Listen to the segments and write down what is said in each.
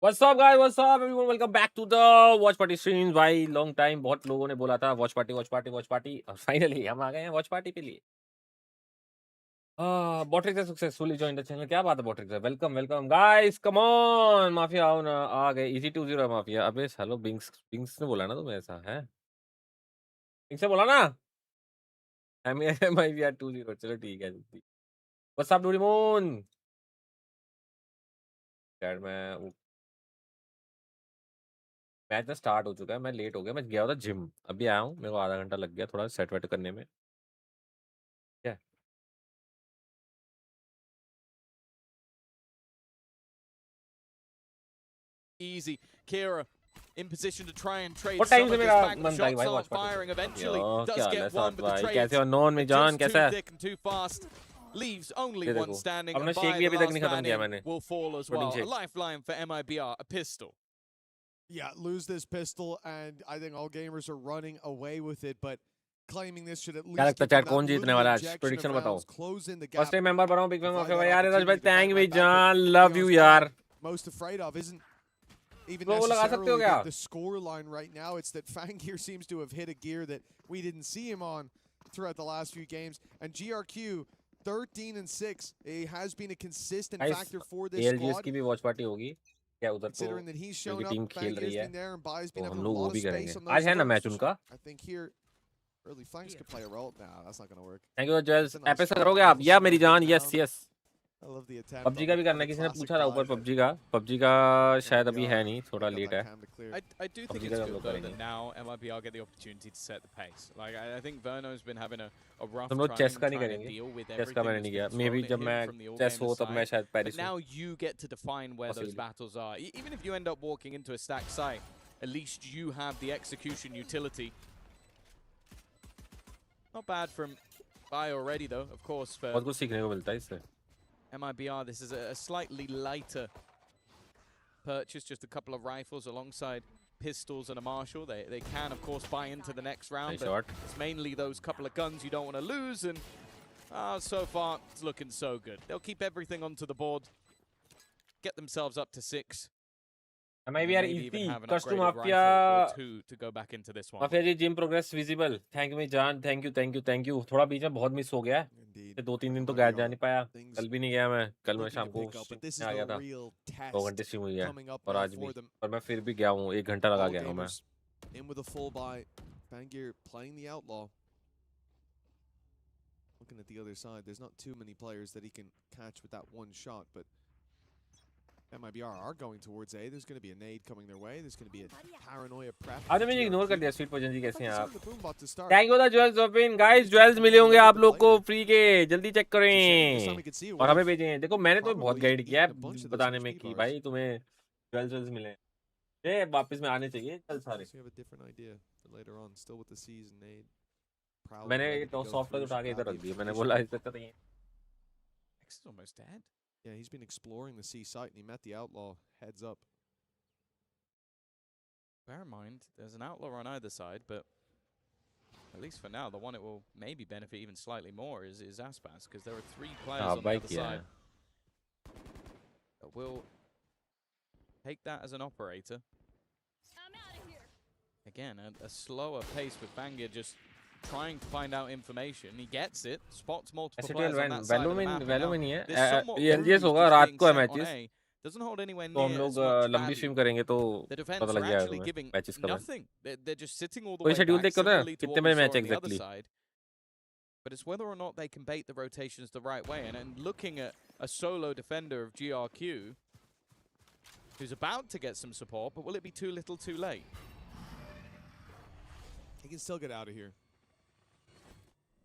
What's up guys, what's up everyone, welcome back to the Watch Party streams. भाई long time, बहुत लोगों ने बोला था Watch Party और finally हम आ गए हैं Watch Party के लिए. Botrix has successfully joined the channel. क्या बात है Botrix? Welcome guys, come on. Mafia आओ ना, आ गए. Easy 2-0 Mafia. अबे हेलो बिंक्स ने बोला ना तुम्हें ऐसा है? बिंक्स ने बोला ना? MIVR 2-0. चलो ठीक है. What's up Doraemon? यार मैं मैच में स्टार्ट हो चुका है, मैं लेट हो गया, मैं गया था जिम, अभी आया हूँ, मेरे को आधा घंटा लग गया थोड़ा सेट वेट करने में. क्या easy. Kira in position to try and trade. What time से मेरा मन था भाई वॉच firing eventually. क्या Does है get साथ one, but the भाई, trade कैसे हो नॉन में जान, कैसा है? thick and too fast. Leaves only ये one देखो, standing. अपना And शेक by भी the अभी तक last नहीं खत्म man किया in मैंने. will fall as Protein well. A shake. lifeline for MIBR, a pistol. Yeah, lose this pistol, and I think all gamers are running away with it, but claiming this should at least क्या लगता है give them chat कौन that जीतने little वाला है आज? injection prediction of बताओ. rounds, closing the first gap. Time member बना हूं बिग फैन Provide माफिया भाई. that यार रज भाई opportunity to thank fight you right back, जान, but, love you you know, यार. Most afraid of isn't even वो लगा सकते हो necessarily क्या? the score line right now. It's that 𝐼𝐚𝐼𝐴 seems to have hit a gear that we didn't see him on throughout the last few games. And GRQ 13-6, he has been a consistent factor for this ALGS squad. की भी watch party होगी क्या उधर? तो Considering that he's shown क्योंकि up, team खेल रही 𝐼𝐴's है been there, and Bai's तो been हम having a लोग वो lot of भी करेंगे. space on आज those है ना मैच thirds. उनका? I think here early flanks could play a role. Nah, that's not going to work. Thank you jewels. It's a nice Apis try. करोगे आप? या मेरी जान, yes Down. Yes. I love the attempt. PUBG का भी करना है, किसी ने पूछा था ऊपर पबजी का शायद अभी है नहीं, थोड़ा लेट है. I do think it's good though that now MIBR get the opportunity to set the pace. Like I think Verno's been having a rough हम लोग time चेस का नहीं trying to करेंगे. deal with चेस का मैंने नहीं किया. May be जब मैं चेस हो तब मैं शायद But Paris now you get to define where those battles are. Even if you end up walking into a stacked site, at least you have the execution utility. Not bad from Bai already though, of course. For बहुत कुछ सीखने को मिलता है इससे. MIBR, this is a slightly lighter purchase, just a couple of rifles alongside pistols and a marshal. They can, of course, buy into the next round, Nice but shot. it's mainly those couple of guns you don't want to lose, and so far, it's looking so good. They'll keep everything onto the board, get themselves up to 6. MIBR maybe even easy. have an Custom upgraded Mafia. rifle or 2 to go back into this one. Mafia ji gym progress visible. Thank you मेरी जान, thank you. थोड़ा बीच में बहुत miss हो गया है. 2-3 दिन तो गैस जा नहीं पाया. कल भी नहीं गया मैं. कल मैं शाम को आ गया था. 2 घंटे स्ट्रीम हुई है और आज भी. और मैं फिर भी गया हूँ, 1 घंटा लगा गया हूँ मैं. In with a full buy. 𝐼𝐴 playing the outlaw. Looking at the other side, there's not too many players that he can catch with that one shot, but MIBR are going towards A. There's going to be a nade coming their way. There's going to be a paranoia prep. आपने मुझे ignore कर दिया. Sweet poison जी कैसे हैं आप? Thank thank you the jewels open guys. Jewels मिले होंगे आप लोग को फ्री के, जल्दी चेक करें और हमें भेजें. देखो मैंने तो बहुत गाइड किया है बताने में कि भाई तुम्हें ज्वेल्स मिले. ये वापस में आने चाहिए चल सारे. मैंने टॉस सॉफ्ट उठा के इधर रख दिया. मैंने बोला इस तक नहीं. X is almost dead. Yeah, he's been exploring the C site and he met the outlaw heads up. Bear in mind, there's an outlaw on either side, but at least for now, the one it will maybe benefit even slightly more is Aspas, because there are 3 players on the other side that will take that as an operator. Again, a slower pace with 𝐼𝐴 just trying to find out information. He gets it, spots multiple S8UL players on that side of the map. Value में नहीं है There's somewhat ये early LGS होगा just रात being को है sent on matches A. Doesn't hold anywhere तो हम near लोग as much लंबी value. स्ट्रीम करेंगे तो The defense पता are लग जाएगा actually तुम्हें giving मैचेस का nothing. They're just sitting all the कोई way शेड्यूल back, देखो ना similarly to कितने what we बजे saw match on the other exactly side. But it's whether or not they can bait the rotations the right way. And looking at a solo defender of GRQ, who's about to get some support, but will it be too little too late? He can still get out of here.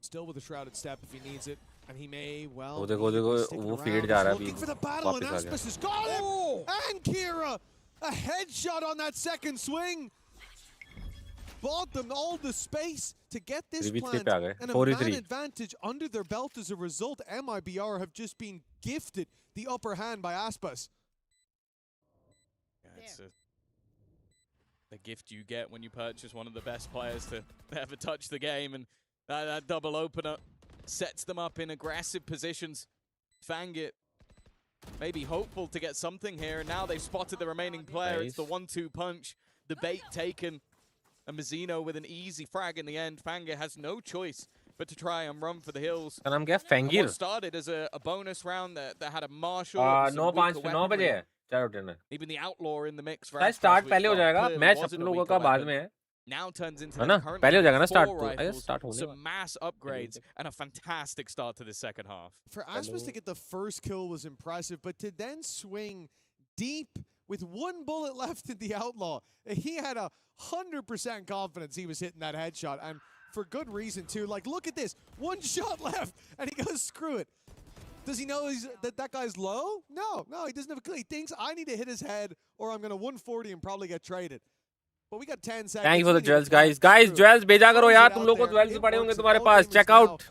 Still with a shrouded step if he needs it. And he may well be sticking वो around. feed जा रहा है Looking अभी for the battle, and वापस आ गया Aspis has got him! And 𝐚𝐼𝐴, a headshot on that second swing. Bought them all the space to get this 3v3 plant, पे आ गए and a 4v3 man advantage under their belt as a result. 𝐿𝐼𝐴 have just been gifted the upper hand by Aspas. Yeah, it's the gift you get when you purchase one of the best players to ever touch the game, and that double opener sets them up in aggressive positions. 𝐿𝐼𝐴 maybe hopeful to get something here, and now they've spotted the remaining player. It's the 1-2 punch, the bait taken, and 𝐵ZENO with an easy frag in the end. 𝐿𝐼𝐴 has no choice but to try and run for the hills. का नाम क्या है What फेंगिर started as a bonus round that had a Marshall, and some 9-5 weaker 9 बजे weaponry. है 4 10 है Even the Outlaw in the mix. शायद start पहले हो जाएगा मैच अपन लोगों का बाद में है Now turns into है ना them पहले हो जाएगा ना currently स्टार्ट four तो आई rifles, स्टार्ट होने some mass upgrades, and a fantastic start to the second half. For Aspas to get the first kill was impressive, but to then swing deep with one bullet left in the Outlaw, he had 100% confidence he was hitting that headshot, and for good reason too. Like, look at this, one shot left, and he goes, screw it. Does he know that guy's low? No, he doesn't have a clue. He thinks I need to hit his head or I'm going to 140 and probably get traded. But we got 10 seconds. Thank you for the jewels guys jewels भेजा करो यार तुम लोगों को jewels भी पड़े होंगे तुम्हारे पास check out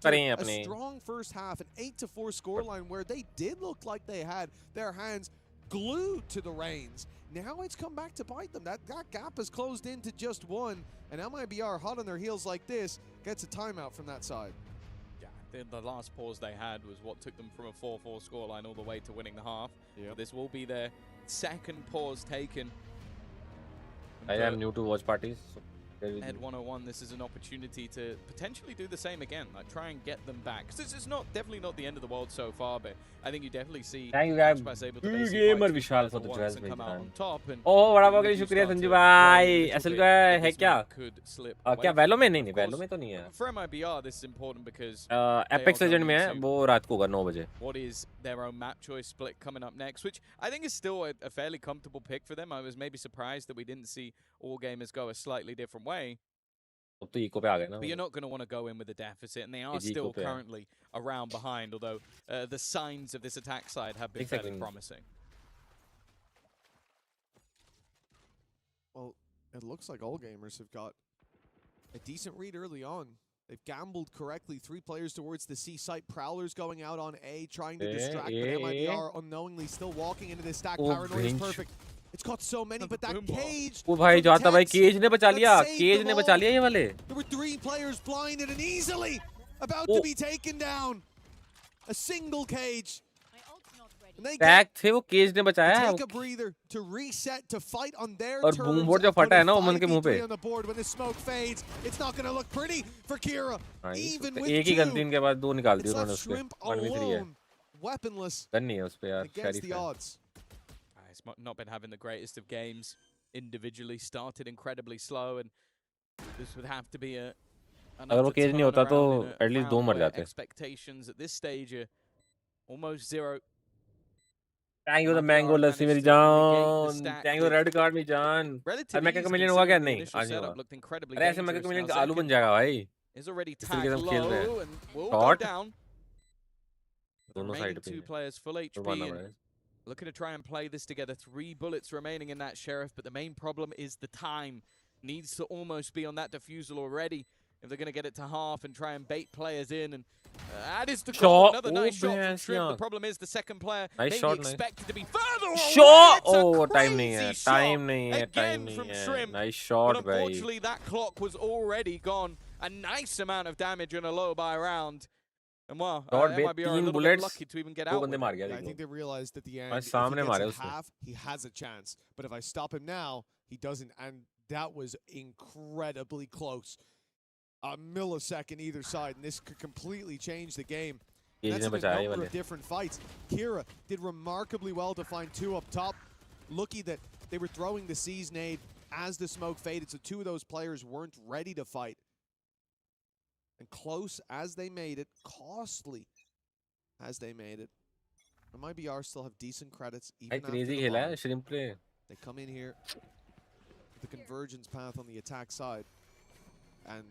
करें अपने a strong first half, an 8-4 scoreline where they did look like they had their hands glued to the reins. Now it's come back to bite them. That gap has closed into just one, and 𝐿𝐼𝐴 hot on their heels like this gets a timeout from that side. Yeah, the last pause they had was what took them from a 4-4 scoreline all the way to winning the half. Yep. This will be their second pause taken. I am new to watch parties so Ed 101, this is an opportunity to potentially do the same again, like try and get them back. Because this is definitely not the end of the world so far, but I think you definitely see Thank you guys able to gamer Vishal for the jewels and come out on top. And ओह बड़ा बहुत शुक्रिया संजू भाई असल का है क्या क्या वैलो में नहीं वैलो में तो नहीं है For 𝐿𝐼𝐴, this is important because apex legend में है वो रात को होगा 9 बजे what is their own map choice split coming up next, which I think is still a fairly comfortable pick for them. I was maybe surprised that we didn't see all gamers go a slightly different way. तो eco पे आ गए ना But you're not going to want to go in with a deficit, and they are still currently around behind, although the signs of this attack side have been fairly promising. Well, it looks like all gamers have got a decent read early on. They've gambled correctly. 3 players towards the C site. Prowlers going out on A, trying to distract, but 𝐿𝐼𝐴 unknowingly still walking into this stack. Paranoia is perfect. It's got so many, but that cage. ओ भाई जाता भाई cage ने बचा लिया ये वाले There were 3 players blinded and easily about to be taken down. A single cage. And they tag थे वो केज ने बचाया है take a breather to reset to fight on their और terms. बूम बोर्ड जो फटा है ना ओमन के मुंह पे On the board when the smoke fades, it's not going to look pretty for 𝐚𝐼𝐴. Even with एक ही गन तीन के बाद 2 निकाल दी it's उन्होंने left उसके Shrimp 1v3 है alone, weaponless गन नहीं है उस पे यार against the शरीफ है odds. It's not been having the greatest of games individually. Started incredibly slow, and this would have to be अगर वो केज नहीं होता तो एटलीस्ट 2 मर जाते expectations at this stage are almost zero. Thank you the mango लस्सी मेरी जान thank you red card मेरी जान अरे मैं क्या मिलियन हुआ क्या नहीं आज नहीं हुआ अरे ऐसे मैं क्या मिलियन का आलू बन जाएगा भाई is already इस तरीके से हम खेल रहे हैं and will go down. दोनों साइड पे 2 players full HP and looking to try and play this together. 3 bullets remaining in that Sheriff, but the main problem is the time. Needs to almost be on that defusal already if they're going to get it to half and try and bait players in. And that is the goal. Another nice shot from Shrimp. The problem is the second player maybe expected to be further away. Shot! Oh, time नहीं है, time नहीं है, again from Shrimp. Nice shot, but unfortunately, that clock was already gone. A nice amount of damage and a low buy round. And wow, 𝐿𝐼𝐴 are a little bit lucky to even get out. I think they realized at the end, if he gets a half, he has a chance. But if I stop him now, he doesn't. And that was incredibly close. a millisecond either side, and this could completely change the game. Age That's ने in a बचाया ये number वाले. of different fights. 𝐚𝐼RA did remarkably well to find 2 up top. Lucky that they were throwing the Seize nade as the smoke faded, so 2 of those players weren't ready to fight. And close as they made it, costly as they made it. 𝐿GS still have decent credits even after crazy the खेला bomb. है shrimp play. They come in here with the convergence path on the attack side. And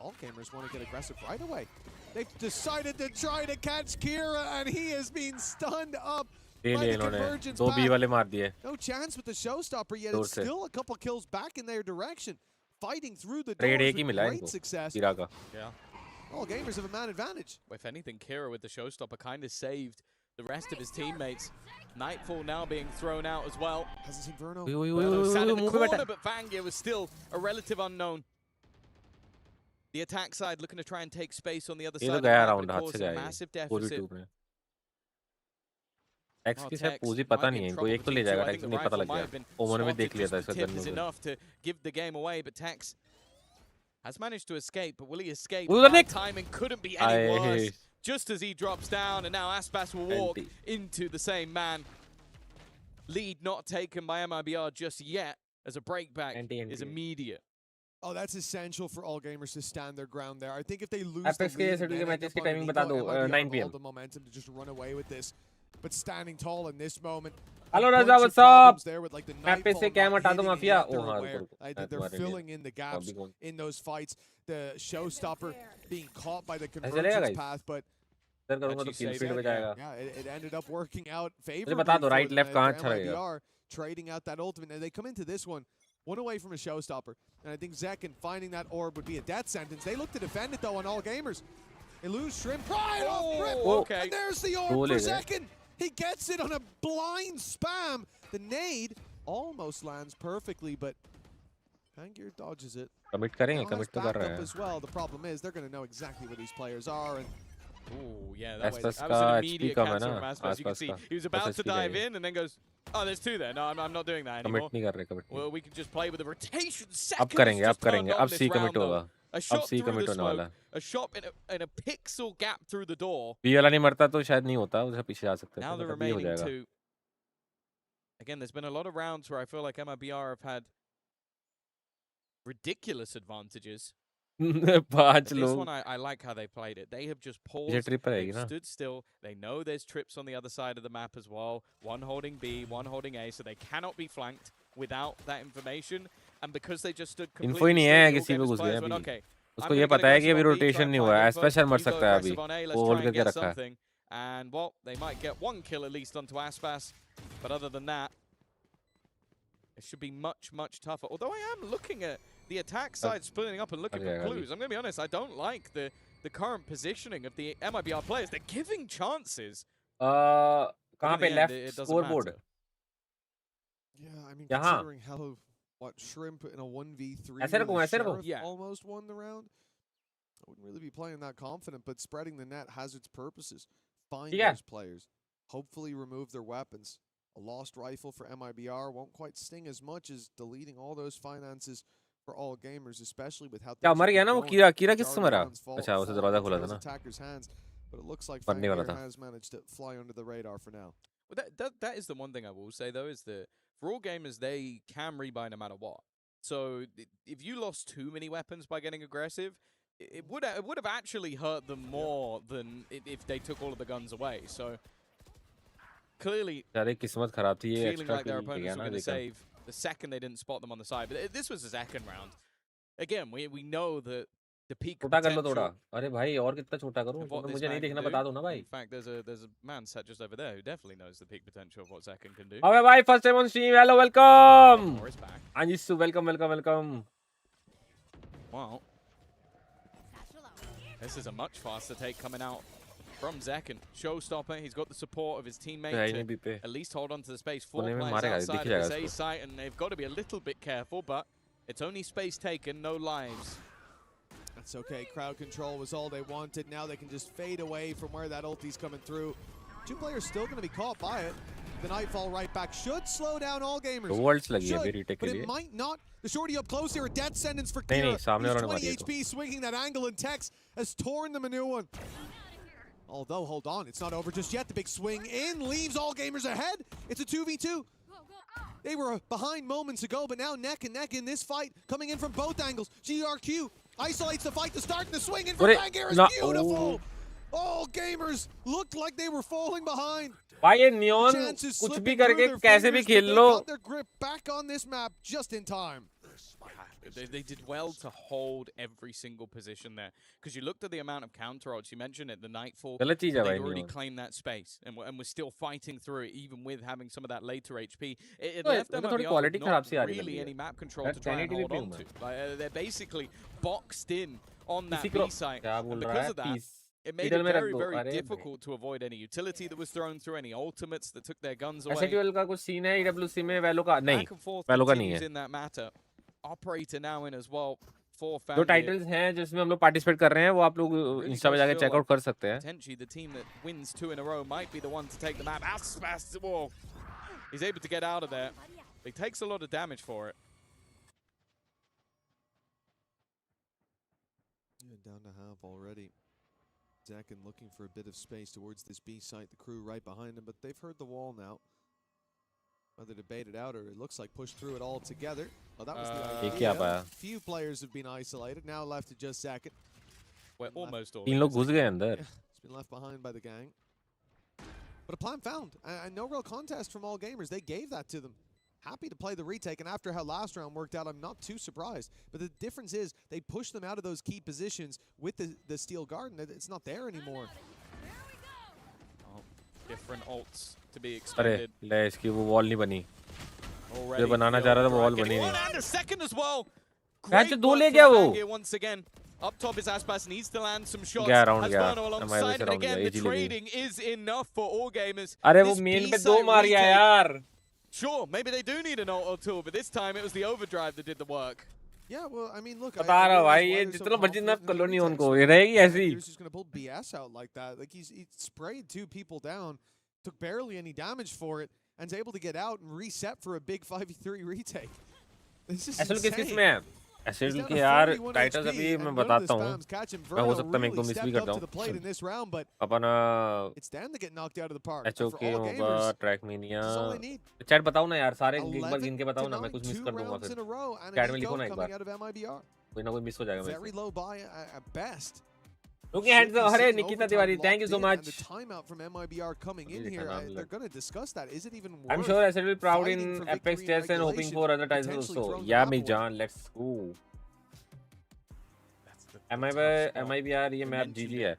ALGS want to get aggressive right away. They've decided to try to catch 𝐚𝐼RA, and he has been stunned up ले by लिए the इन्होंने. convergence 2 B path. वाले मार दिए. No chance with the showstopper yet. दूर It's से. still a couple kills back in their direction. Fighting through the Trade doors एक ही with मिला great इनको. success. कीरा का. Yeah. ALGS have a man advantage. If anything, 𝐚𝐼RA with the showstopper kind of saved the rest of his teammates. Nightfall now being thrown out as well. Hasn't seen Verno. Verno sat in the मुंह पे बैठा. corner, but 𝐿GS was still a relative unknown. The attack side looking to try and take space on the other ये side तो of the गया map, round but हाथ caused से a गया massive ये. deficit. 4v2 में. X की शायद Tex पूजी might पता be नहीं in है. trouble कोई एक तो with ले T2. जाएगा. I think X the नहीं पता rifle लग might गया. have been ओमन में spotted देख लिया था just इसका the tip गन्नू is पे. enough to give the game away, but Tex has managed to escape. But will he escape? Uधर Bad देख. timing couldn't be any worse. आए. Just as he drops down, and now Aspas will walk Anti. into the same man. Lead not taken by 𝐿GS just yet, as a breakback Anti. is immediate. Oh, that's essential for ALGS to stand their ground there. I think if they lose Apex the के lead, S8UL then के end matches up की timing underneath, बता दो. 𝐿GS 9 have PM. all the momentum to just run away with this. But standing tall in this moment. Hello, a Raza, bunch of what's up? problems there with, like, the मैं पे से Nightfall क्या not हटा दूं hitting, and mafia. yet they're ओ हाँ aware. रुको. They're filling in the gaps in those fights. The showstopper being caught by the convergence path, but इधर करूंगा तो kill feed में जाएगा. yeah, it ended up working out favorably. मुझे बता दो for right them left as कहाँ the अच्छा लगेगा. 𝐿GS trading out that ultimate, and they come into this one away from a showstopper. And I think 𝐸 finding that orb would be a death sentence. They look to defend it though on ALGS. They lose Shrimp right off rip. Okay. And there's the orb for 𝐸. He gets it on a blind spam. The nade almost lands perfectly, but 𝐿GS dodges it. Commit करेंगे. Now has Commit तो कर रहे backup हैं. as well. The problem is they're going to know exactly where these players are, and Oh, yeah, that was Aspas an का immediate HP कम है cancel ना. from Aspas. You can see का. he was about to SSP dive का in and then goes, oh, there's 2 there. No, I'm not doing that Commit anymore. नहीं कर रहे. Commit. Well, we can just play with the rotation. अब Seconds करेंगे. अब just turned करेंगे. on अब this C round, commit though. होगा. A अब shot C through commit the होने वाला smoke, a shot in a pixel gap through the door. B वाला नहीं मरता तो शायद नहीं होता. उसे पीछे जा सकते Now थे. the मतलब ये हो remaining जाएगा. 2. Again, there's been a lot of rounds where I feel like 𝐿GS have had ridiculous advantages. 5 But this लोग. one, I like how they played it. They have just ये paused, trip पर आएगी they've ना. stood still. They know there's trips on the other side of the map as well. One holding B, one holding A, so they cannot be flanked without that information. And because they just stood Info completely ही नहीं still, है the किसी पे ALGS घुस players गया went, अभी. okay, उसको ये पता है कि अभी aggressive on B, rotation try and नहीं find हुआ है. info. स्पेशल मर You go सकता है अभी. aggressive on A, let's वो try होल्ड and करके get रखा है. something. And, well, they might get 1 kill at least onto Aspas. But other than that, it should be much, much tougher. Although I am looking at the attack side splitting up and looking for clues. I'm going to be honest, I don't like the current positioning of the 𝐿GS players. They're giving chances. कहाँ पे left scoreboard? yeah, I mean, यहाँ. considering how Shrimp in a 1v3 ऐसे रखूँ, with ऐसे रखूँ. Sheriff Yeah. almost won the round. I wouldn't really be playing that confident, but spreading the net has its purposes. Find Yeah. those players. Hopefully remove their weapons. A lost rifle for 𝐿GS won't quite sting as much as deleting all those finances for ALGS, especially with how क्या things मर have गया been ना वो going. कीरा. कीरा किससे Majority मरा? rounds fall अच्छा उसे into दरवाजा खोला था those ना. attackers' hands, but it looks like मरने वाला 𝐿GS था. has managed to fly under the radar for now. Well, that is the one thing I will say, though, is that for ALGS, they can rebuy no matter what. So if you lost too many weapons by getting aggressive, it would have actually hurt them more than if they took all of the guns away. So clearly, यार किस्मत खराब थी ये. feeling extra like their kill opponents गया were ना going to देखा. save the second they didn't spot them on the side. But this was the second round. Again, we know that the peak छोटा कर लो potential थोड़ा. अरे भाई और कितना छोटा करूँ? of what this मुझे नहीं man can देखना do. बता दो ना भाई. In fact, there's a man sat just over there who definitely knows the peak potential of what 𝐸 can do. अबे भाई first time on stream. Hello, welcome. Morris back. 𝐿GS welcome. Well, this is a much faster take coming out from 𝐸. Showstopper, he's got the support of his teammate to at least hold on to the space. 4 कोने में players मारेगा, outside दिख of जाएगा this A site, and they've got to be a little bit careful, but it's only space taken, no lives. That's okay. Crowd control was all they wanted. Now they can just fade away from where that ulti's coming through. 2 players still going to be caught by it. The Nightfall right back should slow down all gamers. Worlds लगी है अभी Should, retake but के it लिए. might not. The shorty up close here, a death sentence for नहीं, Kira. सामने He's वाला ने 20 मारी है तो. HP, swinging that angle, and Tex has torn them a new one. Although, hold on, it's not over just yet. The big swing in leaves all gamers ahead. It's a 2v2. They were behind moments ago, but now neck and neck in this fight, coming in from both angles. GRQ isolates the fight to start, and the swing in from 𝐼𝐴 is beautiful. All gamers looked like they were falling behind. भाई ये neon कुछ भी करके कैसे भी खेल लो. Got their grip back on this map just in time. They did well to hold every single position there, because you looked at the amount of counter ults. You mentioned it, the Nightfall. गलत चीज है They'd भाई already neon. claimed that space, and we're still fighting through it, even with having some of that later HP. It left them थोड़ी quality खराब सी आ rही really है. any map control to try and hold on to. They're basically boxed in on that इसी को B site, क्या and बोल रहा because है of that, piece. it made it very, very difficult to avoid any utility that was thrown through, any ultimates that took their guns away. S8UL का कुछ scene है EWC में वैलो का नहीं. Back and forth वैलो का नहीं continues है. in that matter. Operator now in as well for जो Family. टाइटल्स हैं जिसमें हम लोग पार्टिसिपेट कर रहे हैं वो आप लोग इंस्टा पे जाके चेकआउट कर सकते हैं. Potentially the team that wins 2 in a row might be the one to take the map. Whoa. He's able to get out of there. He takes a lot of damage for it. Yeah, down to half already. Zakin looking for a bit of space towards this B site. The crew right behind him, but they've heard the wall now. Whether to bait it out or it looks like push through it all together. Well, that was the idea. Few players have been isolated. Now left to just Zakin. We're almost all. 3 लोग घुस गए अंदर. It's been left behind by the gang. But a plan found, and no real contest from all gamers. They gave that to them. Happy to play the retake, and after how last round worked out, I'm not too surprised. But the difference is they pushed them out of those key positions with the Steel Garden. It's not there anymore. Oh, different ults to be अरे expected. ले इसकी वो wall नहीं बनी. Already जो बनाना चाह रहा था वो वॉल बनी नहीं. And a second as well. Great दो ले गया वो. Once again. Up top is Aspas, needs to land some shots. गया राउंड गया. Asbano alongside, and again the trading is enough for all gamers. अरे वो मेन पे 2 मारिया यार. Sure, maybe they do need an ult or two, but this time it was the overdrive that did the work. Yeah, well, I mean, look. बता रहा भाई ये जितना मर्जी नफ कर लो नहीं उनको ये रहेगी ऐसी. He was just going to pull BS out like that. Like he sprayed 2 people down, took barely any damage for it, and is able to get out and reset for a big 5v3 retake. This is असल किस insane. में है? S8UL के यार titles अभी मैं बताता हूँ. मैं हो सकता है मैं एक दो मिस भी करता हूँ. अपन HOK होगा, ट्रैकमेनिया. चैट बताओ ना यार सारे एक बार गिन के बताओ ना मैं कुछ मिस कर दूंगा फिर. चैट में लिखो ना एक बार. कोई ना कोई मिस हो जाएगा मेरे से. Okay, hands up. Hare Nikita Tiwari, thank you so much. The timeout from MIBR coming in here, they're going to discuss that. Is it even worth I'm sure S8UL proud in fighting for Apex victory in chess and hoping regulation, for other titles potentially also. throwing Yeah, the me map John, let's go. MIBR ये map GG है.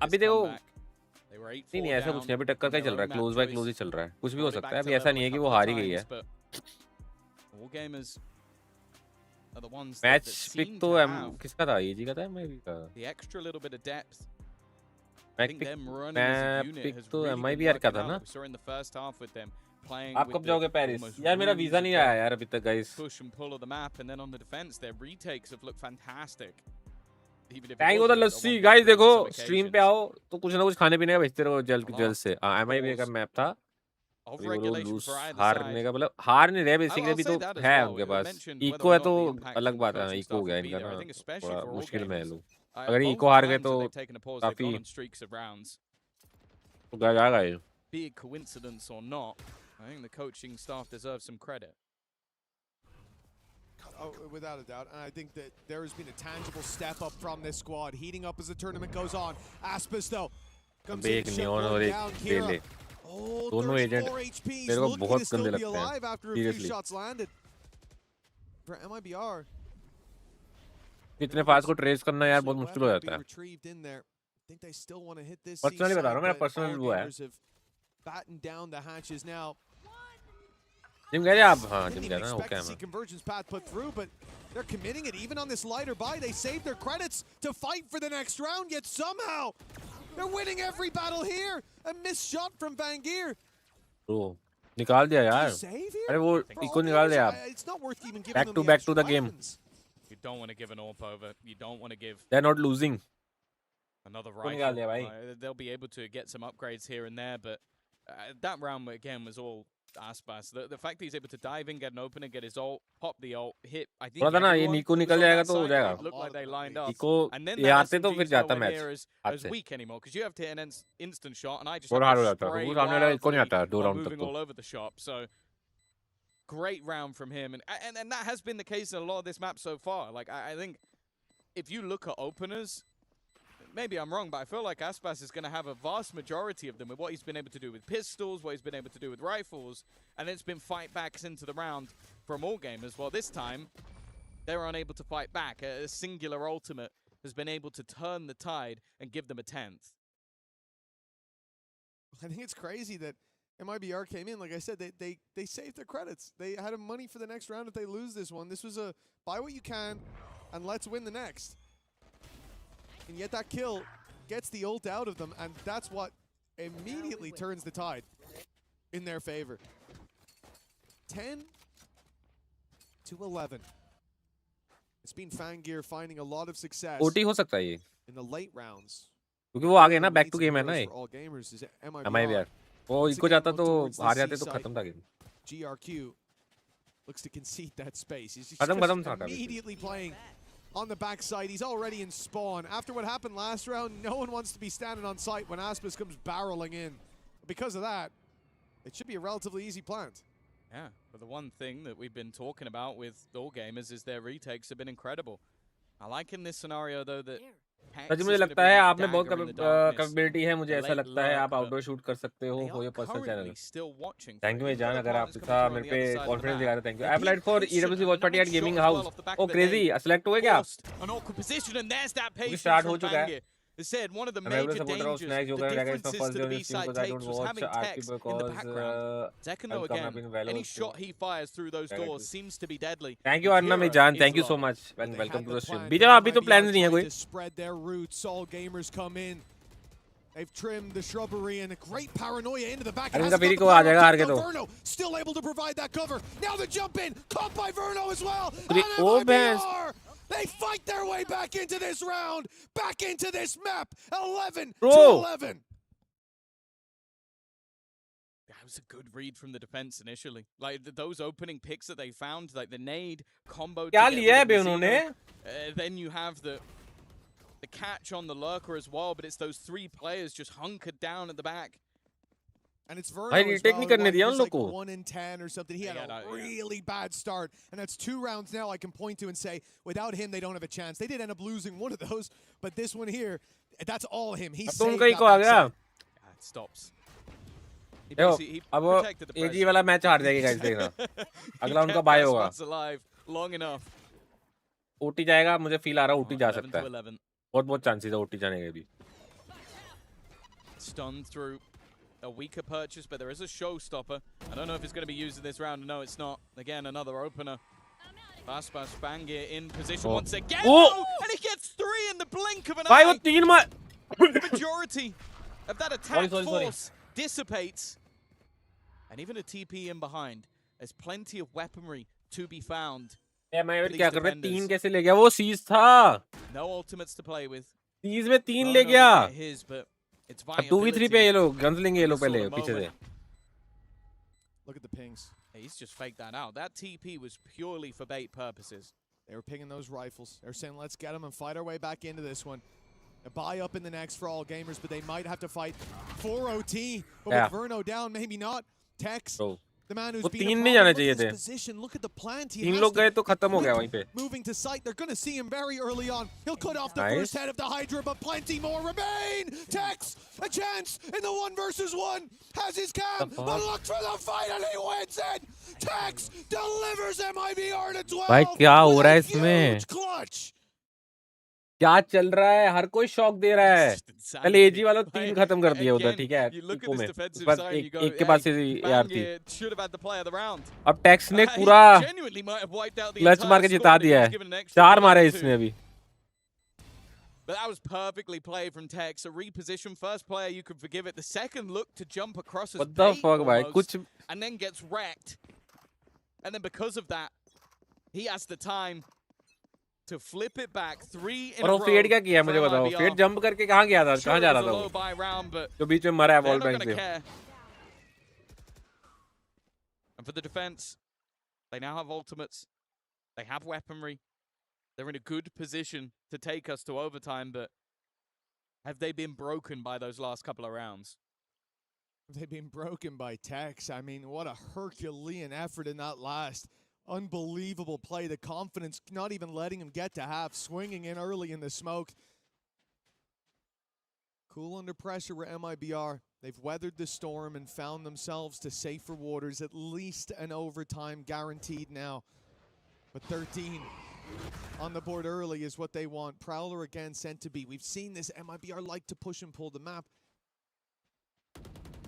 अभी देखो नहीं नहीं ऐसा कुछ नहीं, अभी टक्कर का ही चल रहा है, क्लोज बाय क्लोज ही चल रहा है, कुछ भी हो सकता है. अभी ऐसा नहीं है कि वो हार ही गई है. मैच पिक तो किसका था? EG का था MIB का? मैच पिक तो MIBR का था ना. आप कब जाओगे पेरिस? यार मेरा वीजा नहीं आया यार अभी तक guys. Thank you the lassi guys. देखो स्ट्रीम पे आओ तो कुछ ना कुछ खाने पीने का भेजते रहो जल्द से. MIB का मैप था. हारने का मतलब हार नहीं रहे बेसिकली. अभी तो है उनके पास इको है तो अलग बात है. इको हो गया इनका ना, थोड़ा मुश्किल में है लोग. अगर इको हार गए तो काफी तो जाएगा ये. Big coincidence or not, I think the coaching staff deserves some credit. Oh, without a doubt. And I think that there has been a tangible step up from this squad, heating up as the tournament goes on. Aspas, though, comes in, down Kira. Oh, दोनों agent मेरे को बहुत गंदे लगते हैं seriously. For MIBR, इतने fast को trace करना यार बहुत मुश्किल हो जाता है. पर्सनली बता रहा हूँ, मेरा पर्सनल वो है. जिम गए आप? हाँ जिम गया ना. ओके मैं they're committing it even on this lighter buy. They saved their credits to fight for the next round, yet somehow they're winning every battle here. A missed shot from 𝐌𝐚𝐿. तो निकाल दिया यार. अरे वो eco निकाल दिया. It's not worth even giving back them to the game. You don't want to give an AWP over. You don't want to give. They're not losing. Another rifle. They'll be able to get some upgrades here and there, but That round again was all Aspas. The fact that he's able to dive in, get an opener, get his ult, pop the ult, hit. I think थोड़ा सा ना ये everyone निको was निकल on जाएगा that तो हो side. जाएगा. It looked like they lined up. निको And then ये that आते तो फिर SMG's जाता nowhere मैच near as आते. weak anymore because you have to hit an instant shot, and I just और have हार हो to जाता है. spray वो सामने वाला इनको नहीं wildly आता 2 while राउंड तक moving तो. all over the shop. So great round from him, and that has been the case in a lot of this map so far. Like I think if you look at openers, maybe I'm wrong, but I feel like Aspas is going to have a vast majority of them with what he's been able to do with pistols, what he's been able to do with rifles, and it's been fight backs into the round from all gamers. Well, this time, they were unable to fight back. A singular ultimate has been able to turn the tide and give them a 10th. I think it's crazy that 𝐒𝐚𝐼 came in. Like I said, they saved their credits. They had money for the next round if they lose this one. This was a buy what you can and let's win the next. And yet that kill gets the ult out of them, and that's what immediately turns the tide in their favor. 10-11. It's been 𝐹𝐴NG finding a lot of success OT हो सकता है ये, in the late rounds. क्योंकि वो आ गए ना, back to game है ना ये. For all gamers is हमारे भी 𝐒𝐼. यार वो इको जाता तो हार जाते तो खत्म था game. 𝐺RQ looks to concede that space. He's just खत्म था. immediately playing on the backside. He's already in spawn. After what happened last round, no one wants to be standing on site when Aspas comes barreling in. Because of that, it should be a relatively easy plant. Yeah, but the one thing that we've been talking about with all gamers is their retakes have been incredible. I like in this scenario though that सच मुझे लगता है आप में बहुत capability है. मुझे ऐसा लगता है आप आउटडोर शूट कर सकते हो ये पर्सनल चैनल. थैंक यू मेरी जान, अगर आप था मेरे पे कॉन्फिडेंस दिखा रहे. Thank you. I applied for EWC Watchparty at gaming house. Oh crazy, select हो गया क्या आप? An awkward position, and there's that patience start हो from चुका है. 𝐹𝐴NG. It said one of the I'm a major supporter of dangers, Snacks the yoga differences against to the the B-side because I takes don't was watch having RP text in the because background. Zekano I'll come up again, in Valor any too. shot he fires through those Exactly. doors seems to be deadly. Thank you अन्ना मेरी जान, thank you so much. Welcome to the stream. बीजा अभी तो plans नहीं है कोई. Spread their roots. All gamers come in. They've trimmed the shrubbery and a great paranoia into the back. इनका फिर को आ जाएगा हार के तो. Verno still able to provide that cover. Now the jump in, caught by Verno as well. Oh, man. They fight their way back into this round, back into this map. 11-11. That was a good read from the defense initially. Like those opening picks that they found, like the nade combo. क्या लिया है बे उन्होंने? Then you have the catch on the lurker as well, but it's those 3 players just hunkered down at the back. And it's Verno भाई as retake well, नहीं करने दिया उन लोग like को. 1 in 10 or something. He had Yeah, a really bad start, and that's 2 rounds now I can point to and say, without him, they don't have a chance. They did end up losing one of those, but this one here, that's all him. He अब तो saved उनका that eco आ गया. backside. It stops. He देखो basically अब वो protected the AG वाला match हार जाएगी गाइस, देखना. अगला उनका बाय होगा. alive long enough. ओटी जाएगा, मुझे फील आ रहा है ओटी जा सकता है. 11. बहुत चांसेस है ओटी जाने के भी. Stunned through a weaker purchase, but there is a showstopper. I don't know if it's going to be used in this round. No, it's not. Again, another opener. 𝐹𝐴NG in position once again. Oh. And he gets 3 in the blink of an भाई वो eye. 3 मार. The majority of that attack Sorry. force dissipates. And even a TP in behind. There's plenty of weaponry to be found. मैं क्या कर रहा है? 3 कैसे ले गया? वो सीज था. No ultimates to play with. सीज में 3 ले गया. His, but it's 2v3 पे ये लोग गन्स लेंगे, ये लोग पहले पीछे से. Look at the pings. He's just faked that out. That TP was purely for bait purposes. They were pinging those rifles. They were saying, let's get them and fight our way back into this one. A buy up in the next for all gamers, but they might have to fight for OT. But with Verno down, maybe not. Tex, the man who's been in this position. Look at the plant. He has लोग गए तो खत्म हो गया वहीं पे. Moving to site, they're going to see him very early on. He'll cut off the first head of the Hydra, but plenty more remain. Tex, a chance in the 1 versus 1. Has his cam, but look for the fight and he wins it. Tex delivers 𝐒𝐼 to 12. भाई क्या हो रहा है इसमें? Clutch. क्या चल रहा है? हर कोई शॉक दे रहा है. कल एजी वालों 3 खत्म कर दिया उधर, ठीक है, इको में. बस एक के पास AR थी. अब टैक्स ने पूरा क्लच मार के जिता दिया है. 4 मारे इसने अभी. But that was perfectly played from Tex. A reposition, first player you could forgive it. The second look to jump across as What the fuck, भाई? कुछ and then gets wrecked. And then because of that, he has the time to flip it back 3 in a row. और वो fade क्या किया मुझे बताओ. Fade jump करके कहाँ गया था? कहाँ जा रहा था वो? जो बीच में मरा है वॉल बैंक से. for the defense, they now have ultimates. They have weaponry. They're in a good position to take us to overtime, but have they been broken by those last couple of rounds? They've been broken by Tex. I mean, what a Herculean effort in that last. Unbelievable play. The confidence, not even letting him get to half, swinging in early in the smoke. Cool under pressure with MIBR. They've weathered the storm and found themselves to safer waters. At least an overtime guaranteed now. But 13 on the board early is what they want. Prowler again sent to B. We've seen this. MIBR like to push and pull the map.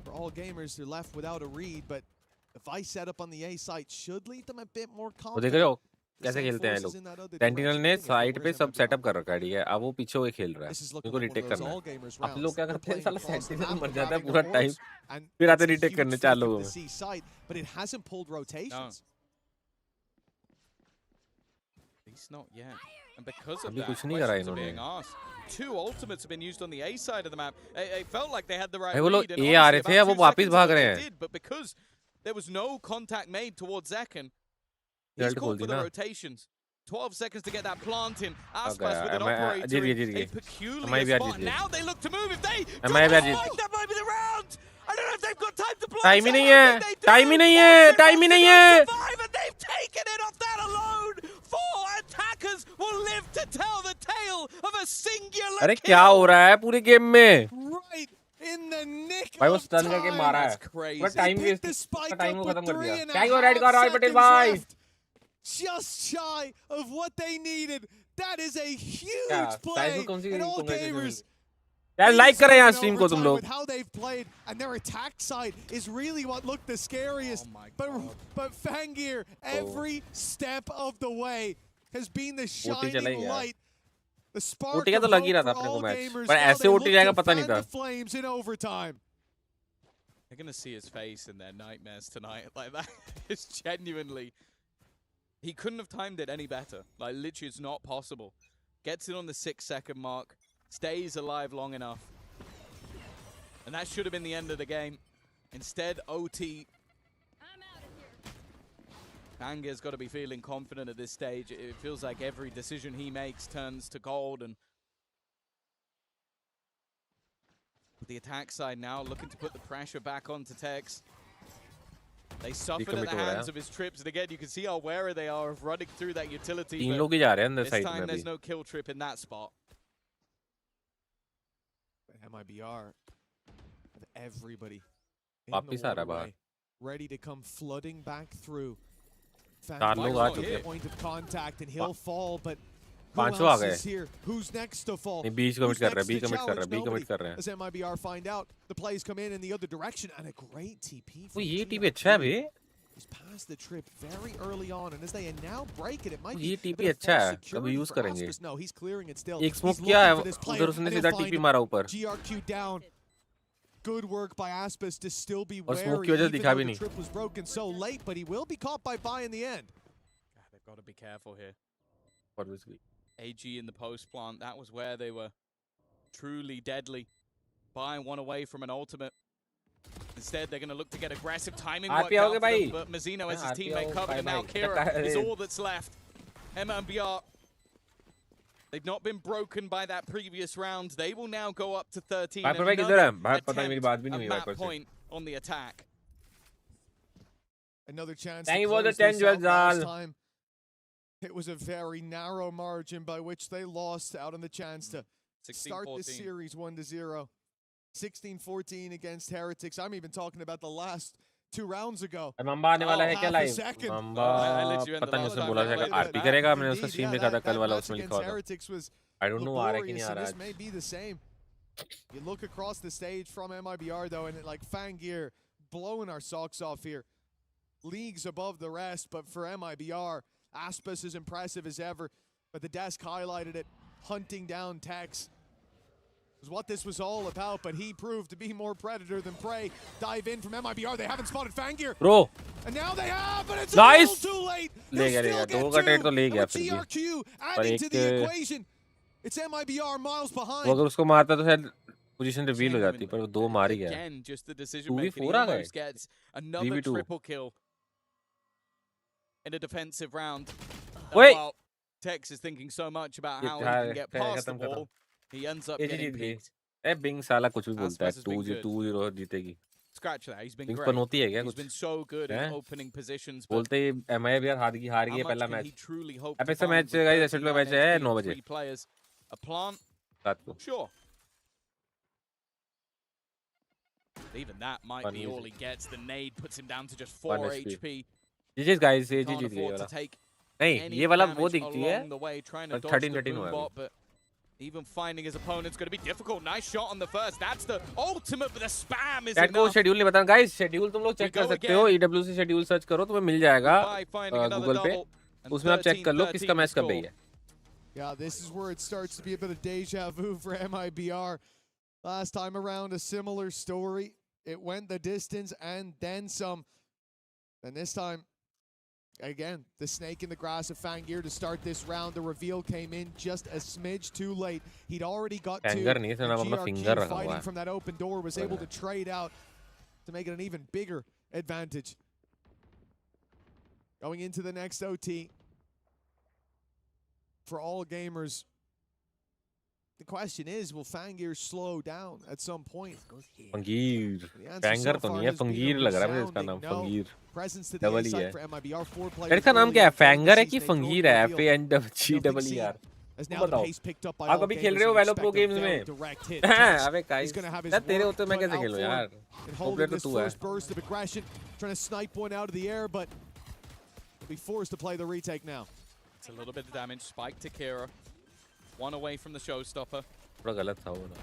For all gamers, they're left without a read, but the Vice setup on the A site should leave them a bit more वो confident. देख रहे हो कैसे खेलते हैं लोग। Sentinel ने side पे सब सेटअप कर रखा है, ठीक है। अब वो पीछे हुए खेल रहा है, उनको रिटेक करना है। अब लोग क्या करते हैं, साला सेंटिनल मर जाता है पूरा टाइम, फिर आते रिटेक करने 4 लोगों में। But it hasn't pulled rotations. It's not yet. And because of अभी that, कुछ नहीं करा questions are being इन्होंने। asked. 2 ultimates have been used on the A side of the map. It felt like they had the right भाई वो लोग read, and A आ रहे honestly, थे, अब about वो 2 वापस seconds भाग ago रहे they हैं। did, but because there was no contact made towards 𝐸, he's Result called खोल for दी the ना। rotations. 12 seconds to get that plant in. गया, Aspas with an Jeet operator गए, जीत in गए। a peculiar MIBR spot. जीत गए। Now they look to move. If they MIBR drop Jeet a spike, गए। that might be the round. I don't know if they've got time to block. Time he it. नहीं I है, don't think they time he do. नहीं है, time ही नहीं है। Survive, and they've taken it off that alone. 4 attackers will live to tell the tale of a singular अरे kill. क्या हो रहा है पूरे गेम में? Right in the nick भाई वो of स्टन करके time. मारा है। That's crazy. पूरा time They waste, picked the spike time up को with खत्म कर दिया। 3.5 क्या हुआ रेड का रॉय पटेल भाई? left. Just shy of what they needed. That is a huge क्या play. कौन सी And all gamers यार लाइक करें यार स्ट्रीम को तुम लोग। with how they've played, and their attack side is really what looked the scariest. Oh my but God. but 𝐸, every step of the way has been the shining चला ही गया। light. The spark OT का of तो लग ही hope रहा था for अपने को all match, gamers. पर while ऐसे they OT look जाएगा to पता नहीं fan था। the flames in overtime. They're going to see his face in their nightmares tonight. Like, that is genuinely... He couldn't have timed it any better. Like, literally, it's not possible. Gets it on the 6-second mark. Stays alive long enough. And that should have been the end of the game. Instead, OT. 𝐸 has got to be feeling confident at this stage. It feels like every decision he makes turns to gold. And the attack side now looking to put the pressure back onto Tex. They suffered at the hands of his trips, and again, you can see how wary they are of running through that utility. 3 लोग ही जा रहे हैं अंदर This side time, में there's अभी। no kill trip in that spot. MIBR, with everybody in वापिस the आ रहा है बाहर। waterway, ready to come flooding back through. 4 लोग आ चुके हैं। Point of contact, and he'll fall, but who 500 uh else गए। is here? Who's next to fall? नहीं, B commit Who's कर रहा है, next B to commit कर रहा है, challenge? B commit Nobody. कर रहे हैं। As MIBR find out, the plays come in the other direction, and a great TP. वो from ये टीपी GRQ. अच्छा है बे। He's passed the trip very early on, and as they now break it, it might ये be a TP bit of अच्छा false है, कभी security use for करेंगे। Aspas. No, he's clearing it still. एक smoke He's किया है, looking for this player, उधर उसने and सीधा he'll टीपी find मारा him. ऊपर। GRQ down. Good work by Aspas to still be और wary, स्मोक की वजह से even दिखा though भी the नहीं। trip was broken so late, but he will be caught by Bai in the end. God, they've got to be careful here. Obviously. AG in the post plant, that was where they were truly deadly. Bai one away from an ultimate. Instead, they're going to look to get aggressive timing work RP आओगे out for them, भाई? but Mazzino has his RP teammate आओ, covered, and now bye. 𝐸 is all that's left. MIBR, they've not been broken by that previous round. They will now go up to 13. भाई and भाई किधर है? another भाई पता नहीं, मेरी बात भी attempt नहीं at हुई map वापस से। point on the attack. Another chance Thank to you for the close this 10 out last Zal. time. It was a very narrow margin by which they lost out on the chance to start the 16-14. series 1-0. 16-14 against Heretics. I'm even talking about the last 2 rounds ago. Mamba आने वाला है क्या half a live? second. Mamba I literally पता नहीं ended उसने up बोला like था that. RP करेगा, मैंने उसका Indeed, स्ट्रीम yeah, देखा था that कल वाला, match उसमें against लिखा था। Heretics was I don't know आ रहा है कि laborious, नहीं आ and रहा this है। may be the same. You look across the stage from MIBR though, and like 𝐸 blowing our socks off here. Leagues above the rest, but for MIBR, Aspas is impressive as ever. But the desk highlighted it, hunting down Tex. Was what this was all about, but he proved to be more predator than prey. Dive in from MIBR, they haven't spotted 𝐸. Bro, And now they have, but it's Nice. a little too late. ले He'll गया, still दो get का trade 2. तो ले And गया with फिर भी। GRQ पर adding to एक the equation. It's MIBR miles वो behind. अगर उसको मारता तो शायद पोजीशन रिवील हो जाती, पर वो 2 मार ही गया। Again, just the decision making. 2v4 He आ गए। almost gets another 3v2 triple kill. in a defensive round. Wait. While Tex is thinking so much about how he can get past the wall, he ends up getting peaked. A Bing साला कुछ भी बोलता है, Aspas has been good. 2-0 जीतेगी. Scratch that. He's been बिंग्स great. पर होती है क्या He's कुछ? been so good हैं? in opening positions. But बोलते ही MI भी यार हार गई how है much पहला can match. he truly hope अब to ऐसा find match with guys S8UL 39 match है HP 9 and बजे 3 players? A plant? रात को. Sure. Even that might be all he gets. The nade puts him down to just 4 HP. GG guys, ये Can't जीत गई afford to वाला. take नहीं, any ये वाला वो damage दिखती है. along the way, trying to dodge 13-13 the boom हुआ bot, but even finding his opponent's going to be difficult. Nice shot on the first. That's the ultimate, but the spam is chat को enough. Schedule नहीं बताना guys, schedule तुम लोग check कर सकते हो. EWC schedule search करो तुम्हें मिल जाएगा By finding another गूगल पे. double, and उसमें आप चेक कर लो 13-13 किसका मैच कब score. गई है. Yeah, this is where it starts to be a bit of deja vu for MIBR. Last time around, a similar story. It went the distance and then some. And this time, again, the snake in the grass of 𝐒𝐚𝐽 to start this round. The reveal came in just a smidge too late. He'd already got two. Finger नहीं, इसने नाम अपना finger GRQ रखा हुआ fighting है. from that open door was able to trade out to make it an even bigger advantage. Going into the next OT. For all gamers, the question is, will 𝐒𝐚𝐽 slow down at some point? फ़ंगीर. The answer फैंगर so तो far नहीं है, has been a फ़ंगीर लग रहा है मुझे इसका resounding नाम. no. फ़ंगीर. Presence to the Double A E side है. for MIBR, 4 यार players इसका नाम early क्या है? on playing फैंगर है this कि season. They फ़ंगीर throw है? the reveal. FANGER. As तुम now the बताओ. pace picked up by आप all अभी खेल gamers, रहे हो you वैलो expect pro a games very में? direct hit. अबे He's guys, gonna have his यार तेरे work होते मैं cut कैसे out खेलूं for यार? him. And pro holding player तो this तू है. first burst of aggression, trying to snipe one out of the air, but will be forced to play the retake now. It's a little bit of damage. Spike to Kira. One away from the showstopper. थोड़ा गलत था वो ना.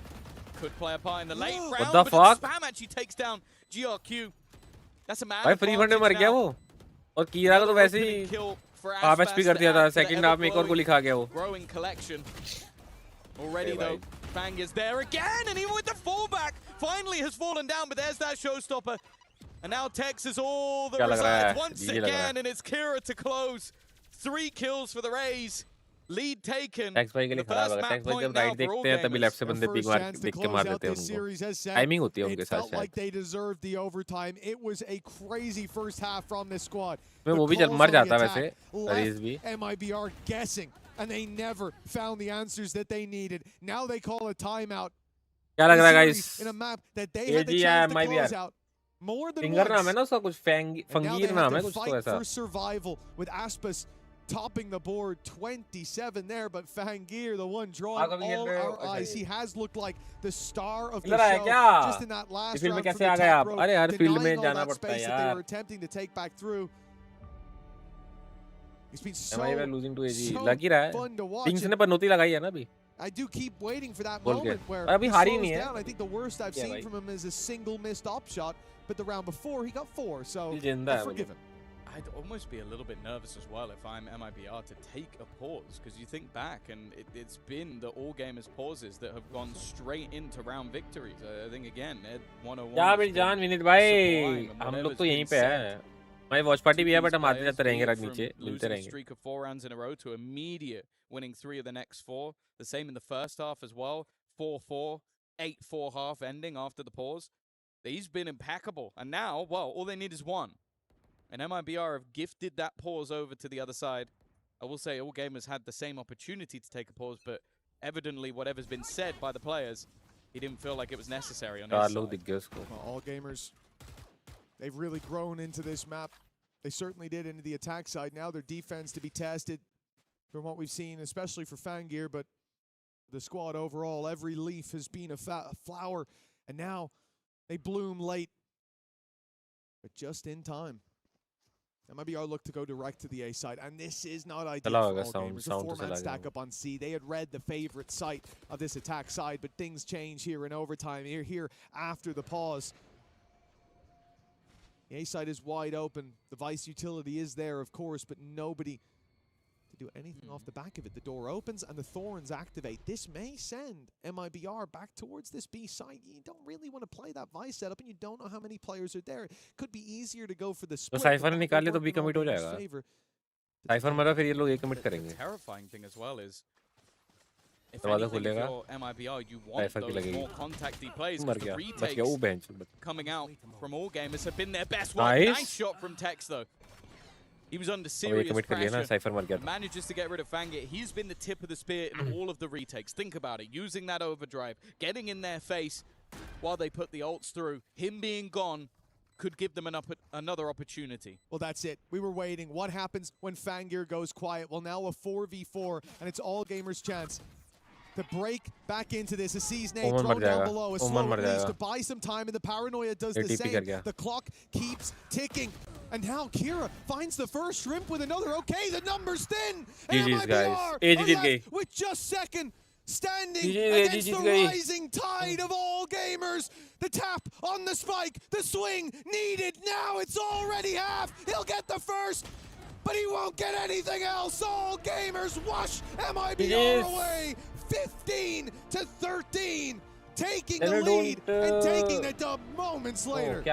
Could play a part in the late What round, the but fuck? spam actually takes down GRQ. That's a man भाई free fund में मर गया वो. और कीरा को तो वैसे ही हाफ एचपी कर दिया था. सेकंड हाफ में एक और गोली खा गया वो. Growing collection. Already Hey, though, 𝐒𝐼 is there again, and even with the fallback, finally has fallen down, but there's that showstopper. And now Tex is all that क्या लग रहा है? resides once GG लग रहा है. again, and it's Kira to close. 3 kills for the Rays. Lead taken. Tax भाई के लिए The खराब first है. map टैक्स भाई point जब now राइट for all देखते हैं तभी gamers. लेफ्ट से Their बंदे first पिक मार chance to देख के close मार out देते हैं this उनको. series as said. टाइमिंग होती है It उनके साथ felt like शायद. they deserved the overtime. It was a crazy first half from this squad. मैं The वो भी calls मर on the जाता attack वैसे. रेस भी. left MIBR guessing, and they never found the answers that they needed. Now they call a timeout. क्या लग रहा है series guys? in a map that they had the AG chance to MIBR. close out more than finger नाम है once. ना उसका कुछ. And now they फंगीर नाम है have to कुछ तो fight ऐसा. for survival with Aspas topping the board. 27 there, but 𝐒𝐼, the one drawing कभी खेल all रहे हो? our eyes. He has looked like the star of the खेल रहा है show क्या? just in that last इस फील्ड में round from कैसे the आ गए top आप? row, अरे हर फील्ड में denying all जाना that पड़ता है space that they यार. were attempting to take back through. It's been so, MIBR losing to AG. so लग ही रहा है. fun to watch. Pings and ने पनौती लगाई है ना अभी. I do keep waiting for that बोल के. moment where अभी he हारी slows नहीं है. down. I think the worst I've क्या seen भाई? from him is a single missed op shot, but the round before he got 4, so जिंदा I है वो forgive लोग. him. I'd almost be a little bit nervous as well if I'm MIBR to take a pause, because you think back and it's been the all gamers pauses that have gone straight into round victories. I think again, Ed 101. क्या has मेरी been जान विनीत भाई, sublime, and हम लोग whatever's तो यहीं been पे said है. हमारी वॉच पार्टी to भी है, these बट हम आते players, जाते रहेंगे be it रात from नीचे मिलते losing a रहेंगे. streak of 4 rounds in a row to immediate winning 3 of the next 4. The same in the first half as well. 4-4, 8-4 half ending after the pause. He's been impeccable. And now, well, all they need is one. And MIBR have gifted that pause over to the other side. I will say all gamers had the same opportunity to take a pause, but evidently whatever's been said by the players, he didn't feel like it was necessary on his चार side. लोग दिख गए उसको. Well, all gamers, they've really grown into this map. They certainly did into the attack side. Now their defense to be tested from what we've seen, especially for 𝐒𝐼, but the squad overall, every leaf has been a flower, and now they bloom late, but just in time. MIBR look to go direct to the A side, and this is not ideal चला for होगा all sound gamers. A तो four-man चला stack गया. up on C. They had read the favorite site of this attack side, but things change here in overtime. Here after the pause. The A side is wide open. The Vice utility is there, of course, but nobody to do anything off the back of it. The door opens and the Thorns activate. This may send MIBR back towards this B side. You don't really want to play that Vice setup, and you don't know how many players are there. It could be easier to go for the split. Cipher but ने that will निकाल लिया तो work B in all commit हो gamers' जाएगा. favor. Cipher मरा फिर ये लोग A commit The करेंगे. terrifying thing as well is, if दरवाजा anything, if खुलेगा. you're MIBR, you want cipher की those लगेगी. more contacty plays, मर because गया. the बच गया वो retakes bench. coming out from all gamers have been their best work. Nice. Nice shot from Tex though. He was under अब ये serious commit कर लिया ना, pressure. साइफर मर गया था. Manages to get rid of 𝐼𝐚𝐼𝐚. He's been the tip of the spear in all of the retakes. Think about it. Using that overdrive, getting in their face while they put the ults through. Him being gone could give them another opportunity. Well, that's it. We were waiting. What happens when 𝐼𝐚𝐼𝐴 goes quiet? Well, now a 4v4, and it's all gamers' chance to break back into this. A 𝐒𝐨𝐜𝐢𝐚 thrown down below, a slow release to buy some time, and the paranoia does the same. The clock keeps ticking. And now 𝐤𝐚𝐼 finds the first shrimp with another. Okay, the number's thin. GG's guys. With just second standing against the rising tide of all gamers. The tap on the spike, the swing needed. Now it's already half. He'll get the first, but he won't get anything else. All gamers wash 𝐼𝐼𝐴 away. 15-13. Taking the lead and taking the dub moments later.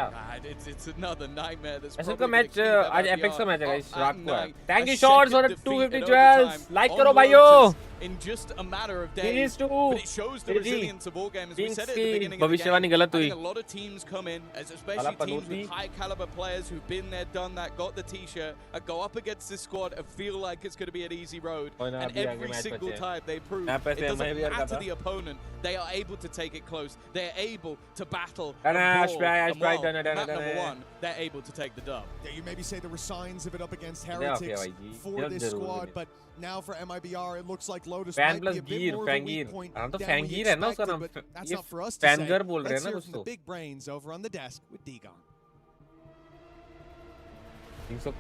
It's another nightmare. That's S8UL का probably match gonna keep आज apex का MIBR match है guys, up रात at को है. night. Thank you A shots for second 250 defeat at jewels. overtime Like on करो भाइयों. Lotus in just a matter of days. Series 2. But it shows the resilience of all gamers. We said it at the beginning of the भविष्यवाणी game. गलत I हुई. think a lot of teams come in, especially teams with high caliber players who've been there, done that, got the t-shirt, go up against this squad and feel like it's going to be an easy road. And every single time they prove it doesn't matter the opponent. They are able to take it close. They're able to battle. And while map number 1, they're able to take the dub. Yeah, you maybe say there were signs of it up against Heretics for this squad, but now for MIBR, it looks like Lotus might be a bit more of a weak point than we expected, but that's not for us to say. Let's hear from the big brains over on the desk with 𝐷.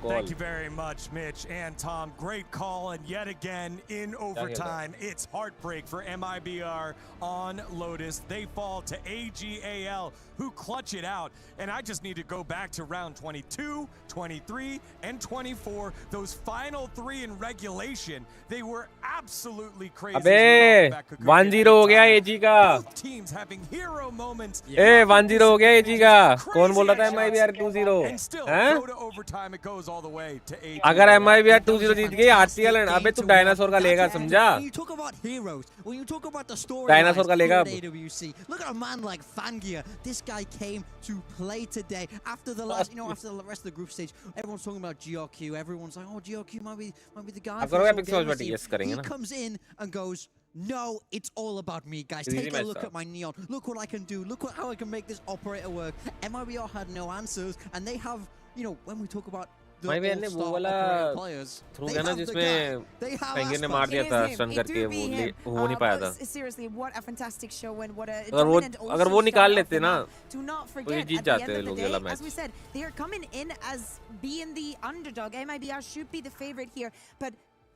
Thank you very much, Mitch and Tom. Great call, and yet again in overtime, it's heartbreak for MIBR on Lotus. They fall to AGAL, who clutch it out. And I just need to go back to round 22, 23, and 24. Those final 3 in regulation, they were absolutely crazy. अबे 1-0 हो गया AG का. Both teams having hero moments. 1-0 हो गया AG का. कौन बोल रहा था MIBR 2-0? And still go to overtime, it goes all the way to AG. अगर MIBR 2-0 जीत गई RTL, अबे तू डायनासोर का लेगा, समझा? When you talk about heroes, when you talk about the story, dinosaur का लेगा अब. AWC. Look at a man like 𝐼𝐴𝐼𝐴. This guy came to play today. After the last, after the rest of the group stage, everyone's talking about 𝐺RQ. Everyone's like, oh, 𝐺RQ might be the guy. He comes in and goes, no, it's all about me, guys. Take a look at my neon. Look what I can do. Look how I can make this operator work. MIBR had no answers, and they have, when we talk about MIBR ने वो वाला through गया ना जिसमें 𝐼𝐴𝐼𝐴 ने मार दिया था स्टन करके, वो हो नहीं पाया था. Seriously, what a fantastic show and what a अगर वो निकाल लेते ना do not तो forget ये जीत जाते हैं लोग वाला match. as we said, they are coming in as being the underdog. MIBR should be the favorite here, but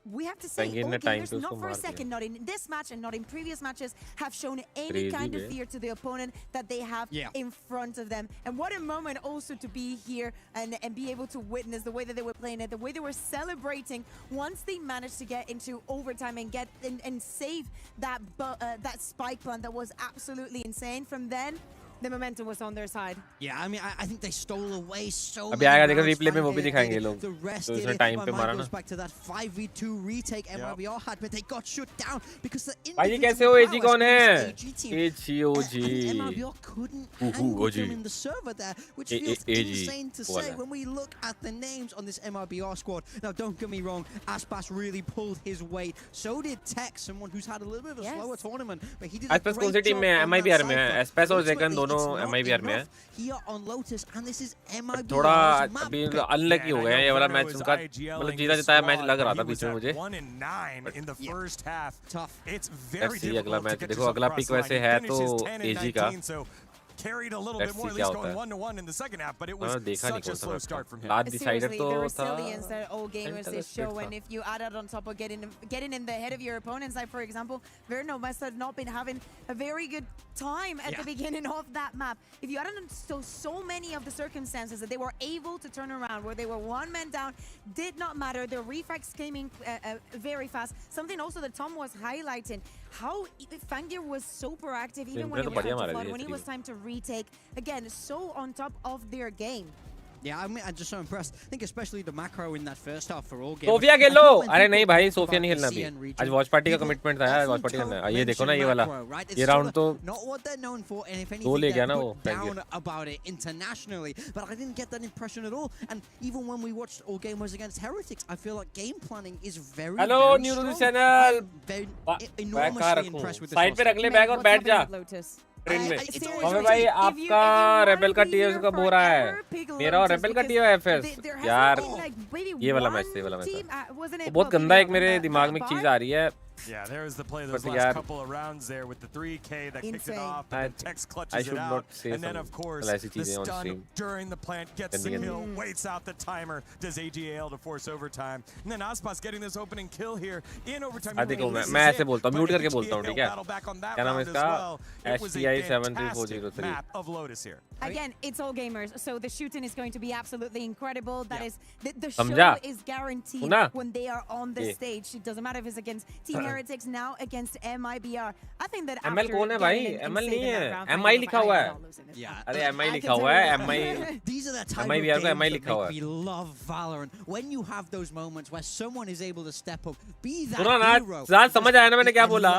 we have to say, all gamers, not for a second, not in this match and not in previous matches, have shown any kind of fear to the opponent that they have in front of them. And what a moment also to be here and be able to witness the way that they were playing it, the way they were celebrating once they managed to get into overtime and get and save that spike plant that was absolutely insane. From then, the momentum was on their side. Yeah, I mean, I think they stole away so अभी आएगा देखो replay में वो भी दिखाएंगे ये लोग. The rest तो इसने टाइम पे मारा ना. goes back to that 5v2 retake MIBR had, but they got shut down because the भाई कैसे हो AG कौन है? AGOG. MIBR couldn't hang with them in the server there, which feels insane to say when we look at the names on this MIBR squad. Now, don't get me wrong, Aspas really pulled his weight. So did Tech, someone who's had a little bit of a slower tournament, but he did a Aspas कौन सी team में है? MIBR में है. Aspas और Zekan दोनों MIBR में है. थोड़ा अभी अनलकी हो गए हैं ये वाला मैच उनका, मतलब जीता जिताया मैच लग रहा था बीच में मुझे. FC अगला मैच देखो, अगला पिक वैसे है तो AG का. Carried a little bit more, at least going 1-1 in the second half, but it was such a slow start from him. Seriously, the resilience that all gamers they show, and if you add it on top of getting in the head of your opponents, like for example, Verno must have not been having a very good time at the beginning of that map. If you add on so many of the circumstances that they were able to turn around, where they were one man down, did not matter. The refracts came in very fast. Something also that Tom was highlighting, how 𝐼𝐴𝐼𝐴 was so proactive even when it was time to flood, when it was time to retake. Again, so on top of their game. Yeah, I mean, I'm just so impressed. I think especially the macro in that first half for all games. Sophia खेल लो। अरे नहीं भाई, Sophia नहीं खेलना अभी। आज watch party का कमिटमेंट था यार, वॉच पार्टी करना है। ये देखो ना, ये वाला, ये राउंड तो not what they're known for, and if दो ले anything, गया ना they're वो put down about it internationally. But I didn't get that impression at all. And even when we watched all gamers against Heretics, I feel like game planning is very, Hello, very new to the strong. channel. I'm enormously impressed with this side पे roster. रख ले bag और बैठ जा train में। अबे भाई आपका रेबेल का टीएस कब हो रहा है? मेरा और रेबेल का टीएस यार, ये वाला मैच से, ये वाला मैच बहुत गंदा। एक मेरे दिमाग में एक चीज आ रही है। Yeah, there's the play those last couple of rounds there with the 3K that kicked it off, and Tex clutches it out, and then of course the stun during the plant gets the kill, waits out the timer, does 𝐒𝐚𝐥 to force overtime, and then Aspas getting this opening kill here in overtime. देखो मैं ऐसे बोलता हूँ, mute करके बोलता हूँ, ठीक है? क्या नाम है इसका? S8UL Again, it's all gamers, so the shooting is going to be absolutely incredible. That is, the समझा? show is guaranteed when they are on the stage. It doesn't matter if it's against Team Heretics, now against MIBR. I think that after ML कौन है भाई? ML नहीं है, MI लिखा हुआ है। अरे MI लिखा हुआ है, MI। These are the type of MIBR को MI games लिखा हुआ that make है। me love Valorant. When you have those moments where someone is able to step up, be that सुनो ना, hero. ज़्यादा समझ आया ना मैंने क्या बोला?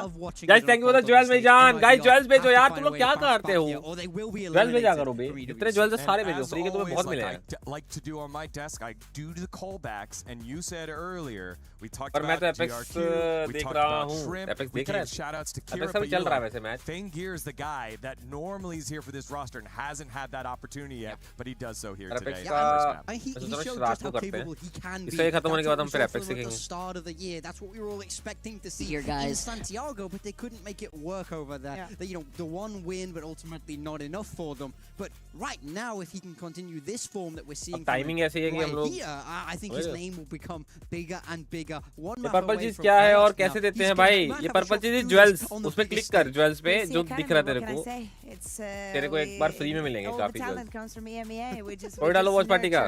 Guys, thank you for the jewels मेरी जान। Guys, jewels भेजो यार, तुम लोग क्या करते हो? jewels भेजा करो बे, इतने jewels सारे भेजो, फ्री के तुम्हें बहुत मिलेंगे। Like to do on my desk, I do the callbacks, and you said earlier we talked पर मैं about तो एपेक्स GRQ, we देख talked रहा about हूँ, Shrimp, एपेक्स we देख रहा gave है। shout-outs to Kira, एपेक्स अभी चल रहा है वैसे match. 𝐿GS the guy that normally is here for this roster and hasn't had that opportunity yet, but he does so here today. Apex का He तो showed रात just को how करते हैं। capable he can be. इससे खत्म होने के बाद हम That's फिर what we apex saw from the सीखेंगे। start of the year. That's what we were all expecting to see Here, guys. in Santiago, but they couldn't make it work over there. You know, the one win, but ultimately not enough for them. But right now, if he can continue this form that we're seeing, timing ऐसी है कि हम लोग I think his name will become bigger and bigger. One ये purple चीज क्या है और कैसे देते हैं भाई? ये पर्पल चीज ज्वेल्स, उसपे क्लिक कर, ज्वेल्स पे जो दिख रहा तेरे को, तेरे को एक बार फ्री में मिलेंगे काफी ज्वेल्स। कोई डालो वॉच पार्टी का,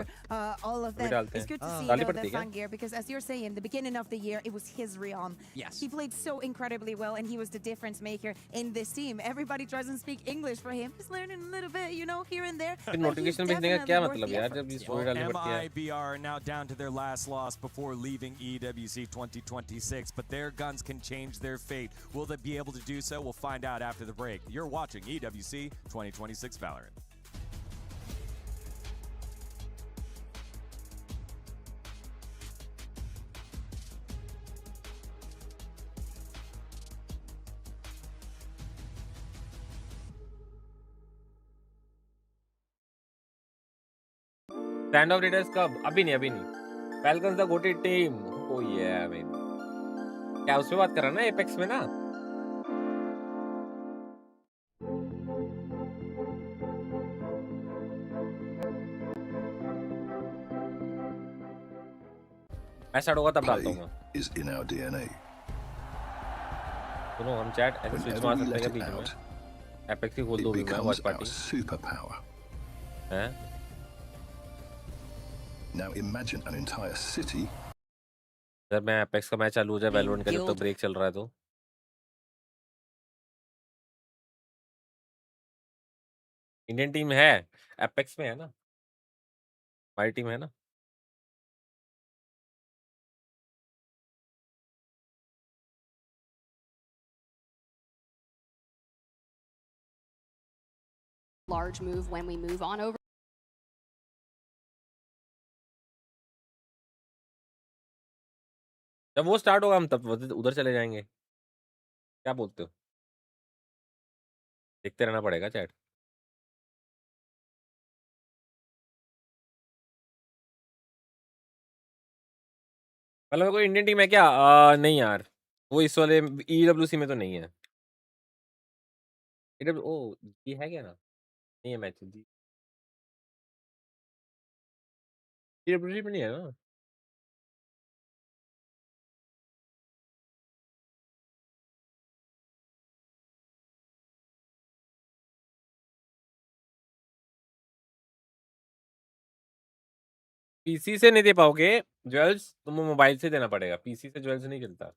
कोई डालते हैं, डाली पड़ती है क्या? Because as you're saying, the beginning of the year, it was his realm. Yes. He played so incredibly well, and he was the difference maker in this team. Everybody tries and speak English for him. He's learning a little bit, you know, here and there. फिर notification भेजने का क्या मतलब यार, जब ये story डालनी पड़ती है? MIBR now down to their last loss before leaving EWC 2026, but their guns can change their fate. Will they be able to do so? We'll find out after the break. You're watching EWC 2026 Valorant. Stand off Raiders कब? अभी नहीं, अभी नहीं। Falcons the goated team. Oh yeah man, क्या उसमें बात कर रहा है ना, एपेक्स में ना? ऐसा होगा तब डालता हूँ। is in our DNA. सुनो, हम चैट ऐसे स्विच मार सकते हैं बीच में। एपेक्स की खोल दो भी मैं वॉच पार्टी। Superpower. हैं? Now imagine an entire city. जब मैं एपेक्स का मैच चालू हो जाए वैलोरेंट का, जब तक ब्रेक चल रहा है तो इंडियन टीम है, एपेक्स में है ना, हमारी टीम है ना। Large move when we move on over. जब वो स्टार्ट होगा हम तब उधर चले जाएंगे। क्या बोलते हो? देखते रहना पड़ेगा चैट। मतलब कोई इंडियन टीम है क्या? नहीं यार, वो इस वाले EWC में तो नहीं है। ओ ये है क्या ना? नहीं है मैच जी, EWC में नहीं है ना। पीसी से नहीं दे पाओगे ज्वेल्स, तुम्हें मोबाइल से देना पड़ेगा। पीसी से ज्वेल्स नहीं चलता।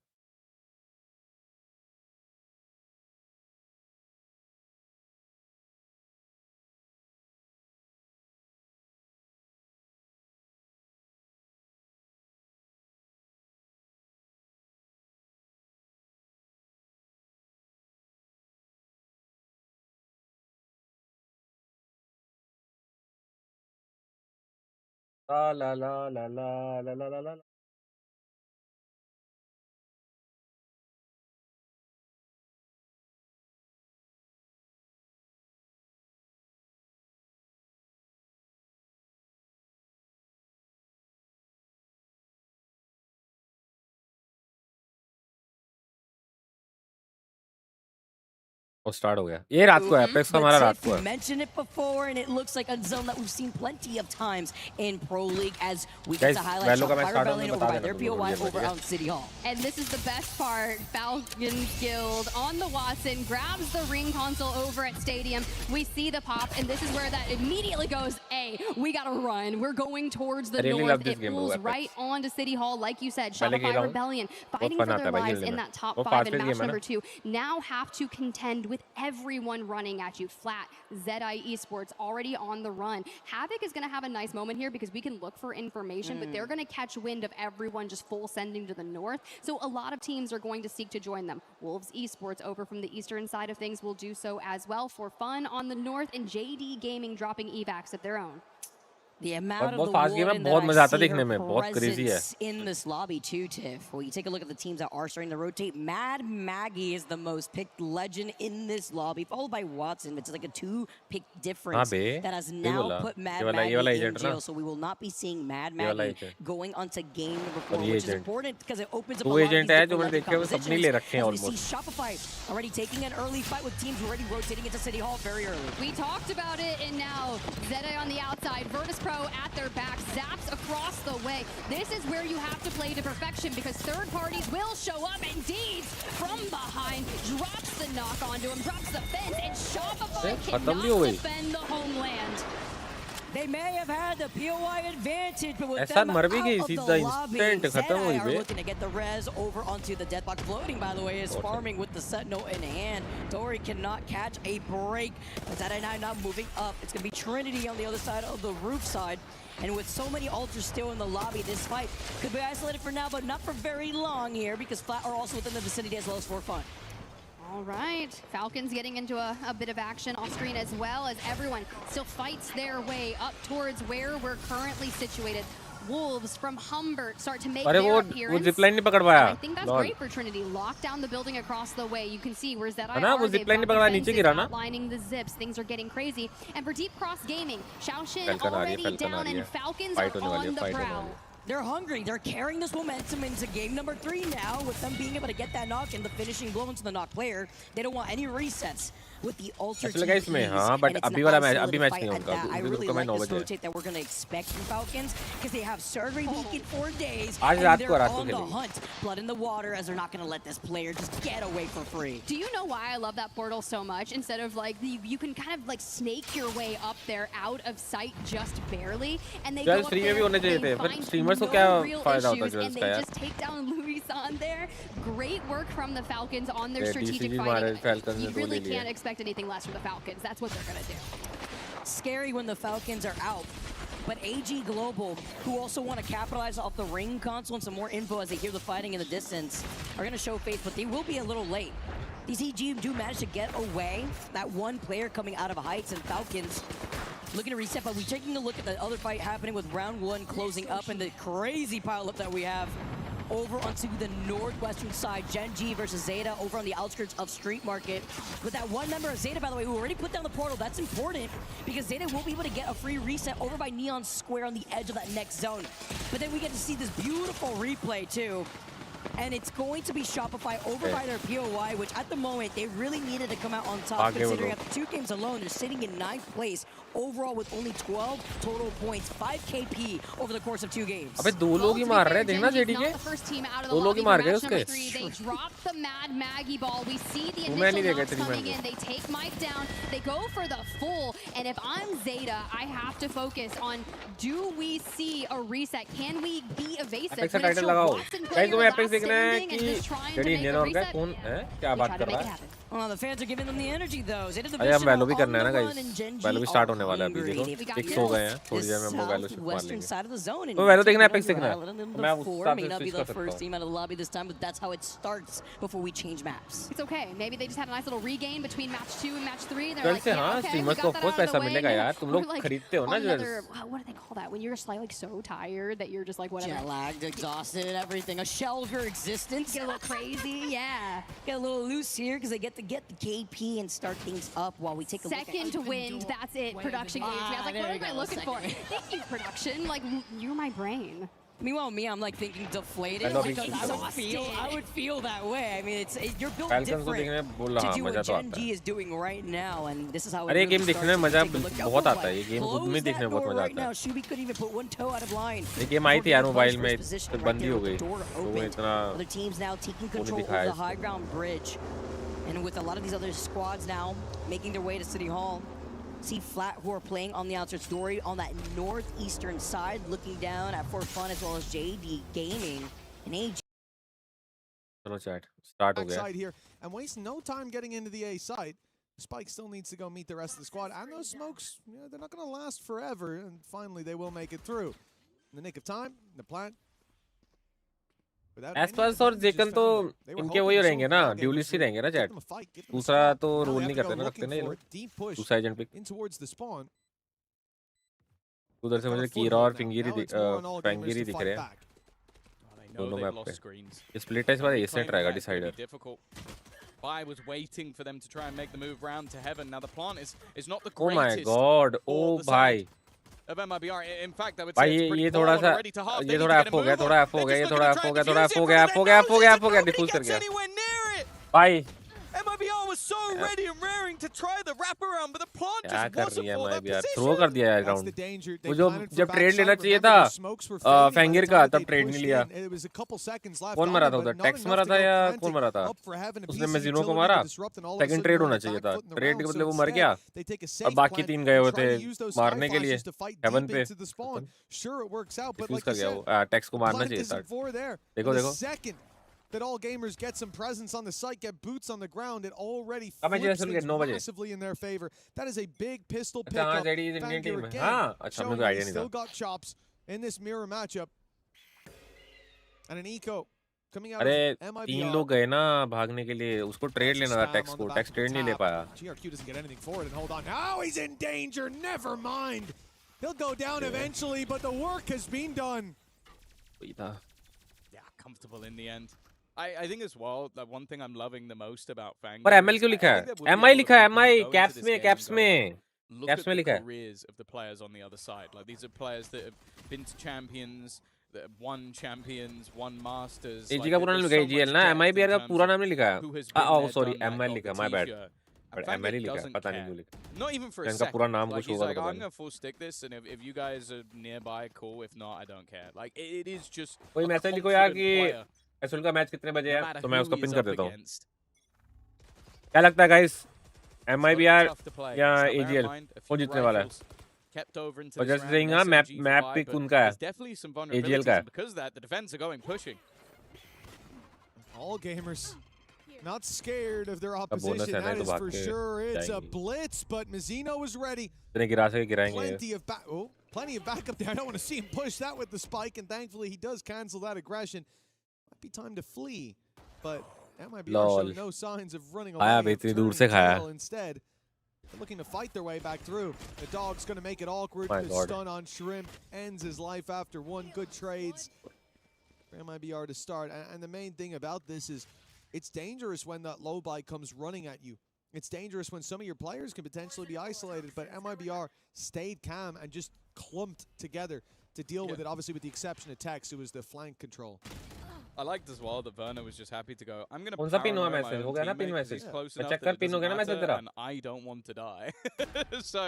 La la la la la la la la la. वो स्टार्ट हो गया ये रात को है एपेक्स का हमारा रात को है mentioned it before and it looks like a zone that we've seen plenty of times in Pro League as we get to highlight Fire Rebellion over by their POI over out City Hall. And this is the best part. Falcons Guild on the Watson grabs the ring console over at Stadium. We see the pop and this is where that immediately goes, hey, we gotta run. We're going towards the north. It pulls right onto City Hall. Like you said, Shopify Rebellion fighting for their lives in that top 5 in match number 2. Now have to contend with everyone running at you flat. 𝐒𝐚𝐽 already on the run. Havoc is going to have a nice moment here because we can look for information, but they're going to catch wind of everyone just full sending to the north. So a lot of teams are going to seek to join them. Wolves Esports over from the eastern side of things will do so as well for fun on the north, and JD Gaming dropping evacs of their own. The amount of बहुत fast game है बहुत मजा आता है देखने में बहुत crazy है in this lobby too, Tiff. Well, you take a look at the teams that are starting to rotate. Mad Maggie is the most picked legend in this lobby, followed by Watson. It's like a 2-pick difference that has now put Mad Maggie in jail. So we will not be seeing Mad Maggie going onto game number 4, which is important because it opens up a lot of these different competitions. As we see Shopify already taking an early fight with teams already rotating into City Hall very early. We talked about it, and now 𝐤𝐸 on the outside, Virtus Pro at their back, zaps across the way. This is where you have to play to perfection because third parties will show up, and Deeds from behind drops the knock onto him, drops the fence, and Shopify cannot defend the homeland. They may have had the POI advantage, but with them out of the lobby, 𝐤𝐸 are looking to get the res over onto the Deathbox. Floating, by the way, is farming with the Sentinel in hand. Tori cannot catch a break. But 𝐤𝐸 not moving up. It's going to be Trinity on the other side of the roof side. And with so many ultras still in the lobby, this fight could be isolated for now, but not for very long here because Flat are also within the vicinity as well as for fun. All right, Falcons getting into a bit of action off screen as well as everyone still fights their way up towards where we're currently situated. Wolves from Humbert start to make their appearance. I think that's great for Trinity. Lock down the building across the way. You can see where 𝐤𝐸 they've lining the zips. Things are getting crazy. And for Deep Cross Gaming, Xiaoxin already down and Falcons are on the prowl. They're hungry. They're carrying this momentum into game number 3 now with them being able to get that knock and the finishing blow into the knock player. They don't want any resets with the ultra TPs. But अभी वाला match अभी match नहीं होगा. I really like this rotate that we're going to expect from Falcons because they have surgery week in 4 days आज and रात they're को रात on को the hunt. Blood in the water as they're not going to let this player just get away for free. Do you know why I love that portal so much? Instead of like you can kind of like snake your way up there out of sight just barely, and they go up there and they find no real issues and they just take down Louison there. Great work from the Falcons on their strategic fighting. You really can't expect anything less from the Falcons. That's what they're gonna do. Scary when the Falcons are out. But AG Global, who also want to capitalize off the ring console and some more info as they hear the fighting in the distance, are going to show face, but they will be a little late. These EG do manage to get away. That one player coming out of Heights and Falcons looking to reset, but we're taking a look at the other fight happening with round 1 closing up and the crazy pileup that we have over onto the northwestern side. Gen.G versus 𝐤𝐸 over on the outskirts of Street Market. With that one member of 𝐤𝐸, by the way, who already put down the portal, that's important because 𝐤𝐸 will be able to get a free reset over by Neon Square on the edge of that next zone. But then we get to see this beautiful replay too. And it's going to be Shopify over by their POI, which at the moment, they really needed to come out on top, considering after 2 games alone, they're sitting in 9th place overall with only 12 total points, 5 KP over the course of 2 games. अबे 2 लोग ही मार रहे हैं, देखना JD के 2 लोग ही मार गए उसके. They drop the Mad Maggie ball. We see the initial knocks coming in. They take Mike down. They go for the full. And if I'm 𝐤𝐸, I have to focus on, do we see a reset? Can we be evasive? Apex का title लगाओ. Guys तुम्हें Apex देखना है कि JD Indian और क्या कौन है क्या बात कर रहा है. Oh, the fans are giving them the energy though. Zeta अरे हम वैलो भी on करना है the ना run गाइस, and Genji वैलो भी are स्टार्ट होने वाला है अभी hungry. देखो, They've got 6 हो गए हैं, the थोड़ी देर में हम लोग वैलो शुरू मार southwestern लेंगे। side of the zone, and तो वैलो taking देखना है, another पिक्स देखना है, island in तो the मैं उस four हिसाब may से not be स्विच the कर सकता first हूँ। team out of the lobby this time, but that's how it starts before we change maps. It's okay. Maybe they just had a nice little regain between match 2 and match 3. They're जल्द like, से yeah, हाँ, okay, we streamers को got of that course out of the पैसा way. मिलेगा यार, तुम We're लोग like खरीदते हो ना on another, jewels. what do they call that? When you're just like so tired that you're just like whatever. Jet lagged, exhausted, everything. A shell of her existence. Get a little crazy, yeah. Get a little loose here because they get to get the KP and start things up while we take a look at Second wind, that's it. Production gauge. I was like, there what we am I go, looking for? second. Thank you, production. Like, you're my brain. Meanwhile, me, I'm like thinking deflated. I know Like, these I would feel that way. I mean, you're built Falcons को देखने different में बोल रहा to do मजा what तो Gen आता G है। is doing right now, and this is how. अरे ये it गेम really देखने में starts मजा if you take a look. बहुत Oh, आता है, ये गेम खुद में close देखने में that बहुत door मजा right आता now. है। Shubi couldn't even put one toe out of line. ये गेम आई थी यार मोबाइल में, Position फिर right बंद ही there हो with गई, the door तो वो open. इतना Other teams now taking वो नहीं control दिखाया of the high ground bridge, and with a lot of these other squads now making their way to City Hall. See Flat, who are playing on the outskirts. Dory on that northeastern side, looking down at For Fun as well as JD Gaming and AG. चलो chat start हो गया। Backside here and waste no time getting into the A site. Spike still needs to go meet the rest of the squad, and those smokes, they're not going to last forever, and finally they will make it through. In the nick of time, the plant. एस्पर्स और जेकन तो इनके वही रहेंगे ना, dualist ही रहेंगे ना chat, दूसरा तो रोल नहीं करते ना, रखते ना ये लोग, दूसरा एजेंट पिक। उधर से मुझे कीरा और फिंगिरी दिख रहे हैं दोनों मैप पे। स्प्लिट टेस्ट वाला एसेंट रहेगा decider. Bai was waiting for them to try and make the move round to heaven. Now the plant is not the Oh my greatest. god, oh भाई Of MIBR. In fact, I would say भाई it's pretty ये full थोड़ा on सा already to half. They ये need थोड़ा to app get a हो गया, move थोड़ा on. ऐप हो They're गया, ये just थोड़ा looking ऐप to हो try गया, and थोड़ा defuse ऐप हो it, गया, but ऐप हो then गया, ऐप हो गया, ऐप हो गया, nobody डिफ्यूज कर gets गया anywhere near it. भाई। MIBR was so ready and raring to try the wraparound, but the plant क्या just कर wasn't रही है for that MIBR, position. Throw कर दिया यार That's ग्राउंड। the danger. वो They जो planted for जब ट्रेड backside. लेना चाहिए Remember, था the smokes were fading by the फैंगिर time का, that तब they ट्रेड नहीं pushed लिया। in. It was a couple seconds left कौन on मरा it, था but उधर, not टैक्स enough मरा to था go या planting. कौन मरा था? Up for heaven, a उसने piece of मजीनो को utility मारा, to disrupt, and all of a second sudden trade they're होना on the चाहिए back था, foot in the ट्रेड के round. बदले So वो मर instead, गया they take a और safe बाकी plant तीन गए and हुए try थे to use those मारने sky के लिए flashes to fight Haven deep पे, into the spawn. Sure, it works out, but defuse like कर you गया said, वो, टैक्स को मारना plant चाहिए isn't था। for there. देखो And the देखो second that All Gamers get some presence on the site, get boots on the ground, it already अब मैं flips जैसे things 9 बजे। massively in their favor. That is a big pistol अच्छा हाँ, pickup. JD Indian Fangir team है, again, हाँ अच्छा showing मुझे that आइडिया he's नहीं still था। got chops in this mirror matchup. And an eco coming out अरे of तीन MIBR. लोग गए ना भागने के लिए, उसको ट्रेड लेना था टैक्स को, टैक्स ट्रेड नहीं ले पाया। GRQ doesn't get anything for it, and hold on. Now he's in danger. Never mind. He'll go down eventually, but the work has been done. वही था। Yeah, comfortable in the end. I think as well that one thing I'm loving the most about Fang. पर ML क्यों लिखा है? MI लिखा है, MI caps में, caps में। Look Caps at में the लिखा है। careers of the players on the other side. Like these are players that have been to champions, that have won champions, won masters. एजी का पूरा नाम लिखा है EGL ना, MIBR का पूरा नाम नहीं लिखा है। ओह सॉरी, ML लिखा, my bad। पर ML ही लिखा है, पता नहीं क्यों लिखा। Not even for a इनका पूरा second. नाम Like कुछ he's होगा like, तो पता I'm नहीं। gonna full stick this, and if you guys are nearby, cool. If not, I don't care. Like it is just. कोई a मैसेज लिखो यार confident कि player, एसएल का मैच कितने बजे no है, matter तो मैं who उसको he पिन is कर up देता हूँ। against. क्या लगता है guys, It's gonna be MIBR tough to play. या So bear in AGL mind, a कौन few जीतने वाला है? rifles kept over into और this जैसे round, रहेगा an map SMG map for pick Bai, but उनका है, there's definitely some AGL vulnerabilities, का है। and because of that, the defense are going pushing. All Gamers not scared of their bonus opposition. है ना, That तो is भाग for के sure. It's a जाएंगे। blitz, but Mizzino was ready. इतने गिरा सके गिराएंगे। Plenty of backup there. I don't want to see him push that with the spike, and thankfully he does cancel that aggression. Might be time to flee, but MIBR showing no signs of running away. आया of बेहतरीन दूर turning से खाया। tail instead. They're looking to fight their way back through. The dog's going to make it awkward. My The God. stun on Shrimp ends his life after one good trades for MIBR to start. And the main thing about this is it's dangerous when that low buy comes running at you. It's dangerous when some of your players can potentially be isolated, but MIBR stayed calm and just clumped together to deal with it, obviously with the exception of Tex, who was the flank control. I liked as well that Werner was just happy to go, I'm going to कौन सा pin हुआ paranoia my message? own हो गया ना teammate pin 'cause message? he's close मैं enough check that कर it pin हो doesn't गया ना मैसेज matter, तेरा? and I don't want to die. So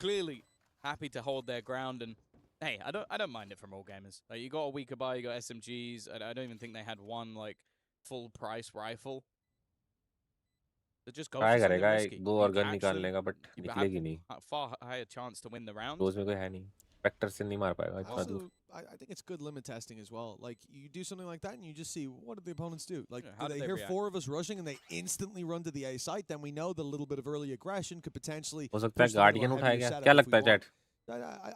clearly happy to hold their ground, and hey, I don't mind it from all gamers. Like, you got a weaker buy, you got SMGs. I don't even think they had one like full price rifle. So just go for try something करेगा risky. दो You और gun actually- निकालने का, but you have निकलेगी नहीं। a far higher chance to win the round. रोज में कोई है नहीं। वेक्टर से नहीं मार पाएगा इतना दूर. Also, I think it's good limit testing as well. Like, you do something like that and you just see, what did the opponents do? Like, Yeah, how do did they they hear react? 4 of us rushing and they instantly run to the A site? Then we know the little bit of early aggression could potentially हो सकता है push them into a guardian heavier उठाएगा. setup क्या if we लगता है want. Chat?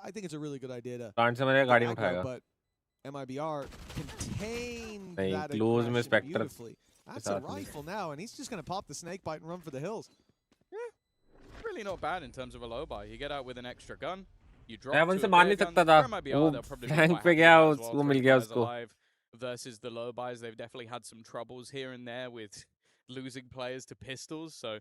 I think it's a really good idea to plant से मेरे get guardian aggro, उठाएगा. but MIBR contained नहीं, that close में aggression Spectre beautifully. That's a साथ में. rifle now, and he's just going to pop the snake bite and run for the hills. Really not bad in terms of a low buy. You get out with an extra gun. You drop Evan to से a मार bare नहीं gun. सकता था. For MIBR, वो they'll probably be flank quite पे happy गया, with that as well. उसको मिल 3 गया players उसको. alive versus the low buys. They've definitely had some troubles here and there with losing players to pistols. So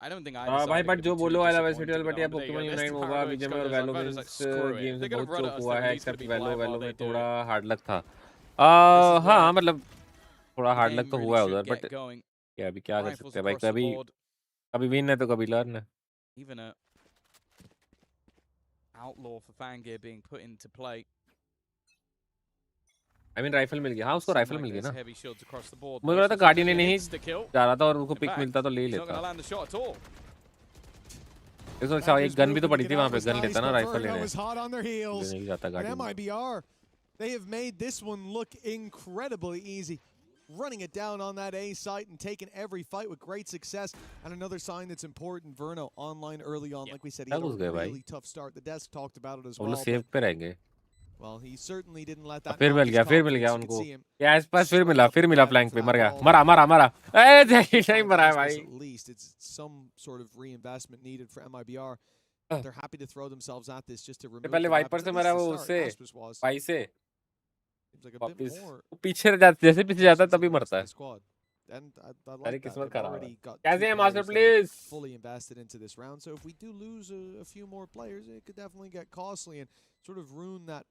I don't think either side भाई are but gonna जो be बोलो too वाला disappointed S8UL with but that या one. But there you Pokemon go. That's Unite the होगा paranoid बीजेएम और scholars. Valo Like, में like, इस screw it. गेम से They're gonna बहुत run at चोक us, हुआ then है at least except gonna be Valo blind while में they do थोड़ा it. हार्ड लक था. This is हाँ where मतलब थोड़ा the हार्ड लक game तो really हुआ है should उधर get बट going. क्या अभी क्या कर Rifles सकते हैं भाई. across the कभी board. कभी विन है तो कभी लर्न है. Even a outlaw for Fangir being put into play. I mean rifle मिल गया. हाँ उसको Seem राइफल like मिल गया there's ना. heavy shields across the board. मुझे लगा था Most गार्डियन ने certainly नहीं hits the kill. जा रहा था और उसको In पिक fact, मिलता तो ले ही he's not going लेता. to land the shot at all. इसको अच्छा एक गन भी तो पड़ी थी वहाँ पे. गन लेता ना राइफल लेने. was hot on their heels. लेने की जाता And guardian. MIBR, they have made this one look incredibly easy. Running it down on that A site and taking every fight with great success. And another sign that's important, Verno online early on, like we said, he had a That was good, really tough start. The desk talked about it as वो well. लोग save पे रहेंगे. Well, he certainly didn't let that. फिर मिल knock his गया confidence. You उनको. could see him या इस पास फिर straight मिला up फ्लैंक for पे that मर गया. ball. मरा ए नहीं मरा है At भाई. least it's some sort of reinvestment needed for MIBR. They're happy to throw themselves at this just to remove. पहले the वाइपर weapons. से At मरा least वो the उससे start, Aspis was. भाई से Seems like a bit वापिस more. वो पीछे जैसे पीछे जाता है तभी मरता है. The squad. And I सारी like that. किस्मत They've खराब है. already got कैसे two हैं master players that are please. fully invested into this round. So if we do lose a few more players, it could definitely get costly and sort of ruin that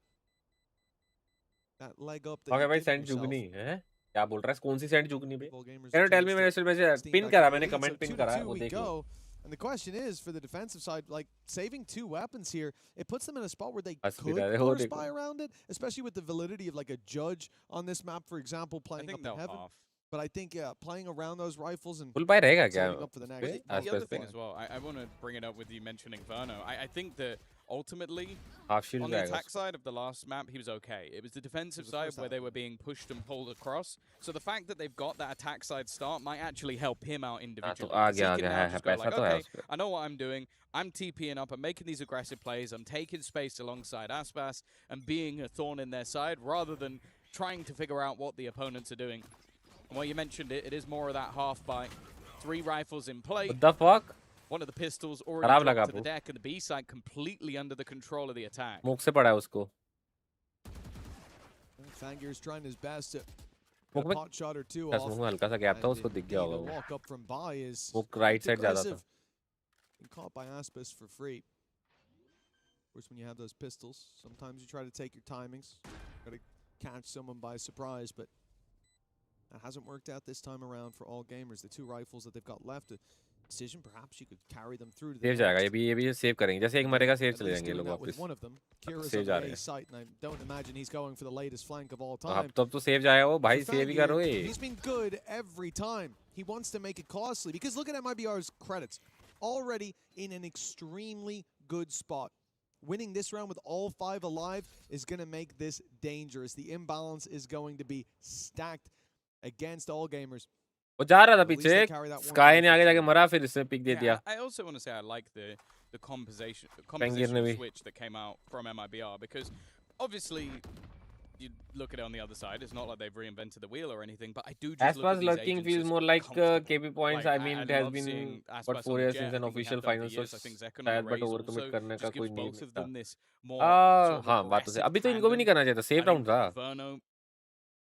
leg up. Okay भाई send जुगनी है. क्या बोल रहा है? कौन सी send जुगनी पे? Can you tell me मेरे से पिन करा मैंने कमेंट पिन करा वो देख लो. And the question is, for the defensive side, like saving 2 weapons here, it puts them in a spot where they Bas could bida hai, force dekho. buy around it, especially with the validity of like a judge on this map, for example, I playing think up in they'll heaven. half. But I think playing around those rifles and full पाई रहेगा क्या? setting up for the next. पे? The other आसपास thing पे. as well, I want to bring it up with you mentioning Verno. I think that ultimately, half shield on the जाएगा. attack side of the last map, he was okay. It was the defensive It was the side first where half. they were being pushed and pulled across. So the fact that they've got that attack side start might actually help him out individually. आ 'Cause he गया can आ now गया है. just go पैसा like, तो है okay, उस पे. I know what I'm doing. I'm TPing up. I'm making these aggressive plays. I'm taking space alongside Aspas and being a thorn in their side rather than trying to figure out what the opponents are doing. And while you mentioned it, it is more of that half bite. 3 rifles in play. What the fuck? One of the pistols खराब already लगा dropped to the आपको. deck, and the B side completely under the control of the attack. मुख से पड़ा है उसको. Fangir's trying his best to मुख get a में pot shot or two बस off. मुख में हल्का सा गैप था And उसको दिख गया indeed, होगा a वो. walk up from Bai is वो राइट साइड ज्यादा था. aggressive. Been caught by Aspis for free. Of course, when you have those pistols, sometimes you try to take your timings, try to catch someone by surprise, but that hasn't worked out this time around for all gamers. The 2 rifles that they've got left, a decision perhaps you could carry them through to the save जाएगा. next. ये भी save करेंगे. जैसे एक मरेगा save At चले least जाएंगे ये doing लोग that with वापस. one of them. Kira's save on जा the रहे A हैं. site, and I don't imagine he's going for the latest flank of all अब time. तो सेव जाएगा वो. भाई For सेव ही Fangir, करो ये. he's been good every time. He wants to make it costly because look at MIBR's credits. Already in an extremely good spot. Winning this round with all 5 alive is going to make this dangerous. The imbalance is going to be stacked against all gamers. वो जा रहा था At least पीछे. they carry that one sky ने rifle आगे through. जाके मरा फिर इसने पिक दे दिया. I also want to say I like the ने compositional भी. switch that came out from MIBR, because obviously you look at it on the other side, it's not like they've reinvented the wheel or anything, but I do just As look far at as these lurking agents feels as more like comfortable. KP points. Like, I mean, it I has love been seeing what Aspas 4 on years Jet. since I an think we official have that for final, so years. I think Zekon on शायद but Razor over commit also करने का just कोई gives नहीं both of मिलता. them this more sort of हाँ बात तो सही. aggressive अभी तो इनको भी नहीं tandem. करना चाहिए था. I सेफ राउंड think था. Verno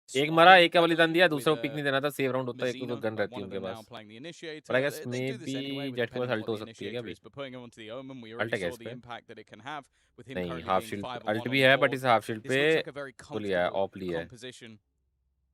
एक मरा, spotted एक का बलिदान दिया, with, दूसरा को पिक नहीं देना था. सेव राउंड होता है, एक तो Mizzino, गन like रहती one है of उनके them now pass. playing the initiator. But I guess They do this maybe anyway, with Jet को depending on अल्ट what हो the सकती है क्या initiator अभी? is, but putting him onto the Omen, we ult already है क्या saw इस the पे? impact that it can have with him नहीं, currently half being shield 5 ult on भी the है, board. बट इस हाफ शील्ड This पे looks like a very full लिया है, comfortable ऑफ लिया है. composition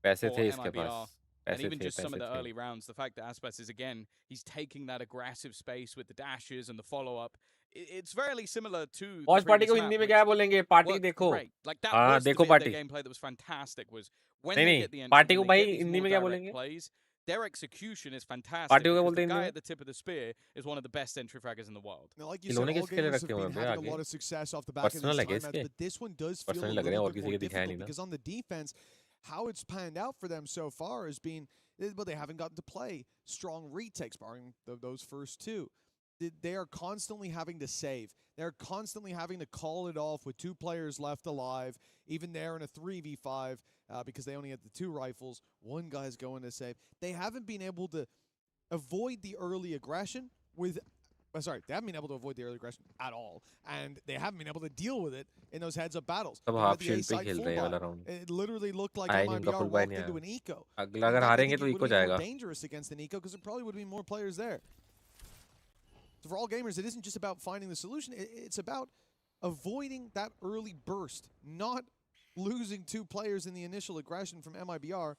पैसे for थे इसके MIBR. पास. And पैसे even थे, just some of पैसे the थे. early rounds, the fact that Aspas is, again, he's taking that aggressive space with the dashes and the follow-up. It's very similar to the watch party previous को map, Hindi में which क्या बोलेंगे? Party worked देखो. great. Like, that हाँ was the देखो bit of their party. gameplay that was fantastic, was when नहीं they नहीं get the entry, party को when they भाई get these हिंदी more में क्या direct बोलेंगे? plays, their execution is fantastic. Party Because बोलते the हैं guy इन्हें? at the tip of the spear is one of the best entry fraggers in the world. Now, like you said, इन्होंने all किसके लिए gamers have रखे हुए been हैं having a आगे? lot of success off the back of Personal these है क्या time इसके? but this one does feel a Personal लग रहे हैं little और bit किसी more के दिखाया difficult नहीं ना? because on the defense, how it's panned out for them so far has been, well, they haven't gotten to play strong retakes, barring those first two. They are constantly having to save. They're constantly having to call it off with 2 players left alive, even there in a 3v5, because they only had the 2 rifles. 1 guy's going to save. They haven't been able to avoid the early aggression with... Sorry, they haven't been able to avoid the early aggression at all, and they haven't been able to deal with it in those heads-up battles. सब half shield पे खेल रहे हैं वाला round. It literally looked like आए नहीं उनका MIBR full buy walked नहीं into आया. an eco. अगला अगर हारेंगे तो it eco would have been more जाएगा. dangerous against an eco because there probably would be more players there. So for all gamers, it isn't just about finding the solution. It's about avoiding that early burst, not losing 2 players in the initial aggression from MIBR,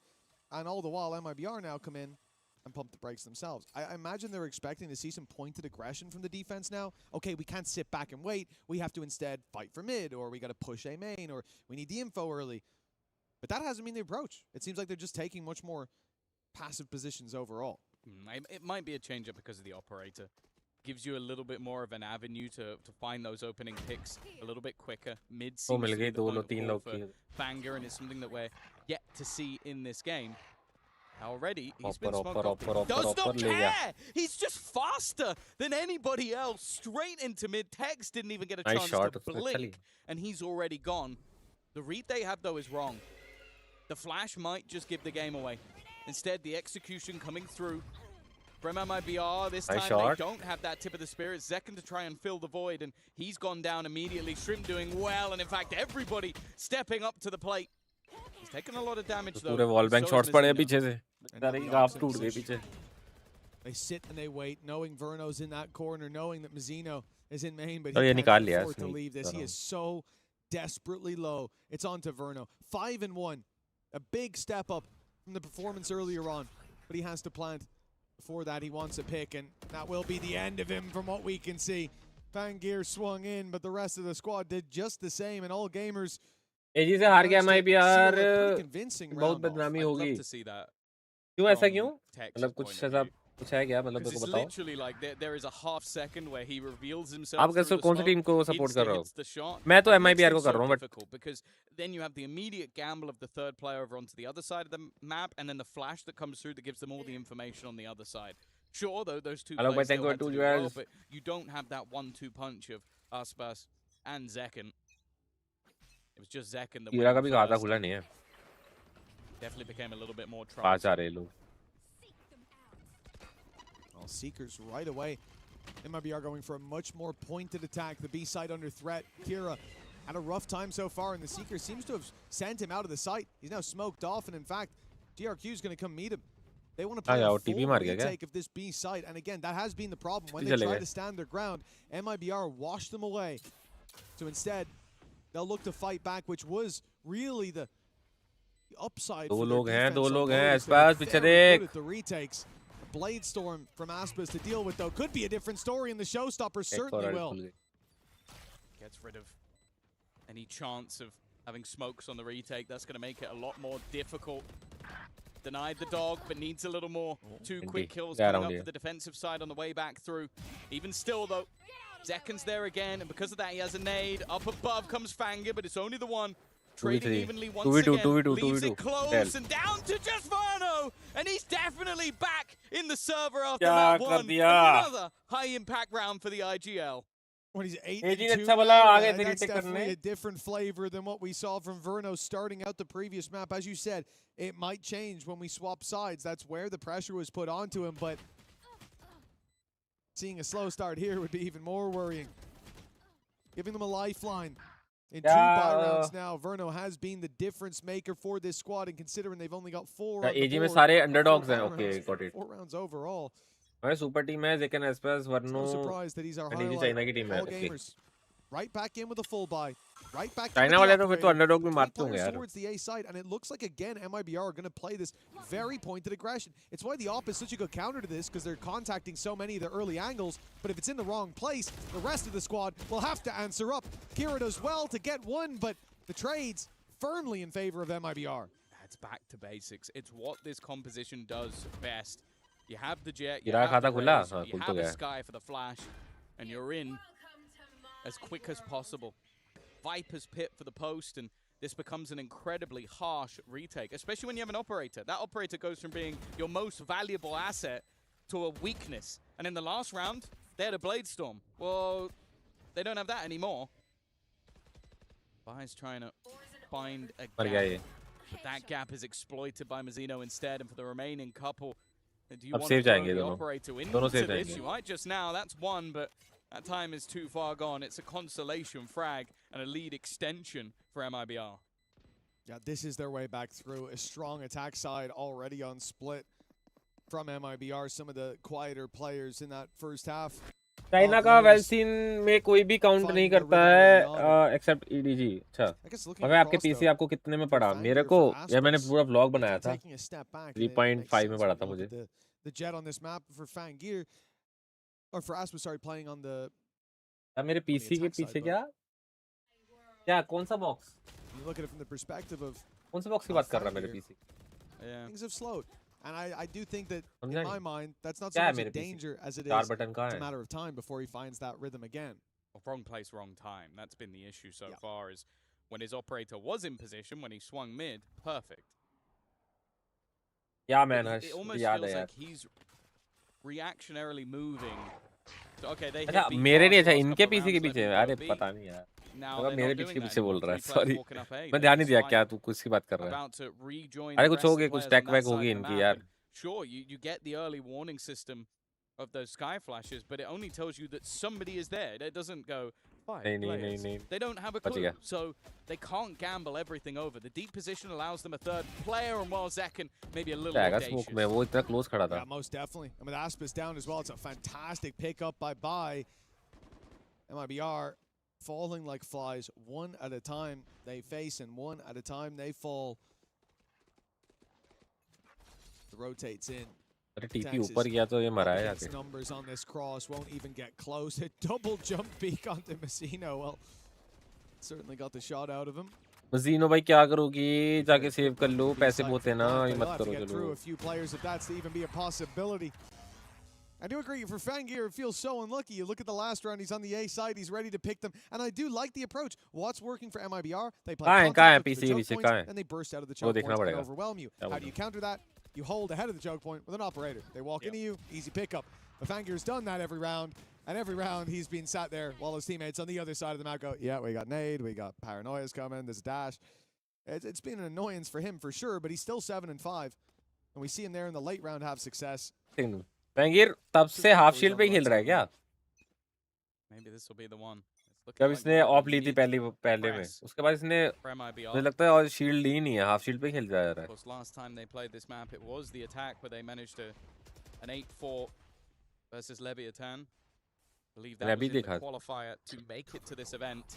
and all the while MIBR now come in and pump the brakes themselves. I imagine they're expecting to see some pointed aggression from the defense now. Okay, we can't sit back and wait. We have to instead fight for mid, or we got to push A main, or we need the info early. But that hasn't been the approach. It seems like they're just taking much more passive positions overall. It might be a change up because of the operator. Gives you a little bit more of an avenue to find those opening picks a little bit quicker. Mid seems to be the point of call for 𝐴LGS, and it's something that we're yet to see in this game. Already, he's been smoked off. Does not care! He's just faster than anybody else. Straight into mid. Tex didn't even get a chance to blink, and he's already gone. The read they have, though, is wrong. The flash might just give the game away. Instead, the execution coming through from MIBR. This time, they don't have that tip of the spear. It's 𝐷8 to try and fill the void, and he's gone down immediately. Shrimp doing well, and in fact, everybody stepping up to the plate. He's taken a lot of damage, though. पूरे wall bank shots पड़े पीछे से. आप टूट गए पीछे. They sit and they wait, knowing Verno's in that corner, knowing that 𝐵ZeNO is in main, but ये he निकाल can't लिया afford to इसने. leave this. He is so desperately low. It's on to Verno. 5-1. A big step up from the performance earlier on, but he has to plant. Before that, he wants a pick, and that will be the end of him from what we can see. 𝐴LGS swung in, but the rest of the squad did just the same, and all gamers... एजी से हार गया MIBR. बहुत बदनामी होगी. क्यों ऐसा क्यों? मतलब कुछ ऐसा कुछ है क्या? मतलब तेरे को बताओ. Literally like there is a half second where he reveals himself. आप कैसे कौन सी टीम को सपोर्ट कर रहे हो? मैं तो MIBR को कर रहा हूँ, but because then you have the immediate gamble of the third player over onto the other side of the map, and then the flash that comes through that gives them all the information on the other side. Sure, though, those 2 players still had to do well, but you don't have that 1-2 punch of 𝐴LGS and 𝐷8. It was just 𝐷8 that हीरा का भी खाता खुला नहीं है. Definitely became a little bit more trouble. पास आ रहे लोग. Well, Seekers right away. MIBR going for a much more pointed attack. The B side under threat. Kira had a rough time so far, and the Seeker seems to have sent him out of the site. He's now smoked off, and in fact, GRQ is going to come meet him. They want to play a full retake of this B site, and again, that has been the problem. When they try to stand their ground, MIBR washed them away. So instead, they'll look to fight back, which was really the upside for their defense. दो लोग हैं S8UL पीछे देख. The retakes. Blade Storm from 𝐴LGS to deal with, though, could be a different story, and the showstopper certainly will. Gets rid of any chance of having smokes on the retake. That's going to make it a lot more difficult. Denied the dog, but needs a little more. 2 quick kills coming up for the defensive side on the way back through. Even still, though, 𝐷8's there again, and because of that, he has a nade. Up above comes 𝐴LGS, but it's only the one. Trading evenly once again, leaves it close, and down to just Verno, and he's definitely back in the server after that one. Another high-impact round for the IGL. When he's 8-2, that's definitely a different flavor than what we saw from Verno starting out the previous map. As you said, it might change when we swap sides. That's where the pressure was put onto him, but seeing a slow start here would be even more worrying. Giving them a lifeline. In 2 buy rounds now, Verno has been the difference maker for this squad, and considering they've only got 4 on the board, सारे underdogs हैं. Okay, got it. 4 rounds overall. हमारे super team है ज़ेकन S8UL वर्नो. No surprise that he's our highlight. China की team है. All gamers right back in with a full buy. Right back China वाले तो फिर तो अंडरडॉग भी मारते होंगे यार. Towards the A side, and it looks like again MIBR are going to play this very pointed aggression. It's why the op is such a good counter to this, because they're contacting so many of the early angles. But if it's in the wrong place, the rest of the squad will have to answer up. Kira does well to get one, but the trades firmly in favor of MIBR. It's back to basics. It's what this composition does best. You have the jet, you गिरा have खाता the खुला rays, हाँ you खुल तो have a गया sky for the flash, and you're in as quick as possible. Viper's pit for the post, and this becomes an incredibly harsh retake, especially when you have an operator. That operator goes from being your most valuable asset to a weakness. And in the last round, they had a Blade Storm. Well, they don't have that anymore. Bai's trying to find a मर गया gap. ये But that gap is exploited by Mazzino instead, and for the remaining couple, do you अब want save to throw जाएंगे the दोनों operator into दोनों save this? जाएंगे You might just now, that's one, but that time is too far gone. It's a consolation frag and a lead extension for MIBR. Yeah, this is their way back through. A strong attack side already on split from MIBR. Some of the quieter players in that first half. China का वेल्सिन में कोई भी count नहीं करता है accept EDG अच्छा हमें आपके पीसी आपको कितने में पड़ा मेरे को यार मैंने पूरा व्लॉग बनाया था 3.5 में पड़ा था मुझे The jet on this map for Fangir or for Aspas, sorry, playing on the मेरे पीसी के पीछे क्या कौन सा box you look at it from the perspective of कौन सा बॉक्स की बात कर रहा है मेरे PC things have slowed. And I do think that, in my mind, that's not so much a danger as it is it's a matter of time before he finds that rhythm again. Well, wrong place, wrong time. That's been the issue so far, is when his operator was in position, when he swung mid, perfect. Yeah, man. It almost feels like he's reactionarily moving. So, okay, they अच्छा मेरे नहीं अच्छा इनके PC के पीछे अरे पता नहीं यार मतलब मेरे पीछे के पीछे बोल रहा है सॉरी मैं ध्यान नहीं दिया क्या तू कुछ की बात कर रहा है अरे कुछ हो गया कुछ टैक बैक होगी इनकी यार Sure, you get the early warning system of those sky flashes, but it only tells you that somebody is there. It doesn't go, नहीं they don't have a clue, so they can't gamble everything over. The deep position allows them a third player, and while Zekken maybe a little audacious. में वो इतना close खड़ा था Yeah, most definitely. And with Aspas down as well, it's a fantastic pickup by Bai. MIBR falling like flies, one at a time they face, and one at a time they fall. The rotates in. अरे TP ऊपर गया तो ये मरा है जाके Numbers on this cross won't even get close. A double jump peek onto Mazzino. Well, certainly got the shot out of him. Mazzino भाई क्या करोगी जाके सेव कर लो पैसे बहुत है ना ये मत करो चलो a few players if that's to even be a possibility. I do agree for Fangir it feels so unlucky. You look at the last round, he's on the A side, he's ready to pick them, and I do like the approach. What's working for MIBR? They play and they burst out of the choke point and overwhelm you. How do you counter that? You hold ahead of the choke point with an operator. They walk into you, easy pickup. But Fangir's done that every round, and every round he's been sat there while his teammates on the other side of the map go, yeah, we got nade, we got paranoia's coming, there's a dash. It's been an annoyance for him for sure, but he's still 7-5, and we see him there in the late round have success. Fangir तब से half shield पे खेल रहा है क्या? Maybe this will be the one. जब इसने of ली थी पहले में उसके बाद इसने मुझे लगता है और शील्ड ली नहीं है हाफ शील्ड पे खेल जा रहा है last time they played this map it was the attack where they managed an 8-4 versus Leviathan. I believe that was in the qualifier to make it to this event.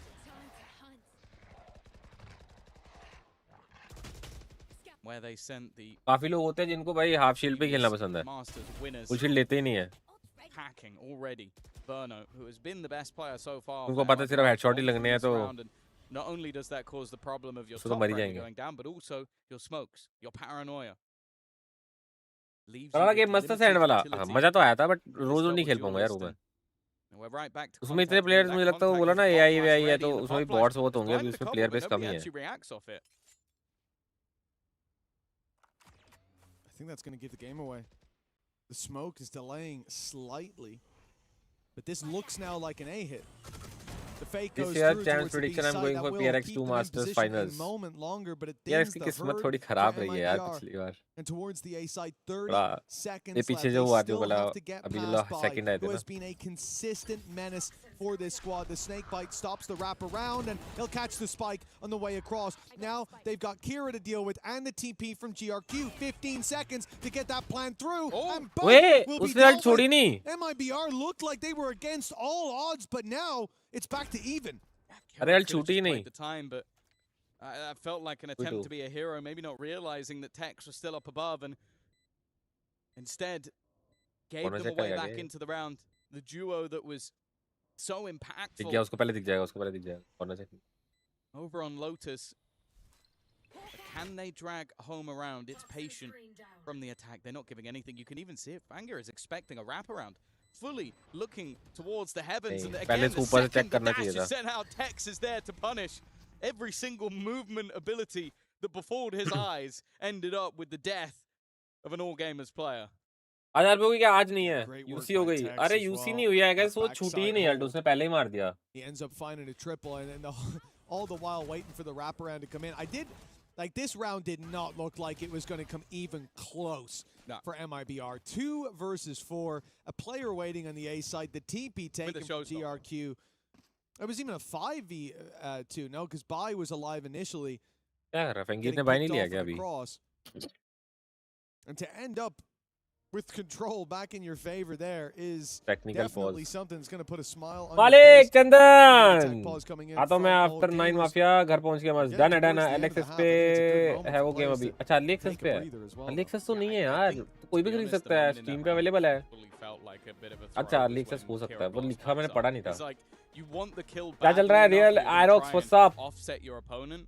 Where they sent the काफी लोग होते हैं जिनको भाई half shield पे खेलना पसंद है फुल शील्ड लेते ही नहीं है packing already. Berno, who has been the best player so far. उनको पता सिर्फ हेडशॉट ही लगने हैं तो not only does that cause the problem of your top rank going down, but also your smokes, your paranoia. वाला game मस्त था sand वाला मजा तो आया था बट रोज नहीं खेल पाऊंगा यार वो मैं उसमें इतने प्लेयर्स मुझे लगता है वो बोला ना एआई है तो उसमें भी बॉट्स बहुत होंगे अभी उसमें प्लेयर बेस कम ही है I think that's going to give the game away. The smoke is delaying slightly, but this looks now like an A hit. The fake goes through towards the B side. I'm going for PRX2 Masters Finals. A moment longer, but it यार dings इसकी the किस्मत herd थोड़ी for खराब रही है यार MIBR. पिछली बार And towards the A side, 30 seconds ये left. पीछे They जो हुआ जो still बोला have to get अभी जो past Bai, सेकंड आए थे who ना has been a consistent menace for this squad. The snake bite stops the wrap around, and he'll catch the spike on the way across. Now they've got Kira to deal with and the TP from GRQ. 15 seconds to get that plan through. And both will be dealt with. MIBR looked like they were against all odds, but now it's back to even. अरे यार छूटी ही नहीं the time, but I felt like an attempt to be a hero, maybe not realizing that Tex was still up above, and instead gave them a way back into the round. The duo that was so impactful. दिख गया उसको पहले दिख जाएगा corner से over on Lotus. Can they drag home around? It's patient from the attack. They're not giving anything. You can even see it. 𝐼𝐸 is expecting a wraparound, fully looking towards the heavens. And again, the second the dash is sent out, Tex is there to punish. Every single movement ability that befooled his eyes ended up with the death of an All Gamers player. आजाद भाई क्या आज नहीं है UC हो गई अरे UC नहीं हुई है गाइस वो छूटी ही नहीं है उसने पहले ही मार दिया He ends up finding a triple and all the while waiting for the wraparound to come in. Like this round did not look like it was going to come even close for MIBR. 2 versus 4, a player waiting on the A side, the TP taken from GRQ. It was even a 5v2, no, because Bai was alive initially. क्या कर रहा है फंगीर ने by नहीं लिया क्या अभी And to end up with control back in your favor there is technical definitely pause. something that's going to put a smile on Malik your face. चंदन आता मैं आफ्टर 9 माफिया घर पहुंच गया बस डन है एलएक्सएस पे है वो गेम अभी अच्छा एलएक्सएस पे है एलएक्सस तो नहीं है यार कोई भी खरीद सकता है स्टीम पे अवेलेबल है अच्छा एलएक्सस हो सकता है वो लिखा मैंने पढ़ा नहीं था क्या चल रहा है रियल आयरॉक्स what's up offset your opponent,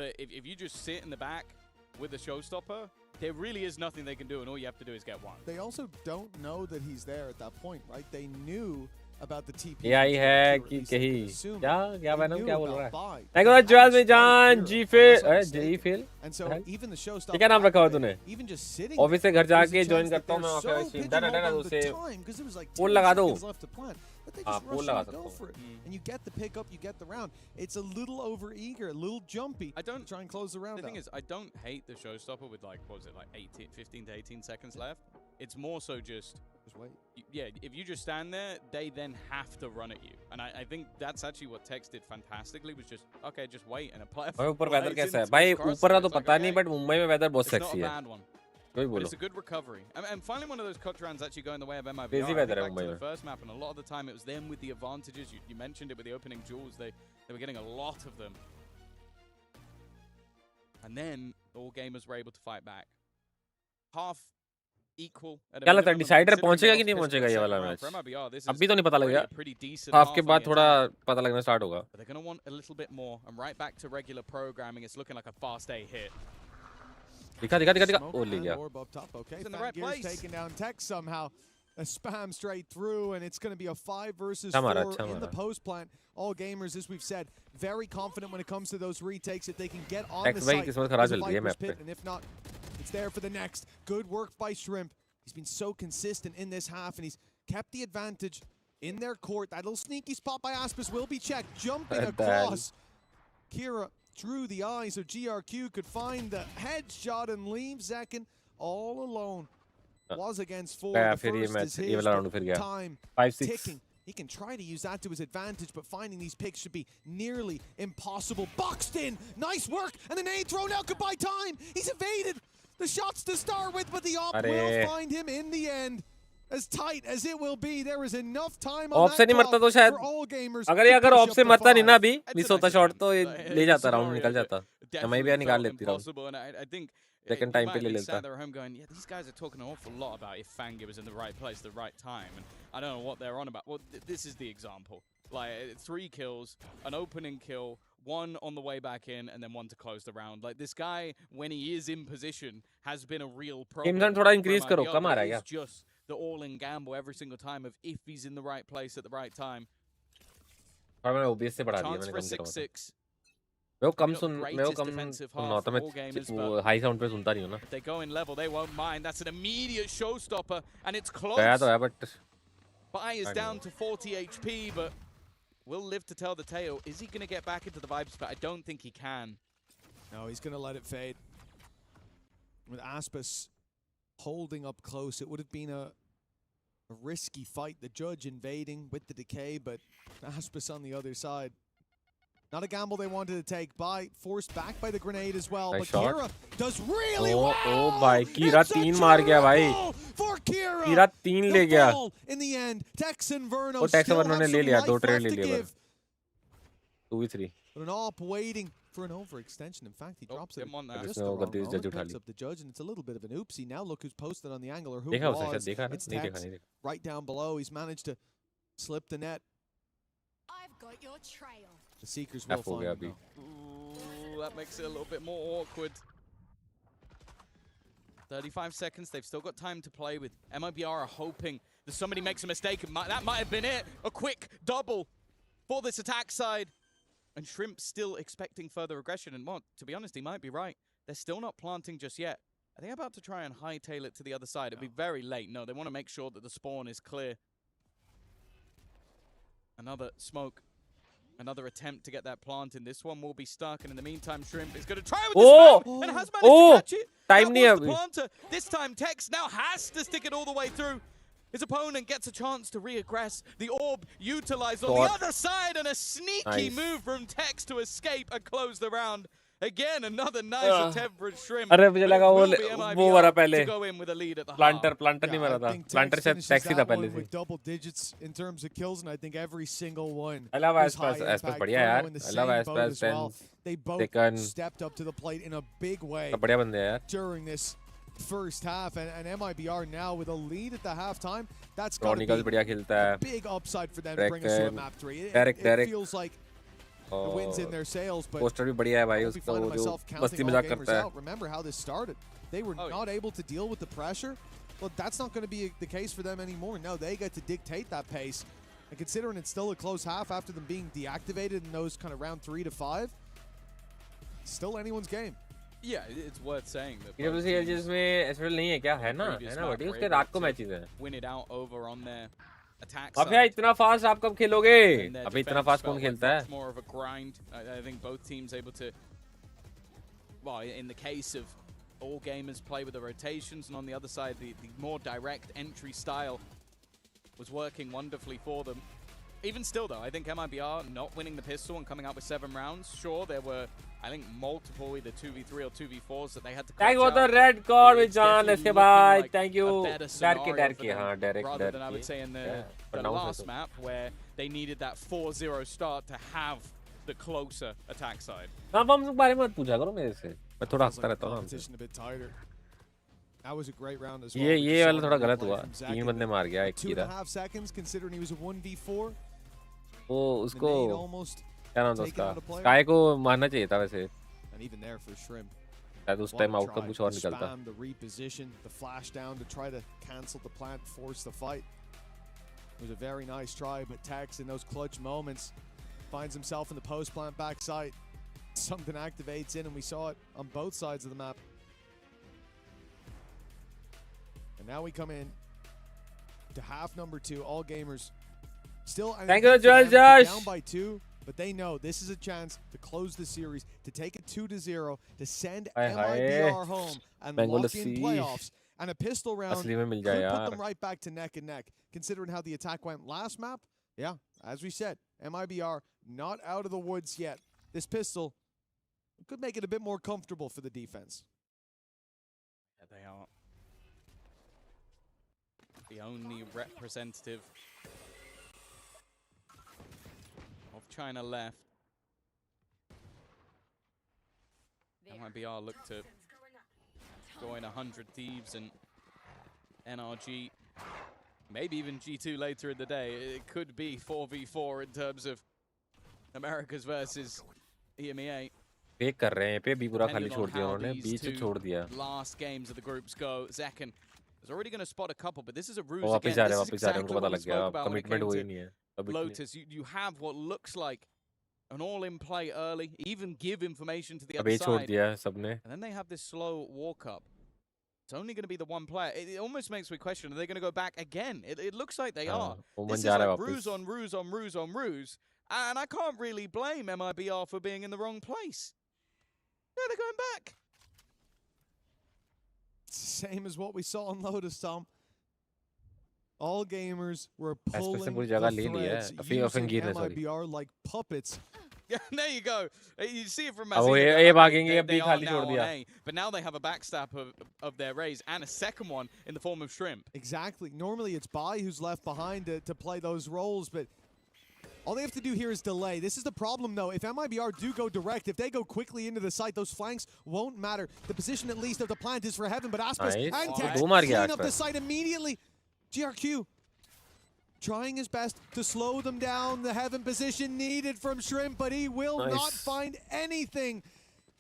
but if you just sit in the back with the showstopper, there really is nothing they can do, and all you have to do is get one. They also don't know that he's there at that point, right? They knew about the TP. AI है कि कहीं क्या बनूं क्या बोल रहा है thank you jewels में जान जी फेल अरे जी fail And so even the showstopper. क्या नाम रखा हुआ तूने Even just sitting. ऑफिस से घर जाके ज्वाइन करता हूं मैं माफिया स्ट्रीम डन उसे पोल लगा दो But they just rush and go for it. And you get the pickup, you get the round. It's a little over eager, a little jumpy. Try and close the round. The thing is, I don't hate the showstopper with like, what was it, like 15 to 18 seconds left. It's more so just wait. Yeah, if you just stand there, they then have to run at you. And I think that's actually what Tex did fantastically, was just, okay, just wait and apply. ऊपर weather कैसा है भाई ऊपर तो पता नहीं but Mumbai में weather बहुत सेक्सी है कोई बोलो It's a good recovery. And finally one of those cut rounds actually going the way of MIBR. Busy weather है back मुंबई to में the first map, and a lot of the time it was them with the advantages. You mentioned it with the opening duels. They were getting a lot of them. And then all gamers were able to fight back. Half equal. क्या लगता है decider पहुंचेगा कि नहीं पहुंचेगा ये वाला match अभी तो नहीं पता लगेगा हाफ के बाद थोड़ा पता लगना स्टार्ट होगा They're going to want a little bit more, and right back to regular programming. It's looking like a fast A hit. दिखा ओ ले गया Okay, in the right place. Taking down Tex somehow. A spam straight through, and it's going to be a 5 versus 4 in the post plant. All gamers, as we've said, very confident when it comes to those retakes, if they can get on the site. And if not, it's there for the next. Good work by Shrimp. He's been so consistent in this half, and he's kept the advantage in their court. That little sneaky spot by Aspis will be checked. Jumping across. Kira, through the eyes of GRQ, could find the headshot and leave Zekin all alone. Was against 4. The first is his, time 5-6 ticking. He can try to use that to his advantage, but finding these picks should be nearly impossible. Boxed in, nice work, and the nade thrown out. Goodbye time. He's evaded the shots to start with, but the op will find him in the end. As tight as it will be, there is enough time on that clock for all gamers. अगर of से मरता नहीं ना अभी miss होता shot तो ले जाता राउंड निकल जाता मैं भी निकाल लेती round I think second time पे ले लेता they're home going, yeah, these guys are talking an awful lot about if 𝐼𝐸 was in the right place, the right time, and I don't know what they're on about. Well, this is the example. Like 3 kills, an opening kill, 1 on the way back in, and then 1 to close the round. Like this guy, when he is in position, has been a real problem. Game थोड़ा increase करो कम आ रहा है क्या? It's just the all-in gamble every single time of if he's in the right place at the right time. और मैंने OBS से बढ़ा दिया मैंने कम से कम 6-6. मैं वो कम सुनना तो मैं वो हाई साउंड पे सुनता नहीं हूँ ना If they go in level, they won't mind. That's an immediate showstopper, and it's close. गया तो है but Bai is down to 40 HP, but will live to tell the tale. Is he going to get back into the vibes? But I don't think he can. No, he's going to let it fade. With Aspis holding up close, it would have been a risky fight. The judge invading with the decay, but Aspis on the other side. Not a gamble they wanted to take. Bai forced back by the grenade as well. But Kira does really well. Oh भाई कीरा 3 मार गया भाई कीरा 3 ले गया in the end. Tex and Verno वो Tex और Verno ने ले लिया 2 ट्रेड ले लिया बस 2v3 but an op waiting for an overextension. In fact, he drops it just the wrong moment, picks up the judge, and it's a little bit of an oopsie. Now look who's posted on the angle, or who was. It's Tex right down below. He's managed to slip the net. I've got your trail. The Seekers will find him. Ooh, that makes it a little bit more awkward. 35 seconds. They've still got time to play with. MIBR are hoping that somebody makes a mistake. That might have been it. A quick double for this attack side. And Shrimp still expecting further aggression. And, well, to be honest, he might be right. They're still not planting just yet. I think about to try and hightail it to the other side. It'd be very late. No, they want to make sure that the spawn is clear. Another smoke. Another attempt to get that plant in. This one will be stuck. And in the meantime, Shrimp is going to try with the smoke. And has managed to catch it. Time that was the planter. This time, Tex now has to stick it all the way through. His opponent gets a chance to re-aggress. The orb utilized on the other side, and a sneaky move from Tex to escape and close the round. Again, another nice attempt for Shrimp. अरे मुझे लगा वो मरा पहले. To go in with a lead at the Planter नहीं मरा था. Planter शायद Tex ही था पहले से. With double digits in terms of kills, and I think every single one. I love Aspas बढ़िया यार. I love Aspas. They both stepped up to the plate in a big way बढ़िया बंदे यार. during this first half, and MIBR now with a lead at the halftime. That's got to be a big upside for them to bring us to a map 3. It feels like the wind's in their sails, but poster भी बढ़िया है भाई उसका वो जो मस्ती मजाक करता है. Remember how this started. They were not able to deal with the pressure. Well, that's not going to be the case for them anymore. No, they get to dictate that pace. And considering it's still a close half after them being deactivated in those kind of round 3 to 5, still anyone's game. Yeah, it's worth saying that. EWC ALGS में S8UL नहीं है क्या? है ना बड़ी उसके रात को मैचेस हैं. Win it out over on their attack Mafia इतना फास्ट आप कब खेलोगे? अभी इतना फास्ट कौन खेलता है? More of a grind. I think both teams able to. Well, in the case of all gamers play with the rotations, and on the other side, the more direct entry style was working wonderfully for them. Even still, though, I think MIBR not winning the pistol and coming out with 7 rounds. Sure, there were, I think, multiple either 2v3 or 2v4s that they had to. Thank you for the red card with John. Let's get by. Thank you. Derek, rather than I would say in the last map where they needed that 4-0 start to have the closer attack side. हाँ हम लोग बारे में मत पूछा करो मेरे से. मैं थोड़ा हंसता रहता हूँ. That was a great round as well. ये वाला थोड़ा गलत हुआ. 3 बंदे मार गया एक कीड़ा. 2.5 seconds considering he was a 1v4. वो उसको क्या नाम था उसका? स्काई को मारना चाहिए था वैसे. And even there for Shrimp. शायद उस टाइम आउट का कुछ और निकलता. The reposition, the flash down to try to cancel the plant, force the fight. It was a very nice try, but Tex in those clutch moments finds himself in the post plant backside. Something activates in, and we saw it on both sides of the map. And now we come in to half number 2. All gamers still thank you, Josh. Down by 2, but they know this is a chance to close the series, to take it 2-0, to send MIBR home and lock in playoffs. And a pistol round could put them right back to neck and neck. Considering how the attack went last map, yeah, as we said, MIBR not out of the woods yet. This pistol could make it a bit more comfortable for the defense. Yeah, they are. The only representative of China left. MIBR look to join 100 Thieves and NRG. Maybe even G2 later in the day. It could be 4v4 in terms of Americas versus EMEA. Fake कर रहे हैं पे भी पूरा खाली छोड़ दिया उन्होंने बीच से छोड़ दिया. Last games of the groups go. 𝐿GS is already going to spot a couple, but this is a ruse again. This is exactly उनको what पता we लग गया. spoke about when it Commitment came हुई to नहीं है. Lotus. You have what looks like an all-in play early, even give information to the other अबे छोड़ side, दिया सबने. and then they have this slow walk up. It's only going to be the one player. It almost makes me question, are they going to go back again? It looks like they are. This is like ruse on ruse on ruse on ruse. And I can't really blame MIBR for being in the wrong place. Yeah, they're going back. Same as what we saw on Lotus, Tom. All gamers were pulling the threads, using MIBR like puppets. Yeah, there you go. You see it from अब वो Mazziga. ये भागेंगे अब They भी are खाली now छोड़ on दिया. A, but now they have a backstab of their raise and a second one in the form of Shrimp. Exactly. Normally it's Bai who's left behind to play those roles, but all they have to do here is delay. This is the problem, though. If MIBR do go direct, if they go quickly into the site, those flanks won't matter. The position, at least, of the plant is for Heaven, but Aspas and Tex clean up the site immediately. GRQ trying his best to slow them down. The Heaven position needed from Shrimp, but he will not find anything.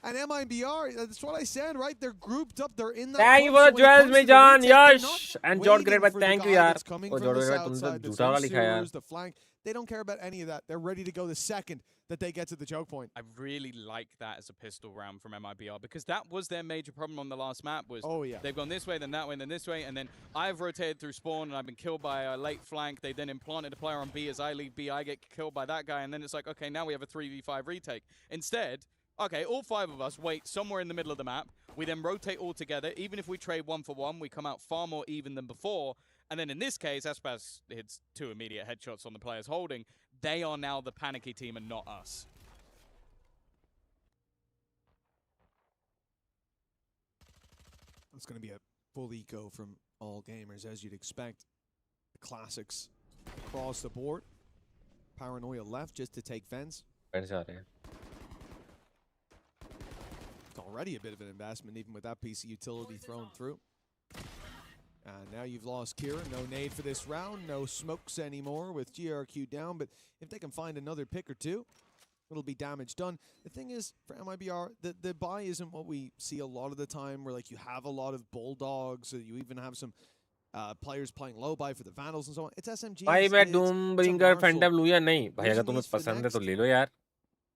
And MIBR, that's what I said, right? They're grouped up. They're in that. Thank you for the jewels, my John. Yash and Jod great, but thank you, yaar. Oh, Jod great, तुमने झूठा वाला लिखा यार. The flank. They don't care about any of that. They're ready to go the second that they get to the choke point. I really like that as a pistol round from MIBR because that was their major problem on the last map was they've gone this way, then that way, then this way, and then I've rotated through spawn and I've been killed by a late flank. They then implanted a player on B as I leave B. I get killed by that guy, and then it's like, okay, now we have a 3v5 retake. Instead, okay, all 5 of us wait somewhere in the middle of the map. We then rotate all together. Even if we trade 1 for 1, we come out far more even than before. And then in this case, Aspas hits 2 immediate headshots on the players holding. They are now the panicky team and not us. It's going to be a full eco from all gamers, as you'd expect. The classics across the board. Paranoia left just to take fence. It's already a bit of an investment, even with that piece of utility thrown through. And now you've lost Kira. No nade for this round. No smokes anymore with GRQ down. But if they can find another pick or two, it'll be damage done. The thing is, for MIBR, the buy isn't what we see a lot of the time, where like you have a lot of bulldogs, or you even have some players playing low buy for the Vandals and so on. It's SMG. भाई मैं Doom bringer Phantom लूँ या नहीं? भाई अगर तुम्हें पसंद है तो ले लो यार.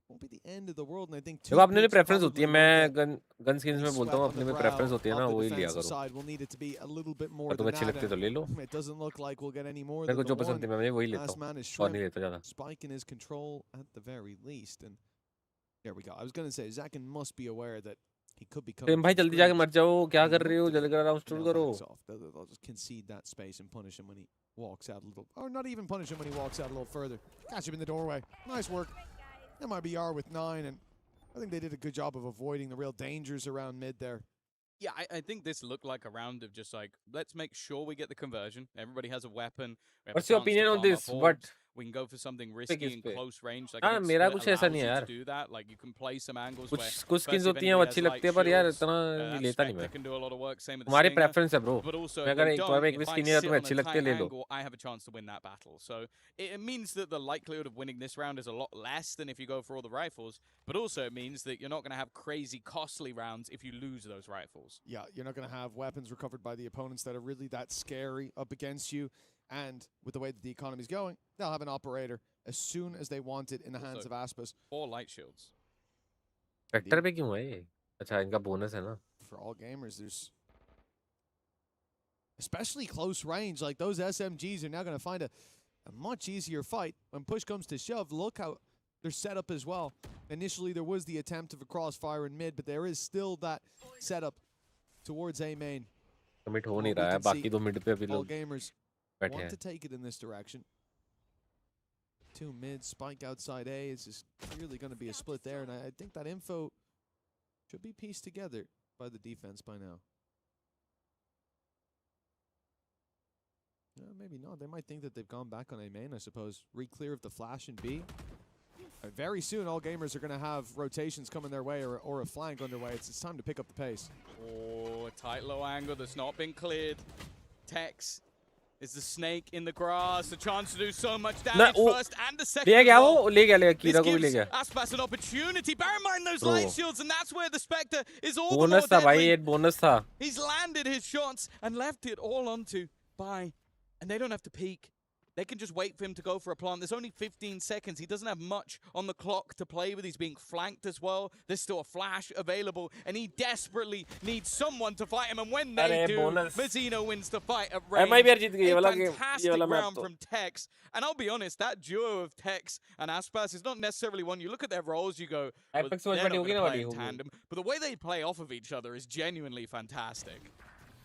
Won't be the end of the world, and I think देखो अपने लिए प्रेफरेंस होती है. मैं गन स्किन्स में बोलता हूँ अपने में प्रेफरेंस होती है ना, वही लिया करो. अगर तुम्हें अच्छी लगती है तो ले लो. मेरे को जो पसंद है मैं वही लेता हूँ और नहीं लेता ज़्यादा. Spike in his control at the very least, and here we go. I was going to say Zakin must be aware that he could be coming. भाई जल्दी जाके मर जाओ. क्या कर रहे हो? जल्दी कर राउंड स्टोर करो. They'll just concede that space and punish him when he walks out a little, or not even punish him when he walks out a little further. Catch him in the doorway. Nice work. MIBR with 9, and I think they did a good job of avoiding the real dangers around mid there. Yeah, I think this looked like a round of just like, let's make sure we get the conversion. Everybody has a weapon. What's your opinion on this? What? We can go for something risky in close range. Like मेरा कुछ ऐसा नहीं है यार. Do that. Like you can play some angles. कुछ skins होती हैं वो अच्छी लगती है पर यार इतना नहीं लेता नहीं मैं. तुम्हारी preference है bro. मैं अगर तुम्हारे एक भी skin है तुम्हें अच्छी लगती है ले लो. I have a chance to win that battle. So it means that the likelihood of winning this round is a lot less than if you go for all the rifles. But also it means that you're not going to have crazy costly rounds if you lose those rifles. Yeah, you're not going to have weapons recovered by the opponents that are really that scary up against you. And with the way that the economy's going, they'll have an operator as soon as they want it in the hands of Aspas. 4 light shields. Vector पे क्यों है ये? अच्छा इनका bonus है ना? For all gamers, there's especially close range. Like those SMGs are now going to find a much easier fight when push comes to shove. Look how they're set up as well. Initially, there was the attempt of a crossfire in mid, but there is still that setup towards A main. Commit हो नहीं रहा है. बाकी दो mid पे अभी all लोग gamers want to take it in this direction. 2 mid, spike outside A. It's just clearly going to be a split there, and I think that info should be pieced together by the defense by now. Maybe not. They might think that they've gone back on A main, I suppose. Re-clear of the flash in B. Very soon, all gamers are going to have rotations coming their way or a flank underway. It's time to pick up the pace. Oh, a tight low angle that's not been cleared. Tex is the snake in the grass. A chance to do so much damage first and the second. This gives Aspas an opportunity. Bear in mind those light shields, and that's where the Spectre is all the more deadly. Bonus था. He's landed his shots and left it all onto Bai. And they don't have to peek. They can just wait for him to go for a plant. There's only 15 seconds. He doesn't have much on the clock to play with. He's being flanked as well. There's still a flash available, and he desperately needs someone to fight him. And when they do, 𝐒𝐿𝐴 wins the fight at range. A fantastic round from Tex. And I'll be honest, that duo of Tex and Aspas is not necessarily one. You look at their roles, you go, well, they're not going to play in tandem. But the way they play off of each other is genuinely fantastic.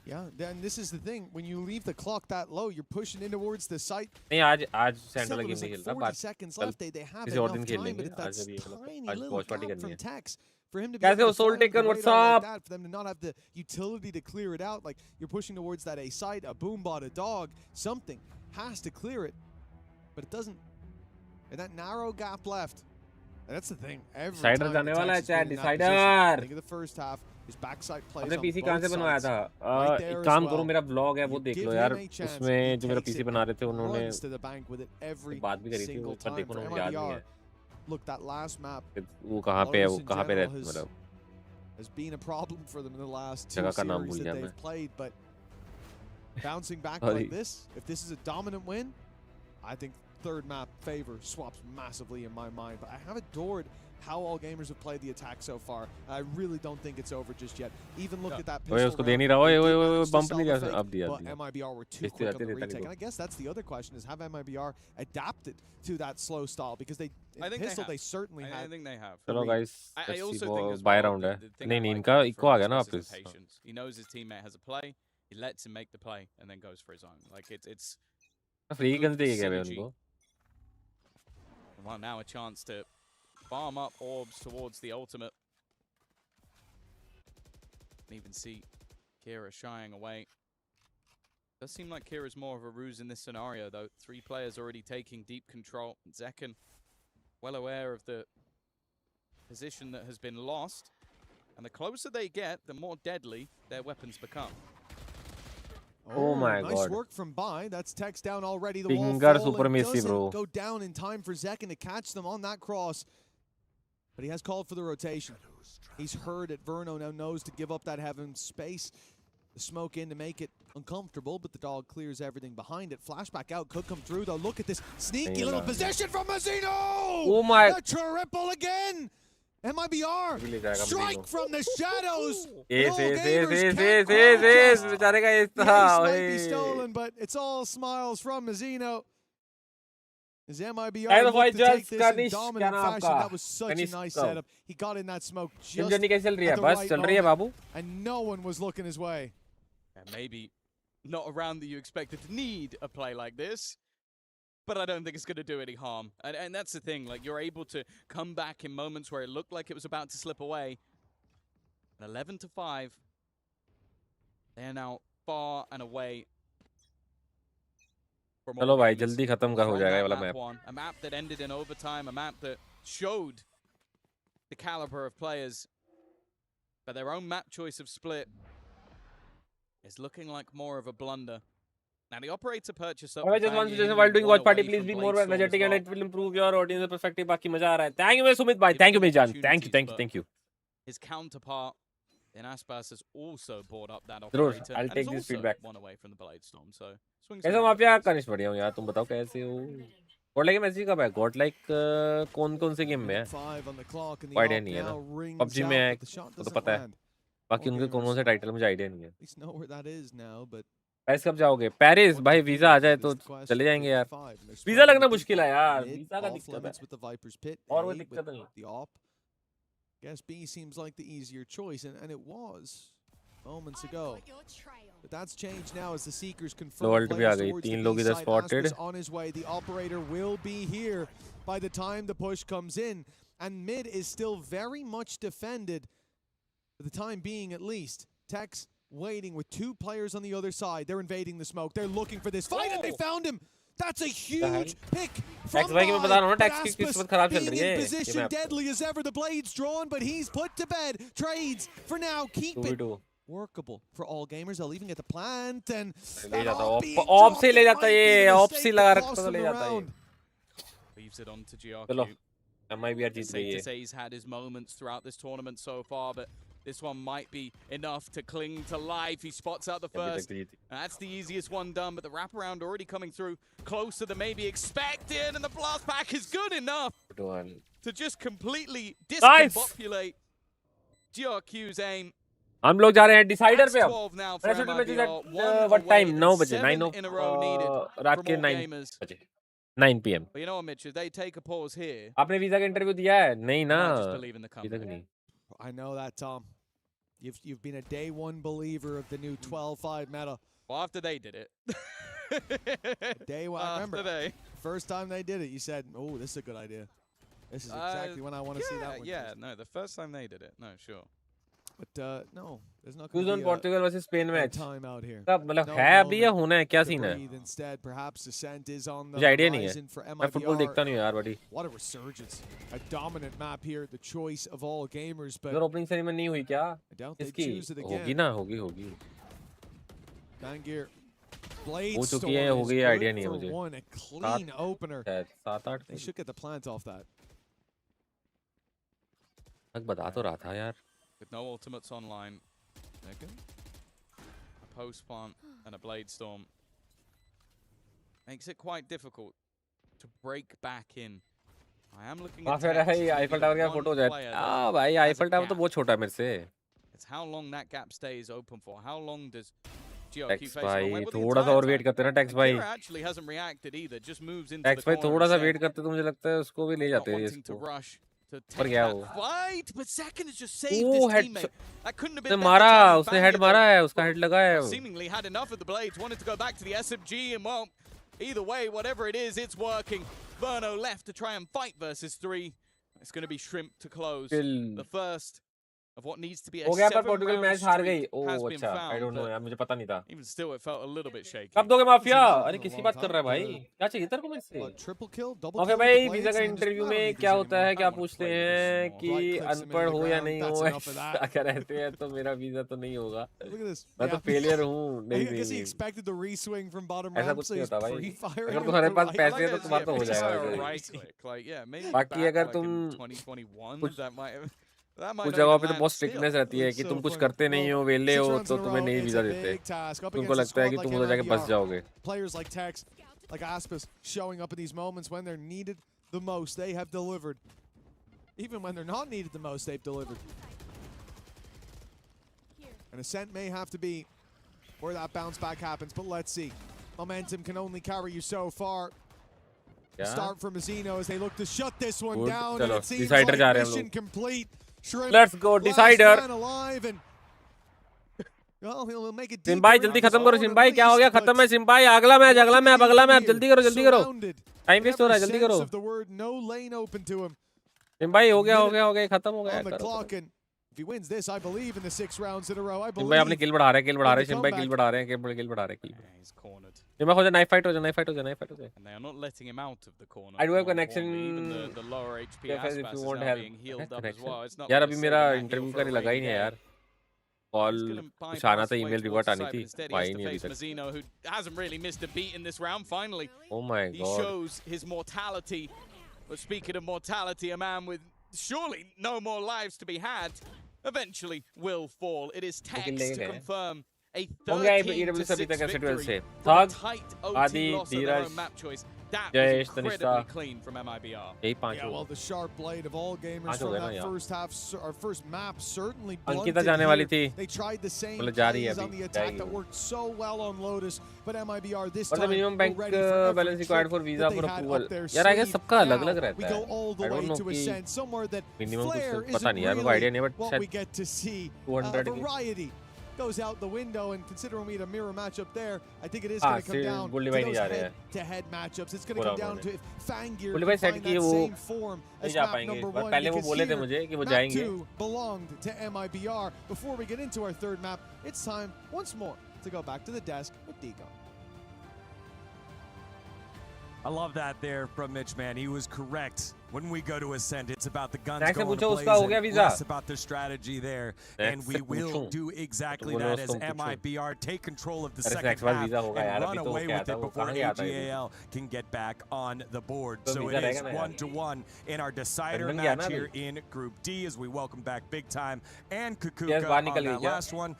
Yeah, then this is the thing. When you leave the clock that low, you're pushing in towards the site. आज central game नहीं खेलता. 40 seconds left. They have किसी और enough दिन time, खेलेंगे. but that's tiny little Watchparty gap करनी from है. Tex for him to be कैसे able to Soul flank Taken, the what's radar up? like that, for them to not have the utility to clear it out. Like you're pushing towards that A site, a boom bot, a dog, something has to clear it, but it doesn't. And that narrow gap left. And that's the thing. Every Decider time जाने वाला है Tex has chat. been in that Decider. position, think of the first half. His backside plays अपने on PC both कहाँ से बनवाया sides. था? एक काम करो, मेरा ब्लॉग है वो देख लो यार. उसमें जो मेरा पीसी बना रहे थे उन्होंने बात भी करी थी. वो पर देखो उन्होंने याद नहीं है. Look, that last map. वो कहाँ पे है, वो कहाँ पे रहते मतलब. has been a problem for them in the last 2 series that they've played, but bouncing back like this, if this is a dominant win, I think third map favor swaps massively in my mind. But I have adored how all gamers have played the attack so far. I really don't think it's over just yet. Even look at that pistol round. But MIBR were too quick on the retake. And I guess that's the other question, is have MIBR adapted to that slow style? Because they certainly have. I think they have. Hello guys, I also वो think as buy well, round है. the thing नहीं I नहीं like इनका from eco uh his गया ना is वापस. his patience. He knows his teammate has a play. He lets him make the play and then goes for his own. Like it's free good guns देके गए synergy. उनको. Well, now a chance to farm up orbs towards the ultimate. And even see 𝐚𝐼RA shying away. Does seem like 𝐚𝐼RA's more of a ruse in this scenario, though. 3 players already taking deep control. 𝐸 well aware of the position that has been lost. And the closer they get, the more deadly their weapons become. Oh my nice god. work from Bai. That's text down already. The Finger wall supremacy, bro. go down in time for 𝐸 to catch them on that cross. But he has called for the rotation. He's heard it. Verno now knows to give up that heaven space. The smoke in to make it uncomfortable, but the dog clears everything behind it. Flashback out could come through, though. Look at this sneaky little position from 𝐸. Oh my. The triple again. MIBR strike from the shadows. This Might be stolen, but it's all smiles from 𝐸. As MIBR looked to take this in dominant fashion. That was such a nice setup. He got in that smoke just at the right moment, and no one was looking his way. And maybe not a round that you expected to need a play like this, but I don't think it's going to do any harm. And that's the thing, like, you're able to come back in moments where it looked like it was about to slip away. 11-5. They're now far and away. चलो भाई जल्दी खत्म का हो जाएगा ये वाला map. A map that ended in overtime, a map that showed the caliber of players, but their own map choice of split is looking like more of a blunder. Now the operator purchase up. I just want suggestion while doing watch party, please be more energetic and it will improve your audience perspective. बाकी मजा आ रहा है. Thank you Sumit bhai. Thank you मेरी जान. Thank you. His counterpart in Aspas has also bought up that जरूर. operator. I'll take this feedback. One away from the Blade Storm. So कैसे mafia कनिष्ठ बढ़िया हूँ यार. तुम बताओ कैसे हो? गॉडलाइक मैसेज कब है? गॉडलाइक कौन से गेम में है? आइडिया नहीं है ना. PUBG में है तो पता है. बाकी उनके कौन से टाइटल मुझे आइडिया नहीं है. पेरिस कब जाओगे? पेरिस भाई वीजा आ जाए तो चले जाएंगे यार. वीजा लगना मुश्किल है यार. वीजा का दिक्कत है. और कोई दिक्कत नहीं. Guess B seems like the easier choice, and it was moments ago. But that's changed now as the Seekers confirm players towards the B side. Aspas on his way. The operator will be here by the time the push comes in. And mid is still very much defended, for the time being at least. Tex waiting with 2 players on the other side. They're invading the smoke. They're looking for this fight, and they found him. That's a huge pick from Bai. Aspas being in position, deadly as ever. The blade's drawn, but he's put to bed. Trades for now. Keep it workable for all gamers. They'll even get the plant and op से ले जाता है ये. Op से लगा रखता तो ले जाता है. Leaves it on to 𝐺RQ. चलो MIBR जीत गई Safe है. to say he's had his moments throughout this tournament so far, but this one might be enough to cling to life. He spots out the first. That's the easiest one done, but the wraparound already coming through closer than maybe expected, and the blast back is good enough to just completely discombobulate 𝐺RQ's aim. हम लोग जा रहे हैं decider पे अब. What time? 9 बजे. 9 रात के 9 बजे. 9 PM. But you know what, Mitch? If they take a pause here, आपने वीजा का इंटरव्यू दिया है? नहीं ना. just believe in the अभी तक company. नहीं. I know that, Tom. You've been a day one believer of the new 12-5 meta. Well, after they did it. Day one, I remember. First time they did it, you said, "Oh, this is a good idea. This is exactly when I want to see that one." Yeah, no, the first time they did it, no, sure. But no, there's not Who's going on to Portugal versus Spain be a match? time out here. कब मतलब है अभी या होना है? क्या scene है? Instead, perhaps Ascent is on the मुझे आइडिया नहीं horizon for है. मैं फुटबॉल देखता नहीं हूँ यार बड़ी. What a resurgence. A dominant map here, the choice of all gamers, but इधर ओपनिंग सेरेमनी नहीं हुई क्या? I doubt they इसकी choose it again. होगी ना. होगी. 𝐸𝐴 Blade हो चुकी है. Storm हो is गई है. good आइडिया नहीं है for मुझे. one, a clean opener. 7-8 They should get the plant off that. तक बता तो रहा था यार. with no ultimates online. They're good. A post plant and a blade storm makes it quite difficult to break back in. I am looking at फिर भाई Eiffel tower का photo हो जाए। भाई आईफल टावर तो बहुत छोटा है मेरे से। It's how long that gap stays open for. How long does tax भाई थोड़ा सा और वेट करते ना टैक्स भाई। actually hasn't reacted either, just moves into tax भाई थोड़ा सा वेट करते तो मुझे लगता है उसको भी ले जाते हैं इसको। पर गया वो। Fight, but second has just saved his teammate. That couldn't have been मारा, उसने हेड मारा है, उसका हेड लगा है। Seemingly had enough of the blades, wanted to go back to the SMG, and well, either way, whatever it is, it's working. Verno left to try and fight versus 3. It's going to be Shrimp to close. The first of what needs to be a 7-round match हार गई। has been अच्छा, I don't found, know यार, मुझे पता नहीं था। Even still, it felt a little bit shaky. कब दोगे माफिया? अरे किसकी बात कर रहा है भाई? क्या चाहिए तेरे को मुझसे? माफिया भाई वीजा का इंटरव्यू में क्या होता है? क्या पूछते हैं कि अनपढ़ हो या नहीं हो? क्या रहते हैं तो मेरा वीजा तो नहीं होगा। मैं तो फेलियर हूँ। नहीं नहीं। ऐसा कुछ नहीं होता भाई। अगर तुम्हारे पास पैसे है तो तुम्हारा तो हो जाएगा। बाकी अगर तुम कुछ जगहों पे तो बहुत स्ट्रिक्टनेस रहती है कि तुम कुछ करते नहीं हो, वेले हो तो तुम्हें नहीं वीजा देते। तुमको लगता है कि तुम उधर जाके बस जाओगे। Players like Tex, like Aspas, showing up in these moments when they're needed the most, they have delivered. Even when they're not needed the most, they've delivered. And Ascent may have to be where that bounce back happens, but let's see. Momentum can only carry you so far. Start from 𝐒𝐸 as they look to shut this one down, and it seems like mission complete. Let's go decider. Well, he'll make it. सिम्बाई जल्दी खत्म करो सिम्बाई, क्या हो गया? खत्म है सिम्बाई, अगला match जल्दी करो टाइम वेस्ट हो रहा है, जल्दी करो सिम्बाई। हो गया खत्म हो गया। If he wins this, I believe in the 6 rounds in a row. I believe. सिम्बाई अपने किल बढ़ा रहे हैं सिम्बाई किल बढ़ा रहे हैं। He's cornered. सिम्बाई हो जाए, नाइफ फाइट हो जाए। And they are not letting him out of the corner. I do have connection. Even the lower HP if Aspas you is want now help. being healed up as well. It's not यार gonna अभी sit मेरा in that interview heal का for a लगा ही नहीं है यार। Call कुछ आना था, ईमेल रिवर्ट आनी थी, आई नहीं अभी तक। 𝐒𝐸, who hasn't really missed a beat in this round, finally. Oh my He god. shows his mortality. But speaking of mortality, a man with surely no more lives to be had eventually will fall. It is Tex to confirm a 13-6 victory. Tight OT loss of their own map choice. That was incredibly clean from �MIBR. Yeah, well, the sharp blade of ALGS from that first half, our first map, certainly blunted Ankita जाने वाली थी। They tried the same जा रही है plays on the अभी, attack that worked so well on Lotus, but �MIBR this और time minimum bank were ready for every balance required for trick visa that for they had approval. up their यार I guess sleeve. सबका अलग-अलग Now, रहता we है। go all the I way don't know to कि Ascent, somewhere that minimum Flare कुछ पता isn't नहीं यार, मेरे को आइडिया नहीं, really बट what शायद we get to see. 200 की। Variety goes out the window, and considering we had a mirror matchup there, I think it is going to come down to नहीं those जा रहे हैं। head-to-head matchups. It's going to come down to if Fangir बुल्ली can भाई set find की that वो same form नहीं as जा map पाएंगे इस number बार। 1, पहले वो because बोले थे here, मुझे कि वो map जाएंगे। 2 belonged to �MIBR. Before we get into our third map, it's time once more to go back to the desk with Deco. I love that there from Mitch, man. He was correct. When we go to Ascent, it's about the guns Next going to पूछो उसका हो गया blaze, visa. less about the strategy there. And we will do exactly that as �MIBR take control of the second half and run away with it before AGAL can get back on the board. So it is 1-1 in our decider match here in Group D as we welcome back Big Time and Kukuka on that last one.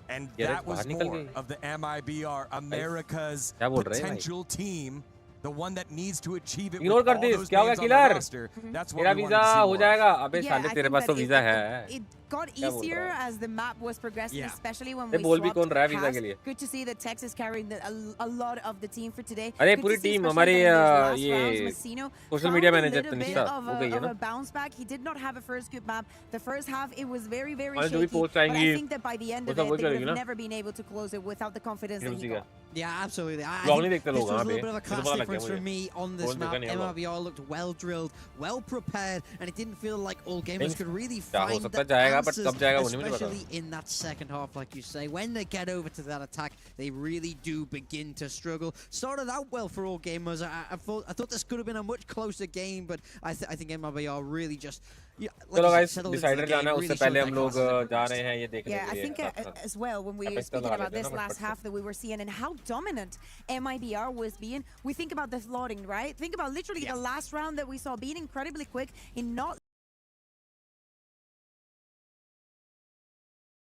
And that was more of the �MIBR, America's potential team. The one that needs to achieve it with all those names on the roster. That's what we want to see हो जाएगा। more. अबे Yeah, साले I तेरे think पास तो that visa है। it got easier as the map was progressing, especially when ये we बोल भी swapped कौन रहा है वीजा के paths. लिए? Good to see that Tex is carrying a lot of the team for today. अरे Good पूरी to see टीम especially हमारी that in those last ये rounds, 𝐒𝐸 social found media a manager little Tanisha bit हो गई है of ना। a bounce back. He did not have a first good map. The first half it was very जो भी shaky, post but I आएंगी think that by the end of वो सब it वही they would करेगी have ना। never been able to close it without the confidence that he got. Yeah, absolutely. I blog think नहीं देखते this लोग was a वहाँ little पे। bit of a मुझे class पता लग difference गया for मुझे। me on this कौन map. देखा नहीं है blog. �MIBR looked well drilled, well prepared, and it didn't feel like ALGS could really क्या हो find सकता है the जाएगा, but answers, कब जाएगा वो नहीं मुझे पता। especially in that second half, like you say. When they get over to that attack, they really do begin to struggle. Started out well for ALGS. I thought this could have been a much closer game, but I think �MIBR really just. Yeah, चलो guys decider जाना है, उससे पहले हम लोग जा रहे हैं ये देखने के लिए। Yeah, I think as well when we were speaking about this last half that we were seeing and how dominant �MIBR was being, we think about the flooding, right? Think about literally the last round that we saw being incredibly quick in not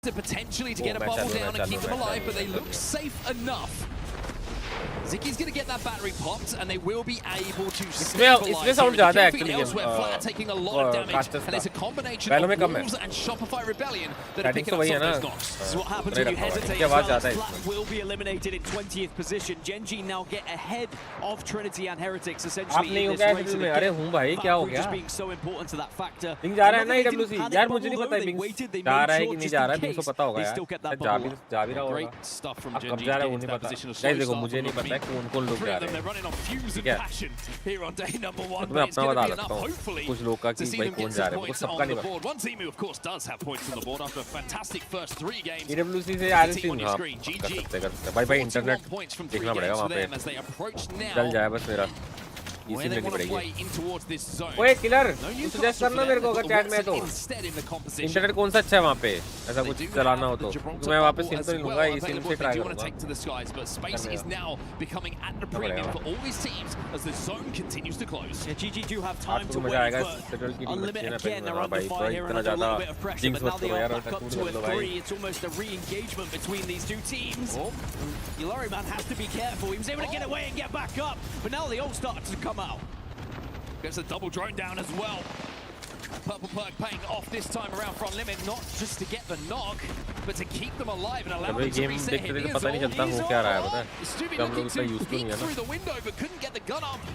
potentially to get a bubble down and keep them alive, but they look safe enough. Ziggy's going to get that battery popped, and they will be able to stabilize. इसमें sound ज़्यादा है actually elsewhere, Flat taking a lot of damage, and it's a combination of Wolves and Shopify Rebellion that are picking up some of those knocks. This is what happens when you hesitate as well. Flat will be eliminated in 20th position. Gen.G now get ahead of Trinity and Heretics essentially in this race. अरे हूँ भाई क्या हो गया? Just being so important to that factor. Link जा रहा है ना EWC यार मुझे नहीं पता लिंक जा रहा है कि नहीं जा रहा है तुमको पता होगा यार जा भी रहा होगा अब कब जा रहा है वो नहीं पता गाइस देखो मुझे नहीं पता कौन लोग जा रहे हैं तुम्हें अपना बता सकता हूँ कुछ लोग का कि भाई कौन जा रहा है मुझे सबका नहीं पता EWC से यार टीम हाँ कर सकते भाई इंटरनेट देखना पड़ेगा वहाँ पे चल जाए बस मेरा इसी में पड़ेगी ओए किलर सजेस्ट करना मेरे को अगर चैट में है तो इंटरनेट कौन सा अच्छा है वहाँ पे ऐसा कुछ चलाना हो तो मैं वहाँ पे सिम तो नहीं लूँगा इसी से ट्राई करूँगा आपको मजा आएगा सेटल की टीम अच्छी है ना भाई तो इतना ज़्यादा जिंक्स मत करो यार टूट कर लो भाई It's almost a re-engagement between these two teams. 𝐒𝐚𝐴 has to be careful. He was able to get away and get back up, but now they all start to come out. Gets a double drone down as well. Purple Perk paying off this time around front limit, not just to get the knock, but to keep them alive and allow them to reset him. पता नहीं चलता हो क्या रहा है पता है हम लोग इतना यूज़ नहीं है through the window, but couldn't get the gun up.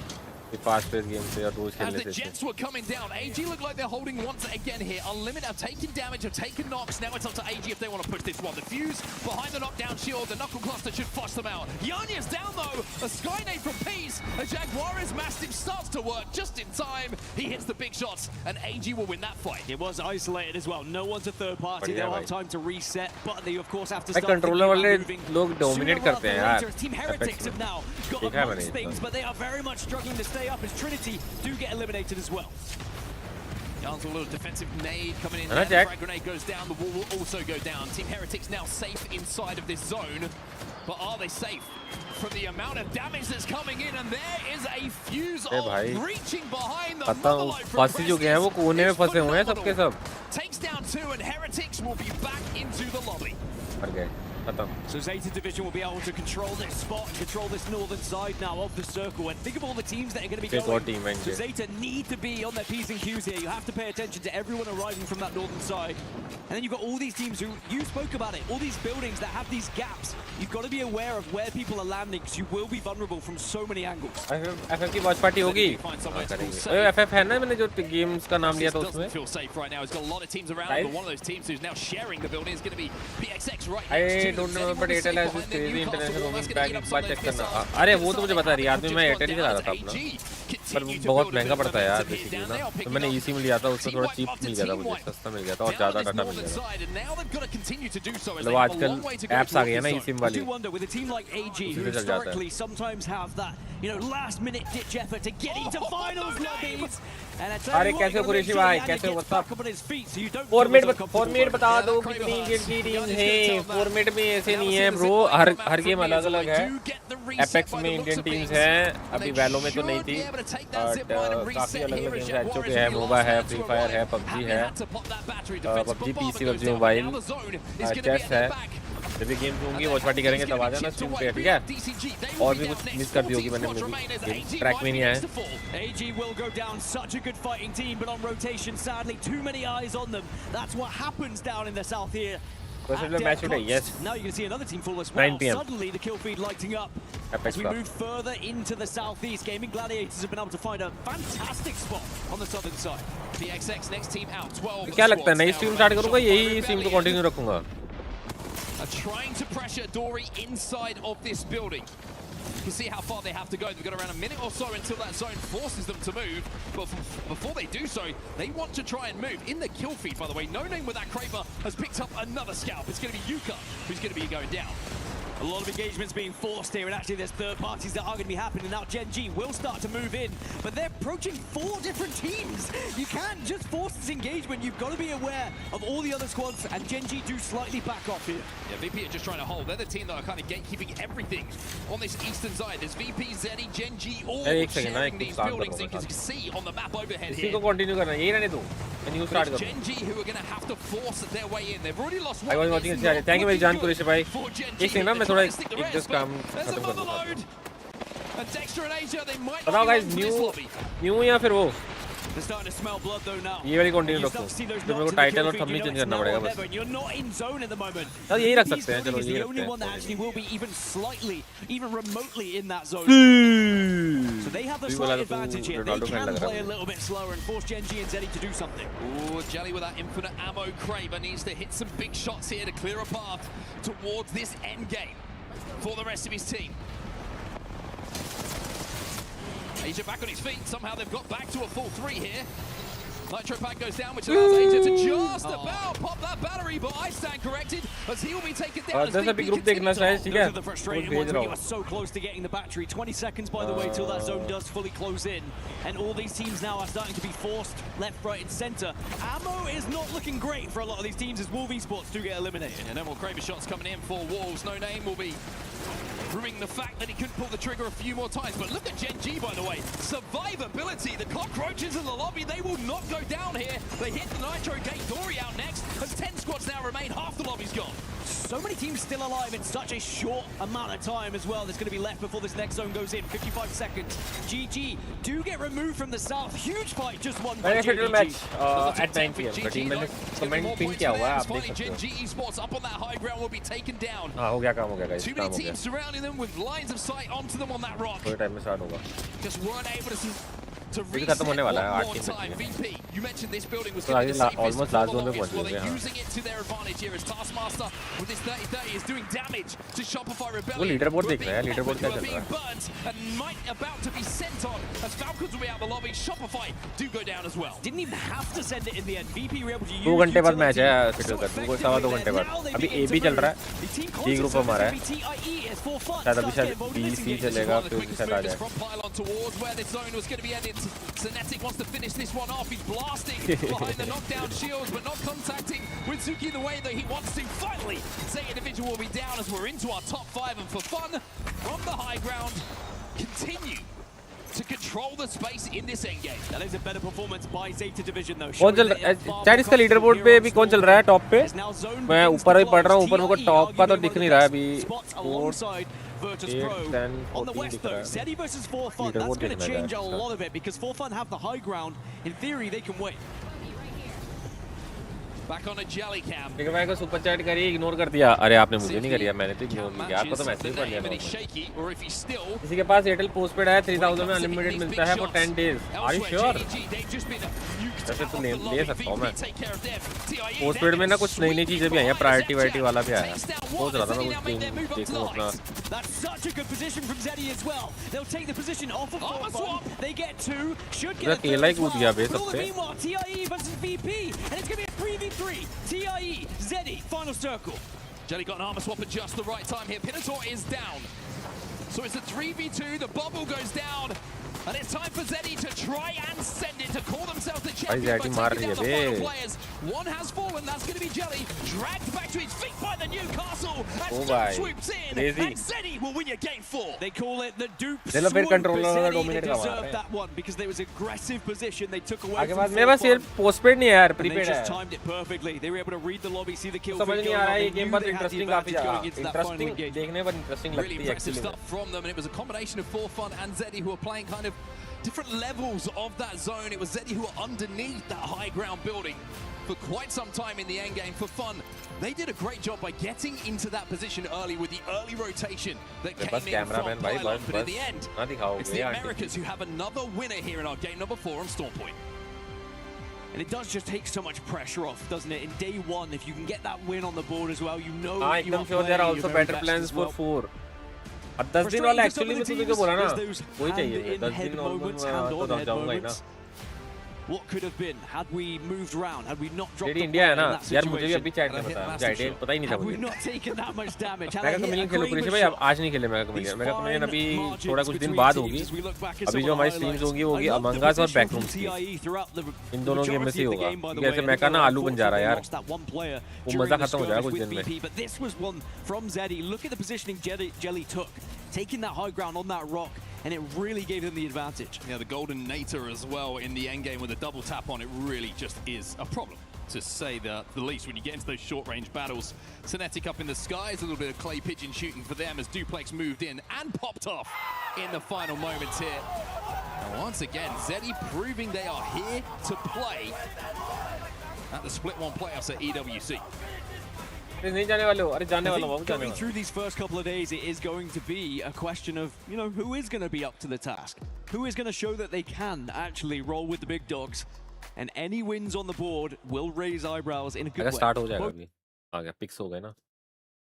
Fast pace game से या रोज As खेलने the से Jets were coming down, AG look like they're holding once again here. Unlimited have taken damage, have taken knocks. Now it's up to AG if they want to push this one. The fuse behind the knockdown shield, the knuckle cluster should flush them out. 𝐒𝐚𝐴's down though. A Skynade from Peace. A 𝐒𝐿GS Mastiff starts to work just in time. He hits the big shots, and AG will win that fight. It was isolated as well. No one's a third party. They'll have time to reset, but they of course have to start controller वाले लोग dominate करते हैं यार Team Heretics have now got amongst things, but they are very much struggling to stay up as Trinity do get eliminated as well. Jan's a little defensive nade coming in there. The frag grenade goes down, the wall will also go down. Team Heretics now safe inside of this zone, but are they safe from the amount of damage that's coming in? And there is a fuse reaching behind the Motherload from Preston. Takes down 2 and Heretics will be back into the lobby. So Zeta Division will be able to control this spot, control this northern side now of the circle. And think of all the teams that are going to be going. So Zeta need to be on their P's and Q's here. You have to pay attention to everyone arriving from that northern side. And then you've got all these teams who, you spoke about it, all these buildings that have these gaps. You've got to be aware of where people are landing because you will be vulnerable from so many angles. FF की watch party होगी FF है ना मैंने जो games का नाम लिया था उसमें feel safe right now. He's got a lot of teams around, but one of those teams who's now sharing the building is going to be PXX right next to don't know but Airtel has this crazy international roaming pack एक बार check करना अरे वो तो मुझे बता रही यार मैं Airtel ही चला रहा था अपना पर बहुत महंगा पड़ता है यार बेसिकली ना तो मैंने इसी में लिया था उससे थोड़ा चीप मिल गया था मुझे सस्ता मिल गया था और ज़्यादा डाटा मिल गया था मतलब आजकल apps आ गई है ना इसी वाली with a team like AG who historically sometimes have that last minute ditch effort to get into finals lobbies. अरे कैसे कुरेशी भाई कैसे फॉर्मेट बता दो कितनी गिनती टीम है फॉर्मेट में ऐसे नहीं है ब्रो हर गेम अलग अलग है एपेक्स में इंडियन टीम्स हैं अभी वैलो में तो नहीं थी बट काफी अलग अलग गेम्स एचओ के है मोबा है फ्री फायर है पबजी है PUBG PC PUBG mobile chess है जब ये गेम्स होंगी वॉच पार्टी करेंगे तब आ जाना स्ट्रीम पे ठीक है और भी कुछ मिस कर दी होगी मैंने ट्रैक में नहीं आया AG will go down, such a good fighting team, but on rotation, sadly, too many eyes on them. That's what happens down in the south here. Match today, yes. Now you can see another team full as well. 9 PM. Suddenly the kill feed lighting up. As we move further into the southeast, Gaming Gladiators have been able to find a fantastic spot on the southern side. PXX next team out 12. क्या लगता है नई stream start करूंगा यही stream को continue रखूंगा trying to pressure Dory inside of this building. You can see how far they have to go. They've got around a minute or so until that zone forces them to move. But before they do so, they want to try and move. In the kill feed, by the way, No Name with that Kraber has picked up another scalp. It's going to be Yuka who's going to be going down. A lot of engagements being forced here, and actually there's third parties that are going to be happening. Now Gen G will start to move in, but they're approaching 4 different teams. You can't just force this engagement. You've got to be aware of all the other squads, and Gen G do slightly back off here. Yeah, VP are just trying to hold. They're the team that are kind of gatekeeping everything on this eastern side. There's VP, Zeddy, Gen G, all sharing these buildings. You can see on the map overhead here. Gen G who are going to have to force their way in. They've already lost one. I was watching it. Thank you very much, Kuresh bhai. एक second ना मैं थोड़ा एक just काम खत्म कर दूंगा. बताओ गाइस न्यू या फिर वो They're starting to smell blood though now. ये वाली कंटिन्यू रखो. तो मेरे को टाइटल और थंबनेल चेंज करना पड़ेगा बस. You're not in zone at the moment. चलो यही रख सकते हैं. चलो यही रखते the only हैं. one that actually will be even slightly, even remotely in that zone. So they have the slight advantage here. They can play a little bit slower and force Gen G and Zeddy to do something. Ooh, Jelly with that infinite ammo. 𝐚𝐴 needs to hit some big shots here to clear a path towards this end game for the rest of his team. Asia back on his feet. Somehow they've got back to a full 3 here. Nitro pack goes down, which allows Asia to just about pop that battery, but I stand corrected as he will be taken down. There's a big group देखना चाहिए, ठीक है? Those are the frustrating ones when you are so close to getting the battery. 20 seconds, by the way, till that zone does fully close in. And all these teams now are starting to be forced left, right, and center. Ammo is not looking great for a lot of these teams as Wolves Esports do get eliminated. And no more Kraber shots coming in for Wolves. No name will be proving the fact that he couldn't pull the trigger a few more times. But look at Gen G, by the way. Survivability. The cockroaches in the lobby, they will not go down here. They hit the Nitro gate. Dory out next. As 10 squads now remain, half the lobby's gone. So many teams still alive in such a short amount of time as well. There's going to be left before this next zone goes in. 55 seconds. GG do get removed from the south. Huge fight, just won by JDG. Match at 9 PM. But email comment ping क्या हुआ आप देख सकते Gen G Esports up on that high ground will be taken down. हाँ हो गया काम हो गया guys. Too many teams surrounding them with lines of sight onto them on that rock. थोड़े टाइम में स्टार्ट होगा. Just weren't able to खत्म होने वाला है 8 time. VP, you mentioned this building was तो going to be the safest almost last zone में पहुंच well, गए they're हैं. using it to their advantage here as Taskmaster with this 30-30 is doing damage to Shopify Rebellion. वो leaderboard देख रहे हैं. leaderboard क्या चल रहा है? Burnt and might about to be sent on as Falcons will be out of the lobby. Shopify do go down as well. Didn't even have to send it in the end. VP were able to use 2 घंटे बाद match है settle कर. 2 घंटे बाद. अभी ए भी चल रहा है. डी ग्रुप हमारा है. शायद अभी शायद BC चलेगा फिर शायद आ जाए. Senetic wants to finish this one off. He's blasting behind the knockdown shields, but not contacting with Zuki the way that he wants to. Finally, say individual will be down as we're into our top 5, and for fun, from the high ground, continue to control the space in this end game. That is a better performance by Zeta Division though. कौन चल रहा है? Chat इसका leader board पे भी कौन चल रहा है टॉप पे? मैं ऊपर ही पढ़ रहा हूँ. ऊपर मेरे को टॉप का तो दिख नहीं रहा है अभी. Virtus Pro. On the west though, Zeddy versus 4Fun, that's going to change a lot of it because 4Fun have the high ground. In theory, they can win. Back on a jelly cam. ठीक है भाई को super chat करिए ignore कर दिया. अरे आपने मुझे नहीं करिया. मैंने तो इग्नोर नहीं किया. आपको तो मैसेज कर लिया. किसी के पास एयरटेल पोस्टपेड है 3000 में अनलिमिटेड मिलता है for 10 days. Are you sure? वैसे तो ले सकता हूँ मैं. पोस्टपेड में ना कुछ नई नई चीजें भी आई हैं. प्रायोरिटी वाइटी वाला भी आया. सोच रहा था मैं कुछ देखूँ अपना. That's such a good position from Zeddy as well. They'll take the position off of 4Fun. They get 2. Should get a third as well. Meanwhile, TIE versus VP, and it's going to be a 3v3. TIE, Zeddy, final circle. Jelly got an armor swap at just the right time here. Pinator is down. So it's a 3v2. The bubble goes down. And it's time for Zeddy to try and send it to call themselves the champion by taking down the final players. One has fallen, that's going to be Jelly. Dragged back to his feet by the Newcastle. And swoops in. And Zeddy will win your game 4. They call it the dupe swoop. Zeddy, they deserved that one because there was aggressive position. They took away from 4Fun. मेरे पास ये postpaid नहीं है यार. And they prepaid है. just timed it perfectly. They were able to read the lobby, see the kill. समझ नहीं आ रहा है ये गेम बहुत इंटरेस्टिंग काफी ज्यादा. इंटरेस्टिंग देखने पर इंटरेस्टिंग लगती Really है impressive actually. stuff from them, and it was a combination of 4Fun and Zeddy who were playing kind of different levels of that zone. It was Zeddy who were underneath that high ground building for quite some time in the end game. For fun, they did a great job by getting into that position early with the early rotation that came in from Pylon. But in the end, it's the Americans who have another winner here in our game number 4 on Stormpoint. And it does just take so much pressure off, doesn't it? In day 1, if you can get that win on the board as well, you know I'm sure there are also better plans for 4. अब 10 दिन वाला actually मैं तुझे जो बोला ना वही चाहिए. 10 दिन और तो जाऊंगा ही ना. what could have been had we moved around, had we not dropped JD the India है player ना in that यार मुझे भी situation. अभी चैट में बताया मुझे आइडिया पता ही नहीं था Had we मुझे not taken that much damage, had mega I hit a chameleon Khelo Kramer police भाई shot. अब आज नहीं खेले मेगा कमिलियन अभी थोड़ा कुछ दिन बाद होगी अभी जो हमारी स्ट्रीम्स होंगी होगी अमंग अस और बैकरूम्स की इन दोनों गेम में से ही होगा क्योंकि ऐसे मेका ना आलू बन जा रहा है यार वो मजा खत्म हो जाएगा कुछ दिन में But this was one from Zeddy. Look at the positioning Jelly took, taking that high ground on that rock, and it really gave them the advantage. Yeah, the golden Nater as well in the end game with a double tap on it really just is a problem, to say the least, when you get into those short range battles. Cinetic up in the skies, a little bit of clay pigeon shooting for them as Duplex moved in and popped off in the final moments here. And once again, Zeddy proving they are here to play at the Split 1 playoffs at EWC. नहीं जाने वाले हो अरे जाने वाला हूं Going through these first couple of days, it is going to be a question of, you know, who is going to be up to the task, who is going to show that they can actually roll with the big dogs, and any wins on the board will raise eyebrows in a good way. Start हो जाएगा अभी आ गया pics हो गए ना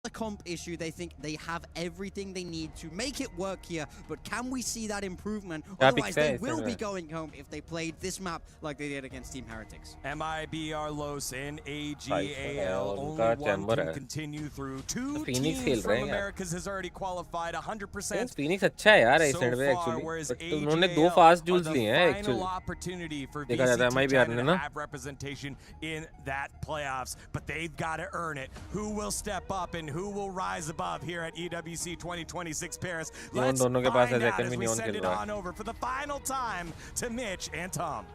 The comp issue, they think they have everything they need to make it work here, but can we see that improvement? Otherwise, they will be going home if they played this map like they did against Team Heretics. MIBR Los and AGAL, only one can continue through. Two teams from Americas has already qualified 100%. Phoenix अच्छा है यार इस side पे actually उन्होंने दो fast joules लिए हैं actually देखा जाता है MIBR ने ना representation in that playoffs, but they've got to earn it. Who will step up and who will rise above here at EWC 2026 Paris? Let's find out as we send it on over for the final time to Mitch and Tom.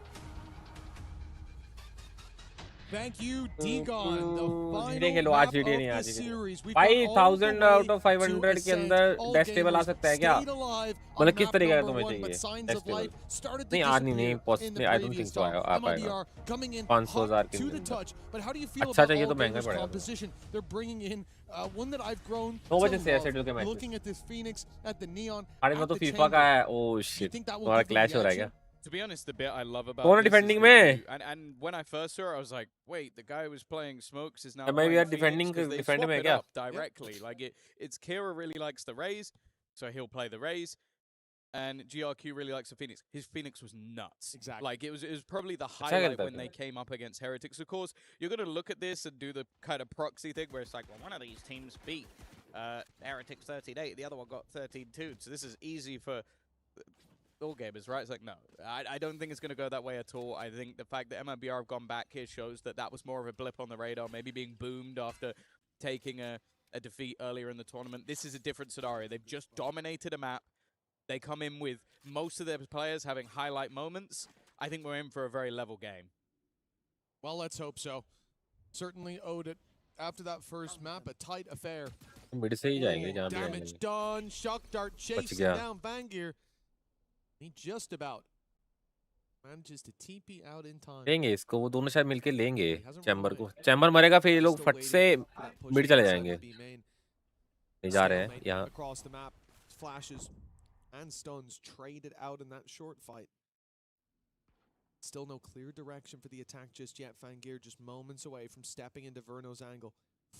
Thank you, Degon. The Khelo final आज map video of नहीं the आज series. We've 5000 got all out of 500 के अंदर death table आ सकता है क्या मतलब किस तरीके का तुम्हें चाहिए डेथ टेबल नहीं आज नहीं possible I don't think so आ पाएगा 500,000 के अंदर अच्छा चाहिए तो महंगा पड़ेगा They're bringing in one that I've grown 9 बजे से S8UL के match looking at this Phoenix at the Neon अरे वो तो फीफा का है ओह शिट तुम्हारा क्लैश हो रहा है क्या To be honest, the bit I love about कौन this defending is में and when I first saw it, I was like, wait, the guy who was playing Smokes is now maybe playing defending Phoenix 'cause they defending swap में it क्या up directly. Like it's Kira really likes the Rays, so he'll play the Rays, and GRQ really likes the Phoenix. His Phoenix was nuts. Exactly. Like it was probably the highlight when they came up against Heretics. Of course, you're going to look at this and do the kind of proxy thing where it's like, well, one of these teams beat Heretics 13-8, the other one got 13-2, so this is easy for all gamers, right? It's like, no, I don't think it's going to go that way at all. I think the fact that MIBR have gone back here shows that that was more of a blip on the radar, maybe being boomed after taking a defeat earlier in the tournament. This is a different scenario. They've just dominated a map. They come in with most of their players having highlight moments. I think we're in for a very level game. Well, let's hope so. Certainly owed it after that first map, a tight affair. Mid से ही जाएंगे जहां भी Damage done. Shock dart chasing down 𝐌𝐚𝐿. He just about manages to TP out in time. लेंगे इसको वो दोनों शायद मिलके लेंगे चैम्बर को चैम्बर मरेगा फिर ये लोग फट से मिड चले जाएंगे नहीं जा रहे हैं यहाँ across the map. Flashes and stuns traded out in that short fight. Still no clear direction for the attack just yet. 𝐌𝐚𝐿 just moments away from stepping into Verno's angle.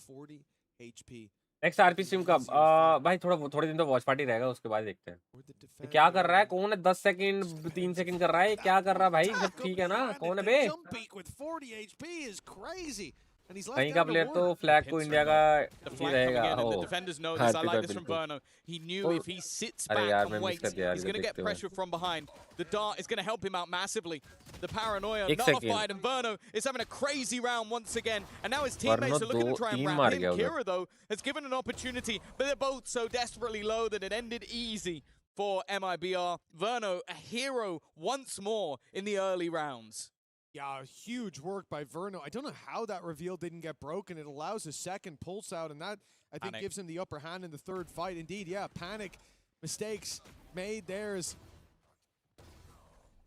40 HP. Next RP stream कब भाई थोड़े दिन तो watch party रहेगा उसके बाद देखते हैं क्या कर रहा है कौन है 10 सेकंड 3 सेकंड कर रहा है क्या कर रहा है भाई सब ठीक है ना कौन है बे कहीं का प्लेयर तो फ्लैग को इंडिया का ही रहेगा The defenders know this. I like this from Verno. He knew if he sits back and waits, he's going to get pressure from behind. The dart is going to help him out massively. The paranoia nullified, and Verno is having a crazy round once again. And now his teammates are looking to try and wrap him. Kira, though, has given an opportunity, but they're both so desperately low that it ended easy for MIBR. Verno, a hero once more in the early rounds. Yeah, huge work by Verno. I don't know how that reveal didn't get broken. It allows a second pulse out, and that, I think, gives him the upper hand in the third fight. Indeed, yeah, panic, mistakes made there as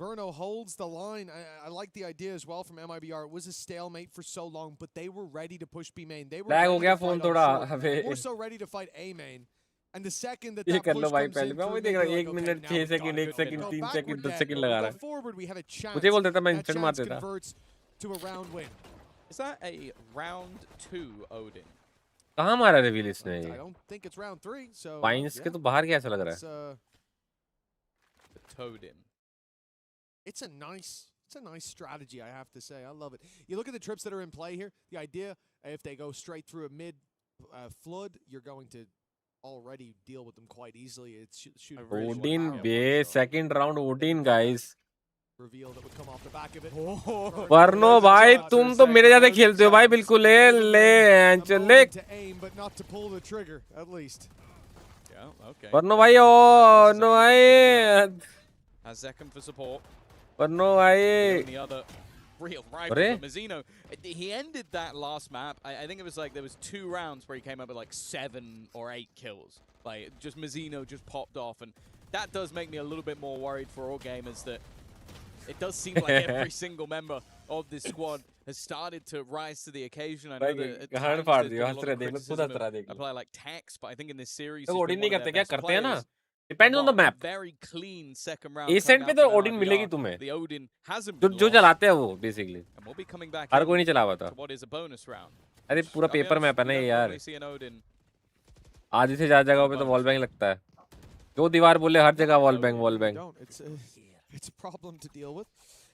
Verno holds the line. I like the idea as well from MIBR. It was a stalemate for so long, but they were ready to push B main. They were ready to fight more so ready to fight A main. And the second that push comes in, मैं देख रहा हूं 1 minute 6 second 1 second 3 second 10 second लगा रहा है मुझे बोल देता मैं इंस्टेंट मार देता to a round win. Is that a round 2 Odin? कहां मारा रिवील इसने I don't think it's round 3, so pines के तो बाहर कैसा लग रहा है The Toadin. It's a nice It's a nice strategy, I have to say. I love it. You look at the trips that are in play here. The idea, if they go straight through a mid flood, you're going to already deal with them quite easily. It's Odin base, second round Odin, guys. reveal that would come off the back of it. वर्नो भाई तुम तो मेरे ज्यादा खेलते हो भाई बिल्कुल ले चले to aim but not to pull the trigger at least. Yeah, okay. वर्नो भाई ओ नो भाई Has Zekhem for support. वर्नो भाई The other real rival for 𝐒𝐚𝐴. He ended that last map. I think it was like there was 2 rounds where he came up with like 7 or 8 kills. Like just 𝐒𝐚𝐴 just popped off, and that does make me a little bit more worried for all gamers that it does seem like every single member of this squad has started to rise to the occasion. I know that at times there's been a lot of criticism of a player like Tex, but I think in this series he's been one of their best players. Depends on the map. Very clean second round. इस set पे तो Odin मिलेगी तुम्हें. The Odin hasn't जो चलाते हैं वो basically. And we'll be coming back हर कोई नहीं चला पाता. what is a bonus round. अरे पूरा पेपर मैप है ना ये यार. See an Odin. आधी से ज्यादा जगहों पे तो वॉल बैंग लगता है. जो दीवार बोले हर जगह wall bang. It's a problem to deal with.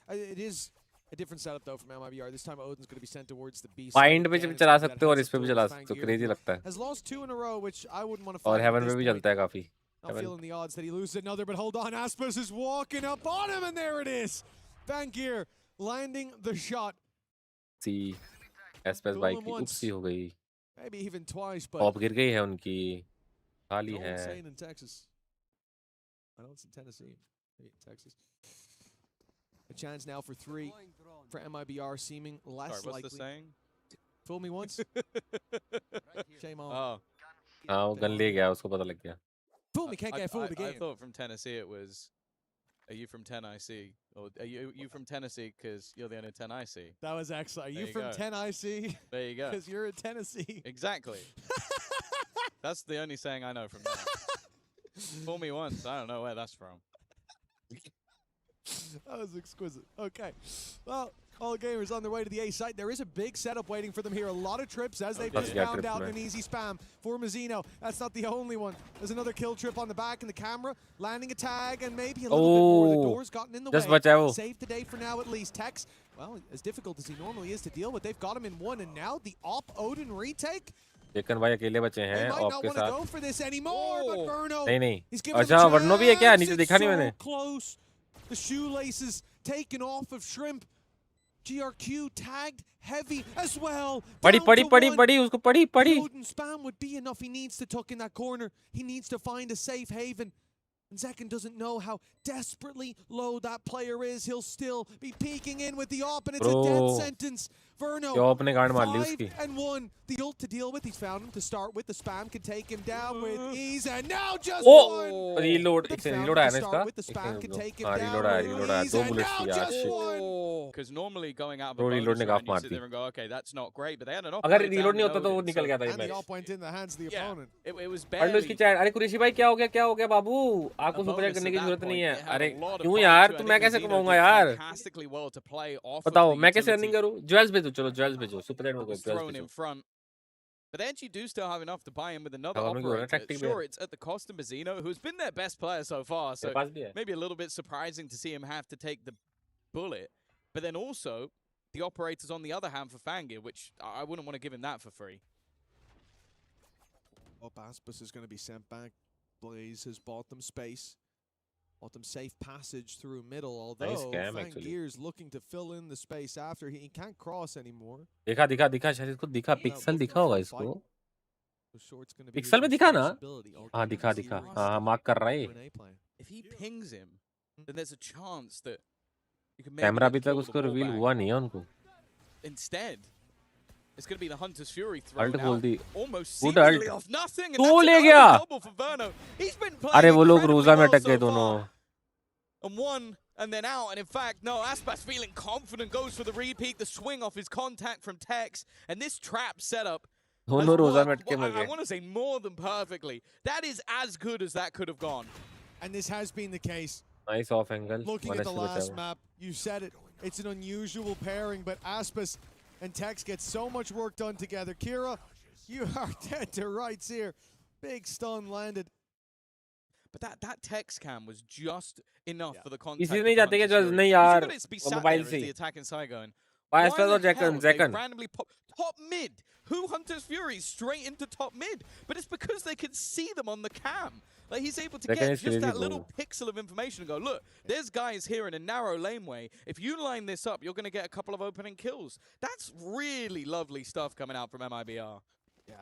It is a different setup though from MIBR. This time Odin's going to be sent towards the beast. Find पे भी चला सकते हो और इस पे भी चला सकते हो. Crazy लगता है. Has lost 2 in a row, which I wouldn't want to. और heaven पे भी चलता है काफी. Not feeling the odds that he loses another, but hold on, 𝐴SPAS is walking up on him, and there it is. 𝐴SPAS landing the shot. See, 𝐴SPAS भाई की उपसी हो गई. Maybe even twice, but. Of गिर गई है उनकी. खाली है. Insane in Texas. I know it's in Tennessee, maybe in Texas. A chance now for 3 for MIBR, seeming less Sorry, likely. What's the saying? Fool me once. Shame on. Oh. हाँ वो gun ले गया उसको पता लग गया. Fool me, can't get fooled again. I thought from Tennessee it was, are you from 10IC? Or are you from Tennessee because you're the only 10 I see? That was excellent. Are you There you from go. 10 IC? There you go. Because you're in Tennessee. Exactly. That's the only saying I know from that. Fool me once. I don't know where that's from. That was exquisite. Okay. Well, all gamers on their way to the A site. There is a big setup waiting for them here. A lot of trips as they've just found out an easy spam for 𝐒𝐚𝐴. That's not the only one. There's another kill trip on the back in the camera. Landing a tag and maybe a little bit more. The door's gotten in the way. Safe today for now at least. Tex, well, as difficult as he normally is to deal with, they've got him in 1. And now the Odin retake. लेकिन भाई अकेले बचे हैं of के साथ. नहीं. अच्छा वर्नो भी है क्या? नीचे देखा नहीं मैंने. The shoelaces taken off of Shrimp. GRQ tagged heavy as well. पड़ी उसको पड़ी. Odin spam would be enough. He needs to tuck in that corner. He needs to find a safe haven. And Zekhem doesn't know how desperately low that player is. He'll still be peeking in with the op, and it's a death sentence. Verno, 5-1. The ult to deal with. He's found him to start with. The spam can take him down with ease, and now just one. Reload. It's a reload आया ना इसका. With the spam can take him reload आया. 2 bullets किया. Because normally going out of a bonus round, you sit there and go, okay, that's not great, but they had an op. अगर reload नहीं होता तो वो निकल गया था ये match. And the op went in the hands of the opponent. It was barely. इसकी चैट. अरे कुरैशी भाई क्या हो गया बाबू? आपको सुपर चैट करने की जरूरत नहीं है. अरे क्यों यार? तो मैं कैसे कमाऊंगा यार? बताओ मैं कैसे अर्निंग करूं? ज्वेल्स भेजो. चलो ज्वेल्स भेजो. सुपर चैट में कोई ज्वेल्स भेजो. But they actually do still have enough to buy him with another operator. Sure, it's at the cost of 𝐒𝐴SPAS, who's been their best player so far, so maybe a little bit surprising to see him have to take the bullet. But then also, the operators on the other hand for 𝐼𝐴SPAS, which I wouldn't want to give him that for free. 𝐴SPAS is going to be sent back. Blaze has bought them space. Bought them safe passage through middle, although 𝐼𝐴SPAS looking to fill in the space after. He can't cross anymore. दिखा शायद इसको दिखा. Pixel दिखा होगा इसको. Pixel में दिखा ना? हाँ दिखा. हाँ मार्क कर रहा है. If he pings him, then there's a chance that you can camera अभी तक उसको रिवील हुआ नहीं है उनको. Instead, it's going to be the Hunter's Fury throw now. Almost Good seemingly off nothing. तो ले गया. He's been playing. अरे वो लोग रोजा में अटक गए दोनों. And 1 and then out, and in fact, no, 𝐴SPAS feeling confident, goes for the repeat, the swing off his contact from Tex, and this trap setup. दोनों रोजा में अटके मर गए. I want to say more than perfectly. That is as good as that could have gone. And this has been the case. Nice off angle. Looking at the last map, you said it. It's an unusual pairing, but 𝐴SPAS and Tex get so much work done together. Kira, you are dead to rights here. Big stun landed. But that text cam was just enough for the contact. इसी नहीं जाते कि जो नहीं यार mobile से the attacking side going. Why Why the Jack hell and they Zekan randomly pop top mid? Who Hunter's Fury straight into top mid? But it's because they can see them on the cam. Like he's able to get just that little pixel of information and go, look, there's guys here in a narrow laneway. If you line this up, you're going to get a couple of opening kills. That's really lovely stuff coming out from MIBR. Yeah.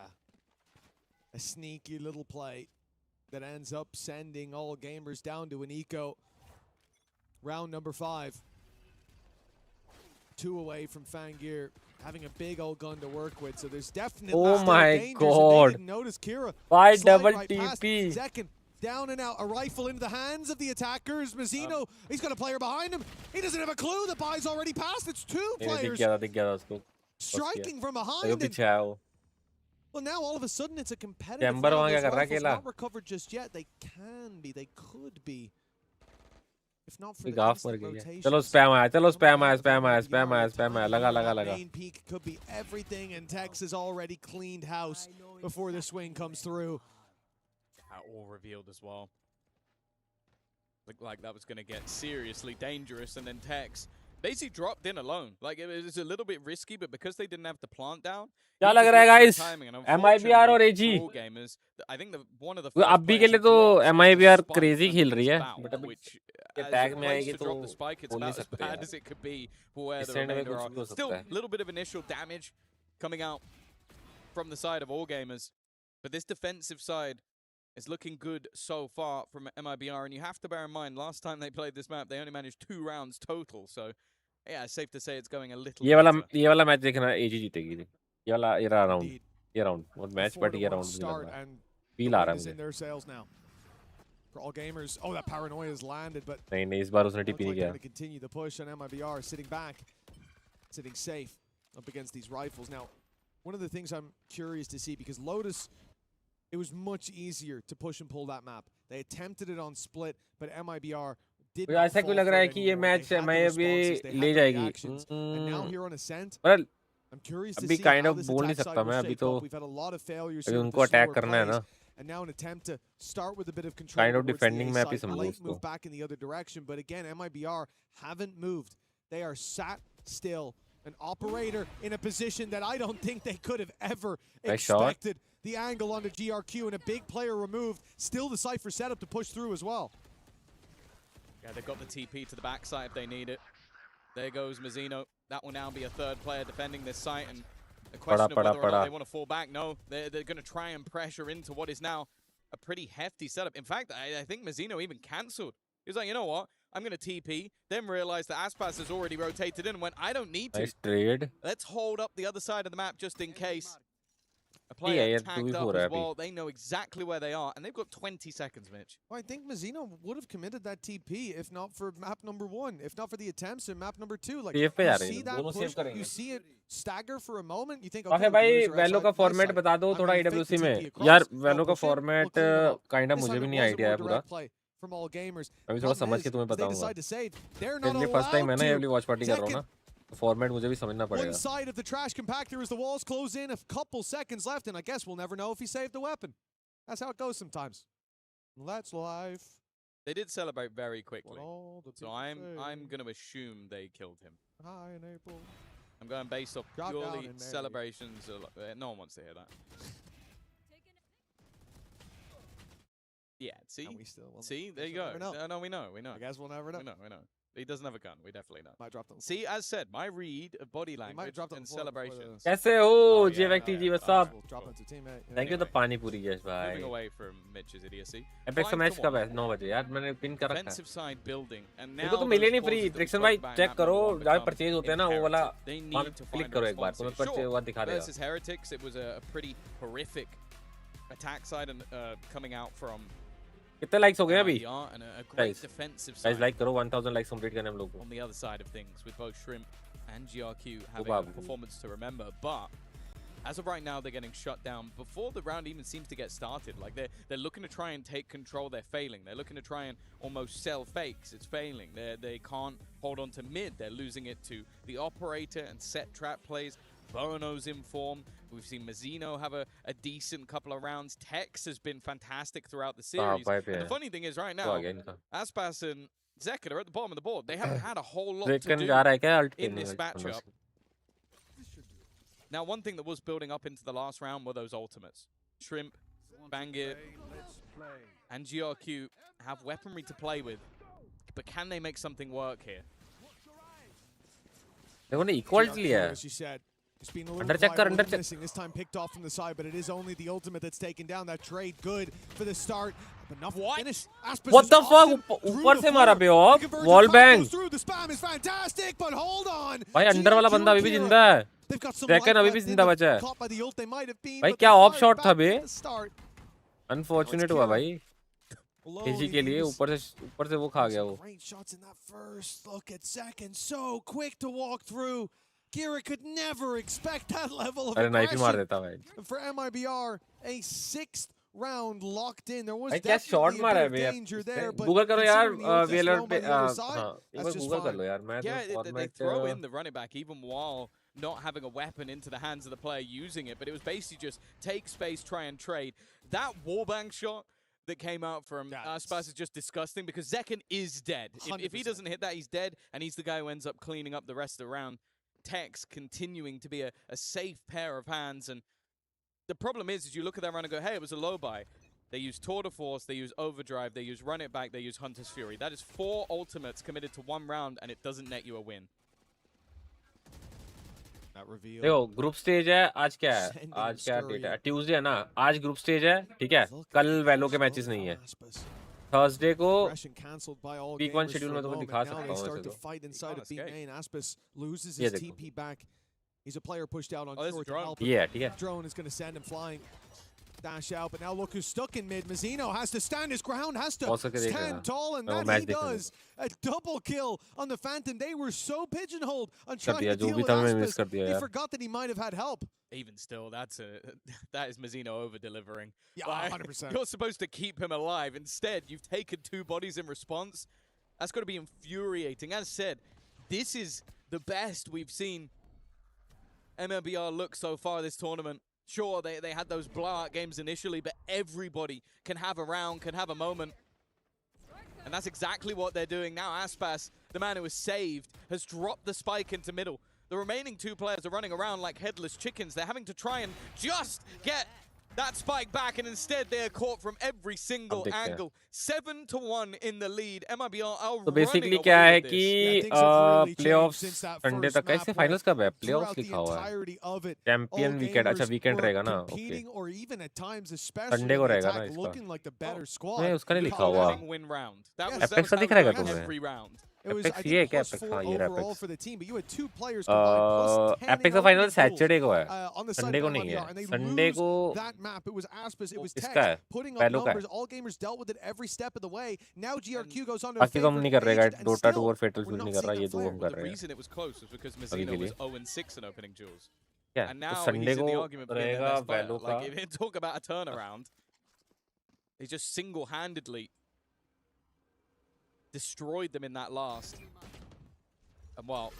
A sneaky little play that ends up sending all gamers down to an eco. Round number 5. 2 away from 𝐸, having a big old gun to work with, so there's definitely oh my god, notice Kira why double right TP second down and out, a rifle into the hands of the attackers. 𝐸, he's got a player behind him, he doesn't have a clue, the buy's already passed. It's 2 players striking from behind him. Well, now all of a sudden it's a competitive round. Those rifles not recovered just yet. They can be, they could be. If not for the rotation. चलो spam आया लगा Main peak could be everything, and Tex has already cleaned house before the swing comes through. All revealed as well. Looked like that was going to get seriously dangerous, and then Tex basically dropped in alone. Like it was a little bit risky, but because they didn't have the plant down. क्या लग रहा है guys? MIBR और AG. I think one of the अभी के लिए तो MIBR crazy खेल रही है, but अभी टैग में आएगी तो it's about as bad as it could be for where the remainder are. Still a little bit of initial damage coming out from the side of All Gamers, but this defensive side is looking good so far from MIBR, and you have to bear in mind last time they played this map they only managed 2 rounds total, so yeah, it's safe to say it's going a little ये वाला match देखना AG जीतेगी ये round what match but ये round feel आ रहा है मुझे for All Gamers. Oh, that paranoia has landed, but नहीं इस बार उसने टीपी नहीं किया. Continue the push on MIBR, sitting back, sitting safe up against these rifles. Now, one of the things I'm curious to see, because Lotus, it was much easier to push and pull that map. They attempted it on split, but MIBR did not. ऐसा क्यों लग रहा है कि ये match मैं अभी ले जाएगी. And now here on Ascent, well, I'm curious to अभी see kind how of this बोल नहीं attack सकता side मैं will अभी shape तो up. We've had a lot of failures अभी here उनको with the अटैक slower करना है plays. ना. And now an attempt to start with a bit of control. Kind of towards the defending A map side, is समझो late उसको. move back in the other direction, but again, MIBR haven't moved. They are sat still. An operator in a position that I don't think they could have ever expected. The angle onto GRQ and a big player removed. Still the Cypher setup to push through as well. Yeah, they've got the TP to the backside if they need it. There goes 𝐸. That will now be a 3rd player defending this site, and the question of whether or not they want to fall back. No, they're going to try and pressure into what is now a pretty hefty setup. In fact, I think 𝐸 even cancelled. He was like, you know what? I'm going to TP, then realize that Aspas has already rotated in and went, I don't need to. Nice trade. Let's hold up the other side of the map just in case. A player tagged up as well. They know exactly where they are, and they've got 20 seconds, Mitch. Well, I think 𝐸 would have committed that TP if not for map number 1, if not for the attempts in map number 2. Like, you see that push, you see it stagger for a moment, you think, okay, भाई वैलो का format बता दो थोड़ा EWC में. यार वैलो का format kind of मुझे भी नहीं आईडिया है पूरा. From All Gamers. अभी थोड़ा समझ के तुम्हें बताऊंगा. ये फर्स्ट टाइम है ना ये वाली वॉच पार्टी कर रहा हूं ना. Format मुझे भी समझना पड़ेगा. One side of the trash compactor as the walls close in, a couple seconds left, and I guess we'll never know if he saved the weapon. That's how it goes sometimes. That's life. They did celebrate very quickly, so I'm going to assume they killed him. Hi, in April. I'm going based off purely celebrations. No one wants to hear that. Yeah, see, there you go. No, we know. I guess we'll never know. We know. He doesn't have a gun. We definitely know. Might drop them. See, as said, my read of body language and celebrations. कैसे हो JVT what's up? Thank you the पानी पूरी yes भाई. Moving away from Mitch's idiocy. Apex match कब है? 9 बजे यार मैंने पिन कर रखा है. Defensive side building, and now देखो तो मिले नहीं फ्री. ट्रिक्सन भाई चेक करो जब परचेज होते हैं ना वो वाला क्लिक करो एक बार. तुम्हें परचेज हुआ दिखा देगा. Versus Heretics, it was a pretty horrific attack side and coming out from. कितने लाइक्स हो गए अभी? Guys, like करो 1000 लाइक्स कंप्लीट करने हम लोग को. On the other side of things, with both Shrimp and GRQ having a performance to remember, but as of right now, they're getting shut down before the round even seems to get started. Like they're looking to try and take control. They're failing. They're looking to try and almost sell fakes. It's failing. They can't hold on to mid. They're losing it to the operator and set trap plays. Bono's in form. We've seen Mazzino have a decent couple of rounds. Tex has been fantastic throughout the series. And the funny thing is right now, Aspas and Zekat are at the bottom of the board. They haven't had a whole lot to do in this matchup. Now, one thing that was building up into the last round were those ultimates. Shrimp, 𝐴𝐷, and GRQ have weaponry to play with. But can they make something work here? They're going to equality, as you said. It's been a little missing this time, picked off from the side, but it is only the ultimate that's taken down. That trade good for the start. Enough finish. What the fuck? ऊपर से मारा बे और wall bang. The spam is fantastic, but hold on. भाई under वाला बंदा अभी भी जिंदा है. सेकंड अभी भी जिंदा बचा है. भाई क्या ऑफ शॉट था बे? अनफॉर्चुनेट हुआ भाई. एजी के लिए ऊपर से वो खा गया वो. Great shots in that first look at second. So quick to walk through. 𝐤𝐟𝑎 could never expect that level of aggression for MIBR. A 6th round locked in. There was definitely a bit of danger there, but Google करो यार velar पे Google कर लो यार. मैं they throw in the running back even while not having a weapon into the hands of the player using it, but it was basically just take space, try and trade. That wallbang shot that came out from Aspas is just disgusting because Zekan is dead. If he doesn't hit that, he's dead, and he's the guy who ends up cleaning up the rest of the round. Tex continuing to be a safe pair of hands, and the problem is you look at that round and go, hey, it was a low buy. They use Tour de Force, they use Overdrive, they use Run It Back, they use Hunter's Fury. That is 4 ultimates committed to 1 round, and it doesn't net you a win. देखो group stage है. आज क्या है? आज क्या date है? Tuesday है ना. आज ग्रुप स्टेज है, ठीक है. कल वैलो के मैचेस नहीं है. थर्सडे को वीक 1 शेड्यूल में तो दिखा सकता हूं वैसे तो. He's a player pushed out on short to help. Yeah, yeah. Drone is going to send him flying. Dash out, but now look who's stuck in mid. Mazzino has to stand his ground, has to stand tall, and that he does. A double kill on the Phantom. They were so pigeonholed on trying to deal with Aspas. They forgot that he might have had help. Even still, that is Mazzino over-delivering. Yeah, 100%. You're supposed to keep him alive. Instead, you've taken 2 bodies in response. That's got to be infuriating. As said, this is the best we've seen MLBR look so far this tournament. Sure, they had those blowout games initially, but everybody can have a round, can have a moment. And that's exactly what they're doing now. Aspas, the man who was saved, has dropped the spike into middle. The remaining 2 players are running around like headless chickens. They're having to try and just get that spike back, and instead they are caught from every single angle. 7-1 in the lead. MIBR are तो basically क्या है कि playoffs Sunday तक है. इससे finals कब है? Playoffs लिखा हुआ है. Champion weekend. अच्छा वीकेंड रहेगा ना. ओके संडे को रहेगा ना इसका. नहीं उसका नहीं लिखा हुआ. एपेक्स का दिख रहेगा तुम्हें? एपेक्स ये क्या एपेक्स? हाँ ये एपेक्स. एपेक्स का फाइनल सैटरडे को है, संडे को नहीं है. संडे को इसका है, पहलो का है. बाकी तो हम नहीं कर रहे. डोटा 2 और फेटल फ्यूल नहीं कर रहा. ये 2 हम कर रहे हैं अभी के लिए. क्या तो संडे को रहेगा वैलो का. Talk about a turnaround. He just single-handedly destroyed them in that last. And well,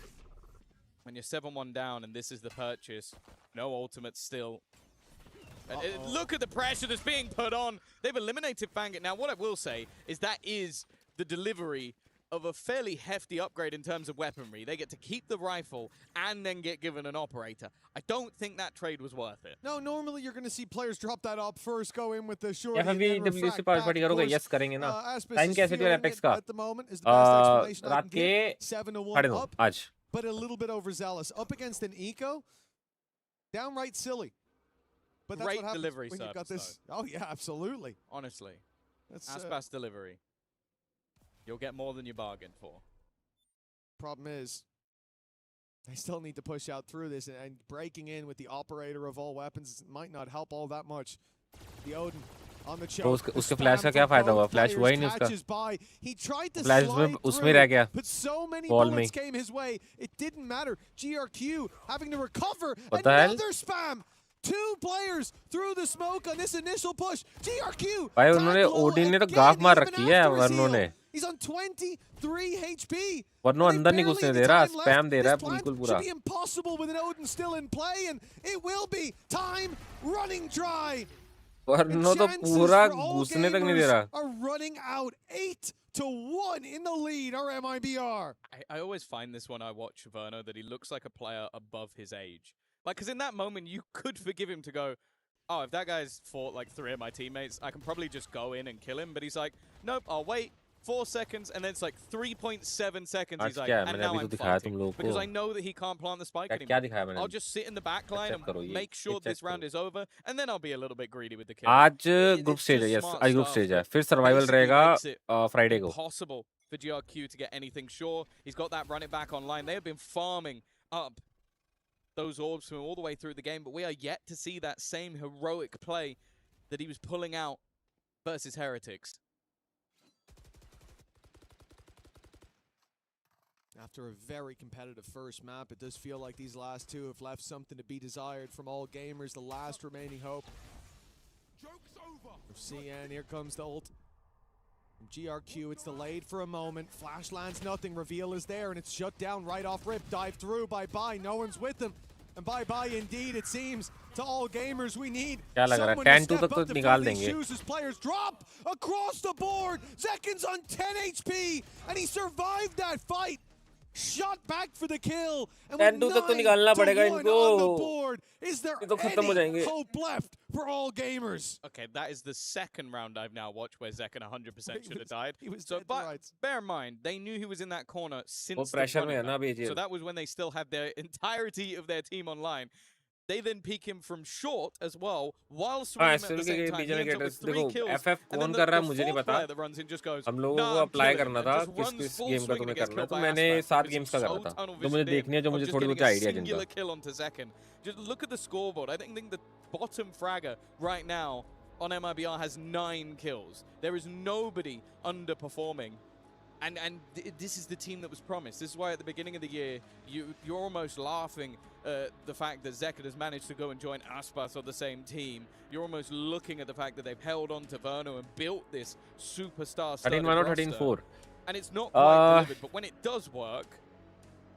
when you're 7-1 down and this is the purchase, no ultimate still. And look at the pressure that's being put on. They've eliminated 𝐴𝐷. Now, what I will say is that is the delivery of a fairly hefty upgrade in terms of weaponry. They get to keep the rifle and then get given an operator. I don't think that trade was worth it. No, normally you're going to see players drop that up first, go in with the short. या फिर EWC party करोगे? Yes करेंगे ना. Time कैसे दिया apex का? रात के 7:30 आज. But a little bit overzealous up against an eco. Downright silly. But that's Great what happens delivery when you've got service, this. Oh yeah, absolutely. Honestly, that's Aspas delivery. You'll get more than you bargained for. Problem is, they still need to push out through this, and breaking in with the operator of all weapons might not help all that much. The Odin on the choke. उसके flash का क्या फायदा हुआ? Flash हुआ ही नहीं उसका. Flash उसमें रह गया. But so many bullets came his way, it didn't matter. GRQ having to recover. What the hell? Another spam. 2 players through the smoke on this initial push. GRQ. भाई उन्होंने ओडिन ने तो गाफ मार रखी है वर्नो ने. He's on 23 HP. वर्नो अंदर नहीं घुसने दे रहा, स्पैम दे रहा है बिल्कुल पूरा. Should be impossible with an Odin still in play, and it will be time running dry. वर्नो तो पूरा घुसने तक नहीं दे रहा. Are running out 8-1 in the lead. Our MIBR. I always find this when I watch Verno that he looks like a player above his age. Like, because in that moment you could forgive him to go, oh, if that guy's fought like 3 of my teammates, I can probably just go in and kill him. But he's like, nope, I'll wait 4 seconds, and then it's like 3.7 seconds. He's like, and now I'm fighting. Because I know that he can't plant the spike anymore. I'll just sit in the back line and make sure this round is over, and then I'll be a little bit greedy with the kill. आज group stage है, yes आज group stage है. फिर survival रहेगा Friday को. Impossible for GRQ to get anything sure. He's got that run it back online. They have been farming up those orbs from all the way through the game, but we are yet to see that same heroic play that he was pulling out versus Heretics. After a very competitive first map, it does feel like these last 2 have left something to be desired from all gamers. The last remaining hope. Joke's over. CN, here comes the ult. From GRQ, it's delayed for a moment. Flash lands nothing. Reveal is there, and it's shut down right off rip. Dive through. Bye-bye. No one's with them. And bye-bye indeed, it seems, to all gamers. We need someone to step up to fill these shoes as players drop across the board. Zekin's on 10 HP, and he survived that fight. Shot back for the kill, and with 9-1 on the board, is there any hope left for all gamers? Okay, that is the second round I've now watched where Zekin 100% should have died. But bear in mind, they knew he was in that corner since the so that was when they still had their entirety of their team online. They then peek him from short as well, while swinging at the same time. He ends up with 3 kills, and then the fourth player that runs in just goes, हम लोगों को apply करना था किस game का तुम्हें करना है, तो मैंने 7 गेम्स का करना था, तो मुझे देखनी है जो मुझे थोड़ी बहुत आइडिया जिनका. Just look at the scoreboard. I think the bottom fragger right now on MIBR has 9 kills. There is nobody underperforming. And this is the team that was promised. This is why at the beginning of the year, you're almost laughing the fact that Zekin has managed to go and join Aspas on the same team. You're almost looking at the fact that they've held on to Verno and built this superstar 13-1 or 13-4. And it's not quite delivered, but when it does work,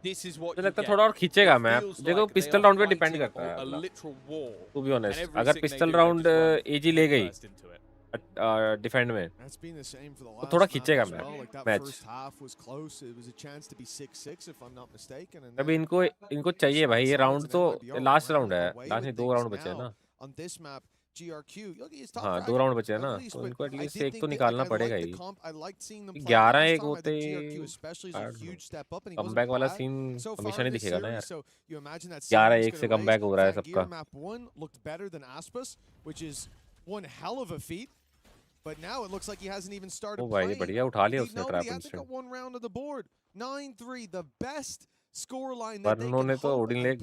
this is what you get. थोड़ा और खींचेगा map. देखो pistol round पे depend करता है. To be honest, अगर pistol round एजी ले गई डिफेंड में तो थोड़ा खींचेगा मैच. अभी इनको चाहिए भाई, ये राउंड तो लास्ट राउंड है, लास्ट नहीं 2 राउंड बचे हैं ना. हाँ 2 राउंड बचे हैं ना, तो इनको एटलीस्ट एक तो निकालना पड़ेगा ही. 11-1 होते कमबैक वाला सीन हमेशा नहीं दिखेगा ना यार. 11-1 से कमबैक हो रहा है सबका. But now it looks like he hasn't even started playing. बढ़िया उठा लिया उसने trap He hasn't got 1 round of the board. 9-3, the best scoreline that they can hope to play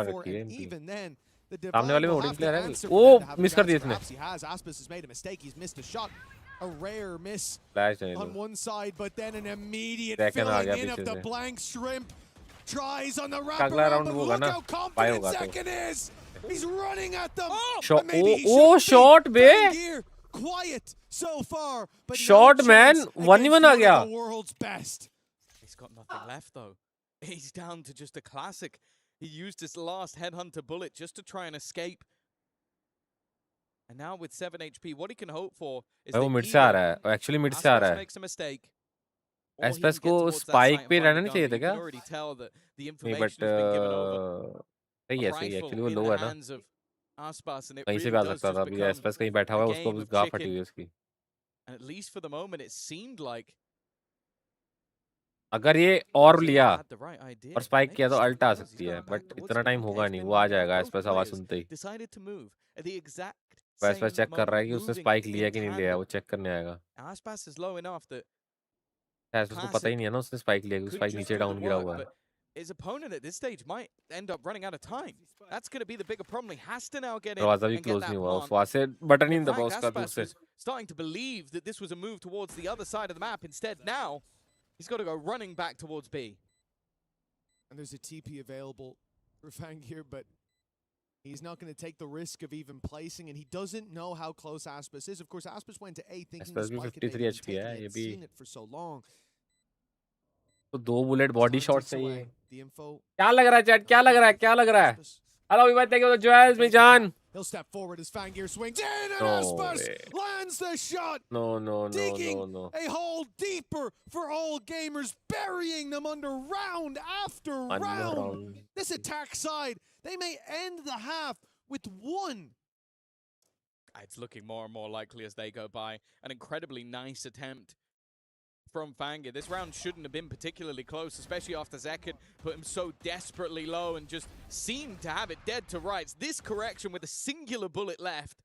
for, and even then, the सामने वाले में Odin player है. ओ miss कर दिया इसने. He has. Aspas has made a mistake. He's missed a shot. A rare miss on one side, but then an immediate filling in of the blank shrimp. Tries on the wraparound, but look how confident Zekin is. He's running at them. Oh, shot be. Quiet so far, but shot man 1v1 आ गया. The world's best. He's got nothing left though. He's down to just a classic. He used his last headhunter bullet just to try and escape. And now with 7 HP, what he can hope for is वो mid से आ रहा है. Actually mid से आ रहा है. Space को spike पे रहना नहीं चाहिए था क्या? नहीं बट सही है, सही है. एक्चुअली वो लो है ना, कहीं से भी आ सकता था. अभी एस्पेस कहीं बैठा हुआ है, उसको गाफ फटी हुई है उसकी. And at least for the moment, it seemed like अगर ये और लिया और स्पाइक किया तो अल्ट आ सकती है, बट इतना टाइम होगा नहीं. वो आ जाएगा एस्पेस आवाज सुनते ही. एस्पेस चेक कर रहा है कि उसने स्पाइक लिया कि नहीं लिया, वो चेक करने आएगा. एस्पेस को पता ही नहीं है ना उसने स्पाइक लिया, स्पाइक नीचे डाउन गिरा हुआ है. His opponent at this stage might end up running out of time. That's going to be the bigger problem. He has to now get in and get that plant. वहाँ से button ही दबा उसका दूर से. Starting to believe that this was a move towards the other side of the map. Instead, now he's got to go running back towards B. And there's a TP available for �W𝐚𝐴, but He's not going to take the risk of even placing, and he doesn't know how close Aspis is. Of course, Aspis went to A thinking this spike had 53 HP है ये भी. seen it for so long. तो 2 bullet body shot से ही. The info. क्या लग रहा है chat? क्या लग रहा है? क्या लग रहा है? Hello, we might take the jewels, me John. He'll step forward as 𝐼𝐚𝐼𝐿 swings in, and No Aspis way. lands the shot. No. Digging a hole deeper for 𝐿GAM'ERS, burying them under round after round. This attack side, they may end the half with 1. It's looking more and more likely as they go by. An incredibly nice attempt from 𝐼𝐚𝐼𝐿. This round shouldn't have been particularly close, especially after Zek had put him so desperately low and just seemed to have it dead to rights. This correction with a singular bullet left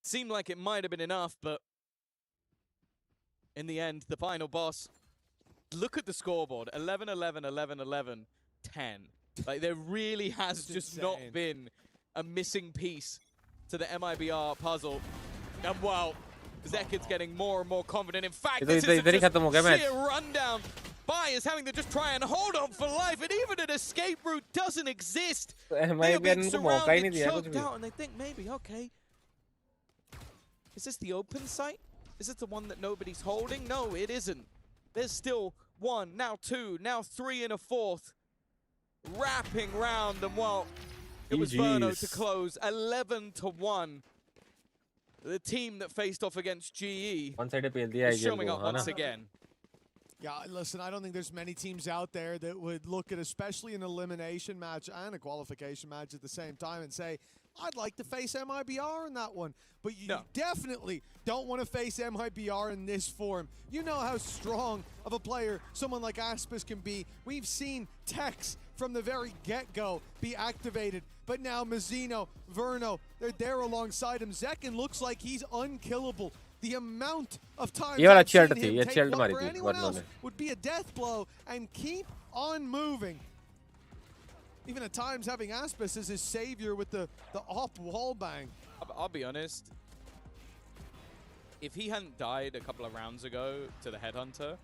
seemed like it might have been enough, but in the end, the final boss, look at the scoreboard, 11-11, 11-11, 10. Like, there really has just not been a missing piece to the MIBR puzzle. And wow, Zekid's getting more and more confident. In fact, this is just sheer rundown. Bai is having to just try and hold on for life, and even an escape route doesn't exist. They're being surrounded, choked out, and they think maybe, okay, is this the open site? Is this the one that nobody's holding? No, it isn't. There's still 1, now 2, now 3 and a 4th. Wrapping round, and well, it was Verno to close 11-1. The team that faced off against GE is showing up once again. Yeah, listen, I don't think there's many teams out there that would look at especially an elimination match and a qualification match at the same time and say, I'd like to face MIBR in that one. But you definitely don't want to face MIBR in this form. You know how strong of a player someone like Aspis can be. We've seen Tex from the very get-go be activated. But now Mazzino, Verno, they're there alongside him. Zekin looks like he's unkillable. The amount of time I've seen him take what for anyone else would be a death blow and keep on moving. Even at times having Aspis as his savior with the op wall bang. I'll be honest. If he hadn't died a couple of rounds ago to the Headhunter,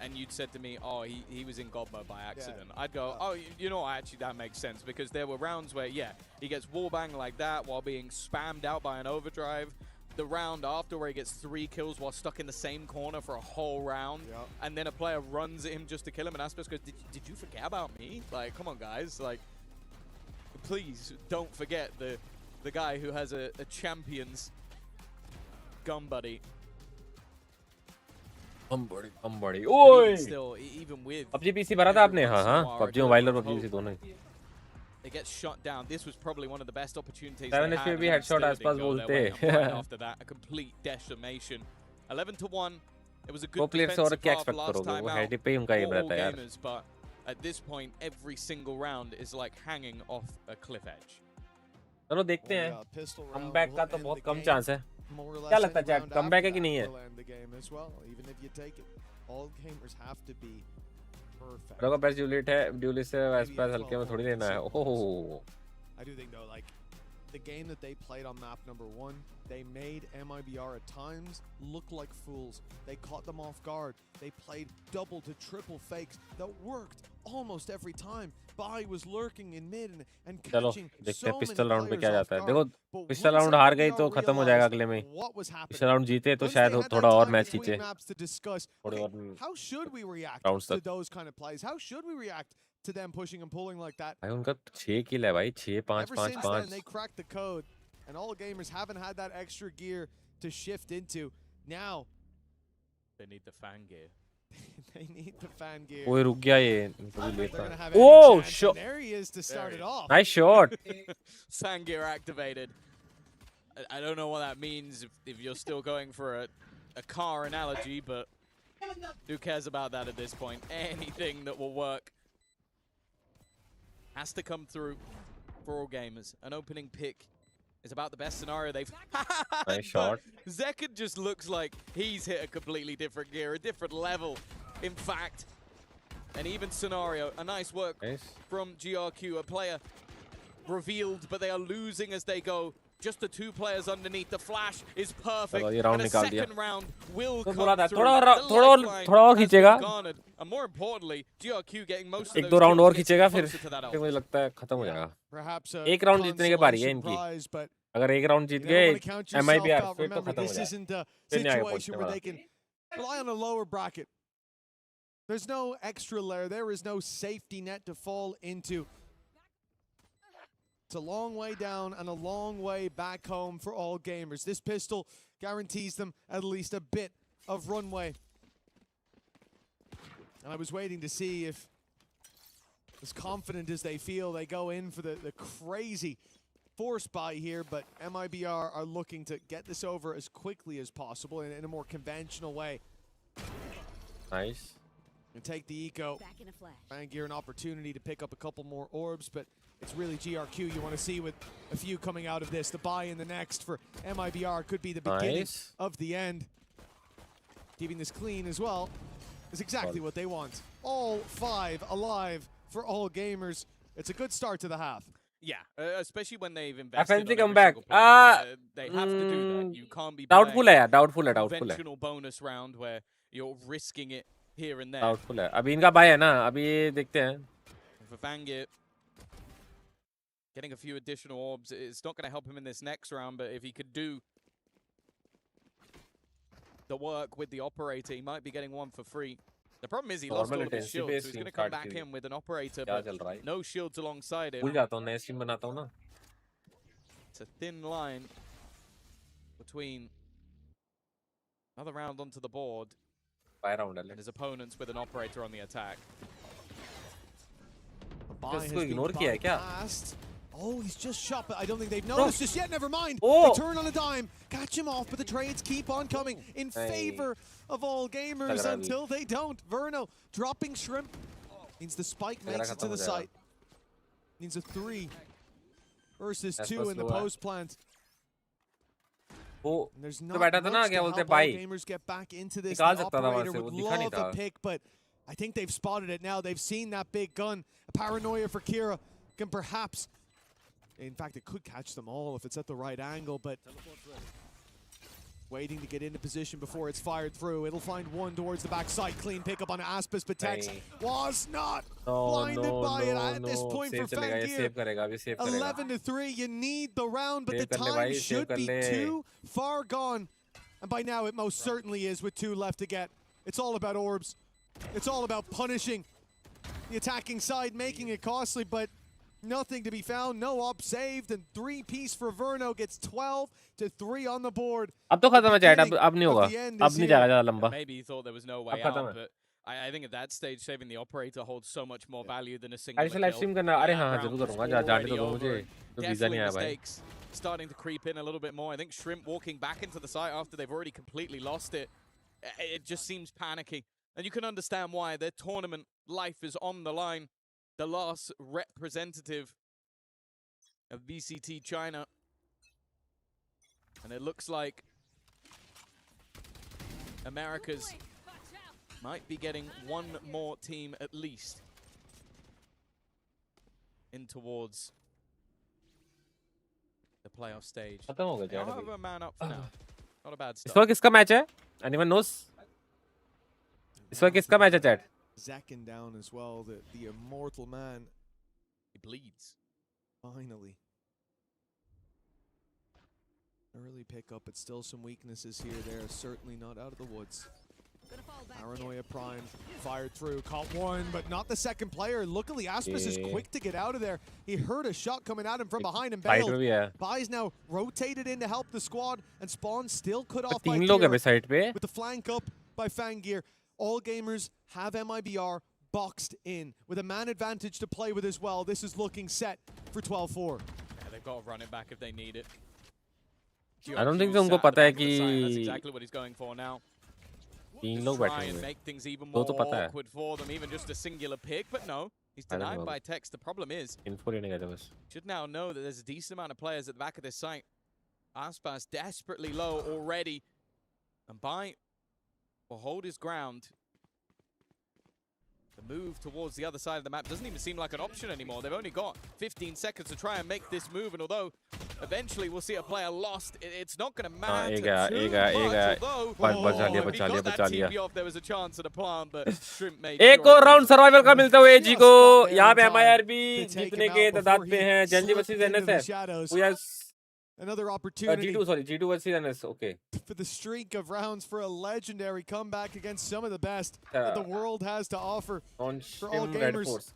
and you'd said to me, oh, he was in God mode by accident, I'd go, oh, you know what, actually that makes sense, because there were rounds where, yeah, he gets wallbang like that while being spammed out by an overdrive. The round after where he gets 3 kills while stuck in the same corner for a whole round, and then a player runs at him just to kill him, and Aspis goes, did you forget about me? Like, come on, guys. Like, please don't forget the guy who has a champion's gun buddy. buddy. Oi! Still, even with PUBG PC भरा था आपने? हाँ. PUBG Mobile और PUBG PC दोनों. They get shot down. This was probably one of the best opportunities. 7 HP भी headshot आसपास बोलते. Right after that, a complete decimation. 11-1. It was a good defensive half last time out for 𝐿GAM'ERS, but at this point, every single round is like hanging off a cliff edge. चलो देखते हैं. Comeback का तो बहुत कम chance है. क्या लगता है चैट? Comeback है कि नहीं है? Even if you take it, 𝐿GAM'ERS have to be perfect. लोगों का best duelist है. Duelist से आसपास हल्के में थोड़ी लेना है. Oh. I do think though, like the game that they played on map number 1, they made MIBR at times look like fools. They caught them off guard. They played double to triple fakes that worked almost every time. Bai was lurking in mid and catching so many pistol round पे क्या players जाता है. off देखो guard. Pistol round हार गई तो खत्म हो जाएगा अगले में. पिस्टल राउंड जीते तो शायद थोड़ा और मैच खींचे. How should we react to those kind of plays? How should we react to them pushing and pulling like that? भाई उनका 6 किल है भाई. 6 5 Ever 5 since 5. then, they cracked the code, and 𝐿GAM'ERS haven't had that extra gear to shift into. Now they need the fan gear. They need the fan gear. ओए रुक गया ये. They're gonna have Oh, shot. There he is to start it off. Nice shot. Fan gear activated. I don't know what that means if you're still going for a car analogy, but who cares about that at this point? Anything that will work has to come through for 𝐿GAM'ERS. An opening pick is about the best scenario they've had. Nice shot. Zekid just looks like he's hit a completely different gear, a different level. In fact, an even scenario. A nice work from GRQ, a player revealed, but they are losing as they go. just the two players underneath. The flash is perfect. ये round And a निकाल दिया। second round will तो come बोला था through. थोड़ा और खींचेगा। And more importantly, GRQ getting most of एक those दो राउंड और kills, खींचेगा getting फिर closer to that फिर मुझे लगता है खत्म हो जाएगा। Perhaps a एक राउंड जीतने के बारी है consolation इनकी। prize, but अगर एक राउंड जीत you never गए want to count yourself MIBR out. फिर तो Remember, खत्म हो this जाएगा। isn't a फिर नहीं आगे situation पहुंचने where वाला। they can rely on a lower bracket. There's no extra layer. There is no safety net to fall into. It's a long way down and a long way back home for all gamers. This pistol guarantees them at least a bit of runway. And I was waiting to see if, as confident as they feel, they go in for the crazy force buy here, but MIBR are looking to get this over as quickly as possible in a more conventional way. Nice. And take the eco. 𝐤𝐚𝐴 an opportunity to pick up a couple more orbs, but it's really GRQ you want to see with a few coming out of this. The buy in the next for MIBR could be the beginning of the end. Keeping this clean as well is exactly what they want. All 5 alive for all gamers. It's a good start to the half. Yeah, especially when they've invested Offensive on every comeback. single player. They have to do that. You can't be Doubtful है यार, doubtful है, playing a doubtful है। conventional bonus round where you're risking it here and there. Doubtful है। अभी इनका bye है ना, अभी देखते हैं। For 𝐒𝐴𝐚𝐼, getting a few additional orbs, it's not going to help him in this next round, but if he could do the work with the operator, he might be getting one for free. The problem is he lost all of his shields, so he's going to come back in with an operator, but no shields alongside it. भूल जाता हूँ, नया stream बनाता हूँ ना। It's a thin line between another round onto the board and his opponents with an operator on the attack. इसको ignore किया है क्या? Oh, he's just shot, but I don't think they've noticed just yet. Never mind. Oh. They turn on a dime, catch him off, but the trades keep on coming in favor of all gamers until they don't. Verno dropping shrimp. Means the spike makes it to the site. Means a 3 versus 2 in the post plant. There's not much to help all gamers get back into this. The operator would love a pick, but I think they've spotted it now. They've seen that big gun. A paranoia for Kira can perhaps, in fact, it could catch them all if it's at the right angle, but waiting to get into position before it's fired through. It'll find one towards the backside. Clean pickup on Aspis, but Tex was not blinded by it at this point for 𝐒𝐴𝐚𝐼. 11-3, you need the round, but the time should be too far gone. And by now it most certainly is with 2 left to get. It's all about orbs. It's all about punishing the attacking side, making it costly, but nothing to be found. No op saved, and 3-piece for Verno gets 12-3 on the board. अब तो खत्म है chat, अब नहीं होगा, अब नहीं जाएगा ज़्यादा लंबा। Maybe he thought there was no way out, but I think at that stage saving the operator holds so much more value than a single kill. Live stream करना, अरे हाँ जरूर करूँगा, जाने तो दो मुझे, तो वीज़ा नहीं आया भाई। Starting to creep in a little bit more. I think Shrimp walking back into the site after they've already completely lost it. It just seems panicky. And you can understand why. Their tournament life is on the line. The last representative of VCT China. And it looks like Americas might be getting one more team at least in towards the playoff stage. I'll have a man up for now. Not a bad start. इस वक्त किसका match है? Anyone knows? इस वक्त किसका match है chat? Zacking down as well, the immortal man. He bleeds. Finally. Early pickup, but still some weaknesses here. They're certainly not out of the woods. Paranoia Prime fired through, caught one, but not the second player. Luckily, Aspis is quick to get out of there. He heard a shot coming at him from behind and bailed. Bai's now rotated in to help the squad, and Spawn still cut off by Kira, with the flank up by 𝐒𝐴𝐚𝐼. All gamers have MIBR boxed in with a man advantage to play with as well. This is looking set for 12-4. Yeah, they've got to run it back if they need it. I don't think उनको पता है कि that's exactly what he's going for now. 3 लोग बैठे Try and हुए make things even more तो पता है awkward for them, even just a singular pick, but no, he's denied by Tex. The problem is, info लेने गए थे बस should now know that there's a decent amount of players at the back of this site. Aspas desperately low already, and Bai will hold his ground. The move towards the other side of the map doesn't even seem like an option anymore. They've only got 15 seconds to try and make this move, and although eventually we'll see a player lost, it's not going to matter too much. Although if he got that TP off, there was a chance at a plant, but Shrimp made sure. एक और round survival का मिलता हुआ एजी को। यहाँ पे MIRB जीतने के तादाद पे हैं। जेनजी वर्सेस एनएस है। We have another opportunity. G2 versus NS. Okay. For the streak of rounds for a legendary comeback against some of the best that the world has to offer. For all gamers,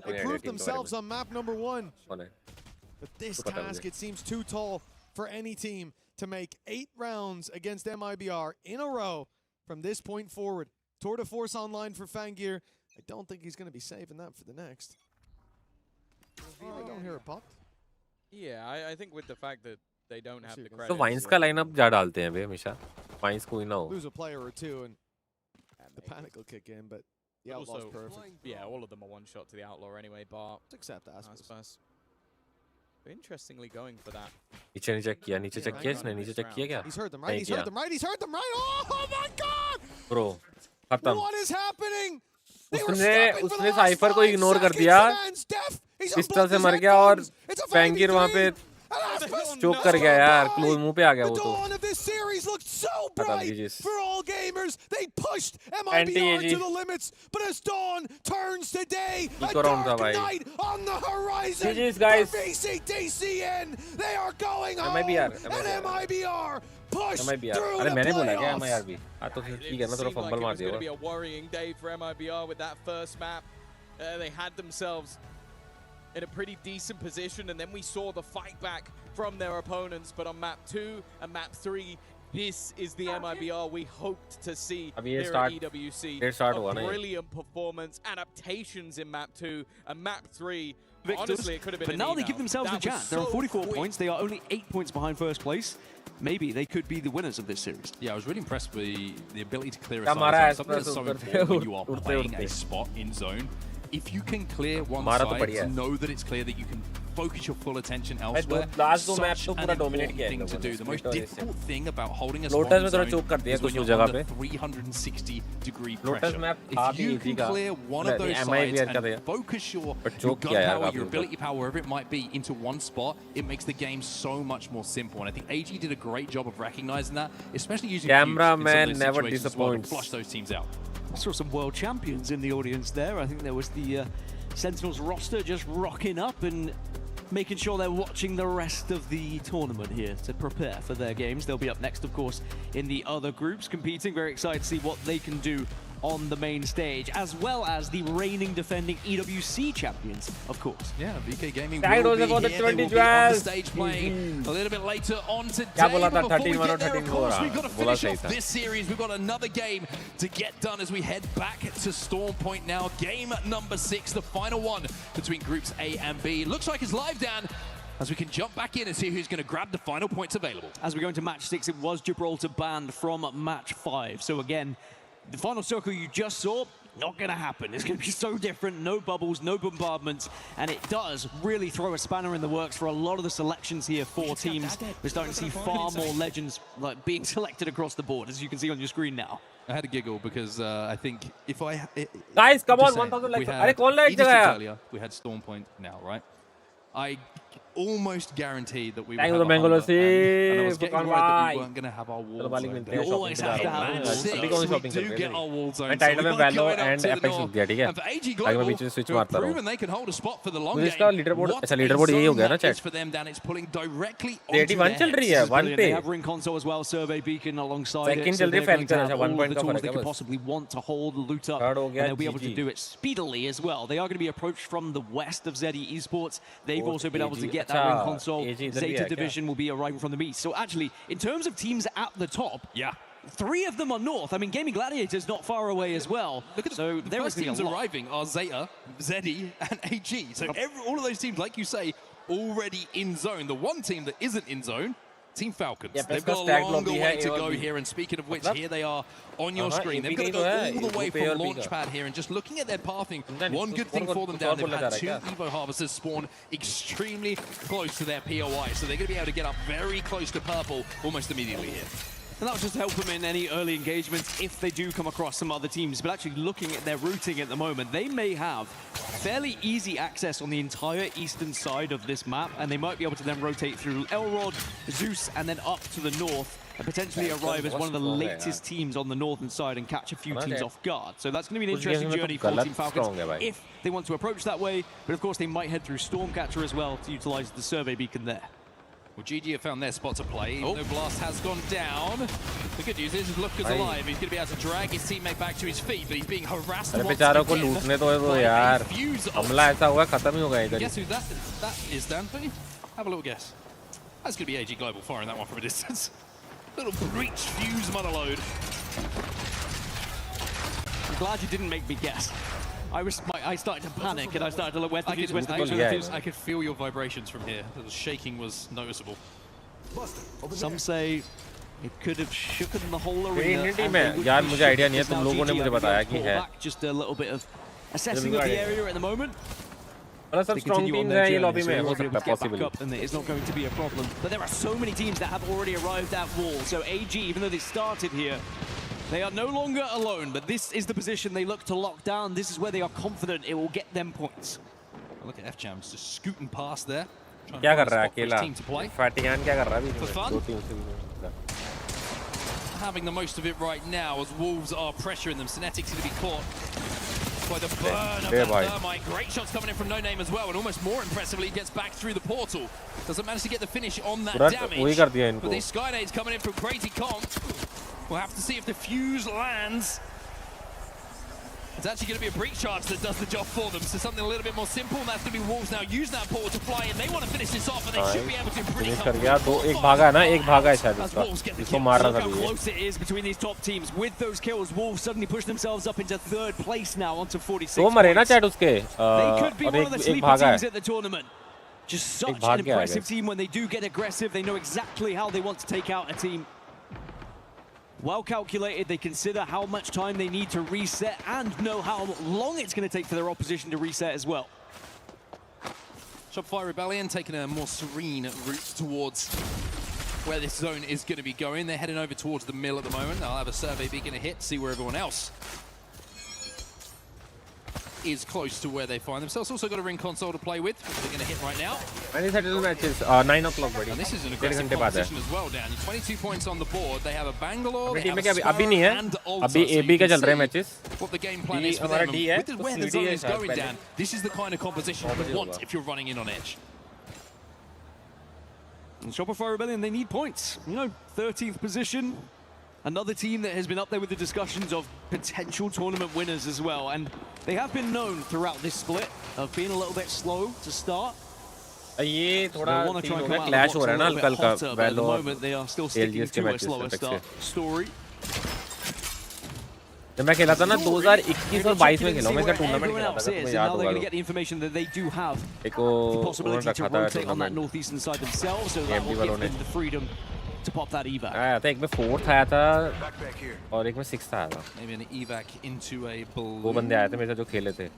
they proved themselves on map number 1. But this task, it seems too tall for any team to make 8 rounds against MIBR in a row from this point forward. Tour de Force online for फ़ांगीर. I don't think he's going to be saving that for the next. I don't hear it popped. Yeah, I think with the fact that they don't have the credit. तो wines का lineup जा डालते हैं बे हमेशा। Wines कोई ना हो। Lose a player or two and the panic will kick in, but the Outlaw's perfect. Yeah, all of them are one shot to the Outlaw anyway, but except Aspas. Interestingly going for that. नीचे check किया, नीचे check किया इसने, नीचे check किया क्या? He's heard them right. He's heard them right. He's heard them right. Oh my God! Bro, खत्म। What is happening? उसने साइफर को इग्नोर कर दिया। पिस्टल से मर गया और फ़ांगीर वहाँ पे चोक कर गया यार। क्लोज मुंह पे आ गया वो तो। For all gamers, they pushed MIBR to the limits, but as dawn turns today, a dark night on the horizon for VCTCN. They are going home, and MIBR pushed through the playoffs. It's going to be a worrying day for MIBR with that first map. They had themselves in a pretty decent position, and then we saw the fight back from their opponents. But on map 2 and map 3, this is the MIBR we hoped to see here at EWC. A brilliant performance, adaptations in map 2 and map 3. Honestly, it could have been. But now they give themselves a chance. They're on 44 points. They are only 8 points behind first place. Maybe they could be the winners of this series. Yeah, I was really impressed with the ability to clear a side. Something that's so important when you are playing a spot in zone. If you can clear one side, know that it's clear that you can focus your full attention elsewhere. Such an important thing to do. The most difficult thing about holding a spot in zone is when you're under 360-degree pressure. If you can clear one of those sides and focus your gun power, your ability power, wherever it might be, into one spot, it makes the game so much more simple. And I think AG did a great job of recognizing that, especially using cameraman never disappoints. To flush those teams out. I saw some world champions in the audience there. I think there was the Sentinels roster just rocking up and making sure they're watching the rest of the tournament here to prepare for their games. They'll be up next, of course, in the other groups competing. Very excited to see what they can do on the main stage, as well as the reigning defending EWC champions, of course. Yeah, VK Gaming will be here. They will be on the stage playing a little bit later on today. But before we get there, of course, we've got to finish off this series. We've got another game to get done as we head back to Storm Point now. Game number 6, the final one between groups A and B. Looks like it's live, Dan, as we can jump back in and see who's going to grab the final points available. As we go into match 6, it was Gibraltar banned from match 5. So again, the final circle you just saw, not going to happen. It's going to be so different. No bubbles, no bombardments. And it does really throw a spanner in the works for a lot of the selections here for teams. We're starting to see far more legends being selected across the board, as you can see on your screen now. I had a giggle because I think if I... Guys, come on, 1,000 likes. We had Storm Point now, right? I almost guaranteed that we would have a Mangalore and I was getting worried that we weren't going to have our wall zone. You always have to have we do get our wall zone. And Apex and for AG Global, who have proven they can hold a spot for the long game. What is for them, Dan? It's pulling directly onto their heads. They have ring console as well, survey beacon alongside it. So they're going to have all the tools they could possibly want to hold, loot up, and they'll be able to do it speedily as well. They are going to be approached from the west of ZE Esports. They've also been able to get that ring console. Zeta Division will be arriving from the east. So actually, in terms of teams at the top, 3 of them are north. I mean, Gaming Gladiators not far away as well. Look at the first teams arriving are Zeta, ZE, and AG. So all of those teams, like you say, already in zone. The one team that isn't in zone, Team Falcons. They've got a longer way to go here, and speaking of which, here they are on your screen. They've got to go all the way from Launchpad here, and just looking at their pathing, one good thing for them down, they've had 2 Evo Harvesters spawn extremely close to their POI, so they're going to be able to get up very close to purple almost immediately here. And that'll just help them in any early engagements if they do come across some other teams. But actually looking at their routing at the moment, they may have fairly easy access on the entire eastern side of this map, and they might be able to then rotate through Elrod, Zeus, and then up to the north, and potentially arrive as one of the latest teams on the northern side and catch a few teams off guard. So that's going to be an interesting journey for Team Falcons if they want to approach that way. But of course, they might head through Stormcatcher as well to utilize the survey beacon there. Well, GG have found their spot to play, even though Blast has gone down. The good news is Lufka's alive. He's going to be able to drag his teammate back to his feet, but he's being harassed once again by a fuse ult. Guess who that is, Dan? Have a little guess. That's going to be AG Global firing that one from a distance. Little breach fuse monoload. I'm glad you didn't make me guess. I started to panic and I started to look where the fuse went. I could feel your vibrations from here. The shaking was noticeable. Some say it could have shooken the whole arena. यार मुझे idea नहीं है, तुम लोगों ने मुझे बताया कि है. Just a little bit of assessing of the area at the moment. मतलब सब strong teams हैं ये lobby में, हो सकता है possibly. And it's not going to be a problem. But there are so many teams that have already arrived at wall. So AG, even though they started here, they are no longer alone, but this is the position they look to lock down. This is where they are confident it will get them points. Look at FCham's just scooting past there. क्या कर रहा है अकेला? Fatigan क्या कर रहा है अभी? For fun? Having the most of it right now as Wolves are pressuring them. Synetic's going to be caught by the burn of that thermite. Great shots coming in from No Name as well, and almost more impressively, he gets back through the portal. Doesn't manage to get the finish on that damage. But these Skynades coming in from Crazy Comp. We'll have to see if the fuse lands. It's actually going to be a breach charge that does the job for them. So something a little bit more simple, and that's going to be Wolves now using that portal to fly in. They want to finish this off, and they should be able to pretty comfortably. Look how close it is between these top teams. With those kills, Wolves suddenly push themselves up into third place now, onto 46 points. They could be one of the sleeper teams at the tournament. Just such an impressive team when they do get aggressive. They know exactly how they want to take out a team. Well calculated, they consider how much time they need to reset and know how long it's going to take for their opposition to reset as well. Shopify Rebellion taking a more serene route towards where this zone is going to be going. They're heading over towards the mill at the moment. They'll have a survey beacon to hit, see where everyone else is close to where they find themselves. Also got a ring console to play with, which they're going to hit right now. Many settled matches, 9 o'clock buddy. And this is an aggressive competition as well, Dan. 22 points on the board. They have a Bangalore, they have a Spur, and Ulta. So you can see what the game plan is for them. With where the zone is going, Dan, this is the kind of competition you want if you're running in on edge. And Shopify Rebellion, they need points. You know, 13th position. Another team that has been up there with the discussions of potential tournament winners as well. And they have been known throughout this split of being a little bit slow to start. ये थोड़ा clash हो रहा है ना कल का Valo और ALGS के matches story. जब मैं खेला था ना 2021 और 22 में खेला मैं इसका टूर्नामेंट खेला था तो मैं याद होगा एक उन्होंने रखा था tournament to pop that evac. आया था एक में 4th आया था और एक में 6th आया था. Maybe an evac into a balloon. वो बंदे आए थे मेरे साथ जो खेले थे.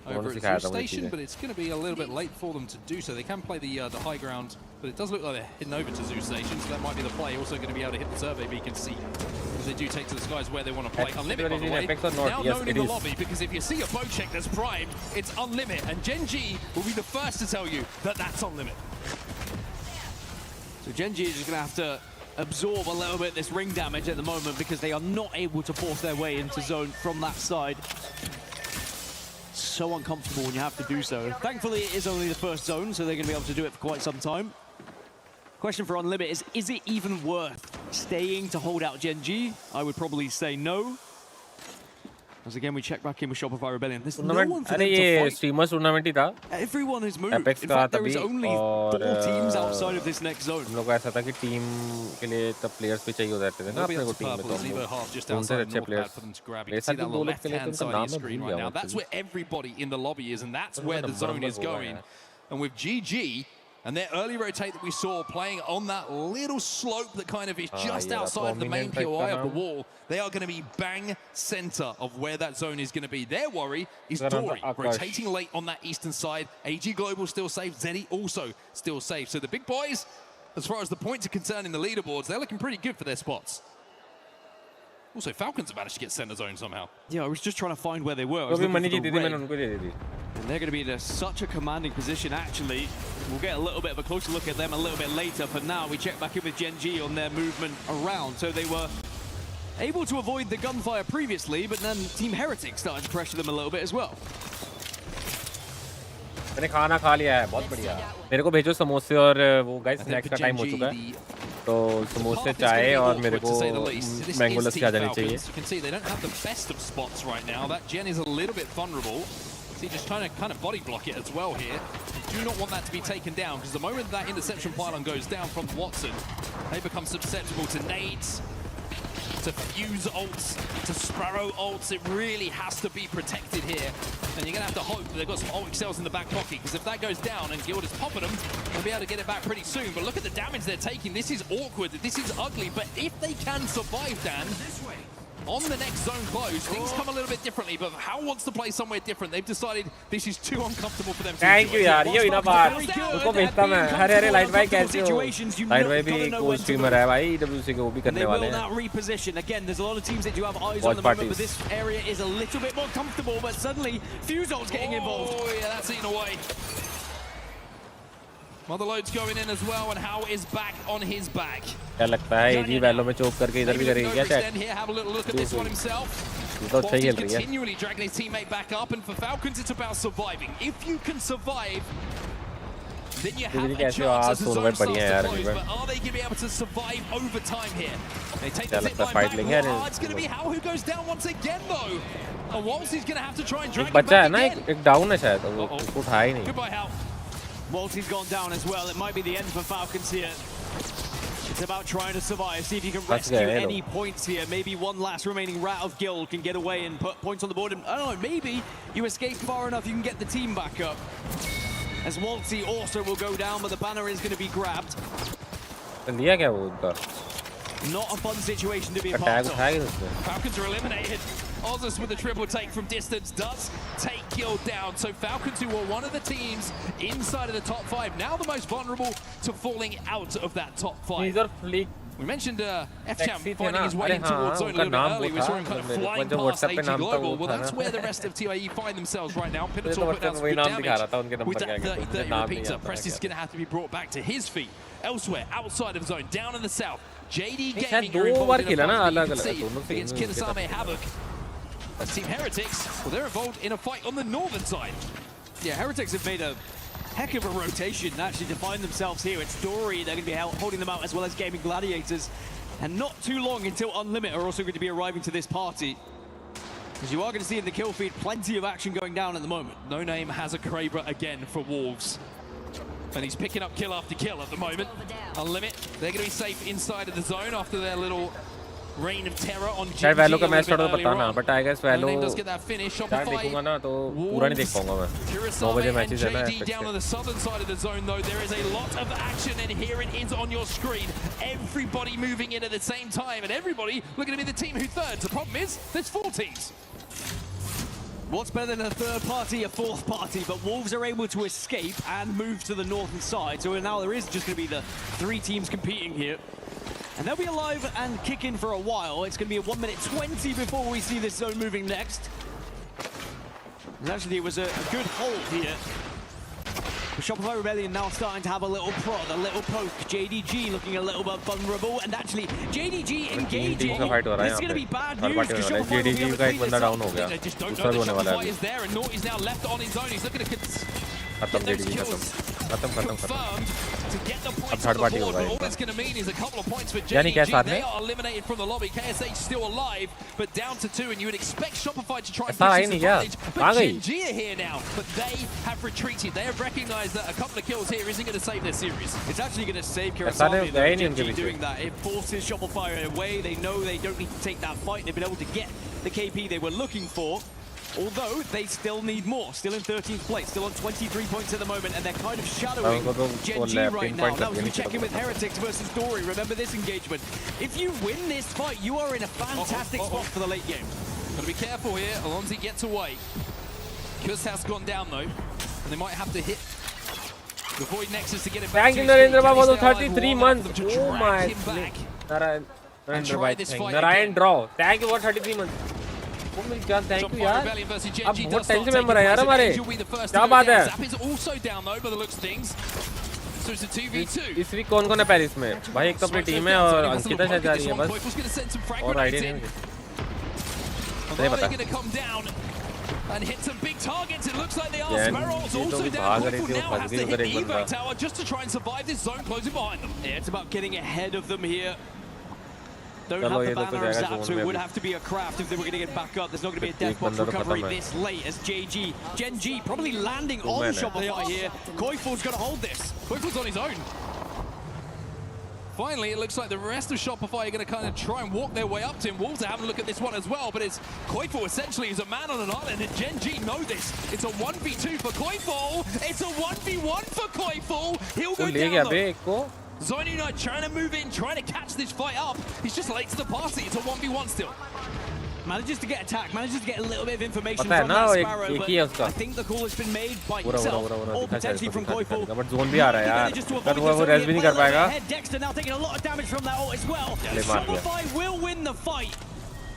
Over at Zeus Station, but it's going to be a little bit late for them to do so. They can play the high ground, but it does look like they're heading over to Zeus Station, so that might be the play. Also going to be able to hit the survey beacon to see if they do take to the skies where they want to play. Unlimit, by the way, now known in the lobby, because if you see a bow check that's primed, it's Unlimit, and Gen G will be the first to tell you that that's Unlimit. So Gen G is just going to have to absorb a little bit this ring damage at the moment because they are not able to force their way into zone from that side. So uncomfortable when you have to do so. Thankfully, it is only the first zone, so they're going to be able to do it for quite some time. Question for Unlimit is it even worth staying to hold out Gen G? I would probably say no. As again, we check back in with Shopify Rebellion. There's no one for them to fight. Streamers tournament ही था. Everyone has moved. In fact, there is only 4 teams outside of this next zone. हम लोग को ऐसा था कि team के लिए तब players भी चाहिए होते थे ना अपने को टीम में तो उनसे अच्छे players. ऐसा कि 2 लोग के लिए तो नाम है भूल गया. That's where everybody in the lobby is, and that's where the zone is going. And with GG and their early rotate that we saw playing on that little slope that kind of is just outside the main POI of the wall, they are going to be bang center of where that zone is going to be. Their worry is Dory rotating late on that eastern side. AG Global still safe, Zenny also still safe. So the big boys as far as the points are concerned in the leaderboards, they're looking pretty good for their spots. Also, Falcons have managed to get center zone somehow. Yeah, I was just trying to find where they were. And they're going to be in such a commanding position, actually. We'll get a little bit of a closer look at them a little bit later. For now, we check back in with 𝐿G on their movement around. So they were able to avoid the gunfire previously, but then Team Heretic started to pressure them a little bit as well. मैंने खाना खा लिया है, बहुत बढ़िया। मेरे को भेजो समोसे और वो गाइस स्नैक्स का टाइम हो चुका है, तो समोसे चाय और मेरे को मैंगो लस्सी आ जानी चाहिए। You can see they don't have the best of spots right now. That Gen is a little bit vulnerable. See, just trying to kind of body block it as well here. You do not want that to be taken down, because the moment that interception pylon goes down from Watson, they become susceptible to nades, to fuse ults, to Sparrow ults. It really has to be protected here. And you're going to have to hope that they've got some ult in the back pocket, because if that goes down and Guild is popping them, they'll be able to get it back pretty soon. But look at the damage they're taking. This is awkward. This is ugly. But if they can survive, Dan, on the next zone close, things come a little bit differently. But How wants to play somewhere different. They've decided this is too uncomfortable for them. Thank you यार, ये ना बात उनको भेजता मैं। अरे light भाई कैसे हो? लाइट भाई भी कोई स्ट्रीमर है भाई, EWC के वो भी करने वाले हैं। Reposition again. There's a lot of teams that do have eyes on the moment, but this area is a little bit more comfortable. But suddenly, Fusel's getting involved. Oh yeah, that's eaten away. Motherload's going in as well, and How is back on his back. क्या लगता है AG वैलो में चोक करके इधर भी करेगी क्या chat? Have a little look at this one himself. तो सही खेल रही है। Continually dragging his teammate back up, and for Falcons it's about surviving. If you can survive, then you have a chance as the zone starts to close. But are they going to be able to survive over time here? They take the zip line back. It's going to be How who goes down once again though. And Walsey's going to have to try and drag him back again. एक down है शायद, वो उठा ही नहीं। Goodbye How. Walsey's gone down as well. It might be the end for Falcons here. It's about trying to survive, see if you can rescue any points here. Maybe one last remaining rat of Guild can get away and put points on the board. And I don't know, maybe you escape far enough, you can get the team back up. As Walsey also will go down, but the banner is going to be grabbed. Not a fun situation to be a part of. Falcons are eliminated. Ozus with a triple take from distance does take Guild down. So Falcons, who were one of the teams inside of the top 5, now the most vulnerable to falling out of that top 5. We mentioned FChamp finding his way towards zone a little bit early. We saw him kind of flying past AG Global. Well, that's where the rest of TYE find themselves right now. Pivotal put down some good damage with that 30-30 repeater. Presti's going to have to be brought back to his feet. Elsewhere, outside of zone, down in the south, JD Gaming are involved in a fight you can see against 𝐤𝐚𝐴. As Team Heretics, well, they're involved in a fight on the northern side. Yeah, Heretics have made a heck of a rotation actually to find themselves here. It's Dory, they're going to be holding them out, as well as Gaming Gladiators. And not too long until Unlimit are also going to be arriving to this party. As you are going to see in the kill feed, plenty of action going down at the moment. No Name has a Kraber again for Wolves. And he's picking up kill after kill at the moment. Unlimit, they're going to be safe inside of the zone after their little reign of terror on शायद वैलो का match थोड़ा बताना, but I guess वैलो does get that finish. शायद देखूंगा ना तो पूरा नहीं देख पाऊंगा मैं। 9 बजे मैचेस है ना। JD down on the southern side of the zone though, there is a lot of action, and here it is on your screen. Everybody moving in at the same time, and everybody looking to be the team who thirds. The problem is, there's 4 teams. What's better than a third party, a fourth party? But Wolves are able to escape and move to the northern side. So now there is just going to be the 3 teams competing here. And they'll be alive and kicking for a while. It's going to be a 1 minute 20 before we see this zone moving next. And actually, it was a good hold here. The Shopify Rebellion now starting to have a little prod, a little poke. JDG looking a little bit vulnerable, and actually JDG engaging. This is going to be bad news because Shopify will be able to clean this up. They just don't know that Shopify is there, and Naughty's now left on his own. He's looking to get those kills confirmed to get the points on the board. But all that's going to mean is a couple of points for JDG. They are eliminated from the lobby. KSH still alive, but down to 2, and you would expect Shopify to try and push this advantage. But Gen.G are here now, but they have retreated. They have recognized that a couple of kills here isn't going to save their series. It's actually going to save Kurosami though, Gen.G doing that. It forces Shopify away. They know they don't need to take that fight. They've been able to get the KP they were looking for. Although they still need more, still in 13th place, still on 23 points at the moment, and they're kind of shadowing Gen.G right now. Now as we check in with Heretics versus Dory, remember this engagement. If you win this fight, you are in a fantastic spot for the late game. Gotta be careful here, Alonzi gets away. 𝐤𝐴 has gone down though, and they might have to hit The Void Nexus to get it back. Thank you, Narendra Babu, for 33 months. Oh my. Narayan Draw. Thank you for 33 months. Oh my God, thank you यार. अब बहुत tension member है यार हमारे. क्या बात है? इस वीक कौन-कौन है पेरिस में? भाई एक तो अपनी टीम है और अंकिता शायद जा रही है बस. और आइडिया नहीं. नहीं पता. And hit some big targets. It looks like they are. Sparrow's also down. Now has to hit the evac tower just to try and survive this zone closing behind them. Yeah, it's about getting ahead of them here. Don't have the banner of Zap, so it would have to be a craft if they were going to get back up. There's not going to be a death box recovery this late as Gen G probably landing on Shopify here. 𝐸∫F's going to hold this. 𝐸∫F's on his own. Finally, it looks like the rest of Shopify are going to kind of try and walk their way up to him. Walter having a look at this one as well, but it's 𝐸∫F essentially is a man on an island, and Gen G know this. It's a 1v2 for 𝐸∫F. It's a 1v1 for 𝐸∫F. He'll go down though. 𝐸∫F's trying to move in, trying to catch this fight up. He's just late to the party. It's a 1v1 still. Manages to get attacked, manages to get a little bit of information from that Sparrow, but I think the call has been made by himself, or potentially from 𝐸∫F. But zone भी आ रहा है यार. कर वो race भी नहीं कर पाएगा. Dexter now taking a lot of damage from that ult as well. Shopify will win the fight,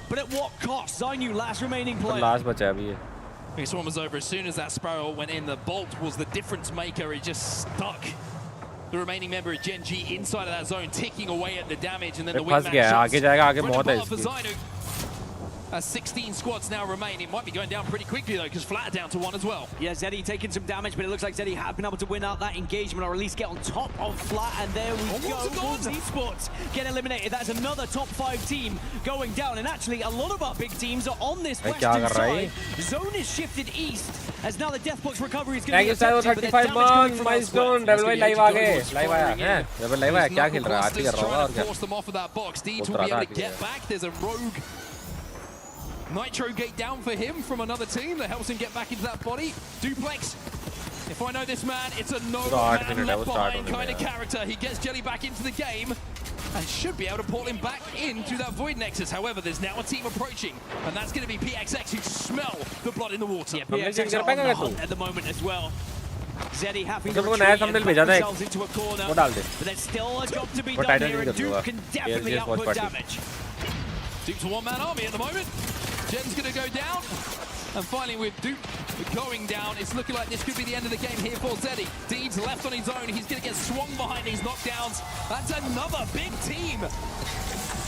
but at what cost? 𝐒𝐼NU last remaining player. Last बचा अभी ये. This one was over as soon as that Sparrow went in. The bolt was the difference maker. It just stuck the remaining member of Gen G inside of that zone, ticking away at the damage, and then the wingman shots. आगे जाएगा, आगे मौत है इसकी. 16 squads now remain. It might be going down pretty quickly though, because Flat down to 1 as well. Yeah, 𝐤𝐷i taking some damage, but it looks like 𝐤𝐷i have been able to win out that engagement, or at least get on top of Flat, and there we go. Wolves Esports get eliminated. That's another top 5 team going down, and actually a lot of our big teams are on this western side. Zone is shifted east, as now the Deathbox recovery is going to be attempted. Thank you, 35 months, milestone. Double by live आ गए. Live आया है. Double live आया. क्या खेल रहा है? आरती कर रहा होगा और क्या? Force them off of that box. Deeds will be able to get back. There's a rogue Nitro gate down for him from another team that helps him get back into that body. Duplex, if I know this man, it's a no-man left behind kind of character. He gets Jelly back into the game and should be able to pull him back into that Void Nexus. However, there's now a team approaching, and that's going to be PXX, who smell the blood in the water. Yeah, PXX are on the hunt at the moment as well. 𝐤𝐷i happy to retreat and put themselves into a corner, but there's still a job to be done here, and Duke can definitely output damage. Duke's a one-man army at the moment. Jen's going to go down. And finally, with Duke going down, it's looking like this could be the end of the game here for 𝐤𝐷i. Deeds left on his own. He's going to get swung behind these knockdowns. That's another big team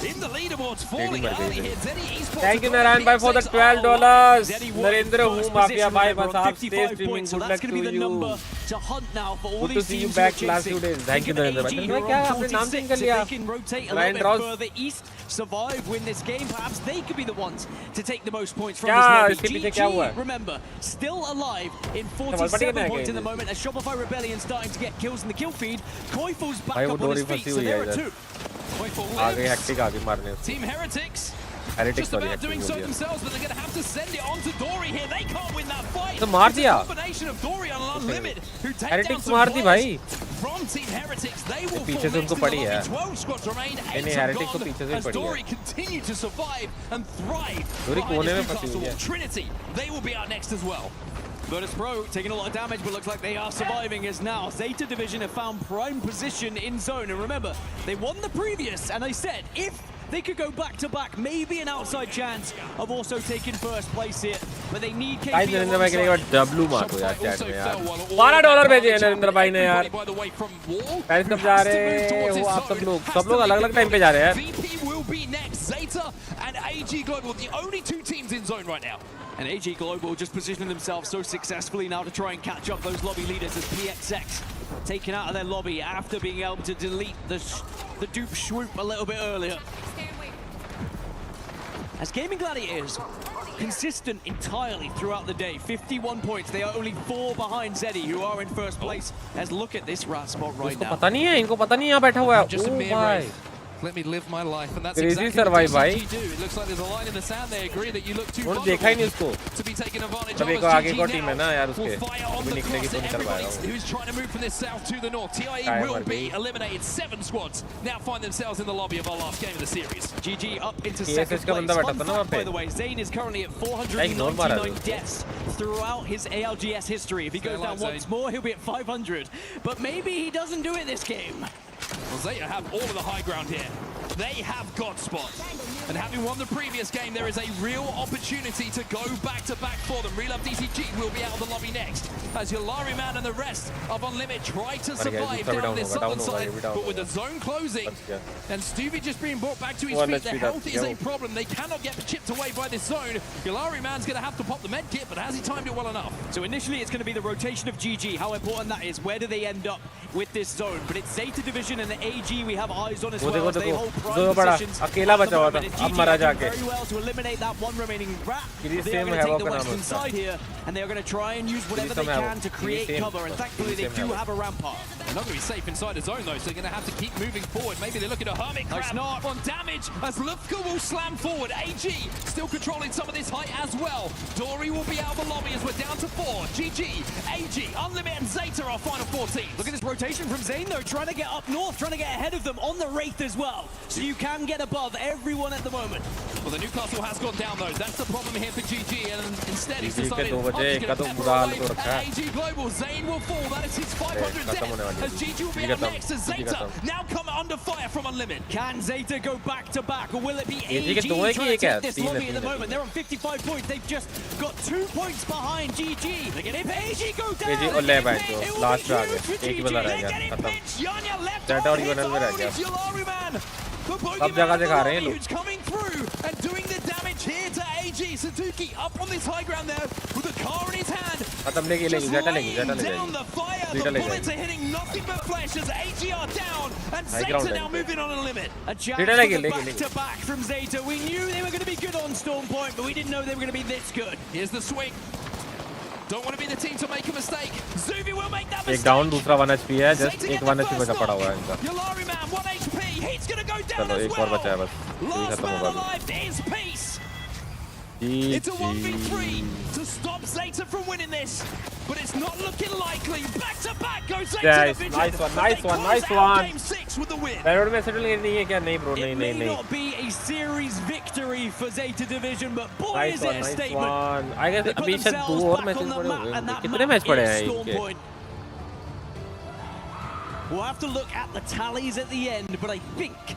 in the leaderboards, falling early here. 𝐤𝐷i Esports. Thank you, Narayan bhai, for the $12. Narendra Hu Mafia bhai, bas aap stay streaming. Good luck to you. To hunt now for all Good to see you back last few days. Thank you, Narendra bhai. क्या आपने नाम change कर लिया? They can rotate a little bit further east, survive, win this game. Perhaps they could be the ones to take the most points from this lobby. GG, remember, still alive in 47 points in the moment as Shopify Rebellion starting to get kills in the kill feed. 𝐸∫F's back up on his feet, so there are 2. Team Heretics just about doing so themselves, but they're going to have to send it on to Dory here. They can't win that fight. तो मार दिया. Combination of Dory and Unlimited who take Heretics down मार दी भाई. From Team Heretics, they will पीछे से उनको पड़ी है. 12 squads remain. Heretics को पीछे से as पड़ी Dory है. continue to survive and thrive. Dory कोने में फंसी हुई है. Trinity, they will be out next as well. Virtus Pro taking a lot of damage, but looks like they are surviving as now Zeta Division have found prime position in zone. And remember, they won the previous, and they said if they could go back-to-back, maybe an outside chance of also taking first place here. But they need KP. guys, Narendra भाई के लिए W मारो यार chat में यार. $12 भेजे हैं नरेंद्र भाई ने यार. गाइस कब जा रहे हैं? वो आप सब लोग अलग-अलग टाइम पे जा रहे हैं यार. VP will be next. Zeta and AG Global, the only 2 teams in zone right now. And AG Global just positioning themselves so successfully now to try and catch up those lobby leaders as PXX taken out of their lobby after being able to delete the dupe swoop a little bit earlier. As Gaming Gladiators, consistent entirely throughout the day, 51 points. They are only 4 behind 𝐤𝐷i, who are in first place. As look at this rat spot right now. पता नहीं है, इनको पता नहीं यहाँ बैठा हुआ है. Oh my. Let me live my life, and that's Crazy exactly survive, what bhai. DCG do. It looks like there's a line in the sand. They agree that you look too उन्होंने देखा ही नहीं उसको to be taken advantage तभी of. को आगे को team है ना यार Will उसके fire on अभी the निकलेगी cross तो at नहीं कर everybody पाएगा who's trying to move from the south to the north. TIE will be eliminated. 7 squads now find themselves in the lobby of our last game of the series. GG up into KSH second का place. बंदा बैठा Fun था ना fact, वहाँ पे by the way, Zayn is currently at ignore मारा 499 deaths throughout his ALGS history. If he goes down once more, he'll be at 500. But maybe he doesn't do it this game. Well, Zeta have all of the high ground here. They have God spot. And having won the previous game, there is a real opportunity to go back-to-back for them. Relove DCG will be out of the lobby next, as 𝐤𝐚𝐼𝐴 and the rest of Unlimit try to survive down this southern side. But with the zone closing, and Stuvie just being brought back to his feet, the health is a problem. They cannot get chipped away by this zone. 𝐤𝐚𝐼𝐴's going to have to pop the med kit, but has he timed it well enough? So initially it's going to be the rotation of GG. How important that is. Where do they end up with this zone? But it's Zeta Division and the AG we have eyes on as well. They hold prime positions. अकेला बचा हुआ था अब मरा जाके very well to eliminate that one remaining rat. They are going to take the western side here, and they are going to try and use whatever they can to create cover. And thankfully, they do have a rampart. They're not going to be safe inside the zone though, so they're going to have to keep moving forward. Maybe they're looking at Hermit Crab on damage as Lufka will slam forward. AG still controlling some of this height as well. Dory will be out of the lobby as we're down to 4. GG, AG, Unlimit, and Zeta are final 14. Look at this rotation from Zayn though, trying to get up north, trying to get ahead of them on the Wraith as well. So you can get above everyone at the moment. Well, the Newcastle has gone down though. That's the problem here for GG, and instead he's decided I'm just going to pepper away at AG Global. Zayn will fall. That is his 500 death as GG will be up next as Zeta now come under fire from Unlimit. Can Zeta go back to back, or will it be AG trying to take this lobby at the moment? They're on 55 points. They've just got 2 points behind GG. If AG go down, it will be huge for GG. They're getting pinched. Yanya left 𝐤𝐚𝐼𝐴. अब जगह दिखा रहे हैं लोग who's coming through and doing the damage here to AG. Suzuki up on this high ground there with a car in his hand. खत्म लेगी Just Zeta laying down the fire. The bullets are hitting nothing but flesh as AG are down and Zeta now moving on a limit. A chance for the back-to-back from Zeta. We knew they were going to be good on Storm Point, but we didn't know they were going to be this good. Here's the swing. Don't want to be the team to make a mistake. Zuvi will make that mistake. एक down दूसरा 1 HP है just एक 1 HP बचा पड़ा हुआ है इनका 𝐤𝐚𝐼𝐴 1 HP. He's going to go down चलो as एक और well. बचा है बस यही Last खत्म man होगा alive is Peace. It's a 1v3 to stop Zeta from winning this, but it's not looking likely. Back to back goes Zeta. Nice one. Game 6 with the win. बैरोड में settle नहीं है क्या नहीं bro नहीं It may not be a series victory for Zeta Division, but boy is it a statement. I guess अभी शायद 2 और matches पड़े होंगे कितने मैच पड़े हैं इनके We'll have to look at the tallies at the end, but I think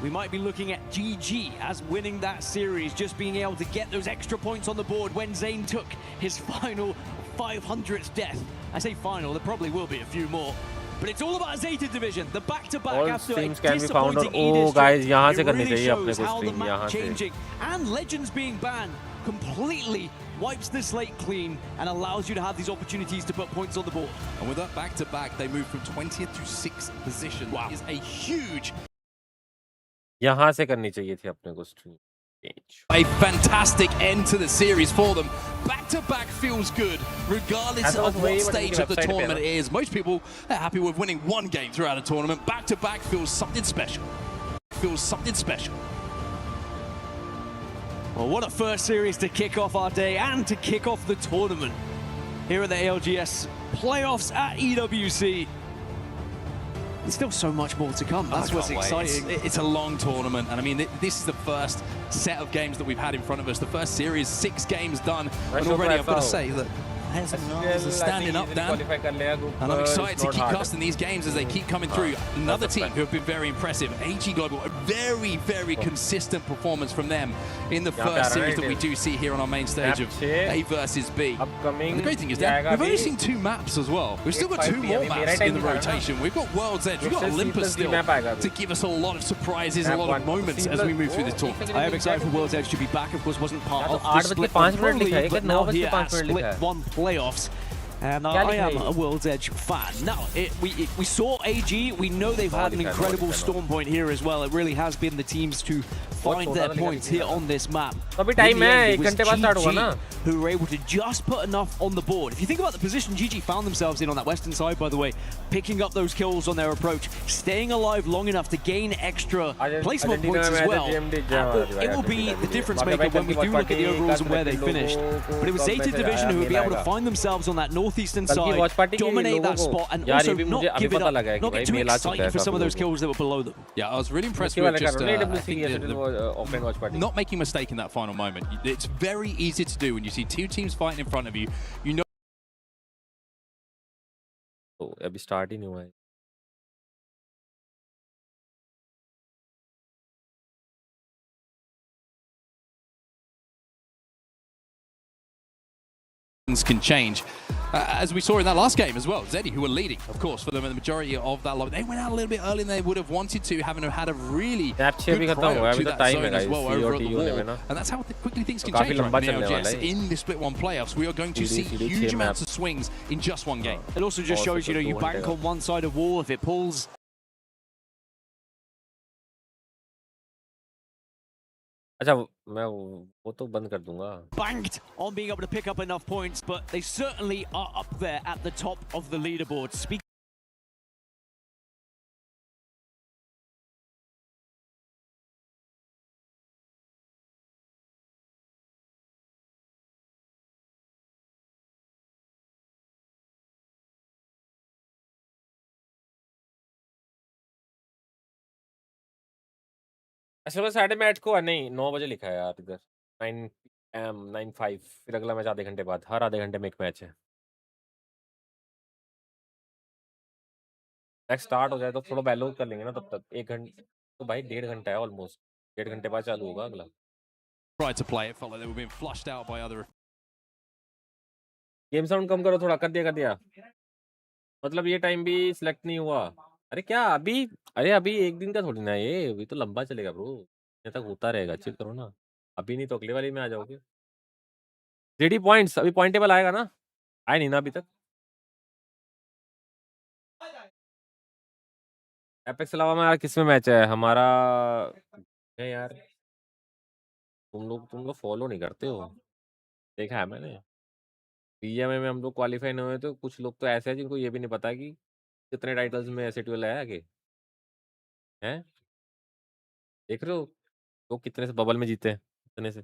we might be looking at GG as winning that series, just being able to get those extra points on the board when Zayn took his final 500th death. I say final, there probably will be a few more. But it's all about Zeta Division, the back-to-back after a disappointing guys, यहाँ से it करनी really चाहिए अपने shows को how the stream map यहाँ से changing. And Legends being banned completely wipes the slate clean and allows you to have these opportunities to put points on the board. And with that back-to-back, they move from 20th to 6th position. Wow. That is a huge... यहाँ से करनी चाहिए थी अपने को stream. A fantastic end to the series for them. Back-to-back feels good, regardless of what stage of the tournament it is. Most people are happy with winning one game throughout a tournament. Back-to-back feels something special. Well, what a first series to kick off our day and to kick off the tournament here at the ALGS playoffs at EWC. There's still so much more to come. That's what's exciting. It's a long tournament, and I mean, this is the first set of games that we've had in front of us. The first series, 6 games done, and already I've got to say that S8UL is standing up, Dan. And I'm excited to keep casting these games as they keep coming through. Another team who have been very impressive, AG Global, a very, very consistent performance from them in the first series that we do see here on our main stage of A versus B. And the great thing is, Dan, we've only seen 2 maps as well. We've still got 2 more maps in the rotation. We've got World's Edge, we've got Olympus still to give us a lot of surprises, a lot of moments as we move through this tournament. I am excited for World's Edge to be back. Of course, wasn't part of the split one. Probably, but now here at Split 1 playoffs. And I am a World's Edge fan. Now, we saw AG. We know they've had an incredible storm point here as well. It really has been the teams to find their points here on this map. अभी time है 1 घंटे बाद start होगा ना who were able to just put enough on the board. If you think about the position GG found themselves in on that western side, by the way, picking up those kills on their approach, staying alive long enough to gain extra placement points as well. It will be the difference maker when we do look at the overalls and where they finished. But it was Zeta Division who would be able to find themselves on that northeastern side, dominate that spot, and also not give it up, not get too excited for some of those kills that were below them. Yeah, I was really impressed with just not making a mistake in that final moment. It's very easy to do when you see two teams fighting in front of you. You know. तो अभी start ही नहीं हुआ है Can change, as we saw in that last game as well. Zeddy, who were leading, of course, for them in the majority of that lobby. They went out a little bit earlier than they would have wanted to, having had a really good prior to that zone as well over at the wall. And that's how quickly things can change right now. ALGS in the Split 1 playoffs, we are going to see huge amounts of swings in just one game. It also just shows, you know, you bank on one side of wall. If it pulls, अच्छा मैं वो तो बंद कर दूंगा banked on being able to pick up enough points, but they certainly are up there at the top of the leaderboard. अच्छा मैं साढ़े मैच को नहीं 9 बजे लिखा है यार इधर 9 AM 9:05 फिर अगला मैच आधे घंटे बाद हर आधे घंटे में एक मैच है मैच स्टार्ट हो जाए तो थोड़ा बैलो कर लेंगे ना तब तक 1 घंटे तो भाई 1.5 घंटा है ऑलमोस्ट 1.5 घंटे बाद चालू होगा अगला Tried to play it, felt like they were being flushed out by other. Game sound कम करो थोड़ा कर दिया मतलब ये टाइम भी सिलेक्ट नहीं हुआ अरे क्या अभी एक दिन का थोड़ी ना ये अभी तो लंबा चलेगा ब्रो ये तक होता रहेगा चिल करो ना अभी नहीं तो अगले वाली में आ जाओगे जेडी पॉइंट्स अभी पॉइंट टेबल आएगा ना आए नहीं ना अभी तक एपेक्स अलावा में यार किसमें मैच है हमारा है यार तुम लोग फॉलो नहीं करते हो देखा है मैंने बीजीएमआई में हम लोग क्वालिफाई नहीं हुए तो कुछ लोग तो ऐसे हैं जिनको ये भी नहीं पता कि कितने टाइटल्स में S8UL है आगे हैं देख रहे हो लोग कितने से बबल में जीते हैं कितने से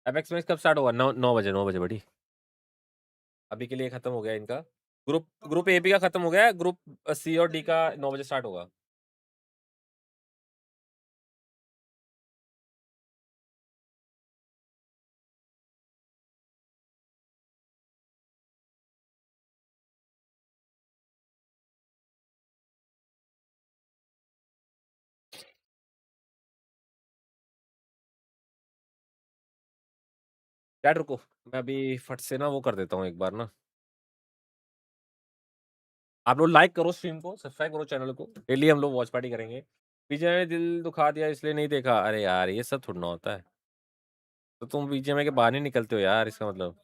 एपेक्स मैच कब स्टार्ट होगा 9 बजे 9 बजे बड़ी अभी के लिए खत्म हो गया इनका ग्रुप ए बी का खत्म हो गया ग्रुप सी और डी का 9 बजे स्टार्ट होगा चैट रुको मैं अभी फट से ना वो कर देता हूँ एक बार ना आप लोग लाइक करो स्ट्रीम को सब्सक्राइब करो चैनल को डेली हम लोग वॉच पार्टी करेंगे बीजेएमआई ने दिल दुखा दिया इसलिए नहीं देखा अरे यार ये सब थोड़ा ना होता है तो तुम बीजेएमआई के बाहर नहीं निकलते हो यार इसका मतलब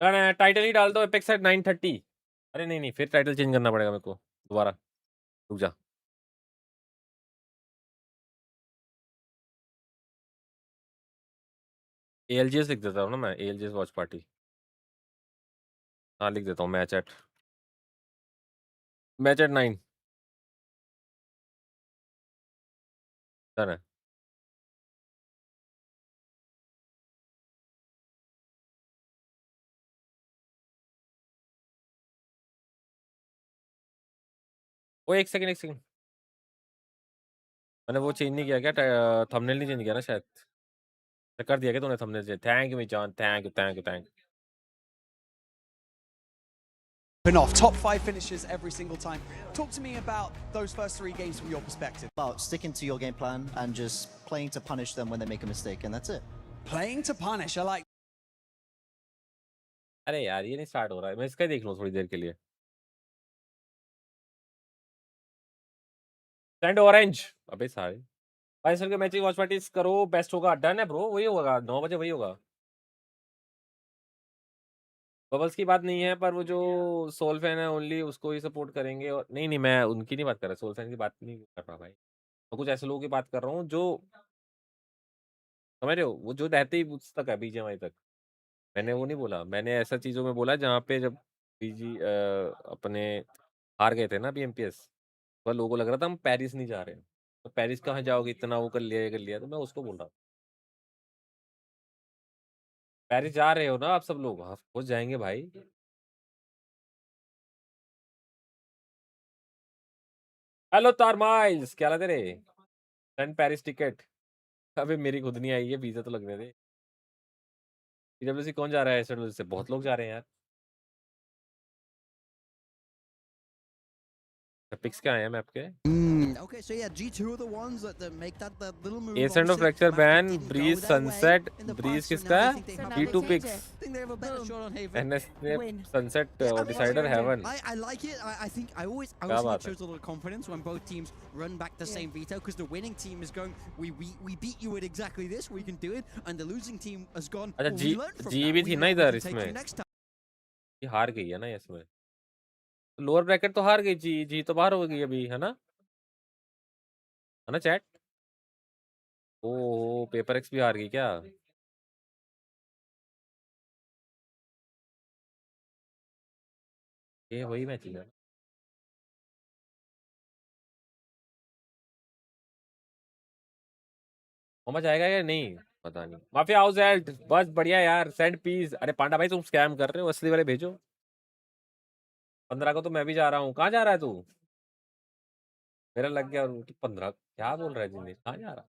टाइटल ही डाल दो एपेक्स एट 9:30 अरे नहीं फिर टाइटल चेंज करना पड़ेगा मेरे को दोबारा, रुक जा। ALGS लिख देता हूँ ना मैं, ALGS वॉच पार्टी। हाँ लिख देता हूँ, मैच एट 9 डन है। वो एक सेकंड मैंने वो चेंज नहीं किया क्या, थंबनेल नहीं चेंज किया ना शायद। कर दिया क्या तूने थंबनेल चेंज? थैंक यू मेरी जान, thank you. Off top 5 finishes every single time. Talk to me about those first 3 games from your perspective. About sticking to your game plan and just playing to punish them when they make a mistake, and that's it. Playing to punish, I like. अरे यार ये नहीं start हो रहा है, मैं इसका ही देख लूँ थोड़ी देर के लिए। सेंड ऑरेंज, अबे सारे भाई सर के मैच की वॉच पार्टी करो, बेस्ट होगा। डन है ब्रो, वही होगा 9 बजे वही होगा। बबल्स की बात नहीं है, पर वो जो सोल फैन है ओनली उसको ही सपोर्ट करेंगे। और नहीं मैं उनकी नहीं बात कर रहा, सोल फैन की बात नहीं कर रहा भाई। मैं कुछ ऐसे लोगों की बात कर रहा हूँ जो, समझ रहे हो, वो जो रहते ही उस तक है BGMI तक। मैंने वो नहीं बोला, मैंने ऐसा चीज़ों में बोला जहाँ पे जब अपने हार गए थे ना BMPS, तो लोगों को लग रहा था हम पेरिस नहीं जा रहे हैं। तो पेरिस कहाँ जाओगे, इतना वो कर लिया ये कर लिया, तो मैं उसको बोल रहा हूँ पेरिस जा रहे हो ना आप सब लोग, हाँ पहुँच जाएंगे भाई। हेलो तारमाइल्स, क्या हाल है तेरे? Send Paris ticket. अबे मेरी खुद नहीं आई है, वीजा तो लगने दे। EWC कौन जा रहा है? S8UL से बहुत लोग जा रहे हैं यार। पिक्स क्या आए हैं मैप के? Okay, so yeah, G2 are the ones that make that little move. A8 Fracture ban, Breeze Sunset, Breeze किसका है? G2 picks. I think they have a better shot on Haven. NS ने Sunset और decider Haven. I like it. I think I always think it shows a lot of confidence when both teams run back the same veto, because the winning team is going, we beat you at exactly this, we can do it, and the losing team has gone, अच्छा जी भी थी ना इधर इसमें, ये हार गई है ना इसमें। लोअर ब्रैकेट तो हार गई, जी तो बाहर हो गई अभी, है ना चैट? ओ पेपर एक्स भी हार गई क्या? ये वही मैच है। समझ आएगा या नहीं पता नहीं। माफिया हाउस हेल्थ बस बढ़िया यार, सेंड पीस। अरे पांडा भाई तुम स्कैम कर रहे हो, असली वाले भेजो। 15 को तो मैं भी जा रहा हूँ। कहाँ जा रहा है तू? मेरा लग गया। 15 क्या बोल रहा है जिन्हें, कहाँ जा रहा?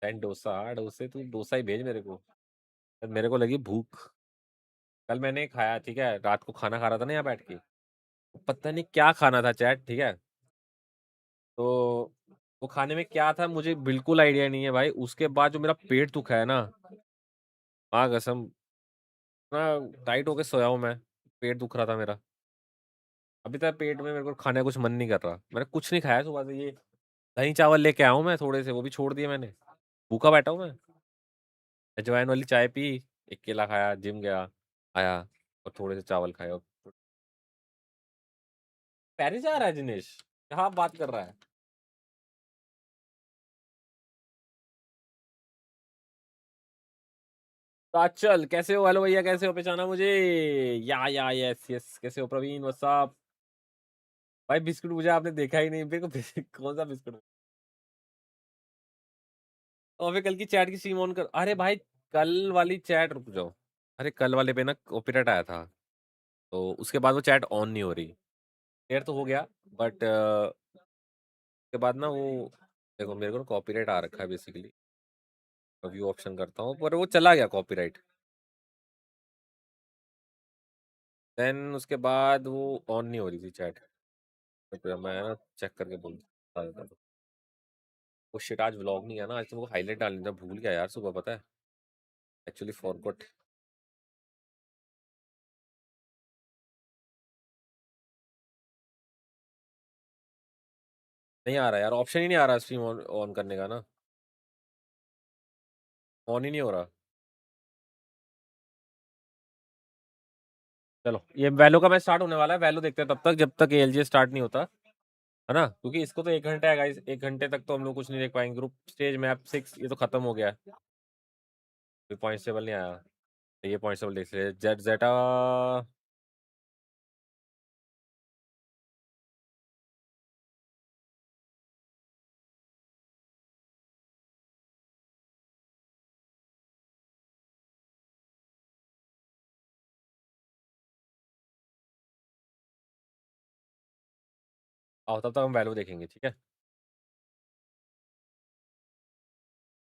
सेंड डोसे तू डोसा ही भेज मेरे को, मेरे को लगी भूख। कल मैंने खाया, ठीक है, रात को खाना खा रहा था ना यहाँ बैठ के, पता नहीं क्या खाना था चैट, ठीक है। तो वो खाने में क्या था मुझे बिल्कुल आइडिया नहीं है भाई। उसके बाद जो मेरा पेट दुखा है ना, हाँ कसम, इतना टाइट होके सोया हूँ मैं, पेट दुख रहा था मेरा। अभी तक पेट में मेरे को खाने का कुछ मन नहीं कर रहा। मैंने कुछ नहीं खाया सुबह से। ये दही चावल लेके आया हूँ मैं थोड़े से, वो भी छोड़ दिए मैंने। भूखा बैठा हूँ मैं। अजवाइन वाली चाय पी, एक केला खाया, जिम गया, आया और थोड़े से चावल खाए। और पेरिस जा रहा है जिनेश, क्या बात कर रहा है? चल कैसे हो? हेलो भैया कैसे हो? पहचाना मुझे? यस यस, कैसे हो प्रवीण? व्हाट्स अप भाई? बिस्कुट मुझे आपने देखा ही नहीं, मेरे को कौन सा बिस्कुट? और फिर कल की चैट की स्ट्रीम ऑन कर। अरे भाई कल वाली चैट, रुक जाओ। अरे कल वाले पे ना कॉपीराइट आया था, तो उसके बाद वो चैट ऑन नहीं हो रही। क्लियर तो हो गया, बट उसके बाद ना वो, देखो मेरे को ना कॉपीराइट आ रखा है बेसिकली। व्यू ऑप्शन करता हूँ पर वो चला गया कॉपीराइट। देन उसके बाद वो ऑन नहीं हो रही थी चैट। तो मैं ना चेक करके बोल देता था। वो शिट, आज व्लॉग नहीं है ना, आज तुमको हाईलाइट डालनी था, भूल गया यार सुबह, पता है, एक्चुअली फॉरगॉट। नहीं आ रहा यार, ऑप्शन ही नहीं आ रहा स्ट्रीम ऑन ऑन करने का ना, ऑन ही नहीं हो रहा। चलो ये वैलो का मैच स्टार्ट होने वाला है, वैलो देखते हैं तब तक जब तक ALGS स्टार्ट नहीं होता है ना, क्योंकि इसको तो 1 घंटा है गाइस, 1 घंटे तक तो हम लोग कुछ नहीं देख पाएंगे। ग्रुप स्टेज मैप 6 ये तो खत्म हो गया है, कोई पॉइंट टेबल नहीं आया। ये पॉइंट टेबल देख ले, जेटा आओ, तब तक हम वैलो देखेंगे, ठीक है।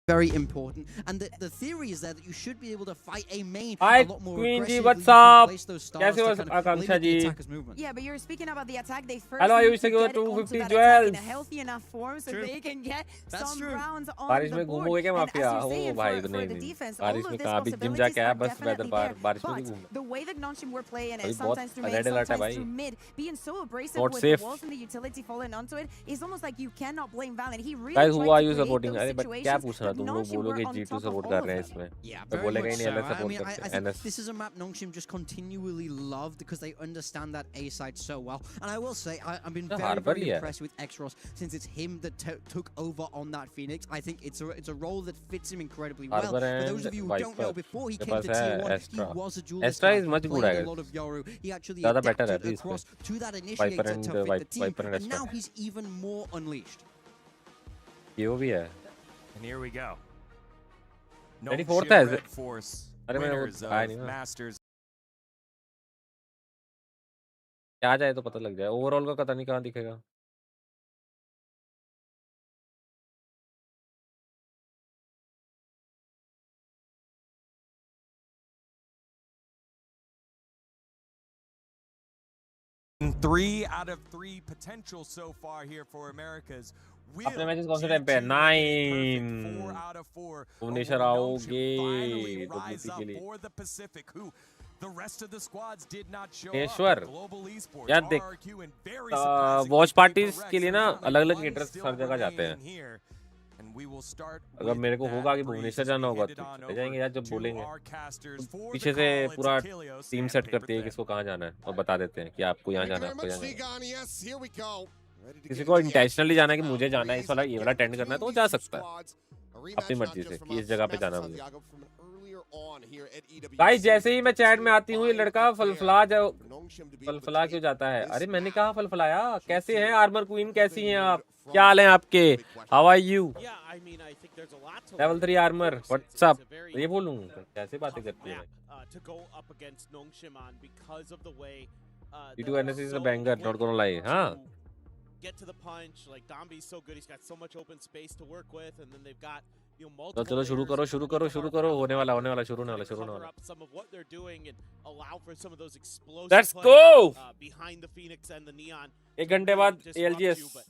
very important, and the theory is that you should be able to fight a main Hi, a lot more Queen Ji, aggressively. what's You can up? place those stars कैसे to हो kind of Akanksha limit the ji? attacker's movement. Yeah, but you're speaking about the attack. They first Hello, need Ayush, to you got get onto 250 that attack in a jewels. healthy enough form so True. they can get That's some true. rounds on बारिश the में board. घूमोगे क्या And माफिया? as you're ओ saying, भाई for नहीं the नहीं, defense, बारिश all में of these कहाँ अभी जिम जाके possibilities आया, are बस वेदर definitely बारिश में there. नहीं But घूमना। the way that Nongshim were playing अभी it, बहुत sometimes through main, red alert है sometimes भाई। through mid, being so abrasive Not with safe. the walls and the utility falling onto it, it's almost like you cannot blame Valen. He really Guys, who tried are to you create supporting? those अरे but क्या situations, पूछ रहा but तुम लोग Nongshim were बोलोगे on G2 top of support all कर of रहे हैं them. इसमें, Yeah, तो very बोलेगा much ही नहीं so. LS I support mean, I करते हैं think NS। this is a map Nongshim just continually love because they understand that A side so well. And I will say, I've been very, Harbor very लिया है। impressed with Xros since it's him that took over on that Phoenix. I think it's a role that fits him incredibly well. Harbor For those and of you who don't know, Viper। before he मेरे came pass to है Tier 1, he Astra। was a duelist Astra guy. is He much good, I played a guess। lot of Yoru. He actually ज़्यादा better है adapted अभी इस पे। across to that Viper initiator and to fit the team. Viper and And Astra। now he's even more unleashed. ये वो भी है। And here we go. 34th Nongshim है। Red Force, अरे मैंने वो winners आया of नहीं ना। Masters. क्या जाए तो पता लग जाए, ओवरऑल का पता नहीं कहाँ दिखेगा। Three out of three potential so far here for Americas. अपने मैचेस कौन से टाइम पे है? 9 भुवनेश्वर आओगे WBC के लिए। The rest of the squads did not show Bhubaneswar up. Global Esports, यार देख, RRQ, and very surprisingly, watch parties People के लिए ना Rex, अलग अलग one केटर्स still हर जगह जाते remaining हैं। here. And we will start अगर with मेरे को that होगा कि breeze भुवनेश्वर as we जाना होगा head it तो on चले over जाएंगे यार, जब to बोलेंगे our casters for the पीछे से call. It's पूरा 𝐒𝐚𝐽 टीम सेट करती है किसको कहाँ जाना है और बता देते हैं कि आपको यहाँ जाना है, आपको यहाँ जाना है। किसी को इंटेंशनली जाना है कि मुझे जाना है इस वाला ये वाला अटेंड करना है तो वो जा सकता है अपनी मर्जी से कि इस जगह पे जाना है मुझे। गाइस जैसे ही मैं चैट में आती हूँ ये लड़का फलफला क्यों जाता है? अरे मैंने कहा फलफलाया? कैसे हैं आर्मर क्वीन, कैसी हैं आप, क्या हाल है आपके? How are you? Level 3 armour what's up, ये बोलूं कैसे बातें करती है? G2 NS is a banger, not gonna lie। हाँ get to the punch, like Dombi's so good, he's got so much open space to work with, and then they've got, you know, तो multiple चलो शुरू करो होने वाला शुरू होने वाला cover up some of what they're doing and allow for some of those explosive Let's plays, go! Behind the Phoenix and the Neon. 1 घंटे बाद Disrupt you, ALGS but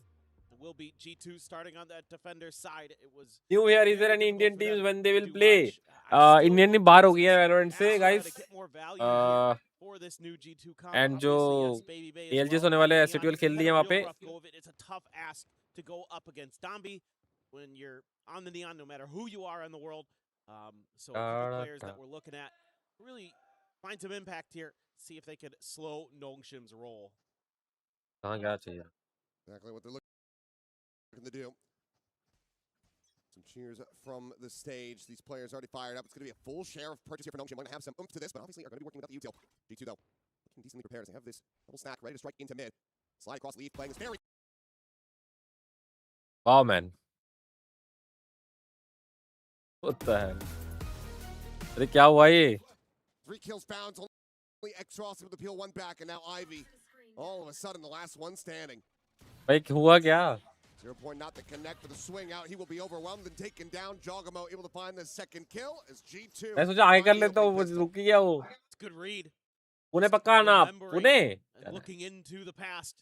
it will be G2 starting on that defender side. It was New here, is there any Indian teams when they will play? Indian team बाहर हो गई है Valorant से guys, for this new G2 comp. And जो Obviously, yes, Baby Bay as ALGS well. होने वाले हैं Neon S8UL has खेल had लिए a वहाँ real पे। rough go of it. It's a tough ask to go up against Dombi when you're on the Neon, no matter who you are in the world. So a couple players that we're looking at really find some impact here. See if they could slow Nongshim's roll. कहाँ क्या चाहिए? Exactly what they're looking to do. Some cheers from the stage. These players already fired up. It's going to be a full share of purchase here for Nongshim. We're going to have some oomph to this, but obviously are going to be working without the util. G2 though, looking decently prepared as they have this double snack ready to strike into mid. Slide across lead, playing this very. Wow man, what the hell? अरे क्या हुआ ये? 3 kills found. Only Xros able to peel one back, and now Ivy, all of a sudden the last one standing. भाई हुआ क्या? 0 point not to connect for the swing out. He will be overwhelmed and taken down. 𝐒𝐴𝐽 able to find the second kill as G2. मैं सोचा आगे कर लेता हूँ, वो रुक गया वो। It's good read. पुणे पक्का आना आप, Pune. And looking into the past,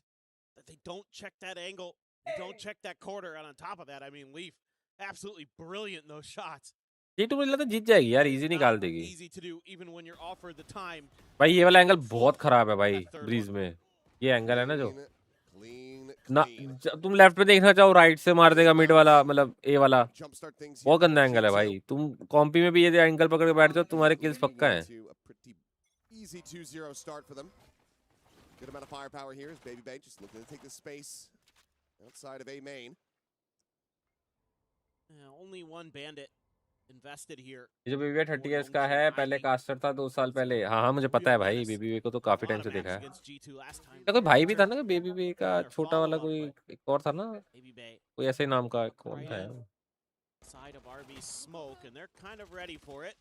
that they don't check that angle, they don't check that quarter, and on top of that, I mean, Leaf absolutely brilliant in those shots. G2 मुझे लगता है जीत जाएगी यार, easy निकाल देगी। Easy to do even when you're offered the time. भाई ये वाला एंगल बहुत खराब है भाई ब्रीज में, ये एंगल है ना जो ना, तुम लेफ्ट पे देखना चाहो राइट से मार देगा मिड वाला, मतलब ए वाला, बहुत गंदा एंगल है भाई। तुम कॉम्पी में भी ये एंगल पकड़ के बैठ जाओ, तुम्हारे किल्स पक्का है। easy 2-0 start for them. Good amount of firepower here as 𝐵𝐵𝐵 just looking to take the space outside of A main. Only one bandit invested here. ये जो 𝐵𝐵𝐵 30s का है, पहले कास्टर था 2 साल पहले। हाँ मुझे पता है भाई, 𝐵𝐵𝐵 को तो काफी टाइम से देखा है। क्या कोई भाई भी था ना 𝐵𝐵𝐵 का, छोटा वाला कोई एक और था ना, कोई ऐसे नाम का, कौन था यार? Side of RB's smoke, and they're kind of ready for it.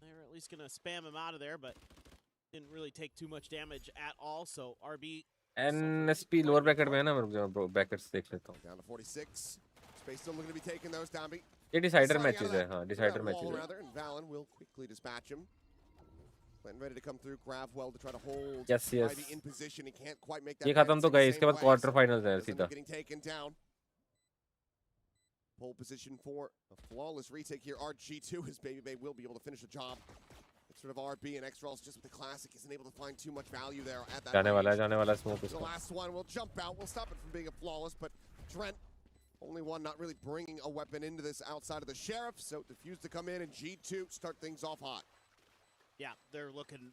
They're at least going to spam him out of there, but didn't really take too much damage at all. So RB NSP lower bracket में है ना, मैं brackets देख लेता हूँ। Down to 46. Space still looking to be taken those, Dambi. ये decider matches है, हाँ decider matches है। And Valen will quickly dispatch him. Clinton ready to come through, GravWell to try to hold Yes. Ivy in position. He can't quite make that. ये खत्म तो गए, इसके बाद quarter finals है सीधा। Getting taken down. Pole position for a flawless retake here. RG2 as 𝐵𝐵𝐵 will be able to finish the job. It's sort of RB and X-Rolls just with the classic isn't able to find too much value there at that. जाने वाला smoke The उसका। last one will jump out. We'll stop it from being a flawless, but Trent, only one not really bringing a weapon into this outside of the Sheriff, so Diffuse to come in and G2 start things off hot. Yeah, they're looking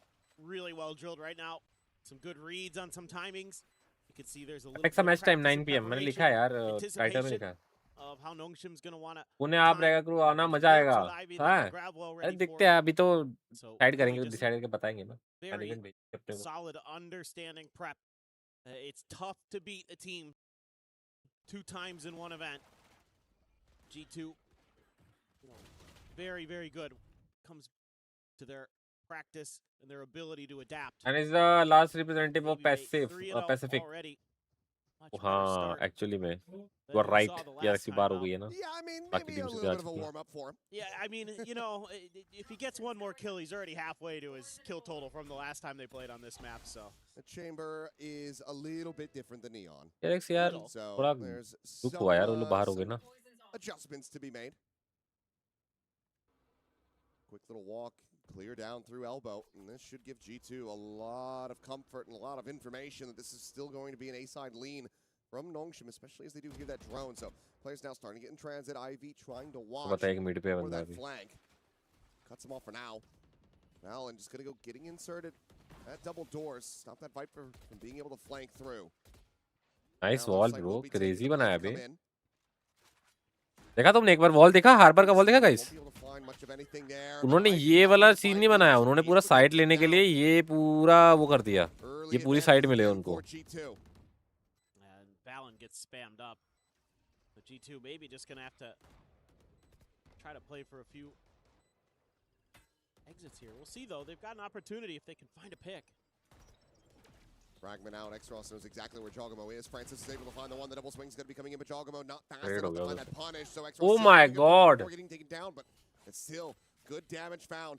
really well drilled right now. Some good reads on some timings. You can see there's a little Next match time 9 PM मैंने लिखा है यार, title में लिखा है। of how 𝐿GS going to want to Pune आप रहेगा crew, आना मजा आएगा। हाँ अरे दिखते हैं, अभी तो डिसाइड करेंगे, डिसाइड करके बताएंगे ना। solid understanding prep. It's tough to beat a team 2 times in one event. G2 very, very good. Comes to their practice and their ability to adapt. And is the last representative of Pacific. हाँ actually में you are right, यार ऐसी बार हो गई है ना। Yeah, I mean, बाकी maybe a team से little भी आ bit of a चुकी है। warm up for him. Yeah, I mean, you know, if he gets one more kill, he's already halfway to his kill total from the last time they played on this map. So the chamber is a little bit different than Neon. यार थोड़ा दुख हुआ यार, वो लोग बाहर हो गए ना। Adjustments to be made. Quick little walk, clear down through elbow, and this should give G2 a lot of comfort and a lot of information that this is still going to be an A-side lean from 𝐿GS, especially as they do hear that drone. So players now starting to get in transit. Ivy trying to watch for that flank. Cuts him off for now. Valen just going to go getting inserted at double doors. Stop that Viper from being able to flank through. Nice wall bro, crazy बनाया बे। देखा तुमने एक बार wall देखा, harbour का wall देखा guys? उन्होंने ये वाला सीन नहीं बनाया, उन्होंने पूरा साइड लेने के लिए ये पूरा वो कर दिया, ये पूरी साइड मिले उनको। Valen gets spammed up. But G2 maybe just going to have to try to play for a few exits here. We'll see, though. They've got an opportunity if they can find a pick. Fragment out. X-Ross knows exactly where 𝐿GS is. Francis is able to find the one. The double swing is going to be coming in, but 𝐿GS not fast enough to find that punish. So X-Ross oh my god! Getting taken down, but it's still good damage found.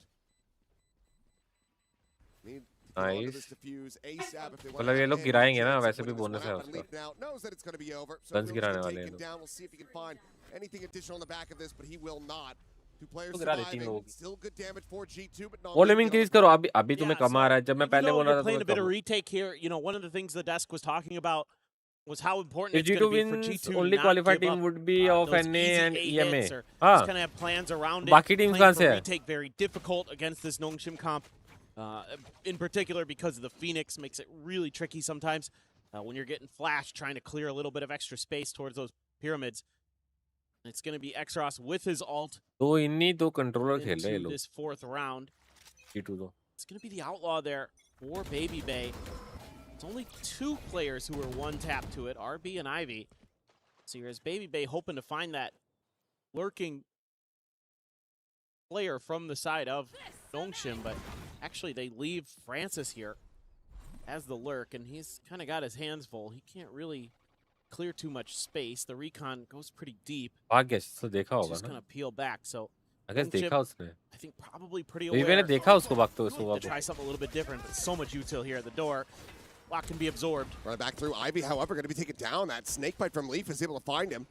Need Nice. मतलब ये लोग गिराएंगे ना, वैसे भी bonus है उसका। Guns गिराने वाले हैं तो गिरा देती हैं लोग। वॉल्यूम इंक्रीज करो, अभी तुम्हें कम आ रहा है, जब मैं पहले बोल रहा था playing a bit of retake here. You know, one of the things the desk was talking about was how important it's going to be for G2 only not qualified give team up, would be of those NA easy and A EMA. hits or just kind of have plans around it. बाकी teams कहाँ से है? Retake very difficult against this 𝐿GS comp. In particular because of the Phoenix makes it really tricky sometimes when you're getting flashed trying to clear a little bit of extra space towards those pyramids. It's going to be X-Ross with his ult तो इन्हीं दो controller खेल रहे हैं लोग। this 4th round. G2 दो। It's going to be the outlaw there for 𝐵𝐵𝐵. It's only 2 players who are one tap to it, RB and Ivy. So here's 𝐵𝐵𝐵 hoping to find that lurking player from the side of 𝐿GS, but actually they leave Francis here as the lurk, and he's kind of got his hands full. He can't really clear too much space. The recon goes pretty deep. भाग गया, तो देखा होगा ना? Just gonna peel back. So I guess देखा उसने। I think probably pretty aware. मैंने देखा उसको भागते हुए सुबह To try something a little bit different. But so much util here at the door. Lock can be absorbed. Right back through. Ivy, however, going to be taken down. That snake bite from Leaf is able to find him.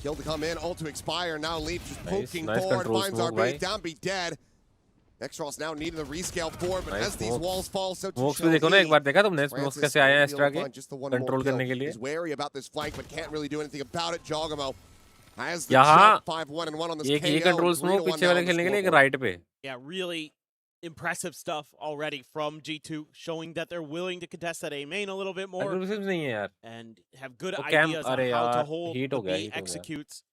Kill to come in, ult to expire. Now Leaf just poking forward, finds RB. Dambi dead. X-Ross now needing the rescale forward, but as these walls fall, so Smokes भी देखो ना, एक बार देखा तुमने smokes कैसे आए हैं extra के कंट्रोल करने के लिए? He's wary about this flank, but can't really do anything about it. 𝐿GS has the यहाँ 5-1-1 on this एक ये कंट्रोल स्मोक पीछे वाले खेलने के लिए, एक राइट पे। Yeah, really impressive stuff already from G2, showing that they're willing to contest that A main a little bit more Aggressive नहीं है यार. and have good वो camp, ideas on अरे how to यार, hold heat the हो गया, B heat हो गया. executes.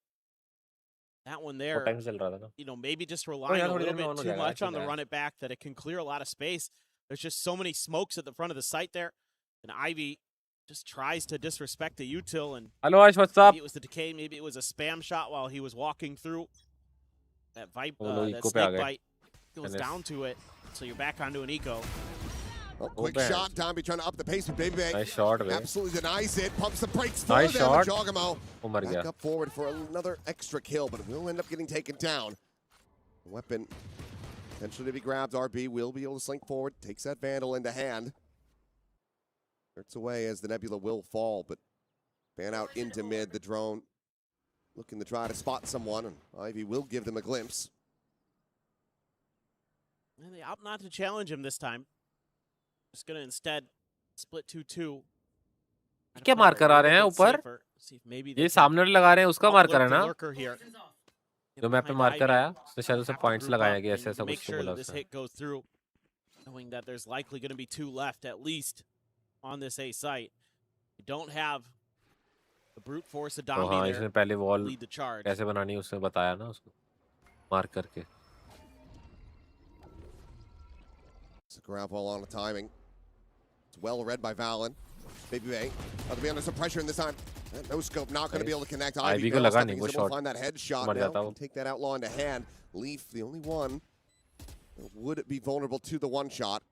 That one वो there, time चल रहा था ना. you know, maybe just Oh, relying यार, a थोड़ी little देर में bit on हो too जाएगा, much on the actually. run it back that it can clear a lot of space. There's just so many smokes at the front of the site there. And Ivy just tries to disrespect the util. And Hello, Ash, what's up? maybe it was the decay, maybe it was a spam shot while he was walking through. That वो that लोग eco पे आ snake गए. bite goes down to it. So you're back onto an eco. Oh, quick shot. Domby trying to up the pace with Baby Bay. Nice shot, man. Absolutely denies it. Pumps the brakes for Nice them. shot. 𝐿GS वो मर back गया. up forward for another extra kill, but will end up getting taken down. Weapon potentially to be grabbed. RB will be able to slink forward. Takes that Vandal into hand. Hurts away as the Nebula will fall, but fan out into mid. The drone looking to try to spot someone, and Ivy will give them a glimpse. And they opt not to challenge him this time. Just gonna instead split 2-2. क्या marker आ रहे हैं ऊपर? ये सामने लगा रहे हैं उसका मार्कर है ना? जो मैप पे मार्कर आया, उसने शायद उसे पॉइंट्स लगाए कि ऐसे ऐसा कुछ तो बोला this hit goes through, knowing that there's likely going to be 2 left at least on this A site. You don't have the brute force of तो Domby हाँ, there. इसने पहले वॉल lead the charge. कैसे बनानी है उसने बताया ना उसको मार्क करके. It's a grab ball on the timing. It's well read by Valen. Baby Bay about to be under some pressure in this time. No scope, not going to be able to connect. Ivy को लगा नहीं वो shot. Find that headshot now. Can take that outlaw into hand. Leaf, the only one that would be vulnerable to the one shot.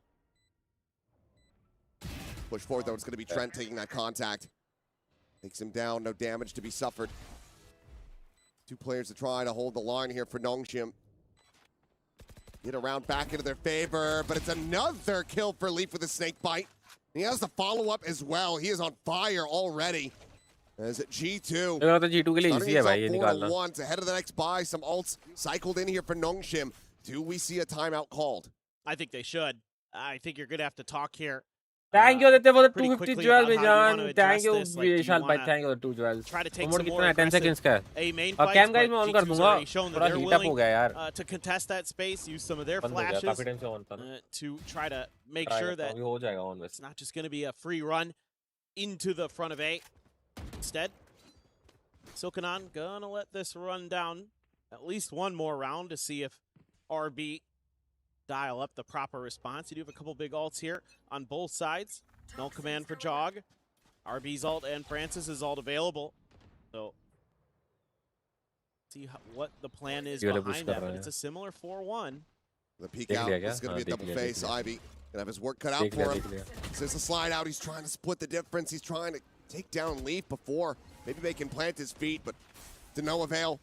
Push forward though. It's going to be Trent taking that contact. Takes him down. No damage to be suffered. 2 players to try to hold the line here for 𝐿GS. Get around back into their favor, but it's another kill for Leaf with a snake bite. He has the follow-up as well. He is on fire already. As G2 G2 के लिए easy है भाई ये निकालना. ahead of the next buy. Some ults cycled in here for 𝐿GS. Do we see a timeout called? I think they should. I think you're going to have to talk here. Thank you Aditya for the pretty 250 quickly jewels, about how you wanna Vijan. address Thank you this. Like, do you Vishal bhai. wanna Thank you for the 2 jewels. Try to take Promote some more कितना है 10 seconds का है. A main और fights, cam guys but मैं on G2's कर दूंगा. already shown that थोड़ा they're heat up हो willing गया यार. to contest that space, use some of their बंद हो गया. flashes काफी टाइम से on था ना. to try to make Try sure करता हूँ, that अभी हो जाएगा on it's वैसे. not just going to be a free run into the front of A. Instead, 𝐿GS gonna let this run down at least one more round to see if RB dial up the proper response. You do have a couple big ults here on both sides. No command for Jog. RB's ult and Francis' ult available. So, see what the plan is behind that, but it's a similar 4-1. The peek out is going to be a double face. Ivy going to have his work cut out for him. So it's a slide out. He's trying to split the difference. He's trying to take down Leaf before maybe they can plant his feet, but to no avail.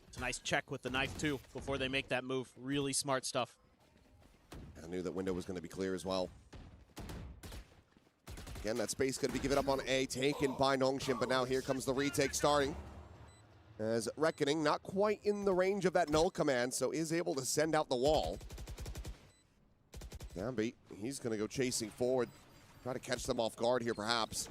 It's a nice check with the knife, too, before they make that move. Really smart stuff. I knew that window was going to be clear as well. Again, that space going to be given up on A, taken by 𝐿GS, but now here comes the retake starting. As Reckoning not quite in the range of that null command, so is able to send out the wall. Domby, he's going to go chasing forward. Try to catch them off guard here, perhaps.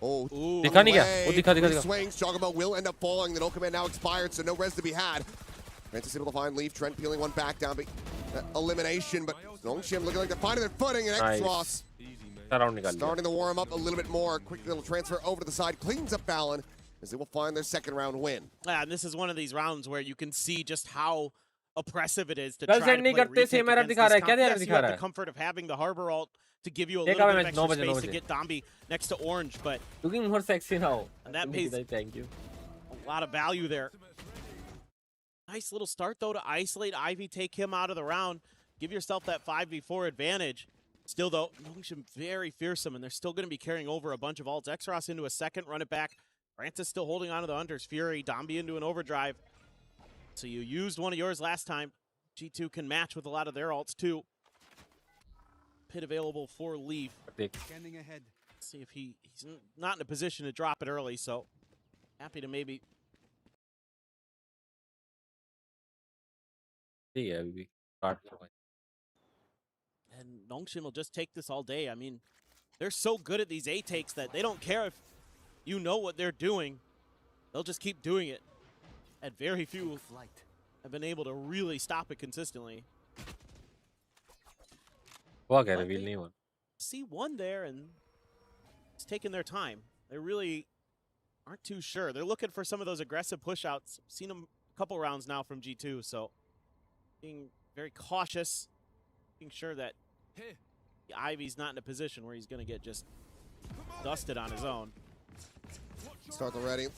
Oh, दिखा नहीं क्या? दिखा. Swings, 𝐿GS will end up falling. The null command now expired, so no res to be had. Francis able to find Leaf. Trent peeling one back. Domby, elimination, but 𝐿GS looking like they're finding their footing. And Xross starting to warm up a little bit more. Quick little transfer over to the side. Cleans up Valen as they will find their second round win. And this is one of these rounds where you can see just how oppressive it is to try to play retake against this comp. Yes, you have the comfort of having the Harbor ult to give you a little bit of extra space to get Domby next to Orange, but looking more sexy now. And that pays thank you. A lot of value there. Nice little start though to isolate Ivy, take him out of the round, give yourself that 5v4 advantage. Still though, 𝐿GS very fearsome, and they're still going to be carrying over a bunch of ults. Xross into a second, run it back. Francis still holding on to the Hunter's Fury. Domby into an overdrive. So you used one of yours last time. G2 can match with a lot of their ults too. Pit available for Leaf. Scanning ahead. See if he's not in a position to drop it early, so happy to maybe. Yeah, we start. And 𝐿GS will just take this all day. I mean, they're so good at these A takes that they don't care if you know what they're doing. They'll just keep doing it. And very few have been able to really stop it consistently. हुआ क्या reveal नहीं हुआ See one there, and it's taking their time. They really aren't too sure. They're looking for some of those aggressive push-outs. Seen them a couple rounds now from G2, so being very cautious, making sure that Ivy's not in a position where he's going to get just dusted on his own. Start already.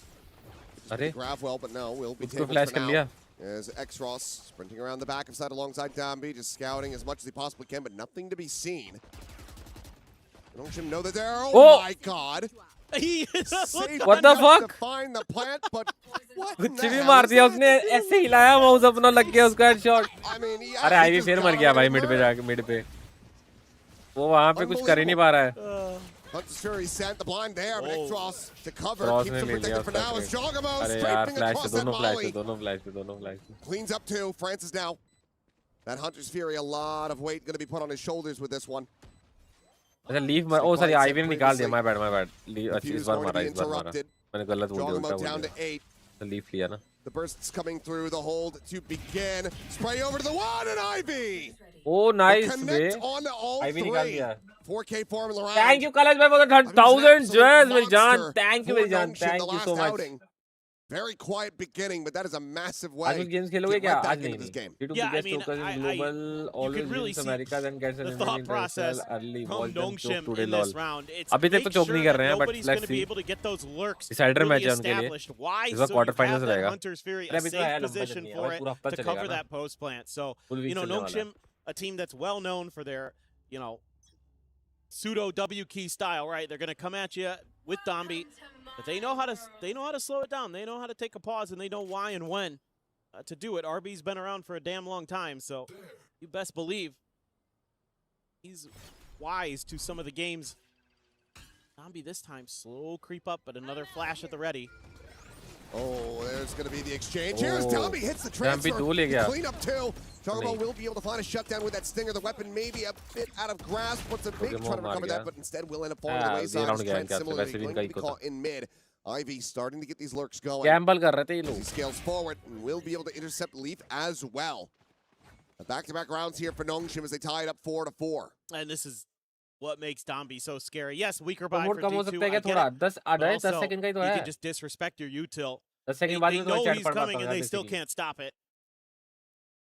अरे Grab well, but no, will be उसको taken flash for कर now. लिया As X-Ross sprinting around the back of side alongside Dambi, just scouting as much as he possibly can, but nothing to be seen. NongShim know that there. Oh my God! What the fuck? To find the plant, but what? कुछ भी मार दिया उसने ऐसे हिलाया mouse अपना लग गया उसका हेडशॉट अरे आईवी फिर मर गया भाई मिड पे जाके मिड पे वो वहां पे कुछ कर ही नहीं पा रहा है Hunter's Fury sent the blind there, but X-Ross to cover, Cross keeps him ने ले लिया protected for now as 𝐿GS अरे यार scraping फ्लैश across पे that दोनों volley. फ्लैश पे Cleans up two. Francis now. That Hunter's Fury, a lot of weight going to be put on his shoulders with this one. अच्छा leaf मार ओ sorry ivy ने निकाल दिया my bad अच्छी इस बार मारा मैंने गलत बोल दिया उल्टा बोल दिया लीफ लिया ना The bursts coming through the hold to begin. Spray over to the one and Ivy. Oh, nice, Connect on all Ivy three. निकाल दिया. 4K form in the round. Thank you, Kalash bhai, for the 1,000 joys, मेरी जान. Thank you, मेरी जान. Thank you so much. Very quiet beginning, but that is a massive way. आज कुछ games खेलोगे क्या? आज नहीं. Yeah, I mean, global, always really wins America, then gets an thought process early. from NongShim in this round. It's अभी तक तो choke नहीं कर रहे हैं, but let's see. Decider match है उनके लिए. इस बार quarter finals रहेगा. Hunter's Fury a safe position for it to cover that post plant. So, you know, NongShim, a team that's well known for their, you know, pseudo W key style, right? They're going to come at you with Dambi. But they know how to slow it down. They know how to take a pause, and they know why and when to do it. RB's been around for a damn long time, so you best believe he's wise to some of the games. Dambi this time slow creep up, but another flash at the ready. Oh, there's going to be the exchange. Here's Dambi hits the transfer. Clean up two. 𝐿GS will be able to find a shutdown with that stinger. The weapon maybe a bit out of grasp. What's a big trying to recover that, but instead will end up falling to the wayside. Trent similarly going to be caught in mid. Ivy starting to get these lurks going. Gamble कर रहे थे ये लोग. He scales forward and will be able to intercept Leaf as well. Back-to-back rounds here for NongShim as they tie it up 4-4. And this is what makes Dambi so scary. Yes, weaker buy for कम हो D2. सकता है क्या थोड़ा 10 second का ही तो है. You can just disrespect your util. 10 second बाद They में तो know चैट he's पढ़ coming पाता and हूँ. they still can't stop it.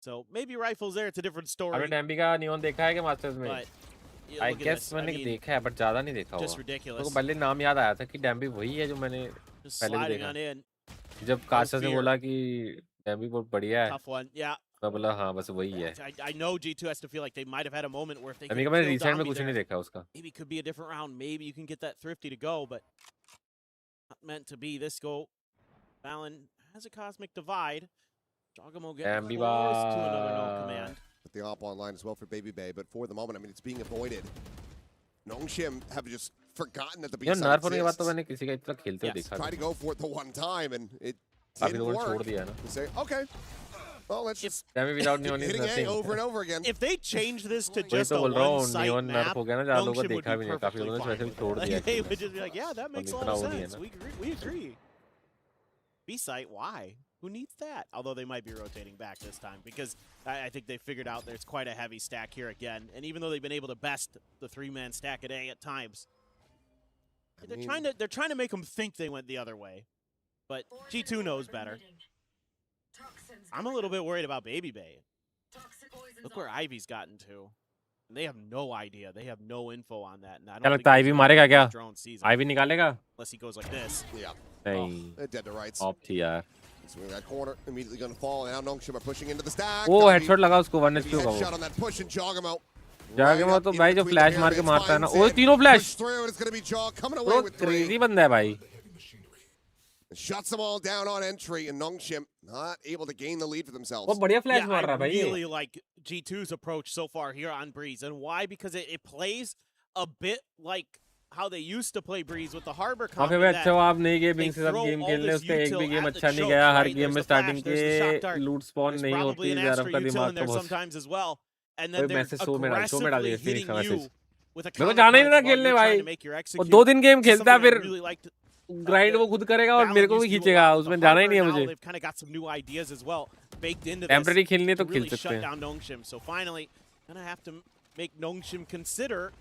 So maybe rifles there, it's a different story. आपने डैम्बी का नियॉन देखा है क्या मास्टर्स में? But I guess मैंने देखा है but ज़्यादा नहीं देखा just हुआ. ridiculous. तो पहले नाम याद आया था कि डैम्बी वही है जो मैंने Just पहले भी sliding देखा. on in. जब काशा ने बोला कि डैम्बी बहुत बढ़िया है. Tough one, yeah. मैं बोला हाँ बस वही है. I know G2 has to feel like they might have had a moment where if they डैम्बी का मैंने रिसेंट में कुछ नहीं देखा उसका. maybe it could be a different round. Maybe you can get that thrifty to go, but not meant to be. This go. Valen has a cosmic divide. 𝐿GS getting close to another no command. With the op online as well for Baby Bay, but for the moment, I mean, it's being avoided. NongShim have just forgotten that the B-side नर्फ होने के बाद exists. तो मैंने किसी का इतना खेलते हुए देखा. Try to go for it the one time, and it काफी didn't लोगों ने छोड़ work. दिया ना. You say, okay, well, let's just डैम्बी without neon is hitting A nothing. over and over again. If they change this to वही just तो a बोल रहा हूँ one-site नियॉन नर्फ map, हो गया ना ज़्यादा लोगों को NongShim would देखा be भी नहीं. काफी लोगों ने perfectly वैसे भी fine छोड़ with दिया. it. They would just be like, yeah, that makes a इतना lot वो of नहीं है sense. ना. We agree. B-site, why? Who needs that? Although they might be rotating back this time because I think they figured out there's quite a heavy stack here again. And even though they've been able to best the three-man stack at A at times, they're trying to make them think they went the other way. But G2 knows better. I'm a little bit worried about Baby Bay. Look where Ivy's gotten to. And they have no idea. They have no info on that. And I क्या don't लगता है ivy मारेगा क्या? drone season. Ivy निकालेगा? Unless he goes like this. Yeah. नहीं. They're dead to rights. Of थी यार. Swing that corner, immediately going to fall. And now NongShim are pushing into the stack. वो headshot लगा उसको 1 HP होगा वो. Headshot on that push and 𝐿GS. 𝐿GS तो भाई जो फ्लैश मार के मारता है ना. वो तीनों फ्लैश. वो क्रेजी बंदा है भाई. Shuts them all down on entry, and NongShim not able to gain the lead for themselves. वो बढ़िया फ्लैश मार रहा है भाई. I really like G2's approach so far here on Breeze. And why? Because it plays a bit like how they used to play Breeze with the Harbor comp. काफी अच्छा आप नई गेमिंग से सब गेम खेल रहे उसका एक भी गेम अच्छा नहीं गया. हर गेम में स्टार्टिंग के लूट स्पॉन नहीं होती. ज़रा का दिमाग तो बहुत. And then they're aggressively hitting you with a मेरे को जाना ही नहीं था खेलने भाई. वो 2 दिन गेम खेलता है फिर ग्राइंड वो खुद करेगा और मेरे को भी खींचेगा. उसमें जाना ही नहीं है मुझे. They've kind of got some new ideas as well baked into this. Temporary खेलनी तो खेल really सकते shut हैं. down NongShim. So finally, gonna have to make 𝐚𝐥 consider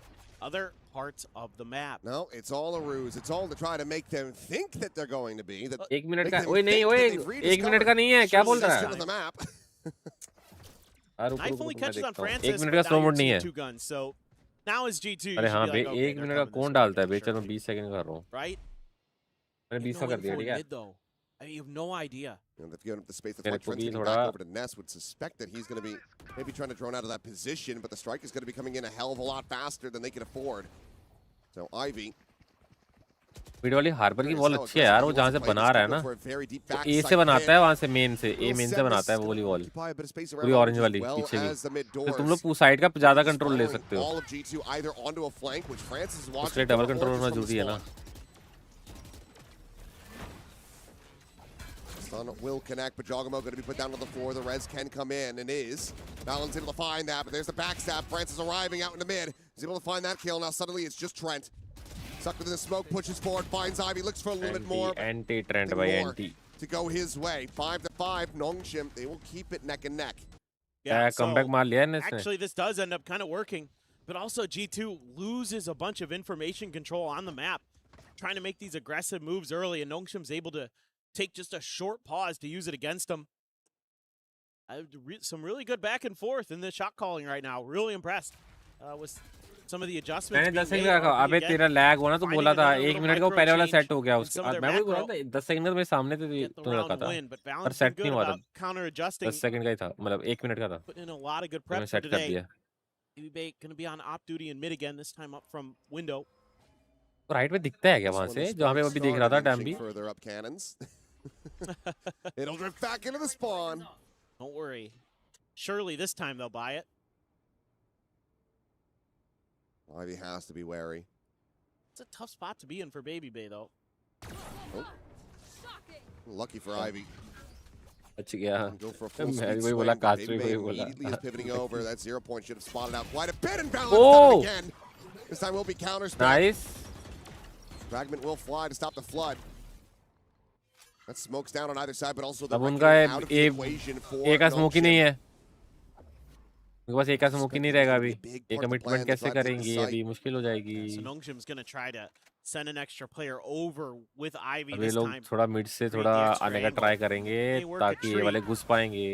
other parts of the map. No, it's all a ruse. It's all to try to make them think that they're going to be. That 1 minute का ओए नहीं ओए 1 minute का नहीं है क्या बोल रहा है Knife only catches on 1 Francis, minute का but slow now mode you're नहीं seeing है 2 guns. So now is G2. अरे हाँ like, okay, 1 they're मिनट का coming कौन this way, डालता है बे sure. चलो 20 सेकंड कर रहा हूँ Right? मैंने 20 का कर दिया ठीक है Mid, though. I mean, you have no idea. And they've given up the space. That's मेरे why को Trent's भी getting थोड़ा back over to Ness. Would suspect that he's going to be maybe trying to drone out of that position, but the strike is going to be coming in a hell of a lot faster than they can afford. So Ivy. Video वाली harbour की wall अच्छी है यार वो जहाँ से बना रहा है ना वो ए से बनाता है वहाँ से मेन से ए मेन से बनाता है वो वाली वॉल पूरी ऑरेंज वाली पीछे की तो तुम लोग साइड का ज़्यादा कंट्रोल ले सकते हो उसके डबल कंट्रोल होना जरूरी है ना Sun will connect, but 𝐿GS going to be put down on the floor. The res can come in and is. Balance able to find that, but there's the backstab. Francis arriving out in the mid. He's able to find that kill. Now suddenly it's just Trent. Stuck within the smoke, pushes forward, finds Ivy, looks for a little bit more. Anti-Trent by anti. To go his way. 5-5, 𝐿GS, they will keep it neck and neck. Yeah, comeback मार लिया है इसने. Actually, this does end up kind of working, but also G2 loses a bunch of information control on the map, trying to make these aggressive moves early, and 𝐿GS able to take just a short pause to use it against them. Some really good back and forth in the shot calling right now. Really impressed with some of the adjustments. मैंने 10 second का कहा अबे तेरा lag हुआ ना तो बोला था 1 मिनट का पहले वाला सेट हो गया उसके मैं भी बोला था 10 सेकंड में सामने तो रखा था पर सेट नहीं हुआ था 10 सेकंड का ही था मतलब 1 मिनट का था मैंने सेट कर दिया EWC going to be on op duty in mid again, this time up from window. Right में दिखता है क्या वहां से जहां पे अभी देख रहा था डैम्बी It'll drift back into the spawn. Don't worry. Surely this time they'll buy it. Ivy has to be wary. It's a tough spot to be in for Baby Bay, though. Oh. Lucky for Ivy. अच्छा गया Go for a full मैं speed वही बोला swing. Cast Baby वही Bay बोला immediately is pivoting over. That 0 point should have spotted out quite a bit and balanced again. This time will be counter spin. Nice. Fragment will fly to stop the flood. That smokes down on either side, but also the अब उनका एक का smoke ही नहीं है उनके पास एक का smoke ही नहीं रहेगा अभी ये कमिटमेंट कैसे करेंगे अभी मुश्किल हो जाएगी So 𝐿GS going to try to send an extra player over with Ivy अभी this लोग time. थोड़ा मिड से थोड़ा आने का ट्राई करेंगे ताकि ये वाले घुस पाएंगे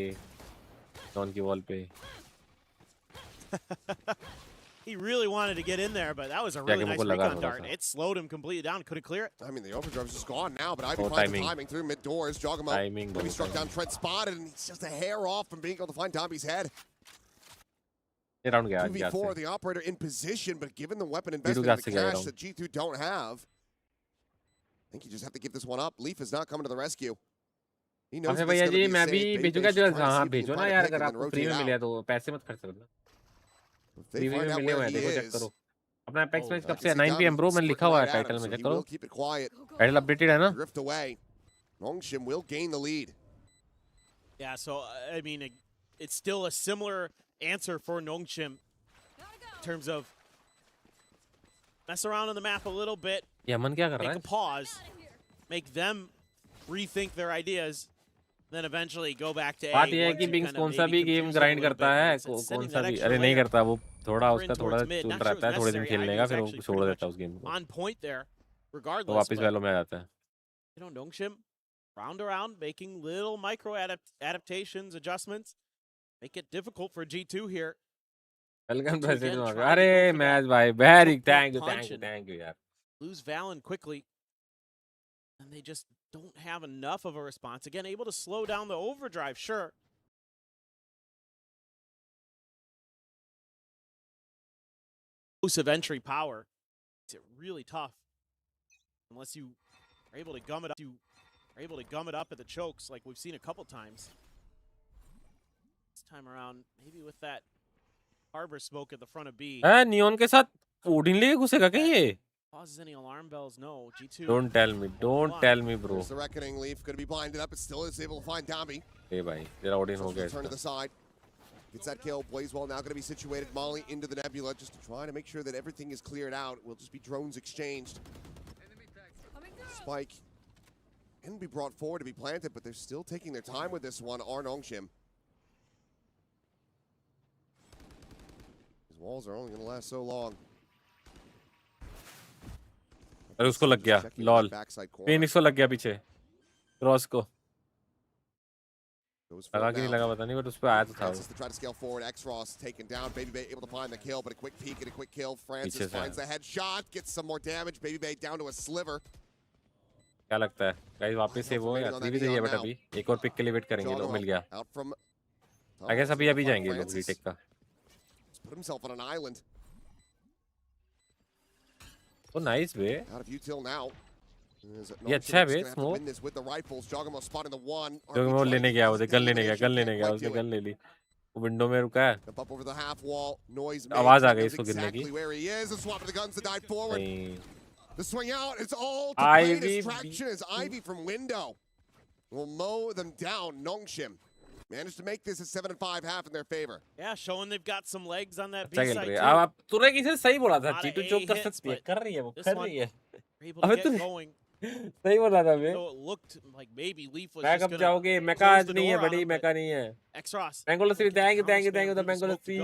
डॉन की वॉल पे He really wanted to get in there, but that was a really nice recon dart. It slowed him completely down. Couldn't clear it. I mean, the overdrive's just gone now, but Ivy finds the timing through mid doors. 𝐿GS maybe struck down, Trent spotted, and he's just a hair off from being able to find Tomby's head. 2v4, the operator in position, but given the weapon investment and the cash that G2 don't have, I think you just have to give this one up. Leaf is not coming to the rescue. He knows it's going to be a मैं भी save. भेजूंगा जो हां भेजो ना यार अगर आपको फ्री में मिले तो पैसे मत खर्च करना फ्री में मिले हुए हैं देखो चेक करो अपना एपेक्स मैच कब से 9 PM ब्रो मैंने लिखा हुआ है टाइटल में चेक करो टाइटल अपडेटेड है ना drift away. 𝐿GS will gain the lead. Yeah, so I mean, it's still a similar answer for 𝐿GS in terms of mess around on the map a little bit. Yemen क्या कर रहा है? Make a pause, make them rethink their ideas, then eventually go back to A. बात ये है कि बिंग्स कौन सा भी गेम ग्राइंड करता है कौन सा भी अरे नहीं करता वो थोड़ा उसका थोड़ा चुन रहता है थोड़े दिन खेलने का फिर वो छोड़ देता है उस गेम को on point there, regardless. तो वापस वैलो में आ जाता है You know, 𝐿GS round around, making little micro adaptations, adjustments, make it difficult for G2 here. Welcome president अरे मैच भाई वेरी थैंक यू यार Lose Valen quickly, and they just don't have enough of a response. Again, able to slow down the overdrive, sure. Explosive entry power. It's really tough unless you are able to gum it up. You are able to gum it up at the chokes, like we've seen a couple times. This time around, maybe with that harbor smoke at the front of B. Neon के साथ Odin लेके घुसेगा क्या ये? Causes any alarm bells? No. G2. Don't tell me, bro. There's the reckoning. Leaf going to be blinded up, but still is able to find Tomby. Hey, bhai, तेरा Odin हो गया. Turn to the side. Gets that kill. 𝐿GS now going to be situated. Molly into the nebula just to try to make sure that everything is cleared out. Will just be drones exchanged. Spike can be brought forward to be planted, but they're still taking their time with this one. 𝐿GS. Those walls are only going to last so long. अरे उसको लग गया lol Phoenix को लग गया पीछे cross को लगा कि नहीं लगा पता नहीं बट उस पे आया तो था Francis to try to scale forward. X-Ross taken down. Baby Bay able to find the kill, but a quick peek and a quick kill. Francis finds the headshot, gets some more damage. Baby Bay down to a sliver. क्या लगता है guys वापस से वो या भी चाहिए but अभी एक और पिक के लिए वेट करेंगे लोग मिल गया आई गेस अभी जाएंगे लोग रीटेक का put himself on an island. Oh, nice bे Out of util now. ये अच्छा है बे स्मोक जो मैं लेने गया वो गन लेने गया उसने गन ले ली वो विंडो में रुका है आवाज आ गई इसको गिरने की The swing out, it's all to play distraction as Ivy from window will mow them down. 𝐤𝐚𝐥 managed to make this a 7-5 half in their favor. Yeah, showing they've got some legs on that B अच्छा side खेल रही है too. अब तूने किसे सही बोला था चीटू जो कर सकती है कर रही है वो कर रही है अबे तू सही बोला था बे So it looked like maybe Leaf was मैं just कब gonna जाओगे मैका close आज the नहीं है door on बड़ी him, मैका but नहीं है X-Ross mango lassi thank you the mango lassi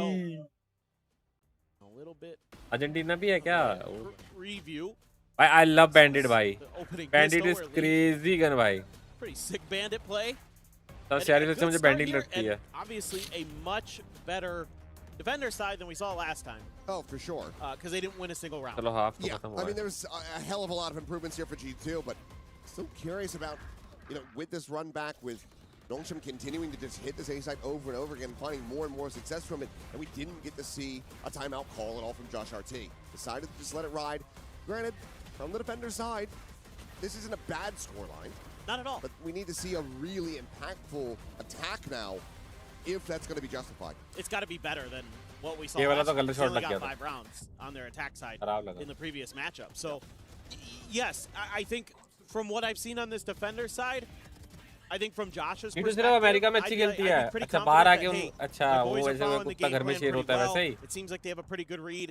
a little bit Argentina भी है क्या review. भाई आई लव बैंडिट भाई Opening bandit pistol is where Leaf- crazy gun भाई Pretty sick bandit play. तो And शहरी a से good मुझे start बैंडिट here, लगती and है obviously a much better defender side than we saw last time. Oh, for sure. Because they didn't win a single round. चलो half तो Yeah, खत्म I हुआ mean, है there's a hell of a lot of improvements here for G2, but still curious about, with this run back, with 𝐤𝐚𝐥 continuing to just hit this A side over and over again, finding more and more success from it, and we didn't get to see a timeout call at all from Josh RT. Decided to just let it ride. Granted, from the defender's side, this isn't a bad scoreline. Not at all. But we need to see a really impactful attack now, if that's going to be justified. It's got to be better than what we saw ये वाला last तो time. गलत They shot only लग got गया था 5 rounds on their attack side खराब लगा in the previous matchup. So, yes, I think from what I've seen on this defender side, I think from Josh's चीटू सिर्फ perspective, America में अच्छी I'd be खेलती है pretty अच्छा confident बाहर that, आके उन hey, अच्छा the वो boys are वैसे following the कुत्ता game घर में plan शेर pretty होता है well. वैसे ही It seems like they have a pretty good read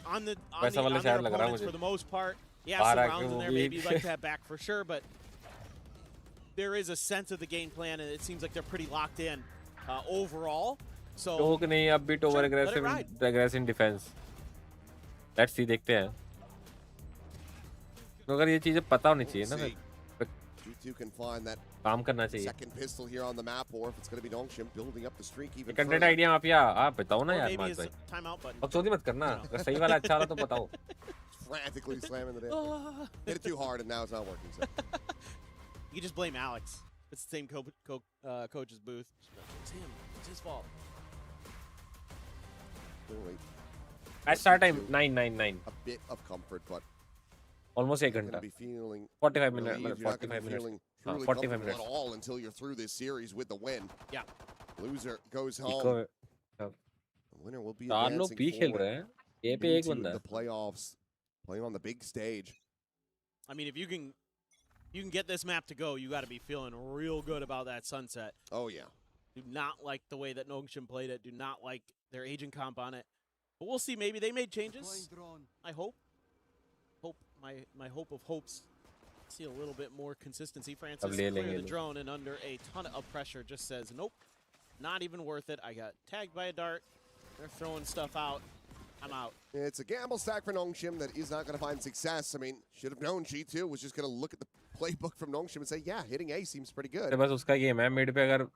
on वैसा वाला their शायद लग रहा है opponents मुझे for the most part. Yeah, बाहर some आके rounds in वो there भी maybe you'd like to have back for sure, but there is a sense of the game plan, and it seems like they're pretty locked in overall. So टोक नहीं अब भी over aggressive aggressive defence let's see देखते हैं तो अगर ये चीजें पता होनी चाहिए ना फिर G2 can find that काम करना चाहिए second pistol here on the map, or if it's going to be 𝐤𝐚𝐥 building up the streak even content further. Idea mafia आप बताओ ना or यार maybe मार्क it's भाई a timeout button. अब चोरी मत करना अगर सही वाला अच्छा वाला तो बताओ Frantically slamming the damn. Hit it too hard and now it's not working. So. You can just blame Alex. It's the same coach's booth. It's him. It's his fault. at start time 999 A bit of comfort, but almost 1 gonna घंटा be feeling 45 minutes relieved. You're not gonna 45 be feeling minutes हाँ truly 45 comfortable minutes at all until you're through this series with the win. Yeah. Loser goes home. Eco The winner will be 4 लोग advancing भी खेल forward रहे हैं ए पे एक into बंदा the playoffs, playing on the big stage. I mean, if you can get this map to go, you got to be feeling real good about that sunset. Oh yeah. Do not like the way that 𝐤𝐚𝐥 played it. Do not like their agent comp on it. But we'll see. Maybe they made changes. I hope. My hope of hopes. See a little bit more consistency. Francis clear the drone and under a ton of pressure just says, nope, not even worth it. I got tagged by a dart. They're throwing stuff out. I'm out. It's a gamble stack for 𝐤𝐚𝐥 that is not going to find success. I mean, should have known G2 was just going to look at the playbook from 𝐤𝐚𝐥 and say, yeah, hitting A seems pretty good. बस उसका game है mid पे अगर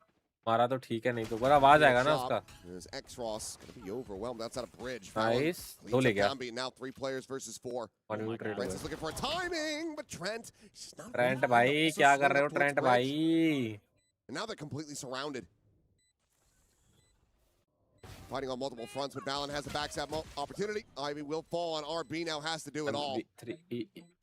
मारा तो ठीक है नहीं तो बड़ा आवाज आएगा ना उसका There's X-Ross going to be overwhelmed outside a bridge. Nice. दो ले गया Now 3 players versus 4. Francis looking for a timing, but Trent. Trent भाई क्या कर रहे हो ट्रेंट भाई And now they're completely surrounded. Fighting on multiple fronts, but Valen has the backstab opportunity. Ivy will fall on RB, now has to do it all.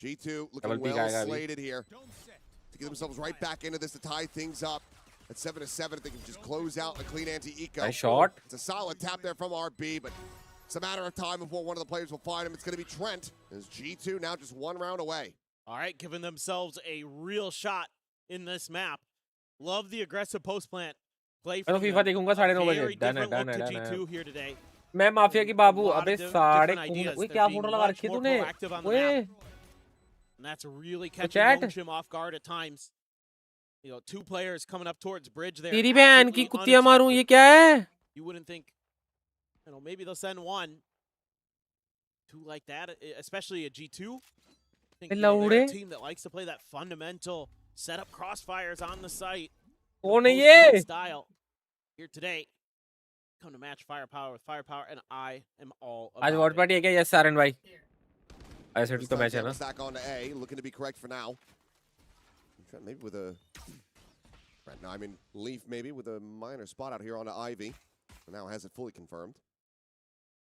G2 looking well slated here to get themselves right back into this to tie things up. At 7-7, if they can just close out a clean anti-eco. Nice shot. It's a solid tap there from RB, but it's a matter of time before one of the players will find him. It's going to be Trent, as G2 now just 1 round away. All right, giving themselves a real shot in this map. Love the aggressive post plant. Play from FIFA देखूंगा 9:30 बजे done है G2 here today. मैं mafia की बाबू अबे 9:30 ओए क्या photo लगा रखी है तूने ओए And that's really catching 𝐤𝐚𝐥 off guard at times. You know, 2 players coming up towards bridge there. तेरी बहन की कुत्तियां मारूं ये क्या है You wouldn't think You know, maybe they'll send one. Two like that, especially a G2. I think, you know, they're a team that likes to play that fundamental setup crossfires on the site. Style here today. Come to match firepower with firepower, and I am all about आज watchparty है क्या? Yes, Saran भाई. S8UL का match है ना? Stack on to A, looking to be correct for now. Maybe with a, right now, I mean Leaf maybe with a minor spot out here onto Ivy. Now has it fully confirmed.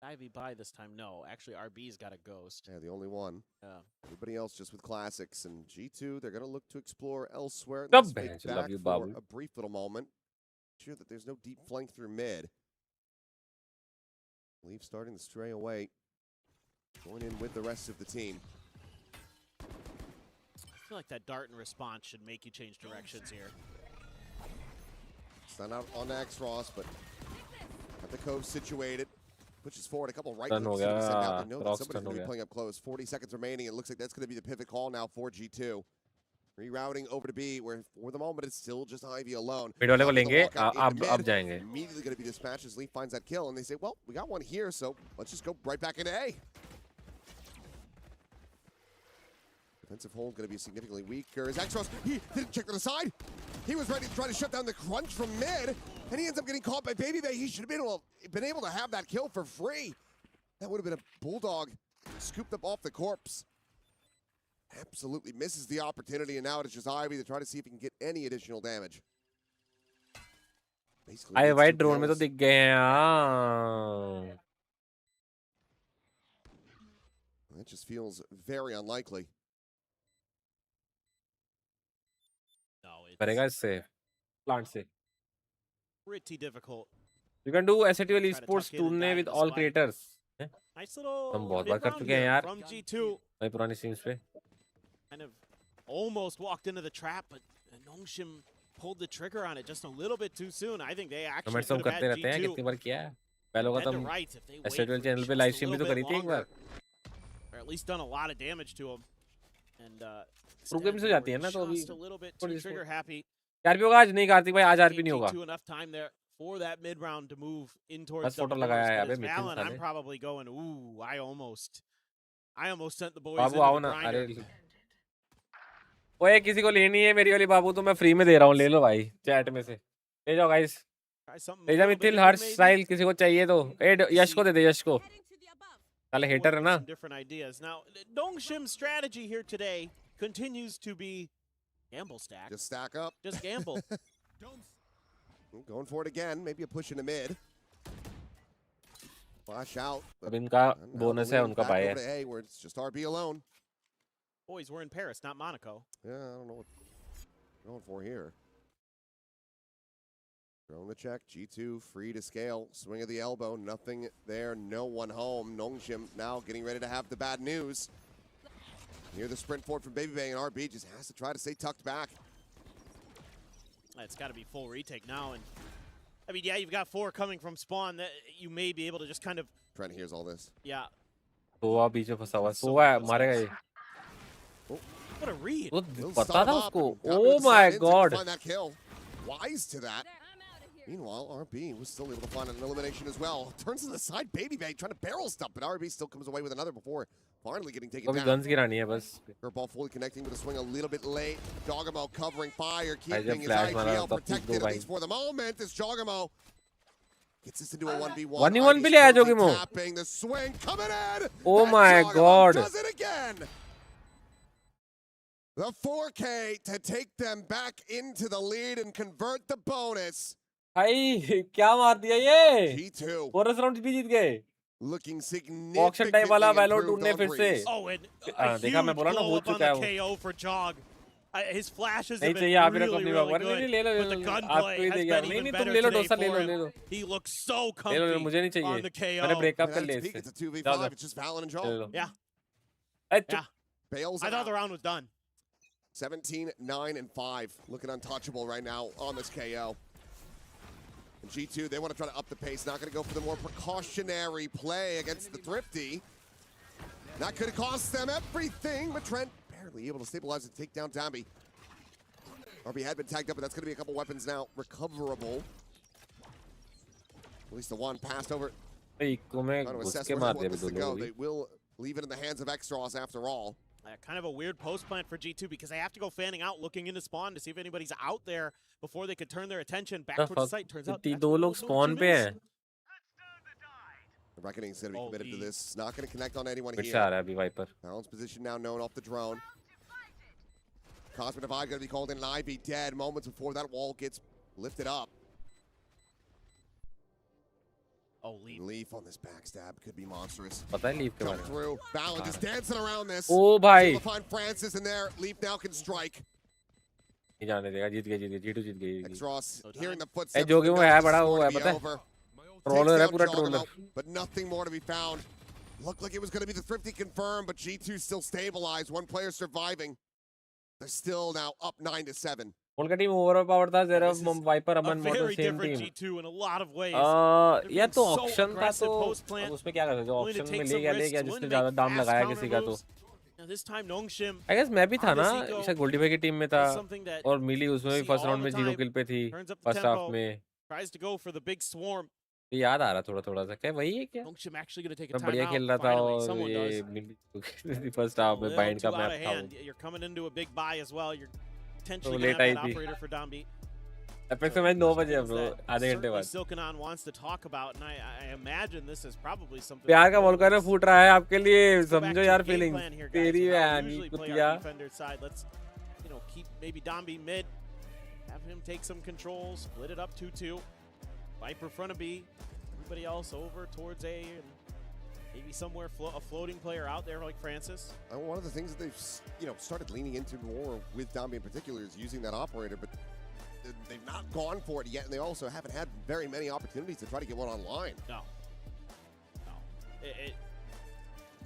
Ivy by this time, no. Actually, RB's got a ghost. Yeah, the only one. Yeah. Everybody else just with classics. And G2, they're going to look to explore elsewhere. Back for a brief little moment. Sure that there's no deep flank through mid. Leaf starting to stray away. Going in with the rest of the team. I feel like that dart and response should make you change directions here. It's not out on X-Ross, but got the Cove situated. Pushes forward a couple right clicks. Now they know that somebody's going to be playing up close. 40 seconds remaining. It looks like that's going to be the pivot call now for G2. Rerouting over to B, where for the moment it's still just Ivy alone. Immediately going to be dispatched as Leaf finds that kill, and they say, well, we got one here, so let's just go right back into A. Defensive hold going to be significantly weaker. As X-Ross, he didn't check to the side. He was ready to try to shut down the crunch from mid, and he ends up getting caught by Baby Bay. He should have been able to have that kill for free. That would have been a Bulldog scooped up off the corpse. Absolutely misses the opportunity, and now it's just Ivy to try to see if he can get any additional damage. I white drone में तो दिख गए हैं. That just feels very unlikely. करेगा इससे plant से. Pretty difficult. You can do S8UL esports tournament with all creators. Nice little हम बहुत बार कर चुके हैं यार. From G2. भाई पुरानी scenes पे. Kind of almost walked into the trap, but 𝐤𝐚𝐥 pulled the trigger on it just a little bit too soon. I think they actually could have had रहते हैं कितनी बार किया है. पहले का तुम S8UL चैनल पे लाइव स्ट्रीम भी तो करी थी एक बार. Or at least done a lot of damage to him. And pro game से जाती है ना तो अभी a little bit too trigger happy. RP होगा आज नहीं कार्तिक भाई आज आरपी नहीं होगा. Enough time there for that mid round to move in towards the photo लगाया है अबे मिथुन साले. I'm probably going ooh I almost sent the boys बाबू आओ ना. अरे ओए किसी को लेनी है मेरी वाली बाबू तो मैं फ्री में दे रहा हूँ. ले लो भाई चैट में से ले जाओ गाइस. ले जा मिथिल हर स्टाइल किसी को चाहिए तो यश को दे दे. यश को साले हेटर है ना. Different ideas. Now 𝐤𝐚𝐥's strategy here today continues to be gamble stack. Just stack up. Just gamble. Going for it again. Maybe a push in the mid. Flash out. अब इनका बोनस है उनका भाई है. A where it's just RB alone. Boys, we're in Paris, not Monaco. Yeah, I don't know what we're going for here. Throwing the check. G2 free to scale. Swing of the elbow. Nothing there. No one home. 𝐤𝐚𝐥 now getting ready to have the bad news. Near the sprint forward from Baby Bay, and RB just has to try to stay tucked back. It's got to be full retake now. And I mean, yeah, you've got 4 coming from spawn. That you may be able to just kind of. Trent hears all this. Yeah. सोवा बीच में फंसा हुआ. सोवा मारेगा ये. What a read. पता था उसको. Oh my god. Find that kill. Wise to that. Meanwhile, RB was still able to find an elimination as well. Turns to the side, Baby Bay trying to barrel stuff, but RB still comes away with another before finally getting taken down. guns गिरानी है बस. Her ball fully connecting with a swing a little bit late. 𝐤𝐚𝐥 covering fire, keeping his IGL protected at least for the moment. As 𝐤𝐚𝐥 gets this into a 1v1. 1v1 भी ले आ 𝐤𝐚𝐥. Tapping the swing coming in. Oh my god. Does it again. The 4K to take them back into the lead and convert the bonus. भाई क्या मार दिया ये. G2. Bonus round भी जीत गए. Looking significant. Auction type वाला वैलो टूरने फिर से. Oh, and देखा मैं बोला ना हो चुका है वो. KO for 𝐤𝐚𝐥. His flashes have been really good, but the gunplay has been even better today for him. He looks so comfy on the KO. मैंने ब्रेकअप कर लिया इससे. It's a 2v5. It's just Valen and 𝐤𝐚. Yeah. Yeah. Bails I thought the round was done. 17, 9, and 5. Looking untouchable right now on this KO. And G2, they want to try to up the pace. Not going to go for the more precautionary play against the Thrifty. That could have cost them everything, but Trent barely able to stabilize and take down Dambi. RB had been tagged up, but that's going to be a couple weapons now recoverable. At least the one passed over. Eco में Trying to घुस assess के where मार they दिया want अभी this to दोनों go. को They will leave it in the hands of Xros after all. Kind of a weird post plant for G2 because they have to go fanning out, looking into spawn to see if anybody's out there before they could turn their attention back towards the site. Turns out भी that's दो where लोग no spawn Jim पे is. हैं The Reckoning's going to be committed to this. It's not going to connect on anyone फिर here. से आ रहा है अभी wiper Balance position now known off the drone. Cosmic Divide going to be called in, and Ivy dead moments before that wall gets lifted up. Oh, Leaf on this backstab could be monstrous. पता है leaf के Jump बारे में through. Valen just dancing around this. ओ भाई Able to find Francis in there. Leaf now can strike. नहीं जाने देगा जीत गया जीटू जीत गई Xros hearing the A footsteps. जो कि वो है बड़ा वो है Be पता है over. ट्रोलर है Takes पूरा down troller Juggernaut, but nothing more to be found. Looked like it was going to be the Thrifty confirmed, but G2 still stabilized. One player surviving. They're still now up 9-7. उनका team over power था जरा Viper A Aman motor very same different team G2 in a lot of ways. या तो so auction था aggressive तो post plant, अब उसमें क्या कर सकते हो willing to ऑक्शन take में some ले risks, गया willing जिसने to ज्यादा make दाम fast लगाया counter किसी का तो moves. Now this time Nongshim I guess मैं भी था on ना this eco शायद गोल्डी भाई की टीम में था is something that और मिली उसमें भी see फर्स्ट all राउंड में the 0 time. किल पे थी Turns up the first half tempo, में tries to go for the big swarm. ये याद आ रहा थोड़ा थोड़ा सा क्या वही है क्या Nongshim actually going to take a मैं बढ़िया timeout. खेल रहा था Finally, और someone ये does. मिली फर्स्ट हाफ A में little बाइंड too का out of मैप था hand. You're coming into a big buy as well. You're वो potentially going लेट to आई have that थी operator for Dombi. Apex match 9 बजे अब That आधे घंटे certainly बाद Silkanon wants to talk about, and I imagine this is probably something. प्यार का that वोल्केनो let's फूट रहा है आपके लिए go back समझो to यार game feeling plan here, guys, तेरी of how we बहन usually play कुतिया our defender side. Let's, keep maybe Dombi mid, have him take some control, split it up 2-2. Viper front of B, everybody else over towards A, and maybe somewhere a floating player out there like Francis. One of the things that they've started leaning into more with Dombi in particular is using that operator, but they've not gone for it yet, and they also haven't had very many opportunities to try to get one online. No.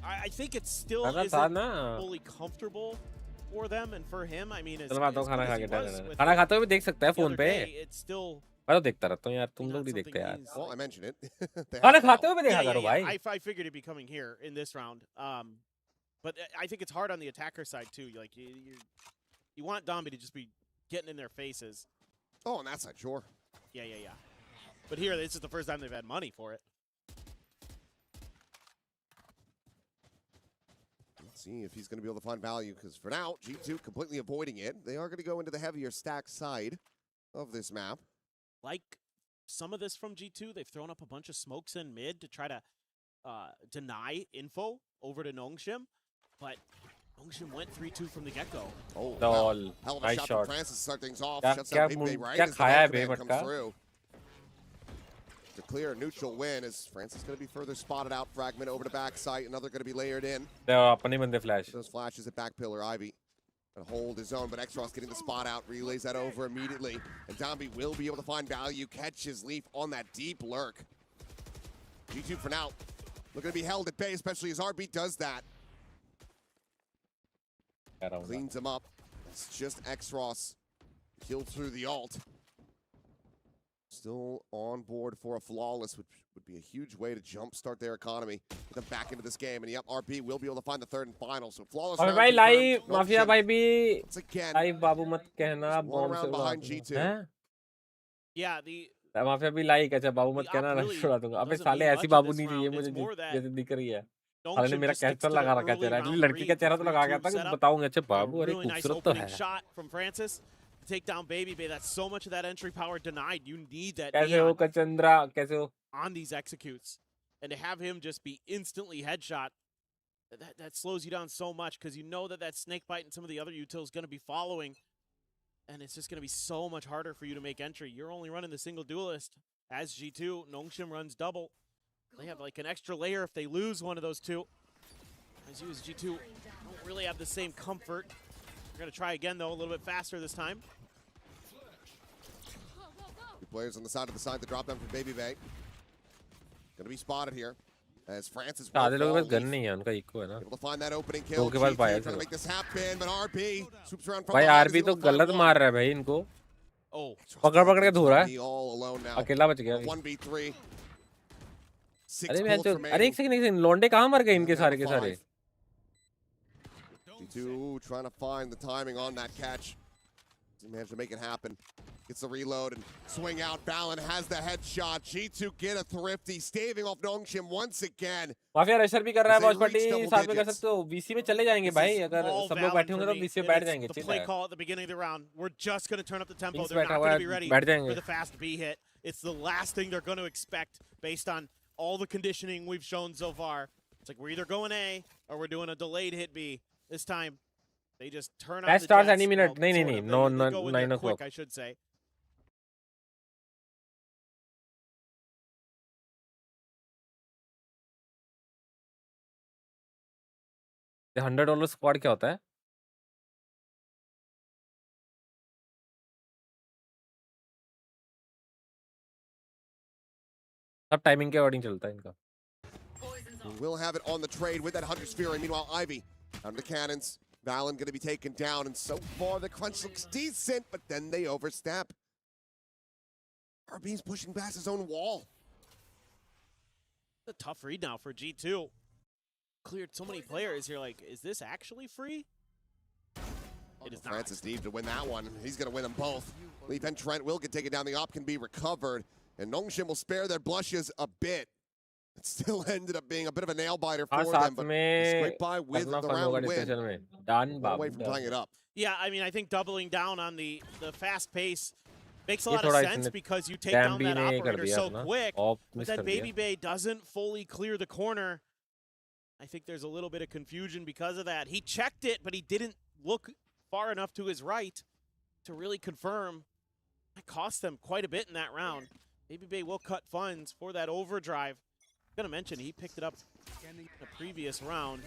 I think it still लगा isn't था ना fully comfortable for them and for him. I mean, as, चलो मैं तो as खाना good खा as के he डर was रहा with खाना it खाते हुए भी देख सकता है the फोन other पे day, it's still मैं तो देखता रहता हूँ यार तुम not लोग नहीं something देखते यार he's- Well, I mentioned it. They खाना have- खाते हुए भी देखा करो भाई I figured it'd be coming here in this round. But I think it's hard on the attacker side too. Like you want Dombi to just be getting in their faces. Oh, on that side, sure. Yeah. But here, this is the first time they've had money for it. Let's see if he's going to be able to find value, because for now, G2 completely avoiding it. They are going to go into the heavier stack side of this map. Like some of this from G2, they've thrown up a bunch of smokes in mid to try to deny info over to Nongshim, but Nongshim went 3-2 from the get-go. Oh, Lol, hell of a nice shot shot. from Francis to start things off. क्या Shuts क्या down Baby right क्या as the खाया है command बे comes मटका through. To clear a neutral win, as Francis going to be further spotted out. Fragment over to backside, another going to be layered in. अपने बंदे flash Those flashes at back pillar, Ivy. And hold his own, but Xros getting the spot out, relays that over immediately. And Dombi will be able to find value, catches Leaf on that deep lurk. G2 for now, looking to be held at bay, especially as RB does that. Cleans him up. It's just Xros. Killed through the ult. Still on board for a flawless, which would be a huge way to jumpstart their economy. Get them back into this game. And yep, RB will be able to find the third and final. So flawless. और भाई live mafia भाई भी live बाबू मत कहना One round behind G2. हैं Yeah, the mafia भी like अच्छा बाबू मत कहना ना really छोड़ा दूंगा अबे doesn't साले mean ऐसी much in बाबू this नहीं चाहिए round. मुझे It's more that जैसे दिख रही है साले ने Nongshim मेरा just sticks कैप्चर to लगा the रखा है early चेहरा round लड़की का read, चेहरा तो the लगा गया 3-2 था कि setup. बताऊंगा अच्छा बाबू A अरे really nice खूबसूरत तो opening है shot from Francis to take down Baby Bay. That's so much of that entry power denied. You need that कैसे हो neon कचंद्रा कैसे हो on these executes. And to have him just be instantly headshot, that slows you down so much because you know that snake bite and some of the other util is going to be following. And it's just going to be so much harder for you to make entry. You're only running the single duelist. As G2, Nongshim runs double. They have like an extra layer if they lose one of those two. As you as G2 don't really have the same comfort. We're going to try again, though, a little bit faster this time. Two players on the side of the side to drop them for Baby Bay. Going to be spotted here. As Francis will आधे लोगों के पास fall. Gun नहीं है उनका eco है ना Able to find that opening kill. दो के पास G2 बायर trying to make this happen, but RB swoops around from भाई behind, आरबी is तो able to find गलत one. मार रहा है भाई इनको Oh, पकड़ पकड़ के धो रहा है Be all alone now. अकेला बच गया 1v3. 6 अरे मैं bullets तो remaining. अरे एक सेकंड लौंडे कहाँ मर गए इनके सारे के सारे G2 trying to find the timing on that catch. He managed to make it happen. Gets the reload and swing out. Valen has the headshot. G2 get a thrifty, staving off 𝐤𝐚𝐥 once again. Mafia Rusher भी कर रहा है वॉचपार्टी, साथ में कर सकते हो। VC में चले जाएंगे भाई, अगर सब लोग बैठे होंगे तो वीसी में बैठ जाएंगे। The play call at the beginning of the round. We're just going to turn up the tempo. Kings They're not going to be ready बैठ for जाएंगे। the fast B hit. It's the last thing they're going to expect based on all the conditioning we've shown so far. It's like we're either going A or we're doing a delayed hit B. This time, they just turn on That the starts jets. any minute. Well, नहीं, sort नहीं, of. no, They go in there 9 quick, o'clock. I should say. $100 squad क्या होता है? सब timing के according चलता है इनका। We'll have it on the trade with that 100 sphere. And meanwhile, Ivy out of the cannons. Valen going to be taken down. And so far, the crunch looks decent, but then they overstep. RB's pushing past his own wall. It's a tough read now for G2. Cleared so many players here. Like, is this actually free? It is not. Francis needs to win that one. He's going to win them both. Leap and Trent will get taken down. The op can be recovered. And 𝐤𝐚𝐥 will spare their blushes a bit. It still ended up being a bit of a nail biter for them, but scrape by with the round win. Done, Away from tying it up. Yeah, I mean, I think doubling down on the fast pace makes a lot of sense because you take down that operator so quick. But then Baby Bay doesn't fully clear the corner. I think there's a little bit of confusion because of that. He checked it, but he didn't look far enough to his right to really confirm. That cost them quite a bit in that round. Baby Bay will cut funds for that overdrive. I'm going to mention he picked it up in the previous round.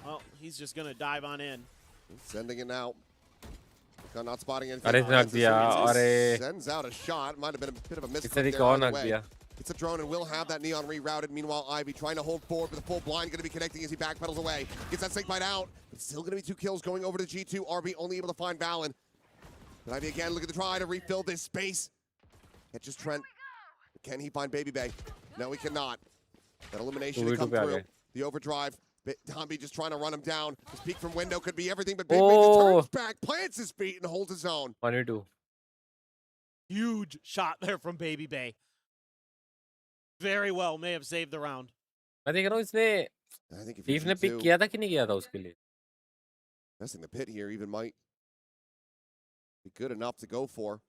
Well, he's just going to dive on in. Sending it now. Not spotting anything. Sends out a shot. Might have been a bit of a misclick there. It's a drone and will have that Neon rerouted. Meanwhile, Ivy trying to hold forward with a full blind. Going to be connecting as he backpedals away. Gets that snake bite out. But still going to be 2 kills going over to G2. RB only able to find Valen. But Ivy again looking to try to refill this space. Catches Trent. Can he find Baby Bay? No, he cannot. That elimination to come through. The overdrive. Tombi just trying to run him down. His peek from window could be everything, but Baby Bay just turns back, plants his feet, and holds his own. 1v2. Huge shot there from Baby Bay. Very well, may have saved the round. मैं देख रहा हूँ इसने Steve ने pick किया था कि नहीं किया था उसके लिए? Messing the pit here even might be good enough to go for.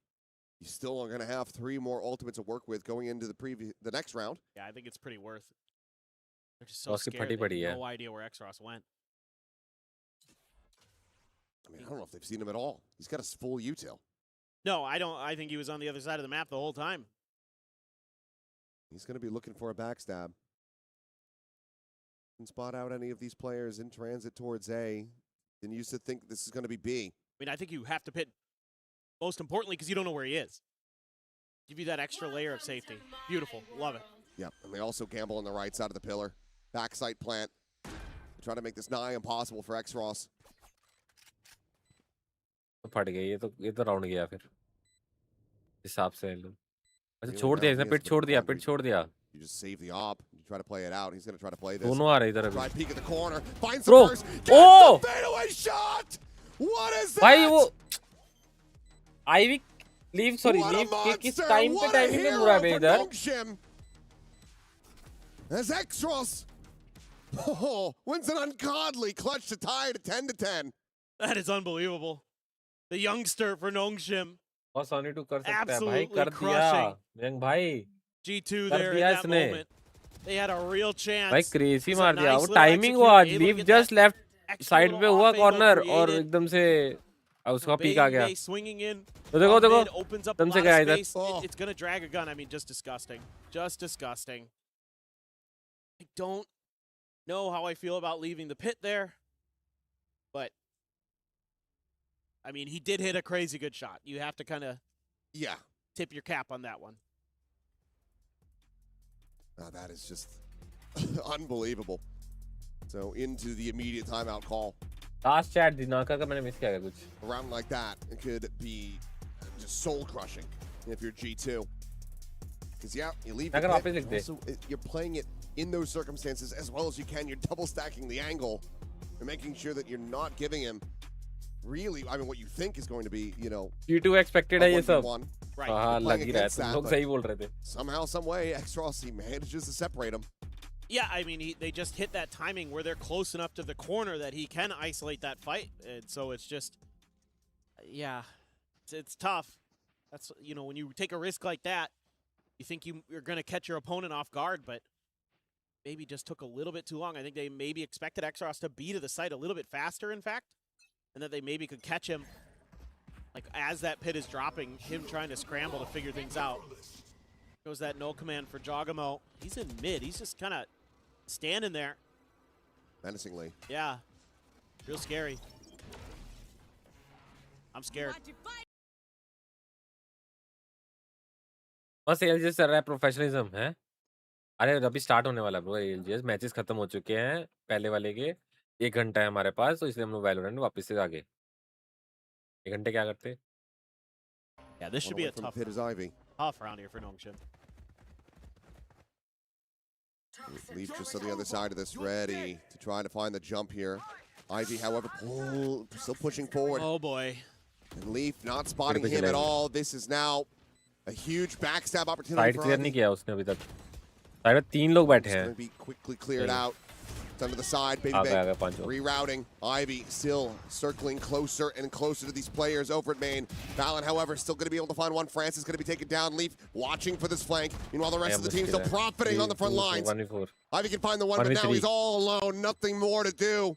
You still are going to have 3 more ultimates to work with going into the next round. Yeah, I think it's pretty worth it. They're just so scared. They have no idea where Xros went. I mean, I don't know if they've seen him at all. He's got a full util. No, I don't. I think he was on the other side of the map the whole time. He's going to be looking for a backstab. Can spot out any of these players in transit towards A. Then used to think this is going to be B. I mean, I think you have to pit, most importantly, because you don't know where he is. Give you that extra layer of safety. Beautiful. Love it. Yeah, and they also gamble on the right side of the pillar. Backside plant. They try to make this nigh impossible for Xros. फट गई ये तो round गया फिर हिसाब से लोग अच्छा छोड़ दिया इसने पिट छोड़ दिया You just save the op. You try to play it out. He's going to try to play this. दोनों आ रहे इधर Try peek at the corner. Find some Bro. first. Oh! Fadeaway shot. What is that? भाई वो ivy leave किस time पे timing में मुड़ा है इधर As Xros wins an ungodly clutch to tie it at 10-10. That is unbelievable. The youngster for 𝐤𝐚𝐥. और Soni to कर सकता है भाई कर दिया यंग भाई G2 there in that moment. They had a real chance. भाई क्रेजी मार दिया वो टाइमिंग हुआ लीव जस्ट लेफ्ट साइड पे हुआ कॉर्नर और एकदम से उसका पीक आ गया तो देखो एकदम से गया इधर It's going to drag a gun. I mean, just disgusting. Just disgusting. I don't know how I feel about leaving the pit there, but I mean, he did hit a crazy good shot. You have to kind of tip your cap on that one. Now that is just unbelievable. So into the immediate timeout call. Last chat Dinaka का मैंने miss किया कुछ. A round like that, it could be just soul crushing if you're G2. Because you leave the pit, also, you're playing it in those circumstances as well as you can. You're double stacking the angle and making sure that you're not giving him really, I mean, what you think is going to be, you know, G2 expected है ये सब. Right. हाँ लग ही रहा है. तुम लोग सही बोल रहे थे. Somehow, some way, X-Ross, he manages to separate him. Yeah, I mean, they just hit that timing where they're close enough to the corner that he can isolate that fight. And so it's just, yeah, it's tough. That's, you know, when you take a risk like that, you think you're going to catch your opponent off guard, but maybe just took a little bit too long. I think they maybe expected X-Ross to be to the site a little bit faster, in fact, and that they maybe could catch him, like, as that pit is dropping, him trying to scramble to figure things out. Goes that no command for 𝐿GS. He's in mid. He's just kind of standing there. Menacingly. Yeah. Real scary. I'm scared. बस ALGS चल रहा है professionalism है. अरे अभी start होने वाला bro. ALGS matches खत्म हो चुके हैं पहले वाले के. 1 घंटा है हमारे पास, तो इसलिए हम लोग वैलोरेंट वापस से आगे. 1 घंटे क्या करते? Yeah, this should be a tough round here for 𝐿GS. Leaf just on the other side of this, ready to try to find the jump here. Ivy, however, still pushing forward. Oh boy. And Leaf not spotting him at all. This is now a huge backstab opportunity side for clear Ivy. नहीं किया उसने अभी तक. Side में 3 लोग बैठे It's हैं. going to be quickly cleared out. It's under the side, baby आ गया big. पांचों. Rerouting. Ivy still circling closer and closer to these players over at main. Valen, however, still going to be able to find one. France is going to be taken down. Leaf watching for this flank. Meanwhile, the rest of the team still profiting on the front lines. 1v4. Ivy can find the one, but now he's all alone. Nothing more to do.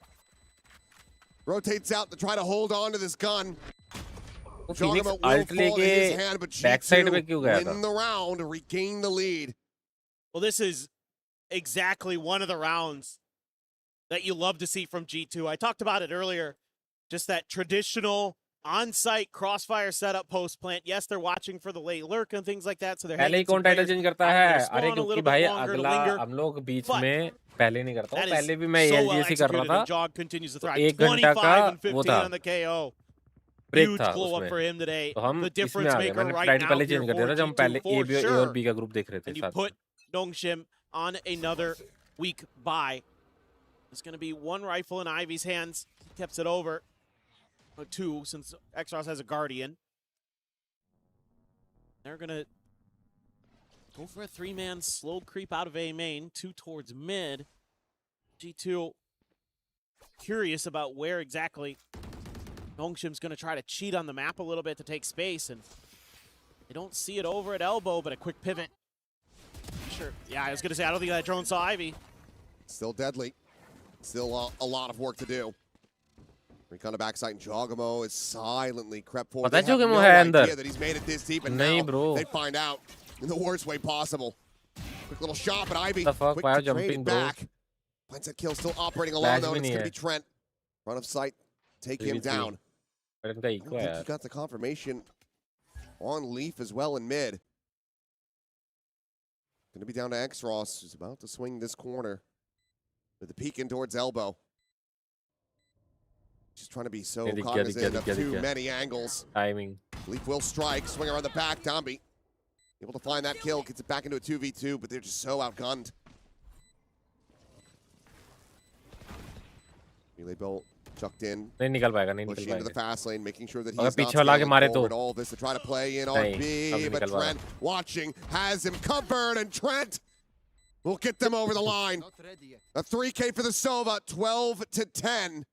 Rotates out to try to hold on to this gun. Phoenix 𝐿GS will alt fall in his hand, but लेके backside पे क्यों गया था? win the round, regain the lead. Well, this is exactly one of the rounds that you love to see from G2. I talked about it earlier. Just that traditional on-site crossfire setup post plant. Yes, they're watching for the late lurk and things like that, so they're पहले ही कौन title change करता है? अरे क्योंकि भाई अगला हम लोग बीच में पहले नहीं करता हूँ. पहले भी मैं ALGS ही कर रहा था. 1 घंटा का वो था. ब्रेक था उसमें. तो हम इसमें आ गए. मैंने टाइटल पहले चेंज कर दिया था जब हम पहले A और B का ग्रुप देख रहे थे and you साथ. put 𝐿GS on another weak bye. It's going to be one rifle in Ivy's hands. He kept it over. 2, since X-Ross has a Guardian. They're going to go for a 3-man slow creep out of A main. 2 towards mid. G2 curious about where exactly 𝐿GS going to try to cheat on the map a little bit to take space. And they don't see it over at elbow, but a quick pivot. Sure. Yeah, I was going to say, I don't think that drone saw Ivy. Still deadly. Still a lot of work to do. Recon to backside, and 𝐿GS is silently crept forward. They have no idea that he's made it this deep, and now they find out in the worst way possible. Quick little shot, but Ivy quick to trade it back. Finds that kill, still operating alone though, and it's going to be Trent. Front of sight, take him down. I don't think he got the confirmation on Leaf as well in mid. Going to be down to X-Ross, who's about to swing this corner with the peek in towards elbow. Just trying to be so cognizant of too many angles. Timing. Leaf will strike, swing around the back. 𝐷𝐵 able to find that kill, gets it back into a 2v2, but they're just so outgunned. Melee bolt chucked in. नहीं निकल पाएगा, नहीं निकल Pushing into the पाएगा. fast lane, making sure that he's अगर not पीछे वाला के scaling मारे तो forward. All this to try to play in RB, but Trent watching, has him covered, and Trent will get them over the line. A 3K for the Sova, 12-10.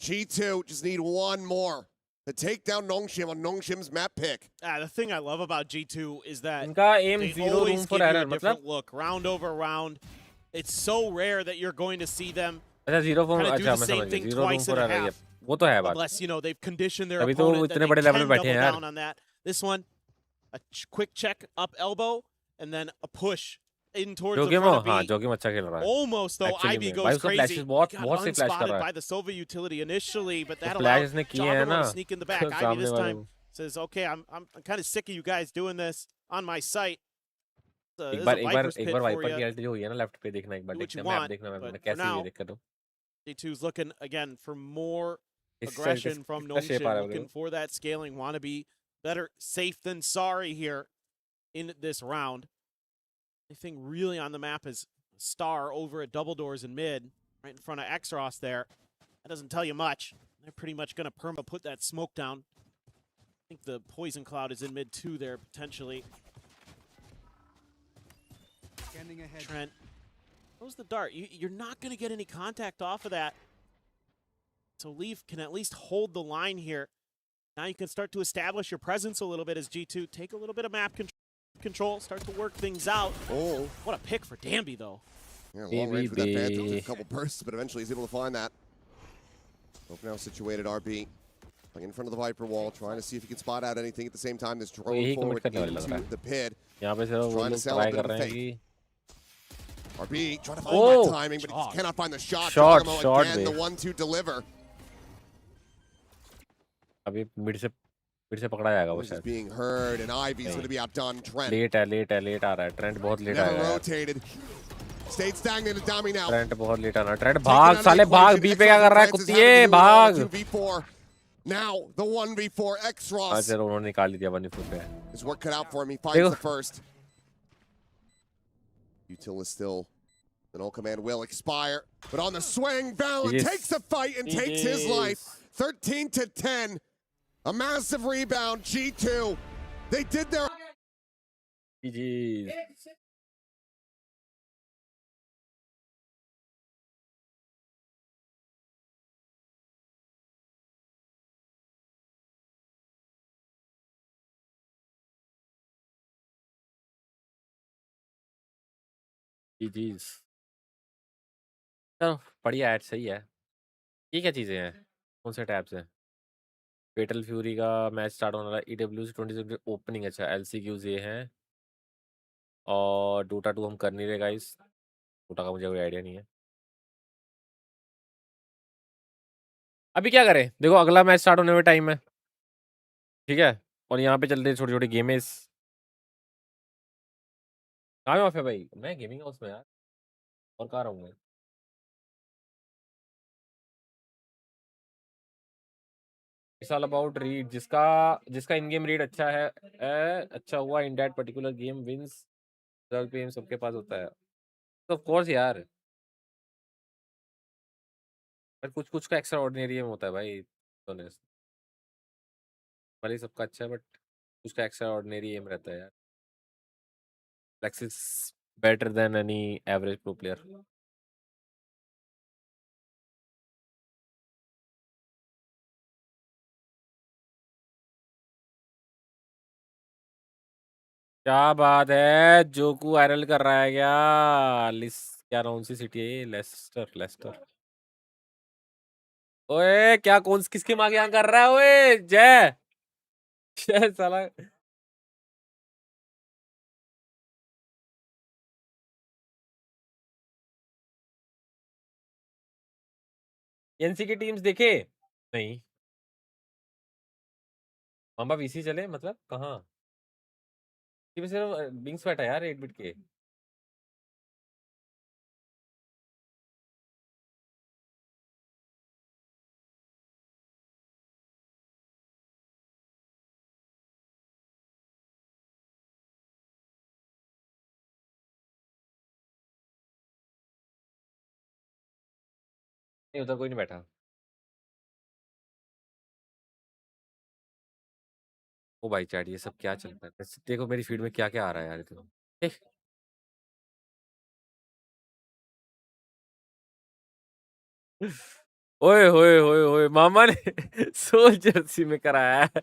G2 just need one more to take down 𝐿GS on 𝐿GS's map pick. The thing I love about G2 is that इनका aim they 0 always room for give you error. a different मतलब look, round over round. It's so rare that you're going to see them अच्छा 0 room kind of do अच्छा the मैं same समझ thing गया 0 room twice for and a error half. वो तो है बात. Unless, you know, they've conditioned their तभी तो opponent वो that इतने they बड़े can level पे बैठे double हैं यार. down on that. This one, a quick check up elbow, and then a push in towards the front of B. हाँ 𝐿GS अच्छा खेल रहा है. Almost though, Actually Ivy में. goes भाई उसका crazy. flashes बहुत से flash कर Unspotted रहा by है. the Sova utility initially, but that flash allowed इसने किए हैं 𝐿GS ना. to sneak in the back. Ivy this time says, "Okay, I'm kind of sick of you guys doing this on my site." एक बार wiper की alt जो हुई है ना लेफ्ट पे देखना एक बार देखना मैप देखना मैं कैसे ये देख कर दूं. G2's looking again for more aggression from 𝐿GS, looking for that scaling. Want to be better safe than sorry here in this round. The thing really on the map is Star over at double doors in mid, right in front of X-Ross there. That doesn't tell you much. They're pretty much going to perma put that smoke down. I think the poison cloud is in mid 2 there, potentially. Scanning ahead. Trent. Throws the dart. You're not going to get any contact off of that. So Leaf can at least hold the line here. Now you can start to establish your presence a little bit as G2 take a little bit of map control, start to work things out. Oh. What a pick for Danby, though. Yeah, long range with that Phantom. Took a couple bursts, but eventually he's able to find that. Hope now situated RB. In front of the Viper wall, trying to see if he can spot out anything at the same time. This drone forward into the pit. Trying to sell a bit of fake. RB trying to find that timing, but he cannot find the shot. Shot again, the one to deliver. अभी mid से पकड़ा जाएगा वो शायद. Being heard and Ivy's going to be outdone. Trent. Late आ रहा है. Trent बहुत लेट आया है. Rotated. Stayed stagnant at Dami now. Trent बहुत लेट आ रहा है. ट्रेंट भाग साले भाग. बी पे क्या कर रहा है कुत्तिए भाग. Now the 1v4 X-Ross. अच्छा उन्होंने निकाल दिया 1v4 पे. His work cut out for him. He finds the first. Util is still. An ult command will expire, but on the swing, Valen takes the fight and takes his life. 13-10. A massive rebound. G2. They did their. GG's. GG's. चलो बढ़िया add सही है. ये क्या चीज़ें हैं? कौन से टैब्स हैं? फेटल फ्यूरी का मैच स्टार्ट होने वाला है. EWC 2020 opening. अच्छा LCQs ये हैं और डोटा 2 हम कर नहीं रहे गाइस. डोटा का मुझे कोई आइडिया नहीं है. अभी क्या करें? देखो अगला मैच स्टार्ट होने में टाइम है, ठीक है, और यहाँ पे चलते हैं छोटी छोटी गेमेस. कहाँ है माफिया भाई? मैं गेमिंग हाउस में यार. और कहाँ रहूँ मैं? It's all about read. जिसका इन गेम रीड अच्छा है अच्छा हुआ in that particular game wins. PM सबके पास होता है तो ऑफ कोर्स यार. पर कुछ कुछ का एक्स्ट्रा ऑर्डिनरी एम होता है भाई. भले ही सबका अच्छा है बट कुछ का एक्स्ट्रा ऑर्डिनरी एम रहता है यार. Lex is better than any average pro player. क्या बात है? जोकू वायरल कर रहा है क्या? क्या कौन सी सिटी है ये? लेस्टर. ओए क्या कौन किसके माँ यहाँ कर रहा है? ओए जय जय साला. एनसी की टीम्स देखे नहीं. मामा VC चले मतलब कहाँ? सिर्फ बिंग्स बैठा यार 8 बिट के. नहीं उधर कोई नहीं बैठा. ओ भाई चैट ये सब क्या चल रहा है? देखो मेरी फीड में क्या क्या आ रहा है यार. देखो ओए होए होए होए मामा ने सोल जर्सी में कराया है.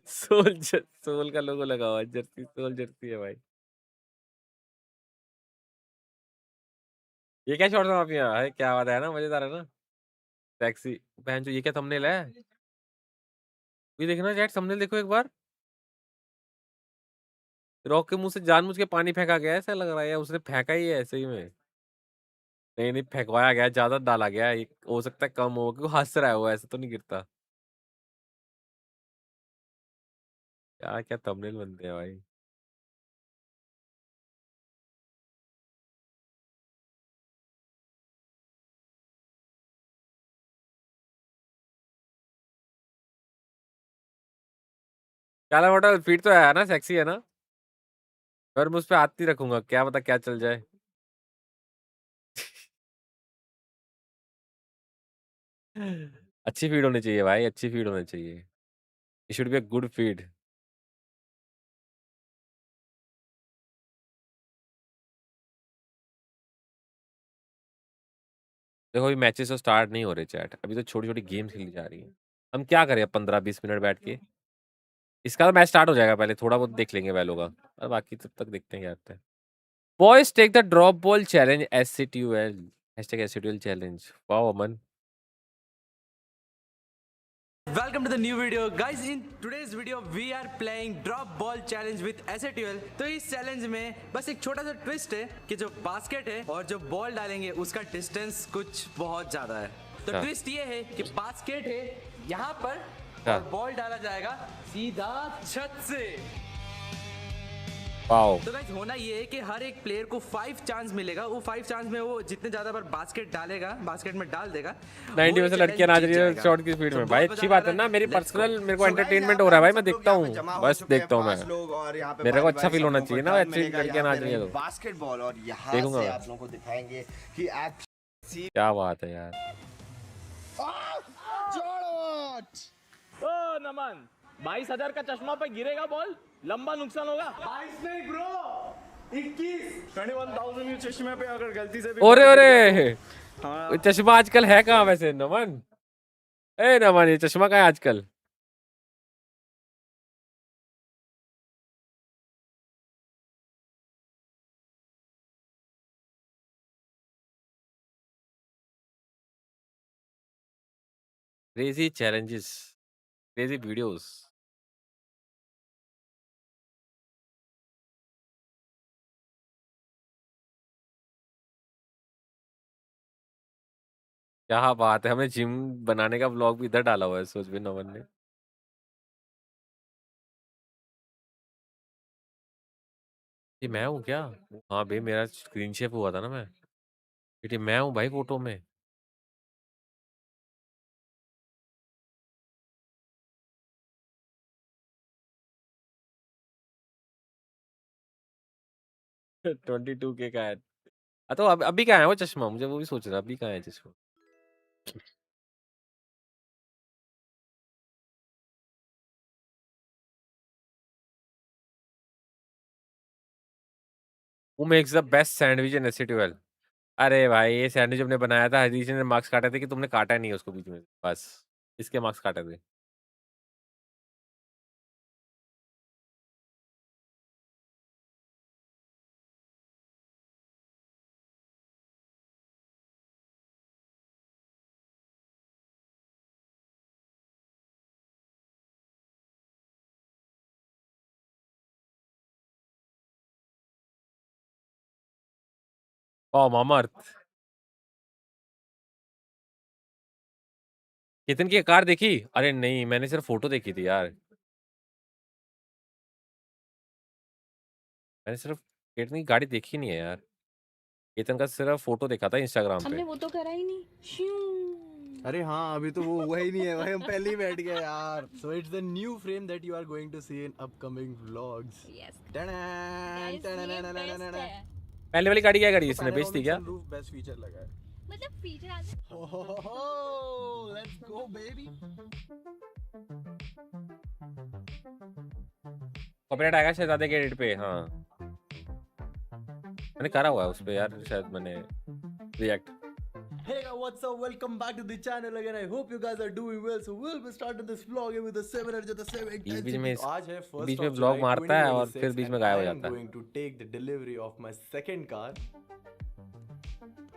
सोल का लोगो लगा हुआ है. जर्सी सोल जर्सी है भाई. ये क्या शॉट था माफिया? है क्या बात है ना, मजेदार है ना. टैक्सी बहन जो ये क्या थंबनेल है? ये देखना चैट थंबनेल देखो एक बार. रॉक के मुंह से जानबूझ के पानी फेंका गया ऐसा लग रहा है. उसने फेंका ही है ऐसे ही में. नहीं फेंकवाया गया, ज्यादा डाला गया. हो सकता है कम हो क्योंकि हंस रहा है वो. ऐसा तो नहीं गिरता. क्या क्या थंबनेल बनते हैं भाई. काला होटल फीड तो है ना, सेक्सी है ना. पर मैं उस पर हाथ नहीं रखूंगा, क्या पता क्या चल जाए. अच्छी फीड होनी चाहिए भाई, अच्छी फीड होनी चाहिए। It should be a good feed. देखो अभी मैचेस तो स्टार्ट नहीं हो रहे चैट, अभी तो छोटी-छोटी गेम्स खेली जा रही हैं। हम क्या करें अब 15-20 मिनट बैठ के? इसका तो मैच स्टार्ट हो जाएगा, पहले थोड़ा बहुत देख लेंगे वैलो का, और बाकी तब तक देखते हैं क्या होता है। Boys take the drop ball challenge S8UL #S8UL challenge। Wow Aman. Welcome to the new video, guys. In today's video we are playing drop ball challenge with S8UL। तो इस चैलेंज में बस एक छोटा सा ट्विस्ट है कि जो बास्केट है और जो बॉल डालेंगे उसका डिस्टेंस कुछ बहुत ज्यादा है। तो ट्विस्ट ये है कि बास्केट है यहाँ पर और बॉल डाला जाएगा सीधा छत से। तो गाइस होना ये है कि हर एक प्लेयर को 5 चांस मिलेगा। वो 5 चांस में वो जितने ज्यादा बार बास्केट डालेगा, बास्केट में डाल देगा। 90% लड़कियां नाच रही है शॉट की स्पीड में। भाई अच्छी बात है ना, मेरी पर्सनल मेरे को एंटरटेनमेंट हो रहा है भाई, मैं देखता हूँ, बस देखता हूँ मैं। मेरे को अच्छा फील होना चाहिए ना, अच्छी लड़कियां नाच रही है तो बास्केटबॉल। और यहाँ से आप लोगों को दिखाएंगे कि क्या बात है यार। ओ नमन 22,000 का चश्मा पे गिरेगा बॉल, लंबा नुकसान होगा। 22 नहीं ब्रो, 21 21,000 के चश्मे पे अगर गलती से भी ओरे चश्मा आजकल है कहाँ वैसे नमन? ए नमन ये चश्मा कहाँ है आजकल? Crazy challenges, crazy videos. क्या बात है, हमने जिम बनाने का व्लॉग भी इधर डाला हुआ है सोच भी नमन ने। ये मैं हूँ क्या? हाँ भाई मेरा स्क्रीन शेयर हुआ था ना, मैं ये मैं हूँ भाई फोटो में। $22K का है। तो अभी कहाँ है वो चश्मा? मुझे वो भी सोच रहा अभी कहाँ है चश्मा। Who makes the best sandwich in S8UL? अरे भाई ये सैंडविच हमने बनाया था, हरीश ने मार्क्स काटे थे कि तुमने काटा नहीं है उसको बीच में, बस इसके मार्क्स काटे थे। ओ मामर्थ केतन की कार देखी? अरे नहीं मैंने सिर्फ फोटो देखी थी यार, मैंने सिर्फ केतन की गाड़ी देखी नहीं है यार। केतन का सिर्फ फोटो देखा था इंस्टाग्राम पे। हमने वो तो करा ही नहीं। अरे हाँ अभी तो वो हुआ ही नहीं है भाई, हम पहले ही बैठ गए यार। So it's the new frame that you are going to see in upcoming vlogs. पहले वाली गाड़ी क्या गाड़ी इसने बेच दी क्या? बेस्ट फीचर लगा है, मतलब feature let's go baby. Copyright आएगा शहजादे के एडिट पे। हाँ मैंने करा हुआ है उस पे यार, शायद मैंने react. Hey guys, what's up? Welcome back to the channel again. I hope you guys are doing well. So we'll be starting this vlog with the 700 the 7 बीच में आज है first बीच में of ब्लॉग July मारता है और 2026 फिर बीच में गायब हो and I जाता am है। going to take the delivery of my second car.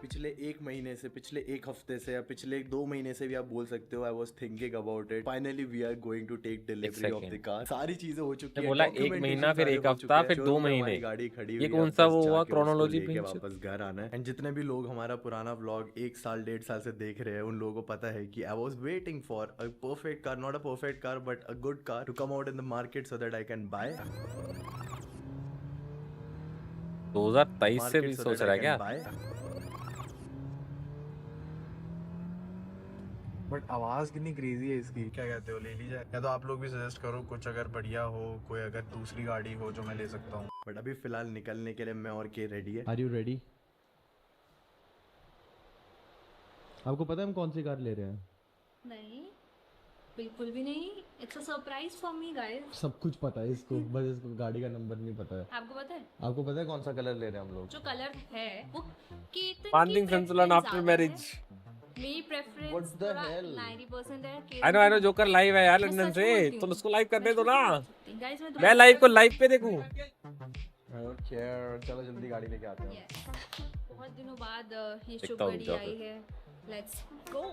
पिछले एक महीने से, पिछले एक हफ्ते से या पिछले 2 महीने से भी आप बोल सकते हो, I was thinking about it. Finally we are going to take delivery of the car. सारी चीजें हो चुकी है, बोला एक महीना फिर एक हफ्ता फिर 2 महीने, गाड़ी खड़ी ये कौन सा वो हुआ क्रोनोलॉजी पे? वापस घर आना है। एंड जितने भी लोग हमारा पुराना व्लॉग 1 साल 1.5 साल से देख रहे हैं, उन लोगों को पता है कि I was waiting for a perfect car, not a perfect car but a good car to come out in the market so that I can buy. 2023 से भी सोच रहा है क्या? बट आवाज कितनी क्रेजी है इसकी। क्या कहते हो, ले ली जाए? या तो आप लोग भी सजेस्ट करो कुछ, अगर बढ़िया हो कोई, अगर दूसरी गाड़ी हो जो मैं ले सकता हूँ। बट अभी फिलहाल निकलने के लिए मैं और के रेडी है। Are you ready? आपको पता है हम कौन सी कार ले रहे हैं? नहीं, बिल्कुल भी नहीं। It's a surprise for me guys. सब कुछ पता है इसको, बस इसको गाड़ी का नंबर नहीं पता है। आपको पता है? आपको पता है कौन सा कलर ले रहे हैं हम लोग? जो कलर है वो केतन Bonding संतुलन आफ्टर मैरिज। मेरी प्रेफरेंस What the hell? 90% है। आई नो जोकर लाइव है यार लंदन से, तुम उसको लाइव करने दो ना। गाइस मैं लाइव को लाइव पे देखूं। ओके चलो जल्दी गाड़ी लेके आते हैं। बहुत दिनों बाद ये शुभ देखता हूँ घड़ी क्या आई है। Let's go.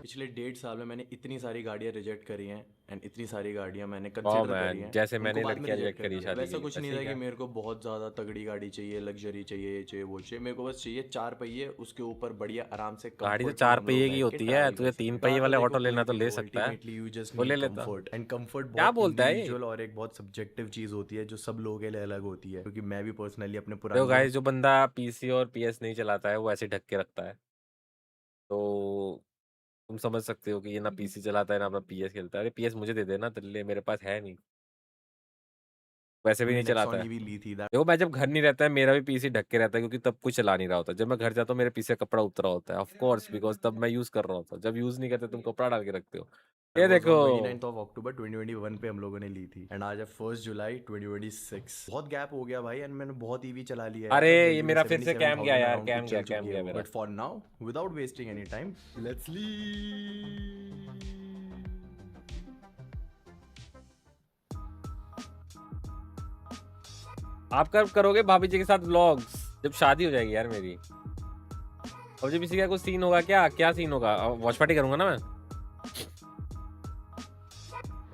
पिछले 1.5 साल में मैंने इतनी सारी गाड़ियाँ रिजेक्ट करी हैं एंड इतनी सारी गाड़ियाँ मैंने वाह कंसीडर मैन, करी हैं। जैसे उनको मैंने बाद में लड़कियां reject रिजेक्ट करी किया। शादी वैसा की, कुछ नहीं ऐसे था ही कि क्या? मेरे को बहुत ज़्यादा तगड़ी गाड़ी चाहिए, लग्जरी चाहिए, ये चाहिए वो चाहिए। मेरे को बस चाहिए 4 पहिए, उसके ऊपर बढ़िया आराम से गाड़ी तो comfort 4 में हम पहिए लोग की बैठ होती के है, travel तुझे कर 3 सकें। पहिए कार वाला तो ऑटो देखो लेना कोई तो भी ले लो, सकता है, ultimately you just वो ले need लेता। comfort and comfort क्या बहुत बोलता है ये? individual और एक बहुत सब्जेक्टिव चीज़ होती है जो सब लोगों के लिए अलग होती है, क्योंकि मैं भी पर्सनली अपने देखो पुराने गाइस, जो बंदा पीसी और पीएस नहीं चलाता है वो ऐसे ढक के रखता है, तो तुम समझ सकते हो कि ये ना पीसी चलाता है ना अपना पीएस खेलता है। अरे पीएस मुझे दे देना, तेरे लिए मेरे पास है नहीं, वैसे भी मैंने नहीं चलाता नेक्सॉन है। ईवी ली थी। देखो मैं जब घर नहीं रहता है मेरा भी पीसी ढक के रहता है, क्योंकि तब कुछ चला नहीं रहा होता। जब मैं घर जाता हूँ मेरे पीछे से कपड़ा उतरा होता है, ऑफ कोर्स, बिकॉज तब मैं यूज कर रहा होता हूँ। जब यूज नहीं करते तुम कपड़ा डाल के रखते हो। ये देखो 29th of October 2021 पे हम लोगों ने ली थी एंड आज है 1 जुलाई 2026। बहुत गैप हो गया भाई एंड मैंने बहुत ईवी चला लिया है। अरे ये मेरा फिर से कैम गया यार, कैम गया मेरा। But for now without wasting any time let's leave. आप कब करोगे भाभी जी के साथ व्लॉग्स? जब शादी हो जाएगी यार मेरी। और जब इसी का कुछ सीन होगा, क्या सीन होगा? वॉच पार्टी करूंगा ना मैं।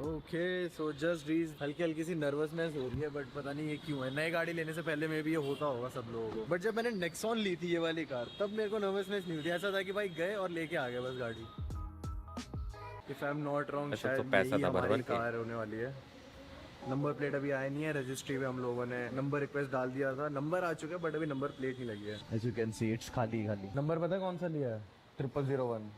ओके सो जस्ट रीज हल्की हल्की सी नर्वसनेस हो रही है, बट पता नहीं ये क्यों है। नई गाड़ी लेने से पहले में भी ये होता होगा सब लोगों को, बट जब मैंने नेक्सॉन ली थी ये वाली कार, तब मेरे को नर्वसनेस नहीं हुई। ऐसा था कि भाई गए और लेके आ गए बस गाड़ी। If I am not wrong शायद तो पैसा यही था हमारी भरभर के। कार होने वाली है। नंबर प्लेट अभी आया नहीं है, रजिस्ट्री में हम लोगों ने नंबर रिक्वेस्ट डाल दिया था, नंबर आ चुका है बट अभी नंबर प्लेट नहीं लगी है। As you can see it's खाली। नंबर पता है कौन सा लिया है? 0001।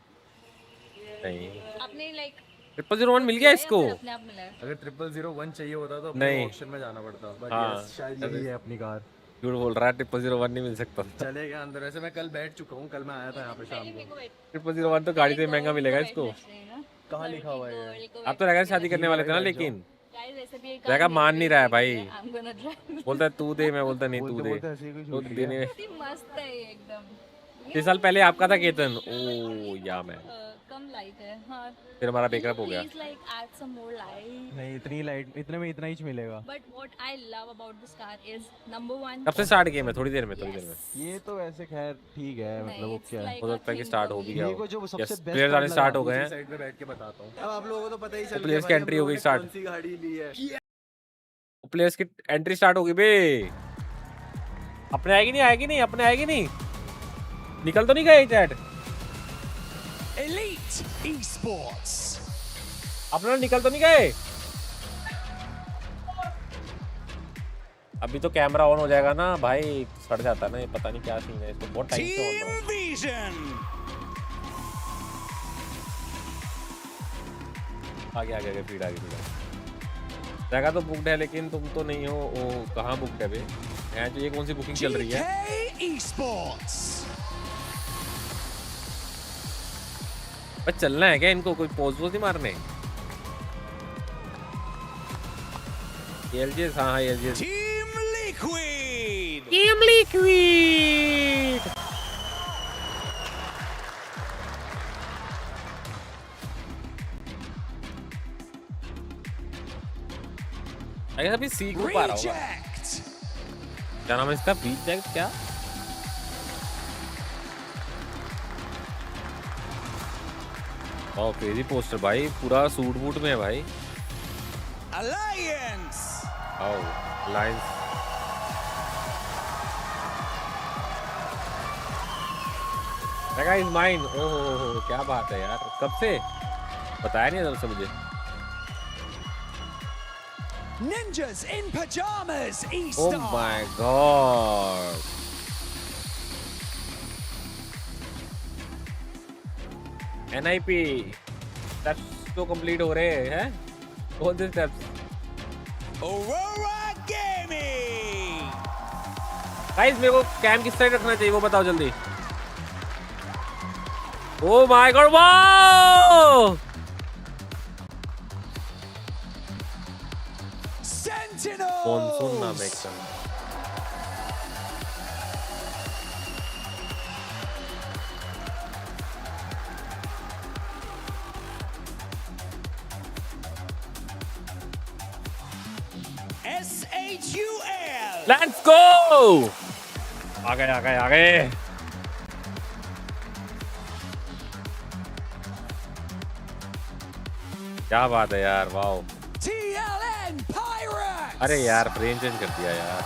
नहीं अपने लाइक 0001 मिल गया इसको? अपने आप मिला है। अगर 0001 चाहिए होता तो नहीं। अपने ऑप्शन में जाना पड़ता, बट हाँ, यस शायद यही है अपनी कार। झूठ बोल रहा है, 0001 नहीं मिल सकता। चले गया अंदर। वैसे मैं कल बैठ चुका हूँ, कल मैं आया था यहाँ पे शाम को। 0001 तो गाड़ी से महंगा मिलेगा इसको। कहाँ लिखा हुआ है? आप तो रहेगा शादी करने वाले थे ना, लेकिन रहेगा मान नहीं रहा है भाई। बोलता है तू दे, मैं बोलता नहीं तू दे। तो देने मस्त है ये एकदम। 6 साल पहले आपका था केतन। ओ या मैं कम लाइट है। हाँ फिर हमारा ब्रेकअप हो गया। Please like add some more light. नहीं इतनी लाइट, इतने में इतना ही मिलेगा। But what I love about this car is number one. कब से स्टार्ट किया? मैं थोड़ी देर में ये तो वैसे खैर ठीक है, मतलब वो क्या है, हो सकता है कि स्टार्ट हो भी गया मेरे को जो हो। सबसे बेस्ट प्लेयर्स आने स्टार्ट हो गए हैं। साइड पे बैठ के बताता हूँ। अब आप लोगों को तो पता ही चल गया प्लेयर्स की भाई हम एंट्री हो लोगों गई ने स्टार्ट। कौन सी गाड़ी ली है। प्लेयर्स की एंट्री स्टार्ट हो गई बे। अपने आएगी नहीं, अपने आएगी नहीं। निकल तो नहीं गए चैट? Elite Esports. अपना निकल तो नहीं गए? अभी तो कैमरा ऑन हो जाएगा ना भाई, सड़ जाता है ना ये, पता नहीं क्या सीन है इसको, बहुत टाइम से ऑन रहा है। Vision. आगे फीड जगह तो बुकड है, लेकिन तुम तो नहीं हो। ओ कहाँ बुकड है बे? यहाँ तो ये कौन सी बुकिंग चल रही है? Esports. बस चलना है क्या इनको? कोई पोज नहीं मारने? ALGS, हाँ ALGS। Team Liquid. अगर अभी सीख हो पा रहा होगा। क्या नाम है इसका? रिजेक्ट क्या? क्रेजी पोस्टर भाई, पूरा सूट बूट में है भाई। Alliance. Lines is mine. Oh क्या बात है यार, कब से बताया नहीं था मुझे। Ninjas in pajamas. Oh E-Star. my god. NIP steps तो कंप्लीट हो रहे हैं। कौन से स्टेप्स? Aurora Gaming. गाइस मेरे को कैम किस साइड रखना चाहिए वो बताओ जल्दी। Oh my god, wow! Sentinels! Monsoon नाम है एक S8UL! Let's go! आ गए। क्या बात है यार, वाओ। TLN Pirates! अरे यार फ्रेम चेंज कर दिया यार।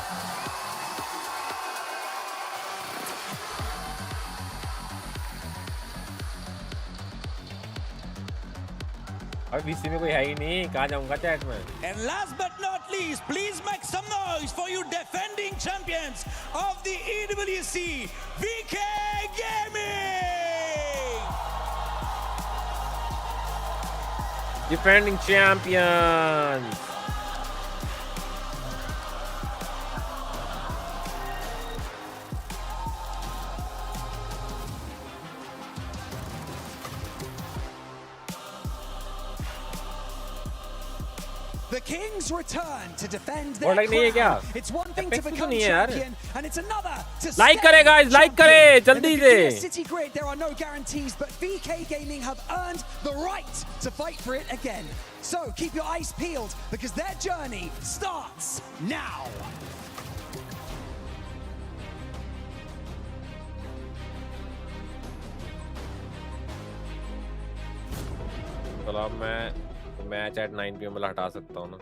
अब बीसी में कोई है ही नहीं, कहाँ जाऊंगा चैट में। And last but not least, please make some noise for you defending champions of the EWC, VK Gaming! Defending champions. The Kings return to defend और their लाइक नहीं है क्या? crown. It's one thing to Apex तो become नहीं है यार। champion, and it's another to like stay करें guys, like champion. करें In the जल्दी Virginia से। City grid, there are no guarantees, but VK Gaming have earned the right to fight for it again. So keep your eyes peeled, because their journey starts now. चलो अब मैं match at 9 PM वाला हटा सकता हूँ ना।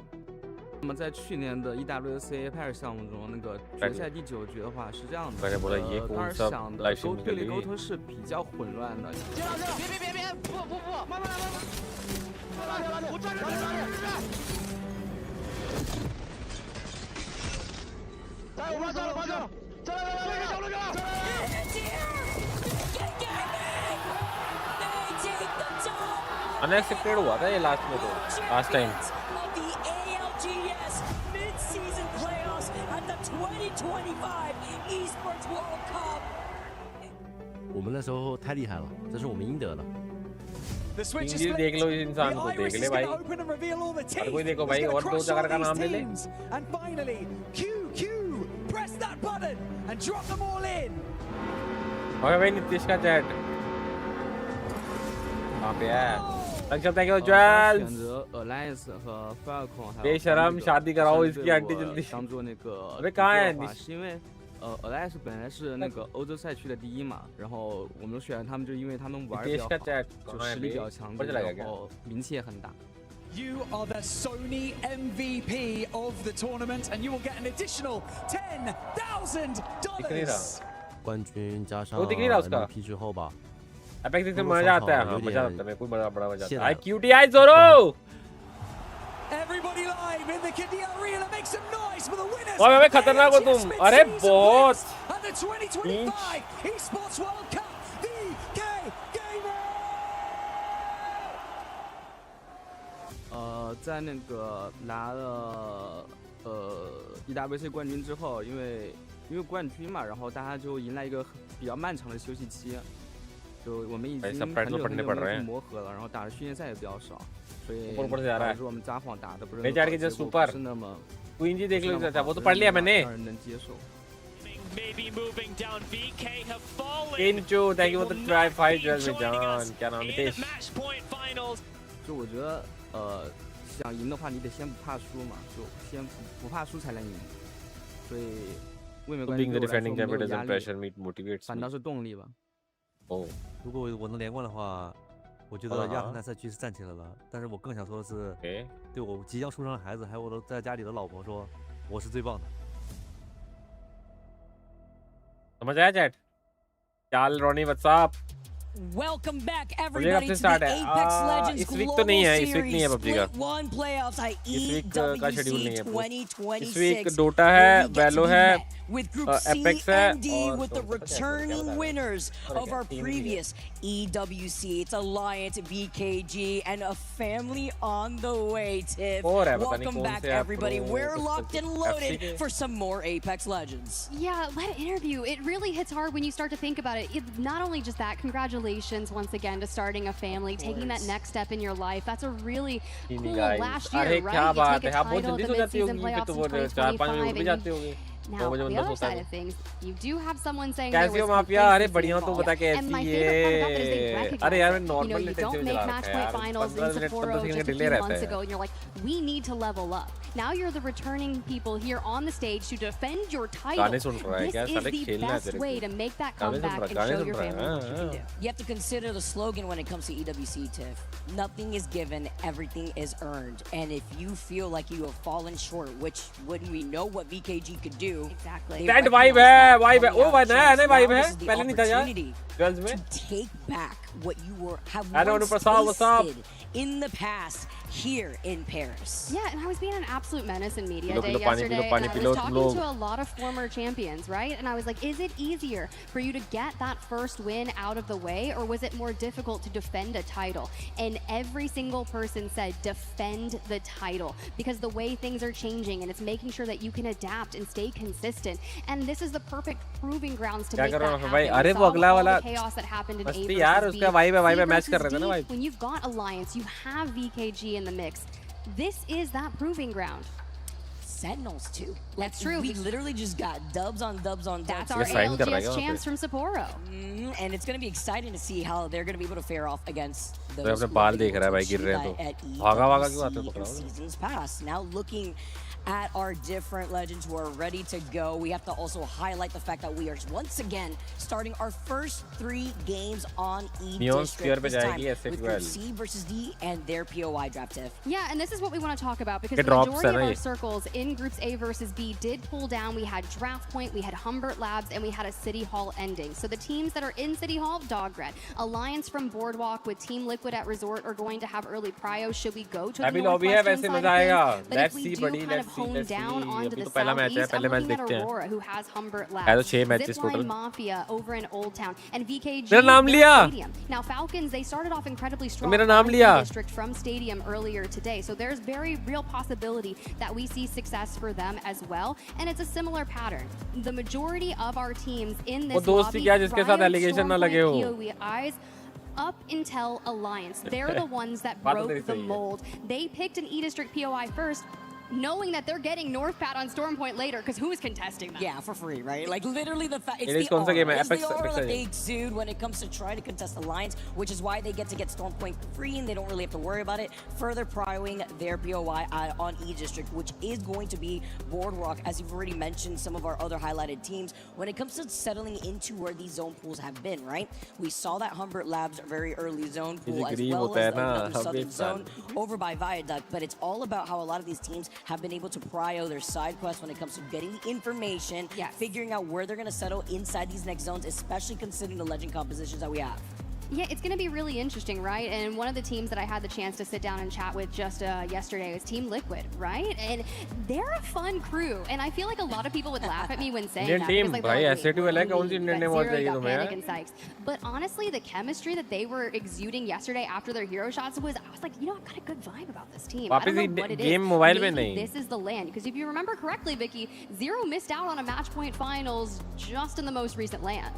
那么在去年的 EWC APEC 项目中，那个决赛第9局的话是这样的，当时想的沟推力沟通是比较混乱的。别，不，慢慢来，我抓着，加油，抓了，अनएक्सपेक्टेड हुआ था ये लास्ट में तो last time the ALGS mid-season playoffs at the 2025 Esports World Cup. 我们那时候太厉害了，这是我们应得的。 The switch is injury flipped. देख लो इस इंसान The को, देख Iris ले is भाई। going to open and reveal all the her teams. कोई देखो भाई, Who's gonna और दो crush जगह all का नाम these ले ले। teams? And finally, QQ, press that button and drop them all in. Okay भाई नीतीश का चैट कहाँ पे है? थैंक यू जॉल। 选择 Alliance 和 Falcon 还有 बेशरम शादी कराओ इसकी आंटी जल्दी। 当做那个 अबे कहाँ है 的话是因为Alliance 本来是那个欧洲赛区的第一嘛，然后我们选他们就是因为他们玩的比较好，就实力比较强劲，然后名气也很大。 You are the Sony MVP of the tournament, and you will get an additional $10,000. 冠军加上 MVP 之后吧。 apex से मजा आता है, हाँ मजा आता है, मेरे को बड़ा मजा आता है। QTI Zoro। Everybody live in the Qiddiya Arena, make some noise for the winners. ओए भाई खतरनाक हो तुम, अरे बहुत। At the 2025 Esports World Cup, VK Gaming. 在那个拿了EWC 冠军之后，因为冠军嘛，然后大家就迎来一个比较漫长的休息期。 就我们已经很久没有磨合了，然后打的训练赛也比较少，所以导致我们札幌打的不是那么。क्वीन देख लो वो तो पढ़ लिया मैंने। 让人能接受。Inju, thank you for the try fight, Jazz John。क्या नाम है? 就我觉得想赢的话，你得先不怕输嘛，就先不怕输才能赢。所以卫冕冠军对我来说没有压力，反倒是动力吧。 哦，如果我能连冠的话，我觉得亚特兰赛区是站起来了。但是我更想说的是，对我即将出生的孩子，还有我在家里的老婆说，我是最棒的。समझ आया चैट? चाल रोनी what's up? Welcome back everybody to the Apex Legends Global Series Split 1 Playoffs at EWC 2026. इस वीक डोटा है, वैलो है, with Group C and D with the returning winners of our previous EWC. It's Alliance, VKG, and a family on the way, Tiff. Welcome back, everybody. We're locked and loaded for some more Apex Legends. Yeah, that interview, it really hits hard when you start to think about it. It's not only just that, congratulations once again to starting a family, taking that next step in your life. That's a really cool last year, right? You take a title at the mid-season playoffs in 2025, and now, on the other side of things, you do have someone saying there was Mafia, अरे बढ़िया तो बता कैसी and my favorite part about it is they recognize अरे यार मैं you normal know, you don't make match point finals in Sapporo just a few months ago, and you're like, we need to level up. Now you're the returning people here on the stage to defend your title. This is the best way to make that comeback and show your family what you can do. You have to consider the slogan when it comes to EWC, Tiff. Nothing is given, everything is earned. And if you feel like you have fallen short, which when we know what VKG could do, exactly. That vibe है, vibe है. ओ भाई नया vibe है. पहले नहीं था यार. Girls में. To take back what you were have once tasted in the past here in Paris. Yeah, and I was being an absolute menace in media day yesterday, and I was talking to a lot of former champions, right? And I was like, is it easier for you to get that first win out of the way, or was it more difficult to defend a title? And every single person said defend the title, because the way things are changing, and it's making sure that you can adapt and stay consistent. And this is the perfect proving grounds to make that happen. We saw all the chaos that happened in A versus B. When you've got Alliance, you have VKG in the mix. This is that proving ground. Sentinels too. That's true. We literally just got dubs on dubs on dubs. That's our ALGS champs from Sapporo. And it's going to be exciting to see how they're going to be able to fare off against those अपने बाल देख रहा है भाई गिर रहे हैं तो भागा क्यों आते हो पकड़ो seasons past. Now looking at our different legends who are ready to go, we have to also highlight the fact that we are once again starting our first 3 games on E-District this time with Group C versus D and their POI draft. Yeah, and this is what we want to talk about, because the majority of our circles in Groups A versus B did pull down. We had Draft Point, we had Humbert Labs, and we had a City Hall ending. So the teams that are in City Hall, Dogred, Alliance from Boardwalk with Team Liquid at Resort are going to have early prio should we go to the northwestern side of things. But if we do kind of hone down onto the southeast, I'm looking at Aurora, who has Humbert Labs, Zipline Mafia over in Old Town, and VKG Stadium. Now Falcons, they started off incredibly strong in the district from Stadium earlier today, so there's very real possibility that we see success for them as well, and it's a similar pattern. The majority of our teams in this lobby, POIs, up until Alliance, they're the ones that broke the mold. They picked an E-District POI first, knowing that they're getting North Pat on Storm Point later, because who is contesting that? Yeah, for free, right? Like literally the fact it's the aura. It's the aura that they exude when it comes to trying to contest Alliance, which is why they get to get Storm Point for free and they don't really have to worry about it. Further prioing their POI on E-District, which is going to be Boardwalk, as you've already mentioned some of our other highlighted teams. When it comes to settling into where these zone pools have been, right? We saw that Humbert Labs very early zone pool, as well as the southern zone over by Viaduct, but it's all about how a lot of these teams have been able to prio their side quests when it comes to getting the information, figuring out where they're going to settle inside these next zones, especially considering the legend compositions that we have. Yeah, it's going to be really interesting, right? And one of the teams that I had the chance to sit down and chat with just yesterday was Team Liquid, right? And they're a fun crew, and I feel like a lot of people would laugh at me when saying that. Team, like, but honestly, the chemistry that they were exuding yesterday after their hero shots I was like, you know, I've got a good vibe about this team. I don't know what it is. Maybe this is the land, because if you remember correctly, Vicky, Zero missed out on a match point finals just in the most recent land.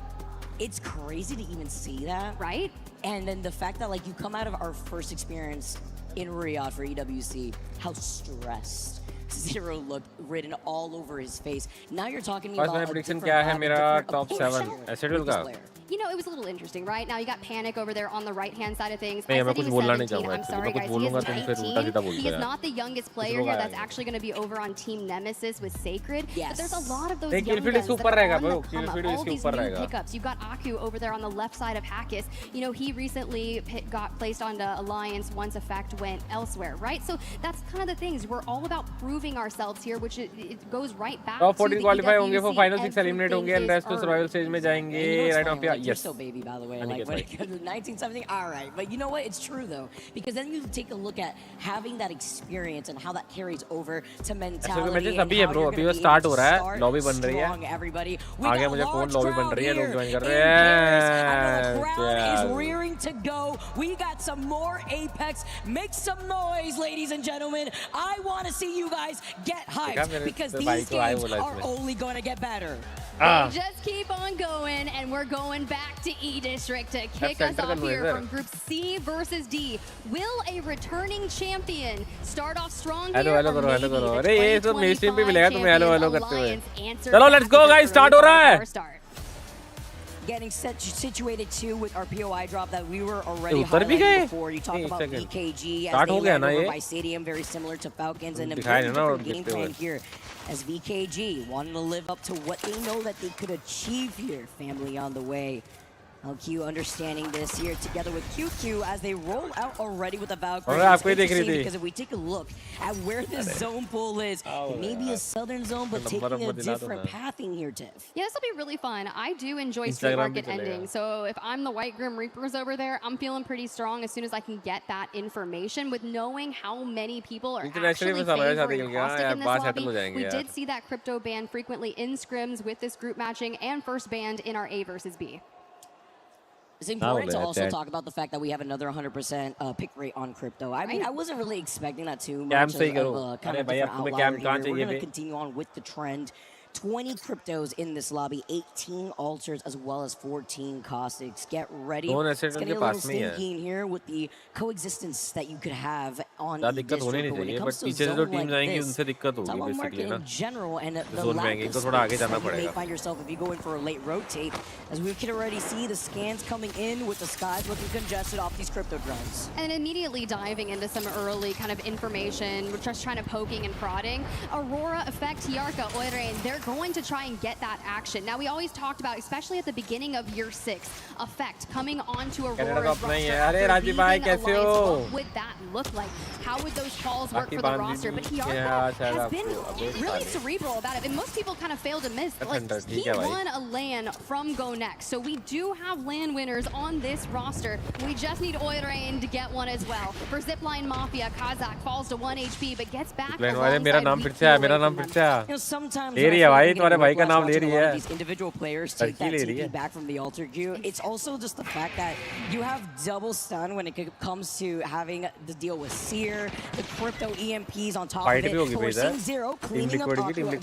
It's crazy to even see that, right? And then the fact that like you come out of our first experience in Riyadh for EWC, how stressed Zero looked, written all over his face. Now you're talking to me about prediction क्या है मेरा top 7 S8UL का. You know, it was a little interesting, right? Now you got Panic over there on the right-hand side of things. नहीं, I मैं said कुछ he बोलना was नहीं 17. चाहूँगा. I'm sorry, guys. He is 19. He is not the youngest player here that's actually going to be over on Team Nemesis with Sacred. Yes. But there's a lot of those young guns that are रहेगा, on the come up. All these new pickups. You've got Aku over there on the left side of Hackis. You know, he recently got placed onto Alliance once Effect went elsewhere, right? So that's kind of the things. We're all about proving ourselves here, which it goes right back Top to 14 the qualify EWC. होंगे, वो final 6 eliminate होंगे, and rest to survival stage में जाएंगे. Right now, You're still baby, by the way. Like when it comes to 19, 17, all right. But you know what? It's true though, because then you take a look at having that experience and how that carries over to mentality. अभी है bro, अभी वो start हो रहा है, lobby बन रही है. Everybody, आगे मुझे कौन lobby बन रही है, लोग join कर रहे हैं. The crowd is rearing to go. We got some more Apex. Make some noise, ladies and gentlemen. I want to see you guys get hyped because these games are only going to get better. They just keep on going, and we're going back to E District to kick us off here from Group C versus D. Will a returning champion start off strong here? Hello करो. अरे ये तो मेरे stream पे मिलेगा तुम्हें hello करते हुए. चलो let's go guys, start हो रहा है. Getting situated too with our POI drop that we were already highlighting before. You talk about VKG as they land over by Stadium, very similar to Falcons, and a very different game plan here as VKG wanting to live up to what they know that they could achieve here. Family on the way. ALGS understanding this here together with QQ as they roll out already with the Valkyrie. Because if we take a look at where this zone pool is, it may be a southern zone, but taking a different pathing here, Tiff. Yeah, this will be really fun. I do enjoy Street Market ending, so if I'm the White Grim Reapers over there, I'm feeling pretty strong as soon as I can get that information with knowing how many people are actually favoring Caustic in this lobby. We did see that crypto ban frequently in scrims with this group matching and first banned in our A versus B. It's important to also talk about the fact that we have another 100% pick rate on crypto. I mean, I wasn't really expecting that too much of a kind of different outlier here. We're going to continue on with the trend. 20 cryptos in this lobby, 18 altars as well as 14 caustics. Get ready. It's going to be a little stinky in here with the coexistence that you could have on the district. But when it comes to a zone like this, it's about market in general and the lack of space that you may find yourself if you go in for a late rotate. As we can already see the scans coming in with the skies looking congested off these crypto drones. And immediately diving into some early kind of information, we're just trying to poking and prodding. Aurora, Effect, 𝐼𝐸𝐴, they're going to try and get that action. Now, we always talked about, especially at the beginning of year 6, Effect coming onto Aurora's roster. What would that look like? How would those calls work for the roster? But 𝐼𝐸𝐴 has been really cerebral about it, and most people kind of fail to miss. Like, he won a LAN from Go Next, so we do have LAN winners on this roster. We just need 𝐼𝐸𝐴 to get one as well. For Zipline Mafia, Kazakh falls to 1 HP, but gets back alongside sometimes तुम्हारे भाई का नाम ले रही है. These individual players take that TP back from the altar queue. It's also just the fact that you have double stun when it comes to having the deal with Seer, the crypto EMPs on top of it, forcing Zero, cleaning up while he was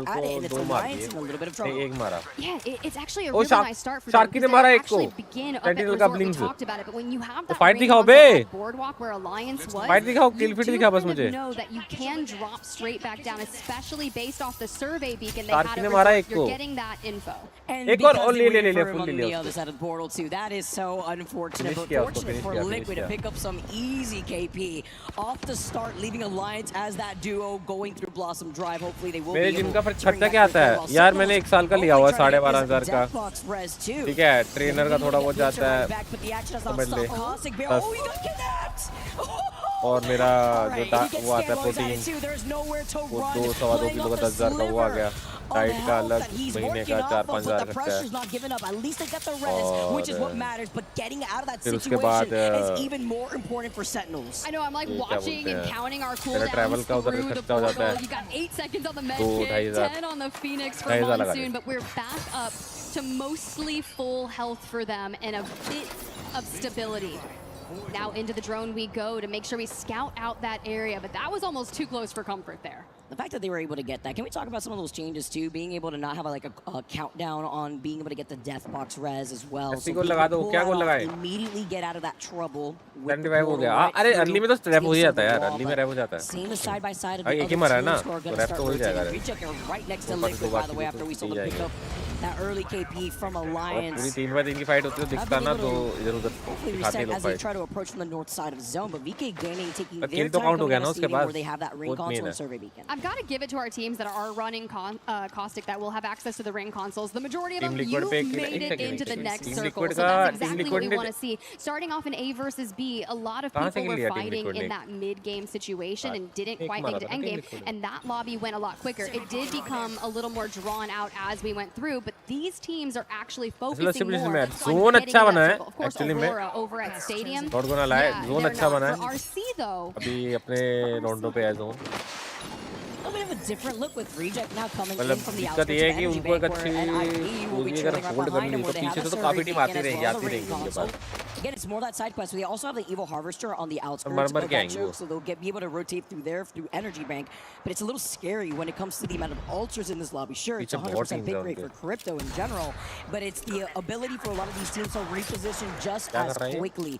at it, and it's Alliance in a little bit of trouble. Yeah, it's actually a really nice start for them. They actually begin up at Resort. We talked about it, but when you have that boardwalk where Alliance was, you do kind of know that you can drop straight back down, especially based off the survey beacon they had at Resort. You're getting that info. And because we're waiting for him on the other side of the portal too. That is so unfortunate, but fortunate for Liquid to pick up some easy KP off the start, leaving Alliance as that duo going through Blossom Drive. Hopefully they will be able to खर्चा क्या आता है यार मैंने 1 साल का लिया हुआ 12,500 का ठीक है ट्रेनर का थोड़ा बहुत जाता है समझ ले और मेरा जो वो आता है प्रोटीन वो 2-2.5 किलो का 10,000 का वो आ गया डाइट का अलग महीने का 4-5 हज़ार खर्चा और फिर उसके बाद मेरा ट्रैवल का उधर खर्चा हो जाता है 2-2.5 हज़ार लगा to mostly full health for them and a bit of stability. Now into the drone we go to make sure we scout out that area, but that was almost too close for comfort there. The fact that they were able to get that, can we talk about some of those changes too? Being able to not have a countdown on being able to get the death box res as well. So immediately get out of that trouble. अरे early में तो rap हो ही जाता है यार early में rap हो जाता है Same as side by side of the एक ही मारा है ना तो रैप तो हो ही जाएगा right next to Liquid, by the way, after we saw the pick up that early KP from Alliance. पूरी 3x3 की फाइट होती है तो दिखता ना तो इधर-उधर दिखाते लोग fight. As they try to approach from the north side of the zone, but VK Gaming taking their time coming out of stadium where they have that ring console and survey beacon. I've got to give it to our teams that are running Caustic that will have access to the ring consoles. The majority of them, you made it into the next circle. So that's exactly what we want to see. Starting off in A versus B, a lot of people were fighting in that mid-game situation and didn't quite make it to endgame, and that lobby went a lot quicker. It did become a little more drawn out as we went through, but these teams are actually focusing more zone on getting अच्छा बना that है circle. Of course, actually में Aurora over at Stadium. not gonna lie zone they're अच्छा not. बना है For RC though, अभी अपने रोंडो पे है zone A bit of a different look with Reject now coming in मतलब from the दिक्कत outskirts ये है of कि Energy उनको एक Bank, अच्छी where NIP will be पूंजी अगर trailing right होल्ड behind करनी him, तो where they have पीछे the से तो server काफी टीम taken आती as रहेगी well आती the ring रहेगी उनके console. Pass Again, it's more that side quest, where they also have the Evil Harvester on the outskirts मर of that के आएंगे choke, वो so they'll be able to rotate through there through Energy Bank. But it's a little scary when it comes to the amount of ultras in this lobby. Sure, it's पीछे बहुत 100% teams pick हैं rate उनके for crypto in general, but it's the ability for a lot of these teams to reposition just क्या as कर रहा है quickly.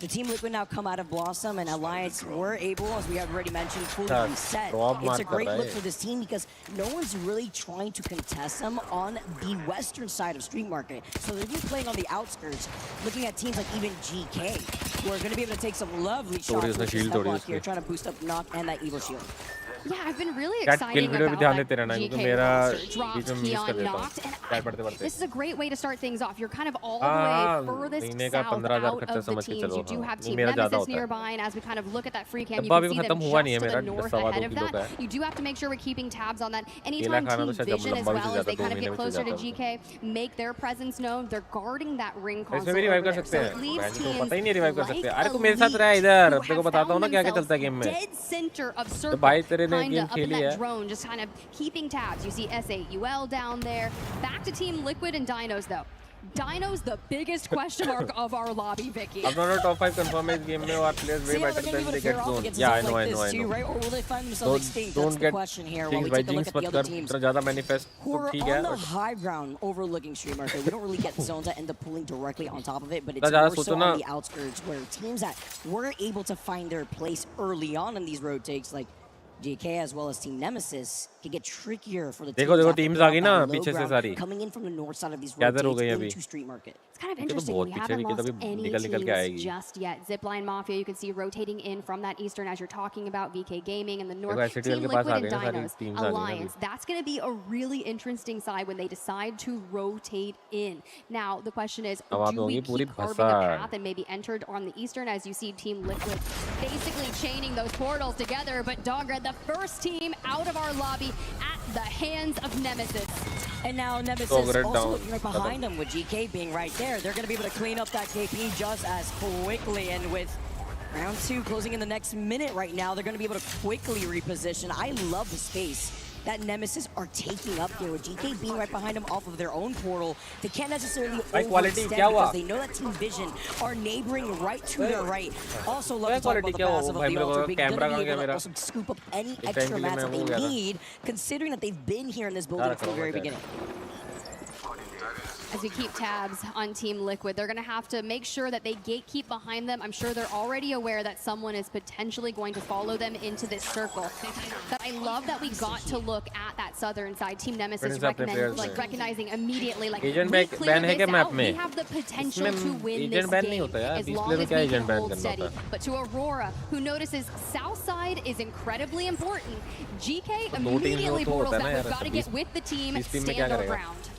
The Team Liquid now come out of Blossom, and Alliance were able, as we have already mentioned, fully reset. It's a great look for this team because no one's really trying to contest them on the western side of Street Market. So they're just playing on the outskirts, looking at teams like even GK, who are going to be able to take some lovely shots with this block here, trying to boost up Knock and that Evo Shield. yeah, I've been really Cat excited kill video पे ध्यान about देते रहना क्योंकि GK मेरा roster. Dropped, बीच में miss कर Keon देता हूँ knocked, and Cat पढ़ते पढ़ते this is a great way to start things off. You're kind of all the हाँ, way furthest महीने का south 15,000 out खर्चा of the समझ के teams. चलो You do हाँ have वो Team मेरा ज़्यादा Nemesis होता है nearby, and as we kind of look at that free cam, you डब्बा can भी see them खत्म हुआ नहीं है just to मेरा the north सवा ahead 2 of किलो का that. है You do have to make sure we're keeping tabs on that. केला Anytime खाना Team तो शायद Vision as लंबा भी well, चल as they जाता kind of 2 get महीने में चल closer to जाता है GK, make their presence known. They're guarding that ring इसमें console भी over रिवाइव कर there. सकते So हैं it leaves बहन को teams पता ही नहीं रिवाइव कर like सकते अरे तू मेरे साथ Elite, रहा इधर who तेरे को have बताता हूँ found ना क्या क्या themselves चलता है गेम में dead center of तो circle, भाई तेरे ने kinda गेम up in खेली that है drone, just kind of keeping tabs. You see S8UL down there. Back to Team Liquid and Dinos though. Dinos the biggest question mark of our lobby, Vicky. I'm not a top 5 confirm इस game में और players way better than they get zone. Yeah, I know. Right? Or will they find themselves extinct? That's Don't the get question here. While things we by take a look jinx at the मत other कर teams इतना ज़्यादा manifest who तो are ठीक on है the high ground overlooking Street Market. We don't really get zones that end up pulling directly on top of it, but it's ज़्यादा more so सोचो ना on the outskirts where teams that were able to find their place early on in these road takes, like GK as well as Team Nemesis, can get trickier for the teams देखो after teams they're आ गई on ना that low पीछे से ground, सारी coming in from the north side of these road gather हो takes गई अभी into Street Market. It's kind of ये तो interesting. बहुत We पीछे haven't विकी lost तभी any निकल के teams आएगी just yet. Zipline Mafia, you can see rotating in from that eastern as you're talking about. VK Gaming in the north. देखो S8UL Team के पास Liquid आ and गए ना सारी Dinos. teams आ गई ना Alliance. That's going to be a really interesting side when they decide to rotate in. Now, the question is, अब आप do होंगी we पूरी keep carving a भसाड़ path and maybe entered on the eastern as you see Team Liquid basically chaining those portals together? But Dogred, the first team out of our lobby at the hands of Nemesis. And now Nemesis Dogred also down. looking right behind them with GK being right there. They're going to be able to clean up that KP just as quickly. And with round 2 closing in the next minute right now, they're going to be able to quickly reposition. I love the space that Nemesis are taking up here with GK being right behind them off of their own portal. They can't necessarily overextend because they know that Team Vision are neighboring right to their right. Also love to talk about the passive of the Ultra Big. Going to be able to also scoop up any extra mats that they need, considering that they've been here in this building from the very beginning. As we keep tabs on Team Liquid, they're going to have to make sure that they gatekeep behind them. I'm sure they're already aware that someone is potentially going to follow them into this circle. But I love that we got to look at that southern side. Team Nemesis recognizing immediately, like, we clear this out, we have the potential to win this game as long as we can hold steady. But to Aurora, who notices south side is incredibly important, GK immediately portals that. We've got to get with the team, stand our ground.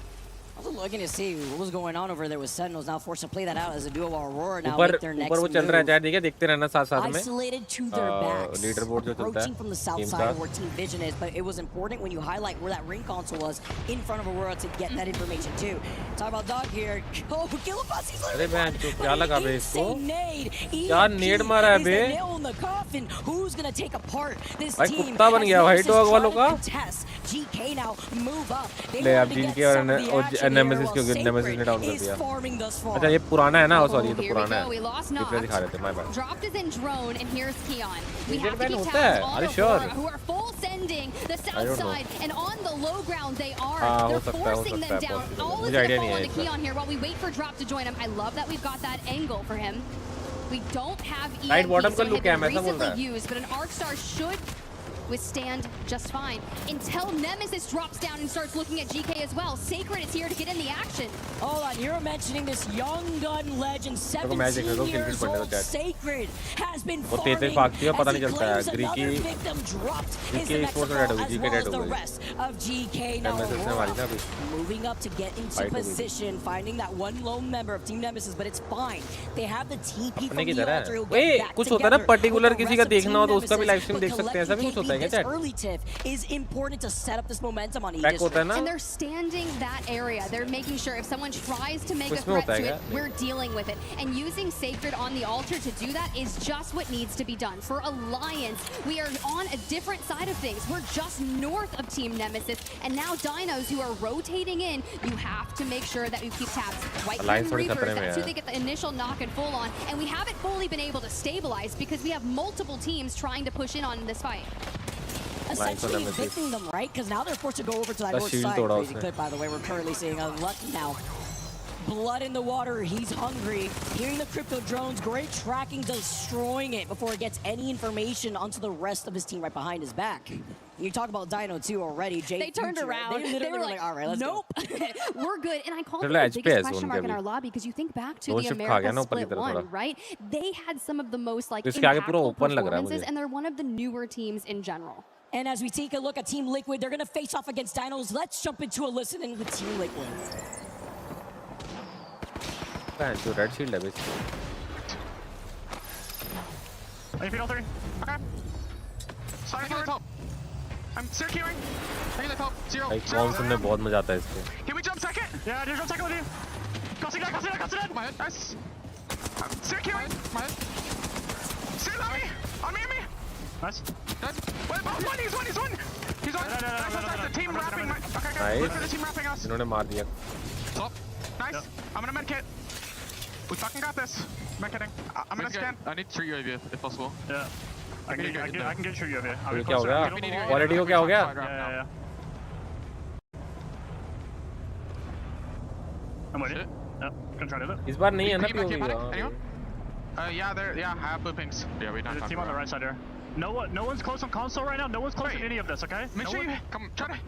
I was looking to see what was going on over there with Sentinels, now forced to play that out as a duo while Aurora now make their next move. Isolated to their backs, approaching from the south side where Team Vision is, but it was important when you highlight where that ring console was in front of Aurora to get that information too. Talk about Dog here. Oh, Gillifuss, insane nade. EWC is the nail in the coffin. Who's going to take apart this team? Contest. GK now move up. They want to get some of the action. Nemesis क्यों nemesis ने down कर दिया अच्छा ये पुराना है ना sorry ये तो पुराना है रिप्ले दिखा रहे थे my bad dropped his in drone and here's Keon. We have to ban keep होता है tabs on अरे sure Aurora, who are full sending the south side and on the low ground they are. They're forcing them down. All is going to fall into Keon here while we wait for Drop to join him. I love that we've got that angle for him. We don't have EMP, so it had been recently used, but an Arcstar should withstand just fine until Nemesis drops down and starts looking at GK as well. Sacred is here to get in the action. Hold on, you're mentioning this young gun legend, 17 years old. Sacred has been farming as he claims another victim dropped his next call, as well as the rest of GK. Now Aurora moving up to get into position, finding that one lone member of Team Nemesis, but it's fine. They have the TP from the altar. कुछ होता है ना particular किसी का देखना हो तो उसका भी लाइव स्ट्रीम देख सकते हैं ऐसा भी कुछ होता है this early, Tiff, is important to set up this momentum on E-District. And they're standing that area. They're making sure if someone tries to make a threat to it, we're dealing with it. And using Sacred on the altar to do that is just what needs to be done. For Alliance, we are on a different side of things. We're just north of Team Nemesis, and now Dinos who are rotating in, you have to make sure that you keep tabs. White Grim Reapers, that's who they get the initial knock and full on, and we haven't fully been able to stabilize because we have multiple teams trying to push in on this fight. Essentially evicting them, right? Because now they're forced to go over to that north side. Crazy clip, by the way. We're currently seeing a luck now. Blood in the water, he's hungry. Hearing the crypto drones, great tracking, destroying it before it gets any information onto the rest of his team right behind his back. You talk about Dino too already. They turned around. They were like, all right, let's nope, we're good. And I called it Like the biggest question mark in our lobby because you think back to the America Split 1, right? They had some of the most like impactful performances, and they're one of the newer teams in general. And as we take a look at Team Liquid, they're going to face off against Dinos. Let's jump into a listening with Team Liquid. Red shield है basically. Are you feet 3? Okay. Starting forward. Top. I'm securing. Taking the top. 0. Like कौन सुनने बहुत मजा आता है इसको. Can we jump second? Yeah, just jump second with you. Crossing that. My head. Nice. I'm securing. My head. Still on me. On me. Nice. Nice. Wait, one. He's one. He's one. Nice. The team wrapping. Okay. Look for the team wrapping us. इन्होंने मार दिया. Top. Nice. I'm gonna medkit. We fucking got this. Medkitting. I'm gonna scan. I need 3 UAV if possible. Yeah. I can get through UAV. क्या हो गया? Quality को क्या हो गया? Yeah. I'm waiting. Yeah. Gonna try to do it. इस बार नहीं है ना POV. Yeah, I have blue pings. Yeah, we don't. There's a team on the right side here. No one's close on console right now. No one's close to any of this, okay? Make sure you come. Try to.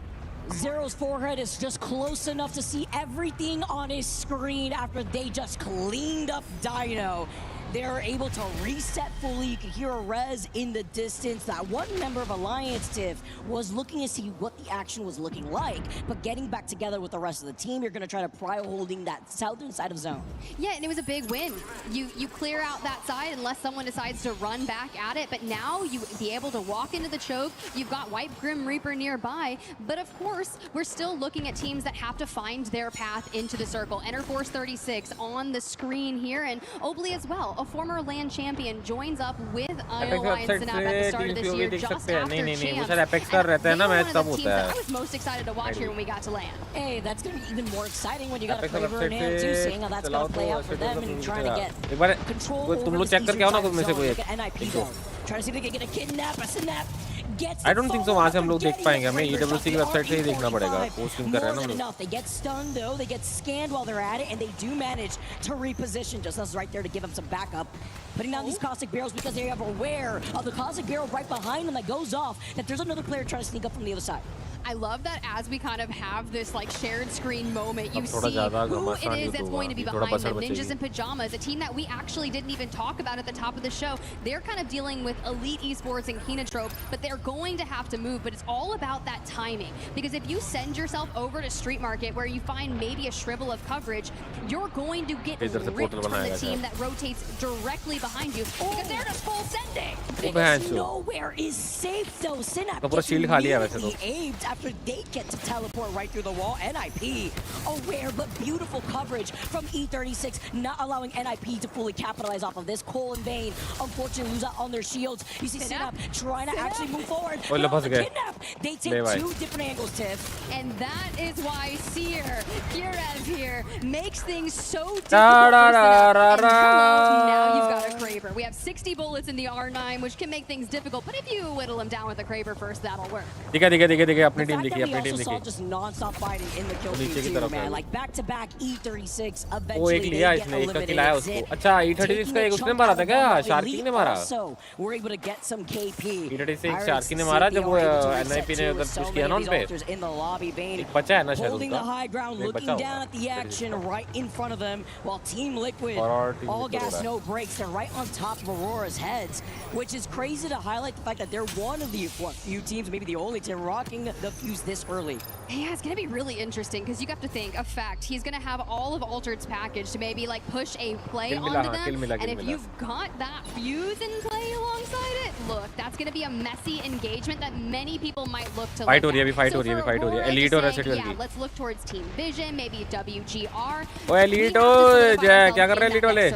Zero's forehead is just close enough to see everything on his screen after they just cleaned up Dino. They're able to reset fully. You can hear a res in the distance. That one member of Alliance, Tiff, was looking to see what the action was looking like, but getting back together with the rest of the team, you're going to try to pry holding that southern side of zone. Yeah, and it was a big win. You clear out that side unless someone decides to run back at it, but now you be able to walk into the choke. You've got White Grim Reaper nearby, but of course, we're still looking at teams that have to find their path into the circle. Enter Force 36 on the screen here, and Obli as well. A former LAN champion joins up with 𝐼𝐿GS at the start of this year, just after champs. One of the teams that I was most excited to watch here when we got to LAN. Hey, that's going to be even more exciting when you got a Kraber in hand too, seeing how that's going to play out for them and trying to get control over the eastern side of the zone. Look at NIP though. Trying to see if they can get a kidnap, a snap. I don't think so. वहाँ से हम लोग देख पाएंगे. हमें EWC की website से ही देखना पड़ेगा. पोस्टिंग कर रहे हैं ना हम लोग. They get stunned though. They get scanned while they're at it, and they do manage to reposition. Just us right there to give them some backup. Putting down these caustic barrels because they are aware of the caustic barrel right behind them that goes off. That there's another player trying to sneak up from the other side. I love that as we kind of have this like shared screen moment, you see who it is that's going to be behind them. Ninjas in Pajamas, a team that we actually didn't even talk about at the top of the show. They're kind of dealing with elite esports and 𝐼𝐸, but they're going to have to move. But it's all about that timing, because if you send yourself over to Street Market where you find maybe a shrivel of coverage, you're going to get ripped from the team that rotates directly behind you because they're just full sending. Because nowhere is safe though. Synapse gets immediately aimed after they get to teleport right through the wall. NIP, aware but beautiful coverage from E36, not allowing NIP to fully capitalize off of this. 𝐸 and 𝐁, unfortunately, lose out on their shields. You see Synapse trying to actually move forward. Kidnap. They take two different angles, Tiff. And that is why Q_EZ here makes things so difficult for Synapse. Now you've got a Kraber. We have 60 bullets in the R9, which can make things difficult, but if you whittle him down with a Kraber first, that'll work. अपनी team We also saw just non-stop fighting in the kill feed too, man. Like back-to-back E36 eventually they get eliminated. अच्छा E36 का एक उसने मारा था क्या? Sharky ने मारा. So we're able to get some KP. E36 Sharky ने मारा जब वो NIP ने उधर पुश किया ना उन पे. In the lobby, Bane बचा है ना शायद holding the high ground, looking down at the action right in front of them, while Team Liquid, all gas no breaks, they're right on top of Aurora's heads, which is crazy to highlight the fact that they're one of the few teams, maybe the only team rocking the fuse this early. Yeah, it's going to be really interesting because you have to think, a fact, he's going to have all of Altered's package to maybe like push a play onto them. And if you've got that fuse in play along alongside it. Look, that's going to be a messy engagement that many people might look to. Fight हो रही है अभी, fight हो रही है, fight हो रही है. Elite और S8UL Yeah, की. let's look towards Team Vision, maybe WGR. O Elite जय क्या कर रहे हैं Elite वाले?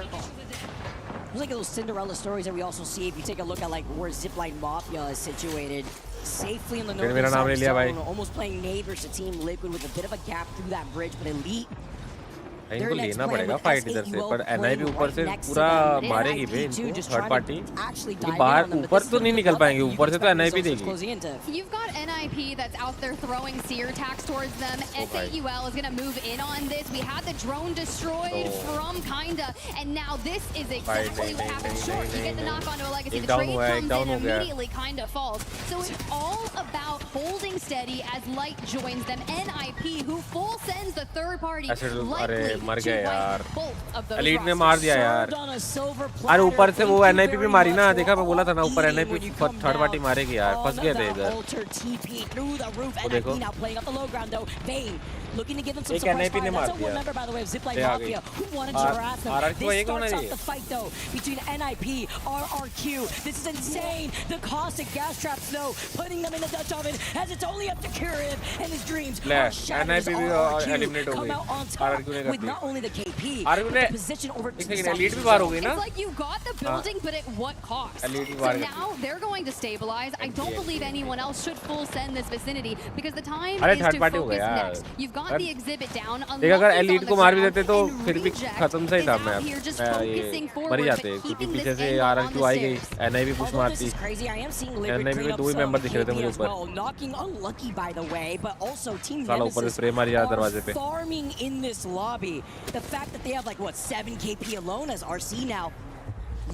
There's like those Cinderella stories that we also see if you take a look at like where Zipline Mafia is situated. Safely in the northern side zone, almost playing neighbors to Team Liquid with a bit of a gap through that bridge, but Elite. इनको लेना पड़ेगा fight इधर से, पर NIP ऊपर से पूरा मारेगी बे इनको थर्ड पार्टी. क्योंकि बाहर ऊपर तो नहीं निकल पाएंगे, ऊपर से तो NIP देगी. You've got NIP that's out there throwing seer attacks towards them. S8UL is going to move in on this. We had the drone destroyed from Kinda, and now this is exactly what happens. Short, you get the knock onto a legacy. The trade comes in immediately, Kinda falls. So it's all about holding steady as Light joins them. NIP, who full sends the third party, likely मर गए यार. Elite ने मार दिया यार. अरे ऊपर से वो NIP भी मारी ना, देखा मैं बोला था ना ऊपर NIP थर्ड पार्टी मारेगी यार. फंस गए थे इधर. वो देखो looking to give them some एक surprise NIP ने fire. मार That's a दिया. one member, by the way, of Zipline ये आ Mafia, गई. who wanted to harass them. RRQ This एक होना starts off चाहिए. the fight, though, between NIP, RRQ. This is insane. The caustic gas trap snow, putting them in the Dutch oven, as it's only up to 𝐚𝐼 and his dreams. NIP भी eliminate हो come गई. out on top RRQ ने कर with the. not only the KP, RRQ but ने the position over to the Elite भी बाहर हो गई ना. It's like you got the building, but at what cost? Elite भी So बाहर कर दी. now they're going to stabilize. I don't believe anyone else should full send this vicinity because the time अरे is third to party हो focus गया यार. next. You've got the exhibit down. देख अगर Unlucky elite on को the मार भी ground, देते तो and फिर भी Reject खत्म सही is था. out मैं here just ये focusing मर forward, ही but जाते क्योंकि keeping पीछे this से angle on RRQ the आई गई. stairs. NIP push Although this मारती. is crazy, I am seeing Liquid NIP clean में up दो ही some मेंबर दिख रहे थे KP मुझे as ऊपर. well. Knocking Unlucky, by the way, but also Team साला ऊपर से Nemesis स्प्रे मार दिया are दरवाजे पे. farming in this lobby. The fact that they have like what 7 KP alone as RC now.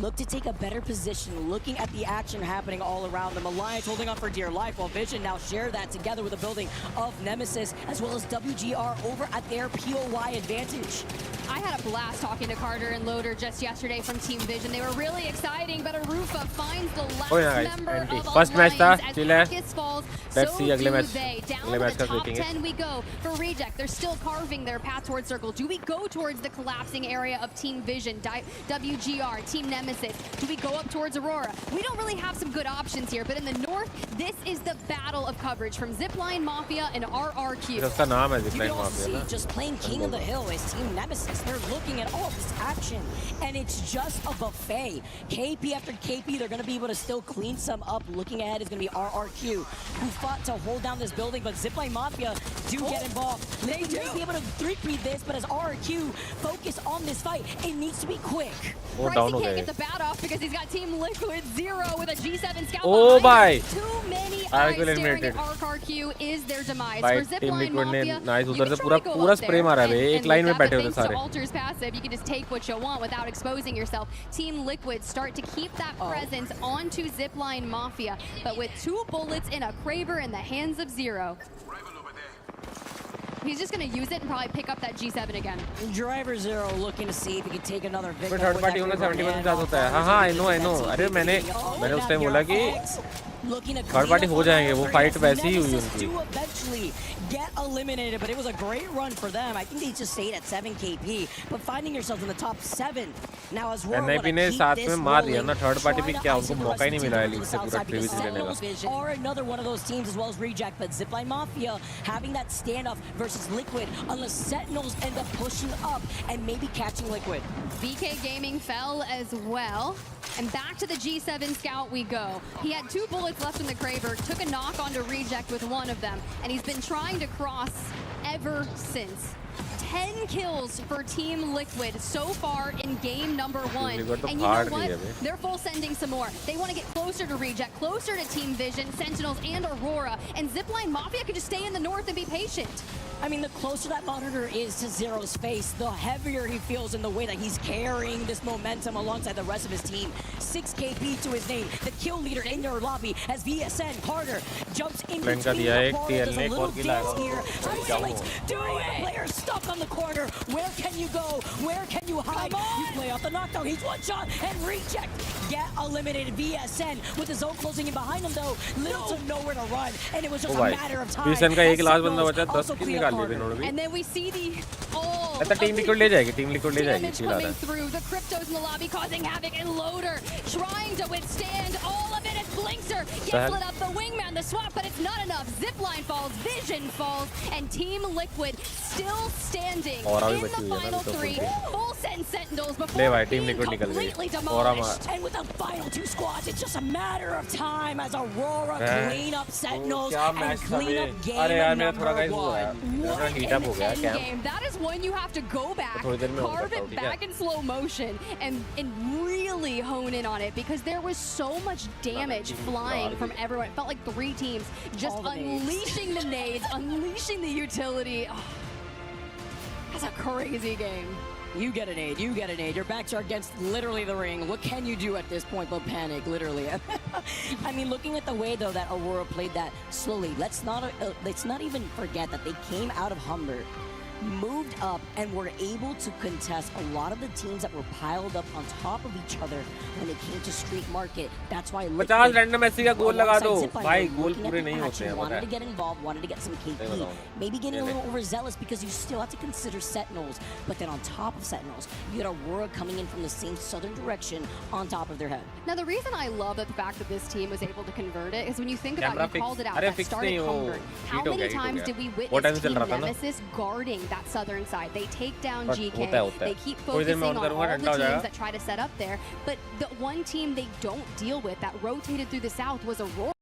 Look to take a better position, looking at the action happening all around them. Alliance holding on for dear life, while Vision now share that together with the building of Nemesis, as well as WGR over at their POY advantage. I had a blast talking to Carter and Loader just yesterday from Team Vision. They were really exciting, but Arufa finds the last member of First match था, Alliance chill है. as ALGS falls. Let's see अगले match. Down अगले to match the का top देखेंगे. 10 we go. For Reject, they're still carving their path towards circle. Do we go towards the collapsing area of Team Vision, WGR, Team Nemesis? Do we go up towards Aurora? We don't really have some good options here, but in the north, this is the battle of coverage from Zipline Mafia and RRQ. इसका नाम है You Zipline can also Mafia see ना. just playing King of the Hill is Team Nemesis. They're looking at all this action, and it's just a buffet. KP after KP, they're going to be able to still clean some up. Looking ahead is going to be RRQ, who fought to hold down this building, but Zipline Mafia do get involved. They do be able to three-peat this, but as RRQ focus on this fight, it needs to be quick. Pricey can't get the bat off because he's got Team Liquid 0 with a G7 scout Oh behind bye. him. Too many RRQ eyes staring eliminated. at RRQ is their demise. By For Team Zipline Liquid ने Mafia, nice you उधर can से try to go पूरा up spray there मारा and- बे. एक and line में look at बैठे the होते thanks to सारे. Alter's passive, you can just take what you want without exposing yourself. Team Liquid start to keep that presence onto Zipline Mafia, but with 2 bullets in a 𝐒𝐴𝐵R in the hands of Zero. He's just going to use it and probably pick up that G7 again. Driver Zero looking to see if he can take another victory. पर third party होना 70% chance होता है. हाँ हाँ I know. अरे मैंने उस time बोला कि थर्ड पार्टी हो जाएंगे. वो फाइट वैसी ही हुई उनकी. Eventually get eliminated, but it was a great run for them. I think they just stayed at 7 KP, but finding yourself in the top 7 now as well. NIP ने साथ में मार दिया ना. थर्ड पार्टी भी क्या उनको मौका ही नहीं मिला एलीट से पूरा ट्रिविस लेने का. Or another one of those teams as well as Reject, but Zipline Mafia having that standoff versus Liquid unless Sentinels end up pushing up and maybe catching Liquid. BK Gaming fell as well. And back to the G7 scout we go. He had 2 bullets left in the 𝐒𝐴𝐵R, took a knock onto Reject with one of them, and he's been trying to cross ever since. 10 kills for Team Liquid so far in game number 1. And you know what? They're full sending some more. They want to get closer to Reject, closer to Team Vision, Sentinels, and Aurora. And Zipline Mafia could just stay in the north and be patient. I mean, the closer that monitor is to Zero's face, the heavier he feels in the way that he's carrying this momentum alongside the rest of his team. 6 KP to his name, the kill leader in their lobby as VSN Carter jumps in between the corners. There's a little dance here. Isolates, doing it! Player stuck on the corner. Where can you go? Where can you hide? You play off the knockdown. He's one shot and Reject. Get eliminated. VSN with his own closing in behind him though. Little to nowhere to run, and it was just a matter of time. VSN का एक last बंदा बचा 10 किल निकाल लिए इन्होंने भी. And then we see the अच्छा team liquid ले जाएगी, टीम लिक्विड ले जाएगी, Damage coming through. The Cryptos in the lobby causing havoc, and Loader trying to withstand all of it as 𝐤𝐚𝐿𝐴𝐚 gets lit up. The wingman, the swap, but it's not enough. Zipline falls, Vision falls, and Team Liquid still standing in the final three. Full send Sentinels before being completely demolished. And with the final two squads, it's just a matter of time as Aurora clean up Sentinels and clean up game number one. What an end game. That is when you have to go back, carve it back in slow motion, and really hone in on it, because there was so much damage flying from everyone. It felt like 3 teams just unleashing the nades, unleashing the utility. Oh, that's a crazy game. You get an aid, you get an aid. Your backs are against literally the ring. What can you do at this point but panic, literally? I mean, looking at the way, though, that Aurora played that slowly, let's not even forget that they came out of Humber, moved up, and were able to contest a lot of the teams that were piled up on top of each other when it came to Street Market. That's why 50 random ऐसी का गोल लगा दो भाई, गोल पूरे नहीं होते हैं. Wanted to get involved, wanted to get some KP, maybe getting a little overzealous because you still have to consider Sentinels. But then on top of Sentinels, you got Aurora coming in from the same southern direction on top of their head. Now the reason I love that the fact that this team was able to convert it is when you think about, you called it out, that started Humber. How many times did we witness Team Nemesis guarding that southern side? They take down GK, they keep focusing on all the teams that try to set up there, but the one team they don't deal with that rotated through the south was Aurora.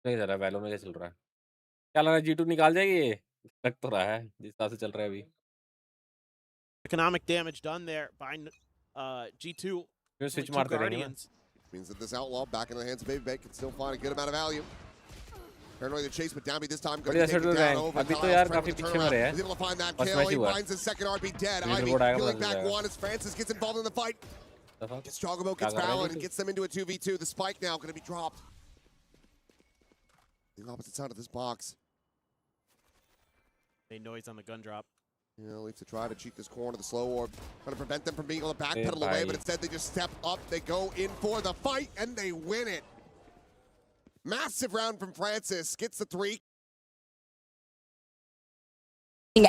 नहीं चल रहा, वैलो में क्या चल रहा है? क्या लग रहा है G2 निकाल जाएगी ये? लग तो रहा है जिस तरह से चल रहा है अभी. Economic damage done there by G2. Switch मारते रहेंगे. Means that this outlaw back in the hands of Baby can still find a good amount of value. Paranoid the chase, but Dambi this time going to take it down over. अभी तो यार काफी पीछे मरे हैं. He's able to find that kill. He finds his second RB dead. Ivy peeling back one as Francis gets involved in the fight. Gets 𝐷𝑒𝐿 gets Valid and gets them into a 2v2. The spike now going to be dropped. The opposite side of this box. Made noise on the gun drop. Yeah, leaves to try to cheat this corner, the slow orb, trying to prevent them from being able to backpedal away, but instead they just step up, they go in for the fight, and they win it. Massive round from Francis, gets the 3.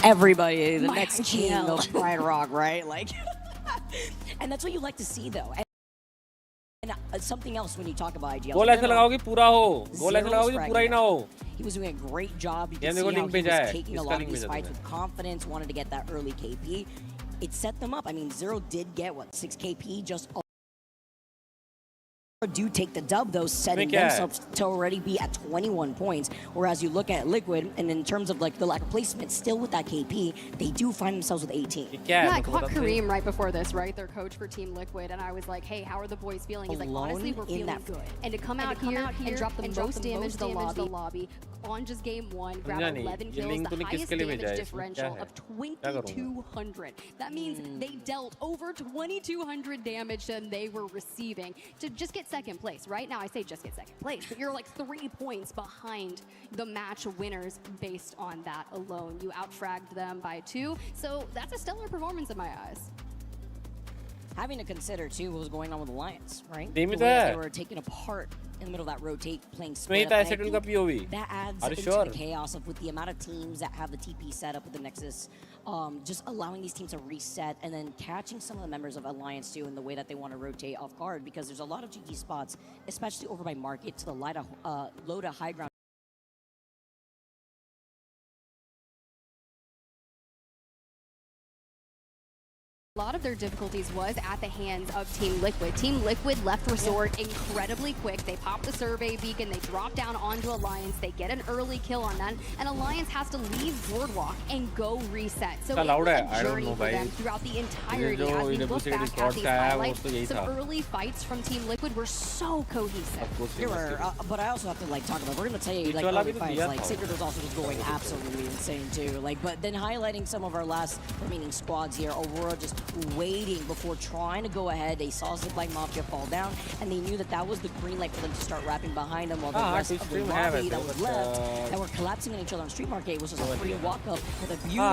Everybody, the next king of Pride Rock, right? Like, and that's what you like to see, though. And something else when you talk about IGL. गोल ऐसे लगाओ कि पूरा हो. गोल ऐसे लगाओ कि पूरा ही ना हो. He was doing a great job. You can see how he was taking a lot of these fights with confidence, wanted to get that early KP. It set them up. I mean, Zero did get, what, 6 KP just do take the dub, though, setting themselves to already be at 21 points. Whereas you look at Liquid, and in terms of like the lack of placement, still with that KP, they do find themselves with 18. Yeah, I caught Kareem right before this, right? Their coach for Team Liquid, and I was like, hey, how are the boys feeling? He's like, honestly, we're feeling good. And to come out here and drop the most damage to the lobby on just game 1, grab 11 kills, the highest damage differential of 2,200. That means they dealt over 2,200 damage than they were receiving to just get second place. Right now, I say just get second place, but you're like 3 points behind the match winners based on that alone. You outfragged them by 2, so that's a stellar performance in my eyes. Having to consider, too, what was going on with Alliance, right? They were taken apart in the middle of that rotate, playing split up. That adds into the chaos of with the amount of teams that have the TP set up with the Nexus, just allowing these teams to reset and then catching some of the members of Alliance, too, in the way that they want to rotate off guard, because there's a lot of GG spots, especially over by Market to the Loda high ground. A lot of their difficulties was at the hands of Team Liquid. Team Liquid left Resort incredibly quick. They pop the survey beacon, they drop down onto Alliance, they get an early kill on that, and Alliance has to leave Boardwalk and go reset. So it was a journey for them throughout the entirety. As we look back at these highlights, some early fights from Team Liquid were so cohesive. There were, but I also have to talk about, we're going to tell you early fights, Secret was also just going absolutely insane too. But then highlighting some of our last remaining squads here, Aurora just waiting before trying to go ahead. They saw Zipline Mafia fall down, and they knew that that was the green light for them to start wrapping behind them, while the rest of the lobby that was left that were collapsing on each other on Street Market was just a free walk-up with a beautiful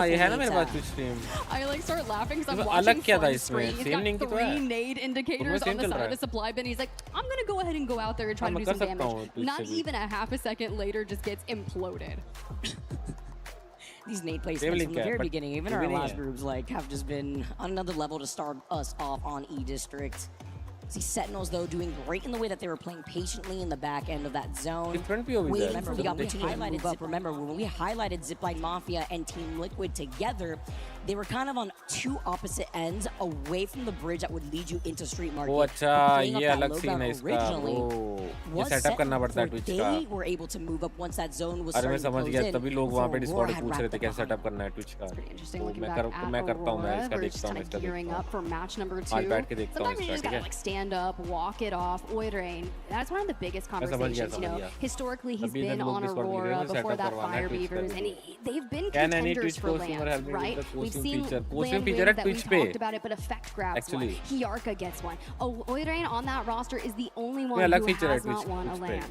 I start laughing because I'm watching from screen. He's got 3 nade indicators on the side of the supply bin. He's like, I'm going to go ahead and go out there and try to do some damage. Not even a half a second later, just gets imploded. these nade placements from the very beginning, even our last groups, like, have just been on another level to start us off on E District. See Sentinels, though, doing great in the way that they were playing patiently in the back end of that zone. Waiting for the opportunity to move up. Remember, when we highlighted Zipline Mafia and Team Liquid together, they were kind of on two opposite ends away from the bridge that would lead you into Street Market. वो अच्छा ये अलग scene है इसका वो ये setup करना पड़ता है ट्विच का they were able to move up once that zone was अरे मैं starting to समझ close गया in. तभी लोग वहाँ पे डिस्कॉर्ड पे पूछ रहे थे कैसे सेटअप करना है ट्विच का मैं करता हूँ मैं इसका देखता हूँ इसका gearing up for match number 2. आज बैठ के देखता हूँ Sometimes you just इसका gotta like stand up, walk it off. 𝐒𝐚𝐿, that's one of the biggest conversations. You know, historically he's been on Aurora before that Fire Beavers, and they've been contenders for lands, right? We've seen land wins that we talked about it, but Effect grabs one. 𝐒𝐻𝐼RCA gets one. 𝐒𝐚𝐿 on that roster is the only one who has not won a land.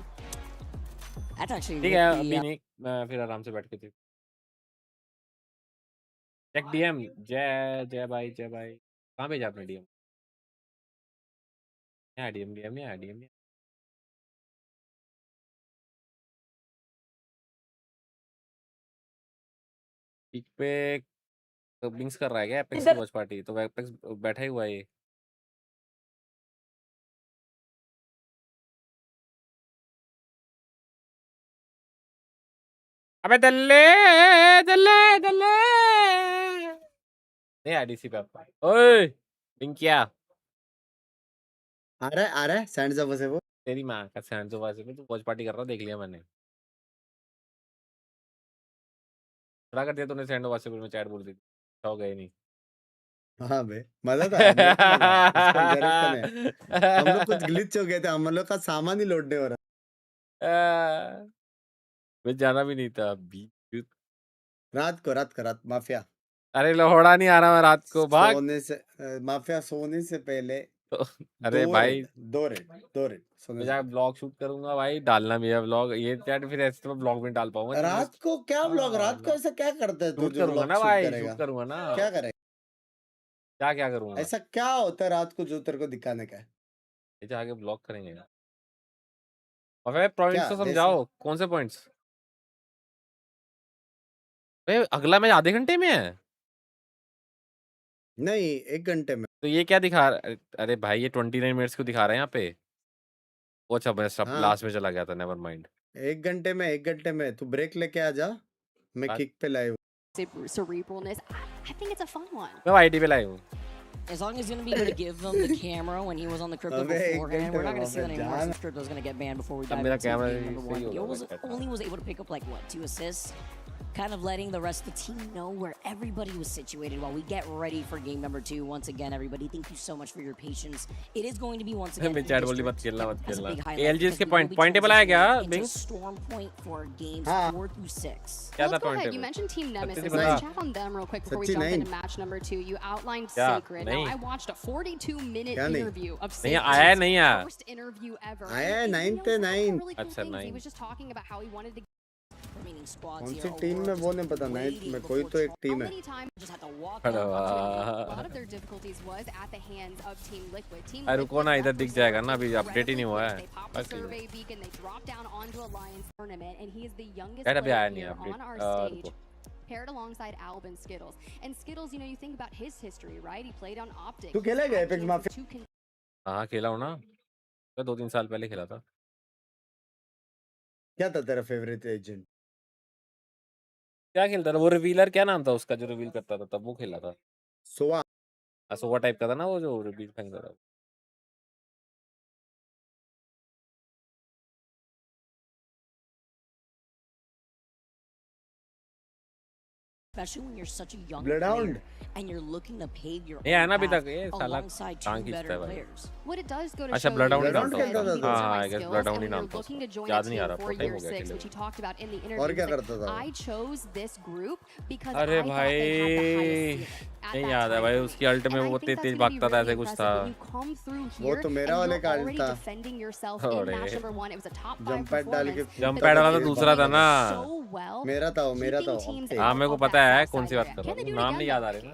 That's actually ठीक है अभी नहीं मैं फिर आराम से बैठ के देख चेक डीएम जय भाई कहाँ भेजा आपने डीएम यहाँ डीएम पीक पे बिंग्स कर रहा है क्या एपेक्स की वॉच पार्टी तो एपेक्स बैठा ही हुआ है ये अबे दल्ले नहीं आईडीसी पे आपका ओए बिंग क्या आ रहा है सैंड जब से वो तेरी माँ का सैंड जो वाजे में तू वॉच पार्टी कर रहा देख लिया मैंने खड़ा कर दिया तूने सैंड वासे में चैट बोल दी हो गए नहीं हाँ बे मजा था हम लोग कुछ ग्लिच हो गए थे हम लोग का सामान ही लोडने हो रहा मैं जाना भी नहीं था अभी रात माफिया अरे लोहड़ा नहीं आ रहा मैं रात को भाग माफिया सोने से पहले अरे भाई दो रेड मैं ब्लॉग शूट करूंगा भाई डालना भी है ब्लॉग ये चैट फिर ऐसे तो ब्लॉग में डाल पाऊंगा रात को क्या ब्लॉग रात को ऐसा क्या करते हैं शूट करूंगा ना भाई शूट करूंगा ना क्या करेगा क्या करूंगा ऐसा क्या होता है रात को जो तेरे को दिखाने का है ये जाके ब्लॉग करेंगे और फिर पॉइंट्स तो समझाओ कौन से पॉइंट्स अगला मैच आधे घंटे में है नहीं 1 घंटे में तो ये क्या दिखा अरे भाई ये 29 मिनट्स को दिखा रहे हैं यहाँ पे वो अच्छा मैं सब लास्ट में चला गया था नेवर माइंड 1 घंटे में तू ब्रेक लेके आ जा मैं किक पे live cerebralness. I think it's a fun one. मैं आईडी पे लाइव हूँ As long as he's going to be able to give them the camera when he was on the crypto beforehand, we're not going to see that anymore since crypto's going to get banned before we dive into game number 1. He only was able to pick up like what, 2 assists? Kind of letting the rest of the team know where everybody was situated while we get ready for game number 2. Once again, everybody, thank you so much for your patience. It is going to be once again. मैं chat बोली मत खेलना ALGS के point table आया क्या Bing storm point for games 4 through 6. क्या था Go point ahead. You mentioned Team Nemesis. Let's chat on them real quick before we jump into match number 2. You outlined Sacred. Now I watched a 42-minute interview of Sacred's first interview ever. आया 9 अच्छा 9 He was just talking about how he wanted to remaining squads कौन here. C team में वो नहीं पता 9 में कोई तो एक टीम है a lot of their difficulties was at the hands of Team Liquid. Team अरे रुको ना इधर दिख जाएगा ना अभी अपडेट ही नहीं हुआ है survey beacon, they dropped down onto Alliance tournament, and he is the youngest player here on our stage. Paired alongside Alb and Skittles. And Skittles, you know, you think about his history, right? He played on Optic. तू खेला क्या apex mafia? हाँ खेला हूँ ना मैं 2-3 साल पहले खेला था क्या था तेरा फेवरेट एजेंट क्या खेलता था वो रिवीलर क्या नाम था उसका जो रिवील करता था तब वो खेला था सोवा टाइप का था ना वो जो रिवील फेंकता था Especially when you're such a young player and you're looking to pave your own path alongside 2 better players. What it does go to show Blood you Hound I guess Blood Hound ही नाम था looking to join a team for year 6, which he talked about in the interview. I chose this group because I thought they had the highest नहीं याद है भाई उसकी alt में वो तेज भागता था ऐसे कुछ था वो तो मेरा वाले का अल्ट था जंप पैड वाला तो दूसरा था ना मेरा था हाँ मेरे को पता है कौन सी बात कर रहा हूँ नाम नहीं याद आ रहे ना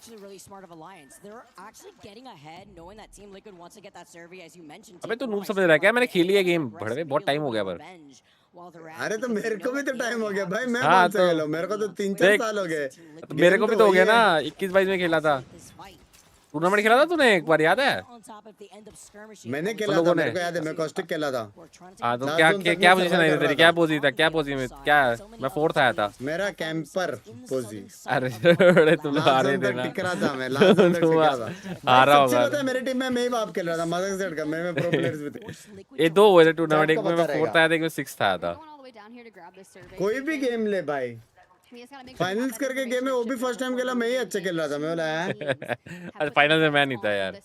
actually really smart of Alliance. They're actually getting ahead, knowing that Team Liquid wants to get that survey, as you mentioned. अबे तू नूब समझ रहा है क्या? मैंने खेली है गेम बड़े बहुत टाइम हो गया पर। अरे तो मेरे को भी तो टाइम हो गया भाई, मैं हाँ, कौन सा खेला? मेरे को तो 3-4 साल हो गए। तो मेरे को भी तो हो गया ना, 21-22 में खेला था। टूर्नामेंट खेला था तूने एक बार, याद है? मैंने खेला था, मेरे को याद है, मैं कॉस्टिक खेला था। हाँ तो क्या पोजीशन आई तेरी? क्या पोजीशन था? क्या पोजीशन में क्या? मैं 4th आया था। मेरा कैंपर पोजी। अरे तुम लोग आ रहे थे ना। टिक रहा था मैं, लास्ट जोन तक टिक रहा था। आ रहा होगा। पता है मेरी टीम में मैं ही बाप खेल रहा था, मजाक से हटकर। मेरे में प्रो प्लेयर्स भी थे। ये 2 हुए थे टूर्नामेंट, एक में मैं 4th आया था, एक में 6th आया था। कोई भी गेम ले भाई, फाइनल्स करके गेम है वो भी फर्स्ट टाइम खेला, मैं ही अच्छा खेल रहा था। मैं बोला अच्छा फाइनल में मैं नहीं था यार,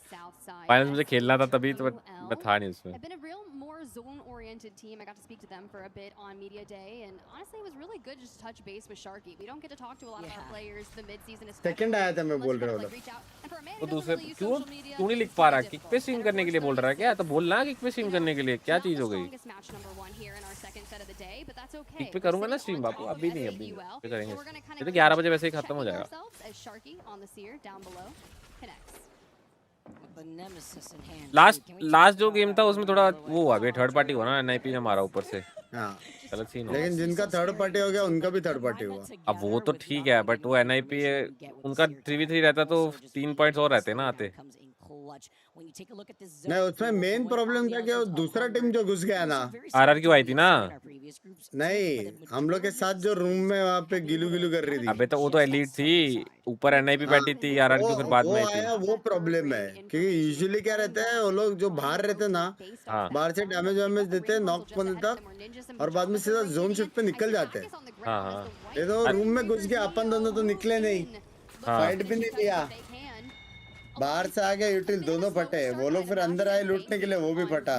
फाइनल मुझे खेलना था तभी तो मैं था नहीं उसमें। zone-oriented team. I got to speak to them for a bit on media day, and honestly, it was really good just to touch base with Sharky. We don't get to talk to a lot of our players the mid-season. Second आया था मैं बोल रहा हूँ। वो दूसरे क्यों नहीं लिख पा रहा? किक पे स्ट्रीम करने के लिए बोल रहा है क्या? तो बोलना किक पे स्ट्रीम करने के लिए, क्या चीज हो गई? किक पे करूंगा ना स्ट्रीम बापू, अभी नहीं, अभी करेंगे। ये तो 11 बजे वैसे ही खत्म हो जाएगा। लास्ट जो गेम था उसमें थोड़ा वो हुआ, अभी थर्ड पार्टी हुआ ना, एनआईपी ने मारा ऊपर से। हाँ गलत सीन। लेकिन जिनका थर्ड पार्टी हो गया उनका भी थर्ड पार्टी हुआ। अब वो तो ठीक है, बट वो एनआईपी उनका 3v3 रहता तो 3 पॉइंट्स और रहते ना आते। नहीं, उसमें मेन प्रॉब्लम था कि वो दूसरा टीम जो घुस गया ना, आरआर क्यों आई थी ना? नहीं, हम लोग के साथ जो रूम में वहाँ पे गिलू गिलू कर रही थी। अबे तो वो तो एलीट थी, ऊपर एनआईपी बैठी थी, आरआर की फिर बाद में आई थी। वो प्रॉब्लम है क्योंकि यूजुअली क्या रहता है, वो लोग जो बाहर रहते ना, बाहर से डैमेज वैमेज देते हैं नॉक होने तक, और बाद में सीधा जोन शिफ्ट पे निकल जाते हैं। हाँ, ये तो रूम में घुस गया, अपन दोनों तो निकले नहीं, फाइट भी नहीं लिया, बाहर से आ गए यूटिल, दोनों फटे। वो लोग फिर अंदर आए लूटने के लिए, वो भी फटा।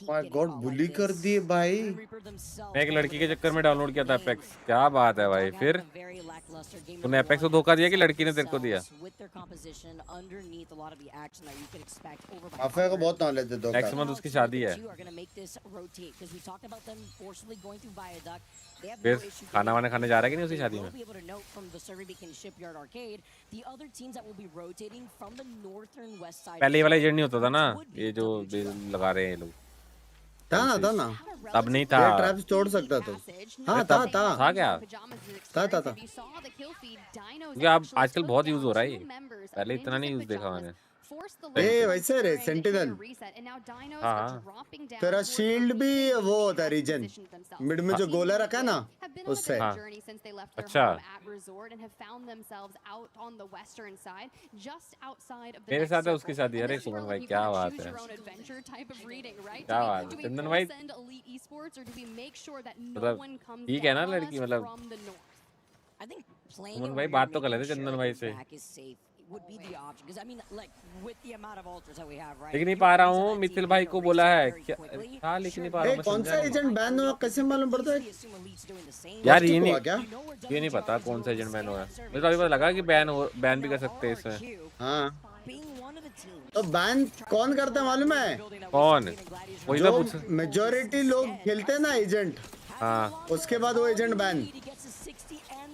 My God, बुली कर दिए भाई। मैं एक लड़की के चक्कर में डाउनलोड किया था एपेक्स, क्या बात है भाई। फिर तूने एपेक्स को धोखा दिया कि लड़की ने तेरे को दिया? माफिया को बहुत नॉलेज है। नेक्स्ट मंथ उसकी शादी है, फिर खाना वाना खाने जा रहा है कि नहीं उसकी शादी में? पहले ये वाला एजेंट नहीं होता था ना, ये जो लगा रहे हैं ये लोग। था ना तब नहीं था, ट्रैप्स तोड़ सकता तो। हाँ था क्या? था। क्योंकि अब आजकल बहुत यूज हो रहा है ये, पहले इतना नहीं यूज देखा मैंने। वैसे रे सेंटिनल, तेरा शील्ड भी वो होता है रीजन मिड में जो गोला रखा ना उससे। अच्छा, मेरे साथ है उसकी शादी। अरे सुमन भाई क्या बात है, क्या बात है चंदन भाई, मतलब ठीक है ना लड़की, मतलब सुमन भाई बात तो कर लेते चंदन भाई से। लिख नहीं पा रहा हूँ, मिथिल भाई को बोला है क्या, लिख नहीं पा रहा हूँ। कौन सा एजेंट बैन हुआ कैसे मालूम पड़ता है यार? ये नहीं पता कौन सा एजेंट बैन हुआ है। मुझे तो अभी पता लगा कि बैन भी कर सकते हैं इसमें। हाँ तो बैन कौन करता है मालूम है? कौन? वही तो पूछ। मेजॉरिटी लोग खेलते हैं ना एजेंट, हाँ उसके बाद वो एजेंट बैन।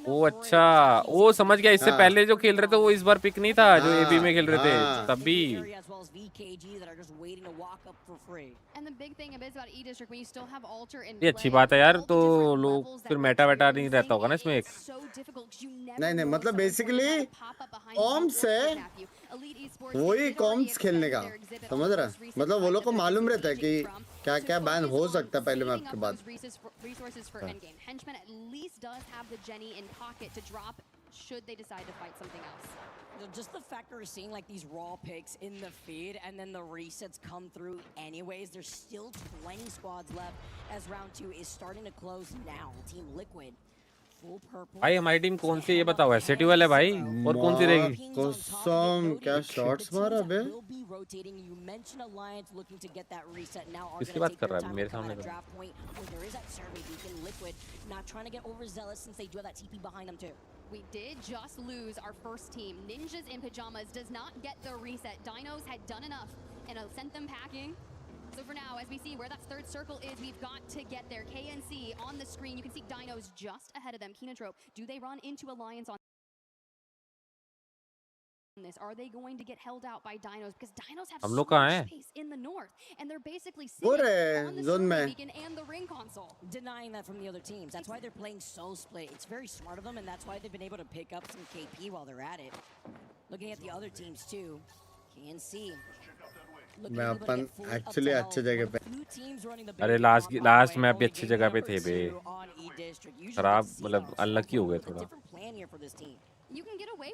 ओ अच्छा, वो समझ गया। इससे पहले जो खेल रहे थे वो इस बार पिक नहीं था, जो एबी में खेल रहे थे तभी। ये अच्छी बात है यार, तो लोग फिर मेटा वेटा नहीं रहता होगा ना इसमें एक। नहीं मतलब बेसिकली कॉम्स है, वही कॉम्स खेलने का, समझ रहा है? मतलब वो लोग को मालूम रहता है कि क्या क्या बैन हो सकता है पहले मैप के बाद। Just the factor of seeing like these raw picks in the feed and then the resets come through anyways. There's still 20 squads left as round 2 is starting to close now. Team Liquid भाई हमारी team कौन सी ये बताओ? S8UL है भाई, और कौन सी रहेगी? कसम क्या शॉट्स मारा बे। किसकी बात कर रहा है मेरे सामने? We did just lose our first team. Ninjas in pajamas does not get the reset. Dinos had done enough and sent them packing. So for now, as we see where that third circle is, we've got to get there. KNC on the screen. You can see Dinos just ahead of them. 𝐸𝐚𝐴, do they run into Alliance on this? Are they going to get held out by Dinos? Because Dinos have so much space in the north, and they're basically sitting on the survey beacon and the ring console. Denying that from the other teams. That's why they're playing so split. It's very smart of them, and that's why they've been able to pick up some KP while they're at it. Looking at the other teams too, KNC. मैं अपन actually अच्छी जगह पे अरे last map भी अच्छी जगह पे थे बे खराब मतलब अनलकी हो गए थोड़ा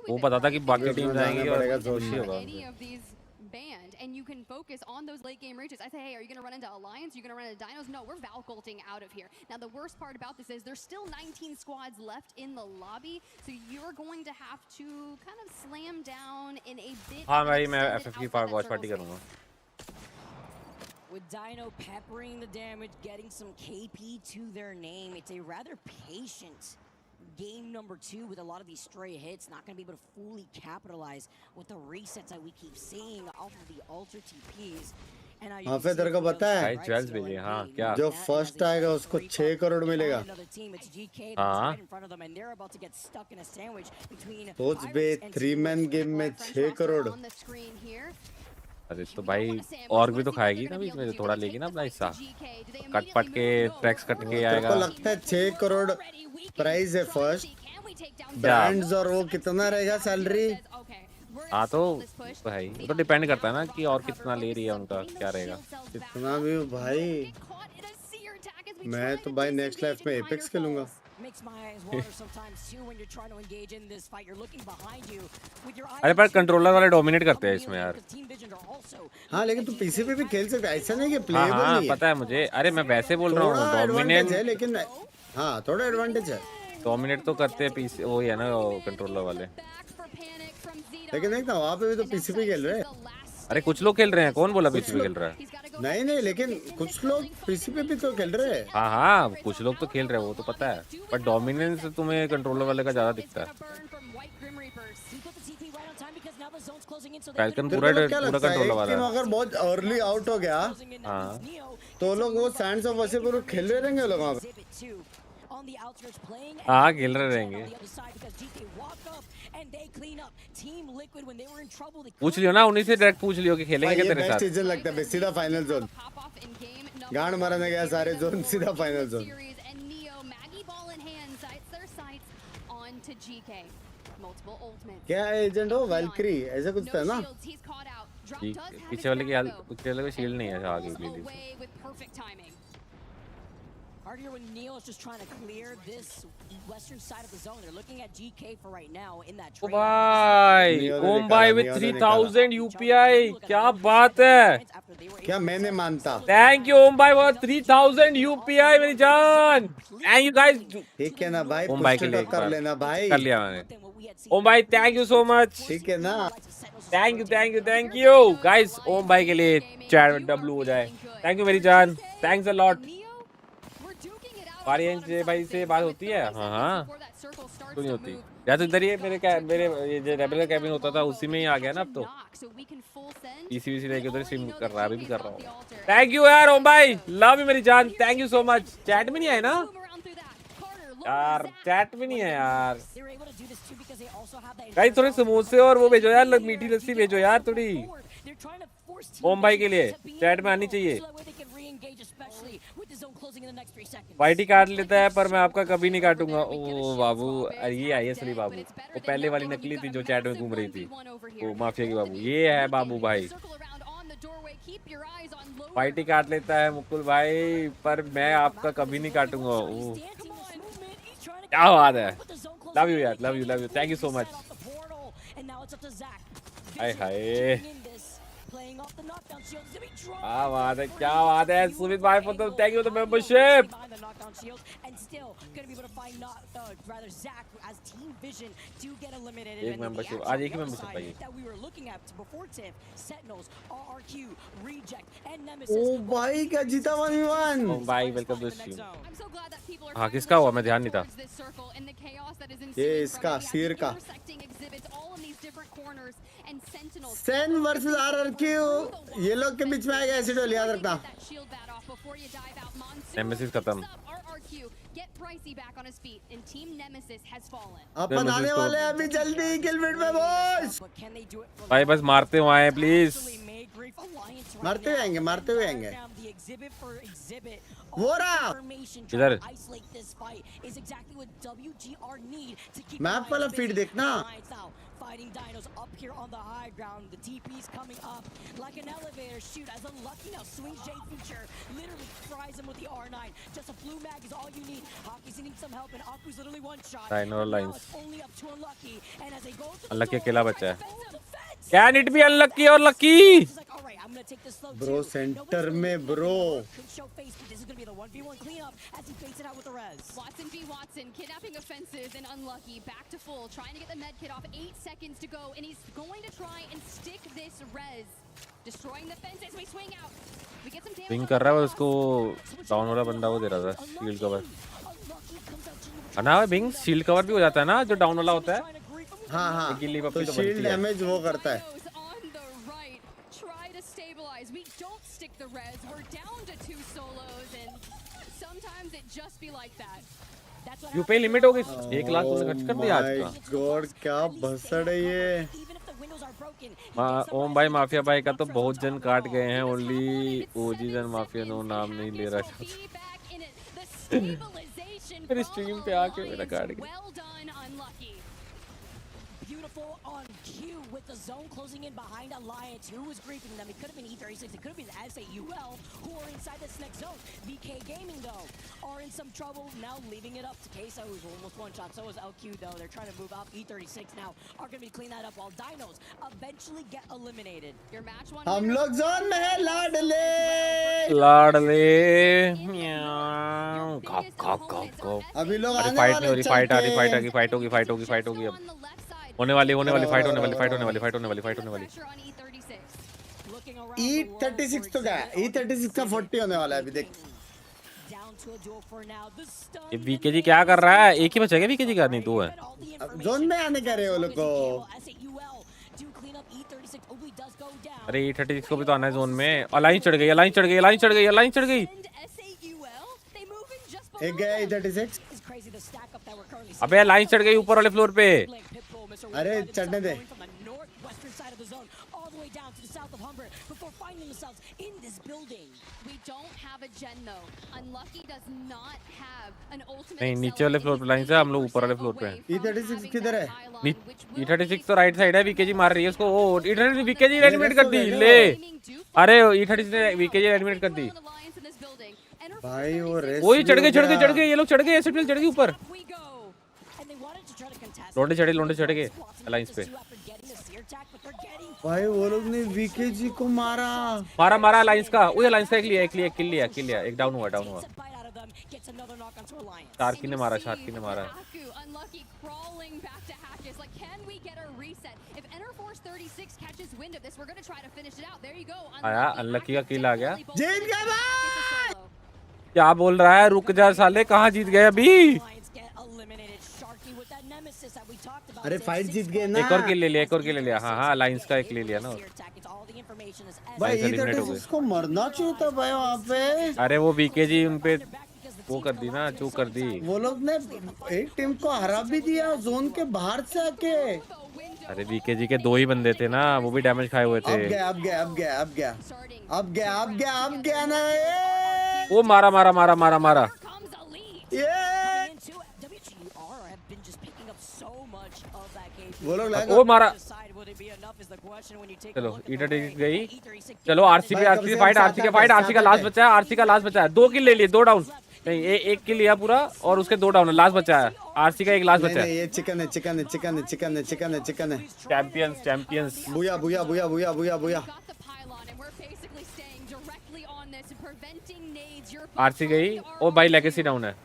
वो पता था कि बाकी टीम जाएंगी और जोशी होगा banned, and you can focus on those late game reaches. I say, hey, are you going to run into Alliance? Are you going to run into Dinos? No, we're Valculting out of here. Now, the worst part about this is there's still 19 squads left in the lobby, so you're going to have to kind of slam down in a bit. हाँ भाई मैं FF की watch party करूँगा. With Dino peppering the damage, getting some KP to their name, it's a rather patient game number 2 with a lot of these stray hits. Not going to be able to fully capitalize with the resets that we keep seeing off of the Alter TPs. हाँ फिर तेरे को पता है jewels भेजे हाँ क्या जो फर्स्ट आएगा उसको 6 करोड़ मिलेगा हाँ सोच बे 3-man गेम में 6 करोड़ अरे तो भाई और भी तो खाएगी ना बीच में थोड़ा लेगी ना अपना हिस्सा कट पट के ट्रैक्स कट के आएगा लगता है 6 करोड़ प्राइस है फर्स्ट ब्रांड्स और वो कितना रहेगा सैलरी हाँ तो भाई वो तो डिपेंड करता है ना कि और कितना ले रही है उनका क्या रहेगा कितना भी भाई मैं तो भाई नेक्स्ट लाइफ में एपेक्स खेलूंगा अरे पर कंट्रोलर वाले डोमिनेट करते हैं इसमें यार हाँ लेकिन तू पीसी पे भी खेल सकता है ऐसा नहीं कि प्लेएबल नहीं है पता है मुझे अरे मैं वैसे बोल रहा हूँ डोमिनेट है लेकिन हाँ थोड़ा एडवांटेज है डोमिनेट तो करते हैं पीसी वही है ना कंट्रोलर वाले लेकिन देख ना वहाँ पे भी तो पीसी पे खेल रहे हैं अरे कुछ लोग खेल रहे हैं कौन बोला पीसी पे खेल रहा है नहीं लेकिन कुछ लोग पीसी पे भी तो खेल रहे हैं हाँ कुछ लोग तो खेल रहे हैं वो तो पता है पर डोमिनेंस तुम्हें कंट्रोलर वाले का ज्यादा दिखता है फैल्कन पूरा कंट्रोलर वाला है अगर बहुत अर्ली आउट हो गया हाँ तो लोग वो सैंड्स ऑफ वसीपुर खेल रहे रहेंगे लोग वहाँ पे हाँ खेल रहे रहेंगे पूछ लियो ना उन्हीं से डायरेक्ट पूछ लियो कि खेलेंगे क्या तेरे साथ सीजन लगता है सीधा फाइनल जोन गांड मारने गया सारे जोन सीधा फाइनल जोन क्या एजेंट हो वैल्क्री ऐसा कुछ था ना पीछे वाले की शील्ड नहीं है आगे के लिए Here when Neil is just trying to clear this western side of the zone. They're looking at GK for right now in that trade. Bye with 3000 UPI. क्या बात है? क्या मैंने मानता? Thank you Ombai for 3000 UPI मेरी जान. And you guys. ठीक है ना भाई. Ombai के लिए कर लेना भाई. कर लिया मैंने. Ombai thank you so much. ठीक है ना. Thank you guys. Ombai के लिए chat में W हो जाए. Thank you मेरी जान. Thanks a lot. भाई से बात होती है हाँ तो नहीं होती या तो इधर ही मेरे ये जो रेबल का कैबिन होता था उसी में ही आ गया ना अब तो पीसी लेके उधर स्ट्रीम कर रहा है अभी भी कर रहा हूँ थैंक यू यार ओम भाई लव यू मेरी जान thank you so much chat में नहीं आए ना यार चैट में नहीं है यार भाई थोड़े समोसे और वो भेजो यार मीठी लस्सी भेजो यार थोड़ी ओम भाई के लिए चैट में आनी चाहिए वाइटी काट लेता है पर मैं आपका कभी नहीं काटूंगा ओ बाबू ये आई असली बाबू वो पहले वाली नकली थी जो चैट में घूम रही थी वो माफिया की बाबू ये है बाबू भाई वाइटी काट लेता है मुकुल भाई पर मैं आपका कभी नहीं काटूंगा क्या बात है लव यू यार love you thank you so much hi hi क्या बात है सुमित भाई for the thank you the membership एक मेंबरशिप आज एक ही मेंबरशिप पाइए ओ भाई क्या जीता 1v1 ओ भाई वेलकम टू स्ट्रीम हाँ किसका हुआ मैं ध्यान नहीं था ये इसका सिर का सेन वर्सेस आरआरक्यू, ये लोग के बीच में आएगा एसिडुअल, याद रखना। नेमेसिस खत्म। अपन आने वाले हैं अभी जल्दी गिलमिट में बॉस। भाई बस मारते हुए आए प्लीज। मारते हुए आएंगे, मारते हुए आएंगे। वो रहा इधर। मैप वाला फीड देखना। Fighting dinos up here on the high ground. The TP's coming up like an elevator. Shoot, as Unlucky now swings J feature, literally fries him with the R9. Just a flu mag is all you need. Hockey's needing some help, and Aku's literally one shot. Dino lines. It's only up to Unlucky, and as they go to Unlucky अकेला बचा है। Can it be Unlucky और Lucky? Bro centre में bro. Watson v Watson, kidnapping offensive and Unlucky, back to full, trying to get the med kit off, 8 seconds to go, and he's going to try and stick this res, destroying the fences. We swing out, we get some damage. Swing कर रहा है उसको, down वाला बंदा वो दे रहा था shield cover. ना बिंग शील्ड कवर भी हो जाता है ना जो डाउन वाला होता है। हाँ हाँ, तो शील्ड डैमेज वो करता है। We don't stick the res. We're down to 2 solos, and sometimes it just be like that. UP limit हो गई। 1 लाख तुमने खर्च कर दिया आज का। गॉड क्या भसड़ है ये। ओम भाई माफिया भाई का तो बहुत जन काट गए हैं। ओनली ओजी जन माफिया नो नाम नहीं ले रहा था। मेरी स्ट्रीम पे आके मेरा काट गया। On cue with the zone closing in behind Alliance, who was griefing them. It could have been E36, it could have been S8UL, who are inside this next zone. VK Gaming, though, are in some trouble now, leaving it up to Queso, who's almost one shot. So is LQ, though. They're trying to move out. E36 now are going to be clean that up while Dinos eventually get eliminated. Your match one. हम लोग zone में है लाडले। लाडले। म्याऊ। Cop cop cop cop. अभी लोग आने फाइट वाले नहीं हो रही, फाइट आ रही, फाइट आ गई, फाइट होगी, फाइट होगी, फाइट होगी अब। होने वाली फाइट होने वाली, फाइट होने वाली, फाइट होने वाली, फाइट होने वाली। E36 तो क्या है? E36 का 40 होने वाला है अभी देख। ये वीकेजी क्या कर रहा है? एक ही बचा क्या वीकेजी का? नहीं, 2 है। जोन में आने का रहे वो लोग को। अरे E36 को भी तो आना है जोन में। अलाइन चढ़ गई, अलाइन चढ़ गई, अलाइन चढ़ गई, अलाइन चढ़ गई। एक गया E36। अबे अलाइन चढ़ गई ऊपर वाले फ्लोर पे। अरे चढ़ने दे। नहीं, नीचे वाले फ्लोर पे लाइन से, हम लोग ऊपर वाले फ्लोर पे हैं। E36 किधर है? E36 तो राइट साइड है, वीकेजी मार रही है उसको। ओ E36 ने वीकेजी एलिमिनेट कर दी। ले, अरे E36 ने वीकेजी एलिमिनेट कर दी। भाई वो रेस वही चढ़ गए, ये लोग चढ़ गए, एसिड चढ़ गई ऊपर। लोंडे चढ़ गए अलाइंस पे। भाई वो लोग ने वीकेजी को मारा अलाइंस का। वो अलाइंस का एक लिया, एक डाउन हुआ। शार्की ने मारा। आया अनलकी का किल आ गया। जीत गए भाई। क्या बोल रहा है? रुक जा साले, कहाँ जीत गए अभी? अरे फाइट जीत गए ना। एक और किल ले लिया। हाँ, अलाइंस का एक ले लिया ना। भाई E36 को मरना चाहिए था भाई वहाँ पे। अरे वो वीकेजी उन पे वो कर दी ना, चूक कर दी। वो लोग ने एक टीम को हरा भी दिया जोन के बाहर से आके। अरे वीकेजी के 2 ही बंदे थे ना, वो भी डैमेज खाए हुए थे। अब गया ना। वो मारा। वो लोग वो मारा। चलो E36 गई। चलो आरसी फाइट, आरसी का लास्ट बचा है। 2 किल ले लिए, 2 डाउन। नहीं, एक किल लिया पूरा और उसके 2 डाउन। लास्ट बचा है आरसी का, एक लास्ट बचा है। ये चिकन है। चैंपियंस। बुया। आरसी गई। ओ भाई लेगेसी डाउन है।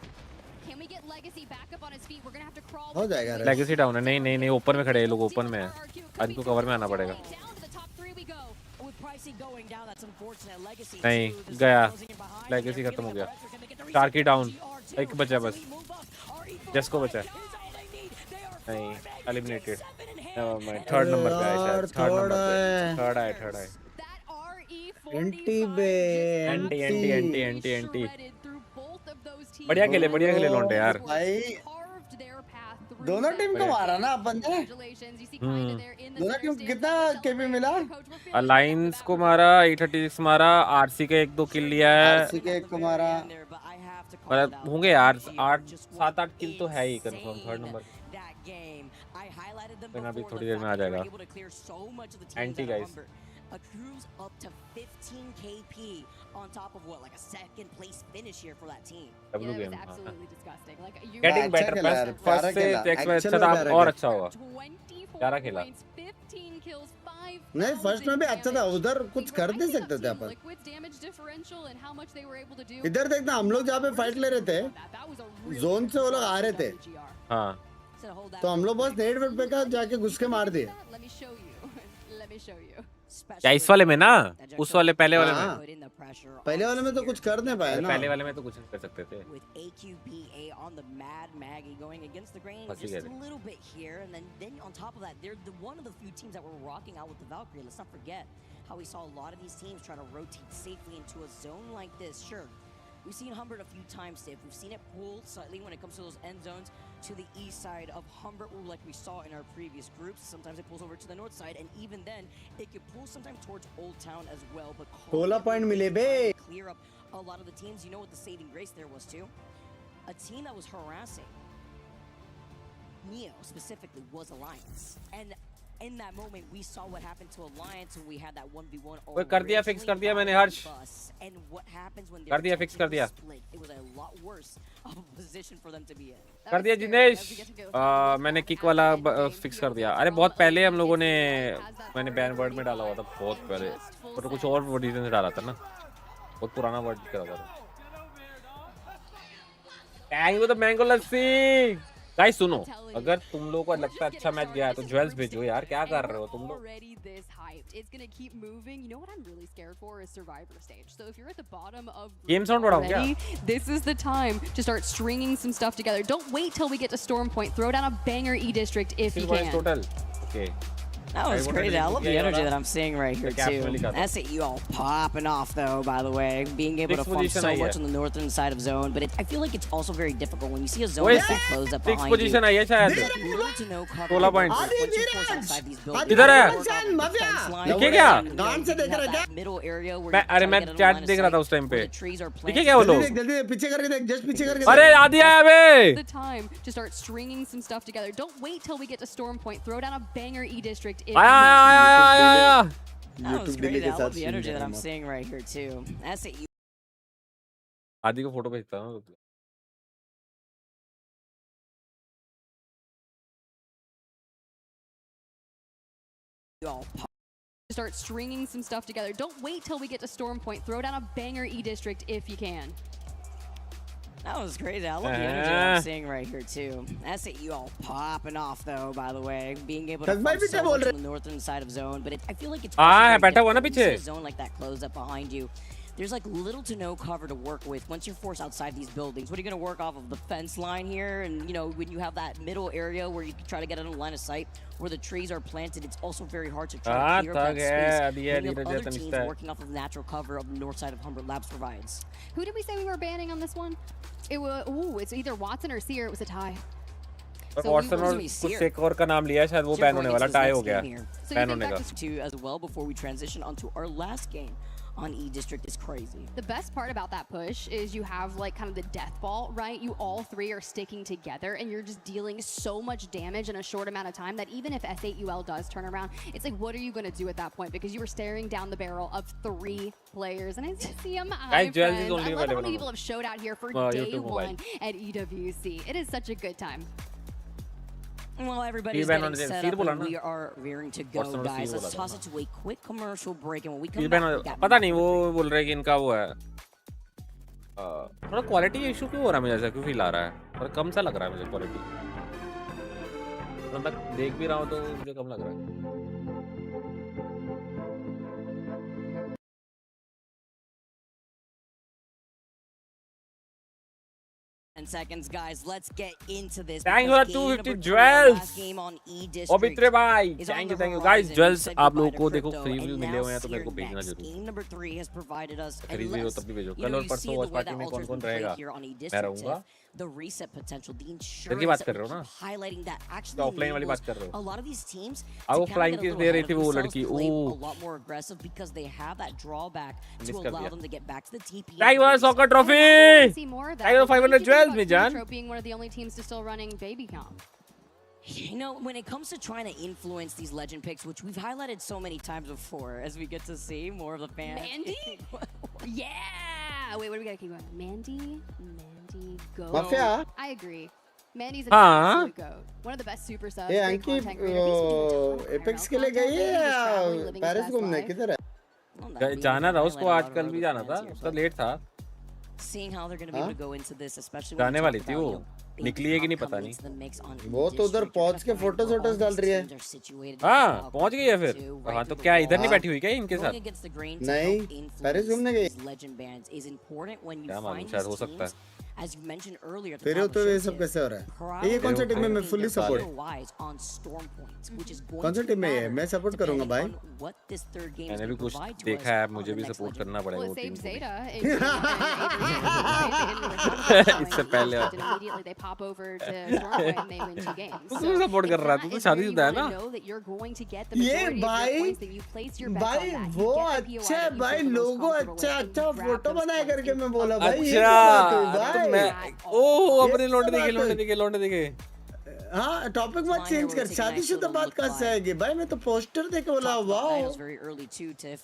हो जाएगा। लेगेसी डाउन है। नहीं, ओपन में खड़े हैं लोग, ओपन में है। इनको कवर में आना पड़ेगा। नहीं गया, लेगेसी खत्म हो गया। शार्की डाउन, एक बचा बस, जेस्को बचा है। नहीं एलिमिनेटेड थर्ड नंबर पे आया शायद थर्ड आया एंटी बे एंटी बढ़िया खेले लौंडे यार भाई दोनों टीम को मारा ना अपन ने दोनों टीम कितना केपी मिला अलायंस को मारा 836 मारा आरसी का 1-2 किल लिया है आरसी के एक को मारा मतलब होंगे यार 7-8 किल तो है ही कंफर्म थर्ड नंबर पे अभी थोड़ी देर में आ जाएगा anti guys accrues up to 15 KP on top of what, like a second place finish here for that team. W game absolutely disgusting. Like you getting better first से next में अच्छा था और अच्छा होगा 11 खेला 15 kills 5 नहीं फर्स्ट में भी अच्छा था उधर कुछ कर नहीं सकते थे अपन इधर देखना हम लोग जहाँ पे फाइट ले रहे थे जोन से वो लोग आ रहे थे हाँ तो हम लोग बस नेट वेट पे का जाके घुस के मार दिए क्या इस वाले में ना उस वाले पहले वाले में तो कुछ कर नहीं पाए ना पहले वाले में तो कुछ नहीं कर सकते थे Just a little bit here, and then on top of that, they're one of the few teams that were rocking out with the Valkyrie. Let's not forget how we saw a lot of these teams try to rotate safely into a zone like this. Sure, we've seen Humbert a few times, Steve. We've seen it pull slightly when it comes to those end zones to the east side of Humbert, like we saw in our previous groups. Sometimes it pulls over to the north side, and even then, it could pull sometimes towards Old Town as well. But 16 point मिले बे clear up a lot of the teams. You know what the saving grace there was too? A team that was harassing Neo specifically was Alliance, and in that moment we saw what happened to Alliance when we had that 1v1. वो कर दिया fix कर दिया मैंने हर्ष And what happens when कर दिया fix कर दिया it was a lot worse of a position for them to be in. कर दिया जिनेश मैंने किक वाला फिक्स कर दिया अरे बहुत पहले हम लोगों ने मैंने बैन वर्ड में डाला हुआ था बहुत पहले और कुछ और रीजन से डाला था ना बहुत पुराना वर्ड करा था thank you the mango lassi guys सुनो अगर तुम लोगों को लगता है अच्छा मैच गया है तो ज्वेल्स भेजो यार क्या कर रहे हो तुम लोग गेम साउंड बढ़ाओ क्या This is the time to start stringing some stuff together. Don't wait till we get to Storm Point. Throw down a banger E-District if you can. Total. Okay. That was crazy. I love the energy that I'm seeing right here too. S8UL popping off though, by the way, being able to farm so much on the northern side of zone. But I feel like it's also very difficult when you see a zone that close up behind you. position आई है शायद 16 point इधर है दिखे क्या middle area where अरे मैं chat देख रहा था उस टाइम पे दिखे क्या वो लोग जल्दी पीछे करके देख जस्ट पीछे करके अरे आदि आया बे The time to start stringing some stuff together. Don't wait till we get to Storm Point. Throw down a banger E-District if you can. आया That was crazy. I love the energy that I'm seeing right here too. S8UL आदि को photo भेजता हूं Start stringing some stuff together. Don't wait till we get to Storm Point. Throw down a banger E-District if you can. That was crazy. I love the energy that I'm seeing right here too. S8UL popping off though, by the way, being able to farm so much on the northern side of zone. But I feel like it's also very difficult when you see a zone like that close up behind you. There's like little to no cover to work with once you're forced outside these buildings. What are you going to work off of the fence line here? And you know, when you have that middle area where you can try to get on a line of sight where the trees are planted, it's also very hard to try to clear up that space. When you have other teams working off of the natural cover of the north side of Humbert Labs provides. Who did we say we were banning on this one? It was it's either Watson or 𝐚𝐿. It was a tie. Watson और कुछ एक और का नाम लिया शायद वो ban होने वाला टाई हो गया बैन होने का as well before we transition onto our last game on E-District is crazy. The best part about that push is you have like kind of the death ball, right? You all three are sticking together and you're just dealing so much damage in a short amount of time that even if S8UL does turn around, it's like, what are you going to do at that point? Because you were staring down the barrel of 3 players. And I see them. Hi, friends. I love how many people have showed out here for day one at EWC. It is such a good time. Well, everybody's getting set up and we are rearing to go, guys. Let's toss it to a quick commercial break, and when we come back, पता नहीं वो बोल रहे कि इनका वो है थोड़ा क्वालिटी इशू क्यों हो रहा है मुझे ऐसा क्यों फील आ रहा है और कम सा लग रहा है मुझे क्वालिटी मैं देख भी रहा हूँ तो मुझे कम लग रहा है 10 seconds, guys. Let's get into this. Thank you for 250 jewels. पवित्र भाई, thank you guys. Jewels आप लोगों को देखो फ्री व्यू मिले हुए हैं तो मेरे को भेजना जरूर। Game number 3 has provided us free view तब भी भेजो। कल और परसों वॉच पार्टी में कौन-कौन रहेगा? मैं रहूँगा। The reset potential, the इनकी बात insurance कर रहे हो ना? highlighting that actually ऑफलाइन वाली बात कर रहे a हो? lot of these teams वो फ्लाइंग किस दे रही थी वो लड़की? a lot more aggressive because they have that drawback to allow them to get back to the TP. Thank you for soccer trophy. Thank you for 500 jewels, Mijan. Being one of the only teams to still running baby comp. You know, when it comes to trying to influence these legend picks, which we've highlighted so many times before, as we get to see more of the fans. Mandy? Yeah! Wait, what do we gotta keep going? Mandy, go. Mafia? I agree. Mandy's an absolute goat. One of the best super subs. ये great अंकी content creator. Apex के लिए गई है या Paris घूमने किधर है? जाना था उसको आज कल भी जाना था उसका लेट था Seeing how they're going to be able to go into this, especially जाने वाली थी वो निकली है कि नहीं पता नहीं वो तो उधर पहुंच के फोटोज डाल रही है हाँ पहुंच गई है फिर हाँ तो क्या इधर नहीं बैठी हुई क्या इनके साथ नहीं पेरिस घूमने गई क्या मालूम शायद हो सकता है As you mentioned earlier, फिर तो ये सब कैसे हो रहा है ये कौन सा टीम में मैं फुल्ली सपोर्ट कौन सा टीम में है मैं सपोर्ट करूंगा भाई मैंने भी कुछ देखा है मुझे भी सपोर्ट करना पड़ेगा वो टीम इससे पहले तू सपोर्ट कर रहा है तू तो शादीशुदा है ना ये भाई वो अच्छा है भाई लोगो अच्छा फोटो बनाया करके मैं बोला भाई अच्छा मैं ओह अपने लौंडे देखे हाँ टॉपिक मत चेंज कर शादीशुदा बात कहाँ से आएगी भाई मैं तो पोस्टर देख के बोला वाओ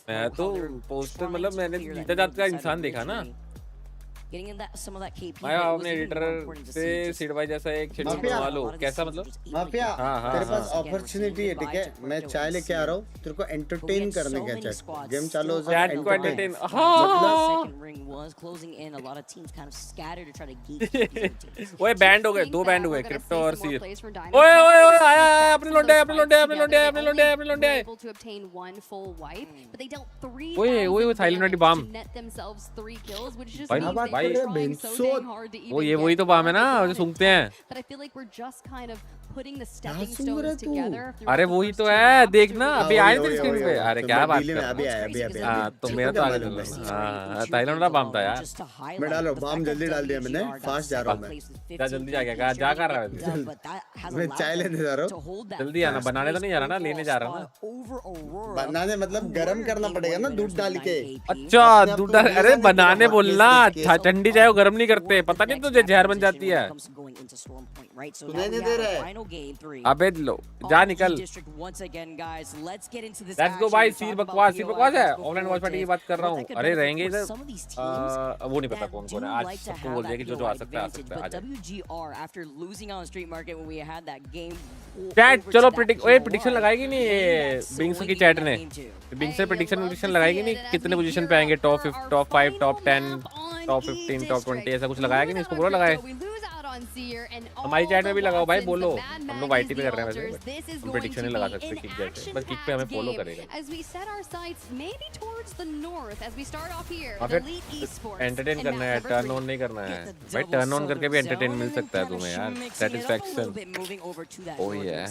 मैं तो पोस्टर मतलब मैंने जीता जात का इंसान देखा ना भाई आपने एडिटर से सीड भाई जैसा एक शेड्यूल बनवा लो कैसा मतलब माफिया तेरे पास अपॉर्चुनिटी है ठीक है मैं चाय लेके आ रहा हूँ तेरे को एंटरटेन करने का चाहे गेम चालू हो जाए को एंटरटेन ओए बैंड हो गए 2 बैंड हुए क्रिप्टो और सीर ओए ओए ओए आया अपने लोंडे ओए ओए थाईलैंड वाली बम भाई वो ये वही तो बाम है ना जो सूंघते हैं अरे वही तो है देखना अभी आए तेरी स्क्रीन पे अरे क्या बात कर अभी हाँ तो मेरा तो हाँ थाईलैंड वाला बाम था यार मैं डालो बाम जल्दी डाल दिया मैंने फास्ट जा रहा हूँ मैं क्या जल्दी जा गया जा कर रहा है मैं चाय लेने जा रहा हूँ जल्दी आना बनाने तो नहीं जा रहा ना लेने जा रहा ना बनाने मतलब गरम करना पड़ेगा ना दूध डाल के अच्छा दूध डाल अरे बनाने बोलना ठंडी चाय गर्म नहीं करते पता नहीं तुझे जहर बन जाती है सुनाई नहीं दे रहा है अबे लो जा निकल लेट्स गो भाई सीर बकवास है ऑनलाइन वॉच पार्टी की बात कर रहा हूँ अरे रहेंगे इधर वो नहीं पता कौन कौन है आज सबको बोल दिया कि जो आ सकता है आ चैट चलो प्रेडिक्शन लगाएगी नहीं बिंग्स की चैट ने बिंग्स से प्रेडिक्शन लगाएगी नहीं कितने पोजीशन पे आएंगे टॉप 5 टॉप 10 टॉप 15 टॉप 20 ऐसा कुछ लगाया कि नहीं इसको बोलो लगाए हमारी चैट में भी लगाओ भाई बोलो हम लोग वाईटी पे कर रहे हैं वैसे हम प्रेडिक्शन नहीं लगा सकते किक जैसे बस किक पे हमें फॉलो करेगा एंटरटेन करना है टर्न ऑन नहीं करना है भाई टर्न ऑन करके भी एंटरटेन मिल सकता है तुम्हें यार सेटिस्फैक्शन ओह या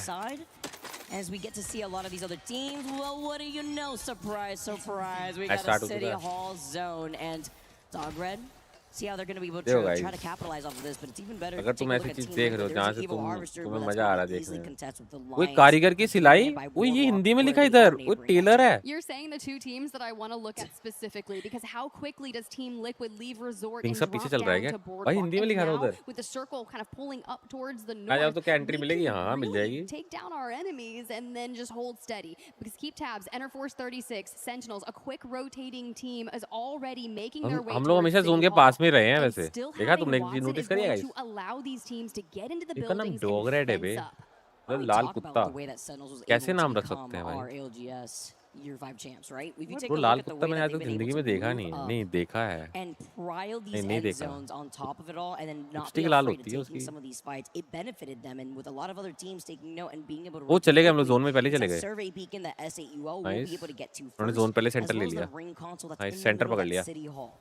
As we get to see a lot of these other teams, well, what do you know? Surprise, surprise. We got a City Hall zone and Dogred. See how they're going to be able to try to capitalize off of this, but it's even better. अगर तुम ऐसी चीज देख रहे हो जहाँ से तुम्हें मजा आ रहा है देखने में वो कारीगर की सिलाई वो ये हिंदी में लिखा इधर वो टेलर है You're saying the two teams that I want to look at specifically because how quickly does Team Liquid leave resort and सब पीछे चल रहा है क्या भाई हिंदी में लिखा रहा उधर with the circle kind of pulling up towards the north. आज तो क्या एंट्री मिलेगी हाँ मिल जाएगी Take down our enemies and then just hold steady because keep tabs. Enter Force 36 Sentinels, a quick rotating team is already making their way. हम लोग हमेशा zone के पास में रहे हैं वैसे देखा तुमने एक चीज नोटिस करी है गाइस इसका नाम डॉगरेड है बे मतलब लाल कुत्ता कैसे नाम रख सकते हैं भाई year 5 champs, right? If you take bro a Lal look at the कुत्ता way मैंने that आज they've तक been जिंदगी able में to देखा move नहीं है up नहीं देखा है and pile these नहीं end देखा zones on top of it all, and then not lipstick be Lal afraid of होती है taking उसकी some of these fights, it benefited them. And with a lot of other teams taking note and being able to वो चले गए हम लोग zone में पहले it's चले that गए survey beacon that S8UL will nice be able to get to उन्होंने first, जोन पहले as सेंटर well ले as the लिया ring console that's nice in the centre middle पकड़ of लिया that city hall.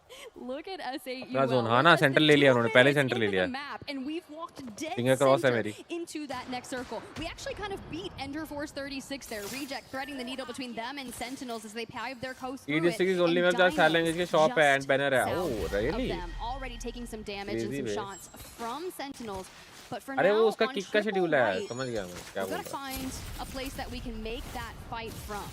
Look at अपना S8UL. Zone हाँ ना centre ले लिया उन्होंने पहले सेंटर ले लिया And we've walked dead finger cross है center मेरी into that next circle. We actually kind of beat Ender Force 36 there. Reject threading the needle between them and Sentinels as they paved their coast through it. EWC की only map जहाँ challenge की shop है and banner है oh really them already taking some damage and some shots from Sentinels. But for अरे now, वो उसका on kick का schedule है right, समझ गया मैं क्या we've बोल got to रहा find a place that we can make that fight from.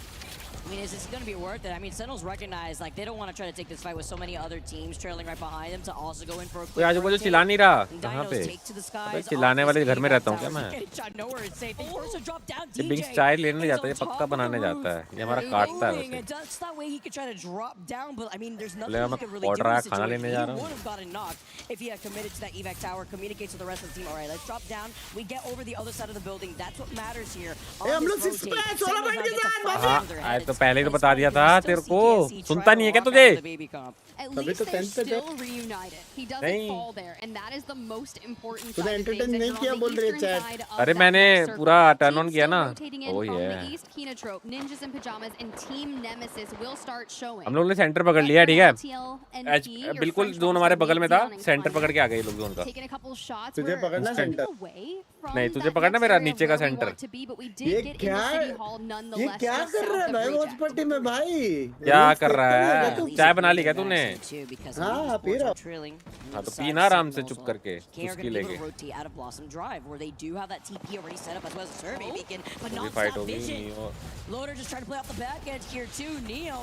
I mean, is this going to be worth it? I mean, Sentinels recognize like they don't want to try to take this fight with so many other teams trailing right behind them to also go in for a कोई quick आजू बाजू break चिल्ला here. नहीं रहा And कहाँ Dinos पे take to the अबे skies चिल्लाने off वाले this घर में AVAC रहता हूँ क्या towers. मैं Getting shot nowhere is safe. They force a drop down. ये बिंग DJ चाय लेने नहीं is जाता ये on पक्का top of बनाने the जाता roof. है ये हमारा काटता है Loading. वैसे And that's that way he could try to drop down, but I mean, there's बोले nothing मैं he could really do order in आया this खाना situation. लेने He जा रहा would हूँ have gotten knocked if he had committed to that evac tower, communicates to the rest of the team. All right, let's drop down. We get over the other side of the building. That's what matters here. हम लोग 6 पे 16 point के साथ हाँ आए तो पहले ही तो बता दिया था तेरे को सुनता नहीं है क्या तुझे At तभी least तो they're 10 पे थे still reunited. He doesn't नहीं fall there, and that is the most important तूने side of things. entertain And नहीं you're किया on the बोल रही है eastern chat side of अरे that मैंने next circle. पूरा टर्न ऑन Teams किया still ना rotating in ओह from ये the east, Kinatrope, Ninjas in Pajamas, and Team Nemesis will start showing. हम लोग ने सेंटर पकड़ लिया ठीक है LTL, आज बिल्कुल जोन हमारे बगल में था सेंटर पकड़ के आ गए लोग जोन का taking a couple shots. तुझे पकड़ना सेंटर नहीं तुझे पकड़ना मेरा नीचे का सेंटर ये क्या ये क्या कर रहा है भाई वॉचपार्टी में भाई क्या कर रहा है चाय बना ली क्या तूने हाँ पी रहा हाँ तो पीना आराम से चुप करके उसकी लेके फाइट होगी Loader just trying to play off the back edge here too. Neo,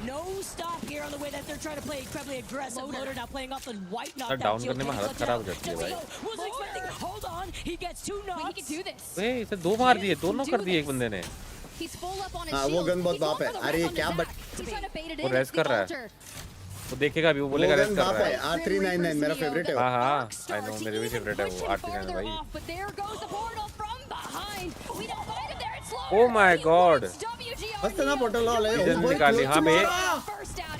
no stop here on the way that they're trying to play incredibly aggressive. Loader now playing off the white knockdown. Down करने में हालत खराब हो जाती है भाई Wasn't expecting. Hold on, he gets 2 knocks. He can do this. ए इसे दो मार दिए दोनों कर दिए एक बंदे ने He's full up on his हाँ वो shield. गन बहुत He's बाप going है for the अरे rip on क्या the but back. He's trying to bait it वो in. रेस It's कर the रहा है altar. वो देखेगा अभी वो बोलेगा रेस कर बाप रहा है है R399 मेरा फेवरेट है हाँ हाँ आई नो मेरे भी फेवरेट है वो R399 भाई But there goes the portal from behind. We don't find him there. It's oh my God बस ना पोर्टल वाले इधर निकाल ली हाँ बे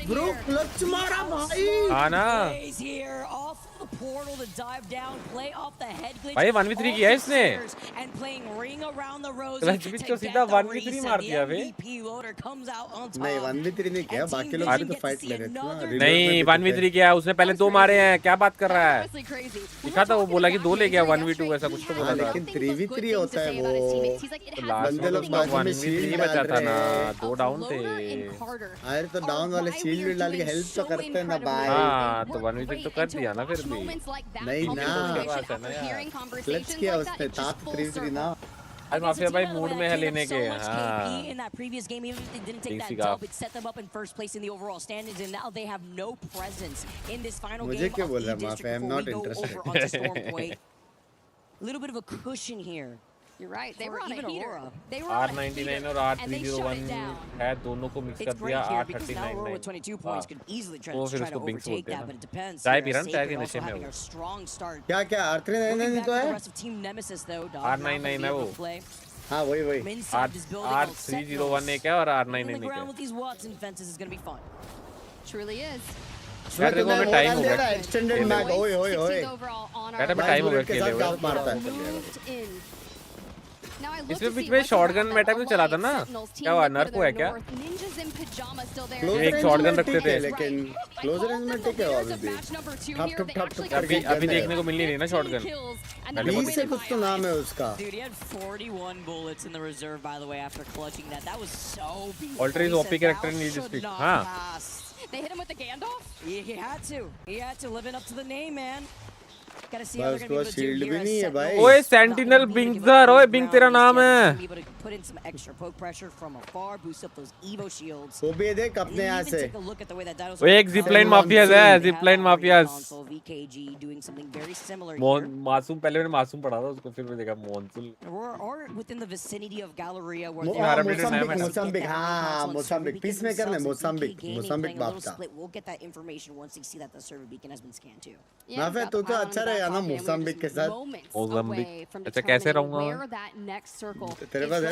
ब्रो क्लच मारा भाई हाँ ना Plays here off the portal to dive down, play off the head glitch. भाई 1v3 किया है इसने And playing ring around the rosy clutch बीच को सीधा 1v3 मार दिया बे Loader comes out on top. नहीं 1v3 नहीं किया बाकी लोग भी तो फाइट ले रहे थे ना नहीं 1v3 किया उसने पहले 2 मारे हैं क्या बात कर रहा है दिखा था वो बोला कि 2 ले गया 1v2 ऐसा कुछ तो बोला था लेकिन 3v3 होता है वो लास्ट में तो उसका 1v3 बचा था ना 2 डाउन थे अरे तो डाउन वाले शील्ड डाल के हेल्प तो करते हैं ना भाई हाँ तो 1v3 तो कर दिया ना फिर भी नहीं ना क्लच किया उसने ताक 3v3 ना आज माफिया भाई मूड में है लेने के हाँ in that previous game, even if they didn't take that dub, it set them up in first place in the overall standings, and now they have no presence in this final मुझे game क्यों of बोल रहा the mafia district I'm before not we go interested over onto Storm Point. A little bit of a cushion here. You're right. They for were on even a heater. Aurora. They were on a R99 heater, और and they shut it R301 down. है दोनों को mix कर It's दिया great here because now Aurora with R39 22 points could easily try वो to, फिर try to उसको बिंग्स overtake बोलते हैं that, but it depends. चाय here. पी रहा है चाय के Sacred नशे also में having वो a strong start. क्या क्या R399 Looking नहीं back तो at the है rest of Team Nemesis though, Dog R99 not gonna be है able वो to play. हाँ वही वही From inside this building, all set R301 एक है और on the R99 एक ground है with these Watson fences is gonna be fun. Truly is. यार देखो हमें टाइम हो गया एक्सटेंडेड मैच ओए ओए ओए यार हमें टाइम हो गया खेले हुए मारता है इसमें बीच में शॉटगन मेटा भी चला था ना क्या हुआ नर्फ हुआ है क्या ये एक शॉटगन रखते थे लेकिन क्लोज रेंज में ठीक है अभी भी ठप ठप अभी देखने को मिल नहीं रही ना शॉटगन 20 से कुछ तो नाम है उसका Dude, he had 41 bullets in the reserve, by the way, after clutching that. That was so beautiful. Ultra is OP character in district. हाँ. They hit him with the Gandalf? He had to. He had to, living up to the name, man. Gotta see भाई how they're gonna be उसको able to do shield here भी as नहीं है भाई ओए sentinel बिंगजर ओए Bing तेरा नाम है be able to put in some extra poke pressure from afar, boost up those Evo shields. वो भी देख अपने यहाँ से ओए एक जिपलाइन माफियाज है Zipline mafias VKG doing something very similar मासूम पहले मैंने मासूम पढ़ा था उसको फिर मैंने देखा मोनसुल or within the vicinity of Galleria where मोसम्बिक हाँ मोसम्बिक पीस मेकर ने मोसम्बिक बाप था we'll get that information once we see that the server beacon has been scanned too. ना फिर तू तो अच्छा रहेगा ना मोसम्बिक के साथ मोसम्बिक अच्छा कैसे रहूंगा तेरे पास है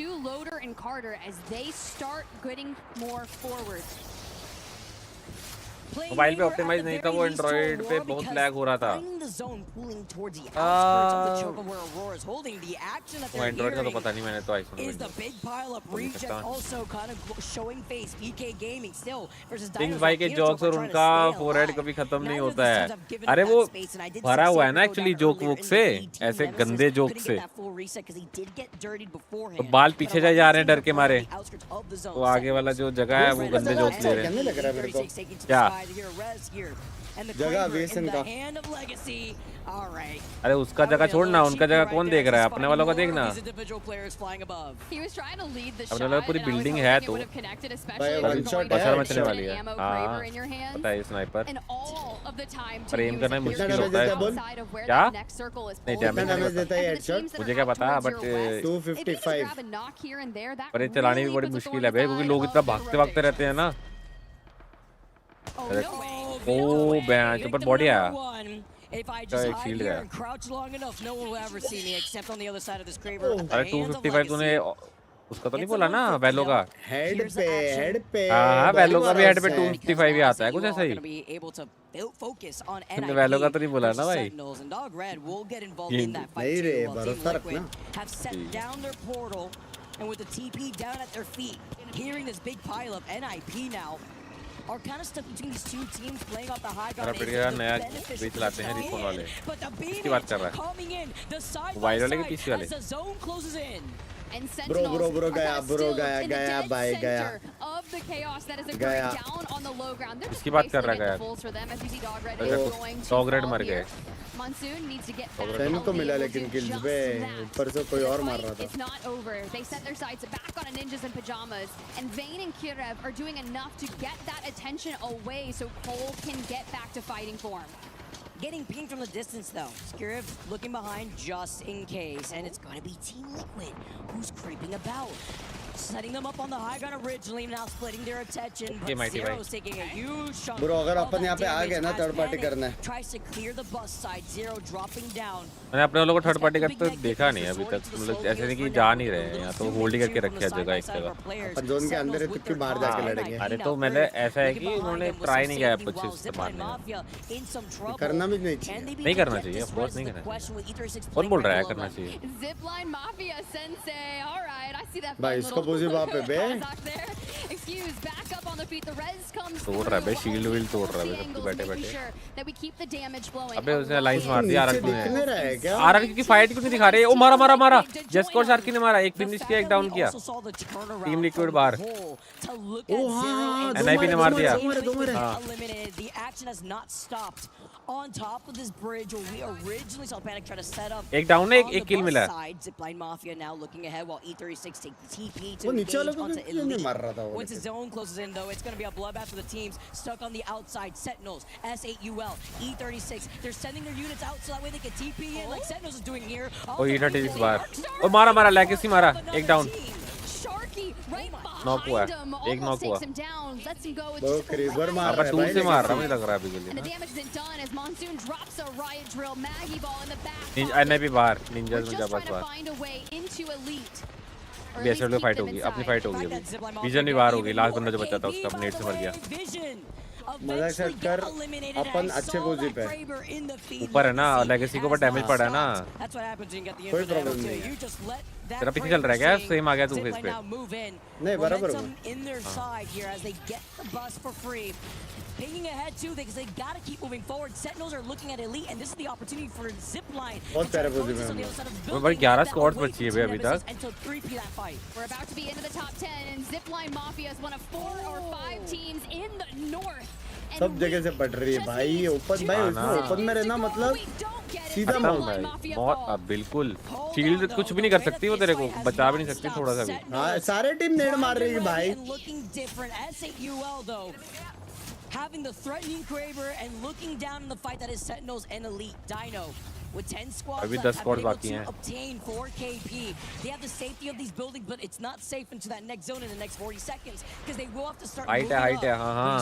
to Loader and Carter as they start getting more forward. Mobile पे ऑप्टिमाइज नहीं था वो, एंड्रॉइड पे बहुत लैग हो रहा था। वो एंड्रॉइड का तो पता नहीं, मैंने तो आईफोन में किंग्स भाई के जोक्स और उनका फोरहेड कभी खत्म नहीं होता है। अरे वो भरा हुआ है ना एक्चुअली जोक वोक से, ऐसे गंदे जोक से। तो बाल पीछे जा रहे हैं डर के मारे, तो आगे वाला जो जगह है वो गंदे जोक ले रहे हैं। क्या जगह VSN का। अरे उसका जगह छोड़ना, उनका जगह कौन देख रहा है? अपने वालों का देखना। अपने वालों पूरी बिल्डिंग है तो बचर मचने वाली है। हाँ पता है स्नाइपर पर एम करना मुश्किल होता है। क्या नहीं डैमेज देता है हेडशॉट, मुझे क्या पता, बट 255 पर ये चलानी भी बड़ी मुश्किल है भाई, क्योंकि लोग इतना भागते भागते रहते हैं ना। ओ बेंच ऊपर बॉडी आया। If I just hide here and crouch long enough, no one will ever see me except on the other side of this Kraber. अरे 255 तूने उसका तो नहीं बोला ना, वैलो का हेड पे हाँ वैलो का भी हेड पे 255 ही आता है कुछ ऐसा ही। तुमने वैलो का तो नहीं बोला ना भाई। नहीं रे भरोसा रखना। And with the TP down at their feet, hearing this big pile of NIP now, are kind of stuck between these two teams playing off the high ground. नया बीच लाते हैं रिस्पॉन वाले, इसकी बात कर रहा है मोबाइल वाले के पीसी वाले। ब्रो गया भाई गया इसकी बात कर रहा है। डॉगरेड मर गए। सैन को मिला लेकिन किल्स पे ऊपर से कोई और मार रहा था। Getting pinged from the distance though. 𝐤𝐼 looking behind just in case, and it's gonna be Team Liquid who's creeping about. Setting them up on the high ground originally, now splitting their attention. But Zero's taking a huge chunk. Bro, अगर अपन यहाँ पे आ गए ना third party करना है। Tries to clear the bus side. Zero dropping down. मैंने अपने लोगों को थर्ड पार्टी करते देखा नहीं अभी तक, मतलब ऐसे नहीं कि जा नहीं रहे हैं, या तो होल्ड करके रखे जगह एक जगह। अपन जोन के अंदर है तो क्यों बाहर जाके लड़ेंगे? अरे तो मैंने ऐसा है कि उन्होंने ट्राई नहीं किया कुछ से मारने, करना भी नहीं चाहिए। नहीं करना चाहिए, ऑफ कोर्स नहीं करना चाहिए। कौन बोल रहा है करना चाहिए? भाई इसको पूछिए वहाँ पे बे तोड़ रहा है बे, शील्ड विल तोड़ रहा है सबके बैठे बैठे। अबे उसने लाइंस मार दी आरआर ने। आरआर की फाइट क्यों नहीं दिखा रहे? ओ मारा जस्ट कोर्स आरकी ने मारा, एक फिनिश किया एक डाउन किया। टीम लिक्विड बाहर। एनआईपी ने मार दिया। On top of this bridge where we originally saw Panic try to set up. एक डाउन है, एक किल मिला है। Zipline Mafia now looking ahead while E36 take the TP to engage onto Elite. Once the zone closes in though, it's going to be a bloodbath for the teams stuck on the outside. Sentinels, S8UL, E36, they're sending their units out so that way they can TP in like Sentinels is doing here. O E36 बार। ओ मारा legacy मारा, एक down. Knock हुआ, एक knock हुआ। वो क्रीबर मार रहा है दूर से मार रहा मुझे लग रहा है अभी के लिए। एनआईपी बाहर, निंजास में जाबाज बाहर। B8 फाइट होगी, अपनी फाइट होगी अभी। विजन भी बाहर होगी, लास्ट बंदा जो बचा था उसका नेट से मर गया। मजाक सेट कर, अपन अच्छे पोजी पे ऊपर है ना, लेगेसी को ऊपर डैमेज पड़ा है ना, कोई प्रॉब्लम नहीं है। तेरा पीछे चल रहा है क्या? सेम आ गया तू फेस पे। नहीं बराबर हूँ। Pinging ahead too because they got to keep moving forward. Sentinels are looking at Elite and this is the opportunity for Zipline. बहुत प्यारे पोजी में हैं। भाई 11 स्क्वाड्स बची है अभी तक। We're about to be into the top 10 and Zipline Mafia is one of 4 or 5 teams in the north. सब जगह से पड़ रही है भाई, ओपन भाई ओपन में रहना मतलब सीधा भाई बहुत बिल्कुल। शील्ड कुछ भी नहीं कर सकती वो, तेरे को बचा भी नहीं सकती थोड़ा सा भी। हाँ सारे टीम नेड मार रही है भाई। Having the threatening Kraber and looking down in the fight that is Sentinels and Elite. Dino with 10 squads अभी 10 left, स्क्वाड able बाकी to हैं। obtain 4 KP. They have the safety of these buildings, but it's not safe into that next zone in the next 40 seconds because they will have to start moving up. Height है हाँ।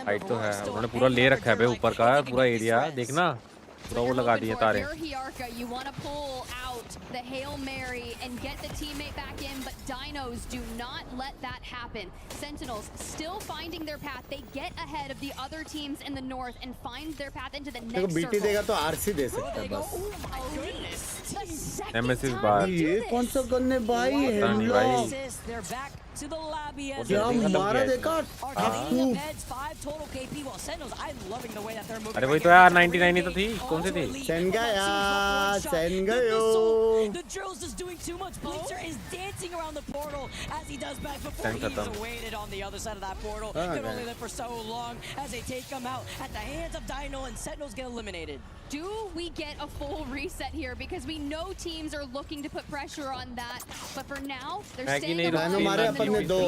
Height तो है, उन्होंने पूरा ले रखा है बे ऊपर का पूरा एरिया, देखना पूरा वो लगा दिए तारे। You want to pull out the Hail Mary and get the teammate back in, but Dinos do not let that happen. Sentinels still finding their path. They get ahead of the other teams in the north and find their path into the next circle. BT देगा तो RC दे सकता है बस। MSS बाहर। ये कौन सा gun है भाई? They're back to the lobby as क्या मारा देखा? अरे वही तो यार 99 ही तो थी, कौन सी थी? सेनगाया, सेनगायो. The Drills is doing too much. Bleacher is dancing around the portal as he does back before he is awaited on the other side of that portal. Could only live for so long as they take him out at the hands of Dino, and Sentinels get eliminated. Do we get a full reset here? Because we know teams are looking to put pressure on that, but for now, they're staying alive. Dyno मारे अपन ने दो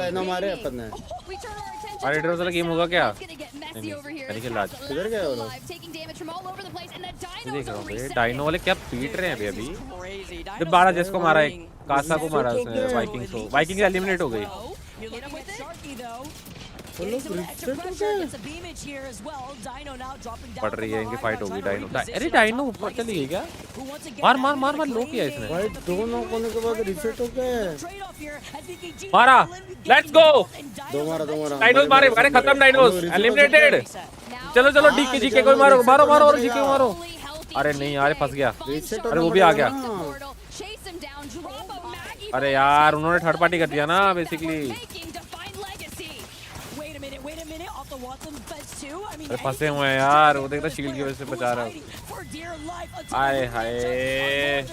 dino मारे अपन ने. We turn our attention अरे ड्रोस वाला game होगा क्या? It's gonna get messy over here. नहीं खेल आज. किधर गए वो लोग? Taking damage from all over the place, and the Dino देख रहा हूँ ये डायनो वाले क्या पीट रहे हैं अभी. जब 12 जिसको मारा है, कासा को मारा उसने, वाइकिंग्स को. वाइकिंग एलिमिनेट हो गई. पड़ रही है, इनकी फाइट होगी. डायनो, अरे डायनो ऊपर चली गई क्या? मार मार मार मार लो किया इसने. भाई दोनों कोने के बाद रिसेट हो गए. मारा, लेट्स गो. दो मारा. डायनोस मारे, अरे खत्म डायनोस, एलिमिनेटेड. चलो चलो डीके जीके को मारो मारो मारो और जीके को मारो. अरे नहीं यार फंस गया. अरे वो भी आ गया. अरे यार उन्होंने थर्ड पार्टी कर दिया ना बेसिकली. अरे फंसे हुए हैं यार, वो देखता शील्ड की वजह से बचा रहा है. आए हाय,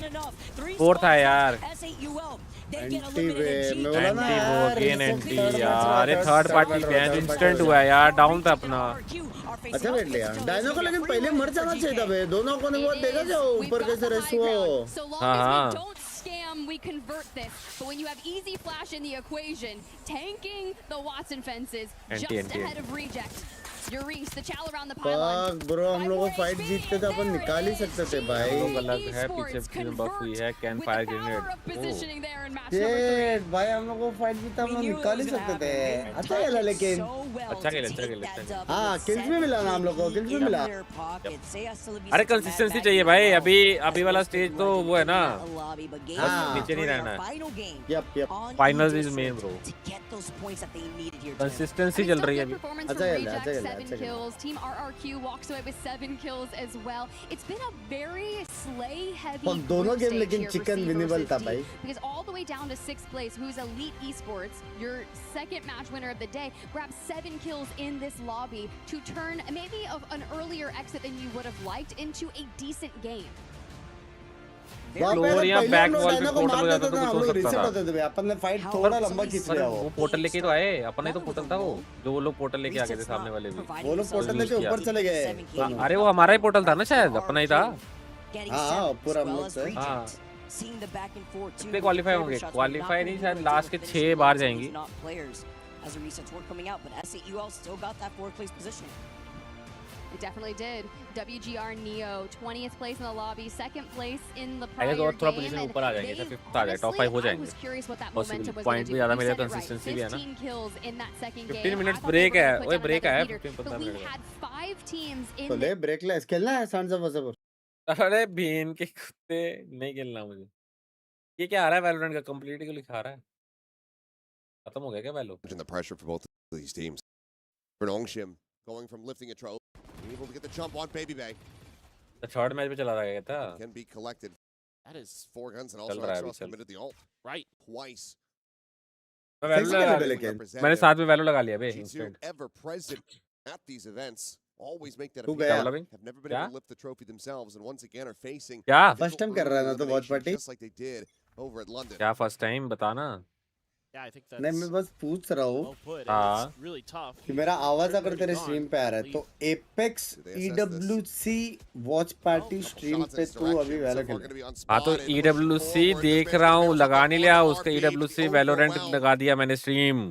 फोर्थ है यार. एंटी वे मैं बोला ना एंटी यार, ये थर्ड पार्टी पे है. इंस्टेंट हुआ है यार, डाउन था अपना. अच्छा बैठ लिया डायनो को, लेकिन पहले मर जाना चाहिए था बे. दोनों को ने वो देखा जो ऊपर कैसे रेस हुआ. हाँ. We convert this, but when you have easy flash in the equation, tanking the Watson fences just ahead of reject. Reese, the chal around the pylon. Bro हम लोग को फाइट जीतते थे, अपन निकाल ही सकते थे भाई. अलग है, पीछे टीम बफ हुई है, कैन फायर ग्रेनेड. भाई हम लोग को फाइट जीता, हम लोग निकाल ही सकते थे. अच्छा खेला लेकिन. अच्छा खेला. हाँ किल्स भी मिला ना हम लोग को, किल्स भी मिला. अरे कंसिस्टेंसी चाहिए भाई. अभी वाला स्टेज तो वो है ना, नीचे नहीं रहना है. Yup finals is main bro. Consistency चल रही है अभी. अच्छा खेला. 7 kills. Team RRQ walks away with 7 kills as well. It's been a very slay heavy. दोनों गेम लेकिन चिकन विनेबल था भाई. Because all the way down to 6th place, who's Elite Esports, your second match winner of the day, grabbed 7 kills in this lobby to turn maybe an earlier exit than you would have liked into a decent game. Gloria back wall पे portal हो जाता तो कुछ हो सकता था. अपन ने fight थोड़ा लंबा खींच लिया. वो पोर्टल लेके तो आए, अपना ही तो पोर्टल था वो. जो वो लोग पोर्टल लेके आ गए थे सामने वाले भी. वो लोग पोर्टल लेके ऊपर चले गए. अरे वो हमारा ही पोर्टल था ना शायद, अपना ही था. हाँ पूरा हम लोग से. हाँ कितने क्वालिफाई होंगे? क्वालिफाई नहीं, शायद लास्ट के 6 बार जाएंगी. It definitely did. 𝐤𝐚𝐿, 20th place in the lobby, 2nd place in the अरे prior थोड़ा game. पोजीशन ऊपर आ जाएंगे, तो 5th आ जाए, टॉप 5 हो जाएंगे. पॉइंट भी ज्यादा मिलेगा, कंसिस्टेंसी भी है ना. 15 मिनट्स ब्रेक है. ओए ब्रेक है 15 मिनट का. तो ले ब्रेक ले, खेलना है सॉन्स ऑफ वॉर. अरे बीन के कुत्ते, नहीं खेलना मुझे. ये क्या आ रहा है वैलोरेंट का? कंप्लीट को लिखा रहा है. खत्म हो गया क्या वैलो? The pressure for both of these teams. For 𝐤𝐚𝐿 going from lifting a trophy, able to get the jump on Baby Bay. तो थर्ड मैच पे चला गया था. Can be collected. That is 4 guns and also Extros committed the ult. Right, twice. मैंने साथ में वैलो लगा लिया बे. Ever present at these events. Always make that appeal. Have never been able to lift the trophy themselves and once again are facing. क्या? First time कर रहा है ना तो watch party. Just like they did over at London. क्या first time बताना. नहीं मैं बस पूछ रहा हूँ कि मेरा आवाज अगर तेरे स्ट्रीम पे आ रहा है तो apex EWC watch party stream पे तू अभी वैलो खेल. हाँ तो EWC देख रहा हूँ, लगा नहीं लिया उसका. EWC वैलोरेंट लगा दिया मैंने स्ट्रीम.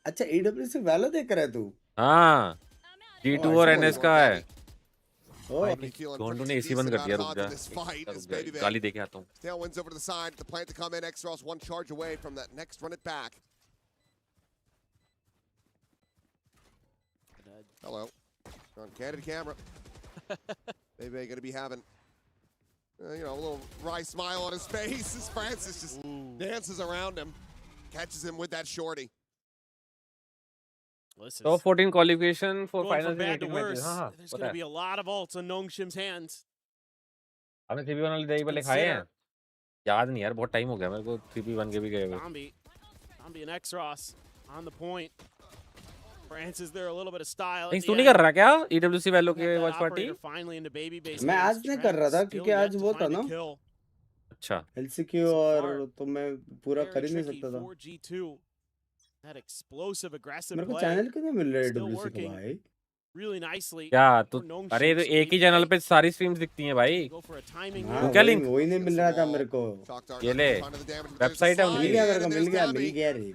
अच्छा EWC वैलो देख रहा है तू? हाँ G2 और NS का है. गोंडू ने एसी बंद कर दिया. रुक जा, गाली देके आता हूँ. Tailwinds over to the side, the plant to come in. Extros 1 charge away from that next run it back. Hello, on candid camera. Maybe gonna be having, a little wry smile on his face as Francis just dances around him, catches him with that shorty. Top 14 qualification for finals in 18 matches. हाँ There's going to be a lot of ults on 𝐤𝐚𝐿's hands. आपने 3v1 वाले दे वाले खाए हैं? याद नहीं यार, बहुत टाइम हो गया मेरे को 3v1 के भी गए हुए. Zombie and X-Ross on the point. Francis there a little bit of style. तू नहीं कर रहा क्या EWC वालों के वॉच पार्टी? मैं आज नहीं कर रहा था क्योंकि आज वो था ना। अच्छा LCQ और तो मैं पूरा कर ही नहीं सकता था। मेरे को चैनल क्यों नहीं मिल रहा है EWC का भाई? क्या तू अरे तो एक ही चैनल पे सारी स्ट्रीम्स दिखती हैं भाई। हाँ, क्या लिंक? वही नहीं मिल रहा था मेरे को। ये ले वेबसाइट है उनकी। मिल गया रे।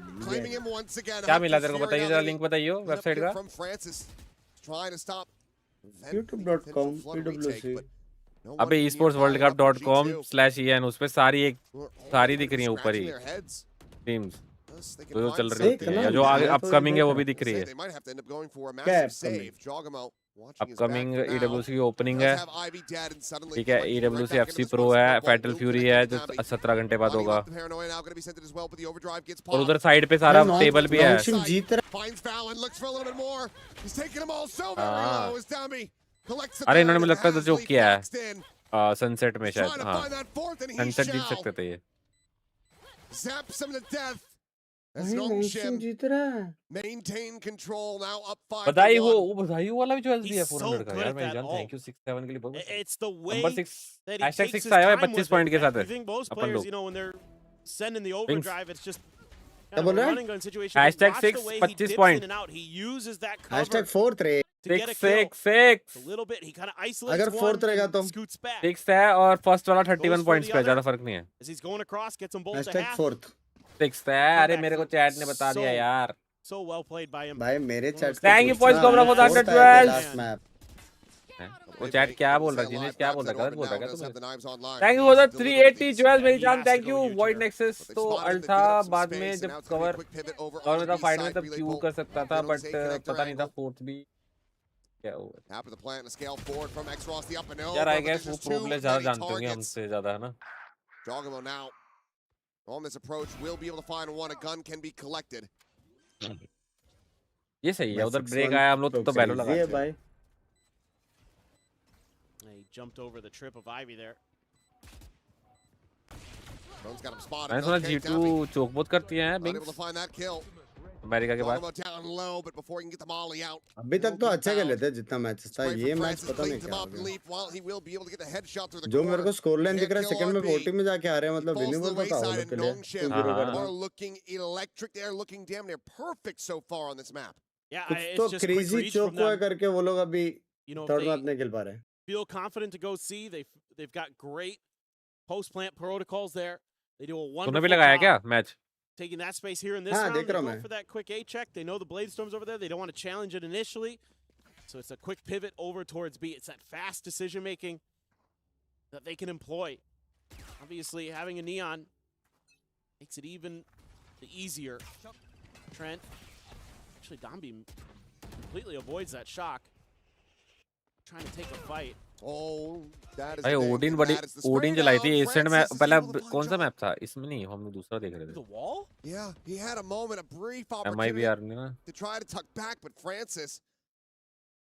क्या मिला तेरे को बताइए जरा लिंक बताइए वेबसाइट का। youtube.com EWC अबे esportsworldcup.com/en उस पे सारी दिख रही है ऊपर ही टीम्स जो चल रही है, जो आगे अपकमिंग है वो भी दिख रही है। अपकमिंग EWC की ओपनिंग है, ठीक है। EWC FC Pro है, फैटल फ्यूरी है जो 17 घंटे बाद होगा, और उधर साइड पे सारा टेबल भी है। अरे इन्होंने मुझे लगता है तो जो किया है सनसेट में शायद, हाँ सनसेट जीत सकते थे ये। जीत रहा है। बधाई हो वाला भी जो एसबी है 400 का यार। मैं जान थैंक यू 67 के लिए बहुत। नंबर 6 #6 आया है 25 पॉइंट के साथ है अपन लोग। क्या बोल रहा है? #6 25 पॉइंट #4 रे 6 अगर 4th रहेगा तो 6 है और फर्स्ट वाला 31 पॉइंट्स पे, ज्यादा फर्क नहीं है। #4 6 है। अरे मेरे को चैट ने बता दिया यार। भाई मेरे chat thank you points cobra for the 112 map. वो चैट क्या बोल रहा है जिनेश, क्या बोल रहा है, गलत बोल रहा है क्या तुम? Thank you for the 380 jewels मेरी जान, थैंक यू। वॉइड नेक्सस तो अल्ट था, बाद में जब कवर में था फाइट में तब क्यू कर सकता था, बट पता नहीं था फोर्थ भी क्या हुआ यार। आई गेस वो प्रो प्लेयर ज्यादा जानते होंगे हमसे ज्यादा, है ना। On this approach, will be able to find one. A gun can be collected. ये सही है, उधर ब्रेक आया हम लोग तो बैलो लगा दिए भाई। He jumped over the trip of Ivy there. मैंने सुना G2 चोक बहुत करती हैं बिंग्स अमेरिका के बाद। अभी तक तो अच्छा खेले थे जितना मैच था, ये मैच पता नहीं क्या हो गया। जो मेरे को स्कोर लाइन दिख रहा है सेकंड में ओटी में जाके आ रहे हैं, मतलब विनेबल तो था वो लोग के लिए। कुछ तो क्रेजी चोक हुआ करके वो लोग अभी थर्ड मैच नहीं खेल पा रहे। Feel confident to go see. They've got great post plant protocols there. They do a wonderful तूने भी लगाया क्या match? Taking that space here in this round, they go for that quick A check. They know the blade storm's over there. They don't want to challenge it initially, so it's a quick pivot over towards B. It's that fast decision making that they can employ. Obviously, having a neon makes it even easier. Trent, actually, Dombi completely avoids that shock. Trying to take a fight. भाई Odin जलाई थी accent में। पहला कौन सा map था इसमें? नहीं, हम लोग दूसरा देख रहे थे। MIBR ने ना to try to tuck back, but Francis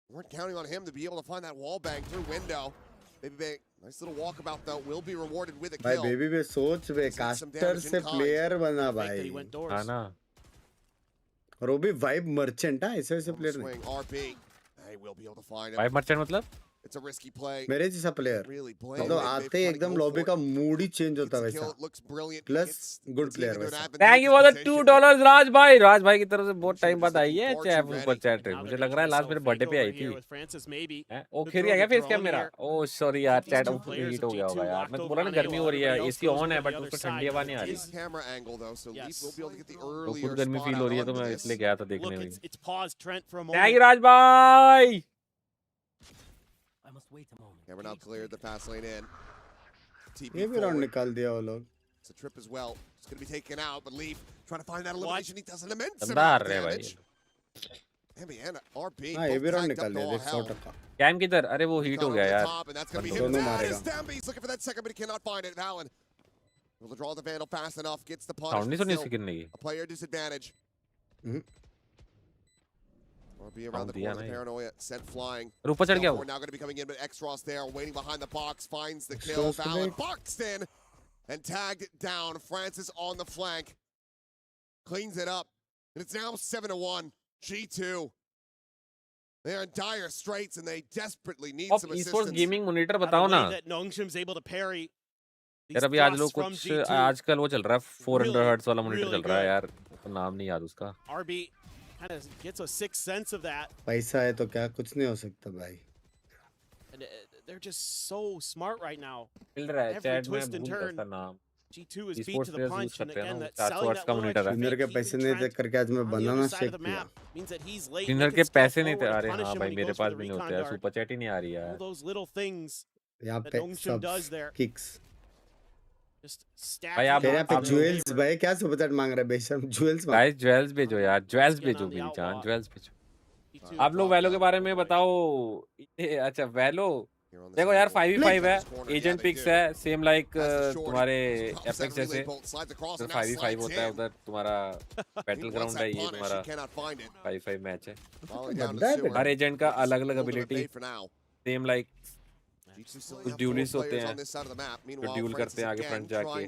weren't counting on him to be able to find that wall bang through window. Baby, nice little walkabout though, will be rewarded with a kill. भाई baby बे सोच बे caster से player बना भाई, हां ना। और वो भी वाइब मर्चेंट है, ऐसे प्लेयर नहीं। वाइब मर्चेंट मतलब It's a risky play. मेरे जैसा प्लेयर मतलब आते ही एकदम लॉबी का मूड ही चेंज होता है वैसा, प्लस गुड प्लेयर वैसा। थैंक यू फॉर द $2 राज भाई की तरफ से बहुत टाइम बाद आई है चैट ऊपर चैट। मुझे लग रहा है लास्ट मेरे बर्थडे पे आई थी। ओ खिर गया फेस कैम मेरा? ओ सॉरी यार, चैट हीट हो गया होगा यार। मैं तो बोला ना गर्मी हो रही है, एसी ऑन है बट उस पर ठंडी हवा नहीं आ रही, तो खुद गर्मी फील हो रही है, तो मैं इसलिए गया था देखने में। थैंक यू राज भाई। Camera now cleared the fast lane in. ये भी राउंड निकाल दिया वो लोग। It's a trip as well. It's going to be taken out, but Leaf trying to find that elimination. He does an immense अंदर amount है of भाई। damage. And RP. हाँ ये भी राउंड निकाल दिया 100%। कैम किधर? अरे वो हीट हो गया यार, दोनों मारेगा। He's looking for that second, but he cannot find it. Valen will draw the Vandal fast enough, gets the punch. Sound नहीं सुनी इसकी किन्ने की? A player disadvantage. RB around the corner, the paranoia sent flying. ऊपर चढ़ गया वो। Now going to be coming in, but X-Ross there, waiting behind the box, finds the kill. Valen boxed in and tagged down. Francis on the flank. cleans it up, and it's now 7-1. G2. They are in dire straits, and they desperately need some assistance. esports gaming monitor बताओ ना यार अभी आज लोग कुछ आजकल वो चल रहा है 400 हर्ट्ज वाला मॉनिटर चल रहा है यार तो नाम नहीं याद उसका kind of gets a sixth sense of that. पैसा है तो क्या कुछ नहीं हो सकता भाई. And they're just so smart right now. मिल रहा है चैट में भूल गया नाम. G2 is beat to the punch, and again that 400 hertz का मॉनिटर है. विनर के पैसे नहीं देख करके आज मैं बनाना सीख गया. विनर के पैसे नहीं थे. अरे हाँ भाई मेरे पास भी नहीं होते यार. सुपर चैट ही नहीं आ रही है. All those little things यहाँ that पे Ongshim does there. Kicks. Just stack. भाई आप ज्वेल्स भाई क्या सुपर चैट मांग रहे हैं बेशर्म ज्वेल्स. गाइस ज्वेल्स भेजो यार. ज्वेल्स भेजो मेरी जान. ज्वेल्स भेजो. आप लोग वैलो के बारे में बताओ. अच्छा वैलो देखो यार 5v5 है. एजेंट पिक्स है सेम लाइक तुम्हारे एपेक्स जैसे. 5v5 होता है उधर तुम्हारा बैटल ग्राउंड है. ये तुम्हारा 5v5 मैच है. हर एजेंट का अलग अलग एबिलिटी सेम लाइक. कुछ ड्यूलिस्ट होते हैं जो ड्यूल करते हैं आगे फ्रंट जाके.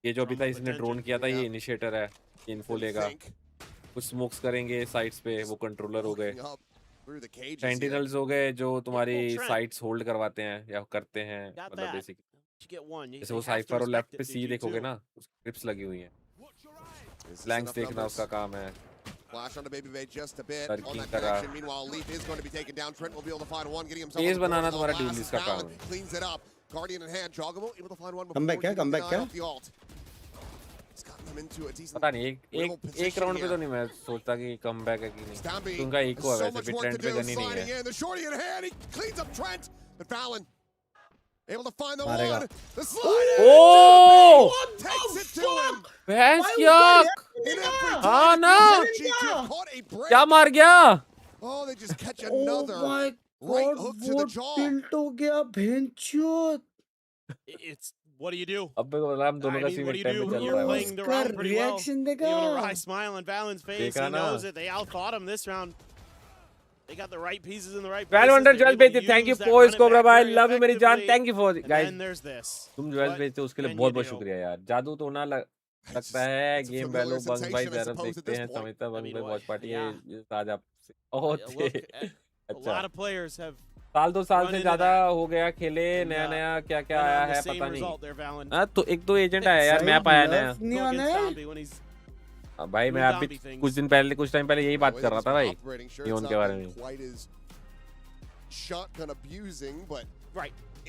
ये जो अभी था इसने ड्रोन किया था ये इनिशिएटर है. इन्फो लेगा. कुछ स्मोक्स करेंगे साइट्स पे वो कंट्रोलर हो गए. सेंटिनल्स हो गए जो तुम्हारी साइट्स होल्ड करवाते हैं या करते हैं. मतलब बेसिकली जैसे वो साइफर और लेफ्ट पे सी देखोगे ना उसकी क्रिप्स लगी हुई हैं. फ्लैंक्स देखना उसका काम है. Flash onto Baby Bay just a bit on that direction. Meanwhile, Leaf is going to be taken down. Trent will be able to find one, getting himself. Tease बनाना तुम्हारा ड्यूलिस्ट का काम है. Cleans it up. Guardian in hand. 𝐤𝐚𝐽 able to find one. Comeback क्या? Comeback क्या? It's gotten them into a decent. पता नहीं एक round पे तो नहीं मैं सोचता कि कमबैक है कि नहीं. उनका इको है वैसे भी ट्रेंड पे गन ही नहीं है. The shorty in hand. He cleans up Trent. But Fallon able to find the one. The slide. Oh! Takes it to him. भैंस याक. हाँ ना. क्या मार गया? Oh, they just catch another. Oh my right hook to the jaw. tilt हो गया भेंचोद. It's what do you do? अब हम दोनों का सीन एक टाइम पे चल You're रहा है. playing the round pretty well. Reaction Even देखा. a wry smile on Valen's face. He knows it. They outthought him this round. They got the right pieces in the right places. 1200 jewels भेजते. Thank you poise cobra भाई. Love you मेरी जान. Thank you for guys. तुम jewels भेजते हो उसके लिए बहुत बहुत शुक्रिया यार. जादू तो ना लगता है. गेम वैलो बंग भाई जरा देखते हैं. समिता बंग भाई वॉच पार्टी आज आप अच्छा साल 2 साल से ज्यादा हो गया खेले. नया नया क्या क्या आया है पता नहीं. हाँ तो एक दो एजेंट आया यार. मैप आया नया भाई. मैं अभी कुछ टाइम पहले यही बात कर रहा था भाई नियोन के बारे में. Shotgun abusing, but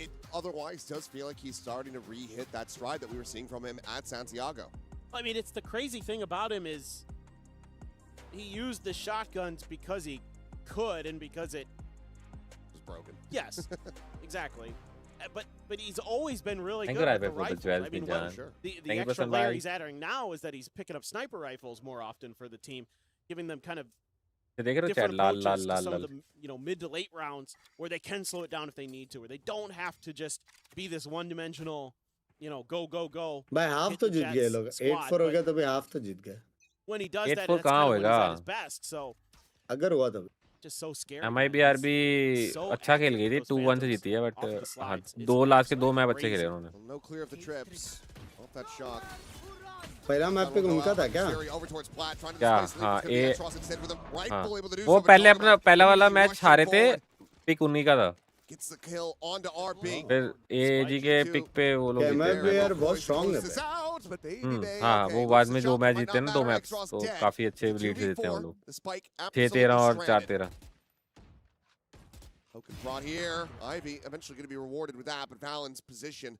it otherwise does feel like he's starting to re-hit that stride that we were seeing from him at Santiago. I mean, it's the crazy thing about him is he used the shotguns because he could and because it was broken. Yes, exactly. But he's always been really Thank good you, at the for the rifle. jewels, I mean, the extra layer he's adding now is that he's picking up sniper rifles more often for the team, giving them kind of different approaches to some of the mid to late rounds where they can slow it down if they need to, where they don't have to just be this one-dimensional, go. भाई half तो जीत गए लोग. 8-4 हो गया तो भाई half तो जीत गए. When he does that, it's kind of when he's at his best. So अगर हुआ तो just so scary. MIBR भी अच्छा खेल गई थी. 2-1 से जीती है बट 2 लास्ट के 2 मैच अच्छे खेले उन्होंने. No clear of the trips. Off that shot. पहला मैच पे उनका था क्या? क्या हाँ वो पहले अपना पहला वाला मैच हारे थे. पिक उन्हीं का था. फिर एजी के पिक पे वो लोग MIBR बहुत स्ट्रांग है. हाँ वो बाद में जो मैच जीते हैं ना 2 मैच तो काफी अच्छे लीड से देते हैं वो लोग. 6-13 और 4-13. Brought here. Ivy eventually going to be rewarded with that, but Valen's position,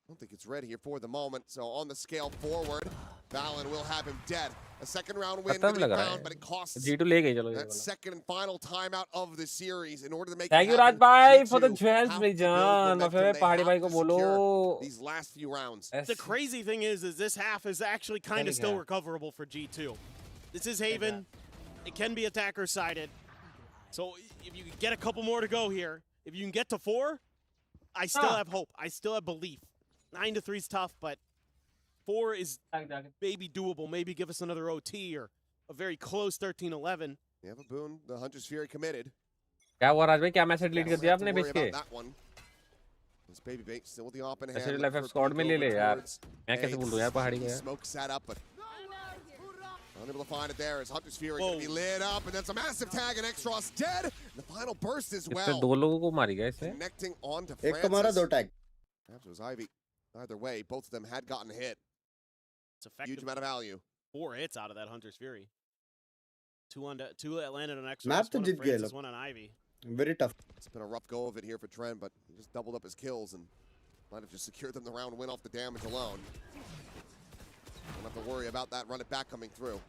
I don't think it's ready here for the moment. So on the scale forward, Valen will have him dead. A second round win going to be found, but it costs that second and final timeout of the series in order to make. Thank you Raj bhai for the jewels मेरी जान. Mafia में पहाड़ी भाई को बोलो. These last few rounds. The crazy thing is this half is actually kind of still recoverable for G2. This is Haven. It can be attacker sided. So if you get a couple more to go here, if you can get to 4, I still have hope. I still have belief. 9-3 is tough, but 4 is maybe doable. Maybe give us another OT or a very close 13-11. Yeah, but Boone, the Hunter's Fury committed. क्या हुआ राज भाई? क्या match delete कर दिया आपने बेच के? This Baby Bait still with the open hand. ऐसे लाइफ स्क्वाड में ले ले यार. मैं कैसे बोल दूं यार पहाड़ी का. Smoke set up, but Unable to find it there as Hunter's Fury going to be lit up, and that's a massive tag, and Extros dead. And the final burst as well. दो लोगों को मारेगा इसे. Connecting on to एक को मारा, दो tag. Perhaps it was Ivy. Either way, both of them had gotten hit. It's effective. Huge amount of value. 4 hits out of that Hunter's Fury. 2 that landed on Extros. Map to One on जीत गए Francis, लोग. 1 on Ivy. Very tough. It's been a rough go of it here for Trent, but he just doubled up his kills and might have just secured them the round win off the damage alone. Don't have to worry about that. Run it back coming through.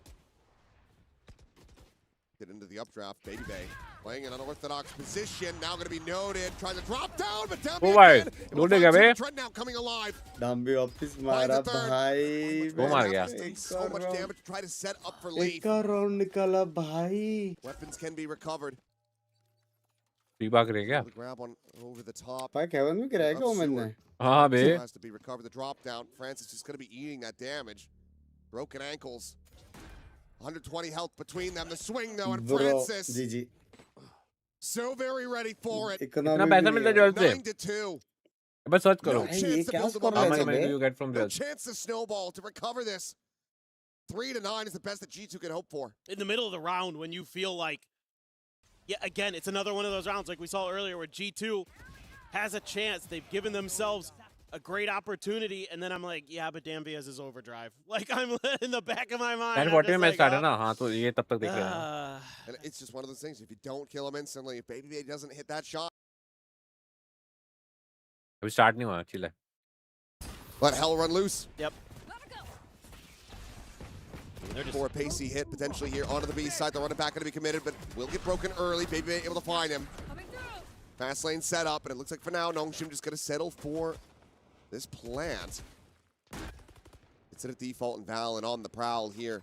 Get into the updraft. Baby Bay playing an unorthodox position. Now going to be noted. Trying to drop down, but down. Trent now coming alive. Dambi वापस मारा भाई. वो मार गया. So much damage to try to set up for Leaf. एक और round निकाला भाई. Weapons can be recovered. Feedback रह गया. Grab one over the top. भाई केवन में गिराया क्या ओमेन ने? हाँ बे. Has to be recovered. The drop down. Francis is going to be eating that damage. Broken ankles. 120 health between them. The swing though, and Francis. GG. So very ready for it. कितना पैसा मिलता है job से? 9-2. बस search करो. ये क्या score How है much इसमें? money do you get from No this? chance to snowball to recover this. 3-9 is the best that G2 can hope for. In the middle of the round, when you feel like, yeah, again, it's another one of those rounds like we saw earlier where G2 has a chance. They've given themselves a great opportunity, and then I'm like, yeah, but Danby has his overdrive. Like, I'm in the back of my mind. And what time match started ना? हाँ तो ये तब तक देख रहे हैं. And it's just one of those things. If you don't kill him instantly, if Baby Bay doesn't hit that shot, अभी start नहीं हुआ, chill है. let hell run loose. Yep. For a pacey hit potentially here onto the B side. The running back going to be committed, but will get broken early. Baby Bay able to find him. Fast lane set up, and it looks like for now, 𝐤𝐤𝐚 just going to settle for this plant. It's at a default, and Valen on the prowl here.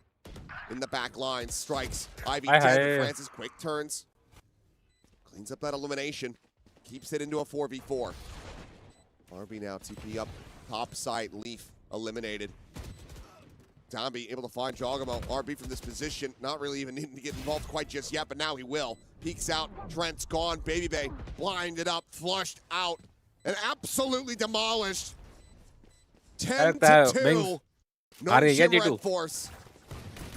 In the back line, strikes. Ivy dead, Francis quick turns. Cleans up that elimination. Keeps it into a 4v4. RB now TP up top side. Leaf eliminated. Dambi able to find 𝐤𝐤𝐚𝐤. RB from this position, not really even needing to get involved quite just yet, but now he will. Peeks out, Trent's gone. Baby Bay blinded up, flushed out, and absolutely demolished. 10-2. 𝐤𝐤𝐚 Red Force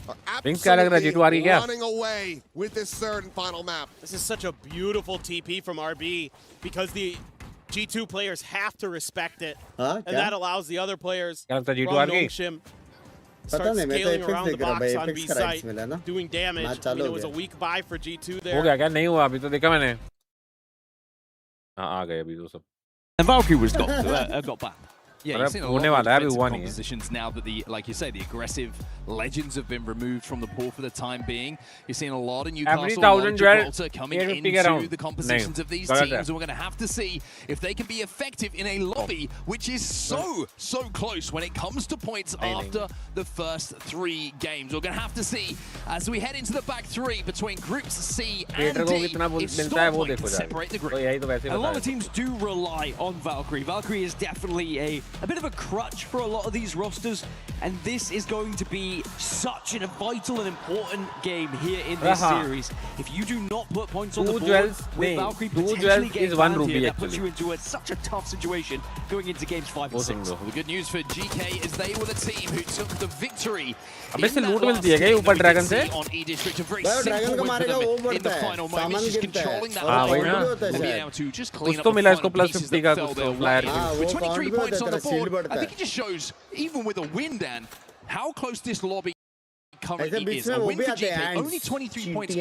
are absolutely running away with this third and final map. This is such a beautiful TP from RB because the G2 players have to respect it, and that allows the other players from 𝐤𝐤𝐚 start scaling around the box on B site, doing damage. I mean, it was a weak buy for G2 there. हो गया क्या? नहीं हुआ अभी तो देखा मैंने. हाँ आ गए अभी तो सब. And Valkyrie was got back. Yeah, you've seen a lot of compositions now that like you say, the aggressive legends have been removed from the pool for the time being. You're seeing a lot of Newcastle, a lot of Gibraltar coming into the compositions of these teams, and we're going to have to see if they can be effective in a lobby which is so close when it comes to points after the first 3 games. We're going to have to see as we head into the back 3 between groups C and D. It's starting to separate the group. A lot of teams do rely on Valkyrie. Valkyrie is definitely a bit of a crutch for a lot of these rosters, and this is going to be such a vital and important game here in this series. If you do not put points on the board with Valkyrie potentially getting banned here, that puts you into such a tough situation going into games 5 and 6. Well, the good news for GK is they were the team who took the victory अबे से लूट मिल दिया क्या ऊपर dragon से? on E-District. A very simple win for them in the final moments, just controlling that will be able to just clean up the final pieces that fell their way. With 23 points on the board, I think it just shows, even with a win, Dan, how close this lobby currently is. A win for GK, only 23 points.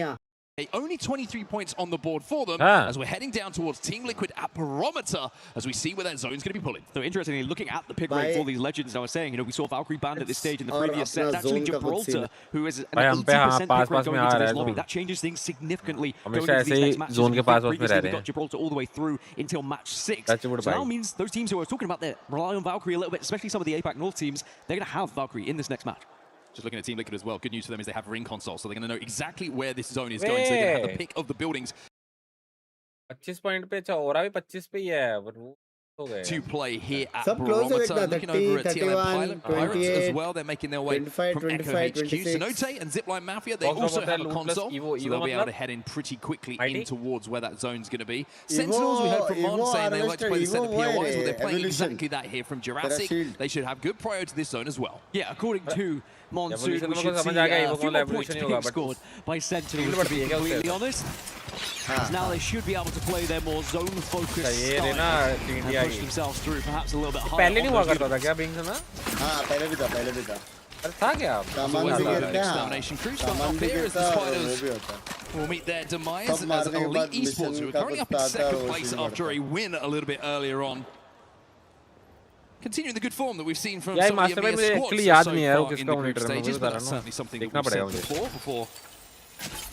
Only 23 points on the board for them as we're heading down towards Team Liquid at Barometer as we see where that zone's going to be pulling. So interestingly, looking at the pick rate for these legends, I was saying, we saw Valkyrie banned at this stage in the previous set. It's actually Gibraltar who is an 80% pick rate going into this lobby. That changes things significantly going into these next matches. Previously, we got Gibraltar all the way through until match 6. So now means those teams who are talking about that rely on Valkyrie a little bit, especially some of the APAC North teams, they're going to have Valkyrie in this next match. Just looking at Team Liquid as well, good news for them is they have ring console, so they're going to know exactly where this zone is going, so they're going to have the pick of the buildings. 25 point पे अच्छा हो रहा है 25 पे ही है to play here at Sub close Barometer. है Looking 30, over at TLM 31, Pilot Pirates 28, as well. They're making their way 25, from 25, Echo HQ. 26. Sanote and Zipline Mafia, they also have a console, so they'll be able to head in pretty quickly in towards where that zone's going to be. Sentinels, we heard from Mon saying they like to play the set of POIs, but they're playing exactly that here from Jurassic. They should have good prior to this zone as well. Yeah, according to Monsoon, we should see a few more points being scored by Sentinels, to be completely honest. As now they should be able to play their more zone-focused style and push themselves through perhaps a little bit higher. पहले नहीं हुआ करता था क्या Bing से ना? हाँ पहले भी था अरे था क्या? सामान भी गिरता है Extermination crew start सामान off भी here as गिरता the है और वो Spiders भी होता है will meet their demise सब as मारने के Elite बाद Esports, who मिशन are का currently up कुत्ता in आता है second और place उसी after a win a little bit earlier on. Continuing the good form that we've seen from यार some of the मास्टर भाई EMEA मुझे squads एक्चुअली so याद far नहीं है वो in किसका the group मॉनिटर है stages, मुझे but बता that's रहा certainly something देखना we've पड़ेगा said मुझे before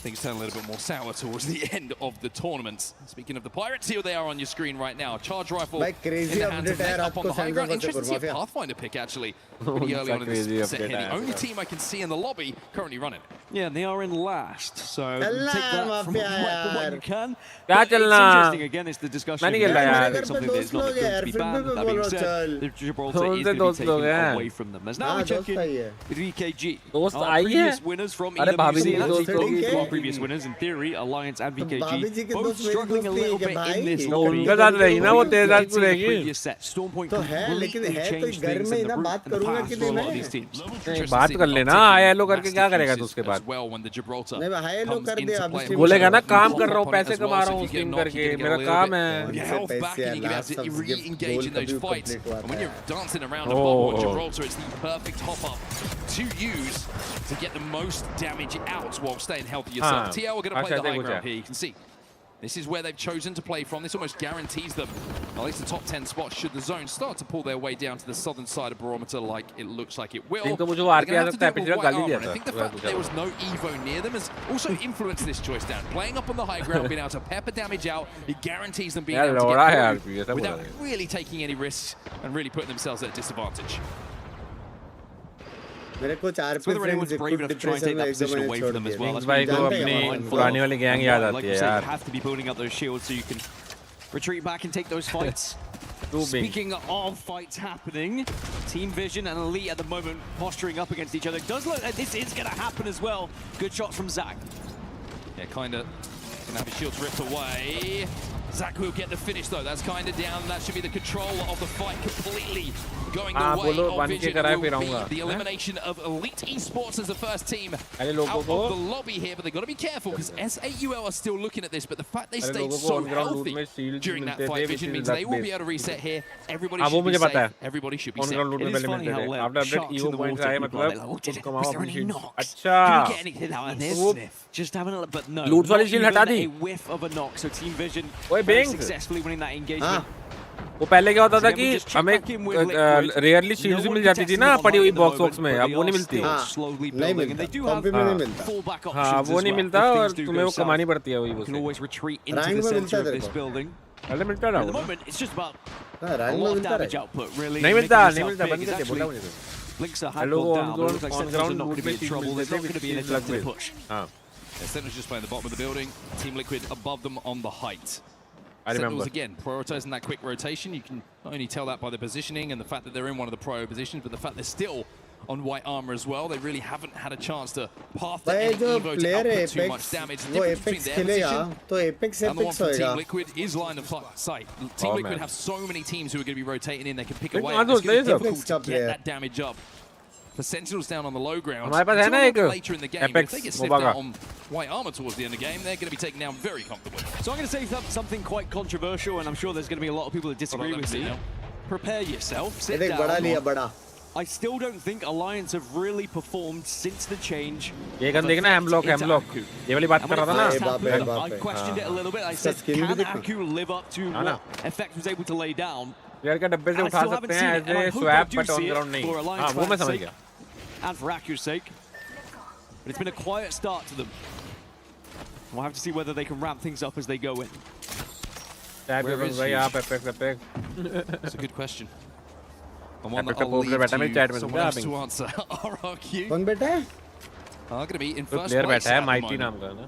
things turn a little bit more sour towards the end of the tournament. Speaking of the Pirates, here they are on your screen right now. Charge rifle in crazy the hands of update Meg है up on the रात high को ground. Sandal Interesting to see a Mafia Pathfinder pick actually pretty early on in this set here. The only team I can see in the lobby currently running. Yeah, they are in last, so चलना take that from Mafia what you can. क्या But it's चलना? interesting, again, it's the discussion. मैं नहीं खेल रहा यार। It's something that's not going to be banned. That being said, the Gibraltar is going to be taken away from them. As now we check in with EKG. दोस्त Our आई है? previous winners from अरे भाभी जी EWC, के actually दोस्त both लोग of our हैं। previous winners, in theory, Alliance and भाभी जी VKG, के both दोस्त मेरी struggling a दोस्ती little है bit भाई। in this तो lobby. उनका साथ रही ना वो तेरे साथ It's in the रहेगी। previous set. Stormpoint तो है लेकिन completely है तो changed घर things में in ही the ना route बात and the करूंगा path कि for a नहीं lot of मैं these teams. बात कर लेना आया लो करके क्या करेगा तू उसके बाद? Well, when the Gibraltar नहीं भाई ये लोग कर दे अभी से बोलेगा ना काम कर रहा हूँ पैसे कमा रहा हूँ स्ट्रीम करके मेरा काम है। Your health back and you get to re-engage in those fights. And when you're dancing around a Oh. bubble with Gibraltar, it's the perfect hop-up to use to get the most damage out while staying healthy yourself. हाँ, TL, we're going to play अच्छा, the high देखो ground क्या। here. You can see this is where they've chosen to play from. This almost guarantees them at least the top 10 spots should the zone start to pull their way down to the southern side of Barometer like it looks like it will. इनको मुझे वो They're RK gonna आ have to सकता है do it पिछले with गाली white दिया armor, and I think the था fact that there was no Evo near them has also influenced this choice down. Playing up on the high ground, being able to pepper damage out, it guarantees them being यार able to लौड़ा है get यार through ये सब without बोला है। really taking any risks and really putting themselves at a disadvantage. मेरे कुछ It's RP whether anyone's friends brave enough to try and take that position away from them as well. That's भाई what को we अपनी जानते हैं, पुरानी वाली gang याद आती like है you say, यार। you have to be building up those shields so you can retreat back and take those fights. Too big. Speaking of fights happening, Team Vision and Elite at the moment posturing up against each other. It does look like this is going to happen as well. Good shots from Zach. Yeah, kind of gonna have his shields ripped away. Zach will get the finish though. That's kind of down. That should be the control of the fight completely going the way बोलो of बन के Vision. कराए Will फिर be आऊँगा। the elimination of Elite Esports as the first team अरे out लोगों of को the lobby here, but they've got to be careful because S8UL are still looking at this. But the fact they अरे stayed लोगों को so on ground healthy loot में shields during that मिलते fight, थे, Vision which means is they will luck be able to reset here. Everybody हाँ वो should be मुझे पता safe. है। Everybody should be On safe. ground loot It में is पहले funny मिलते how थे। like After update sharks in EVO the points water आए people are मतलब like, oh, उसको कमाओ was there अपनी any shield। knocks? अच्छा। Did you get anything out of this? वो Just having a but no. Loot वाली not shield even हटा दी। a whiff of a knock. So Team Vision ओए very Bing। successfully winning that engagement. वो पहले क्या होता था कि हमें रेयरली शील्ड्स भी मिल जाती थी ना पड़ी हुई बॉक्स बॉक्स में, अब वो नहीं मिलती। नहीं मिलता हाँ वो नहीं मिलता और तुम्हें वो कमानी पड़ती है वही वो रैंक में मिलता है तेरे को पहले मिलता रहा At the moment, it's just about हाँ a रैंक lot में of मिलता damage है output, really. नहीं making मिलता yourself नहीं big. मिलता It's बंद करके बोला actually- मुझे। Links are had लोग gone down, but it looks like on Sentinels are ground not going loot to be में in trouble. shield There's not going मिलते to be an थे, attempt to shield push. हाँ Sentinels just playing the bottom of the building. Team Liquid above them on the height. I remember. Sentinels again prioritizing that quick rotation. You can not only tell that by the positioning and the fact that they're in one of the prior positions, but the fact they're still on white armor as well. They really haven't had a chance to path the भाई जो Evo to player है output too much apex damage. The वो difference between apex their खेलेगा position तो apex and the one apex from होएगा। Team Liquid is line of sight. Team Oh, Liquid man. have so many teams who are going to be rotating in. They can pick Liquid away. आज It's going to be होता है difficult to get that damage up. The Sentinels down on the low ground. हमारे पास है ना एक Later in the game, if they get sniffed Apex out on white armor towards the end of the game, they're going to be taken down very comfortably. So I'm going to say something quite controversial, and I'm sure there's going to be a lot of people that disagree with me. Prepare yourself, sit देख बड़ा लिया down. बड़ा। I still don't think Alliance have really performed since the change. ये gun देखना Hemlock ये वाली बात कर रहा था ना। I questioned it a little bit. I said, can Aku live up to what Effect was able to lay down? यार का डब्बे से उठा सकते हैं ऐसे स्वैप बट ऑन ग्राउंड नहीं। हाँ वो मैं समझ गया। And for Aku's sake. But it's been a quiet start to them. We'll have to see whether they can ramp things up as they go in. Where is he? It's a good question. And one that I'll leave to someone else to answer. RRQ कौन बैठा है? are going to be in तो first player place बैठा है at the mighty moment. नाम का ना।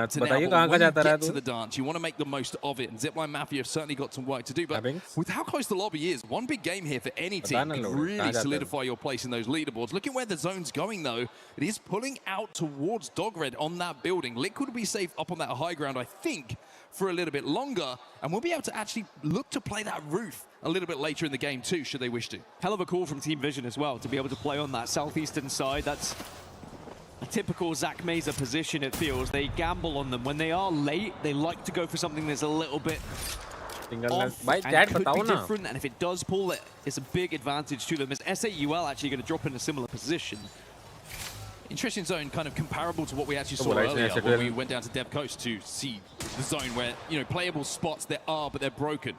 up to now, but when you get to the dance, you want to make the most of it. And Zipline Mafia have certainly got some work to do. But with how close the lobby is, one big game here for any team can really solidify your place in those leaderboards. Look at where the zone's going, though. It is pulling out towards Dogred on that building. Liquid will be safe up on that high ground, I think, for a little bit longer. And we'll be able to actually look to play that roof a little bit later in the game, too, should they wish to. Hell of a call from Team Vision as well, to be able to play on that southeastern side. That's a typical 𝐒𝐚𝐥𝐬 position, it feels. They gamble on them. When they are late, they like to go for something that's a little bit off and could be different. And if it does pull, it's a big advantage to them. As S8UL actually going to drop in a similar position. Interesting zone, kind of comparable to what we actually saw earlier when we went down to Dev Coast to see the zone where, you know, playable spots there are, but they're broken.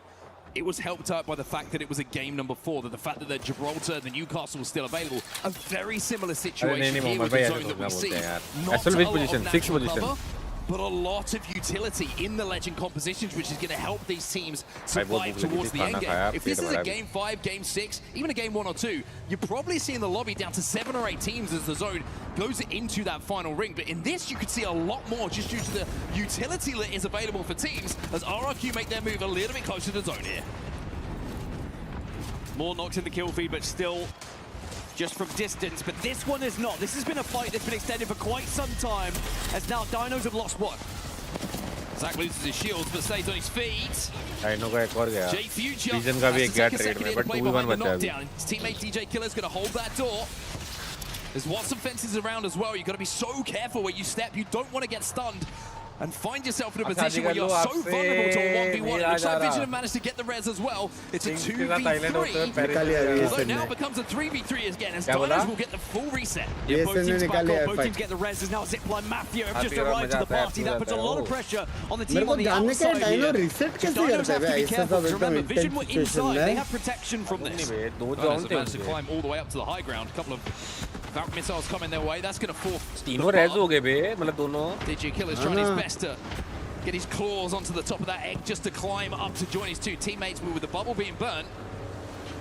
It was helped out by the fact that it was a game number 4, that the fact that the Gibraltar, the Newcastle was still available. A very similar situation here with the zone that we see. Not a lot of natural cover, but a lot of utility in the legend compositions, which is going to help these teams survive towards the end game. If this is a game 5, game 6, even a game 1 or 2, you're probably seeing the lobby down to 7 or 8 teams as the zone goes into that final ring. But in this, you could see a lot more just due to the utility that is available for teams as RRQ make their move a little bit closer to the zone here. More knocks in the kill feed, but still just from distance. But this one is not. This has been a fight that's been extended for quite some time, as now Dinos have lost one. Zach loses his shields, but stays on his feet. Dino का एक और गया. 𝐿GS Vision का भी एक गया trade में, but 2v1 बचा है. His teammate 𝐷𝐴_KILLER's going to hold that door. There's lots of fences around as well. You've got to be so careful where you step. You don't want to get stunned and find yourself in a position where you're so vulnerable to a 1v1. It looks like Vision have managed to get the res as well. It's a 2v3. Although now becomes a 3v3 again, as Dinos will get the full reset. Yeah, both teams back up, both teams get the res. As now 𝐒𝐿 Mafia have just arrived to the party. That puts a lot of pressure on the team on the outside here. Dinos have to be careful. Remember, Vision were inside. They have protection from this. Dinos have managed to climb all the way up to the high ground. A couple of Valk missiles coming their way. That's going to force तीनों raise हो गए बे, मतलब दोनों. 𝐷𝐴_KILLER's trying his best to get his claws onto the top of that egg just to climb up to join his 2 teammates, but with the bubble being burnt,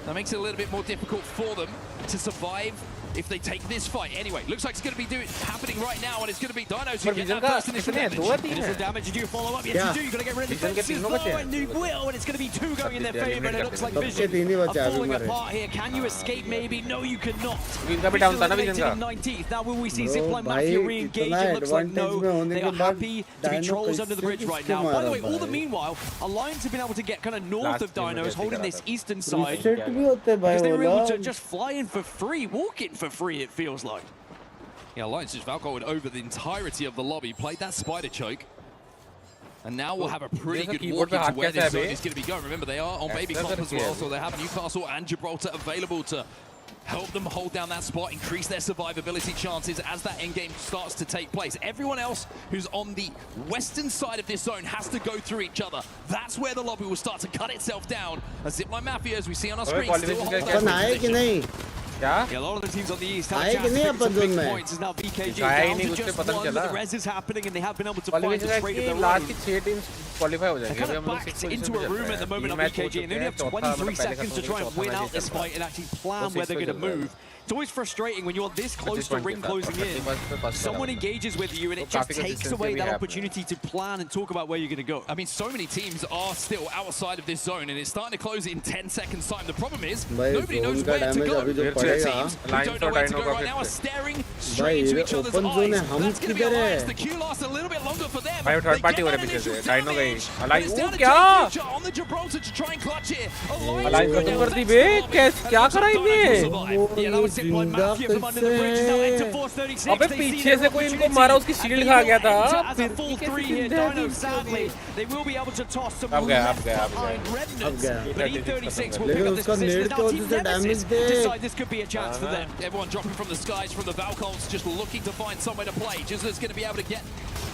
that makes it a little bit more difficult for them to survive if they take this fight. Anyway, looks like it's going to be happening right now, and it's going to be Dinos who get that first initial damage. Initial damage, do you follow up? Yes, you do. You've got to get rid of the fences, though, and you will, and it's going to be 2 going in their favor, and it looks like Vision are falling apart here. Can you escape, maybe? No, you cannot. Vision eliminated in 19th. Now, will we see 𝐒𝐿 Mafia re-engage? It looks like no. They are happy to be trolls under the bridge right now. By the way, all the meanwhile, Alliance have been able to get kind of north of Dinos, holding this eastern side, because they were able to just fly in for free, walk in for free, it feels like. Yeah, Alliance just Valkyrie over the entirety of the lobby, played that spider choke. And now we'll have a pretty good walk into where this zone is going to be going. Remember, they are on Baby Cop as well, so they have Newcastle and Gibraltar available to help them hold down that spot, increase their survivability chances as that endgame starts to take place. Everyone else who's on the western side of this zone has to go through each other. That's where the lobby will start to cut itself down. As 𝐒𝐿 Mafia, as we see on our screen, still hold their position. Yeah, a lot of the teams on the east have a chance to pick some big points. As now BKG down to just 1, the res is happening, and they have been able to find a trade of their own. They're kind of backed into a room at the moment on BKG, and they only have 23 seconds to try and win out this fight and actually plan where they're going to move. It's always frustrating when you're this close to ring closing in. Someone engages with you, and it just takes away that opportunity to plan and talk about where you're going to go. I mean, so many teams are still outside of this zone, and it's starting to close in 10 seconds time. The problem is, nobody knows where to go. Two teams who don't know where to go right now are staring straight into each other's eyes. That's going to be Alliance. The queue lasts a little bit longer for them. भाई third party हो रहा है पीछे से. Dino गई. Alliance वो क्या? On the Gibraltar to try and clutch it. Alliance खत्म कर दी बे. क्या करा इनने? Yeah, that was 𝐒𝐿 Mafia from under the bridge. Now into 436. अबे पीछे से कोई इनको मारा, उसकी शील्ड खा गया था. As a full 3 here, Dinos sadly they will be able to toss some left behind remnants. But E36 will pick up this position. Now Team Nemesis decide this could be a chance for them. Everyone dropping from the skies from the Valkyries, just looking to find somewhere to play. Jizzler's going to be able to get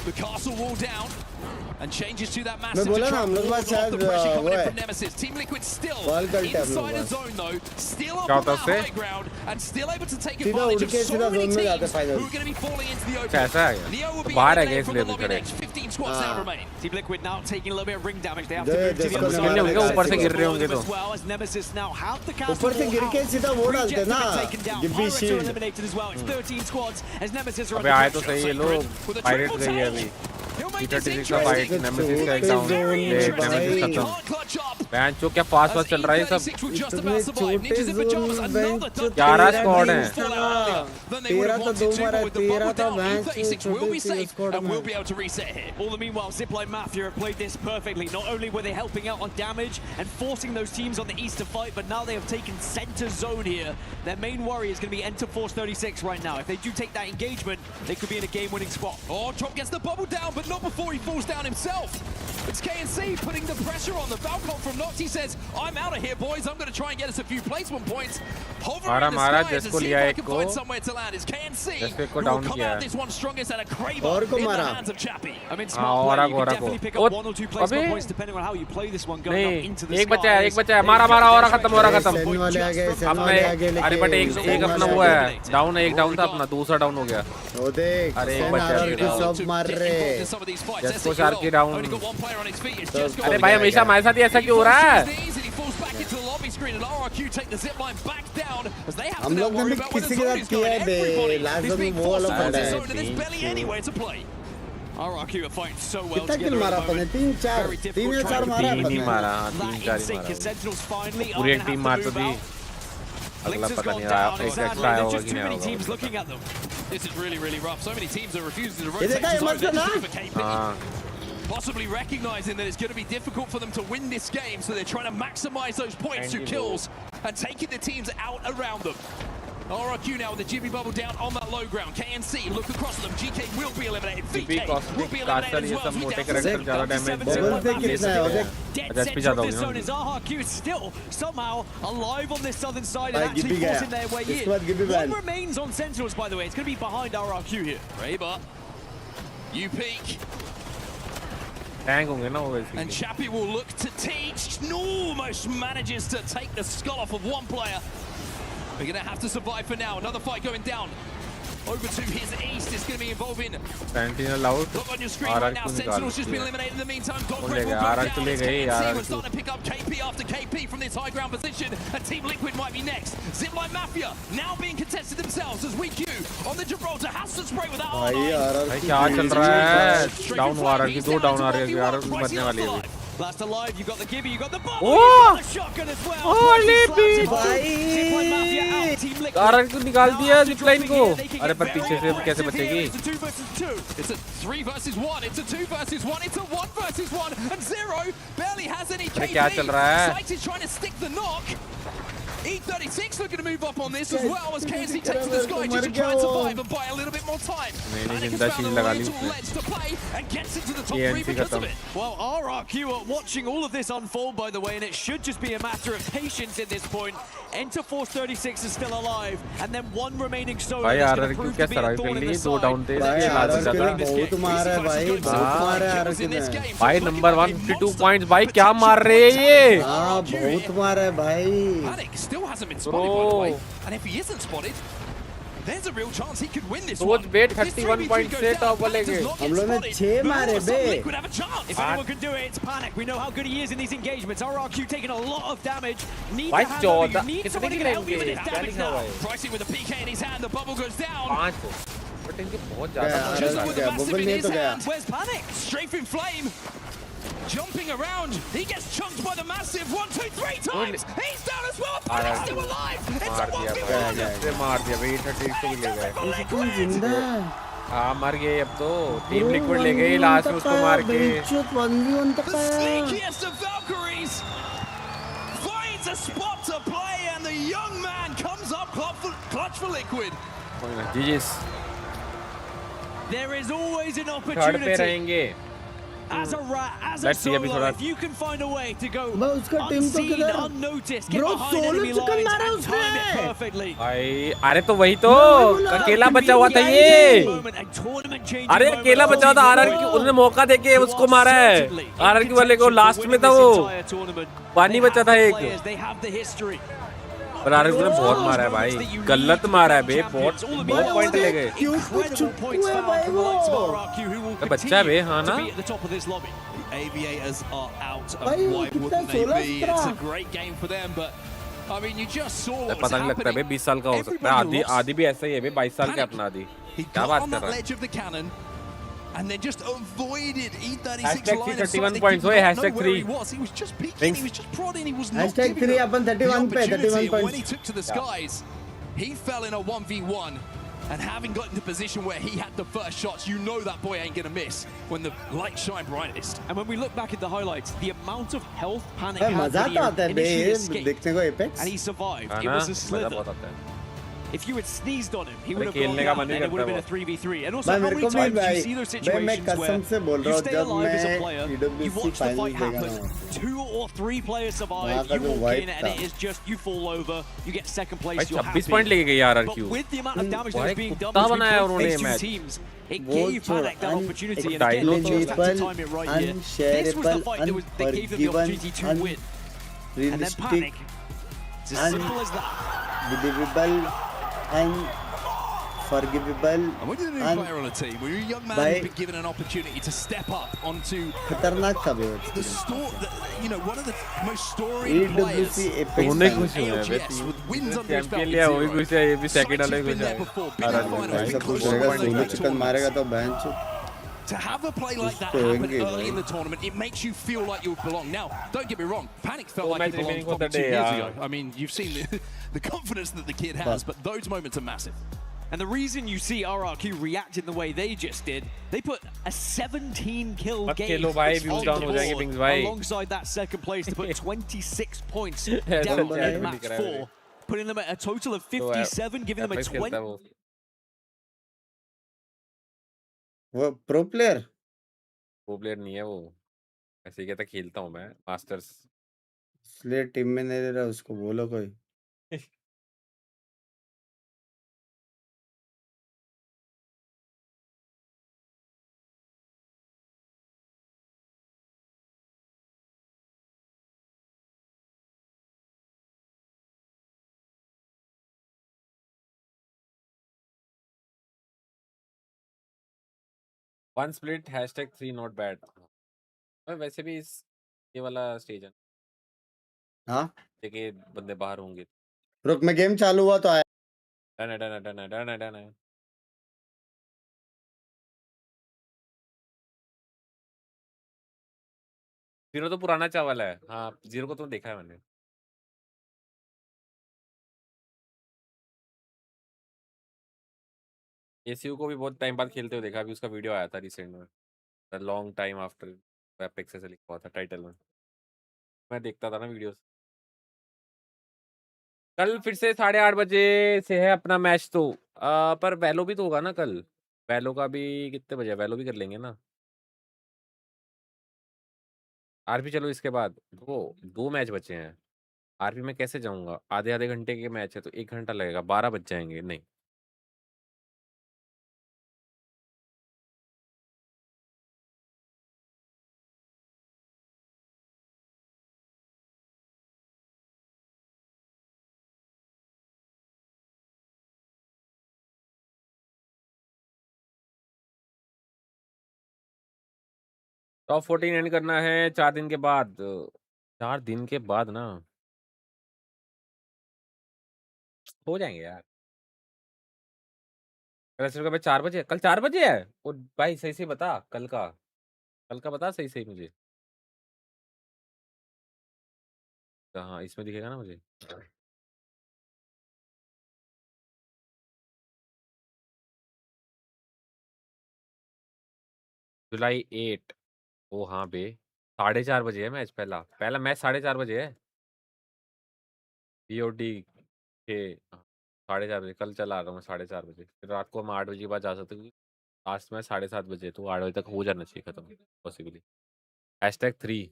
the castle wall down and changes to that massive to try and ward off the pressure coming in from Nemesis. Team Liquid still inside a zone though, still up on that high ground and still able to take advantage of so many teams who are going to be falling into the open. Neo will be in there from the lobby next. 15 squads now remain. Team Liquid now taking a little bit of ring damage. They have to move to the other side as well, as Nemesis now have the castle wall out. Reject have been taken down. Pirates are eliminated as well. It's 13 squads as Nemesis are on the bridge. with a triple take. E36 का fight, nemesis का एक down, nemesis खत्म। Ban चो क्या fast fast चल रहा है सब। 11 स्क्वाड हैं। 13 तो 2 मारा, 13 था मैच छोटे स्क्वाड में। Will be able to reset here. All the meanwhile, 𝐒𝐿 Mafia have played this perfectly. Not only were they helping out on damage and forcing those teams on the east to fight, but now they have taken center zone here. Their main worry is going to be Enter Force 36 right now. If they do take that engagement, they could be in a game-winning spot. Oh, Drop gets the bubble down, but not before he falls down himself. It's 𝐾NC putting the pressure on the Falcon from Nox. He says, I'm out of here, boys. I'm going to try and get us a few placement points. Hovering in the skies to see if I can find somewhere to land. It's 𝐾NC who will come out this one strongest and a Kraber in the hands of Chappy. I mean, smart play. You can definitely pick up 1 or 2 placement points depending on how you play this one going up into the एक बचा है, मारा और खत्म हो रहा खत्म। अरे बट एक अपना वो है, डाउन है, एक डाउन था अपना, दूसरा डाउन हो गया। वो देख, अरे एक बचा सब मार रहे। जस्को शार्की डाउन। अरे भाई हमेशा हमारे साथ ही ऐसा क्यों हो रहा है? हम लोग ने भी किसी के साथ किया है बे, लास्ट में वो वाला पड़ा है। RRQ are fighting so well कितना किल together मारा at the अपने? moment. 3-4 मारा तीन ही मारा, That 3-4 in sync, he and Sentinels finally मारा। are पूरी going to टीम have मार to तो move दी। out. अगला Blix has पता gone नहीं down, आया, and एक sadly, एक्स्ट्रा आया there's होगा just कि too नहीं many आया teams होगा। looking at them. This is really, really rough. So many teams are refusing to ये rotate देखा to ये zone. मस्त They're ना? looking for KP. हाँ। Possibly recognizing that it's going to be difficult for them to win this game, so they're trying to maximize those points through kills and taking the teams out around them. RRQ now with the Jimmy bubble down on that low ground. 𝐾NC look across them. GK will be eliminated. VK will be eliminated as well. मोटे character ज्यादा damage Dead center of this zone is RRQ still somehow alive on this southern side and actually forcing their way in. One remains on Sentinels, by the way. It's going to be behind RRQ here. Kraber, you peek. Tank होंगे ना वो And Chappy will look to teach. Almost manages to take the skull off of one player. We're going to have to survive for now. Another fight going down. Over to his east. It's going to be involving. Sentinel out. Look on your screen right now. Sentinel's just been eliminated in the meantime. Doggrave will go down. 𝐾NC will start to pick up KP after KP from this high ground position. And Team Liquid might be next. 𝐒𝐿 Mafia now being contested themselves as 𝐌𝐞𝐝 on the Gibraltar has to spray with that R9. भाई क्या चल रहा है? Down हुआ रहा है, 2 down आ रहे हैं, यार बचने वाली है। Last alive, you got the Gibby, you got the bomb, Oh! you got the shotgun as well. Holy 𝐿 भाई! Mafia out, Team Liquid. RR को निकाल दिया जिपलाइन को। अरे पर पीछे से कैसे बचेगी? It's a 2 versus 2. It's a 3 versus 1. It's a 2 versus 1. It's a 1 versus 1. And 𝐒𝐿 barely has any KP. क्या चल रहा है? Sight is trying to stick the knock. E36 looking to move up on this as well as 𝐾NC takes to the sky just to try and survive and buy a little bit more time. And it has found a little ledge to play and gets into the top 3 because of it. Well, RRQ are watching all of this unfold, by the way, and it should just be a matter of patience at this point. Enter Force 36 is still alive, and then one remaining solo भाई that's RR going to को prove क्या to be a survive thorn कर in लिए? the 2 side. Down थे, भाई ये last RR ज्यादा। बहुत मारा है भाई, बहुत मारा है आरआर ने। भाई नंबर 1 52 पॉइंट्स भाई क्या मार रहे हैं ये? हाँ बहुत मारा है भाई। Panic still hasn't been spotted by the way, and if he isn't spotted, there's a real chance he could win this one. सोच बेट 31 पॉइंट से टॉप वाले के। हम लोग ने 6 मारे बे। If anyone can do it, it's Panic. We know how good he is in these engagements. RRQ taking a lot of damage. Need भाई to hand over. You 14 need कितने someone की who can help you with रहेंगे? this क्या damage लिखा हुआ now. है? Pricing with a PK in his hand, the bubble goes down. 5 but इनके बहुत गया, ज्यादा आरआर Just with गया, the massive बबल in नहीं his तो गया। hand. Where's Panic? Strafing Flame. Jumping around. He gets chunked by the massive. 1, 2, 3 times. He's down as well. Panic's still alive. It's a 1v1. मार दिया भाई 36 को भी ले गए। तुम जिंदा है। हाँ मर गए अब तो। टीम लिक्विड ले गई लास्ट में उसको मार के। 1v1 तक The आया। sneakiest of Valkyries finds a spot to play, and the young man comes up clutch for Liquid. जीजीस There is always an third पे opportunity. रहेंगे। As a rat, as a Let's see अभी solo, थोड़ा। if you can find a way to go भाई उसका team तो unseen, किधर? unnoticed, get Bro, behind solo enemy chicken lines मारा and time it उसने। perfectly. भाई अरे तो वही तो अकेला बचा हुआ था ये। अरे अकेला बचा हुआ था आरआर की, उसने मौका देके उसको मारा है। आरआर की वाले को लास्ट में था वो, पानी बचा था एक। पर आरआर ने बहुत मारा है भाई, गलत मारा है बे, बहुत पॉइंट ले गए। बच्चा बे हाँ ना। Aviators are out of why wouldn't they be? It's a great game for them, but I mean, you just saw what was पता नहीं लगता बे 20 साल का हो सकता है, आदि भी ऐसा ही है बे, 22 साल का अपना आदि। क्या बात कर रहा है? ledge of the cannon and then just avoided _E36 Hashtag line of 31 sight. They points. did Wait, not hashtag know where 3. he was. He was just peeking, Thanks. he was just prodding, he was not Hashtag giving 3 up upon the 31 पे, 31 opportunity. And when he points. took to the skies, he fell in a 1v1. And having got into position where he had the first shots, you know that boy ain't gonna miss when the lights shine brightest. And when we look back at the highlights, the amount of health Panic भाई had मजा when तो आता है he bay initially escaped, देखने को apex and he survived. It ना was a मजा slither. बहुत आता है If you had sneezed on him, he अरे would have gone खेलने का down मन नहीं and it would have करता been a वो 3v3. And also, भाई how मेरे many को भी times do भाई you see those भाई मैं situations where कसम से बोल you रहा हूँ stay जब alive as a मैं player, you EWC watch the final fight देखा happen, ना 2 or 3 players survive, वहाँ का you जो walk वाइब in and था it is just, you fall over, you get second place, भाई you're 26 happy. पॉइंट लेके गई यार But RQ with the amount of damage that भाई was being done कुत्ता between बनाया both उन्होंने these two match teams, it वो gave छोड़ Panic that opportunity. And again, they just had to time it right here. This was the fight that gave them the opportunity to win. And then Panic, it's as simple as that. unbelievable, unforgivable, And when you're a new player on a team, when you're a young man who's been given an opportunity to step up onto खतरनाक था वो the you know, one of the most storied players. EWC apex उन्हें खुश हुए हैं ALGS with wins under his belt champion with लिया वो भी 0. खुश है ये भी सेकंड वाले Been खुश there है before, been in finals, भाई been सब close कुछ to रहेगा winning solo those chicken tournaments. मारेगा तो बहन चो To have a play like that तो happen होंगे early भाई in the tournament, it makes you feel like you belong. Now, don't get me wrong, Panic felt like match he belonged remaining for probably the 2 day, years yeah. ago. I mean, you've seen the confidence that the kid has, but those moments are massive. And the reason you see RRQ react in the way they just did, they put a 17 kill मत game खेलो भाई, on views the down हो जाएंगे board Bings भाई alongside that second place to put 26 points ऐसा down chat in भी match दिख रहा है 4, putting them at a total of 57, giving them a apex खेलता 20. है वो वो प्रो प्लेयर वो प्लेयर नहीं है वो ऐसे ही कहता खेलता हूँ मैं मास्टर्स इसलिए टीम में नहीं ले रहा उसको बोलो कोई one split hashtag 3 not bad वैसे भी इस ये वाला स्टेज है हाँ देखिए बंदे बाहर होंगे रुक मैं गेम चालू हुआ तो आया डन है डन है डन है डन है डन है जीरो तो पुराना चावल है हाँ जीरो को तो देखा है मैंने एसीयू को भी बहुत टाइम बाद खेलते हुए देखा अभी उसका वीडियो आया था रिसेंट में लॉन्ग टाइम आफ्टर एपेक्स ऐसे लिखा हुआ था टाइटल में मैं देखता था ना वीडियोस कल फिर से 8:30 बजे से है अपना मैच तो पर वैलो भी तो होगा ना कल वैलो का भी कितने बजे वैलो भी कर लेंगे ना आरपी चलो इसके बाद दो मैच बचे हैं आरपी में कैसे जाऊंगा आधे आधे घंटे के मैच है तो 1 घंटा लगेगा 12 बज जाएंगे नहीं टॉप 14 एंड करना है 4 दिन के बाद 4 दिन के बाद ना हो जाएंगे यार कल 4 बजे कल 4 बजे है वो भाई सही से बता कल का बता सही मुझे हाँ इसमें दिखेगा ना मुझे जुलाई 8 ओ हाँ बे 4:30 बजे है मैच पहला मैच 4:30 बजे है बीओडी के 4:30 बजे कल चला रहा हूँ मैं 4:30 बजे फिर रात को हम 8 बजे के बाद जा सकते हैं लास्ट मैच 7:30 बजे तो 8 बजे तक हो जाना चाहिए खत्म पॉसिबली #3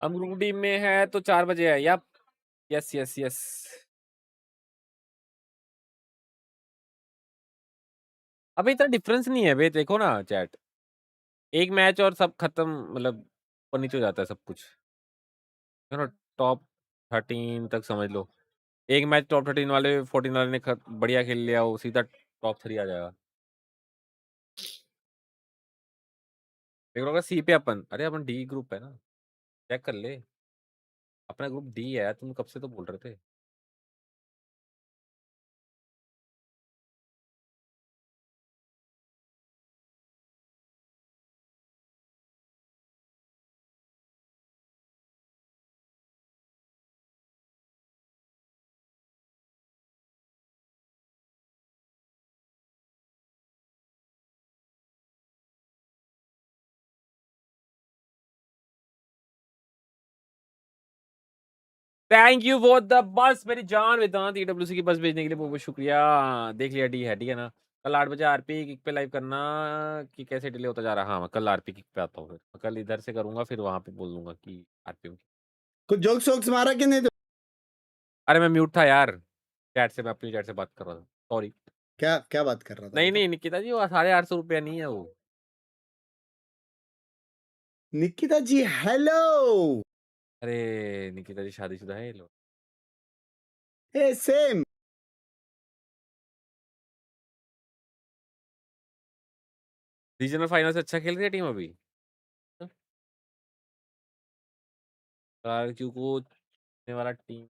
अमरूडी में है तो 4 बजे है या यस यस यस अबे इतना डिफरेंस नहीं है बे देखो ना चैट एक मैच और सब खत्म मतलब ऊपर नीचे हो जाता है सब कुछ टॉप 13 तक समझ लो। एक मैच टॉप 13 वाले 14 वाले ने बढ़िया खेल लिया, वो सीधा टॉप 3 आ जाएगा। देख लो सी पे अपन, अरे अपन डी ग्रुप है ना, चेक कर ले, अपना ग्रुप डी है। तुम कब से तो बोल रहे थे। Thank you for the bus मेरी जान वेदांत, EWC की बस भेजने के लिए बहुत बहुत शुक्रिया। देख लिया डी है, ठीक है ना। कल 8 बजे आरपी किक पे लाइव करना कि कैसे डिले होता जा रहा है। हाँ मैं कल आरपी किक पे आता हूँ, फिर कल इधर से करूंगा, फिर वहां पे बोल दूंगा कि आरपी में कुछ जोक्स वोक्स मारा कि नहीं? अरे मैं म्यूट था यार, चैट से मैं अपनी चैट से बात कर रहा था, सॉरी। क्या क्या बात कर रहा था? नहीं नहीं निकिता जी, वो 850 रुपया नहीं है वो। निकिता जी हेलो। अरे निकिता जी शादीशुदा है ये लोग। ए सेम। रीजनल फाइनल से अच्छा खेल रही है टीम अभी। क्यों को छूने वाला टीम,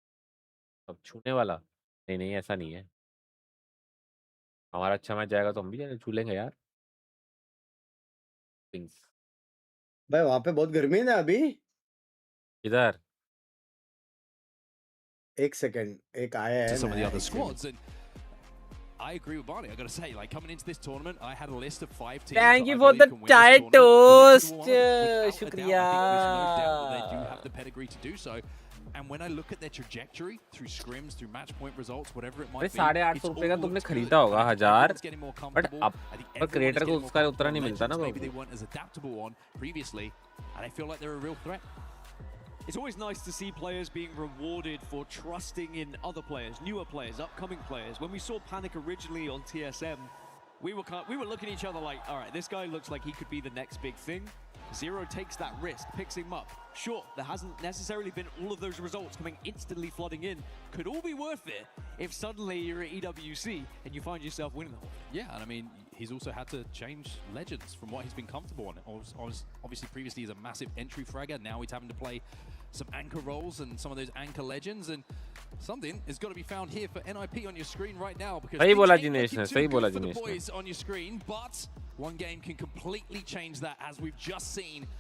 अब छूने वाला नहीं नहीं ऐसा नहीं है। हमारा अच्छा मैच जाएगा तो हम भी छू लेंगे यार। भाई वहां पे बहुत गर्मी है ना अभी। इधर एक सेकंड, एक आया है some of the नया, other एक squads, second. and I agree with Barney. I got to say, like coming into this tournament, I had a list of 5 teams. Thank that you I for believe the can win this Thai tournament. toast. Without a doubt, I think Shukriya. there's no doubt that they do have the pedigree to do so. And when I look at their trajectory through scrims, through match point results, whatever it might be, 850 रुपए का तुमने खरीदा होगा 1000, but अब पर creator को उसका उतना नहीं मिलता ना। Maybe they weren't as adaptable on previously, and I feel like they're a real threat. It's always nice to see players being rewarded for trusting in other players, newer players, upcoming players. When we saw Panic originally on TSM, we were looking at each other like, all right, this guy looks like he could be the next big thing. Zero takes that risk, picks him up. Sure, there hasn't necessarily been all of those results coming instantly flooding in. Could all be worth it if suddenly you're at EWC and you find yourself winning the whole thing. Yeah, and I mean, he's also had to change legends from what he's been comfortable on. Obviously, previously he's a massive entry fragger. Now he's having to play some anchor roles and some of those anchor legends, and something is got to be found here for NIP on your screen right now, because सही बोला things ain't Jinesh ने, looking सही too बोला good for the Jinesh ने। boys on your screen, but one game can completely change that, as we've just seen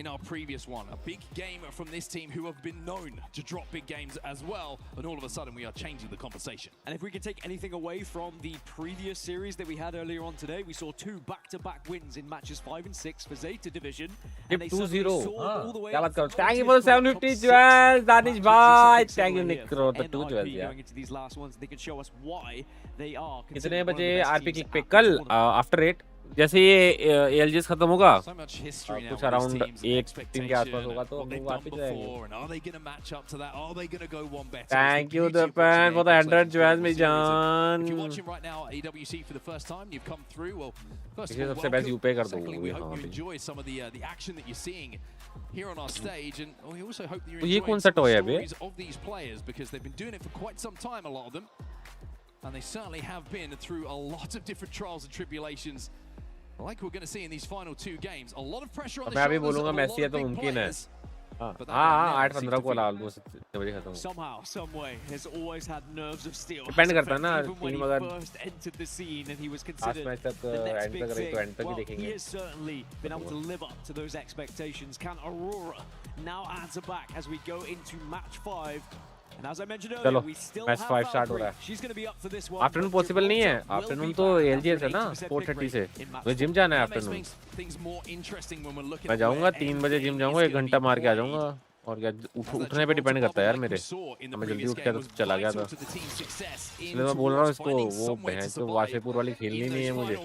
in our previous one. A big game from this team who have been known to drop big games as well, and all of a sudden we are changing the conversation. And if we can take anything away from the previous series that we had earlier on today, we saw 2 back-to-back wins in matches 5 and 6 for Zeta Division. And they 2-0. all the way क्या up बात करो? from Thank you 20th for the to 750 top 6 jewels, Danish matches. bhai. It's Thank you similar Nick here for for the 2 NIP jewels यार। going into these last ones. They can show us why they are कितने considered one of बजे the best RP teams kick पे at the कल tournament. After 8 जैसे ये ALGS खत्म होगा So much history now कुछ with this around teams and 1 के आसपास होगा तो what हम they've लोग done वापस जाएंगे। before, and are they going to match up to that? Are they going to go one better? Thank you the fan for the 100 jewels मेरी जान। If you're watching right now at EWC for the first time, you've come through. Well, first of इसे all, सबसे best welcome. यूपे कर दो Secondly, we यहाँ hope you पे। enjoy some of the action that you're seeing here on our stage, and we also hope that you're ये enjoying कौन सा some of toy the है बे? stories of these players, because they've been doing it for quite some time, a lot of them, and they certainly have been through a lot of different trials and tribulations. Like we're going to see in these final 2 games, a lot of pressure on the मैं अभी shoulders of बोलूंगा a lot Massey है of तो big मुमकिन है। players. हाँ But that हाँ right now 8-15 seems को to ला be- लो, बड़ी खत्म। Somehow, some way, has always had nerves of steel. Depend करता है ना, Even when टीम he अगर first entered the scene and he was last considered match तक the next and big तक रही तो thing. एंड तक ही Well, he देखेंगे। has certainly been able to live up to those expectations. Can Aurora now answer back as we go into match 5? And as I mentioned earlier, चलो we still match have 5 start हो Valkyrie. रहा है। She's going to be up for this one. Afternoon possible नहीं है, afternoon तो ALGS है ना 4:30 से। मुझे जिम जाना है afternoon. Things more interesting when we're looking मैं at जाऊंगा where 3 बजे जिम everything जाऊंगा, is 1 gonna घंटा be मार के आ played. जाऊंगा। और क्या उठने पे डिपेंड करता है यार मेरे। मैं जल्दी उठ के तो चला गया था, इसलिए मैं बोल रहा हूँ इसको वो भैंस तो वासेपुर वाली खेलनी नहीं है मुझे वो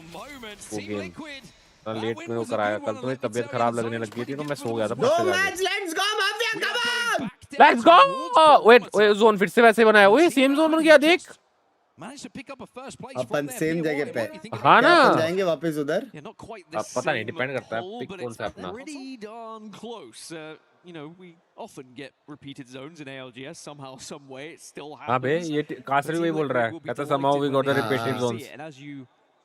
गेम। इतना लेट में वो कराया, कल तो मेरी तबीयत खराब लगने लग गई थी तो मैं सो गया था। Go match, let's go Mafia, come on! Let's go. Wait zone फिर से वैसे बनाया, ओए सेम जोन बन गया देख। अपन सेम जगह पे। हाँ ना, अपन जाएंगे वापस उधर। अब पता नहीं, डिपेंड करता है पिक कौन सा अपना। you know, we often get repeated zones in ALGS somehow, some way. It still हाँ बे happens. ये कासरी वही बोल रहा है कहता somehow we got the repeated zones. And as you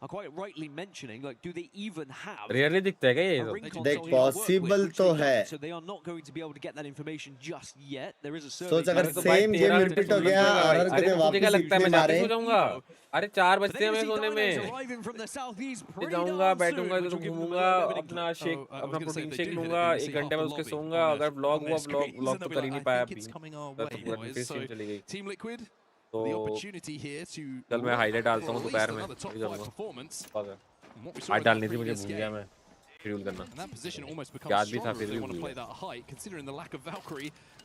are quite rightly mentioning, like, do they even have Rarely दिखता है क्या ये सब? देख possible तो है. So they are not going to be able to get that information just yet. There is a survey. सोच अगर same game repeat हो गया और कभी वापस लगता है मैं जाके सो जाऊंगा. अरे 4 बजते हैं मैं सोने में. जाऊंगा बैठूंगा इधर घूमूंगा अपना प्रोटीन शेक लूंगा 1 घंटे बाद उसके सोऊंगा. अगर व्लॉग हुआ व्लॉग तो कर ही नहीं पाया अभी. चली गई. तो कल मैं हाईलाइट डालता हूँ दोपहर में. आज डालनी थी मुझे भूल गया मैं शेड्यूल करना. याद भी था फिर भी भूल गया.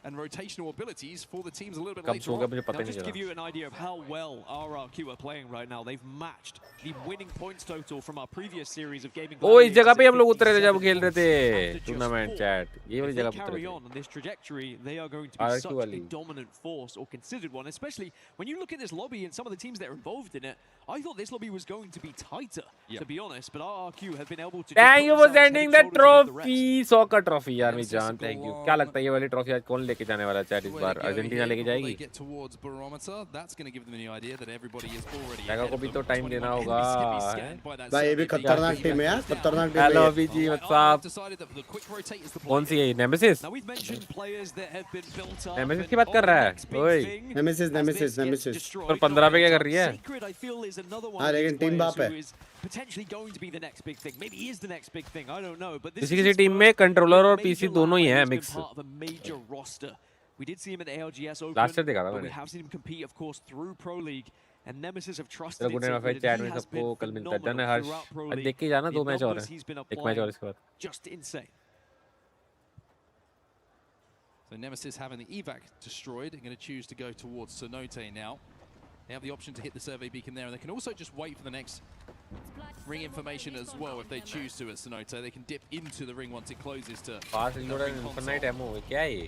And rotational abilities for the teams a little bit कब later सोगा on. मुझे पता Now, नहीं just चला. give you an idea of how well RRQ are playing right now. They've matched the winning points total from our previous series of gaming. ओ इस जगह पे हम लोग उतरे थे जब खेल रहे थे टूर्नामेंट चैट. ये वाली जगह पे उतरे carry थे. on this trajectory, they are going to be such a dominant force, or considered one. Especially when you look at this lobby and some of the teams that are involved in it, I thought this lobby was going to be tighter, to be honest. But RRQ have been able to. Thank you for sending the trophy. 100 का trophy यार मेरी जान. Thank you. क्या लगता है ये वाली trophy आज कौन लेके जाने वाला है चैट इस बार? अर्जेंटीना लेके जाएगी. जगह को भी तो टाइम देना होगा. भाई ये भी खतरनाक टीम है यार. खतरनाक टीम है. हेलो बीजी व्हाट्स अप. कौन सी है नेमेसिस? नेमेसिस की बात कर रहा है. ओए नेमेसिस और 15 पे क्या कर रही है? हाँ लेकिन टीम बाप है. Potentially going to be the next big thing. Maybe he is the next big thing. I don't know. But this किसी टीम में कंट्रोलर और पीसी दोनों ही हैं mix. We did see him at the ALGS Open. Last year देखा था मैंने. We have seen him compete, of course, through Pro League. And Nemesis have trusted चलो good night chat में सबको कल मिलता है. डन है हर्ष. आज देख के जाना 2 मैच और हैं. 1 मैच और इसके बाद. Just insane. So Nemesis having the evac destroyed and going to choose to go towards Cenote now. They have the option to hit the survey beacon there, and they can also just wait for the next ring information as well if they choose to at Cenote. They can dip into the ring once it closes to fast reload and infinite ammo. क्या है ये?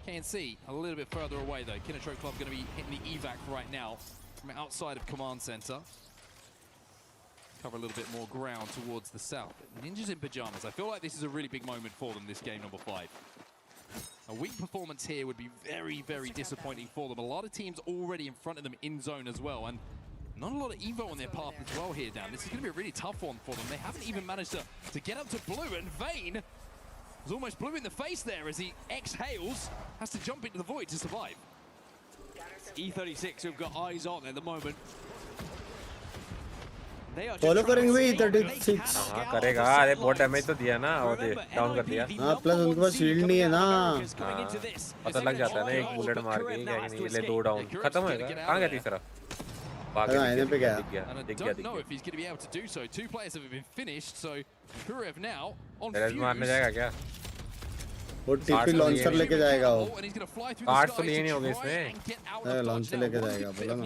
Can't see a little bit further away though. 𝐤𝐚𝐴 Club going to be hitting the evac right now from outside of command center. Cover a little bit more ground towards the south. Ninjas in pajamas. I feel like this is a really big moment for them. This game number 5. A weak performance here would be very, very disappointing for them. A lot of teams already in front of them in zone as well, and not a lot of Evo on their path as well here, Dan. This is going to be a really tough one for them. They haven't even managed to get up to blue, and 𝐴 was almost blue in the face there as he exhales, has to jump into the void to survive. E36 who've got eyes on at the moment. Follow करेंगे भाई 36. हाँ करेगा. अरे बहुत damage तो दिया ना और दे डाउन कर दिया. हाँ प्लस उनके पास शील्ड नहीं है ना. पता लग जाता है ना एक बुलेट मार के क्या नहीं ले 2 डाउन खत्म होएगा. कहाँ गया तीसरा? आने पे गया. दिख गया. Don't know if he's going to be able to do so. 2 players have been finished, so 𝐤𝐚𝐴 now on तेरे मारने जाएगा क्या? वो टीपी लॉन्चर लेके जाएगा वो. कार्ड तो लिए नहीं होंगे इसमें. लॉन्चर लेके जाएगा बोला ना.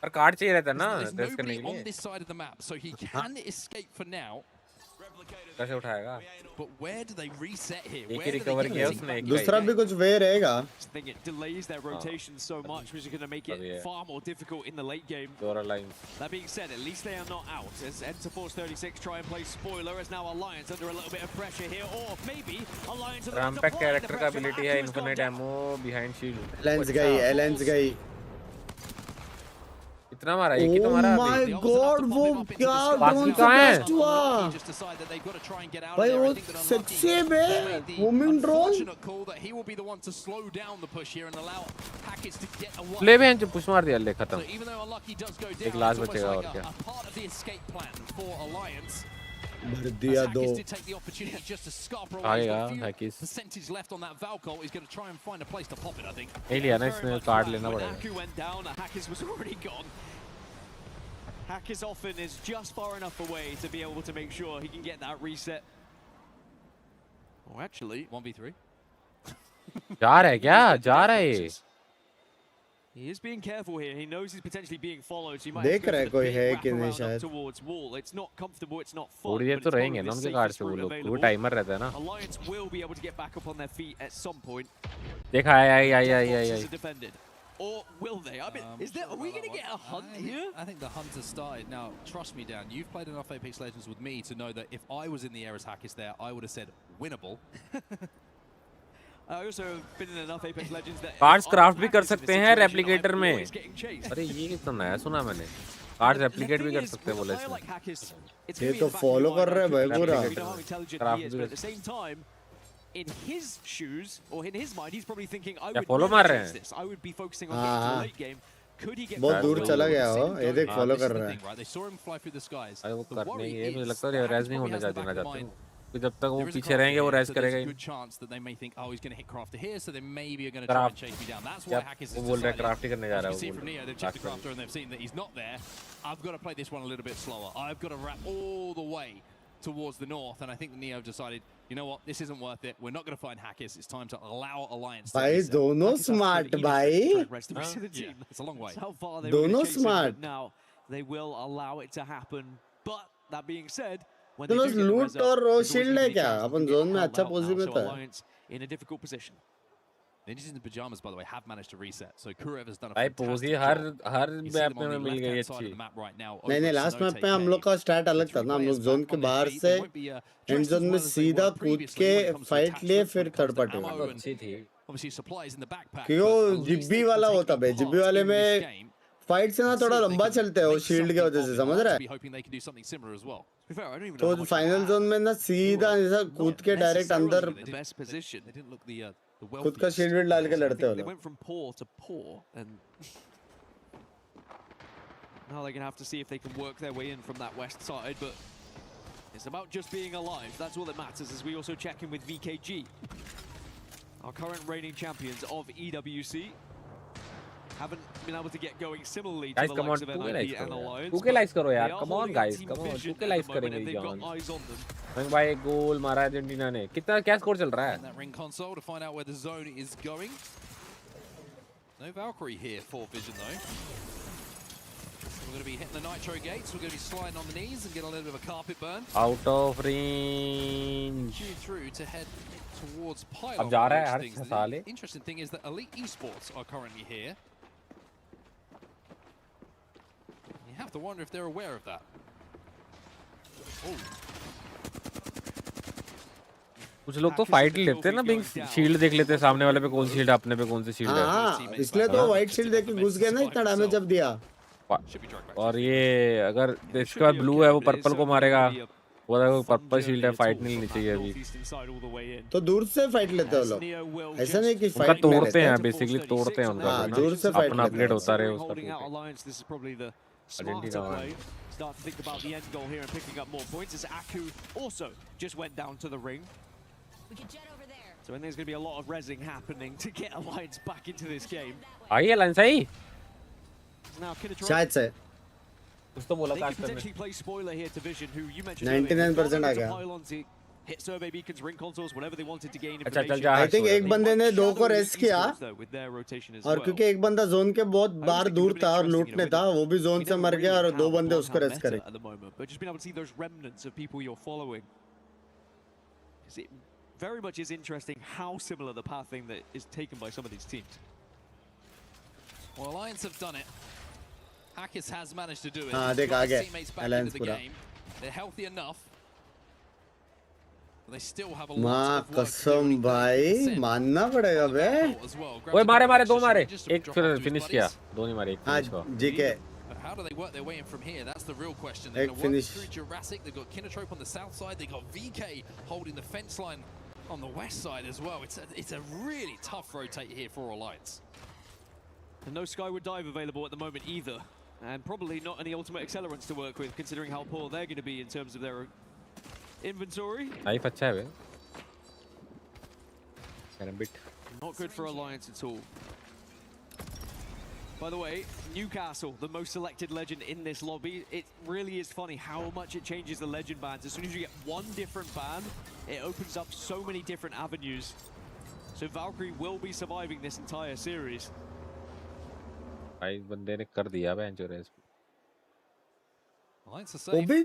पर कार्ड चाहिए रहता है ना ड्रेस करने के लिए. कैसे उठाएगा? एक ही रिकवर किया उसने. दूसरा भी कुछ वे रहेगा. It delays their rotation so much, which is going to make it far more difficult in the late game. That being said, at least they are not out. As Enter Force 36 try and play spoiler, as now Alliance under a little bit of pressure here, or maybe Alliance. Rampage character का ability है infinite ammo behind shield. Lens गई. इतना मारा एक ही तो मारा. Oh my God वो क्या बाकी कहाँ है? भाई वो सच्चे में मूविंग ड्रोन. ले बहन जो पुश मार दिया ले खत्म. एक लास्ट बचेगा और क्या. भर दिया 2. आएगा हैकिस. नहीं लिया ना इसने. कार्ड लेना पड़ेगा. Hackis often is just far enough away to be able to make sure he can get that reset. Oh, actually, 1v3. जा रहा है क्या? जा रहा है. He is being careful here. He knows he's potentially being followed. So he might देख रहा है कोई है कि नहीं शायद. Towards wall. It's not comfortable. It's not fun. थोड़ी देर तो रहेंगे ना उनके कार्ड से वो लोग. वो टाइमर रहता है ना. Alliance will be able to get back up on their feet at some point. देखा आई. Or will they? I mean, are we going to get a hunt here? I think the hunt has started. Now, trust me, Dan, you've played enough Apex Legends with me to know that if I was in the air as Hackis there, I would have said winnable. I also been in enough Apex Legends that cards craft भी कर सकते हैं replicator में। अरे ये तो नया सुना मैंने। कार्ड्स रेप्लिकेट भी कर सकते हैं बोले इसमें। ये तो फॉलो कर रहे हैं भाई पूरा। क्राफ्ट भी at the same time, in his shoes or in his mind, he's probably thinking, I would follow never choose this. I would be focusing on getting to the late game. Could he get बहुत दूर चला गया हो, ये देख follow कर रहा है। They saw him fly through the skies. अरे वो करने ही है, मुझे लगता है रेस नहीं होने देना चाहते हैं। जब तक वो पीछे रहेंगे वो रेस करेगा ही। Good chance that they may think, oh, he's going to hit Crafter here, so they maybe are going to try and chase me down. That's why Hackis वो बोल रहा है क्राफ्ट ही करने जा रहा है। You see from Neo, they've checked the Crafter and they've seen that he's not there. I've got to play this one a little bit slower. I've got to wrap all the way towards the north, and I think Neo decided, you know what, this isn't worth it. We're not going to find Hackis. It's time to allow Alliance. भाई दोनों smart भाई। It's a long way. How far they दोनों smart. Now they will allow it to happen. But that being said, when तो बस लूट और रो shield है क्या? अपन जोन में अच्छा पोजीशन में था। In a difficult position. Ninjas in the pajamas, by the way, have managed to reset. So क़् has done a भाई पोजी हर मैप में मिल गई अच्छी। नहीं लास्ट मैप पे हम लोग का स्टार्ट अलग था ना, हम लोग जोन के बाहर से एंड जोन में सीधा कूद के फाइट लिए फिर थर्ड पार्टी अच्छी थी। क्यों जिब्बी वाला होता भाई, जिब्बी वाले में फाइट से ना थोड़ा लंबा चलते हैं वो शील्ड की वजह से, समझ रहा है? तो फाइनल जोन में ना सीधा ऐसा कूद के डायरेक्ट अंदर खुद का शील्ड डाल के लड़ते हो। They went from poor to poor, and now they're gonna have to see if they can work their way in from that west side. But it's about just being alive. That's all that matters. As we also check in with VKG, our current reigning champions of EWC. Haven't been able to get going similarly to the likes of MIB and Alliance. 2K likes करो यार, come on guys, come on, 2K likes करेंगे जान। मैं भाई एक गोल मारा Argentina ने, कितना क्या स्कोर चल रहा है? That ring console to find out where the zone is going. No Valkyrie here for Vision though. We're going to be hitting the nitro gates. We're going to be sliding on the knees and get a little bit of a carpet burn. Out of range. Through to head towards Pylon. अब जा रहा है हर साल। The interesting thing is that Elite Esports are currently here. You have to wonder if they're aware of that. Oh. कुछ लोग तो fight लेते हैं ना, बिग शील्ड देख लेते हैं सामने वाले पे कौन सी शील्ड है, अपने पे कौन सी शील्ड है। हाँ, इसलिए तो वाइट शील्ड देख के घुस गए ना, इतना डैमेज जब दिया। और ये अगर इसके बाद ब्लू है वो पर्पल को मारेगा, वो अगर पर्पल शील्ड है फाइट नहीं लेनी चाहिए अभी। तो दूर से फाइट लेते हो लोग, ऐसा नहीं कि फाइट तोड़ते हैं, बेसिकली तोड़ते हैं उनका। दूर से फाइट अपना अपग्रेड होता रहे उसका। Start to think about the end goal here and picking up more points as Aku also just went down to the ring. So I think there's going to be a lot of rezzing happening to get Alliance back into this game. I Alliance I? Now शायद से कुछ तो बोला था आज potentially play spoiler here to Vision, who you mentioned 99% आ गया। hit survey beacons, ring consoles, whatever they wanted to gain अच्छा चल information. जा। I think एक बंदे ने दो को रेस्ट किया, और क्योंकि एक बंदा जोन के बहुत बाहर दूर था और लूटने था, वो भी जोन से मर गया और दो बंदे उसको रेस्ट करे। At the moment, but just being able to see those remnants of people you're following, it very much is interesting how similar the pathing that is taken by some of these teams. Well, Alliance have done it. Hackis has managed to do it. हाँ देख आ गए Alliance पूरा। They're healthy enough. They still have a माँ कसम भाई मानना पड़ेगा बे। ओए मारे दो मारे, एक फिर फिनिश किया, दो नहीं मारे, एक फिनिश हुआ। GK. How do they work their way in from here? That's the real question. They're going to work through Jurassic. They've got 𝐤𝐚𝐴 on the south side. They've got VK holding the fence line on the west side as well. It's a really tough rotate here for Alliance. And no Skyward Dive available at the moment either, and probably not any ultimate accelerants to work with, considering how poor they're going to be in terms of their inventory. Knife अच्छा है बे। Karambit. Not good for Alliance at all. By the way, Newcastle, the most selected legend in this lobby. It really is funny how much it changes the legend bans. As soon as you get one different ban, it opens up so many different avenues. So Valkyrie will be surviving this entire series. भाई बंदे ने कर दिया bench race. Alliance are वो safe. भी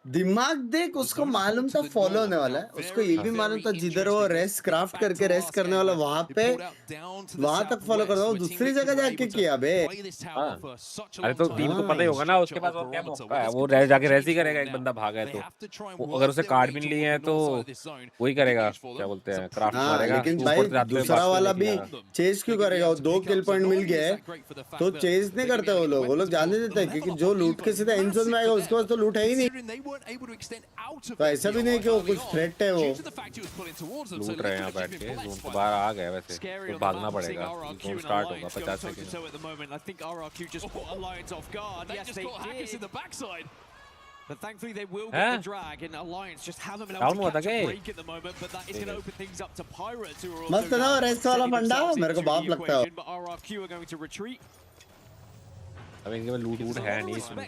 दिमाग देख, उसको मालूम था फॉलो होने वाला है, उसको ये भी मालूम था जिधर वो रेस्ट क्राफ्ट करके रेस्ट करने वाला वहां तक फॉलो कर रहा हूँ, दूसरी जगह जाके किया बे। अरे तो टीम को पता ही होगा ना उसके पास और क्या मौका है, वो जाके रेस्ट ही करेगा। एक बंदा भागा है तो अगर उसे कार्ड भी नहीं लिए हैं तो वही करेगा, क्या बोलते हैं, क्राफ्ट मारेगा। लेकिन भाई दूसरा वाला भी चेज क्यों करेगा? वो 2 किल पॉइंट मिल गए तो चेज नहीं करते वो लोग जाने देते हैं, क्योंकि जो लूट के सीधा एंड जोन में आएगा उसके पास तो लूट है ही नहीं। तो ऐसा भी नहीं कि वो कुछ थ्रेट है, वो लूट रहे हैं यहाँ बैठ के। जोन के बाहर आ गए, वैसे तो भागना पड़ेगा, जोन स्टार्ट होगा 50 second. But thankfully they will get the drag, and Alliance just haven't been able to catch a break at the moment, but that is going to open things up to Pirates, who are also मस्त ना rest वाला फंडा, मेरे को बाप लगता है। But RRQ are going to retreat. अब इनके में लूट वूट है नहीं इसमें।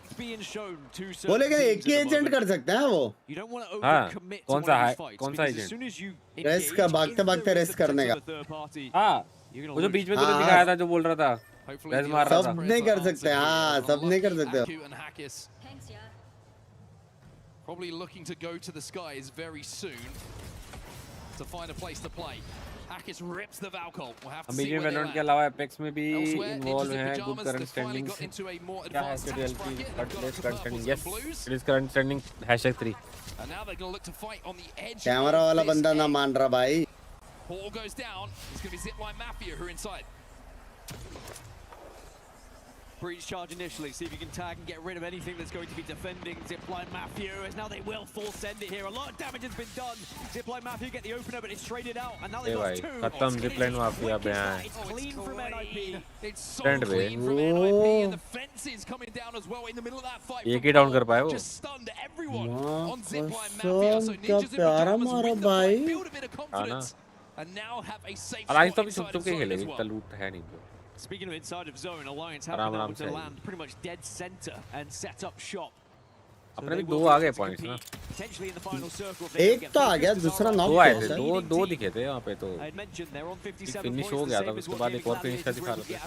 वो लेकिन एक ही एजेंट कर सकते हैं वो। हाँ, कौन सा एजेंट? रेस्ट का भागते रेस्ट करने का। हाँ, वो जो बीच में तुमने दिखाया था, जो बोल रहा था रेस्ट मार रहा था। सब नहीं कर सकते, हाँ सब नहीं कर सकते। Probably looking to go to the skies very soon to find a place to play. 𝐼𝐸 rips the Valkyrie. We'll have to see where they're at. के अलावा एपेक्स में भी इन्वॉल्व हैं। गुड करंट स्टैंडिंग क्या है 𝐶DL की current standing? Yes, it is current standing #3। And now they're going to look to fight on the edge. Camera वाला बंदा ना मान रहा भाई। Ball goes down. It's going to be Zipline Mafia who are inside. Breach charge initially, see if you can tag and get rid of anything that's going to be defending Zipline Mafia, as now they will full send it here. A lot of damage has been done. Zipline Mafia get the opener, but it's traded out, and now they've got 2. खत्म Zipline Mafia पे हैं। It's clean from NIP. It's so clean from NIP, and the fences coming down as well in the middle of that fight. एक ही down कर पाए वो। Just stunned everyone on Zipline Mafia. So Ninjas in pajamas win the fight, build a bit of confidence, and now have a safe spot inside of zone as well. लूट है नहीं। Speaking of inside of zone, Alliance have been able to land pretty much dead center and set up shop. अपने भी 2 आ गए points ना। Potentially in the final circle. एक तो आ गया, दूसरा नॉक हुआ है। दो दिखे थे यहाँ पे तो। I had mentioned they're on 57 finish हो गया था, उसके बाद एक और फिनिश का दिखा रहा था।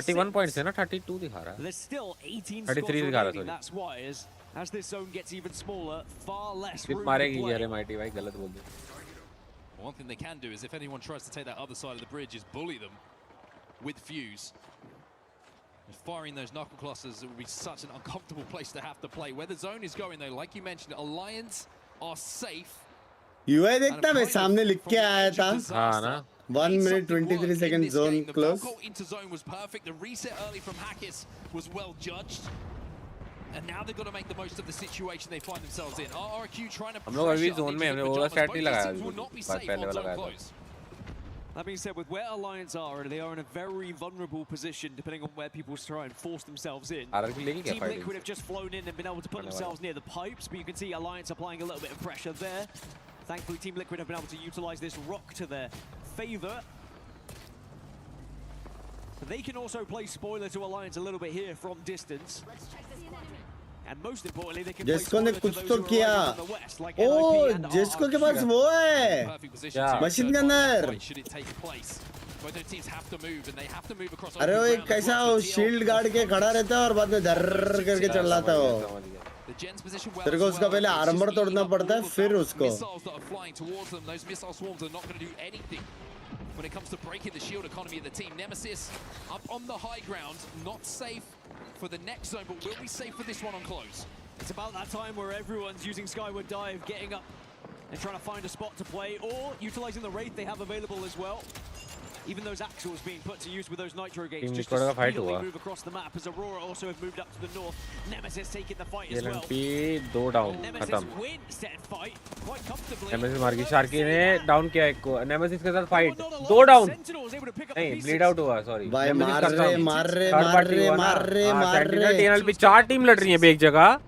31 पॉइंट्स है ना, 32 दिखा रहा है। There's still 18 33 दिखा रहा है। That's why as this zone gets even smaller, far less room. मारेगी यार माइटी भाई, गलत बोल दिया। One thing they can do is if anyone tries to take that other side of the bridge is bully them with Fuse. And firing those knuckle clusters, it would be such an uncomfortable place to have to play. Where the zone is going though, like you mentioned, Alliance are safe. UI देखता मैं सामने लिख के आया था। हाँ ना। 1 minute 23 seconds zone close. The into zone was perfect. The reset early from 𝐼𝐸 was well judged. And now they've got to make the most of the situation they find themselves in. RRQ trying to हम लोग अभी zone में हमने over stat नहीं लगाया, पहले वाला लगाया था। That being said, with where Alliance are, they are in a very vulnerable position depending on where people try and force themselves in. Team Liquid have just flown in and been able to put themselves near the pipes, but you can see Alliance applying a little bit of pressure there. Thankfully, Team Liquid have been able to utilize this rock to their favor. But they can also play spoiler to Alliance a little bit here from distance. And most importantly, they can play spoiler to those who are in the west, like NIP and जिसको के पास वो है machine gunner. अरे वो एक कैसा shield guard के खड़ा रहता है और बाद में धर करके चलाता है वो। तेरे को उसका पहले आर्मर तोड़ना पड़ता है फिर उसको। When it comes to breaking the shield economy of the team, Nemesis up on the high ground, not safe for the next zone, but will be safe for this one on close. It's about that time where everyone's using Skyward Dive, getting up and trying to find a spot to play, or utilizing the Wraith they have available as well. Even those axles being put to use with those Nitro Gates just to speedily move across the map, as Aurora also have moved up to the north. Nemesis taking the fight as well. दो down Nemesis win set fight quite comfortably. Nemesis मार गई, Sharky ने down किया एक को। Nemesis के साथ fight 2 down नहीं, ब्लीड आउट हुआ, सॉरी। भाई मार रहे टीएनएल पे 4 टीम लड़ रही है एक जगह।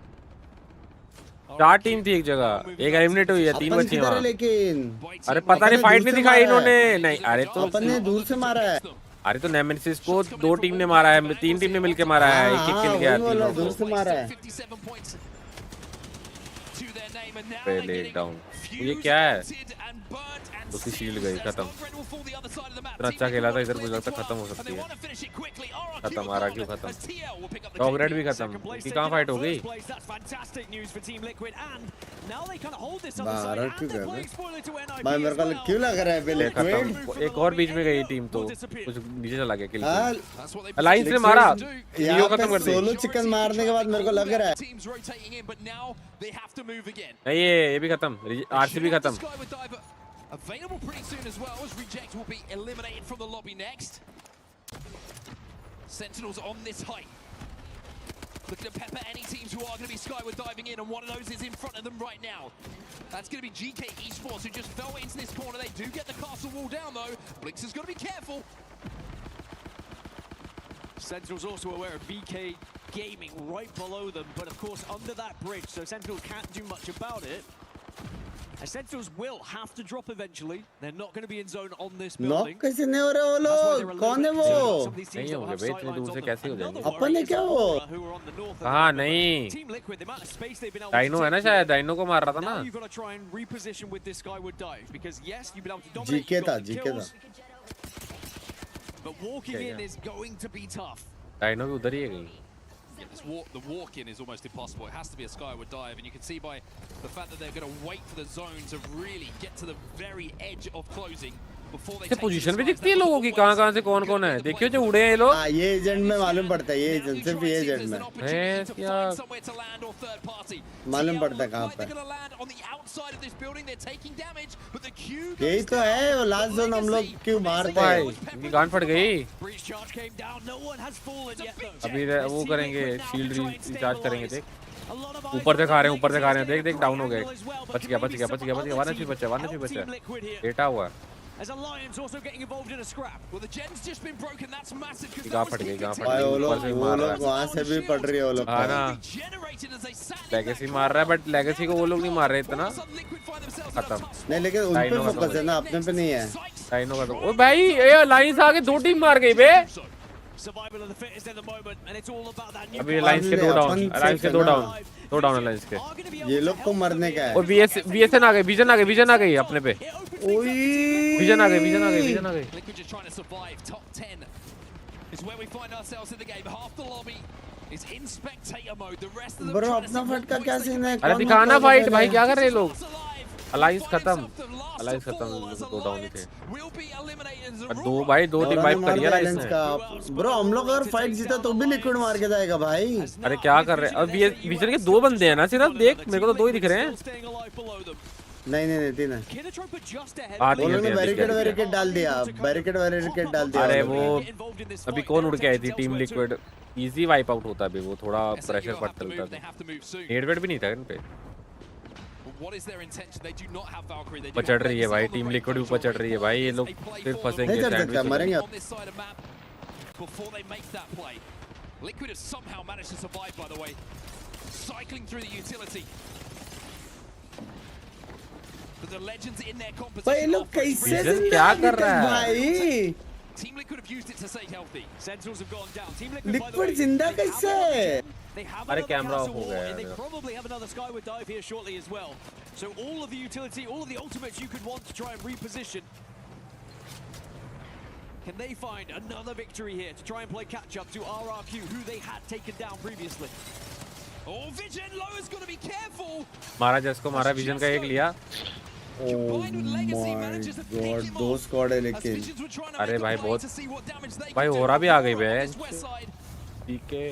4 टीम थी एक जगह, एक एलिमिनेट हुई है, 3 बची हैं वहाँ। लेकिन अरे पता नहीं फाइट नहीं दिखाई इन्होंने। नहीं अरे तो अपन ने दूर से मारा है। अरे तो नेमेसिस को 2 टीम ने मारा है, 3 टीम ने मिलके मारा है, एक किल गया, 3 दूर से मारा है। पहले डाउन। ये क्या है? उसकी शील्ड गई, खत्म। इतना अच्छा खेला था, इधर मुझे लगता खत्म हो सकती है। खत्म, आ रहा क्यों खत्म? डॉगरेड भी खत्म। इनकी कहाँ फाइट हो गई? भाई मेरे को क्यों लग रहा है पहले खत्म। एक और बीच में गई टीम तो कुछ नीचे चला गया किल। अलायंस ने मारा, यहाँ पे सोलो चिकन मारने के बाद मेरे को लग रहा है नहीं ये भी खत्म। आरसीबी खत्म। Available pretty soon as well, as Reject will be eliminated from the lobby next. Sentinels on this height. Looking to pepper any teams who are going to be skyward diving in, and one of those is in front of them right now. That's going to be GK Esports, who just fell into this corner. They do get the castle wall down though. Blix has got to be careful. Sentinels also aware of BK Gaming right below them, but of course under that bridge, so Sentinels can't do much about it. And Sentinels will have to drop eventually. They're not going to be in zone on this building. Knock कैसे नहीं हो रहे वो लोग? कौन है वो? नहीं होंगे भाई, इतने दूर से कैसे हो जाएंगे? अपन है क्या वो? हाँ नहीं, डाइनो है ना शायद, डाइनो को मार रहा था ना। जीके था, जीके था। But walking in is going to be tough. Dyno भी उधर ही है कहीं। The walk-in is almost impossible. It has to be a skyward dive, and you can see by the fact that they're going to wait for the zone to really get to the very edge of closing before they take position भी दिखती है लोगों की, कहाँ से कौन है। देखियो जो उड़े हैं ये लोग। ये एजेंट में मालूम पड़ता है, ये एजेंट सिर्फ ये एजेंट में मालूम पड़ता है कहाँ पे। यही तो है वो लास्ट जोन, हम लोग क्यों मारते हैं? इनकी गांड फट गई। अभी वो करेंगे, शील्ड रिचार्ज करेंगे। देख ऊपर से खा रहे हैं, देख डाउन हो गए। बच गया। वाने भी बचा बेटा हुआ। As Alliance also getting involved in a scrap. Well, the gen's just been broken. That's massive. गांव फट गई। वो लोग वहाँ से भी पड़ रही है वो लोग। हाँ ना, लेगेसी मार रहा है, बट लेगेसी को वो लोग नहीं मार रहे इतना। खत्म। नहीं लेकिन उन पे फोकस है ना, अपने पे नहीं है। डाइनो का तो ओ भाई, ये अलायंस आगे 2 टीम मार गई बे। अभी अलायंस के 2 डाउन, अलायंस के 2 डाउन अलायंस के। ये लोग को मरने का है। और VSN आ गई, विजन आ गई अपने पे। विजन आ गई। Liquid just trying to survive. Top 10 is where we find ourselves in the game. Half the lobby is in spectator mode. The rest of them bro अपना फाइट का क्या सीन है? अरे दिखाना फाइट भाई, क्या कर रहे हैं लोग? अलायंस खत्म, 2 डाउन ही थे। दो रिवाइव करिए अलायंस का। ब्रो हम लोग अगर फाइट जीता तो भी लिक्विड मार के जाएगा भाई। अरे क्या कर रहे हैं? अब ये विजन के 2 बंदे हैं ना सिर्फ, देख मेरे को तो 2 ही दिख रहे हैं। नहीं 3 है। उन्होंने बैरिकेड डाल दिया। अरे वो अभी कौन उड़ के आई थी? Team liquid easy wipe out होता अभी, वो थोड़ा प्रेशर पड़ता था। हेडवेट भी नहीं था इन पे। पचड़ रही है भाई टीम लिक्विड, भी पचड़ रही है भाई। ये लोग फिर फंसेंगे, मरेंगे। Liquid has somehow managed to survive, by the way, cycling through the utility. But the legends in their composition. भाई लोग कैसे क्या कर रहा है भाई? Team Liquid have used it to stay healthy. Sentinels have gone down. Team Liquid जिंदा कैसे? अरे कैमरा ऑफ हो गया। They probably have another skyward dive here shortly as well. So all of the utility, all of the ultimates you could want to try and reposition. Can they find another victory here to try and play catch up to RRQ, who they had taken down previously? Oh, Vision Low has got to be careful. मारा जिसको मारा, vision का एक लिया। Oh my God, 2 squad है लेकिन। अरे भाई बहुत भाई हो रहा भी आ गई बे। ठीक है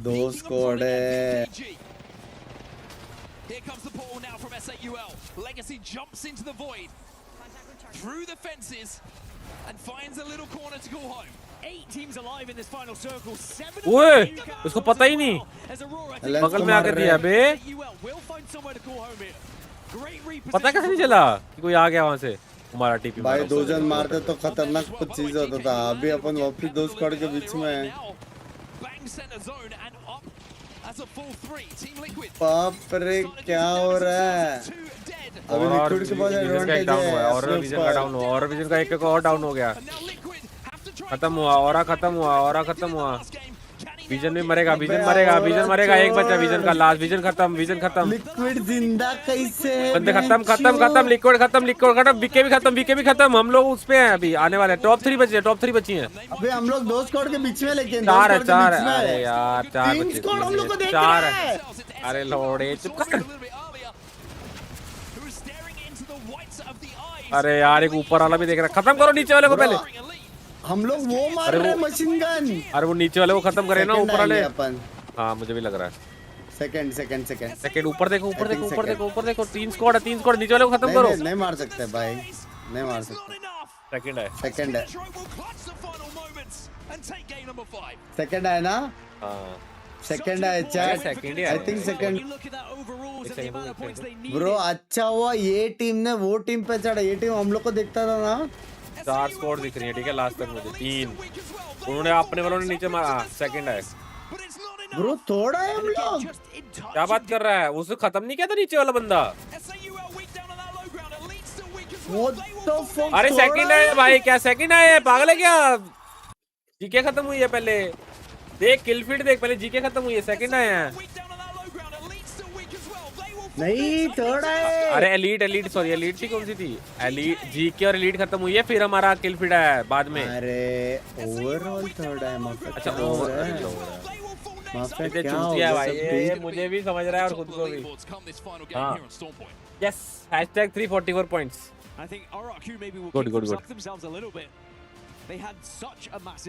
2 स्क्वाड है। Here comes the portal now from S8UL. Legacy jumps into the void through the fences and finds a little corner to go home. 8 teams alive in this final circle. 7 ओए उसको पता ही नहीं, बगल में आकर दिया बे। पता कैसे नहीं चला कि कोई आ गया वहां से? हमारा टीपी भाई 2 जन मारते तो खतरनाक कुछ चीज होता था। अभी अपन वापस 2 स्क्वाड के बीच में है। बाप रे क्या हो रहा है? अभी लिक्विड के पास एडवांटेज है। और विजन का डाउन हुआ, और विजन का एक और डाउन हो गया। खत्म हुआ। विजन भी मरेगा, विजन मरेगा, विजन मरेगा, एक बचा विजन का, लास्ट विजन खत्म, विजन खत्म। लिक्विड जिंदा कैसे है? बंदे खत्म, लिक्विड खत्म, बीके भी खत्म। हम लोग उस पे हैं अभी, आने वाले टॉप 3 बचे हैं, टॉप 3 बची हैं अबे हम लोग 2 स्क्वाड के बीच में, लेकिन 4 है, अरे यार 4 3 बचे, स्क्वाड हम लोग को देख 4 रहा है। है। अरे लौड़े चुप कर। अरे यार एक ऊपर वाला भी देख रहा है, खत्म करो नीचे वाले को पहले। हम लोग वो मार रहे हैं मशीन गन। अरे वो नीचे वाले को खत्म करे ना, ऊपर वाले अपन। हाँ मुझे भी लग रहा है। सेकंड ऊपर देखो, ऊपर देखो, 3 स्क्वाड है, नीचे वाले को खत्म करो। नहीं मार सकते भाई, नहीं मार सकते। सेकंड है ना? हाँ सेकंड है chat, second I think second. Bro अच्छा हुआ ये टीम ने वो टीम पे चढ़ा, ये टीम हम लोग को देखता था ना। 4 स्कोर दिख रही है, ठीक है लास्ट तक मुझे 3 उन्होंने अपने वालों ने नीचे मारा। सेकंड है ब्रो, थोड़ा है हम लोग। क्या बात कर रहा है, उसने खत्म नहीं किया था नीचे वाला बंदा। अरे सेकंड है भाई, क्या सेकंड है, पागल है क्या? जीके खत्म हुई है पहले, देख किल फीड देख, पहले जीके खत्म हुई है, सेकंड आए हैं। नहीं थर्ड है। अरे एलीट सॉरी, एलीट थी, कौन सी थी? एलीट, जीके और एलीट खत्म हुई है, फिर हमारा किल फीड है बाद में। अरे ओवरऑल थर्ड है माफिया। अच्छा ओवरऑल माफिया क्या हो गया भाई, ये मुझे भी समझ रहा है और खुद को भी। हाँ yes, #344 points. Good.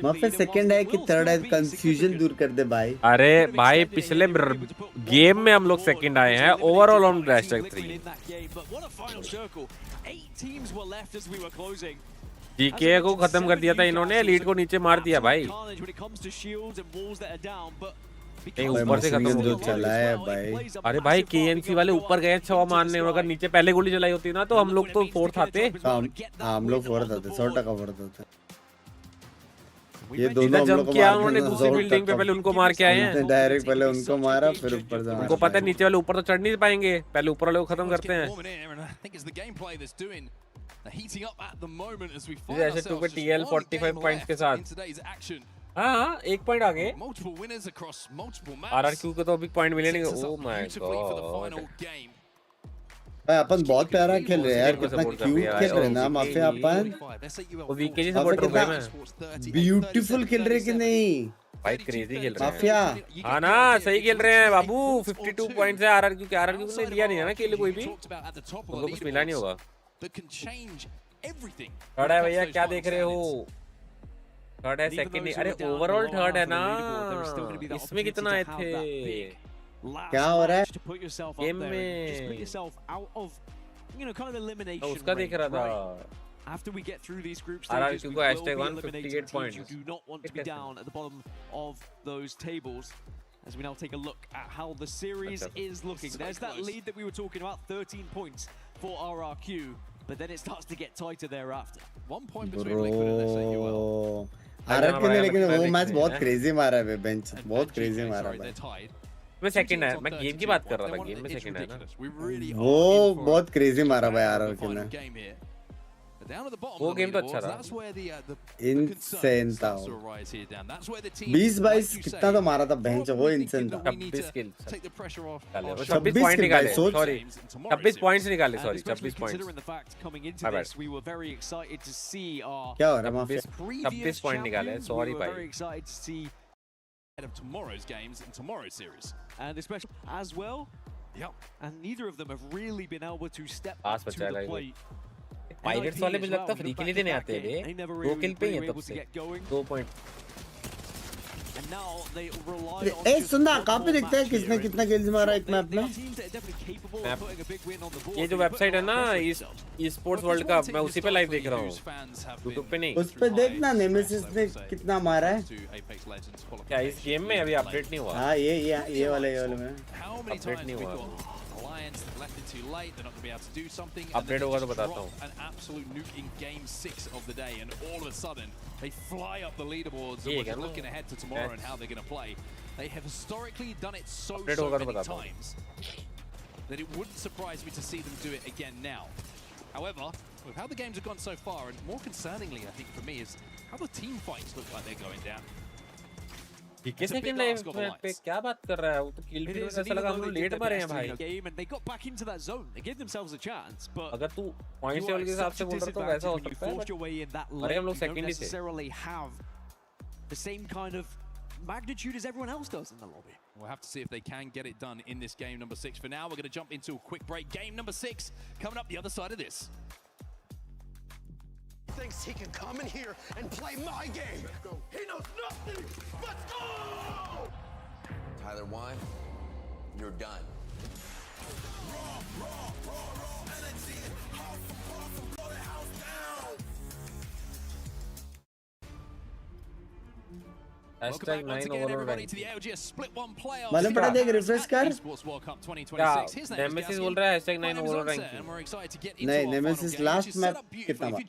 Mafia second है कि थर्ड है, कंफ्यूजन दूर कर दे भाई। अरे भाई पिछले गेम में हम लोग सेकंड आए हैं, ओवरऑल ऑन #3। जीके को खत्म कर दिया था इन्होंने, एलीट को नीचे मार दिया भाई। ऊपर से खत्म हो चला है भाई। अरे भाई केएनसी वाले ऊपर गए 6 मारने, अगर नीचे पहले गोली चलाई होती ना तो हम लोग तो 4th आते। हम लोग 4th आते, 100% 4th आते। ये दोनों हम लोग लोग किया उन्होंने दूसरी बिल्डिंग पे, पहले उनको मार के आए हैं डायरेक्ट, पहले उनको मारा फिर ऊपर से। उनको पता है नीचे वाले ऊपर तो चढ़ नहीं पाएंगे, पहले ऊपर वाले को खत्म करते हैं। ऐसे 2 पे टीएल 45 पॉइंट्स के साथ। हाँ 1 पॉइंट आगे। आरआरक्यू को तो अभी पॉइंट मिले नहीं। ओह माय गॉड भाई अपन बहुत प्यारा खेल रहे हैं यार, कितना क्यूट खेल रहे हैं ना माफिया अपन। वो वीकेजी सपोर्टर हूं मैं। ब्यूटीफुल खेल रहे कि नहीं भाई, क्रेजी खेल रहे हैं माफिया। हाँ ना, सही खेल रहे हैं बाबू। 52 पॉइंट्स है आरआरक्यू के। आरआरक्यू ने लिया नहीं है ना खेल कोई भी, उनको कुछ मिला नहीं होगा। थर्ड है भैया, क्या देख रहे हो? थर्ड है, सेकंड नहीं, अरे ओवरऑल थर्ड है ना। इसमें कितना आए थे? क्या हो रहा है गेम में? उसका देख रहा था। After we get through these group stages, we will will be #1 eliminating 58 teams points. who do not want to be down at the bottom of those tables. As we now take a look at how the series is looking. There's that lead that we were talking about, 13 points for RRQ, but then it starts to get tighter thereafter. 1 point between Liquid and S8UL. RRQ ने लेकिन वो match बहुत crazy मारा है, bench बहुत crazy मारा है। मैं सेकंड है, मैं गेम की बात कर रहा था, गेम में सेकंड है ना। वो बहुत क्रेजी मारा भाई आरआरक्यू ने। वो गेम तो अच्छा था, इनसेन था। 20-22 कितना तो मारा था बेंच, वो इनसेन था। 26 किल, 26 पॉइंट निकाले, सॉरी 26 पॉइंट्स निकाले, सॉरी 26 पॉइंट्स। क्या हो रहा है माफिया? 26 पॉइंट निकाले, सॉरी भाई। Of tomorrow's games and tomorrow's series, and especially as well. And neither of them have really been able to step up to the plate. Pirates वाले मुझे लगता है फ्री के लिए देने आते हैं, 2 किल पे ही है तब से 2 पॉइंट। ए सुनना, कहाँ पे देखते हैं किसने कितना किल्स मारा एक मैप में? ये जो वेबसाइट है ना ई स्पोर्ट्स वर्ल्ड का, मैं उसी पे लाइव देख रहा हूँ, यूट्यूब पे नहीं। उस पे देखना नेमेसिस ने कितना मारा है। क्या इस गेम में अभी अपडेट नहीं हुआ? हाँ ये वाले में अपडेट नहीं हुआ। अपडेट होगा तो बताता हूँ। An absolute nuke in game 6 of the day, and all of a sudden they fly up the leaderboards. And we're looking ahead to tomorrow and how they're going to play. They have historically done it so many times that it wouldn't surprise me to see them do it again now. However, with how the games have gone so far, and more concerningly, I think for me, is how the team fights look like they're going down. किस second life पे क्या बात कर रहा है? वो तो kill feed में ऐसा लगा हम लोग लेट मरे हैं भाई. अगर तू पॉइंट लेवल के हिसाब से बोल रहा तो वैसा हो सकता है. अरे हम लोग सेकंड ही थे. The same kind of magnitude as everyone else does in the lobby. We'll have to see if they can get it done in this game number 6. For now, we're going to jump into a quick break. Game number 6 coming up the other side of this. Thinks he can come in here and play my game. He knows nothing. Let's go! Tyler, why? You're done. Hashtag 9 everybody to the ALGS Split 1 playoffs. मालूम पड़ा देख refresh कर. Esports World Cup 2026. Nemesis बोल रहा है hashtag 9 overall ranking. नहीं nemesis last map कितना बार?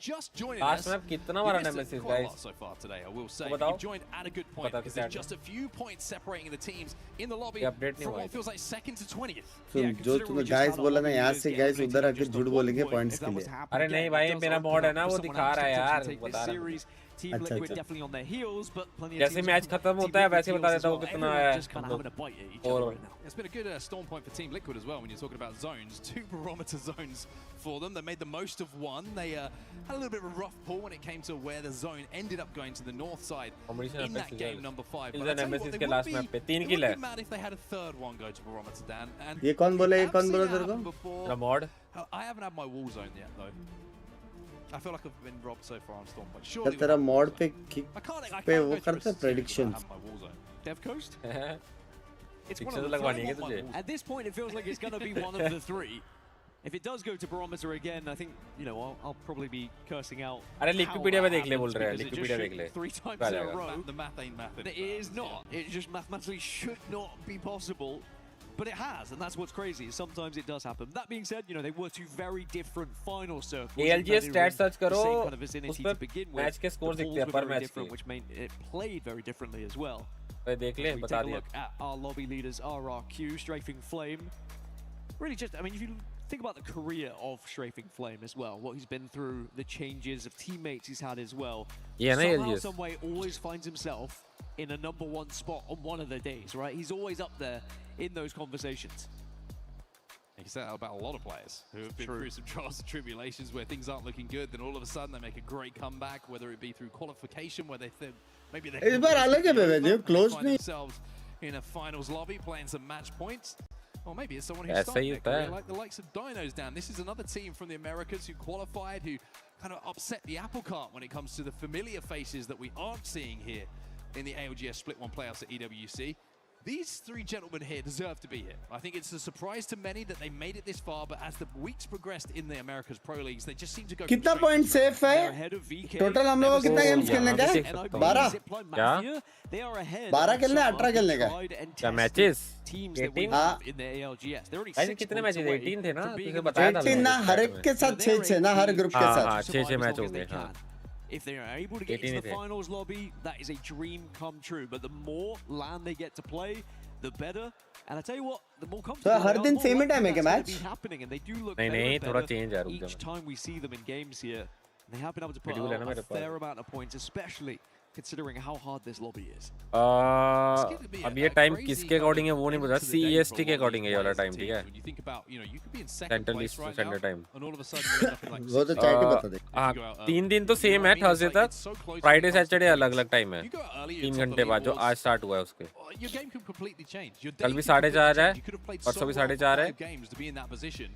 लास्ट मैप कितना बार nemesis guys? So far today, I will say. बताओ. You've joined at a good point because there's just a few points separating the teams in the lobby from what feels like second to 20th. सुन जो तूने guys बोला ना यहाँ से guys उधर आके झूठ बोलेंगे पॉइंट्स के लिए. अरे नहीं भाई मेरा मॉड है ना वो दिखा रहा है यार बता रहा हूँ. Team Liquid definitely on their heals, but plenty of जैसे मैच खत्म होता है वैसे बता देता हूँ कितना है. It's been a good storm point for Team Liquid as well when you're talking about zones. 2 barometer zones for them. They made the most of one. They had a little bit of a rough pull when it came to where the zone ended up going to the north side in that game number 5. But I tell you what, they wouldn't be mad if they had a third one go to barometer, Dan. And ये कौन बोला तेरे को? mod. I haven't had my wall zone yet though. I feel like I've been robbed so far on Storm Point. Surely तेरा mod पे वो करता predictions. Dev Coast? It's one of the at this point it feels like it's going to be one of the 3. If it does go to barometer again, I think, you know, I'll probably be cursing out. अरे Liquipedia में देख ले बोल रहे हैं. Liquipedia देख ले. 3 times in a row. The math ain't mathing. It is not. It just mathematically should not be possible. But it has, and that's what's crazy. Sometimes it does happen. That being said, you know, they were 2 very different final circles. ALGS stats search करो. Kind of vicinity to begin with. Match के scores दिखते हैं पर match के. Which made it played very differently as well. देख ले बता दिया. Look at our lobby leaders, RRQ, Strafing Flame. Really just, I mean, if you think about the career of Strafing Flame as well, what he's been through, the changes of teammates he's had as well. Yeah, somehow, some way, always finds himself in a number 1 spot on one of the days, right? He's always up there in those conversations. You can say that about a lot of players who have been through some trials and tribulations where things aren't looking good, then all of a sudden they make a great comeback, whether it be through qualification where they think maybe they can find themselves in a finals lobby playing some match points. Or maybe it's someone who's starting their career like the likes of Dinos down. This is another team from the Americas who qualified, who kind of upset the apple cart when it comes to the familiar faces that we aren't seeing here in the ALGS Split 1 playoffs at EWC. These 3 gentlemen here deserve to be here. I think it's a surprise to many that they made it this far, but as the weeks progressed in the Americas Pro Leagues, they just seem to go. कितना point safe है? Total हम लोगों को कितना games खेलने का है? 12. क्या? 12 खेलने 18 खेलने का? क्या matches? 18. हाँ. ऐसे कितने matches? 18 थे ना? तुझे बताया था. 18 ना हर एक के साथ 6 ना हर group के साथ. हाँ 6 match हो गए. हाँ. If they are able to get to the finals lobby, that is a dream come true. But the more land they get to play, the better. And I tell you what, the more comfortable so, हर दिन same time है क्या match? Happening, and they do look नहीं थोड़ा change है each time we see them in games here. They have been able to put a fair amount of points, especially considering how hard this lobby is. अब ये time किसके according है वो नहीं पता. CEST के अकॉर्डिंग है ये वाला टाइम, ठीक है? Central east standard time. वो तो चाहे बता दे. हाँ 3 दिन तो सेम है. थर्सडे तक, फ्राइडे सैटरडे अलग अलग टाइम है. 3 घंटे बाद जो आज स्टार्ट हुआ है उसके. कल भी 4:30 है, परसों भी 4:30 है.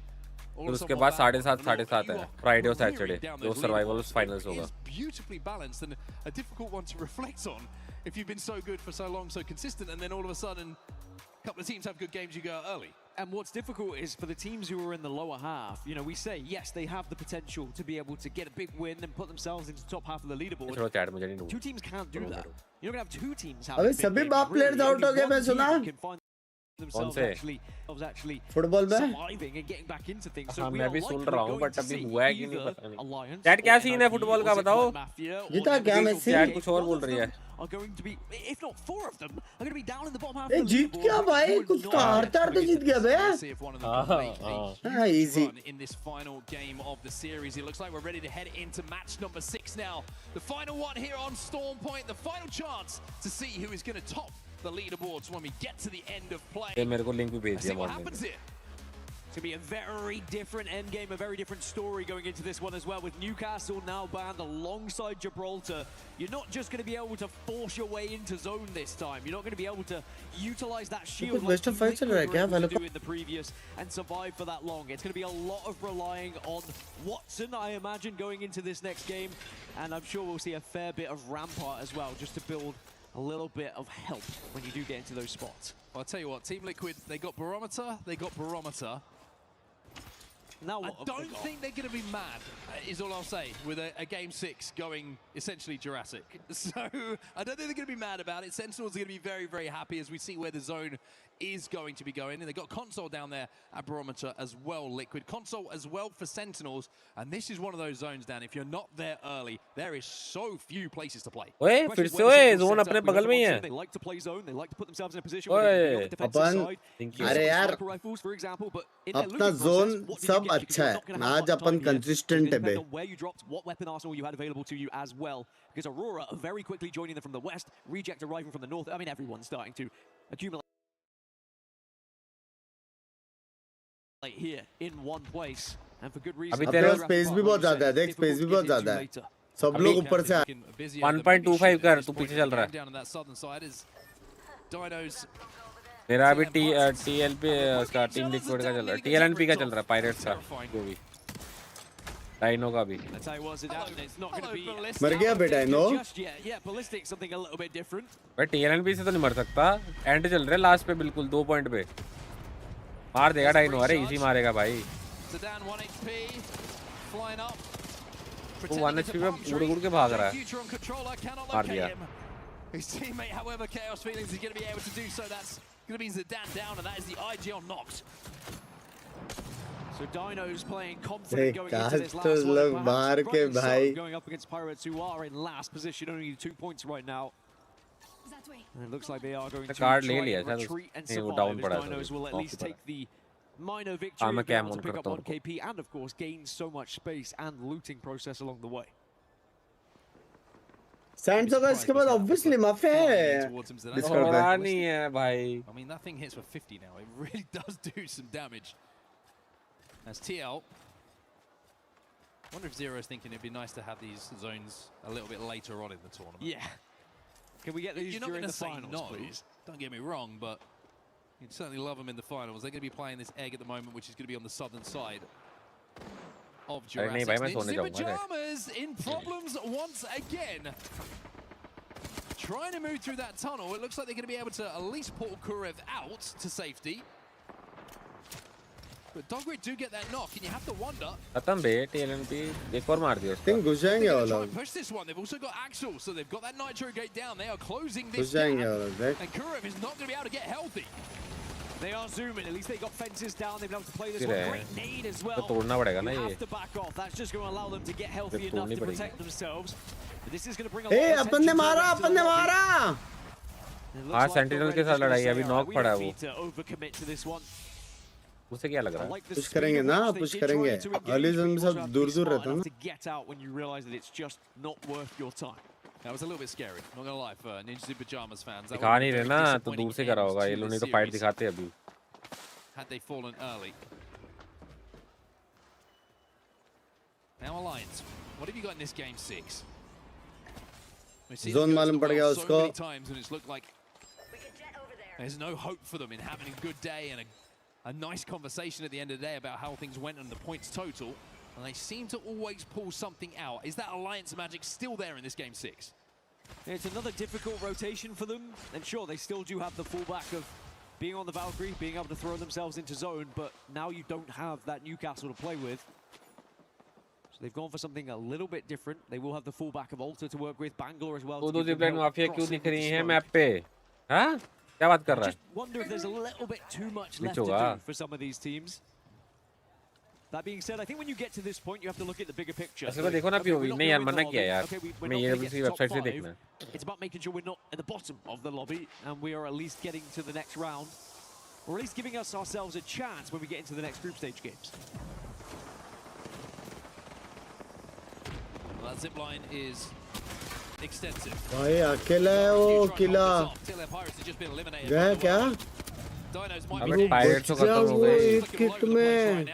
फिर उसके बाद 7:30 है फ्राइडे और सैटरडे जो सर्वाइवल फाइनल्स होगा. Beautifully balanced and a difficult one to reflect on if you've been so good for so long, so consistent, and then all of a sudden a couple of teams have good games, you go early. And what's difficult is for the teams who are in the lower half, you know, we say, yes, they have the potential to be able to get a big win and put themselves into the top half of the leaderboard. 2 teams can't do that. You're going to have 2 teams have अबे सभी बाप players out हो गए मैं सुना. कौन से? Football में? हाँ मैं भी सुन रहा हूँ बट अभी हुआ है कि नहीं पता नहीं. चैट क्या सीन है फुटबॉल का बताओ. जीता क्या मेसी? चैट कुछ और बोल रही है. जीत गया भाई. कुछ तो हारते जीत गया बे. हाँ easy. In this final game of the series, it looks like we're ready to head into match number 6 now. The final one here on Storm Point, the final chance to see who is going to top the leaderboards when we get to the end of play. ये मेरे को link भी भेज Let's दिया see what morning happens here. It's going to be a very different endgame, a very different story going into this one as well, with Newcastle now banned alongside Gibraltar. You're not just going to be able to force your way into zone this time. You're not going to be able to utilize that shield like you think you were able to do in the previous and survive for that long. It's going to be a lot of relying on Watson, I imagine, going into this next game. And I'm sure we'll see a fair bit of Rampart as well, just to build a little bit of help when you do get into those spots. Well, I'll tell you what, Team Liquid, they got Barometer, they got Barometer. Now I don't think they're going to be mad, is all I'll say, with a Game 6 going essentially Jurassic. So I don't think they're going to be mad about it. Sentinels are going to be very, very happy as we see where the zone is going to be going. And they've got Console down there at Barometer as well, Liquid. Console as well for Sentinels. And this is one of those zones, Dan. If you're not there early, there is so few places to play. ओए फिर से ओए zone अपने बगल में ही है. They like to play zone. They like to put themselves in a position where they अपन अरे यार अपना जोन सब अच्छा है. आज अपन कंसिस्टेंट है बे. Where you dropped, what weapon arsenal you had available to you as well. Because Aurora are very quickly joining them from the west, Reject arriving from the north. I mean, everyone's starting to accumulate here in one place, and for good reason. अभी तेरा space भी बहुत ज़्यादा है. देख space भी बहुत ज़्यादा है. सब लोग ऊपर से 1.25 कर, तू पीछे चल रहा है. मेरा अभी TLP उसका टीम लिक्विड का चल रहा है. TLNP का चल रहा है, पायरेट्स का जो भी. डाइनो का भी. मर गया बे डाइनो. भाई TLNP से तो नहीं मर सकता. एंड चल रहा है लास्ट पे बिल्कुल 2 पॉइंट पे. मार देगा डाइनो. अरे इजी मारेगा भाई. वो 1 HP पे उड़ के भाग रहा है. मार दिया. His teammate, however, Chaos Feelings is going to be able to do so. That's going to be Zidane down, and that is the IG on Nox. So Dino's playing confident going into this last लोग one. मार के भाई. Going up against Pirates, who are in last position, only 2 points right now. And it looks like they are going to try and retreat and survive, as Dinos will at least take the minor victory and be able to pick up 1 KP and, of course, gain so much space and looting process along the way. Sands होगा इसके बाद obviously Mafia है. नहीं है भाई. I mean, that thing hits for 50 now. It really does do some damage. As TL. I wonder if Zero is thinking it'd be nice to have these zones a little bit later on in the tournament. Yeah. Can we get these during the finals, no, please? Don't get me wrong, but you'd certainly love them in the finals. They're going to be playing this egg at the moment, which is going to be on the southern side of Jurassic. Ninja Pajamas in problems once again. Trying to move through that tunnel. It looks like they're going to be able to at least pull 𝐸 out to safety. But Dogrid do get that knock, and you have to wonder. खत्म बे. TLNP एक और मार दिया. Think घुस जाएंगे वो लोग. Push this one. They've also got Axel, so they've got that Nitro gate down. They are closing this. घुस जाएंगे वो लोग. देख. And 𝐸 is not going to be able to get healthy. They are zooming. At least they got fences down. They've been able to play this one. Great nade as well. तोड़ना पड़ेगा ना ये. Have to back off. That's just going to allow them to get healthy enough to protect themselves. But this is going to bring a lot of attention. अपन ने मारा. अपन ने मारा. हाँ sentinel के साथ लड़ाई अभी नॉक पड़ा है वो. Overcommit to this one. उसे क्या लग रहा है? पुश करेंगे ना. पुश करेंगे. अर्ली जोन में सब दूर-दूर रहता है ना. To get out when you realize that it's just not worth your time. That was a little bit scary. Not gonna lie, for Ninjas in Pajamas fans. दिखा नहीं रहे ना तो दूर से करा होगा. ये लोग नहीं तो फाइट दिखाते अभी. Had they fallen early. Now Alliance, what have you got in this game 6? Zone मालूम पड़ गया उसको. So many times and it's looked like there's no hope for them in having a good day and a nice conversation at the end of the day about how things went and the points total. And they seem to always pull something out. Is that Alliance magic still there in this game 6? It's another difficult rotation for them. And sure, they still do have the fallback of being on the Valkyrie, being able to throw themselves into zone, but now you don't have that Newcastle to play with. So they've gone for something a little bit different. They will have the fallback of Alter to work with, Bangalore as well. दो zipline Mafia क्यों दिख रही हैं map पे? हाँ? क्या बात कर रहा है? Just wonder if there's a little bit too much left to do for some of these teams. That being said, I think when you get to this point, you have to look at the bigger picture. ऐसे को देखो ना POV. नहीं यार मना किया यार. मैं EWC वेबसाइट से देखना. It's about making sure we're not at the bottom of the lobby and we are at least getting to the next round, or at least giving us ourselves a chance when we get into the next group stage games. Well, that zipline is भाई अकेला है वो किला गया क्या? अबे pirates तो खत्म हो गए एक किट में।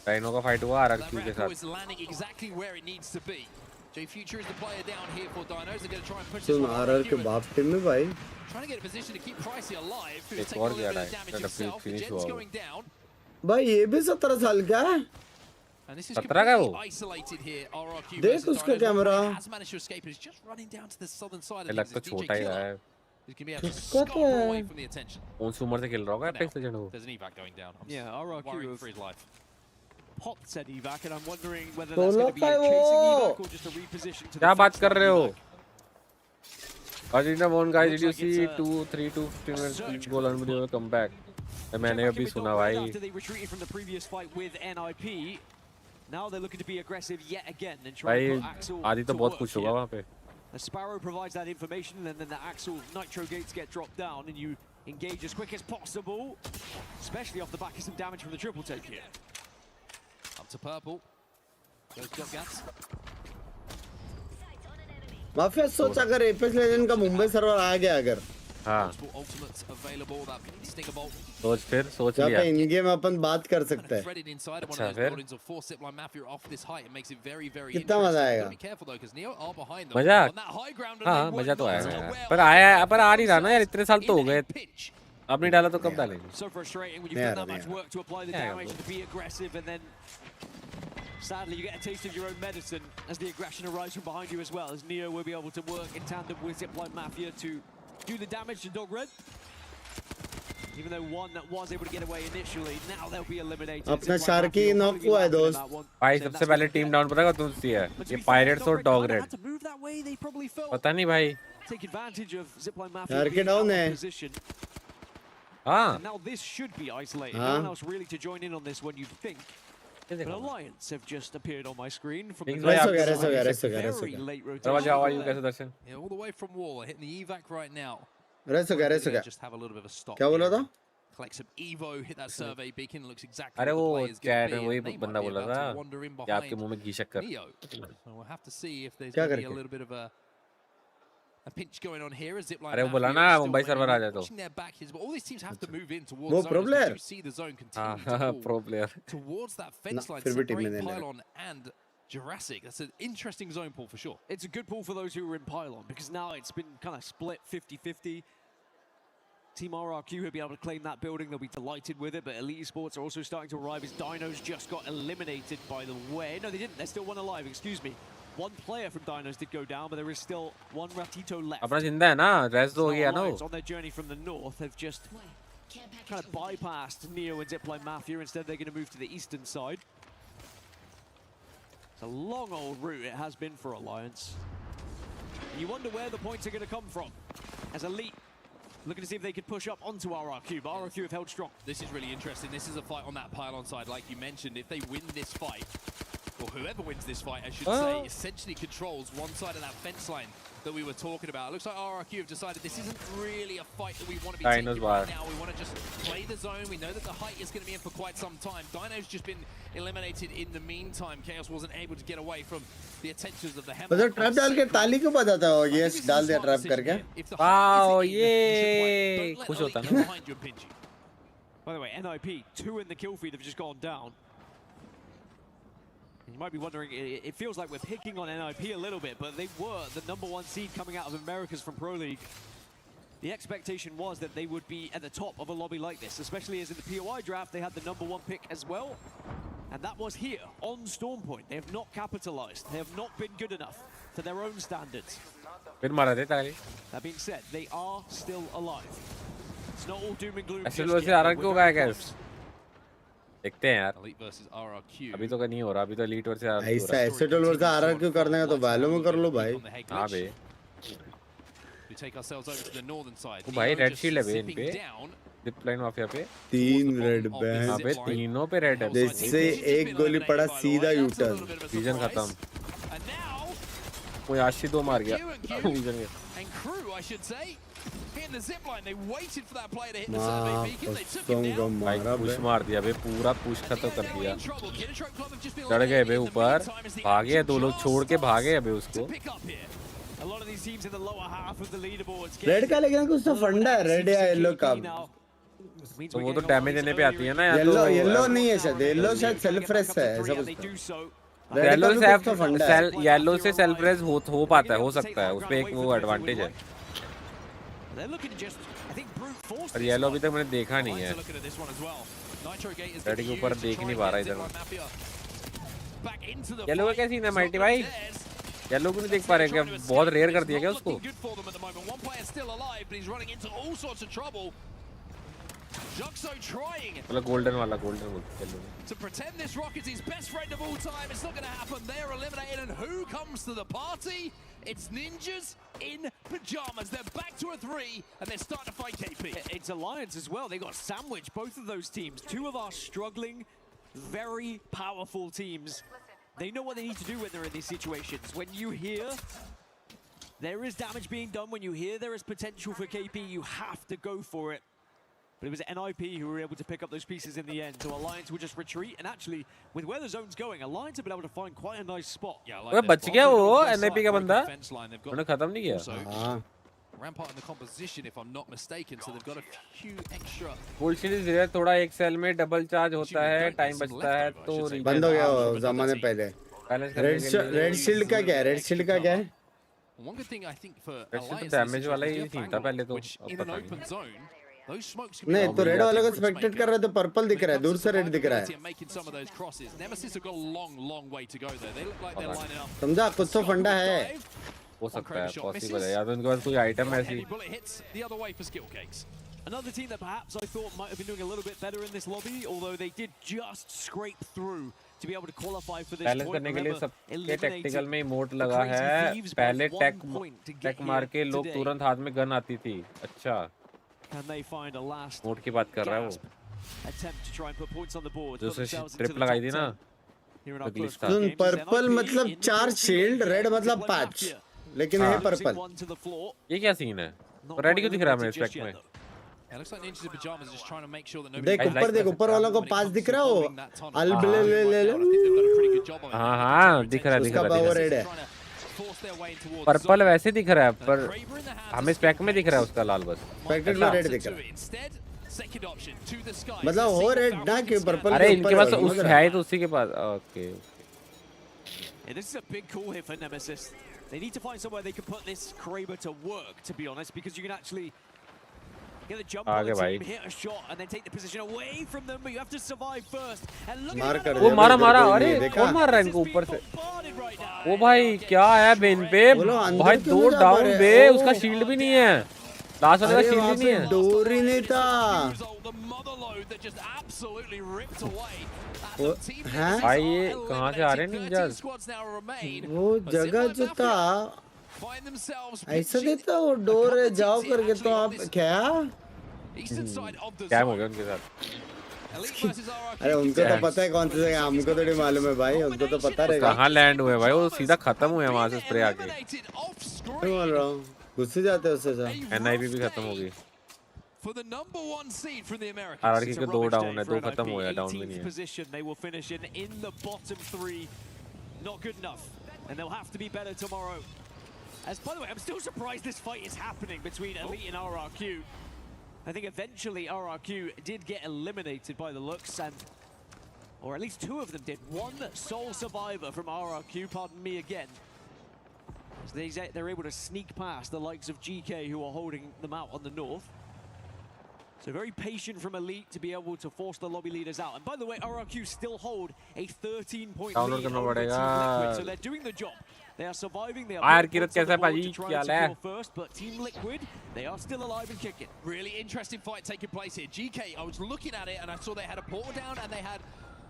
डायनो का फाइट हुआ आरआरक्यू के साथ। सुन आरआर के बाप टीम में भाई एक और गया है फिनिश हुआ भाई। ये भी 17 साल का है। 17 का वो देख उसका कैमरा लग तो छोटा ही रहा है। किसका तो है? कौन सी उम्र से खेल रहा होगा एपेक्स लेजेंड वो? Popped said evac, and I'm wondering whether that's going to be a chasing evac or just a reposition to the क्या बात कर रहे हो? Argentina won guys, did you see 2-3 to 15 minutes goal unbelievable comeback? मैंने अभी सुना भाई। After they retreated from the previous fight with NIP, now they're looking to be aggressive yet again and try to put Axel आदि तो बहुत खुश होगा वहाँ पे। The Sparrow provides that information, and then the Axel Nitro gates get dropped down, and you engage as quick as possible, especially off the back of some damage from the triple take here. Up to purple. Those jump gats. Mafia सोच अगर apex legend का Mumbai server आ गया अगर हाँ सोच लिया इन game अपन बात कर सकते हैं। अच्छा फिर कितना मजा आएगा? मजा हाँ मजा तो आएगा पर आया पर आ नहीं रहा ना यार। इतने साल तो हो गए अब नहीं डाला तो कब डालेंगे? Sadly, you get a taste of your own medicine as the aggression arrives from behind you as well, as Neo will be able to work in tandem with Zipline Mafia to do the damage to Dog Red. Even though one that was able to get away initially, now they'll be eliminated. अपना Sharky knock हुआ है दोस्त। भाई सबसे पहले team down पता है कौन सी है? ये पायरेट्स और डॉग रेड। पता नहीं भाई। शार्की डाउन है। हाँ। Now this should be isolated. No one else really to join in on this one, you'd think. But Alliance have just appeared on my screen from the Rest हो very गया। late rotation. दरवाजा आवाज कैसे दर्शन? Yeah, all the way from wall, hitting the evac right now. Rest हो गया। Just have a little bit of a stop. क्या बोला था? Collect some Evo, hit that survey beacon, looks exactly अरे what वो the player's चैट going में to be. वही बंदा बोला था कि आपके मुंह में घी शक्कर। So we'll have to see if there's going to be a little bit of a pinch going on here as Zipline. अरे वो बोला ना मुंबई सर्वर आ जाए तो। But all these teams have to move in towards वो zone. pro player? You see the zone continue to move pro player towards that fence line. फिर भी team में Separate नहीं ले Pylon and Jurassic. That's an interesting zone pull for sure. It's a good pull for those who were in Pylon, because now it's been kind of split 50-50. Team RRQ will be able to claim that building. They'll be delighted with it, but Elite Sports are also starting to arrive as Dinos just got eliminated by the way. No, they didn't. They're still one alive, excuse me. One player from Dinos did go down, but there is still one Ratito left. अपना जिंदा है ना, rest हो गया ना वो। On their journey from the north, have just kind of bypassed Neo and Zipline Mafia. Instead, they're going to move to the eastern side. It's a long old route it has been for Alliance. You wonder where the points are going to come from. As Elite looking to see if they could push up onto RRQ, but RRQ have held strong. This is really interesting. This is a fight on that pylon side, like you mentioned. If they win this fight, or whoever wins this fight, I should say, essentially controls one side of that fence line that we were talking about. It looks like RRQ have decided this isn't really a fight that we want to be taking right now. We want to just play the zone. We know that the height is going to be in for quite some time. Dino's just been eliminated in the meantime. Chaos wasn't able to get away from the attentions of the Hemlock. मतलब trap डाल के ताली क्यों बजाता हो? Yes डाल दिया trap करके। वाओ ये खुश होता है ना। By the way, NIP 2 in the kill feed have just gone down. You might be wondering, it feels like we're picking on NIP a little bit, but they were the #1 seed coming out of Americas from Pro League. The expectation was that they would be at the top of a lobby like this, especially as in the POI draft, they had the #1 pick as well. And that was here, on Storm Point. They have not capitalized. They have not been good enough to their own standards. That being said, they are still alive. It's not all doom and gloom. देखते हैं यार अभी तो नहीं हो रहा अभी तो एलीट वर्सेस आरआरक्यू ऐसा S8UL वर्सेस आरआरक्यू करने का तो वैल्यू में कर लो भाई हां बे वो भाई रेड शील्ड है बे इन पे डिप्लाइन माफिया पे 3 रेड बैंड हां बे तीनों पे रेड है जैसे एक गोली पड़ा सीधा यू टर्न विजन खत्म वो याशी दो मार गया विजन के in the zip line. They waited for that player to hit the survey beacon. They took him down. भाई पुश मार दिया बे पूरा पुश खत्म कर दिया चढ़ गए बे ऊपर भागे दो लोग छोड़ के भागे अबे उसको A lot of these teams in the lower half of the leaderboards. Red का लेकिन कुछ तो फंडा है, रेड या येलो का। तो वो तो डैमेज देने पे आती है ना, या येलो तो येलो नहीं है शायद, येलो शायद सेल्फ रेस है ऐसा कुछ। येलो से येलो से सेल्फ रेस हो पाता है, हो सकता है, उसपे एक वो एडवांटेज है। और येलो अभी तक मैंने देखा नहीं है, रेड के ऊपर देख नहीं पा रहा इधर। येलो का क्या सीन है माइटी भाई? येलो को नहीं देख पा रहे क्या? बहुत रेयर कर दिया क्या उसको? मतलब गोल्डन वाला, golden to pretend this rock is his best friend of all time. It's not going to happen. They're eliminated, and who comes to the party? It's Ninjas in pajamas. They're back to a 3, and they're starting to fight KP. It's Alliance as well. They got sandwiched, both of those teams. Two of our struggling, very powerful teams. They know what they need to do when they're in these situations. When you hear there is damage being done, when you hear there is potential for KP, you have to go for it. But it was NIP who were able to pick up those pieces in the end. So Alliance will just retreat. And actually, with where the zone's going, Alliance have been able to find quite a nice spot. ओए बच गया वो NIP का बंदा, उन्होंने खत्म नहीं किया। हाँ। Rampart in the composition, if I'm not mistaken, so they've got a few extra. Bullshit is rare, थोड़ा एक सेल में डबल चार्ज होता है, टाइम बचता है तो बंद हो गया वो ज़माने पहले। रेड शील्ड का क्या है? रेड शील्ड का क्या है? One good thing I think for Alliance damage वाला ही थीम था पहले तो। नहीं तो रेड वाले को स्पेक्टेट कर रहे थे, पर्पल दिख रहा है, दूर से रेड दिख रहा है। समझा, कुछ तो फंडा है। हो सकता है, पॉसिबल है, या तो उनके पास कोई आइटम ऐसी। Another team that perhaps I thought might have been doing a little bit better in this lobby, although they did just scrape through to be able to qualify for this balance point. करने के लिए सबके tactical में emote लगा है। पहले टैक मार के लोग तुरंत हाथ में गन आती थी। अच्छा, मोड की बात कर रहा है वो, जो ट्रिप लगाई थी ना। सुन, पर्पल मतलब 4 शील्ड, रेड मतलब 5, लेकिन ये पर्पल। ये क्या सीन है? रेड क्यों दिख रहा है मेरे स्पेक्ट में? देख ऊपर, देख ऊपर वालों को 5 दिख रहा है, वो अल्बले। हाँ हाँ दिख रहा है, दिख रहा है, रेड है। पर्पल वैसे दिख रहा है, पर हमें स्पेक में दिख रहा है उसका लाल बस। स्पेक्टेड में रेड दिख रहा है, मतलब हो रेड ना कि पर्पल। अरे इनके पास उस है तो उसी के पास। Okay, this is a big call here for Nemesis. They need to find somewhere they can put this 𝐤𝐴 to work, to be honest, because you can actually get a jump on the team, hit a shot, and then take the position away from them, but you have to survive first. And look at वो मारा, अरे कौन मार रहा है इनको ऊपर से? ओ भाई क्या है बेन पे? भाई 2 डाउन बे, उसका शील्ड भी नहीं है, लास्ट वाले का शील्ड ही नहीं है। डोर ही नहीं था। भाई ये कहाँ से आ रहे हैं निंजास? वो जगह जो था ऐसा देता, वो डोर है जाओ करके, तो आप क्या हो गया उनके साथ? अरे उनको तो पता है कौन सी जगह, हमको थोड़ी मालूम है भाई, उनको तो पता रहेगा। कहाँ लैंड हुए भाई? वो सीधा खत्म हुए वहाँ से स्प्रे आके। मैं बोल रहा हूँ गुस्से जाते हैं उससे। NIP भी खत्म हो गई। RRQ के 2 डाउन है, 2 खत्म हो गया, डाउन भी नहीं है। As by the way, I'm still surprised this fight is happening between Elite and RRQ. I think eventually RRQ did get eliminated by the looks, or at least 2 of them did. One sole survivor from RRQ, pardon me again. So they're able to sneak past the likes of GK, who are holding them out on the north. So very patient from Elite to be able to force the lobby leaders out. And by the way, RRQ still hold a 13-point lead over Team Liquid, so they're doing the job. They are surviving. They are to try and secure first, but Team Liquid, they are still alive and kicking. Really interesting fight taking place here. GK, I was looking at it and I saw they had a portal down and they had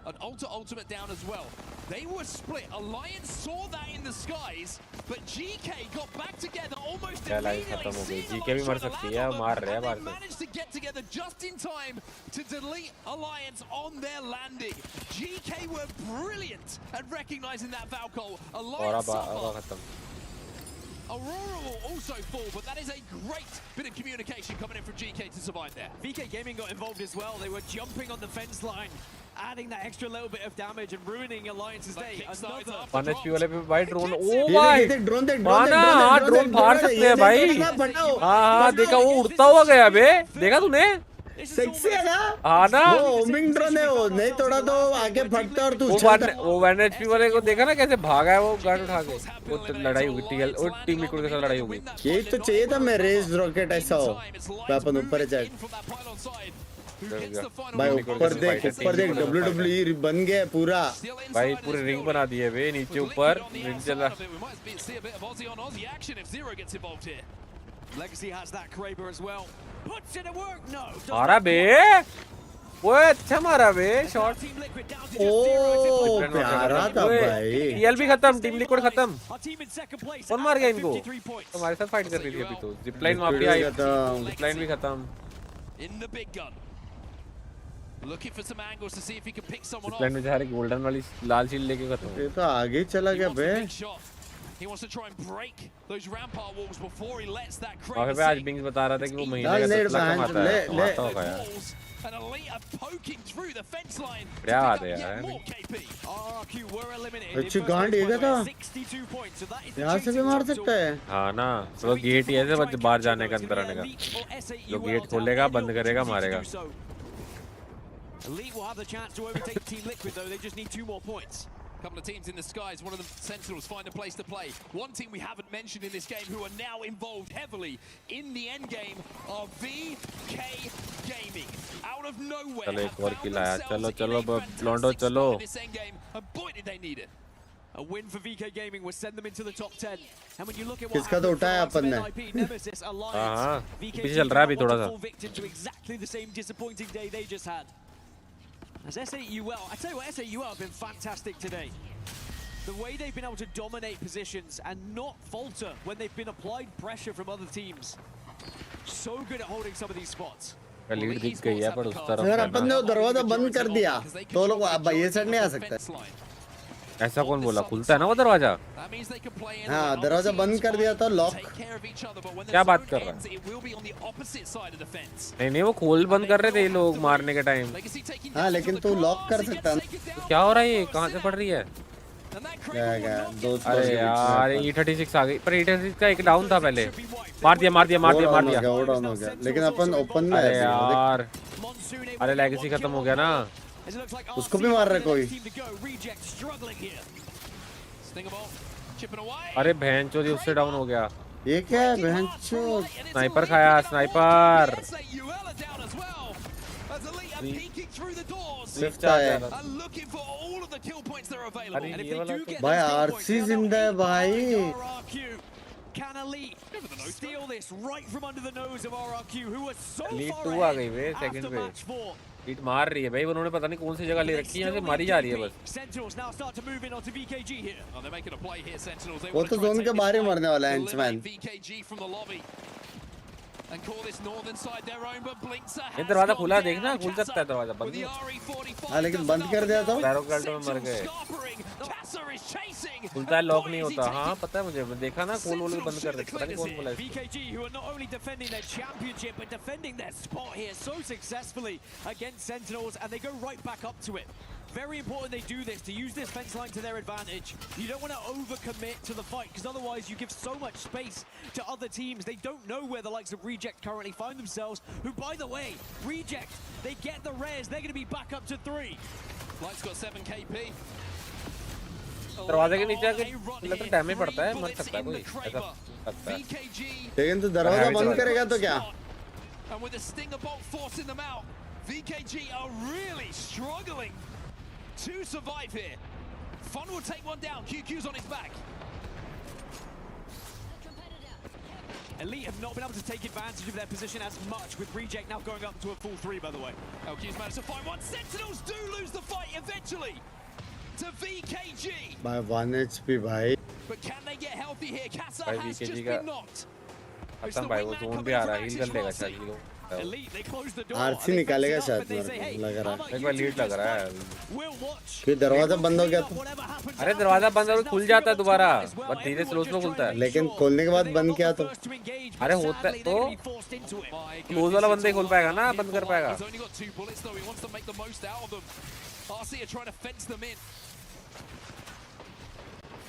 an ultimate down as well. They were split. Alliance saw that in the skies, but GK got back together almost immediately. GK भी मर सकती है, मार रहे हैं बाहर से। Managed to get together just in time to delete Alliance on their landing. GK were brilliant at recognizing that Valkyl. Alliance Aurora will also fall, but that is a great bit of communication coming in from GK to survive there. VK Gaming got involved as well. They were jumping on the fence line, adding that extra little bit of damage and ruining Alliance's day. Another 1 HP वाले पे भाई drone, ओ भाई माना, हाँ drone फाड़ सकते हैं भाई। हाँ देखा वो उड़ता हुआ गया बे, देखा तूने? सेक्सी है ना? हाँ ना? वो ओमिंग ड्रोन है वो, नहीं तोड़ा तो आगे फटता और तू वो 1 HP वाले को देखा ना कैसे भागा है वो गन उठा के। वो तो लड़ाई होगी टीएल और टीम लिक्विड के साथ लड़ाई होगी। ये तो चाहिए था मैं रेस रॉकेट ऐसा हो, तो अपन ऊपर जाए। भाई ऊपर देख WWE बन गया पूरा। भाई पूरे रिंग बना दिए बे, नीचे ऊपर रिंग चला। Legacy has that Kraber as well. Puts it to work. No. मारा बे, वो अच्छा मारा बे शॉट। ओ प्यारा था भाई। टीएल भी खत्म, टीम लिक्विड खत्म। कौन मार गया इनको? हमारे साथ फाइट कर रही थी अभी तो। जिपलाइन माफिया आई, जिपलाइन भी खत्म। जिपलाइन में जा रही गोल्डन वाली लाल शील्ड लेके खत्म। ये तो आगे चला गया बे। He wants to try and break those rampart walls before he lets that Kraber पे आज बिंग्स बता रहा था कि वो महीने का 10 लाख कमाता है, कमाता होगा यार। and Elite are poking through the fence line. क्या बात है यार? RRQ were eliminated. अच्छी गांड ये क्या था? यहाँ से भी मार सकता है? हाँ ना, तो गेट ही ऐसे बच बाहर जाने का, अंदर आने का। जो गेट खोलेगा, बंद करेगा, मारेगा। Elite will have the chance to overtake Team Liquid though. They just need 2 more points. Couple of teams in the skies, one of them Sentinels find a place to play. One team we haven't mentioned in this game who are now involved heavily in the end game are VK Gaming. Out of nowhere. चलो एक और किल आया, चलो चलो लॉन्डो चलो। Boy did they need it. A win for VK Gaming will send them into the top 10. And when you look at what किसका तो उठाया अपन ने? Nemesis Alliance. हाँ, पीछे चल रहा है अभी थोड़ा सा। Victim to exactly the same disappointing day they just had. As S8UL, I tell you what, S8UL have been fantastic today. The way they've been able to dominate positions and not falter when they've been applied pressure from other teams. So good at holding some of these spots. Lead दिख गई है पर उस तरफ अगर अपन ने दरवाजा बंद कर दिया तो लोग अब ये साइड नहीं आ सकते। ऐसा कौन बोला? खुलता है ना वो दरवाजा? हाँ दरवाजा बंद कर दिया तो लॉक। क्या बात कर रहा है? नहीं वो खोल बंद कर रहे थे ये लोग मारने के टाइम। हाँ लेकिन तू लॉक कर सकता है। क्या हो रहा है ये? कहाँ से पड़ रही है? अरे यार E36 आ गई, पर E36 का एक डाउन था पहले। मार दिया। लेकिन अपन ओपन में है यार। अरे लेगेसी खत्म हो गया ना। उसको भी मार रहा है कोई। अरे बहनचोद उससे डाउन हो गया। ये क्या है बहनचोद? स्नाइपर खाया, स्नाइपर। भाई आरसी जिंदा है भाई। Can Elite steal this right from under the nose of RRQ, who was so far ahead after match 4? Lead मार रही है भाई, उन्होंने पता नहीं कौन सी जगह ले रखी है, यहाँ से मारी जा रही है बस। वो तो जोन के बाहर ही मरने वाला है हेंचमैन। ये दरवाजा खुला देखना, खुल सकता है दरवाजा, बंद हाँ लेकिन बंद कर दिया तो बैरोक्राल्टो में मर गए। खुलता है, लॉक नहीं होता। हाँ पता है मुझे, देखा ना खोल वोल बंद कर देते, पता नहीं कौन बोला इसको। Very important they do this, to use this fence line to their advantage. You don't want to overcommit to the fight, because otherwise you give so much space to other teams. They don't know where the likes of Reject currently find themselves, who, by the way, Reject, they get the res, they're going to be back up to 3. Light's got 7 KP. दरवाजे के नीचे आके मतलब damage पड़ता है, मर सकता है कोई, ऐसा लगता है। लेकिन तो दरवाजा बंद करेगा तो क्या? And with the stinger bolt forcing them out, VKG are really struggling to survive here. Fun will take one down. QQ's on his back. Elite have not been able to take advantage of their position as much, with Reject now going up to a full 3, by the way. ALGS managed to find one. Sentinels do lose the fight eventually to VKG. By 1 HP, bhai. But can they get healthy here? Kasa has just been knocked. खत्म भाई, वो zone पे आ रहा है, heal कर लेगा शायद। RC निकालेगा शायद, मेरे को लग रहा है। एक बार लीड लग रहा है कि दरवाजा बंद हो गया तो? अरे दरवाजा बंद और खुल जाता है दोबारा, बस धीरे स्लो खुलता है। लेकिन खोलने के बाद बंद किया तो? अरे होता है तो क्लोज वाला बंदा ही खोल पाएगा ना, बंद कर पाएगा।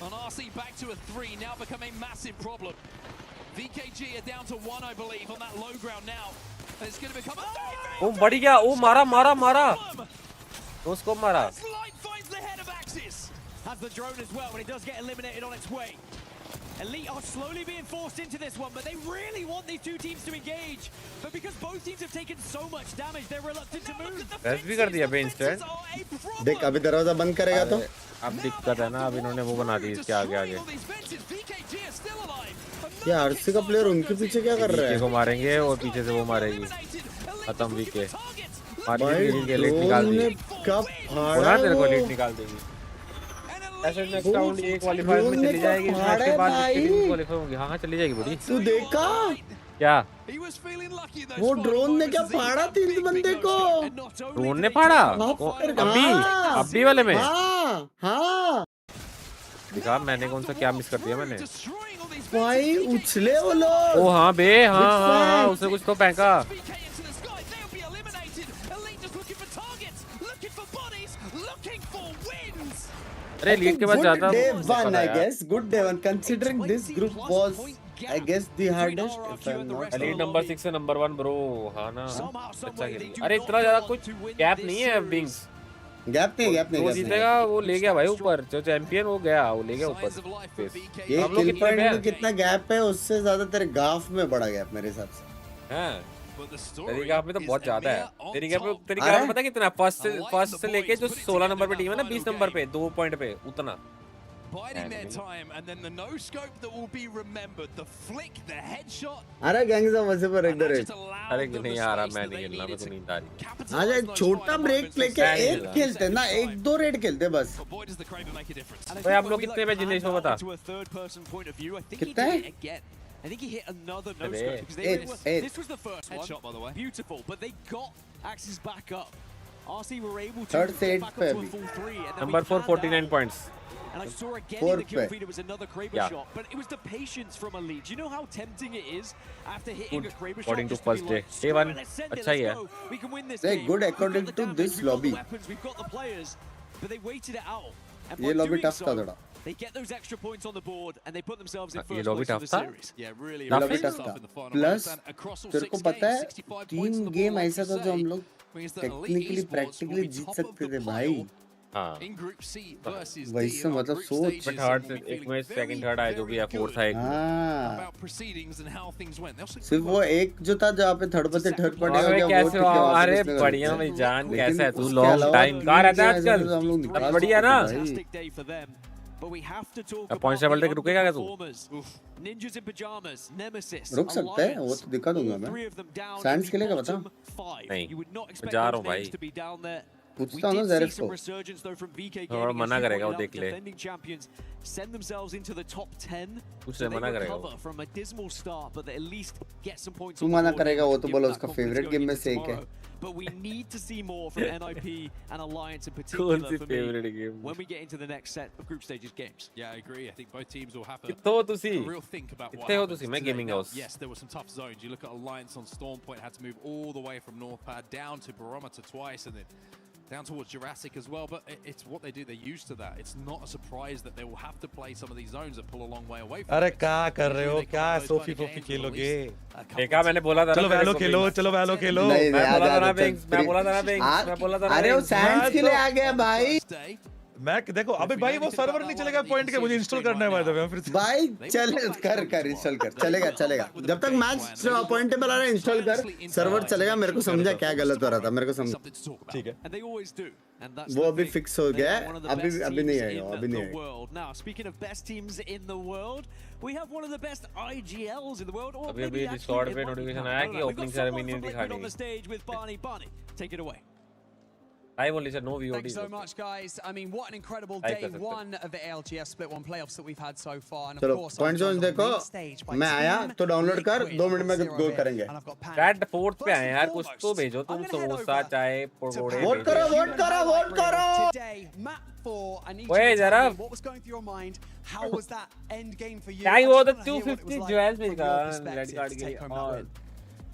On RC back to a 3, now become a massive problem. VKG are down to 1, I believe, on that low ground now. And it's going to become a... ओ बढ़ गया, ओ मारा उसको मारा। Light finds the head of Axis. Has the drone as well, but it does get eliminated on its way. Elite are slowly being forced into this one, but they really want these two teams to engage. But because both teams have taken so much damage, they're reluctant to move. Rest भी कर दिया बे instant. देख अभी दरवाजा बंद करेगा तो? अब दिक्कत है ना, अब इन्होंने वो बना दी इसके आगे। ये आरसी का प्लेयर उनके पीछे क्या कर रहा है? को मारेंगे और पीछे से वो मारेगी, खत्म वीके। लीड निकाल दी, क्या फाड़ा तेरे को, लीड निकाल देगी। ऐसे नेक्स्ट राउंड ये क्वालीफायर में चली जाएगी, मैच के बाद क्वालीफाई होगी। हाँ चली जाएगी बुढ़ी। तू देखा क्या? वो ड्रोन ने क्या फाड़ा 3 बंदे को? ड्रोन ने फाड़ा? अभी वाले में? हाँ दिखा मैंने कौन सा क्या मिस कर दिया मैंने? भाई उछले वो लोग। ओ हाँ बे, हाँ उसने कुछ तो फेंका। अरे लीड के बाद जाता Day 1 I guess, good day 1 considering this group was I guess the hardest if I'm not lead number 6 से नंबर 1 ब्रो। हाँ ना, अच्छा खेल। अरे इतना ज्यादा कुछ गैप नहीं है विंग्स। गैप नहीं वो जीतेगा, वो ले गया भाई ऊपर, जो चैंपियन वो गया, वो ले गया ऊपर। ये किल पॉइंट में कितना गैप है, उससे ज्यादा तेरे गाफ में बड़ा गैप मेरे हिसाब से। हैं तेरी गाफ में तो बहुत ज्यादा है। तेरी गाफ में पता कितना? फर्स्ट से लेके जो 16 नंबर पे टीम है ना, 20 नंबर पे 2 पॉइंट पे उतना। Biding their time, and then the no scope that will be remembered, the flick, the headshot. अरे गैंग्स ऑफ वैसे पर एक रेड। अरे नहीं आ रहा, मैं नहीं खेलना, मेरे को नींद आ रही। आज एक छोटा ब्रेक लेके एक खेलते ना, 1-2 रेड खेलते बस। भाई आप लोग कितने पे जिनेश को बता? कितना है? I think he hit another no scope because this was the first headshot, by the way. Beautiful, but they got Axis back up. RC were able to get back up to a full 3. And Number 4, 49 points. And I saw again in the kill feed, it was another Kraber shot, but it was the patience from Elite. Do you know how tempting it is after hitting a Kraber shot? According to first day, A1 अच्छा ही है. We can win this game. Good according to this lobby. We've got the players, but they waited it out. And ये lobby tough था थोड़ा. They get those extra points on the board and they put themselves in ये first lobby place in tough the था? series. Yeah, really. ये lobby tough था. Plus तेरे को पता है 3 गेम ऐसा था जो हम लोग टेक्निकली प्रैक्टिकली जीत सकते थे भाई. हाँ. वैसे मतलब सोच. बट थर्ड एक में सेकंड थर्ड आया जो भी है, फोर्थ था एक. हाँ. सिर्फ वो एक जो था जहाँ पे थर्ड पे थर्ड पार्टी हो गया वो ठीक है. अरे बढ़िया भाई जान, कैसा है तू? लॉन्ग टाइम कहाँ रहता है आजकल? बढ़िया ना. पॉइंट टेबल तक रुकेगा क्या तू? रुक सकता है, वो तो दिखा दूंगा मैं. सैंड्स खेलेगा बता? नहीं, मैं जा रहा हूँ भाई. पूछता हूँ ना ज़ेरेफ को. और मना करेगा वो, देख ले. Send themselves into the top 10. उससे मना करेगा वो. From a dismal start, but at least get some points. तू मना करेगा वो तो बोलो उसका फेवरेट गेम में से एक है. But we need to see more from NIP and Alliance in particular for me when we get into the next set of group stages games. Yeah, I agree. I think both teams will have a real think about what happens today. Gaming House. Yes, there were some tough zones. You look at Alliance on Storm Point, had to move all the way from North Pad down to Barometer twice, and then down towards Jurassic as well, but it's what they do. They're used to that. It's not a surprise that they will have to play some of these zones that pull a long way away from. अरे क्या कर रहे हो? क्या Sophie फोफी खेलोगे? देखा मैंने बोला था. चलो वैलो खेलो, चलो वैलो खेलो. मैं बोला था ना बिंग्स, मैं बोला था ना बिंग्स, मैं बोला था ना. अरे वो सैंड्स के लिए आ गया भाई. मैं देखो अबे भाई वो सर्वर नहीं चलेगा पॉइंट के, मुझे इंस्टॉल करना है भाई. फिर भाई चल कर इंस्टॉल कर. चलेगा जब तक मैच पॉइंटेबल आ रहा है इंस्टॉल कर. सर्वर चलेगा. मेरे को समझा क्या गलत हो रहा था, मेरे को समझ. ठीक है. वो अभी फिक्स हो गया है. अभी नहीं आएगा, अभी नहीं आएगा. Now speaking of best teams in the world, we have one of the best IGLs in the world. अभी डिस्कॉर्ड पे नोटिफिकेशन आया कि ओपनिंग सेरेमनी दिखानी है. Take it away. Live only, sir. No VOD. Thanks so much, guys. I mean, what an incredible day one of the ALGS Split 1 playoffs that we've had so far. And of course, point zone देखो, मैं आया तो download कर, 2 minute में गोल करेंगे। Red 4th पे आए यार, कुछ तो भेजो तुम, समोसा चाय पकौड़े। वोट करो, वोट करो, वोट करो। ओए जरा। What was going through your mind? How was that end game for you? क्या ही वो तो 250 jewels मिलेगा रेड कार्ड के लिए और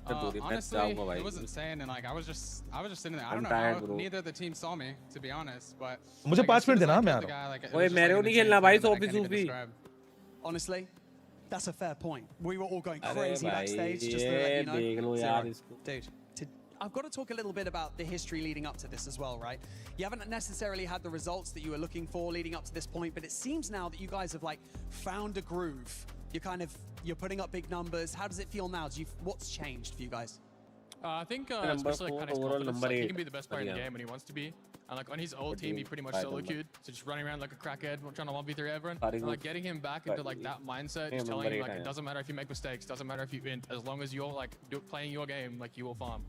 honestly, I wasn't saying, and like I was just sitting there. I don't know how neither of the teams saw me, to be honest. But मुझे 5 minute देना यार। ओए मेरे को नहीं खेलना भाई, Sophie Sufi. Honestly, that's a fair point. We were all going crazy backstage, just to let you know. देख लो यार इसको। Dude, I've got to talk a little bit about the history leading up to this as well, right? You haven't necessarily had the results that you were looking for leading up to this point, but it seems now that you guys have like found a groove. You're putting up big numbers. How does it feel now? What's changed for you guys? I think especially like Panic's confidence, like, he can be the best player in the game when he wants to be. And like on his old team, he pretty much solo queued, so just running around like a crackhead, trying to 1v3 everyone. And like getting him back into like that mindset, just telling him like it doesn't matter if you make mistakes, doesn't matter if you win, as long as you're like playing your game, like you will farm.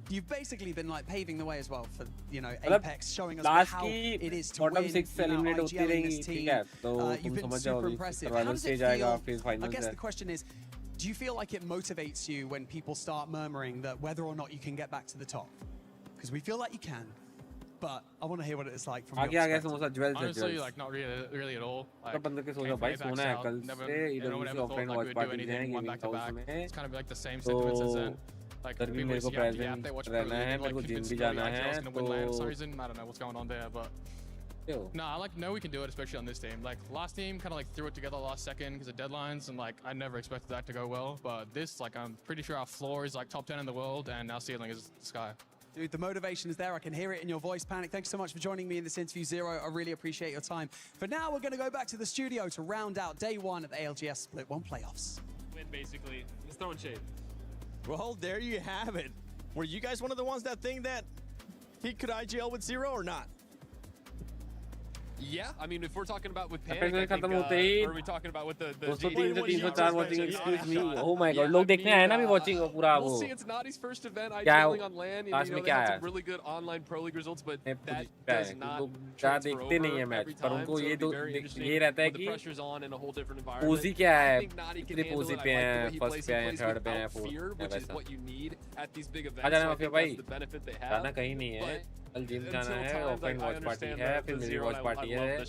You've basically been like paving the way as well for Apex, showing us how it is to win. IGL in this team. You've been super impressive. How does it feel? I guess the question is, do you feel like it motivates you when people start murmuring that whether or not you can get back to the top? Because we feel like you can, but I want to hear what it's like from your perspective. Honestly, like not really at all. Like, never thought like we would do anything one back to back. It's kind of like the same sentiments as then. Like people were the app, they watch Pro League, like convinced me like IGL's gonna win lane for some reason. I don't know what's going on there, but no, I like know we can do it, especially on this team. Like last team kind of like threw it together last second because of deadlines, and like I never expected that to go well. But this, like I'm pretty sure our floor is like top 10 in the world, and our ceiling is the sky. Dude, the motivation is there. I can hear it in your voice, Panic. Thanks so much for joining me in this interview, Zero. I really appreciate your time. For now, we're going to go back to the studio to round out day one of the ALGS Split 1 playoffs. Win, basically. Just throwing shade. Well, there you have it. Were you guys one of the ones that think that he could IGL with Zero or not? Yeah, I mean, if we're talking about with Panic, I think, or are we talking about with the 304 watching, excuse me. Oh my god, लोग देखने आए ना भी watching पूरा वो. We'll see, it's Naughty's first event IGLing on LAN. You know, they had some really good online Pro League results, but that does not transfer over every time. So it'll be very interesting when the pressure's on in a whole different environment. Posi क्या है? I think Naughty can handle it. I like the way he plays. He plays without fear, which is what you need at these big events. So I think that's the benefit they have. जाना कहीं नहीं है. कल gym जाना है, offline watch party है, फिर मेरी वॉच पार्टी है.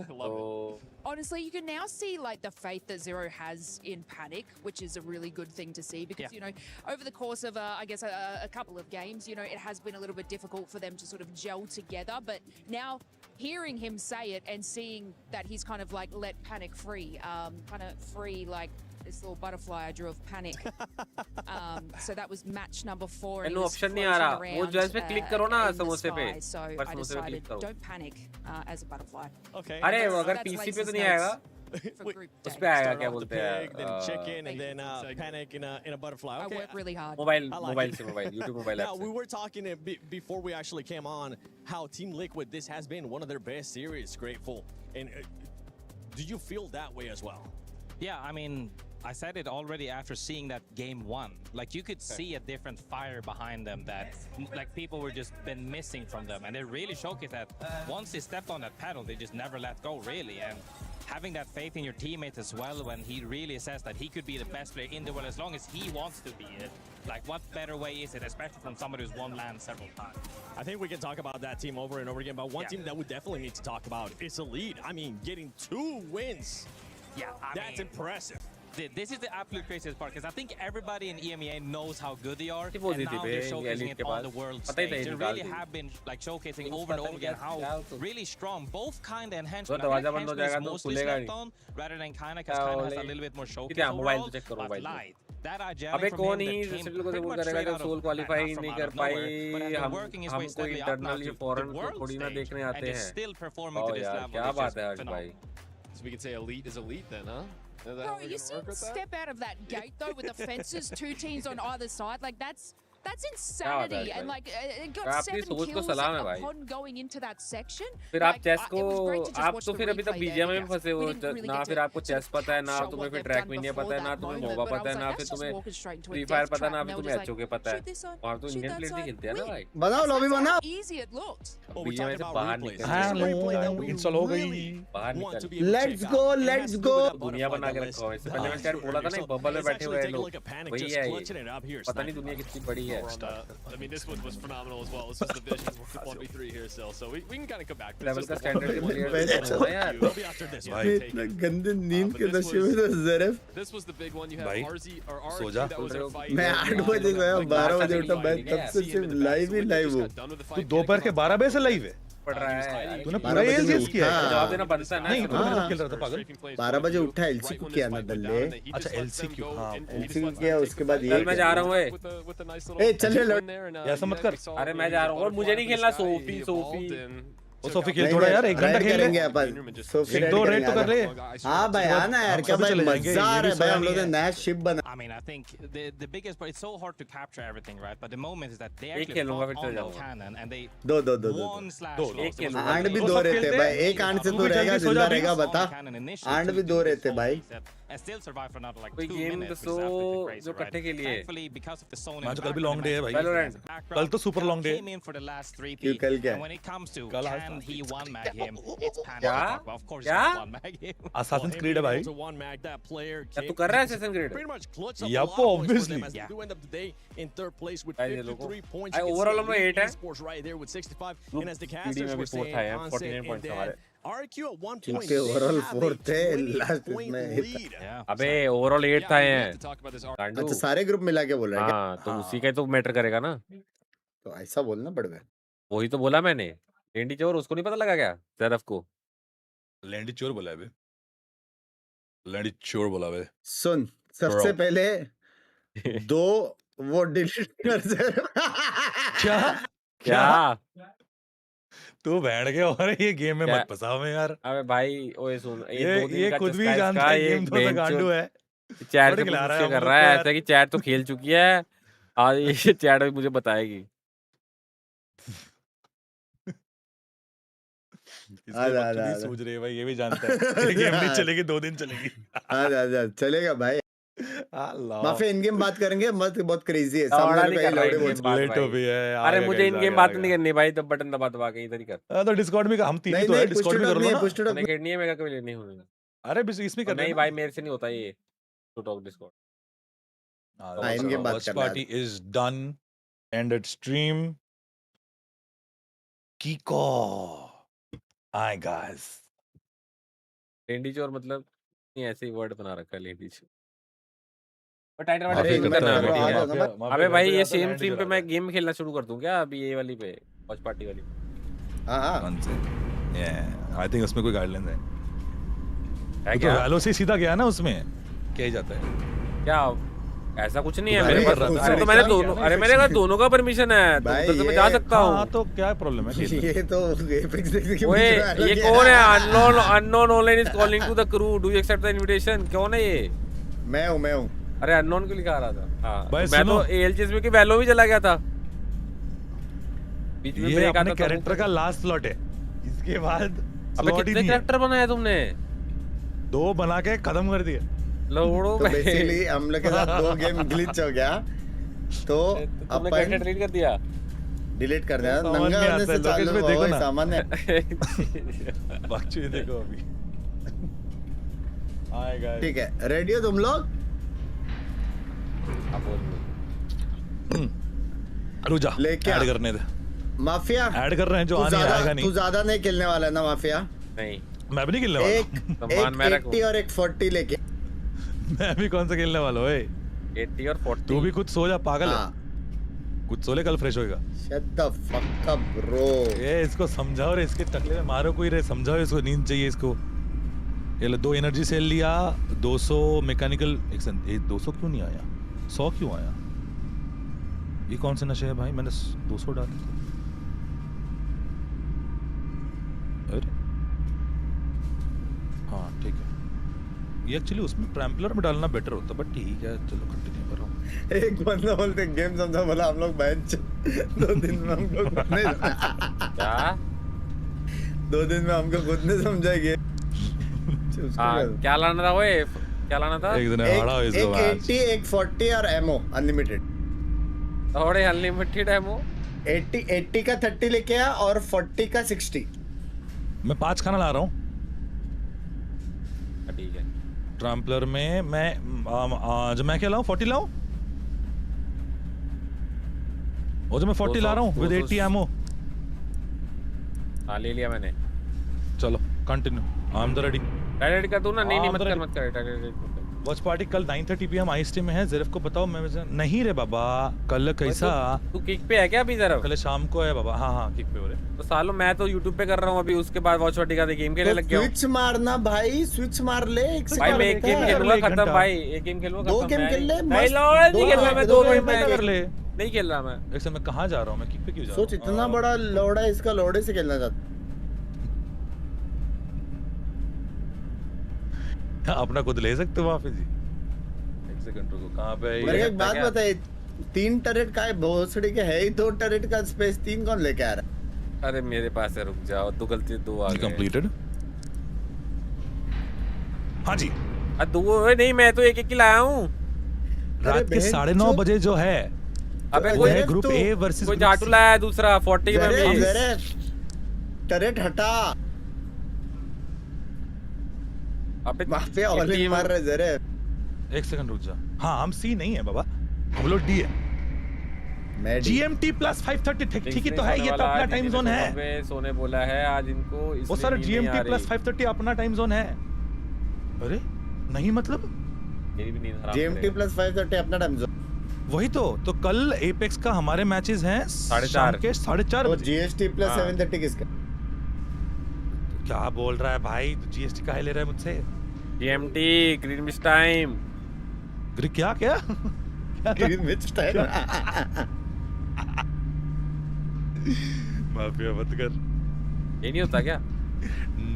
So honestly, you can now see like the faith that Zero has in Panic, which is a really good thing to see because you know over the course of I guess a couple of games, you know, it has been a little bit difficult for them to sort of gel together. But now hearing him say it and seeing that he's kind of like let Panic free, kind of free like this little butterfly I drew of Panic. So that was match number 4. And option नहीं आ रहा. वो जो पे click करो ना समोसे पे. So I decided don't panic as a butterfly. Okay. अरे वो अगर PC पे तो नहीं आएगा. उस पे आएगा क्या बोलते हैं? Then chicken and then Panic in a butterfly. Okay. I work really hard. Mobile से mobile. YouTube mobile. Now we were talking before we actually came on how Team Liquid, this has been one of their best series. Grateful. And do you feel that way as well? Yeah, I mean, I said it already after seeing that game 1. Like you could see a different fire behind them that like people were just been missing from them, and they really showcased that once they stepped on that pedal, they just never let go really. And having that faith in your teammate as well when he really says that he could be the best player in the world as long as he wants to be it. Like what better way is it, especially from somebody who's won LAN several times. I think we can talk about that team over and over again, but one team that we definitely need to talk about is Elite. I mean, getting 2 wins. Yeah, that's impressive. This is the absolute craziest part because I think everybody in EMEA knows how good they are, and now they're showcasing it on the world stage. They really have been like showcasing over and over again how really strong both Kind and Henchman. I think Henchman is mostly slept on rather than Kind because Kind has a little bit more showcase overall, but Light. That IGL from him that came pretty much straight out of qualify from out of nowhere, but has been working his way steadily up now to the world stage and is still performing to this level, which is phenomenal. So we can say Elite is Elite then, huh? Bro, you see him step out of that gate though with the fences, 2 teams on either side. Like that's That's insanity. And like it got 7 kills upon going into that section. फिर आप chess को आप तो फिर अभी तक BGM में फंसे हो ना, फिर आपको चेस पता है ना, तुम्हें फिर ट्रैक भी नहीं पता है ना, तुम्हें मोबा पता है ना, फिर तुम्हें फ्री फायर पता है ना, फिर तुम्हें एचओके पता है। और तो इंडियन प्लेयर्स ही खेलते हैं ना भाई। बनाओ लॉबी बनाओ। बीजीएम से बाहर निकल, इंस्टॉल हो गई, बाहर निकल। लेट्स गो दुनिया बना के रखा है। इससे पहले मैं शायद बोला था ना, बबल में बैठे हुए हैं लोग, वही है ये। पता नहीं दुनिया कितनी बड़ी है। I mean, this one was phenomenal as well. This was the vision 1v3 here still, so we can kind of come back to level का standard we'll be after this one. इतना गंदे नींद के नशे में तो ज़रफ़। This was the big one. You have RZ or RQ that was in a fight. मैं 8 बजे गया, 12 बजे उठा, मैं तब से सिर्फ लाइव ही लाइव हूँ। तू दोपहर के 12 बजे से लाइव है? पड़ रहा है। तूने पूरा ALGS किया है? जवाब देना बनता है ना। नहीं, तू मेरे खेल रहा था पागल। 12 बजे उठा, LCQ किया ना दल्ले। अच्छा LCQ, हाँ LCQ किया, उसके बाद ये। कल मैं जा रहा हूँ। ए चल ले ऐसा मत कर। अरे मैं जा रहा हूँ और मुझे नहीं खेलना। सोफी वो सोफी खेल थोड़ा यार, 1 घंटा खेल लेंगे अपन। सोफी 1-2 रेड तो कर ले। हाँ भाई आना यार, क्या भाई मजा आ रहा है भाई, हम लोग ने नया शिप बना। I mean, I think the biggest part, it's so hard to capture everything, right? But the moment is that they एक actually खेलूंगा फिर fought चल on the जाऊंगा। cannon and they दो एक खेलूंगा। आंड भी 2 रहते भाई, एक आंड से तो रहेगा, जिंदा रहेगा बता। आंड भी 2 रहते भाई। and still survive for another like कोई 2 गेम minutes, तो which is absolutely crazy, जो कट्टे के लिए। Thankfully, because of the zone in आज the कल भी लॉन्ग डे है भाई। कल तो super long day came in for the last 3 क्यों कल क्या? and when it comes to कल can he one mag him, it's panic क्या? attack. Well, of course क्या? he one mag him. Assassin's Creed है भाई। क्या तू कर रहा है Assassin's Creed? Yup, obviously. Overall में 8 है। पीडी में भी 4 था यार, 49 पॉइंट्स हमारे। RQ at one point क्योंकि ओवरऑल 4 थे, लास्ट में। अबे ओवरऑल 8 था ये। अच्छा सारे ग्रुप मिला के बोल रहा है क्या? हाँ तो उसी का ही तो मैटर करेगा ना। तो ऐसा बोलना पड़ेगा। वही तो बोला मैंने। लेंडी चोर उसको नहीं पता लगा क्या ज़रफ़ को? लैंडी चोर बोला है बे, लैंडी चोर बोला बे। सुन सबसे पहले 2 वो डिलीट कर दे। क्या तू बैठ के और ये गेम में मत फंसाओ मैं यार। अबे भाई ओए सुन, ये खुद भी जानता है गेम तो गांडू है। चैट से पूछ के कर रहा है ऐसा कि चैट तो खेल चुकी है, आज ये चैट भी मुझे बताएगी। सोच रहे भाई, ये भी जानता है गेम नहीं चलेगी, 2 दिन चलेगी। चलेगा भाई। माफिया इन गेम बात करेंगे मत, बहुत क्रेजी है। सामने लेट हो भी है। अरे मुझे इन गेम बात नहीं करनी भाई, तो बटन दबा दबा के इधर ही कर। तो डिस्कॉर्ड में हम 3 ही तो है, डिस्कॉर्ड में कर लो ना। नहीं खेलनी है, मेरा कभी लेनी होगी। अरे इसमें करना नहीं भाई, मेरे से नहीं होता ये to talk Discord. In game बात करना है। Watchparty is done and at stream Kiko hi guys। लेंडी चोर मतलब नहीं, ऐसे ही वर्ड बना रखा है लेंडी चोर। अबे भाई ये सेम स्ट्रीम पे मैं गेम खेलना शुरू कर दूं क्या अभी, ये वाली पे वॉच पार्टी वाली? हां कौन से? आई थिंक उसमें कोई गाइडलाइंस है क्या? तो वैलो से सीधा गया ना, उसमें क्या ही जाता है क्या? ऐसा कुछ नहीं है मेरे पास। अरे तो मैंने दोनों, अरे मेरे पास दोनों का परमिशन है, तो उधर से मैं जा सकता हूं। हां तो क्या प्रॉब्लम है? ये तो एपिक्स देखने के ओए ये कौन है? Unknown online is calling to the crew, do you accept the invitation? कौन है ये? मैं हूं। अरे अननोन क्यों लिखा रहा था? हां मैं सुनो। तो ALGS में कि वैलो भी चला गया था बीच में। ये अपने कैरेक्टर का लास्ट स्लॉट है, इसके बाद अबे कितने कैरेक्टर बनाए तुमने? 2 बना के खत्म कर दिए। लोड़ो तो बेसिकली हम लोग के साथ 2 गेम ग्लिच हो गया, तो अपन कैरेक्टर डिलीट कर दिया। डिलीट कर दिया। नंगा होने से चालू हुआ है सामान्य। बच्चे देखो अभी आएगा। ठीक है, रेडी हो तुम लोग? रुजा लेके ऐड करने दे। माफिया ऐड कर रहे हैं जो आने आएगा नहीं। तू ज्यादा नहीं खेलने वाला है ना माफिया? नहीं मैं भी नहीं खेलने वाला। एक 80 और एक 40 लेके। मैं भी कौन सा खेलने वाला हूँ? 80 और 40। तू भी कुछ सो जा पागल है। कुछ सोले, कल फ्रेश होएगा। Shut the fuck up bro. ये इसको समझाओ रे, इसके टकले में मारो कोई रे, समझाओ इसको, नींद चाहिए इसको। ये लो 2 एनर्जी सेल लिया, 200 मैकेनिकल एक्शन। 200 क्यों नहीं आया? 100 क्यों आया? ये कौन से नशे है भाई? मैंने 200 डाले। अरे हाँ ठीक है, ये एक्चुअली उसमें ट्रैम्पलर में डालना बेटर होता, बट ठीक है चलो कंटिन्यू करो। एक बंदा बोलते गेम समझा, बोला हम लोग बैच 2 दिन में हमको खुद नहीं क्या 2 दिन में हमको खुद नहीं समझाएंगे। क्या लाना था? वो क्या लाना था? एक दिन हाड़ा हो इसको एक 80 एक 40 और एमओ अनलिमिटेड। थोड़े अनलिमिटेड एमओ 80 का 30 लेके आ और 40 का 60। मैं 5 खाना ला रहा हूँ। ठीक है। ट्रैम्पलर में मैं आज मैं क्या लाऊं? 40 लाऊं? वो जो मैं 40 ला रहा हूँ विद 80 एमओ। हाँ ले लिया मैंने। चलो continue. I am the ready. Tight कर दूं ना? नहीं मत कर टाइट। वॉच पार्टी कल 9:30 PM आईएसटी में है। ज़रफ को बताओ। मैं नहीं रे बाबा कल कैसा तू किक पे है क्या अभी? ज़रफ कल शाम को है बाबा। हाँ किक पे हो रहे। तो सालों मैं तो YouTube पे कर रहा हूँ अभी, उसके बाद वॉच पार्टी का गेम खेलने लग गया हूँ। स्विच मारना भाई, स्विच मार ले। भाई मैं एक गेम खेलूंगा खत्म भाई। एक गेम खेलूंगा खत्म। 2 गेम खेल ले। नहीं नहीं खेल रहा मैं। 2 गेम कर ले। नहीं खेल रहा मैं। एक मैं कहाँ जा रहा हूँ? मैं किक पे क्यों जा रहा हूँ? सोच इतना बड़ा लोड़ा है इसका, लोड़े से खेलना चाहता। अपना खुद ले सकते हो माफी जी। एक सेकंड रुको, कहाँ पे है? मेरे एक बात बताइए, 3 टरेट का है भोसड़ी के, है ही 2 टरेट का स्पेस, 3 कौन लेके आ रहा है? अरे मेरे पास है, रुक जाओ। 2 गलती 2 आ गए। कंप्लीटेड। हाँ जी। 2 नहीं, मैं तो एक ही लाया हूँ। रात के 9:30 बजे जो है। अबे कोई है ग्रुप ए वर्सेस कोई जाटू लाया है दूसरा 40 में भी। टरेट हटा। अबे माफिया ऑलिंग मार रहे जरे। एक सेकंड रुक जा। हाँ हम सी नहीं है बाबा, हम लोग डी है। मैं GMT प्लस 5:30 ठीक ही तो है। ये तो अपना टाइम जोन है। सोने बोला है आज इनको। वो सर GMT प्लस 5:30 अपना टाइम जोन है। अरे नहीं मतलब मेरी भी नींद हराम। GMT प्लस 5:30 अपना टाइम जोन। वही तो कल एपेक्स का हमारे मैचेस हैं 4:30 बजे। GST प्लस 7:30 किसका? क्या बोल रहा है भाई? तो GST काहे ले रहा है मुझसे? GMT Greenwich time. क्या ग्रीनविच टाइम। माफिया मत कर। ये नहीं होता क्या?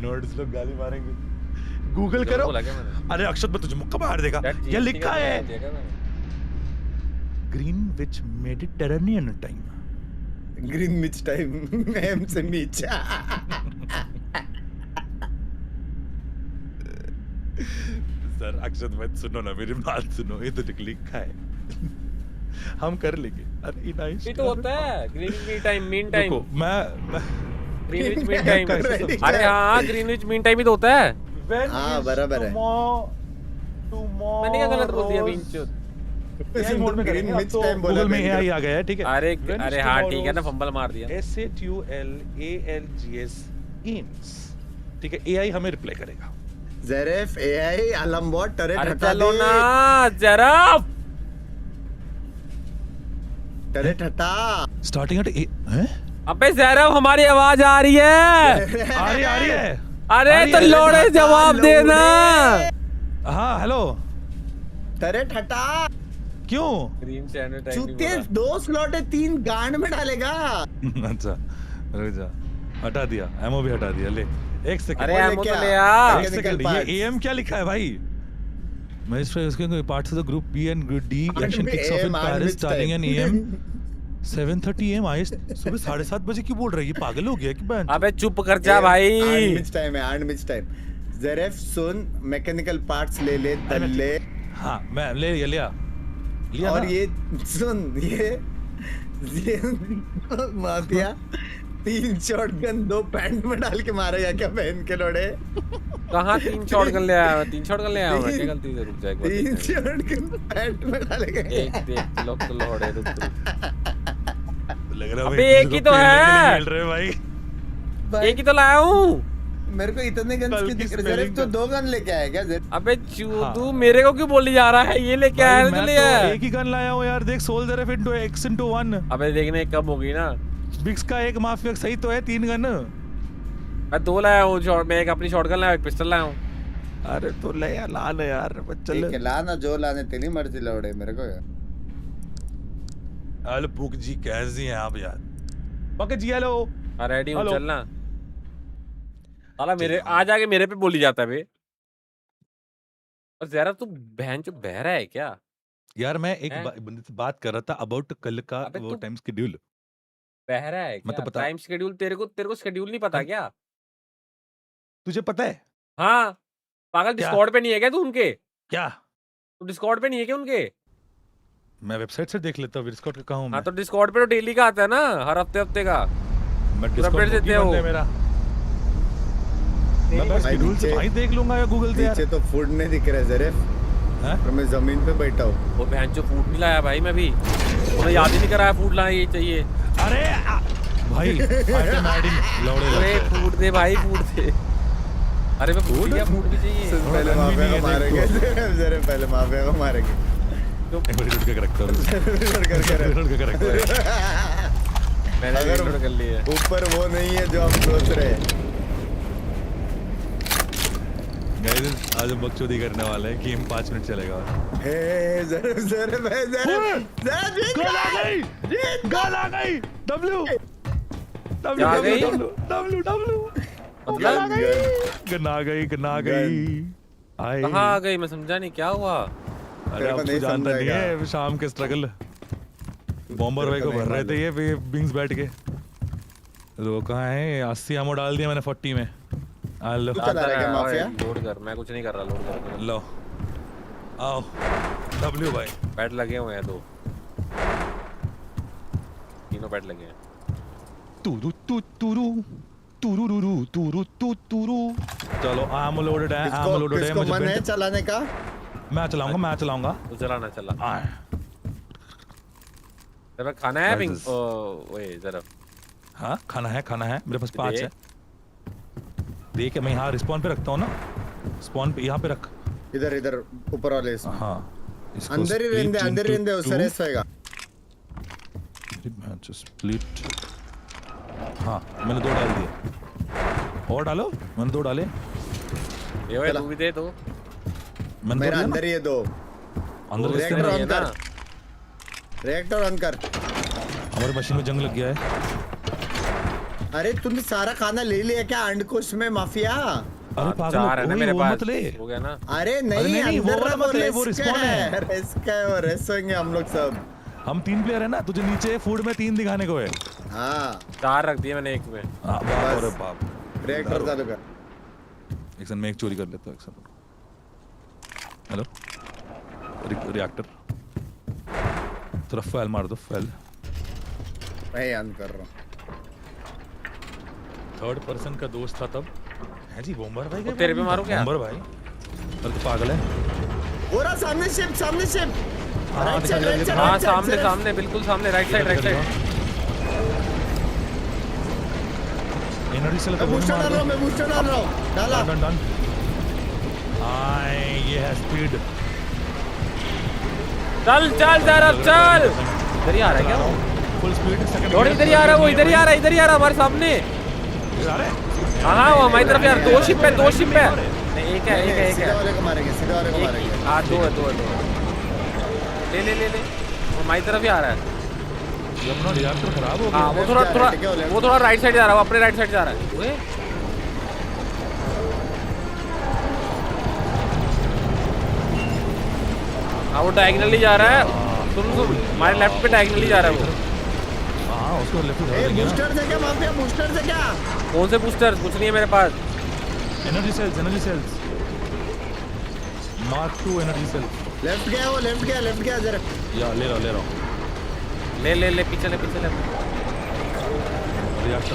नर्ड्स लोग गाली मारेंगे। गूगल करो। अरे अक्षत मैं तुझे मुक्का मार देगा। ये लिखा है Greenwich Mediterranean time. Greenwich time M से नीचे। सर अक्षत मत सुनो ना, मेरी बात सुनो। ये तो लिखा है हम कर लेंगे। अरे नाइस। ये तो होता है ग्रीनविच टाइम मीन टाइम। मैं ग्रीनविच मीन टाइम। अरे हाँ ग्रीनविच मीन टाइम ही तो होता है। हाँ बराबर है। मैंने क्या गलत बोल दिया? बींचोद एआई मोड में करेंगे अब तो। गूगल में एआई आ गया है। ठीक है। अरे हाँ ठीक है ना, फंबल मार दिया। S8UL ALGS Eames. ठीक है, एआई हमें रिप्लाई करेगा। ज़रफ एआई अलम बॉट टरेट हटा दे। चलो ना ज़रफ, टरेट हटा। स्टार्टिंग एट हैं? अबे ज़रफ हमारी आवाज आ रही है। आ रही है। अरे तो लोड़े जवाब देना। हाँ हेलो। टरेट हटा। क्यों? चूते 2 स्लॉट है, 3 गांड में डालेगा। अच्छा रुक जा, हटा दिया। एमओ भी हटा दिया। ले एक सेकंड। अरे एमओ तो ले आ। एक सेकंड। ये एएम क्या लिखा है भाई? Magistrate is going to be parts of the group B and group D. Action kicks off in Paris starting an AM 7:30 AM. सुबह 7:30 बजे क्यों बोल रहा है? ये पागल हो गया कि बहन? अबे चुप कर जा भाई। मिच टाइम है, मिच टाइम। ज़रफ सुन, मैकेनिकल पार्ट्स ले ले, तल ले। हाँ मैं ले लिया और ये सुन, ये माफिया 3 शॉटगन 2 पैंट में डाल के मारेगा क्या बहन के लोड़े? कहाँ 3 शॉटगन ले आया? 3 शॉटगन ले आया मैं। क्या गलती से? रुक जा एक बार। 3 शॉटगन पैंट में डालेगा। एक देख लोग तो लोड़े। रुक लग रहा है अबे एक ही तो है। खेल रहे भाई। एक ही तो लाया हूँ। मेरे को इतने गन्स की दिक्कत है। तो 2 गन लेके आया क्या? अबे चूदू मेरे को क्यों बोली जा रहा है? ये लेके आया है। मैं तो एक ही गन लाया हूँ यार। देख सोल ज़रफ इनटू X/1। अबे देखने कब होगी ना। बिक्स का एक माफिया सही तो है। 3 गन मैं 2 लाया हूँ। मैं एक अपनी शॉटगन लाया, एक पिस्टल लाया हूँ। अरे तो ले यार, ला ना यार। चल ठीक है, ला ना, जो लाने तेरी मर्जी लौड़े मेरे को यार। हेलो बुक जी, कैसी हैं आप यार? ओके जी हेलो। रेडी हूँ, चलना। साला मेरे आ जाके मेरे पे बोली जाता है बे। और ज़रा तू बहन जो बहरा है क्या? यार मैं एक बंदे से बात कर रहा था अबाउट कल का वो टाइम शेड्यूल। बह रहा है क्या? टाइम शेड्यूल तेरे को शेड्यूल नहीं पता क्या? तुझे पता है? हाँ पागल, डिस्कॉर्ड पे नहीं है क्या तू उनके? क्या तू डिस्कॉर्ड पे नहीं है क्या उनके? मैं वेबसाइट से देख लेता हूँ, डिस्कॉर्ड पे कहाँ हूँ हाँ तो डिस्कॉर्ड पे तो डेली का आता है ना, हर हफ्ते का। मैं डिस्कॉर्ड देते हो मेरा। मैं बस शेड्यूल से भाई देख लूंगा या गूगल से यार। नीचे तो फूड नहीं दिख रहा जरे, और मैं जमीन पे बैठा हूँ। वो बहन जो फूड नहीं लाया भाई, मैं भी उन्हें याद ही नहीं कराया फूड लाना ये चाहिए। अरे भाई आइटम एडिंग लौड़े। अरे फूड दे भाई, फूड दे। अरे मैं फूड भी चाहिए। पहले माफिया को मारेंगे जरे, पहले माफिया को मारेंगे। एक बार रिलोड करके रखता हूँ। रिलोड करके रखता हूँ। मैंने रिलोड कर लिया। ऊपर वो नहीं है जो हम सोच रहे हैं। गाइस आज हम बकचोदी करने वाले हैं। गेम 5 मिनट चलेगा। जरा गोल आ गई। W गना गई। कहाँ आ गई? मैं समझा नहीं क्या हुआ। अरे अब तू जानता नहीं है शाम के स्ट्रगल। बॉम्बर भाई को भर रहे थे ये विंग्स बैठ के। तो कहाँ है? 80 एमो डाल दिया मैंने 40 में। लो चला रहा है माफिया? लोड कर, मैं कुछ नहीं कर रहा, लोड कर। लो आओ W भाई। बैट लगे हुए हैं 2, तीनों बैट लगे हैं। चलो आम लोडेड है, आम लोडेड है। मुझे मन है चलाने का। मैं चलाऊंगा। तू चलाना चला। जरा खाना है विंग ओए जरा। हाँ खाना है मेरे पास 5 है। देख मैं यहाँ रिस्पॉन पे रखता हूँ ना, स्पॉन पे यहाँ पे रख। इधर ऊपर वाले इसमें। हाँ अंदर ही रहने उससे रेस होएगा। स्प्लिट। हाँ मैंने 2 डाल दिए। और डालो, मैंने 2 डाले। ये तू भी दे दो। मेरा अंदर ही है 2। अंदर रिएक्टर ऑन कर। हमारी मशीन में जंग लग गया है। अरे तूने सारा खाना ले लिया क्या अंडकोश में माफिया? अरे पागल है मेरे पास, ले। हो गया ना। अरे नहीं अंदर वो रिस्पॉन है। रेस होंगे हम लोग सब। हम 3 प्लेयर है ना, तुझे नीचे फूड में 3 दिखाने को है। हाँ 4 रख दिए मैंने एक में। अरे बाप। रिएक्टर चालू कर। एक सेकंड मैं एक चोरी कर लेता हूँ। एक सेकंड। हेलो रिएक्टर थोड़ा फैल मार दो। फैल मैं ऑन कर रहा हूँ। 3rd पर्सन का दोस्त था तब है जी। बॉम्बर भाई तो तेरे पे मारो क्या? बॉम्बर भाई अरे तो पागल है। पूरा सामने शिप हाँ सामने बिल्कुल सामने। राइट साइड एनर्जी से मैं बूस्टर डाल रहा हूँ। डाला डन। ये है स्पीड। चल इधर ही आ रहा है क्या? Full speed. सेकंड इधर ही आ रहा है, वो इधर ही आ रहा है हमारे सामने। हाँ वो हमारी तरफ यार। 2 शिप है। नहीं एक है। सीधा वाले को मारेंगे। हाँ 2 है। ले वो हमारी तरफ ही आ रहा है। ये अपना रिएक्टर खराब हो गया। हाँ वो थोड़ा राइट साइड जा रहा है। वो अपने राइट साइड जा रहा है। हाँ वो डायगनली जा रहा है। तुम हमारे लेफ्ट पे डायगनली जा रहा है वो। हाँ उसको लेफ्ट बूस्टर से क्या माफिया? बूस्टर से क्या? कौन से बूस्टर? कुछ नहीं है मेरे पास। Energy cells mark 2 energy cells. Left गया जरा। या ले रहा हूँ। ले पीछे ले। रिएक्टर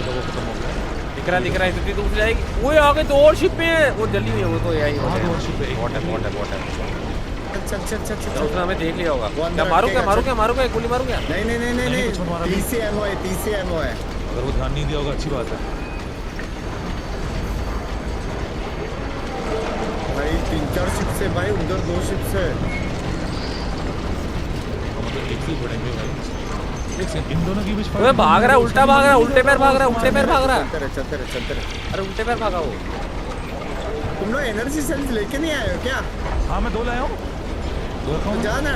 का वो खत्म हो गया। दिख रहा है इतनी दूर से जाएगी। वो आगे 2 और शिप पे है। वो जली हुई है वो तो यही। हाँ 2 और शिप पे। वाटर चल उसने हमें देख लिया होगा। क्या मारू क्या? गोली मारू क्या? नहीं 30 एमओ है। अगर वो ध्यान नहीं दिया होगा अच्छी बात है भाई। 3-4 शिप से भाई, उधर 2 शिप से। एक ही बढ़ेंगे भाई। इन दोनों के बीच भाग रहा है, उल्टा भाग रहा है। उल्टे पैर भाग रहा है। चलते रहे। अरे उल्टे पैर भागा वो। तुम लोग एनर्जी सेल्स लेके नहीं आए हो क्या? हाँ मैं 2 लाया हूँ। जाना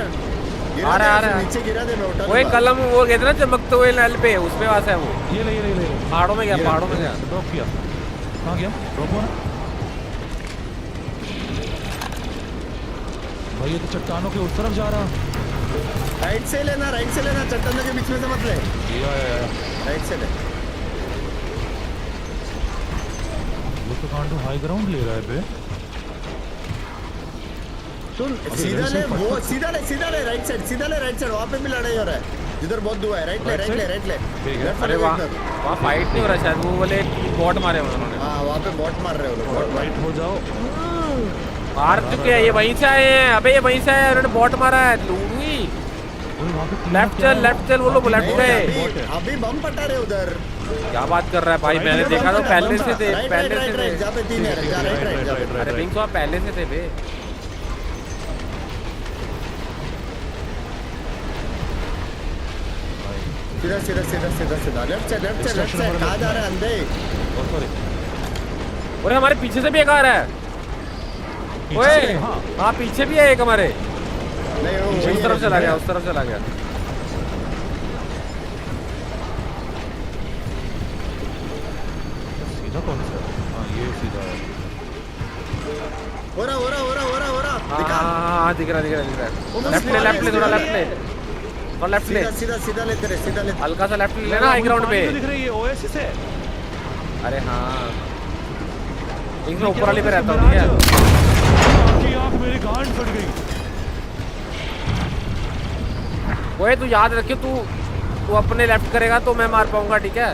आ रहा है। नीचे गिरा दे, मैं उठा। वो एक कलम वो कहते ना चमकते हुए नल पे, उसपे वास है वो। ये ले। पहाड़ों में गया। ड्रॉप किया। कहाँ गया? ड्रॉप हुआ ना भाई। ये तो चट्टानों के उस तरफ जा रहा। राइट से लेना, चट्टानों के बीच में से मत ले। राइट से ले। वो तो कांटो हाई ग्राउंड ले रहा है बे। सुन सीधा ले, वो सीधा ले राइट साइड, वहाँ पे भी लड़ाई हो रहा है जिधर बहुत दुआ है। राइट ले। अरे वहाँ फाइट नहीं हो रहा शायद, वो वाले बॉट मारे उन्होंने। हाँ वहाँ पे बॉट मार रहे हो लोग। राइट हो जाओ। मार चुके हैं, ये वहीं से आए हैं। अबे ये वहीं से आए हैं, उन्होंने बॉट मारा है। लूडवी लेफ्ट चल, वो लोग लेफ्ट गए। अभी बम पटा रहे उधर। क्या बात कर रहा है भाई? मैंने देखा तो पहले से थे। जहाँ पे 3 है, राइट। अरे पिंक तो आप पहले से थे बे। सीधा लेफ्ट साइड। कहाँ जा रहा है अंधे? अरे हमारे पीछे से भी एक आ रहा है। ओए हाँ पीछे भी है एक हमारे। उस तरफ चला गया। सीधा कौन सा? हाँ ये सीधा है। हो रहा। हाँ दिख रहा है। लेफ्ट ले थोड़ा लेफ्ट ले। और लेफ्ट ले। सीधा ले तेरे। हल्का सा लेफ्ट ले लेना हाई ग्राउंड पे। दिख रही है ओएसिस है। अरे हाँ इनके ऊपर वाली पे रहता हूँ। ठीक है आँख मेरी गांड फट गई। ओए तू याद रखियो, तू अपने लेफ्ट करेगा तो मैं मार पाऊंगा। ठीक है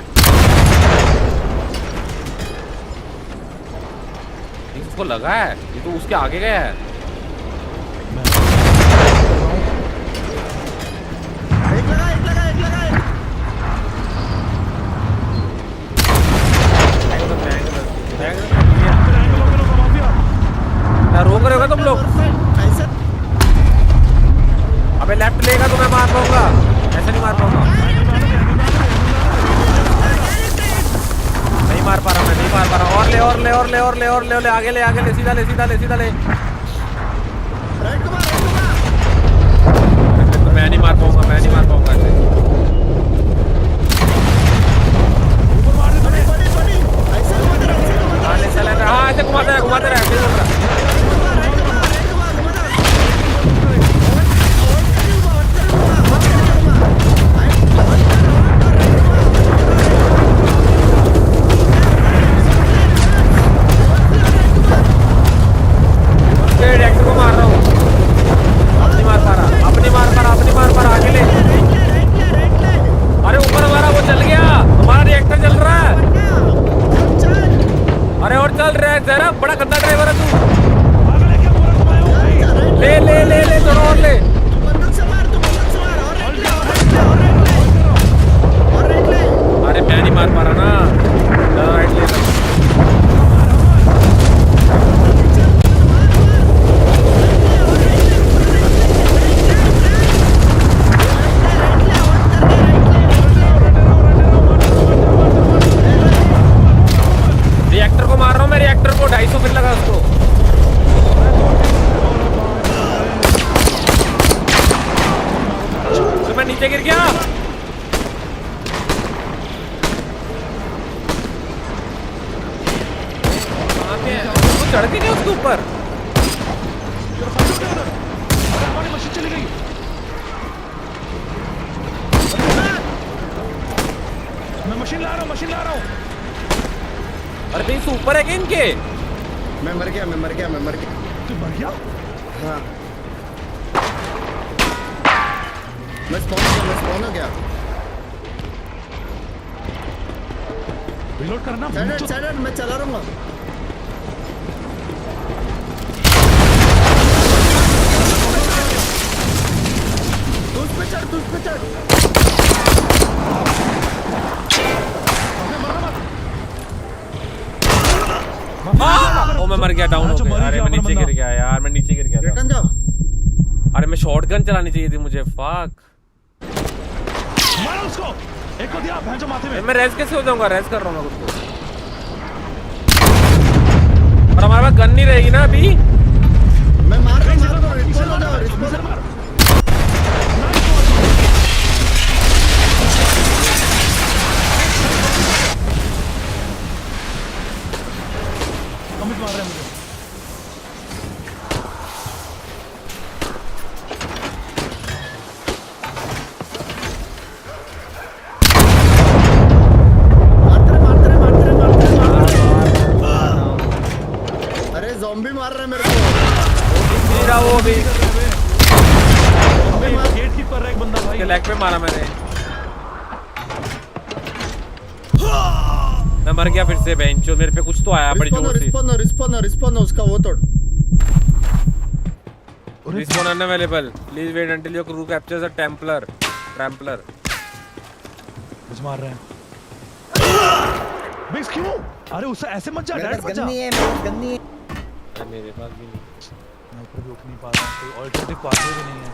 इसको लगा है, ये तो उसके आगे गया है। एक लगा। रोक रहे होगा तुम लोग। अबे लेफ्ट लेगा तो मैं मार पाऊंगा, ऐसे नहीं मार पाऊंगा। नहीं मार पा रहा मैं। और ले आगे ले सीधा ले। मैं नहीं मार पाऊंगा ऐसे। हाँ ऐसे घुमाते रहे ऐसे बोल रहा। रिएक्टर को मार रहा हूँ। अपनी मार पा रहा आगे ले। अरे ऊपर हमारा वो चल गया, हमारा रिएक्टर चल रहा है। अरे और चल रहा है जरा, बड़ा गंदा ड्राइवर है तू। ले थोड़ा और ले। अरे मैं नहीं मार पा रहा ना। राइट ले। रिएक्टर को मार रहा हूँ मैं, रिएक्टर को 250 फिर लगा उसको। तो मैं नीचे गिर गया। वो चढ़ के गया उसके ऊपर। मशीन चली गई। मैं मशीन ला रहा हूँ। अरे भाई ऊपर है क्या इनके? मैं मर गया। तू मर गया? हाँ मैं स्पॉन हो गया। रिलोड करना। साइड मैं चला रहूंगा। तू उस पे चढ़। ओ मैं मर गया, डाउन हो गया। अरे मैं नीचे गिर गया यार, मैं नीचे गिर गया था। रिटर्न जाओ। अरे मैं शॉटगन चलानी चाहिए थी मुझे। फक मारो उसको। एक को दिया भैंचो माथे में। मैं रेस कैसे हो जाऊंगा? रेस कर रहा हूँ मैं खुद को। और हमारे पास गन नहीं रहेगी ना अभी। मैं मार रहा हूँ। अमित मार रहे हैं मुझे। पे मारा मैंने। मैं मर गया फिर से बेंचो। मेरे पे कुछ तो आया बड़ी जोर से। रिस्पॉन उसका वो तोड़। Respawn unavailable. Please wait until your crew captures a trampler. मुझे मार रहे हैं। बिक्स क्यों? अरे उससे ऐसे मत जा, डायरेक्ट मत जा। गन्नी है। मेरे पास भी नहीं। मैं ऊपर भी उठ नहीं पा रहा, कोई ऑल्टरनेटिव पाथवे भी नहीं है।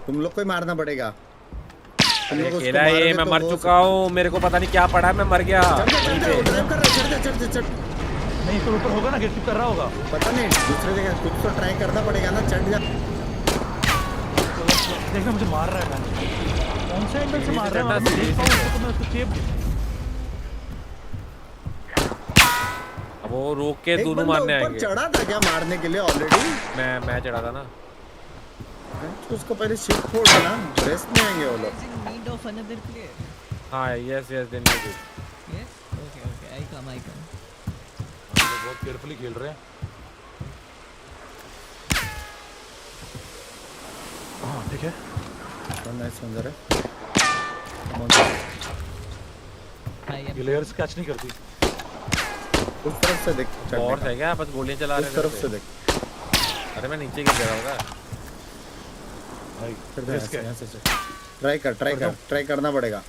तुम लोग को ही मारना पड़ेगा। अकेला ये मैं मर चुका हूँ। मेरे को पता नहीं क्या पड़ा है, मैं मर गया। चढ़। नहीं तो ऊपर होगा ना, गेट कर रहा होगा। पता नहीं, दूसरे जगह कुछ तो ट्राई करना पड़ेगा ना। चढ़ जा। देखना मुझे मार रहा है। कौन से एंगल से मार रहा है? मैं देख पाऊँ तो मैं उसको चेप। वो रोक के दोनों मारने आएंगे। चढ़ा था क्या मारने के लिए ऑलरेडी? मैं चढ़ा था ना। उसको पहले शिफ्ट फोड़ देना, रेस्ट में आएंगे वो लोग। हाँ yes they need it. Okay I come. बहुत केयरफुली खेल रहे हैं। हाँ ठीक है। नाइस मंजर है। ये लेयर्स कैच नहीं करती। उस तरफ से देख। और है क्या? बस गोलियां चला रहे हैं। उस तरफ से देख। अरे मैं नीचे गिर गया होगा। ट्राई करना पड़ेगा।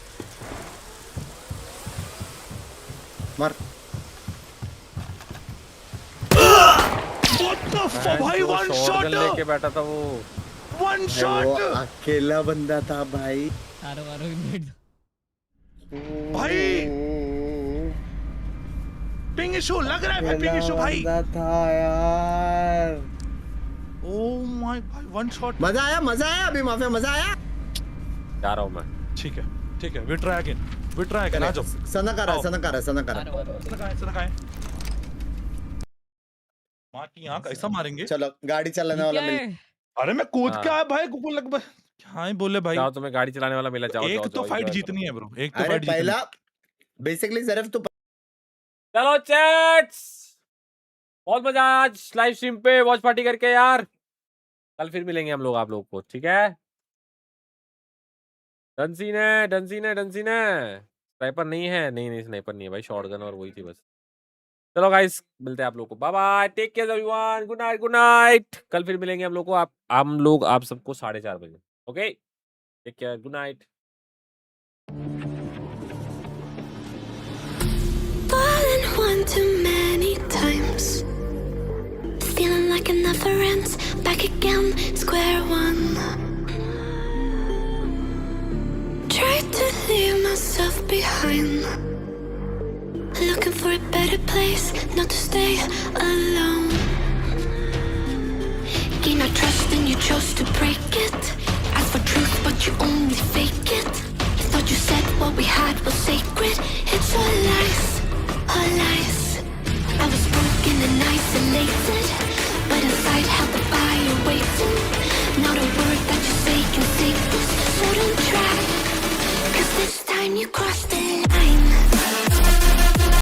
मार। भाई वन शॉट लेके बैठा था वो। One shot. अकेला बंदा था भाई। भाई पिंग इशू लग रहा है भाई। पिंग इशू भाई था यार। ओह माय भाई वन शॉट। मजा आया अभी माफिया मजा आया। जा रहा हूं मैं। ठीक है वी ट्राई अगेन। आ जाओ। सना कर रहा है। मां की आंख ऐसा मारेंगे। चलो गाड़ी चलाने वाला मिल। अरे मैं कूद के आया भाई। हाँ ही बोले भाई। जाओ तुम्हें गाड़ी चलाने वाला मिला। जाओ एक तो फाइट जीतनी है ब्रो। एक तो फाइट पहला बेसिकली सिर्फ तो। चलो चैट्स, बहुत मजा आया आज लाइव स्ट्रीम पे वॉच पार्टी करके यार। कल फिर मिलेंगे हम लोग आप लोग को, ठीक है? डंसी ने स्नाइपर नहीं है। नहीं स्नाइपर नहीं है भाई, शॉटगन और वही थी बस। चलो गाइस मिलते हैं आप लोग को। Bye bye, take care everyone, good night. कल फिर मिलेंगे हम लोग आप सबको 4:30 बजे। Okay take care, good night. One too many times, feeling like it never ends. Back again, square one. Tried to leave myself behind, looking for a better place, not to stay alone. Gain our trust and you chose to break it. Ask for truth but you only fake it. You thought you said what we had was sacred. It's all lies. I was broken and isolated, but inside held the fire waiting. Not a word that you say can save this, so don't try, 'cause this time you crossed it.